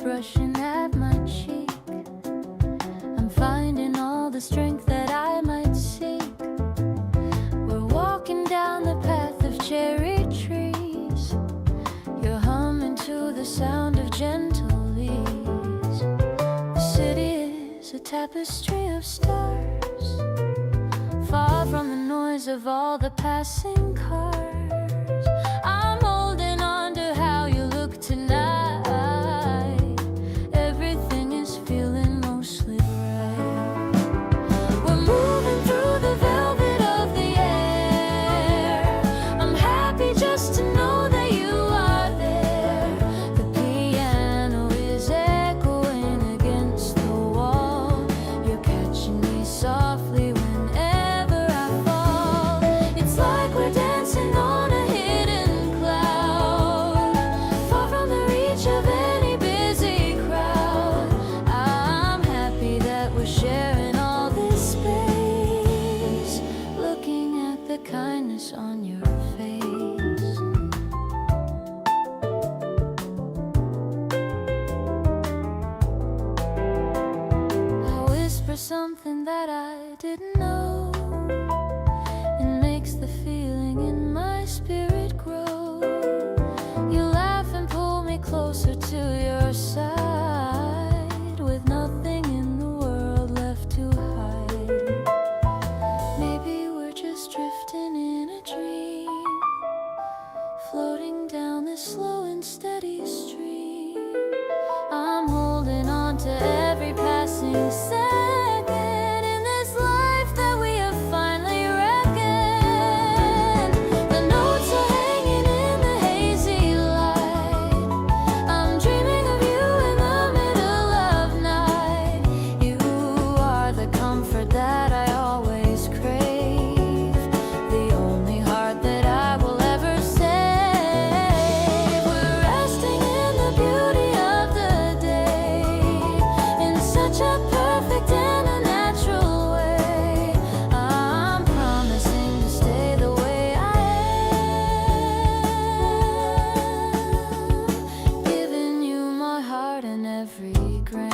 Brushing at my cheek, I'm finding all the strength that I might seek. We're walking down the path of cherry trees. You're humming to the sound of gentle ease. The city is a tapestry of stars, far from the noise of all the passing cars. I'm holding on to how you look tonight. On your face, I whisper something that I didn't know. It makes the feeling in my spirit grow. You laugh and pull me closer to your side, with nothing in the world left to hide. Maybe we're just drifting in a dream, floating down this slow and steady stream. I'm holding on to every passing second in this life that we have finally reckoned. The notes are hanging in the hazy light. I'm dreaming of you in the middle of night. You are the comfort that I always crave, the only heart that I will ever save. We're resting in the beauty of the day, in such a perfect and a natural way. I'm promising to stay the way I am, giving you my heart and every gram.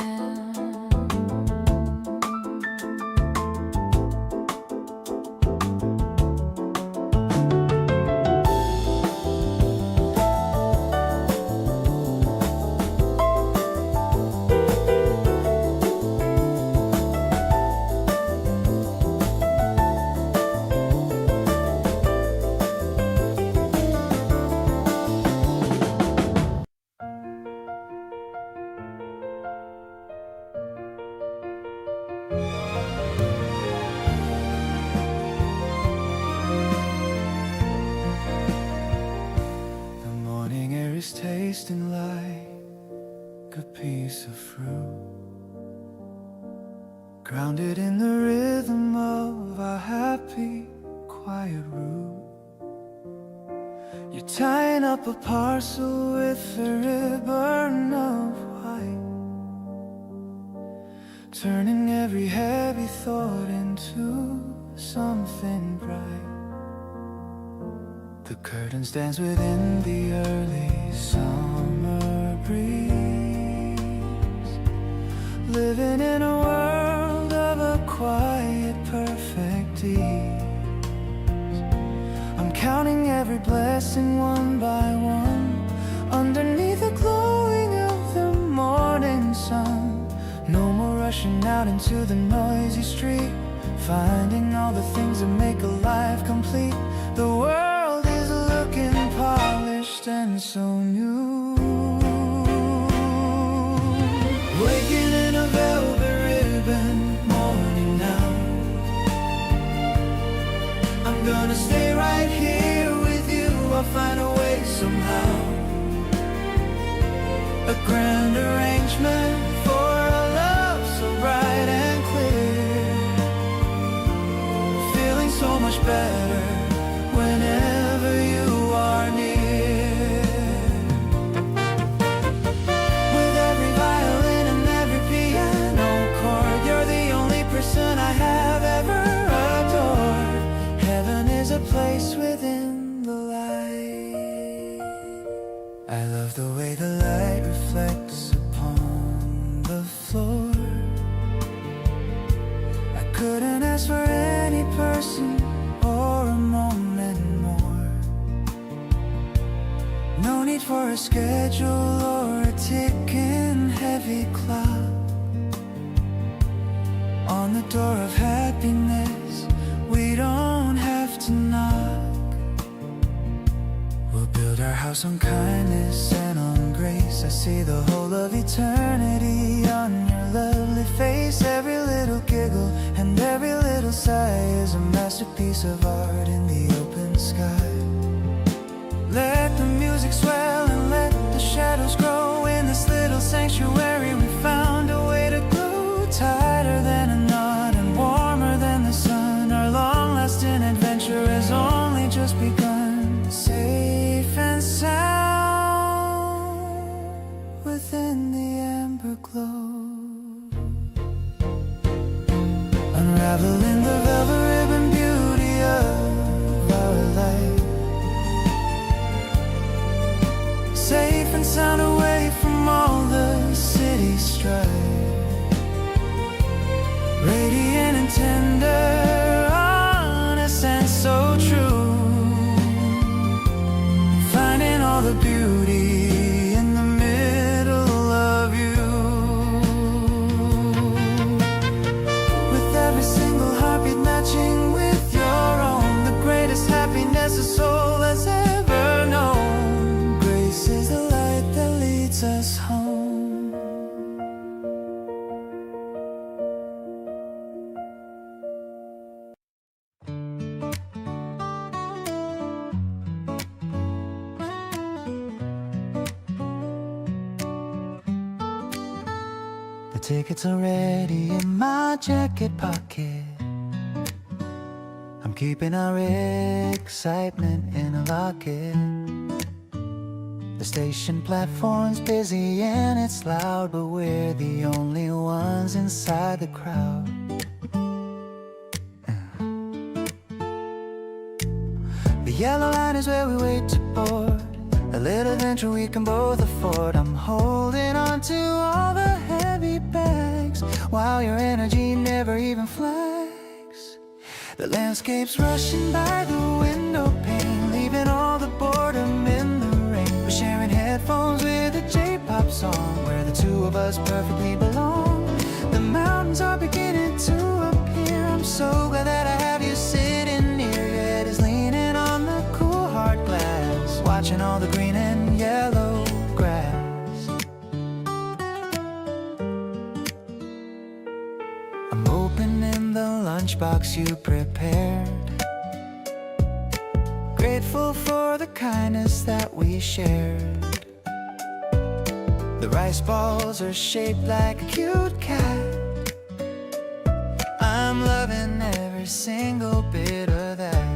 The morning air is tasting like a piece of fruit, grounded in the rhythm of our happy, quiet route. You're tying up a parcel with a ribbon of white, turning every heavy thought into something bright. The curtains dance within the early summer breeze, living in a world of a quiet, perfect ease. I'm counting every blessing one by one, underneath the glowing of the morning sun. No more rushing out into the noisy street, finding all the things that make a life complete. The world is looking polished and so new, waking in a velvet ribbon, grand arrangement for a love so bright and clear. Feeling so much better whenever you are near. With every violin and every piano chord, you're the only person I have ever adored. Heaven is a place within the light. I love the way the light reflects upon the floor. I couldn't ask for any person or a moment more. No need for a schedule or a ticking heavy clock. On the door of happiness, we don't have to knock. We'll build our house on kindness and on grace. I see the whole of eternity on your lovely face. Every little giggle and every little sigh is a masterpiece of art in the open sky. Let the music swell and let the shadows grow. In this little sanctuary we found a way to glow. Tighter than a knot and warmer than the sun. Our long-lasting adventure has only just begun. Safe and sound within the amber glow. Unraveling the velvet ribbon beauty of our life. Safe and sound away from all the city strife. Radiant and tender, honest and so true. Finding all the beauty in the middle of you. With every single heartbeat matching with your own, the greatest happiness a soul has ever known. Grace is the light that leads us home. The tickets are ready in my jacket pocket. I'm keeping our excitement in a locket. The station platform's busy and it's loud, but we're the only ones inside the crowd. The yellow line is where we wait to board. A little adventure we can both afford. I'm holding on to all the heavy bags while your energy never even flags. The landscape's rushing by the window pane, leaving all the boredom in the rain. We're sharing headphones with a J-pop song where the two of us perfectly belong. The mountains are beginning to appear. I'm so glad that I have you sitting near. Your head is leaning on the cool hard glass, watching all the green and yellow grass. I'm opening the lunchbox you prepared, grateful for the kindness that we shared. The rice balls are shaped like a cute cat. I'm loving every single bit of that.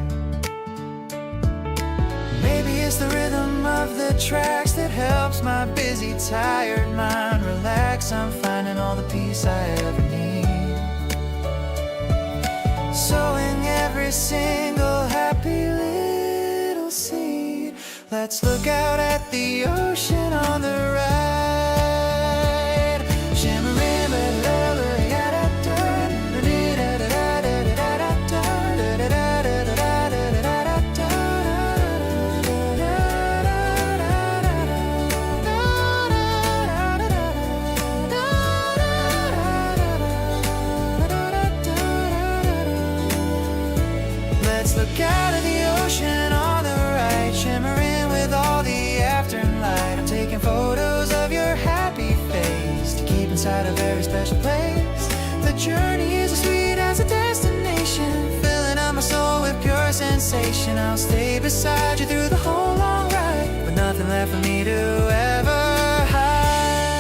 Maybe it's the rhythm of the tracks that helps my busy, tired mind relax. I'm finding all the peace I ever need, sowing every single happy little seed. Let's look out at the ocean on the right, shimmering Let's look out at the ocean on the right, shimmering with all the afterlight. I'm taking photos of your happy face to keep inside a very special place. The journey is as sweet as a destination, filling up my soul with pure sensation. I'll stay beside you through the whole long ride, with nothing left for me to ever hide.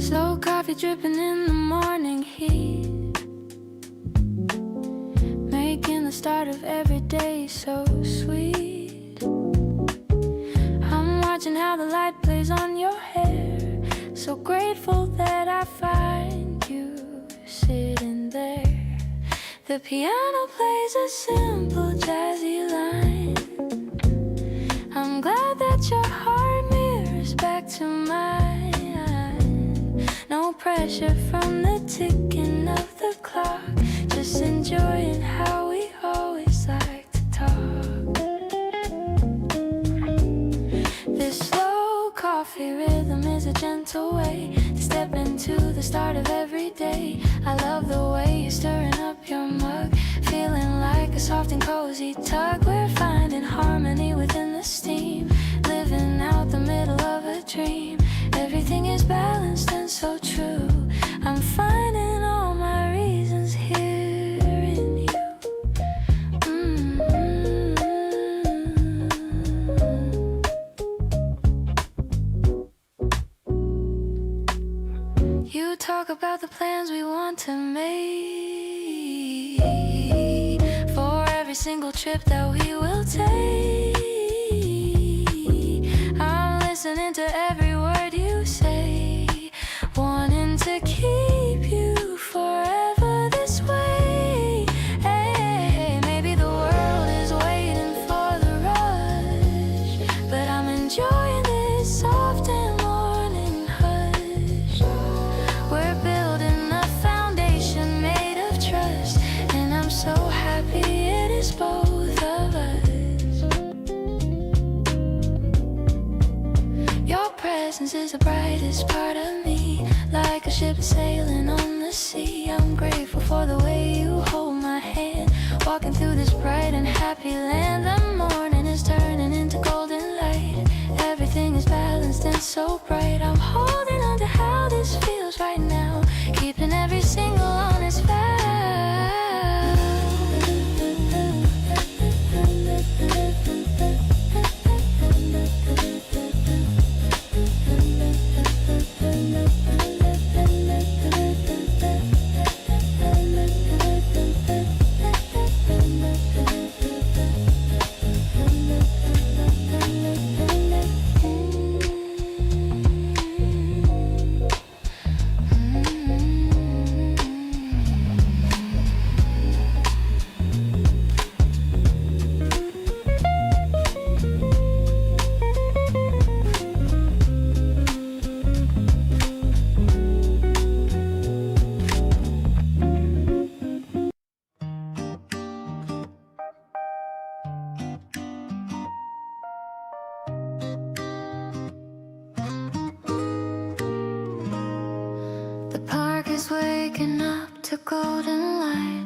Slow coffee dripping in the morning heat, making the start of every day so sweet. I'm watching how the light plays on your hair, so grateful that I find you sitting there. The piano plays a simple jazzy line. I'm glad that your heart mirrors back to mine. No pressure from the ticking of the clock, just enjoying how we always like to talk. This slow coffee rhythm is a gentle way to step into the start of every day. I love the way you're stirring up your mug, feeling like a soft and cozy tug. We're finding harmony within the steam, living out the middle of a dream. Everything is balanced and so true. I'm finding all my reasons here in you. You talk about the plans we want to make for every single trip that we will take. I'm listening to every word you say, wanting to keep you forever this way. Hey, maybe the world is waiting for the rush, but I'm enjoying this soft and morning hush. We're building a foundation made of trust, and I'm so happy it is both of us. Your presence is the brightest part of me, like a ship sailing on the sea. I'm grateful for the way you hold my hand, walking through this bright and happy land. The morning is turning into golden light, everything is balanced and so bright. I'm holding on to how this feels right now, keeping every single honest fact. The park is waking up to golden light.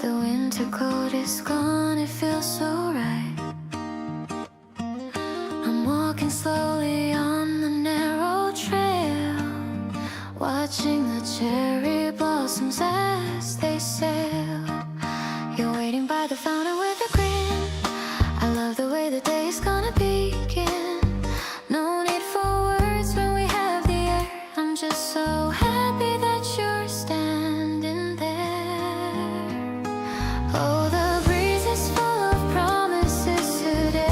The winter coat is gone, it feels so right. I'm walking slowly on the narrow trail, watching the cherry blossoms as they sail. You're waiting by the fountain with a grin. I love the way the day's gonna begin. No need for words when we have the air. I'm just so happy that you're standing there. Oh, the breeze is full of promises today.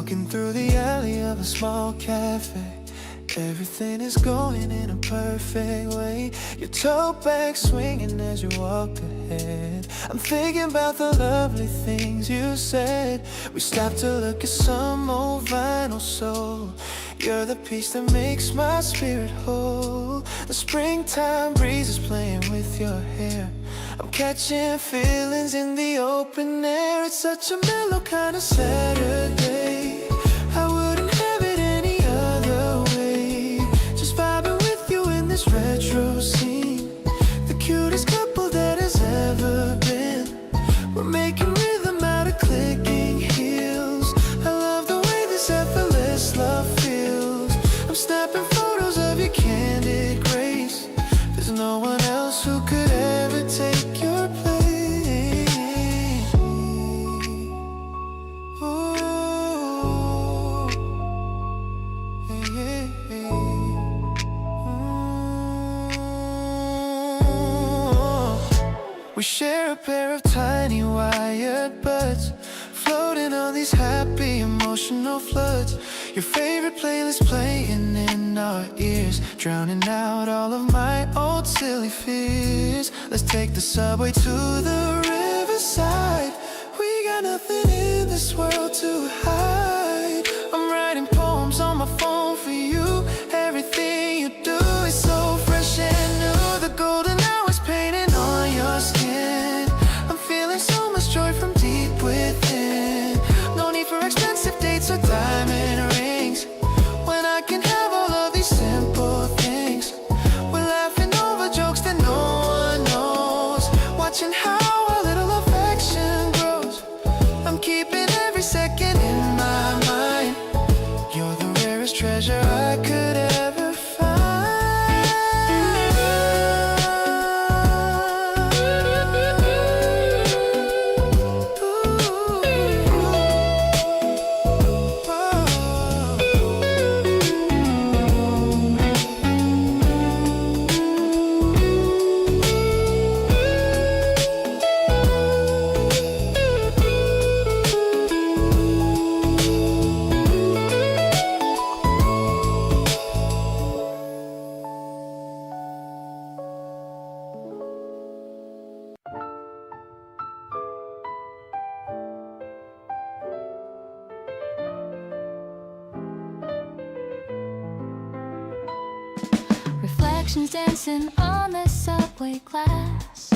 Walking through the alley of a small cafe. Everything is going in a perfect way. Your tote bag swinging as you walk ahead. I'm thinking about the lovely things you said. We stopped to look at some old vinyl soul. You're the piece that makes my spirit whole. The springtime breeze is playing with your hair. I'm catching feelings in the open air. It's such a mellow kind of Saturday. I wouldn't have it any other way. Just vibing with you in this retro scene. The cutest couple that has ever been. We're making rhythm out of clicking heels. I love the way this effortless love feels. I'm snapping photos of your candid grace. There's no one else who could ever take your place. Ooh, yeah, yeah. We share a pair of tiny wired buds, floating on these happy emotional floods. Your favorite playlist playing in our ears, drowning out all of my old silly fears. Let's take the subway to the riverside. We got nothing in this world to hide. I'm writing poems on my phone for you. Everything you do is so fresh and new. The golden hours painted on your skin. I'm feeling so much joy from deep within. No need for expensive dates or diamond rings, when I can have all of these simple things. We're laughing over jokes that no one knows, watching how our little affection grows. I'm keeping every second in my mind. You're the rarest treasure I could ever Reflections dancing on the subway glass,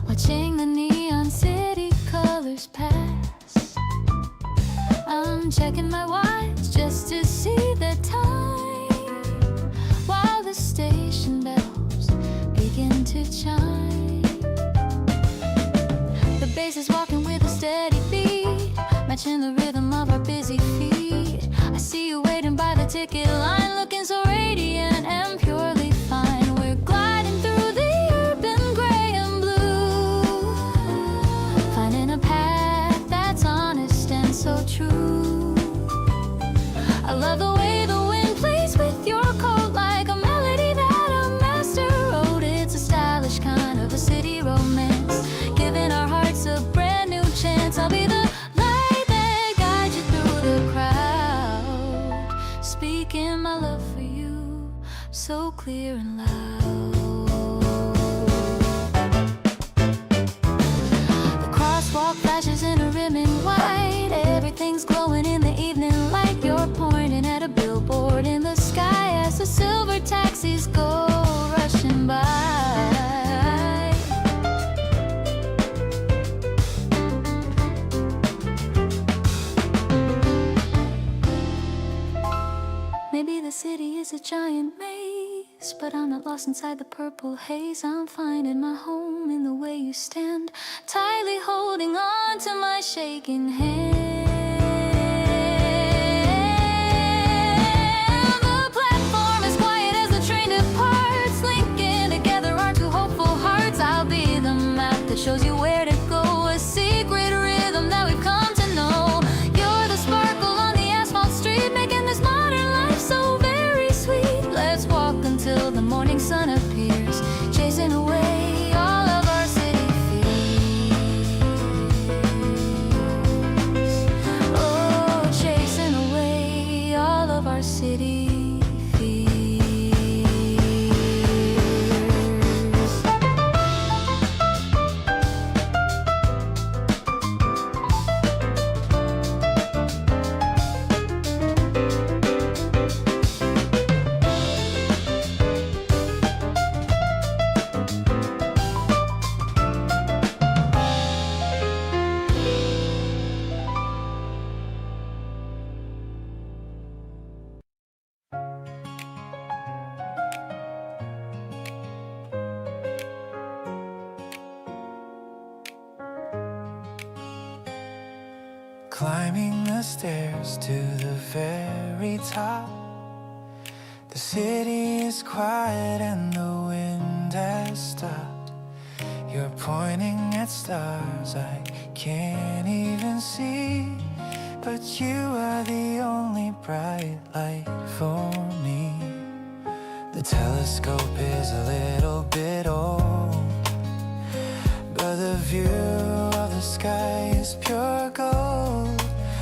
watching the neon city colors pass. I'm checking my watch just to see the time, while the station bells begin to chime. The bass is walking with a steady beat, matching the rhythm of our busy feet. I see you waiting by the ticket line, looking so radiant and purely fine. We're gliding through the urban gray and blue, finding a path that's honest and so true. I love the way the wind plays with your coat, like a melody that a master wrote. It's a stylish kind of a city romance, giving our hearts a brand new chance. I'll be the light that guides you through the crowd, speaking my love for you so clear and loud. The crosswalk flashes in a rim in white. Everything's glowing in the evening light. You're pointing at a billboard in the sky as the silver taxis go rushing by. Maybe the city is a giant maze, but I'm not lost inside the purple haze. I'm finding my home in the way you stand, tightly holding on to my shaking hand. The platform is quiet as the train departs, linking together our two hopeful hearts. I'll be the map that shows you where to go, a secret rhythm that we've come to know. You're the sparkle on the asphalt street, making this modern life so very sweet. Let's walk until the morning sun appears, chasing away all of our city fears. Oh, climbing the stairs to the very top. The city is quiet and the wind has stopped. You're pointing at stars I can't even see, but you are the only bright light for me. The telescope is a little bit old, but the view of the sky is pure gold.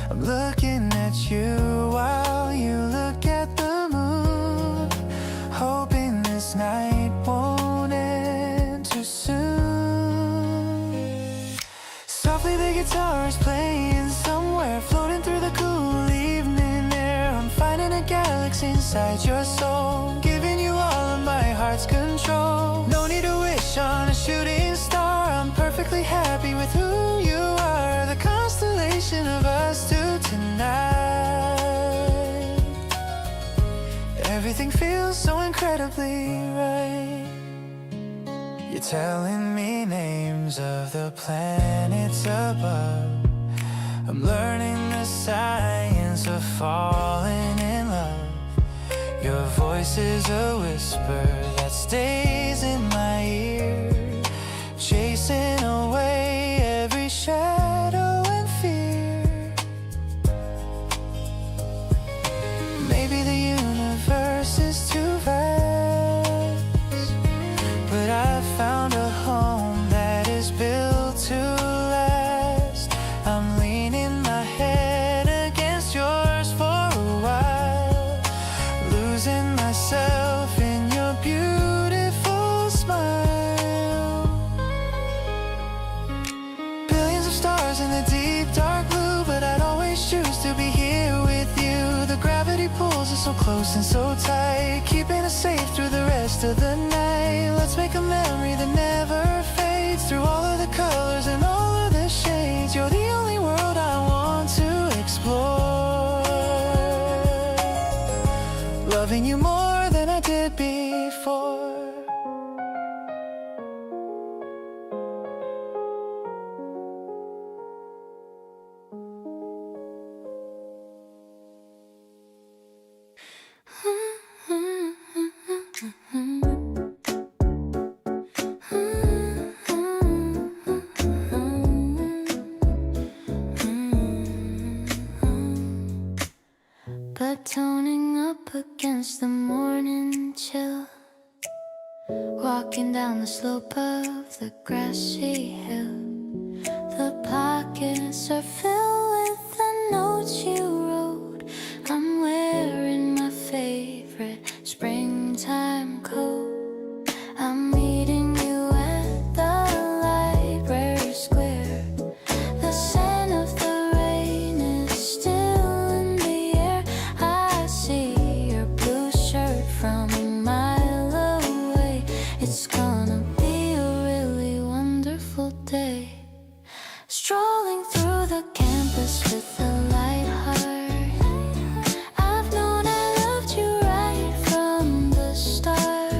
I'm looking at you while you look at the moon, hoping this night won't end too soon. Softly the guitar is playing somewhere, floating through the cool evening air. I'm finding a galaxy inside your soul, giving you all of my heart's control. No need to wish on a shooting star, I'm perfectly happy with who you are. The constellation of us two tonight, everything feels so incredibly right. You're telling me names of the planets above. I'm learning the science of falling in love. Your voice is a whisper that stays in my ear, chasing away every shadow and fear. Maybe the universe is too vast, but I found a home that is built to last. I'm leaning my head against yours for a while, losing myself in your beautiful smile. Billions of stars in the deep dark blue, but I'd always choose to be here with you. The gravity pulls us so close and so tight, keeping us safe through the rest of the night. Let's make a memory that never fades, through all of the colors and all of the shades. You're the only world I want to explore, loving you more than I did before. But toning up against the morning chill, walking down the slope of the grassy hill. The pockets are filled with the notes you wrote. I'm wearing my favorite springtime coat. I'm meeting you at the library square. The scent of the rain is still in the air. I see your blue shirt from a mile away. It's gonna be a really wonderful day. Strolling through the campus with a light heart. I've known I loved you right from the start.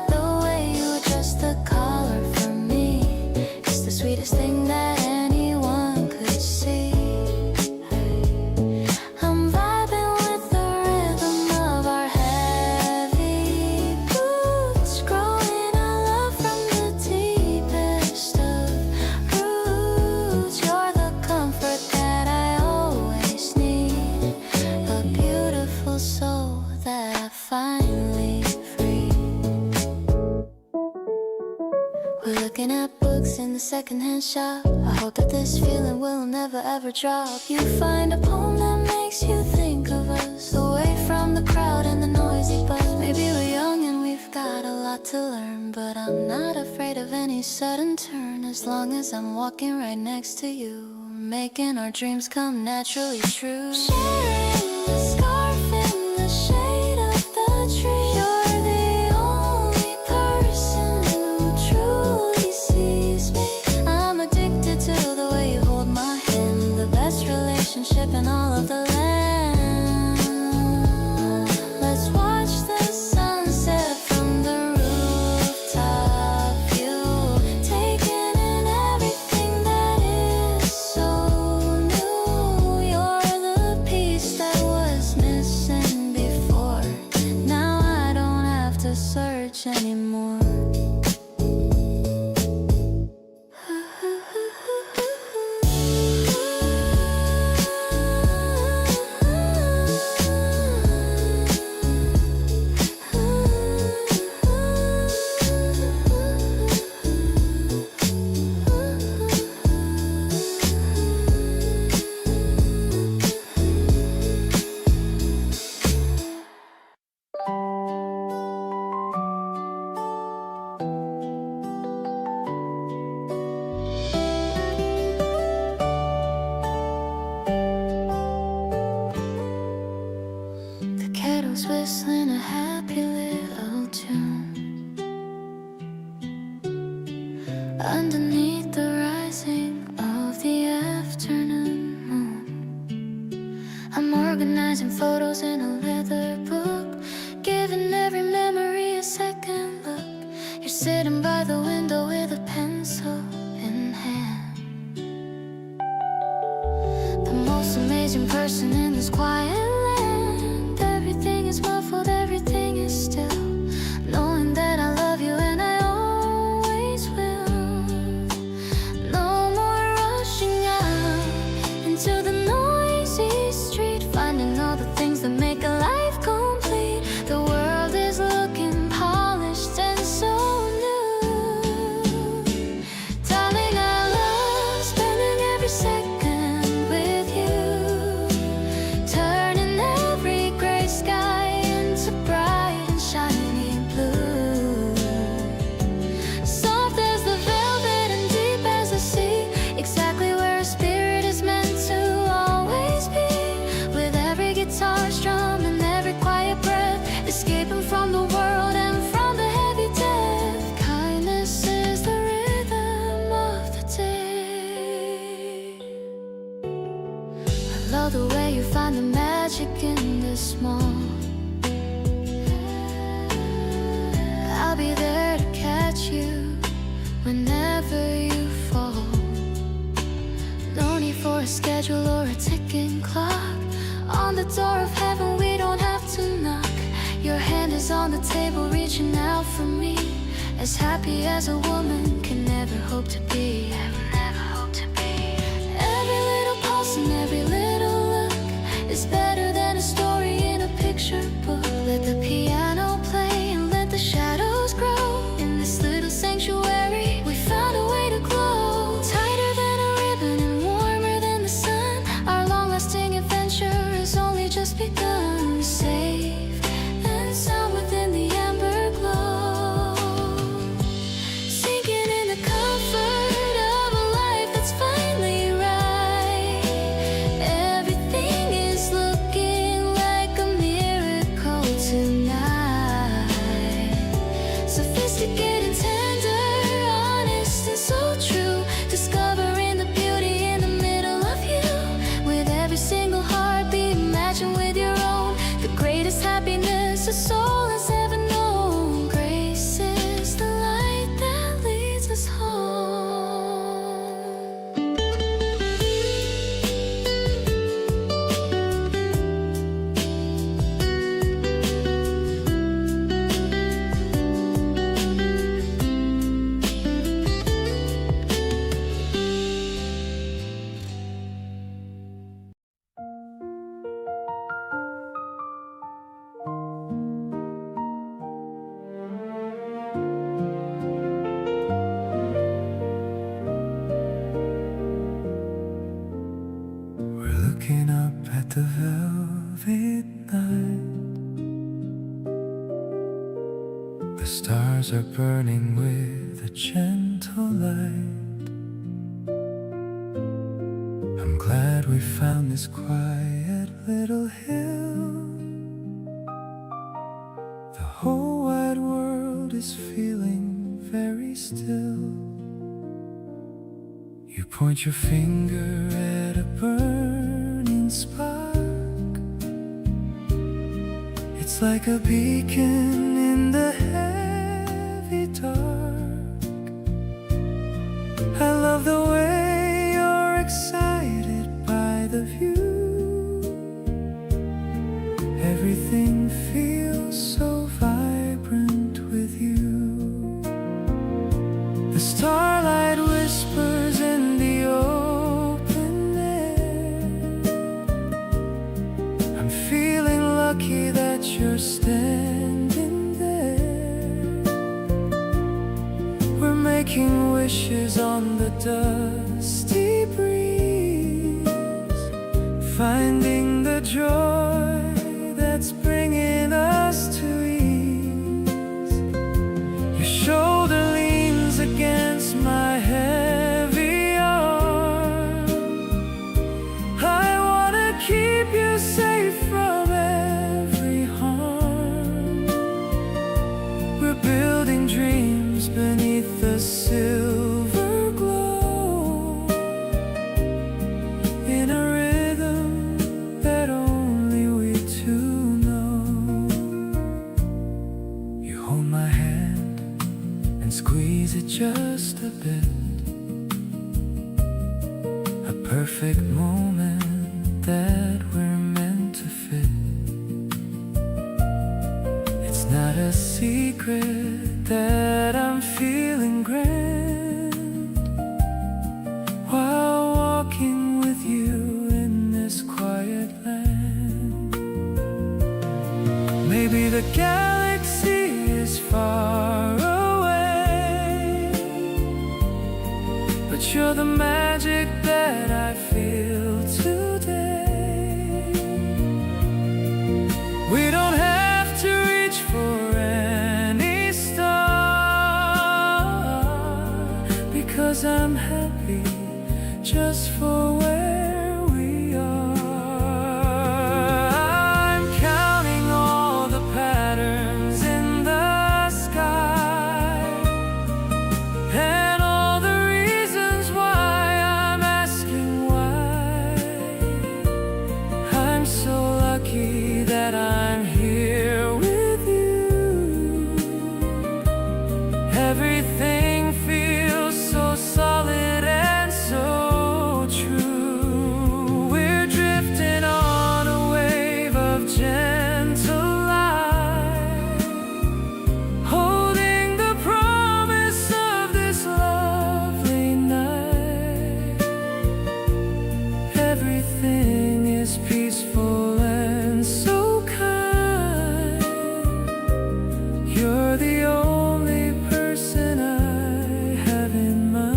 The way you adjust the collar for me is the sweetest thing that anyone could see. I'm vibing with the rhythm of our heavy boots, growing our love from the deepest of roots. You're the comfort that I always need, a beautiful soul that I finally free. We're looking at books in the secondhand shop. I hope that this feeling will never ever drop. You find a poem that makes you think of us, away from the crowd and the noisy buzz. Maybe we're young and we've got a lot to learn, but I'm not afraid of any sudden turn, as long as I'm walking right next to you, making our dreams come naturally true. Sharing the scarf in the shade of the tree. You're the only person who truly sees me. I'm addicted to the way you hold my hand, the best relationship in all of the land. Let's watch the sunset from the rooftop view, taking in everything that is so new. I'm organizing photos in a leather book, giving every memory a second look. You're sitting by the window with a pencil in hand. The most amazing person in this quiet land. Everything is muffled, everything is still, knowing that I love you and I always will. No more rushing out into the noisy street, finding all the things that make a life complete. The world is looking polished and so new. Darling, I love spending every second with you, turning every gray sky into bright and shiny blue. Soft as the velvet and deep as the sea, exactly where a spirit is meant to always be. With every guitar strum and every quiet breath, escaping from the world and from the heavy death. Kindness is the rhythm of the day. I love the way you find the magic in the small. I'll be there to catch you whenever you fall. No need for a schedule or a ticking clock. On the door of heaven we don't have to knock. Your hand is on the table reaching out for me. As happy as a woman can never hope to be. Every little pulse and every little look is better than a story in a picture book. Let the piano play and let the shadows grow. In this little sanctuary we found a way to glow. Tighter than a ribbon and warmer than the sun. Our long-lasting adventure has only just begun. Safe and sound within the amber glow, sinking in the comfort of a life that's finally right. Everything is looking like a miracle tonight. Sophisticated, tender, honest and so true. Discovering the beauty in the middle of you. With every single heartbeat, imagine with your own the greatest happiness a soul has ever known. Grace is the light that leads us home. We're looking up at the velvet night. The stars are burning with a gentle light. I'm glad we found this quiet little hill. The whole wide world is feeling very still. You point your finger at a burning spark. It's like a beacon in the heavy dark. I love the way you're excited by the view. Everything feels so vibrant with you. The starlight whispers in the open air. I'm feeling lucky that you're standing there. We're making wishes on the dusty breeze, finding the joy that's bringing us to ease. Your shoulder leans against my heavy arm. I wanna keep you safe from every harm. We're building dreams beneath the silver glow, in a rhythm that only perfect moment that we're meant to fit. It's not a secret that I'm feeling grand while walking with you in this quiet land. Maybe the galaxy is far away, but you're the magic that I feel today. We don't have to reach for any star, because I'm happy just for where we are. I'm counting all the patterns in the sky and all the reasons why I'm asking why. I'm so lucky that I'm here with you. Everything feels so solid and so true. We're drifting on a wave of gentle light, holding the promise of this lovely night. Everything is peaceful and so kind. You're the only person I have in mind.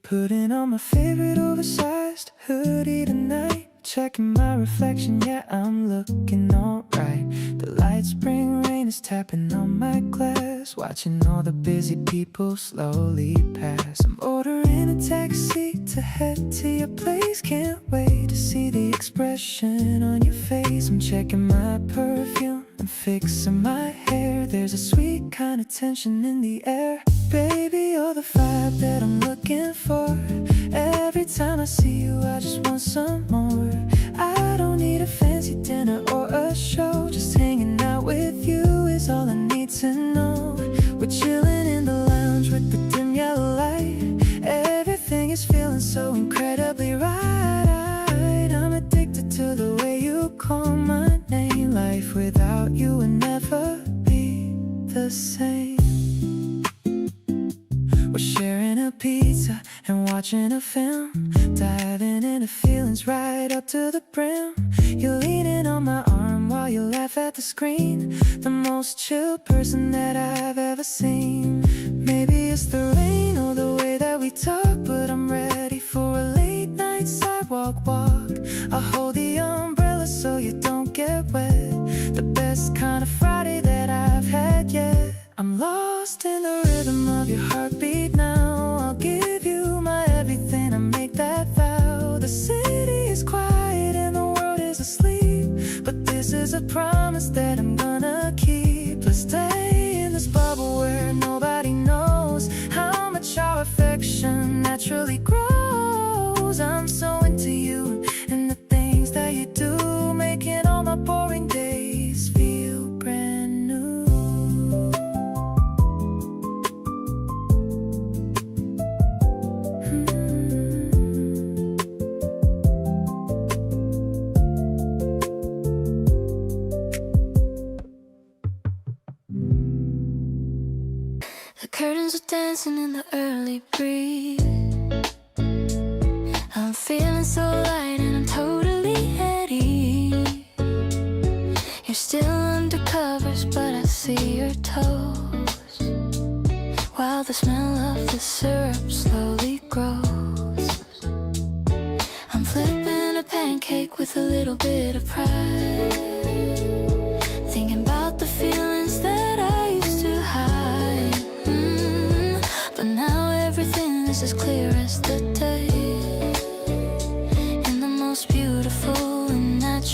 Putting on my favorite oversized hoodie tonight, checking my reflection, yeah, I'm looking alright. The light spring rain is tapping on my glass, watching all the busy people slowly pass. I'm ordering a taxi to head to your place, can't wait to see the expression on your face. I'm checking my perfume and fixing my hair, there's a sweet kind of tension in the air. Baby, you're the vibe that I'm looking for. Every time I see you, I just want some more. I don't need a fancy dinner or a show, just hanging out with you is all I need to know. We're chilling in the lounge with the dim yellow light. Everything is feeling so incredibly right. I'm addicted to the way you call my name. Life without you would never be the same. We're sharing a pizza and watching a film, diving into feelings right up to the brim. You're leaning on my arm while you laugh at the screen, the most chill person that I've ever seen. Maybe it's the rain or the way that we talk, but I'm ready for a late night sidewalk walk. I'll hold the umbrella so you don't get wet, the best kind of Friday that I've had yet. I'm lost in the rhythm of your heartbeat now. I'll give you my everything, I make that vow. The city is quiet and the world is asleep, but this is a promise that I'm gonna keep. Let's stay in this bubble where nobody knows how much our affection naturally grows. I'm so into you and the things that you do, making all my boring days feel brand new. The curtains are dancing in the early breeze. I'm feeling so light and I'm totally at ease. You're still under covers, but I see your toes, while the smell of the syrup slowly grows. I'm flipping a pancake with a little bit of pride, thinking about the feelings that I used to hide. But now everything is as clear as the day, in the most beautiful and natural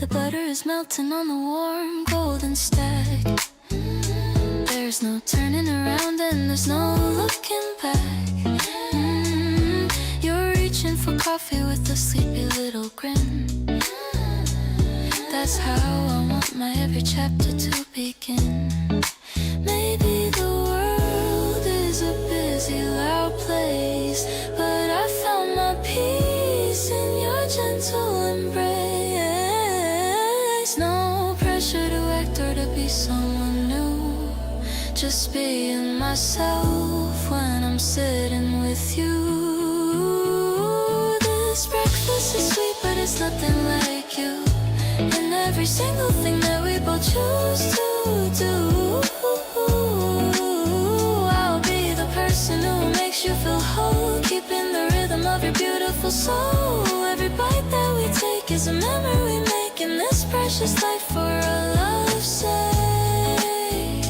butter is melting on the warm golden stack. There's no turning around and there's no looking back. You're reaching for coffee with a sleepy little grin. That's how I want my every chapter to begin. Maybe the world is a busy, loud place, but I found my peace in your gentle embrace. No pressure to act or to be someone new, just being myself when I'm sitting with you. This breakfast is sweet, but it's nothing like you. And every single thing that we both choose to do, I'll be the person who makes you feel whole, keeping the rhythm of your beautiful soul. Every bite that we take is a memory we make in this precious life for our love's sake.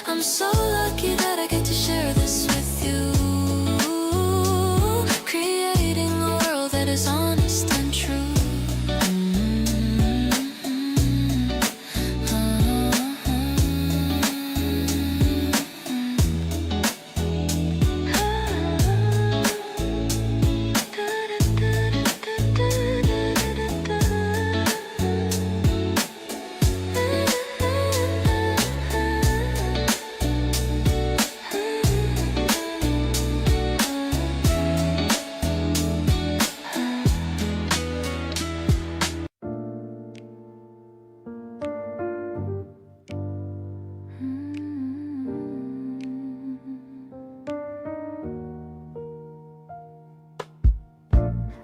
I'm so lucky that I get to share this with you, creating a world that is honest and true.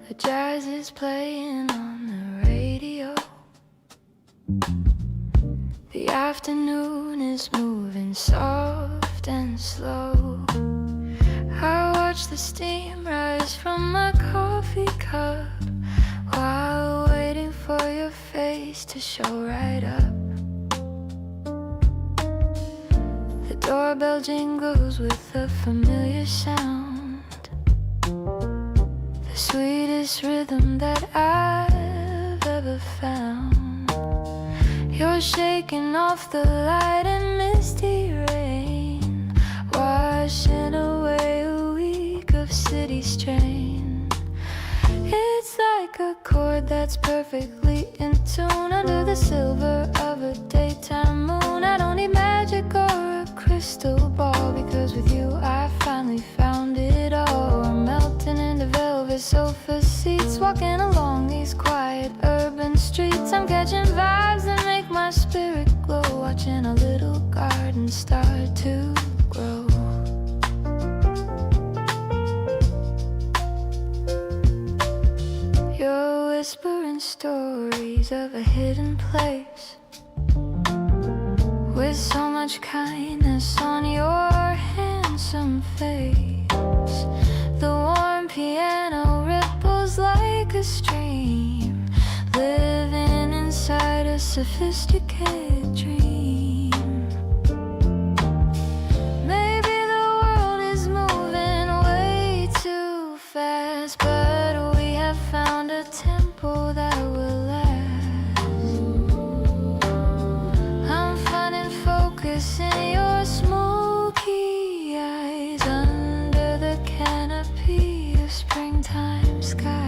The jazz is playing on the radio. The afternoon is moving soft and slow. I watch the steam rise from my coffee cup while waiting for your face to show right up. The doorbell jingles with a familiar sound, the sweetest rhythm that I've ever found. You're shaking off the light and misty rain, washing away a week of city strain. It's like a chord that's perfectly in tune under the silver of a daytime moon. I don't need magic or a crystal ball, because with you I finally found it all. We're melting into velvet sofa seats, walking along these quiet urban streets. I'm catching vibes that make my spirit glow, watching a little garden start to grow. You're whispering stories of a hidden place, with so much kindness on your handsome face. The warm piano ripples like a stream, living inside a sophisticated dream. Maybe the world is moving way too fast, but we have found a tempo that will last. I'm finding focus in your smoky eyes, under the canopy of springtime skies.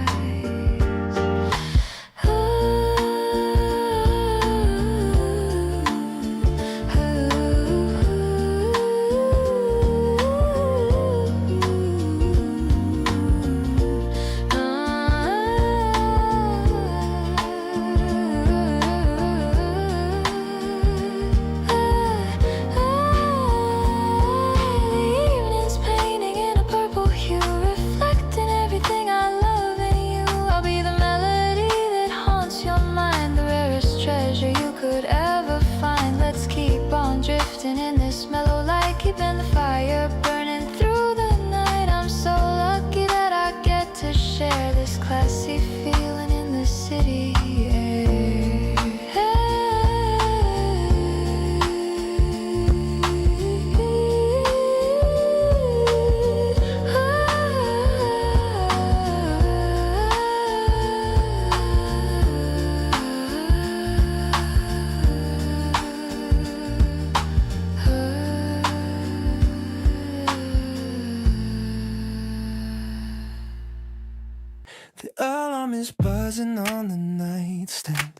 wasn't on the nightstand.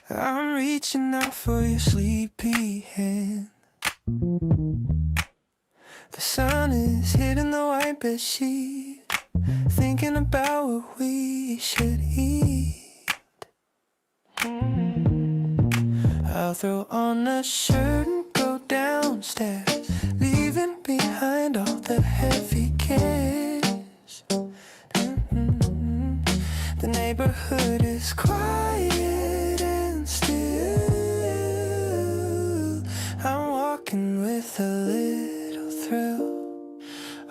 I'm reaching out for your sleepy hand. The sun is hitting the white bed sheet, thinking about what we should eat. I'll throw on a shirt and go downstairs, leaving behind all the heavy cares. The neighborhood is quiet and still. I'm walking with a little thrill.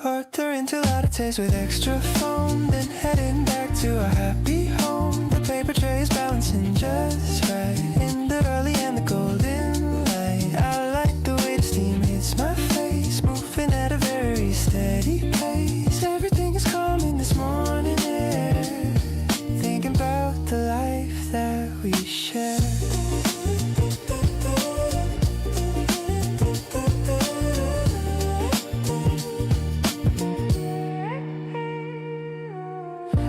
Arthur into lattes with extra foam, then heading back to our happy home. The paper tray is balancing just right in the early and the golden light. I like the way the steam hits my face, moving at a very steady pace. Everything is calm in this morning air, thinking about the life that we share.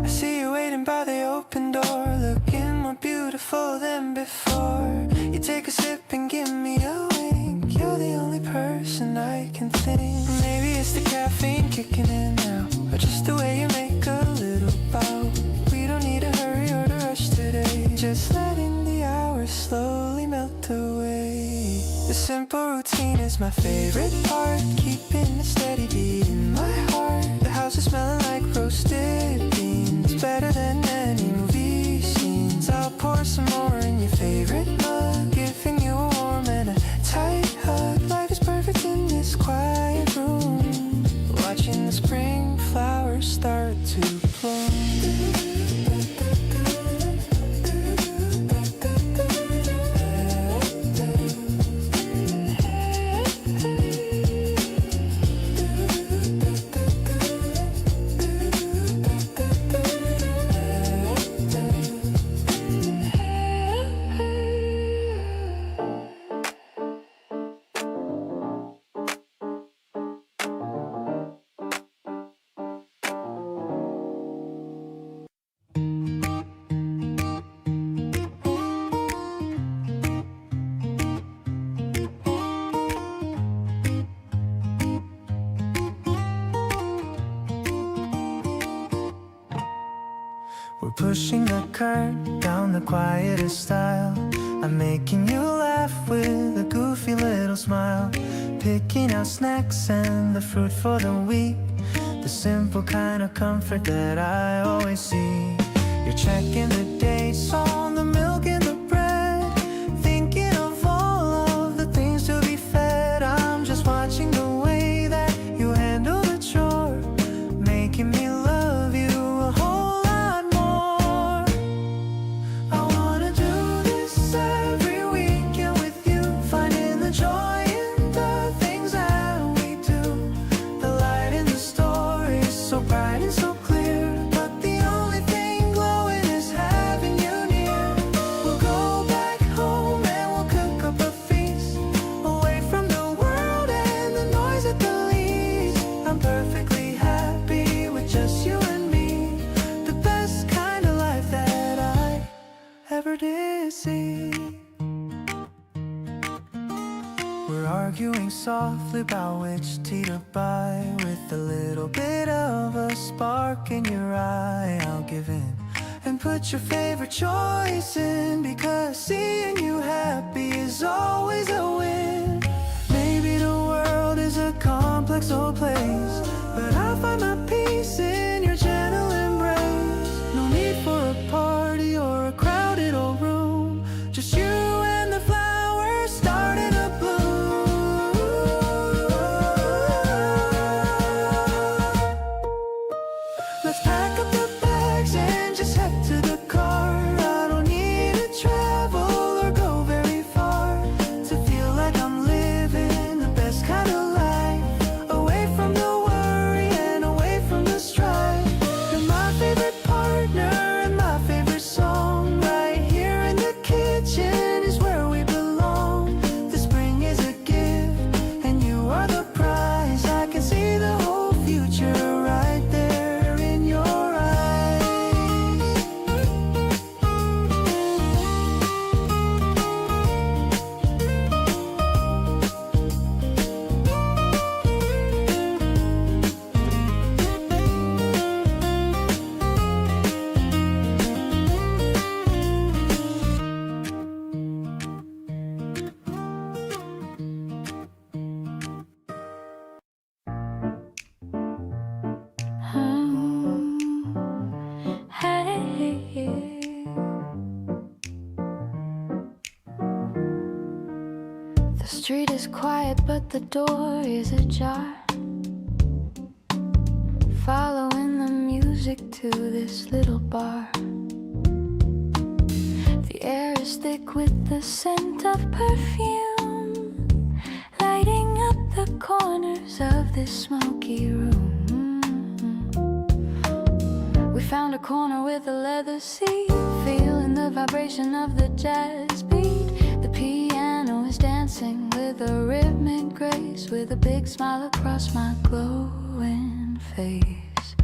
I see you waiting by the open door, looking more beautiful than before. You take a sip and give me a wink. You're the only person I can think. Maybe it's the caffeine kicking in now, or just the way you make a little bow. We don't need to hurry or to rush today, just letting the hours slowly melt away. The simple routine is my favorite part, keeping a steady beat in my heart. The house is smelling like roasted beans, better than any movie scenes. I'll pour some more in your favorite mug, giving you a warm and a tight hug. Life is perfect in this quiet room, watching the spring flowers start to bloom. We're pushing the curtain down the quietest style. I'm making you laugh with a goofy little smile, picking out snacks and the fruit for the week, the simple kind of comfort that I always see. You're checking the dates on the milk and the bread, thinking of all of the things to be fed. I'm just watching the way that you handle the chore, making me love you a whole lot more. I wanna do this every weekend with you, finding the joy in the things that we do. The light in the story is so bright and so clear, but the only thing glowing is having you near. We'll go back home and we'll cook up a feast, away from the world and the noise it leaves. I'm perfectly happy with just you and me, the best kind of life that I ever did see. We're arguing softly about which tea to buy, with a little bit of a spark in your eye. I'll give in and put your favorite choice in, because seeing you happy is always a win. Maybe the world is a complex old place, but I find my peace in your gentle embrace. No need for a party or a crowded old room, just you and the flowers starting to bloom. Let's pack up the bags and just head to the car. I don't need to travel or go very far to feel like I'm living the best kind of life, away from the worry and away from the strife. street is quiet, but the door is ajar. Following the music to this little bar. The air is thick with the scent of perfume, lighting up the corners of this smoky room. We found a corner with a leather seat, feeling the vibration of the jazz beat. The piano is dancing with a rhythmic grace, with a big smile across my glowing face.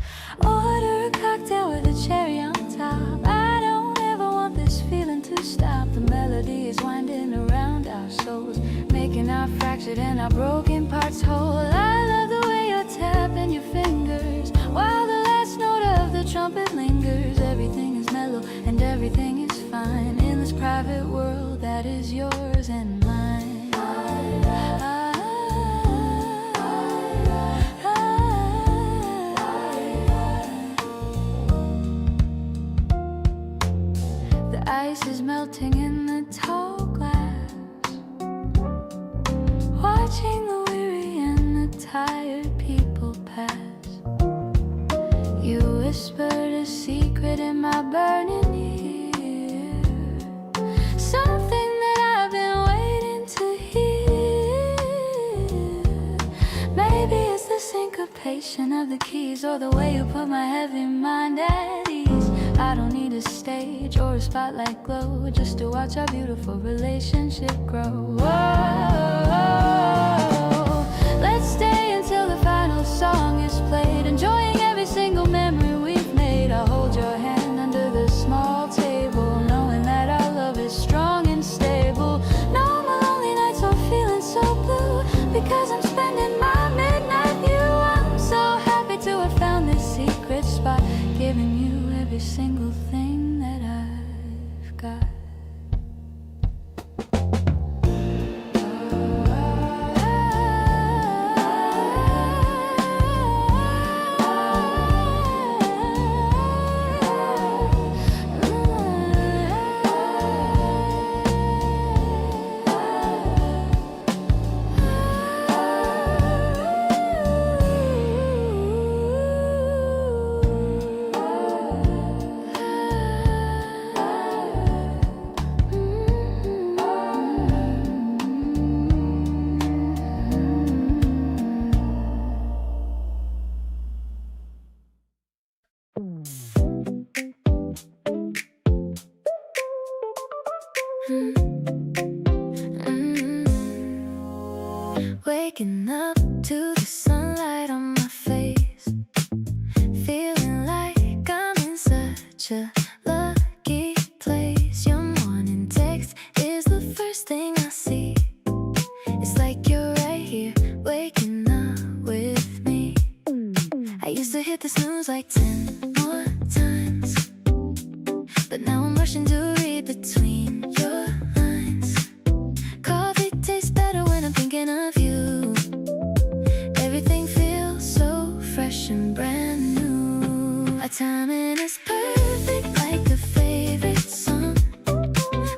Order a cocktail with a cherry on top. I don't ever want this feeling to stop. The melody is winding around our souls, making our fractured and our broken parts whole. I love the way you're tapping your fingers while the last note of the trumpet lingers. Everything is mellow and everything is fine in this private world that is yours and mine. The ice is melting in the tall glass, watching the weary and the tired people pass. You whispered a secret in my burning ear, something that I've been waiting to hear. Maybe it's the syncopation of the keys, or the way you put my heavy mind at ease. I don't need a stage or a spotlight glow, just to watch our beautiful relationship grow. Whoa. Let's stay until the final song is played, enjoying every single memory we've made. I'll hold your hand under the small table, knowing that our love is strong and stable. No more lonely nights or feeling so blue, because I'm spending my midnight view. I'm so happy to have found this secret spot, giving you every single thing that I've got. Waking up to the sunlight on my face, feeling like I'm in such a lucky place. Your morning text is the first thing I see. It's like you're right here, waking up with me. I used to hit the snooze like 10 more times, but now I'm rushing to read between your lines. Coffee tastes better when I'm thinking of you. Everything feels so fresh and brand new. Our timing is perfect, like a favorite song.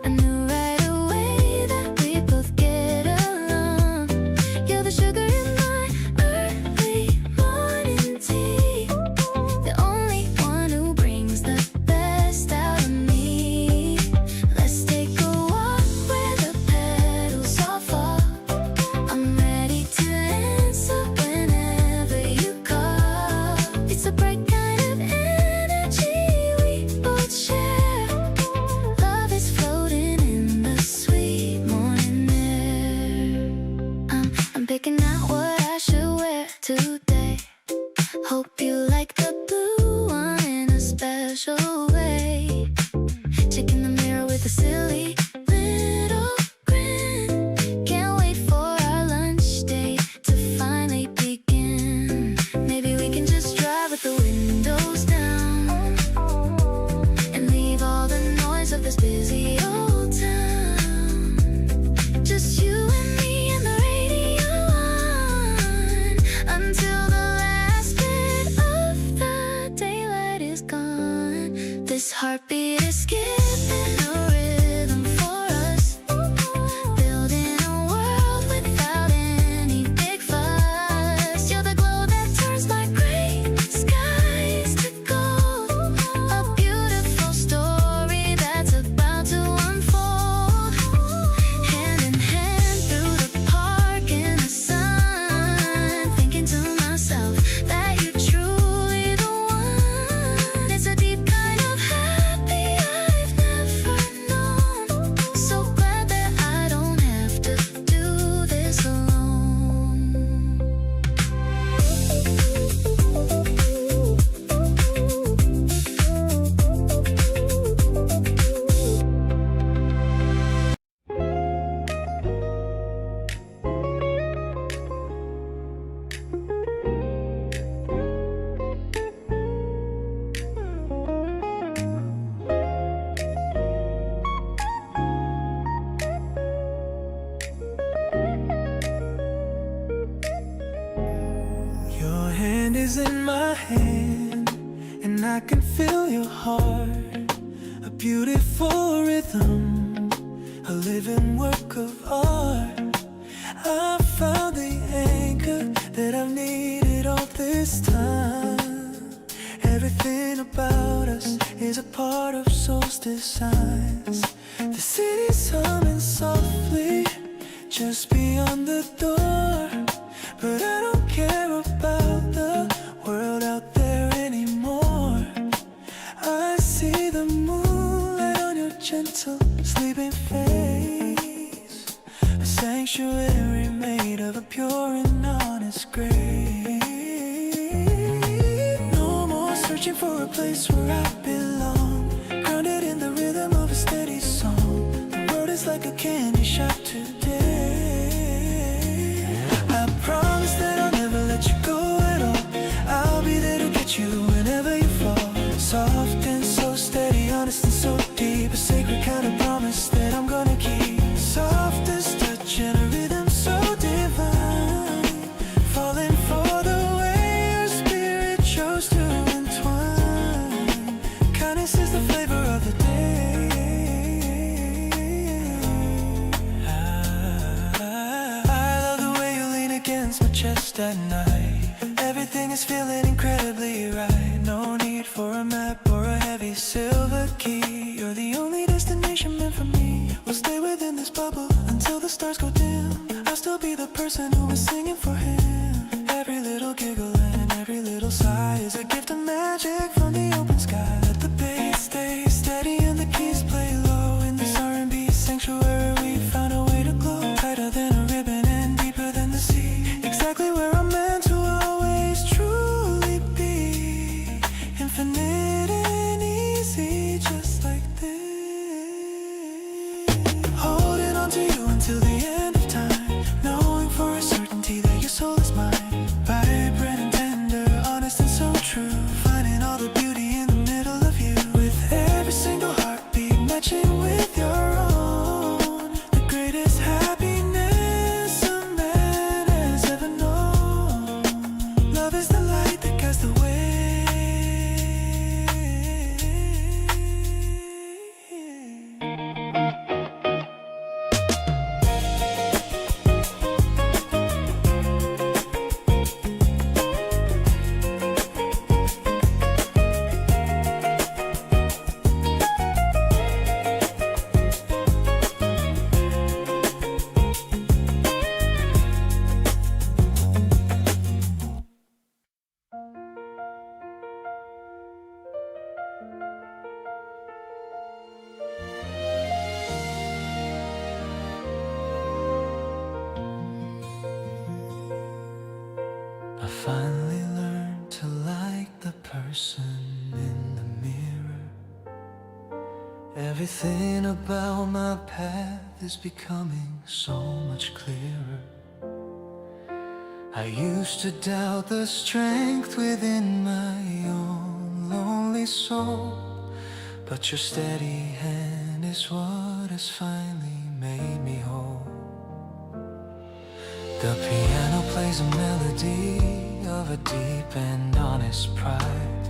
I knew right away that we both get along. You're the sugar in my early morning tea, the only one who brings the best out of me. is in my hand, and I can feel your heart. A beautiful rhythm, a living work of art. I found the anchor that I've needed all this time. Everything about us is a part of soul's designs. The city's humming softly just beyond the door, but I don't care about the world out there anymore. I see the moonlight on your gentle sleeping face, a sanctuary made of a pure and honest grace. No more searching for a place where I belong, grounded in the rhythm of a steady song. The world is like a candy shop today. I promise that I'll never let you go at all. I'll be there to catch you whenever you fall. Soft and so steady, honest and so deep, a sacred kind of promise that I'm gonna keep. Softest touch and a rhythm so divine, falling for the way your spirit chose to entwine. Kindness is the flavor of the day. I love the way you lean against my chest at night. Everything is feeling incredibly right. No need for a map or a heavy silver key. You're the only destination meant for me. We'll stay within this bubble until the stars go dim. I'll still be the person who was singing for him. Every little giggle and every little sigh is a gift of magic from the open sky. Let the bass stay steady and the keys play low. In this R&B sanctuary we found a way to glow. Tighter than a ribbon and deeper than the sea. Exactly where I'm meant to always truly be. Infinite and easy, just like this. Holding on to you until the end of time, knowing for a certainty that your soul is mine. Vibrant and tender, honest and so true, finding all the beauty in the middle of you. With every single heartbeat matching with your own, the greatest happiness a man has ever known. Love is the light that guides the way. I finally learned to like the person in the mirror. Everything about my path is becoming so much clearer. I used to doubt the strength within my own lonely soul, but your steady hand is what has finally made me whole. The piano plays a melody of a deep and honest pride,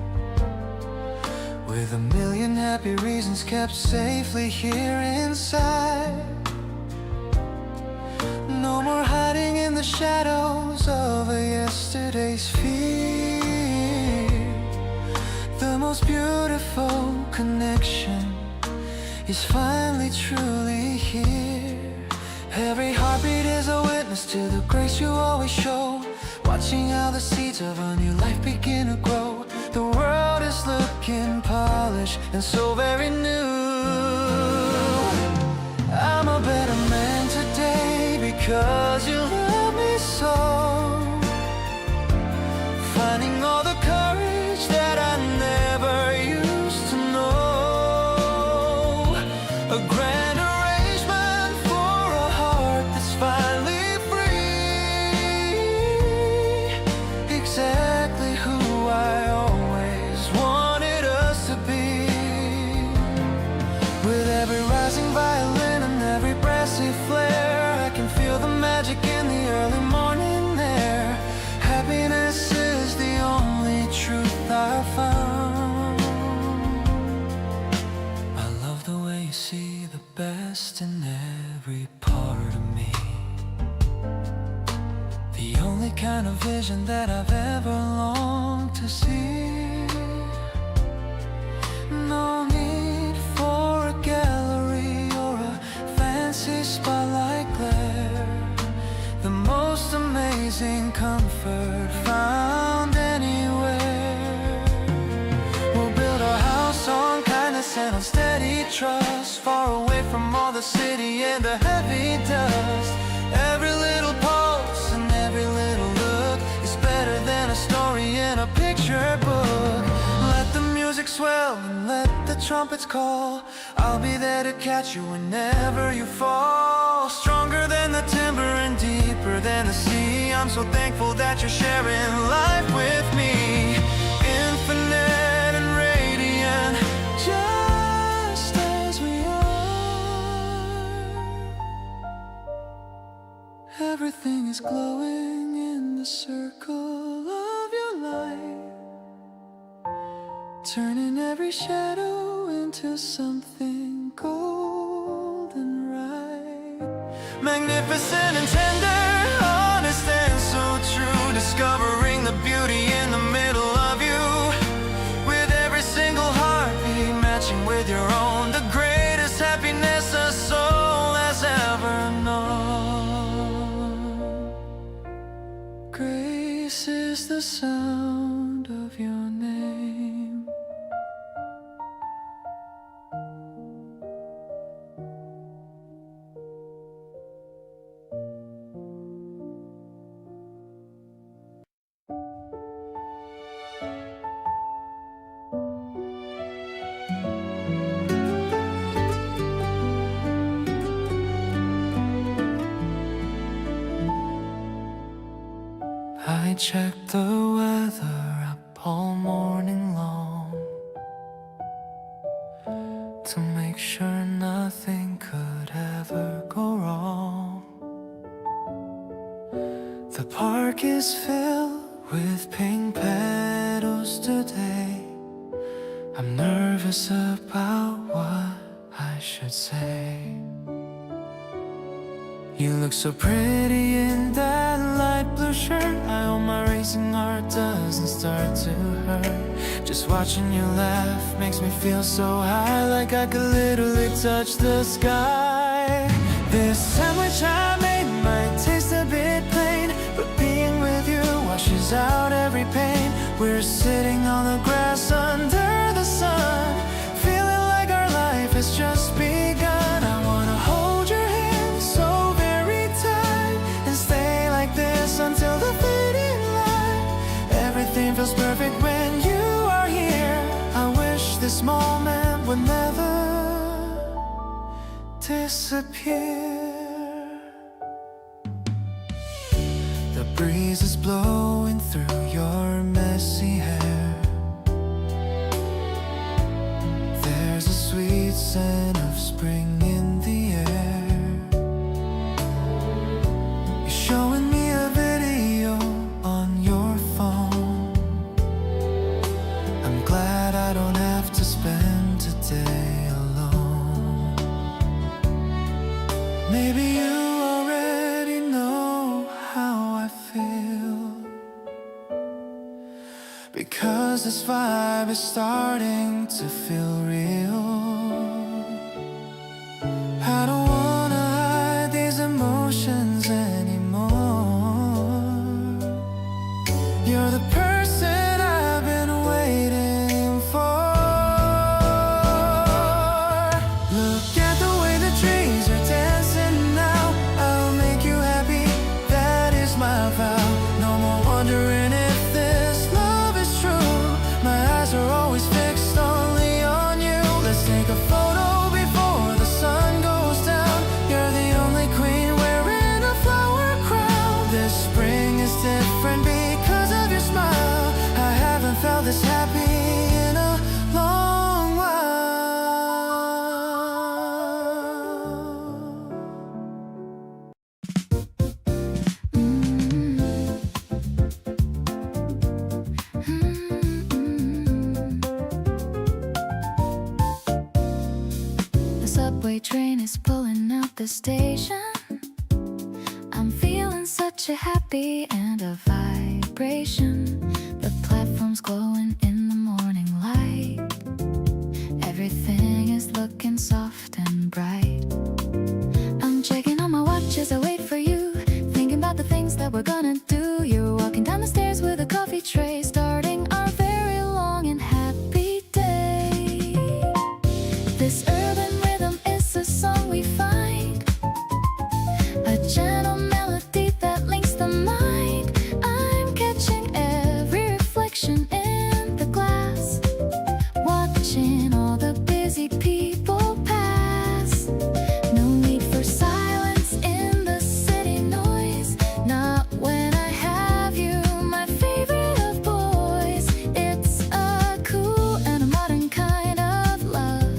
with a million happy reasons kept safely here inside. No more hiding in the shadows of a yesterday's fear. The most beautiful connection is finally truly here. Every heartbeat is a witness to the grace you always show, watching how the seeds of a new life begin to grow. The world is looking polished and so very new. I'm a better man today because you love me so. Finding all the courage that I never used to know. A grand arrangement for a heart that's finally free. Exactly who I always wanted us to be. With every rising violin and every brassy flare, I can feel the magic in the early morning air. Happiness is the only see the best in every part of me. The only kind of vision that I've ever longed to see. No need for a gallery or a fancy spotlight glare. The most amazing comfort found anywhere. We'll build our house on kindness and on steady trust, far away from all the city and the heavy dust. Every little pulse and every little look is better than a story in a picture book. Let the music swell and let the trumpets call. I'll be there to catch you whenever you fall. Stronger than the timber and deeper than the sea. I'm so thankful that you're sharing life with me. Infinite and radiant, just as we are. Everything is glowing in the circle of your light, turning every shadow into something golden right. Magnificent and tender, honest and so true, discovering the beauty in the middle of you. With every single heartbeat matching with your own, the greatest happiness a soul has ever known. Grace is the sound of your name. I check the weather up all morning long to make sure nothing could ever go wrong. The park is filled with pink petals today. I'm nervous about what I should say. You look so pretty in that light blue shirt. I hope my racing heart doesn't start to hurt. Just watching you laugh makes me feel so high, like I could literally touch the sky. This sandwich I made might taste a bit plain, but being with you washes out every pain. We're sitting on the grass under the sun, feeling like our life has just begun. I wanna hold your hand so very tight and stay like this until the fading light. Everything feels perfect when you are here. I wish this moment would never disappear. The breeze is blowing through your messy hair. There's a sweet scent of spring in the air. You're showing me a video on your phone. I'm glad I don't have to spend today alone. Maybe you already know how I feel, because this vibe is starting to feel real. I don't wanna hide these emotions anymore. You're the person I've been waiting for. Look at the way the trees are dancing now. I'll make you happy, that is my vow. No more wondering if this love is true. My eyes are always fixed only on you. subway train is pulling out the station. I'm feeling such a happy and a vibration. The platform's glowing in the morning light. Everything is looking soft and bright. I'm checking on my watch as I wait for you, thinking about the things that we're gonna do. You're walking down the stairs with a coffee tray, starting our very long and happy day. This urban rhythm is a song we find, a gentle melody that links the mind. I'm catching every reflection in the glass, watching all the busy people pass. No need for silence in the city noise, not when I have you, my favorite of boys. It's a cool and a modern kind of love,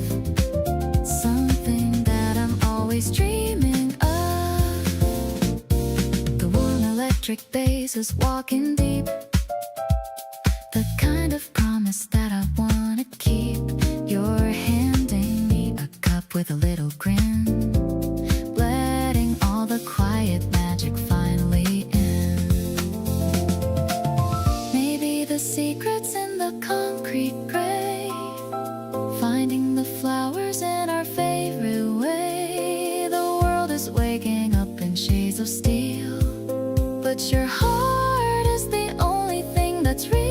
something that I'm always dreaming of. The warm electric bass is walking deep, the kind of promise that I wanna keep. You're handing me a cup with a little grin, letting all the quiet magic finally in. Maybe the secret's in the concrete grave, finding the flowers in our favorite way. The world is waking up in shades of steel, but your heart is the only thing that's real.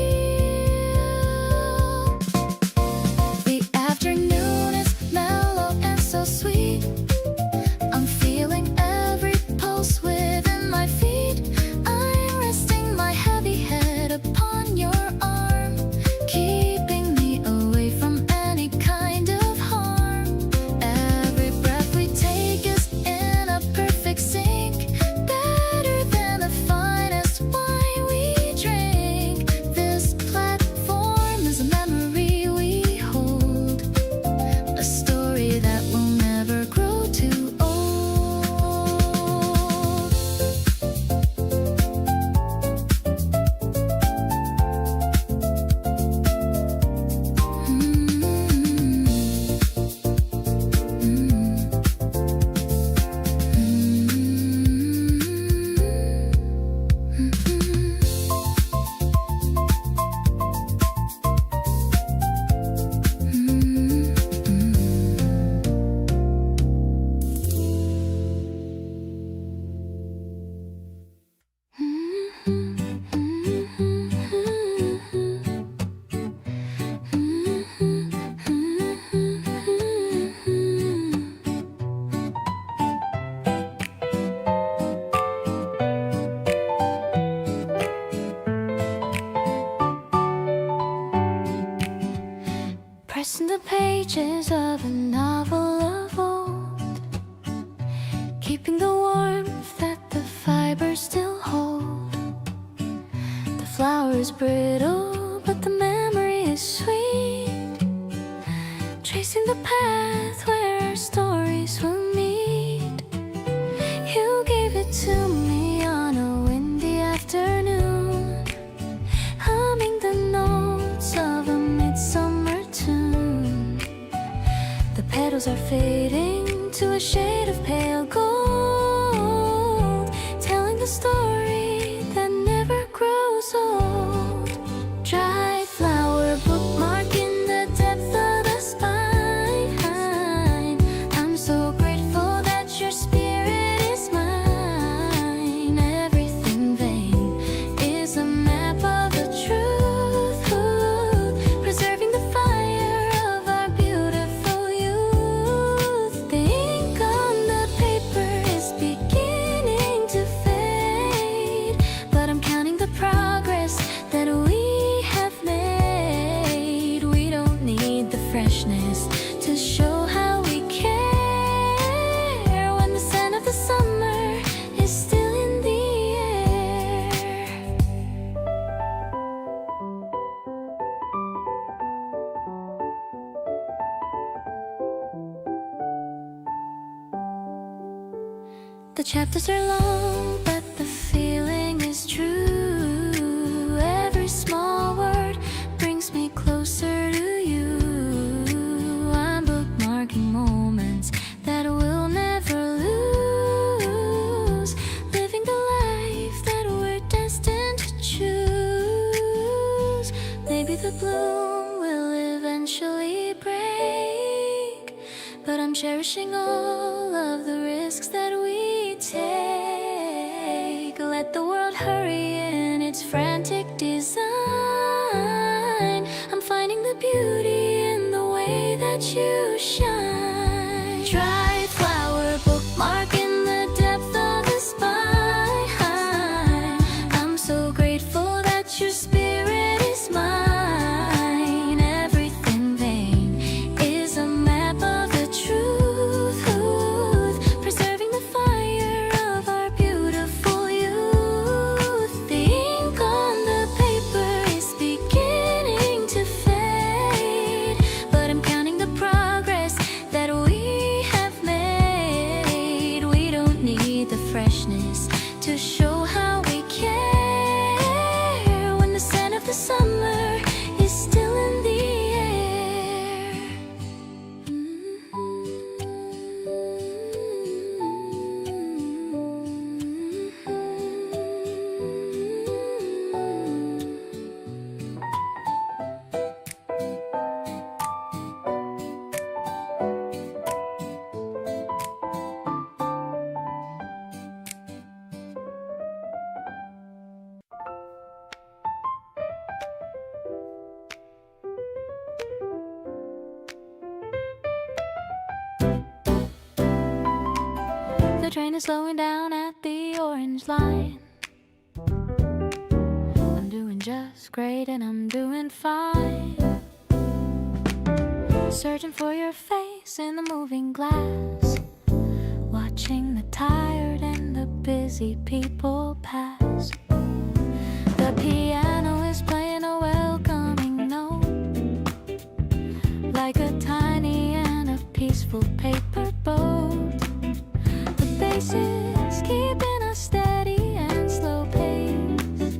The afternoon is mellow and so sweet. I'm feeling every pulse within my feet. I'm resting my heavy head upon your arm, keeping me away from any kind of harm. Every breath we take is in a perfect sync, better than the finest wine we drink. This platform is a memory we hold, a story that will never grow too old. Pressing the pages of a novel of old, keeping the warmth that the fibers still hold. The flower is brittle, but the memory is sweet, tracing the path where our stories will meet. You gave it to me on a windy afternoon, humming the notes of a midsummer tune. The petals are fading to a shade of pale gold, telling the story that never grows old. Dry flower bookmark in the depth of the spine. I'm so grateful that your spirit is mine. Everything vain is a map of the truth, preserving the fire of our beautiful youth. The ink on the paper is beginning to fade, but I'm counting the progress that we have made. We don't need the freshness to show how we care, when the scent of the summer is still in the air. The chapters are long, but the feeling is true. Every small word brings me closer to you. I'm bookmarking moments I'm cherishing all of the risks that we take. Let the world hurry in its frantic design. I'm finding the beauty in the way that you shine. Dried flower bookmark in the depth of the spine. I'm so grateful that your spirit is mine. Everything vain is a map of the truth, preserving the fire of our beautiful youth. The ink on the paper is beginning to fade, but I'm counting the progress that we have made. We don't need the freshness to show how we care when the scent of the summer is still in the air. The train is slowing down at the orange line. I'm doing just great and I'm doing fine. Searching for your face in the moving glass, watching the tired and the busy people pass. The piano is playing a welcoming note, like a tiny and a peaceful paper boat. The bass is keeping a steady and slow pace,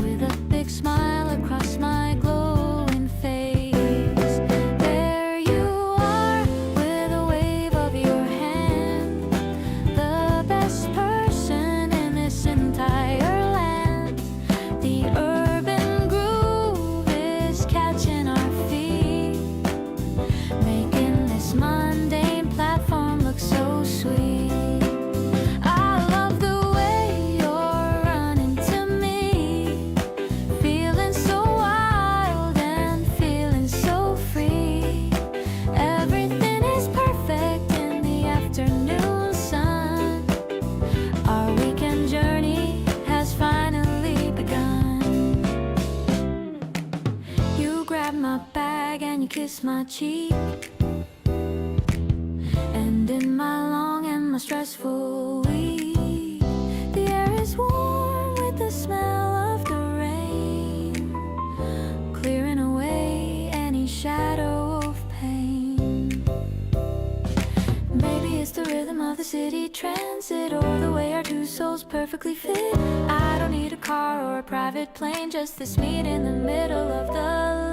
with a big smile across my glowing face. There you are, with a wave of your hand, the best person in this entire land. The urban groove is catching our feet, making this mundane platform look so sweet. I love the way you're running to me, feeling so wild and feeling so free. Everything is perfect in the afternoon sun. Our weekend journey has finally begun. You grab my bag and you kiss my cheek, and in my long and my stressful week, the air is warm with the smell of the rain, clearing away any shadow of pain. Maybe it's the rhythm of the city transit, or the way our two souls perfectly fit. I don't need a car or a private plane, just this meet in the middle of the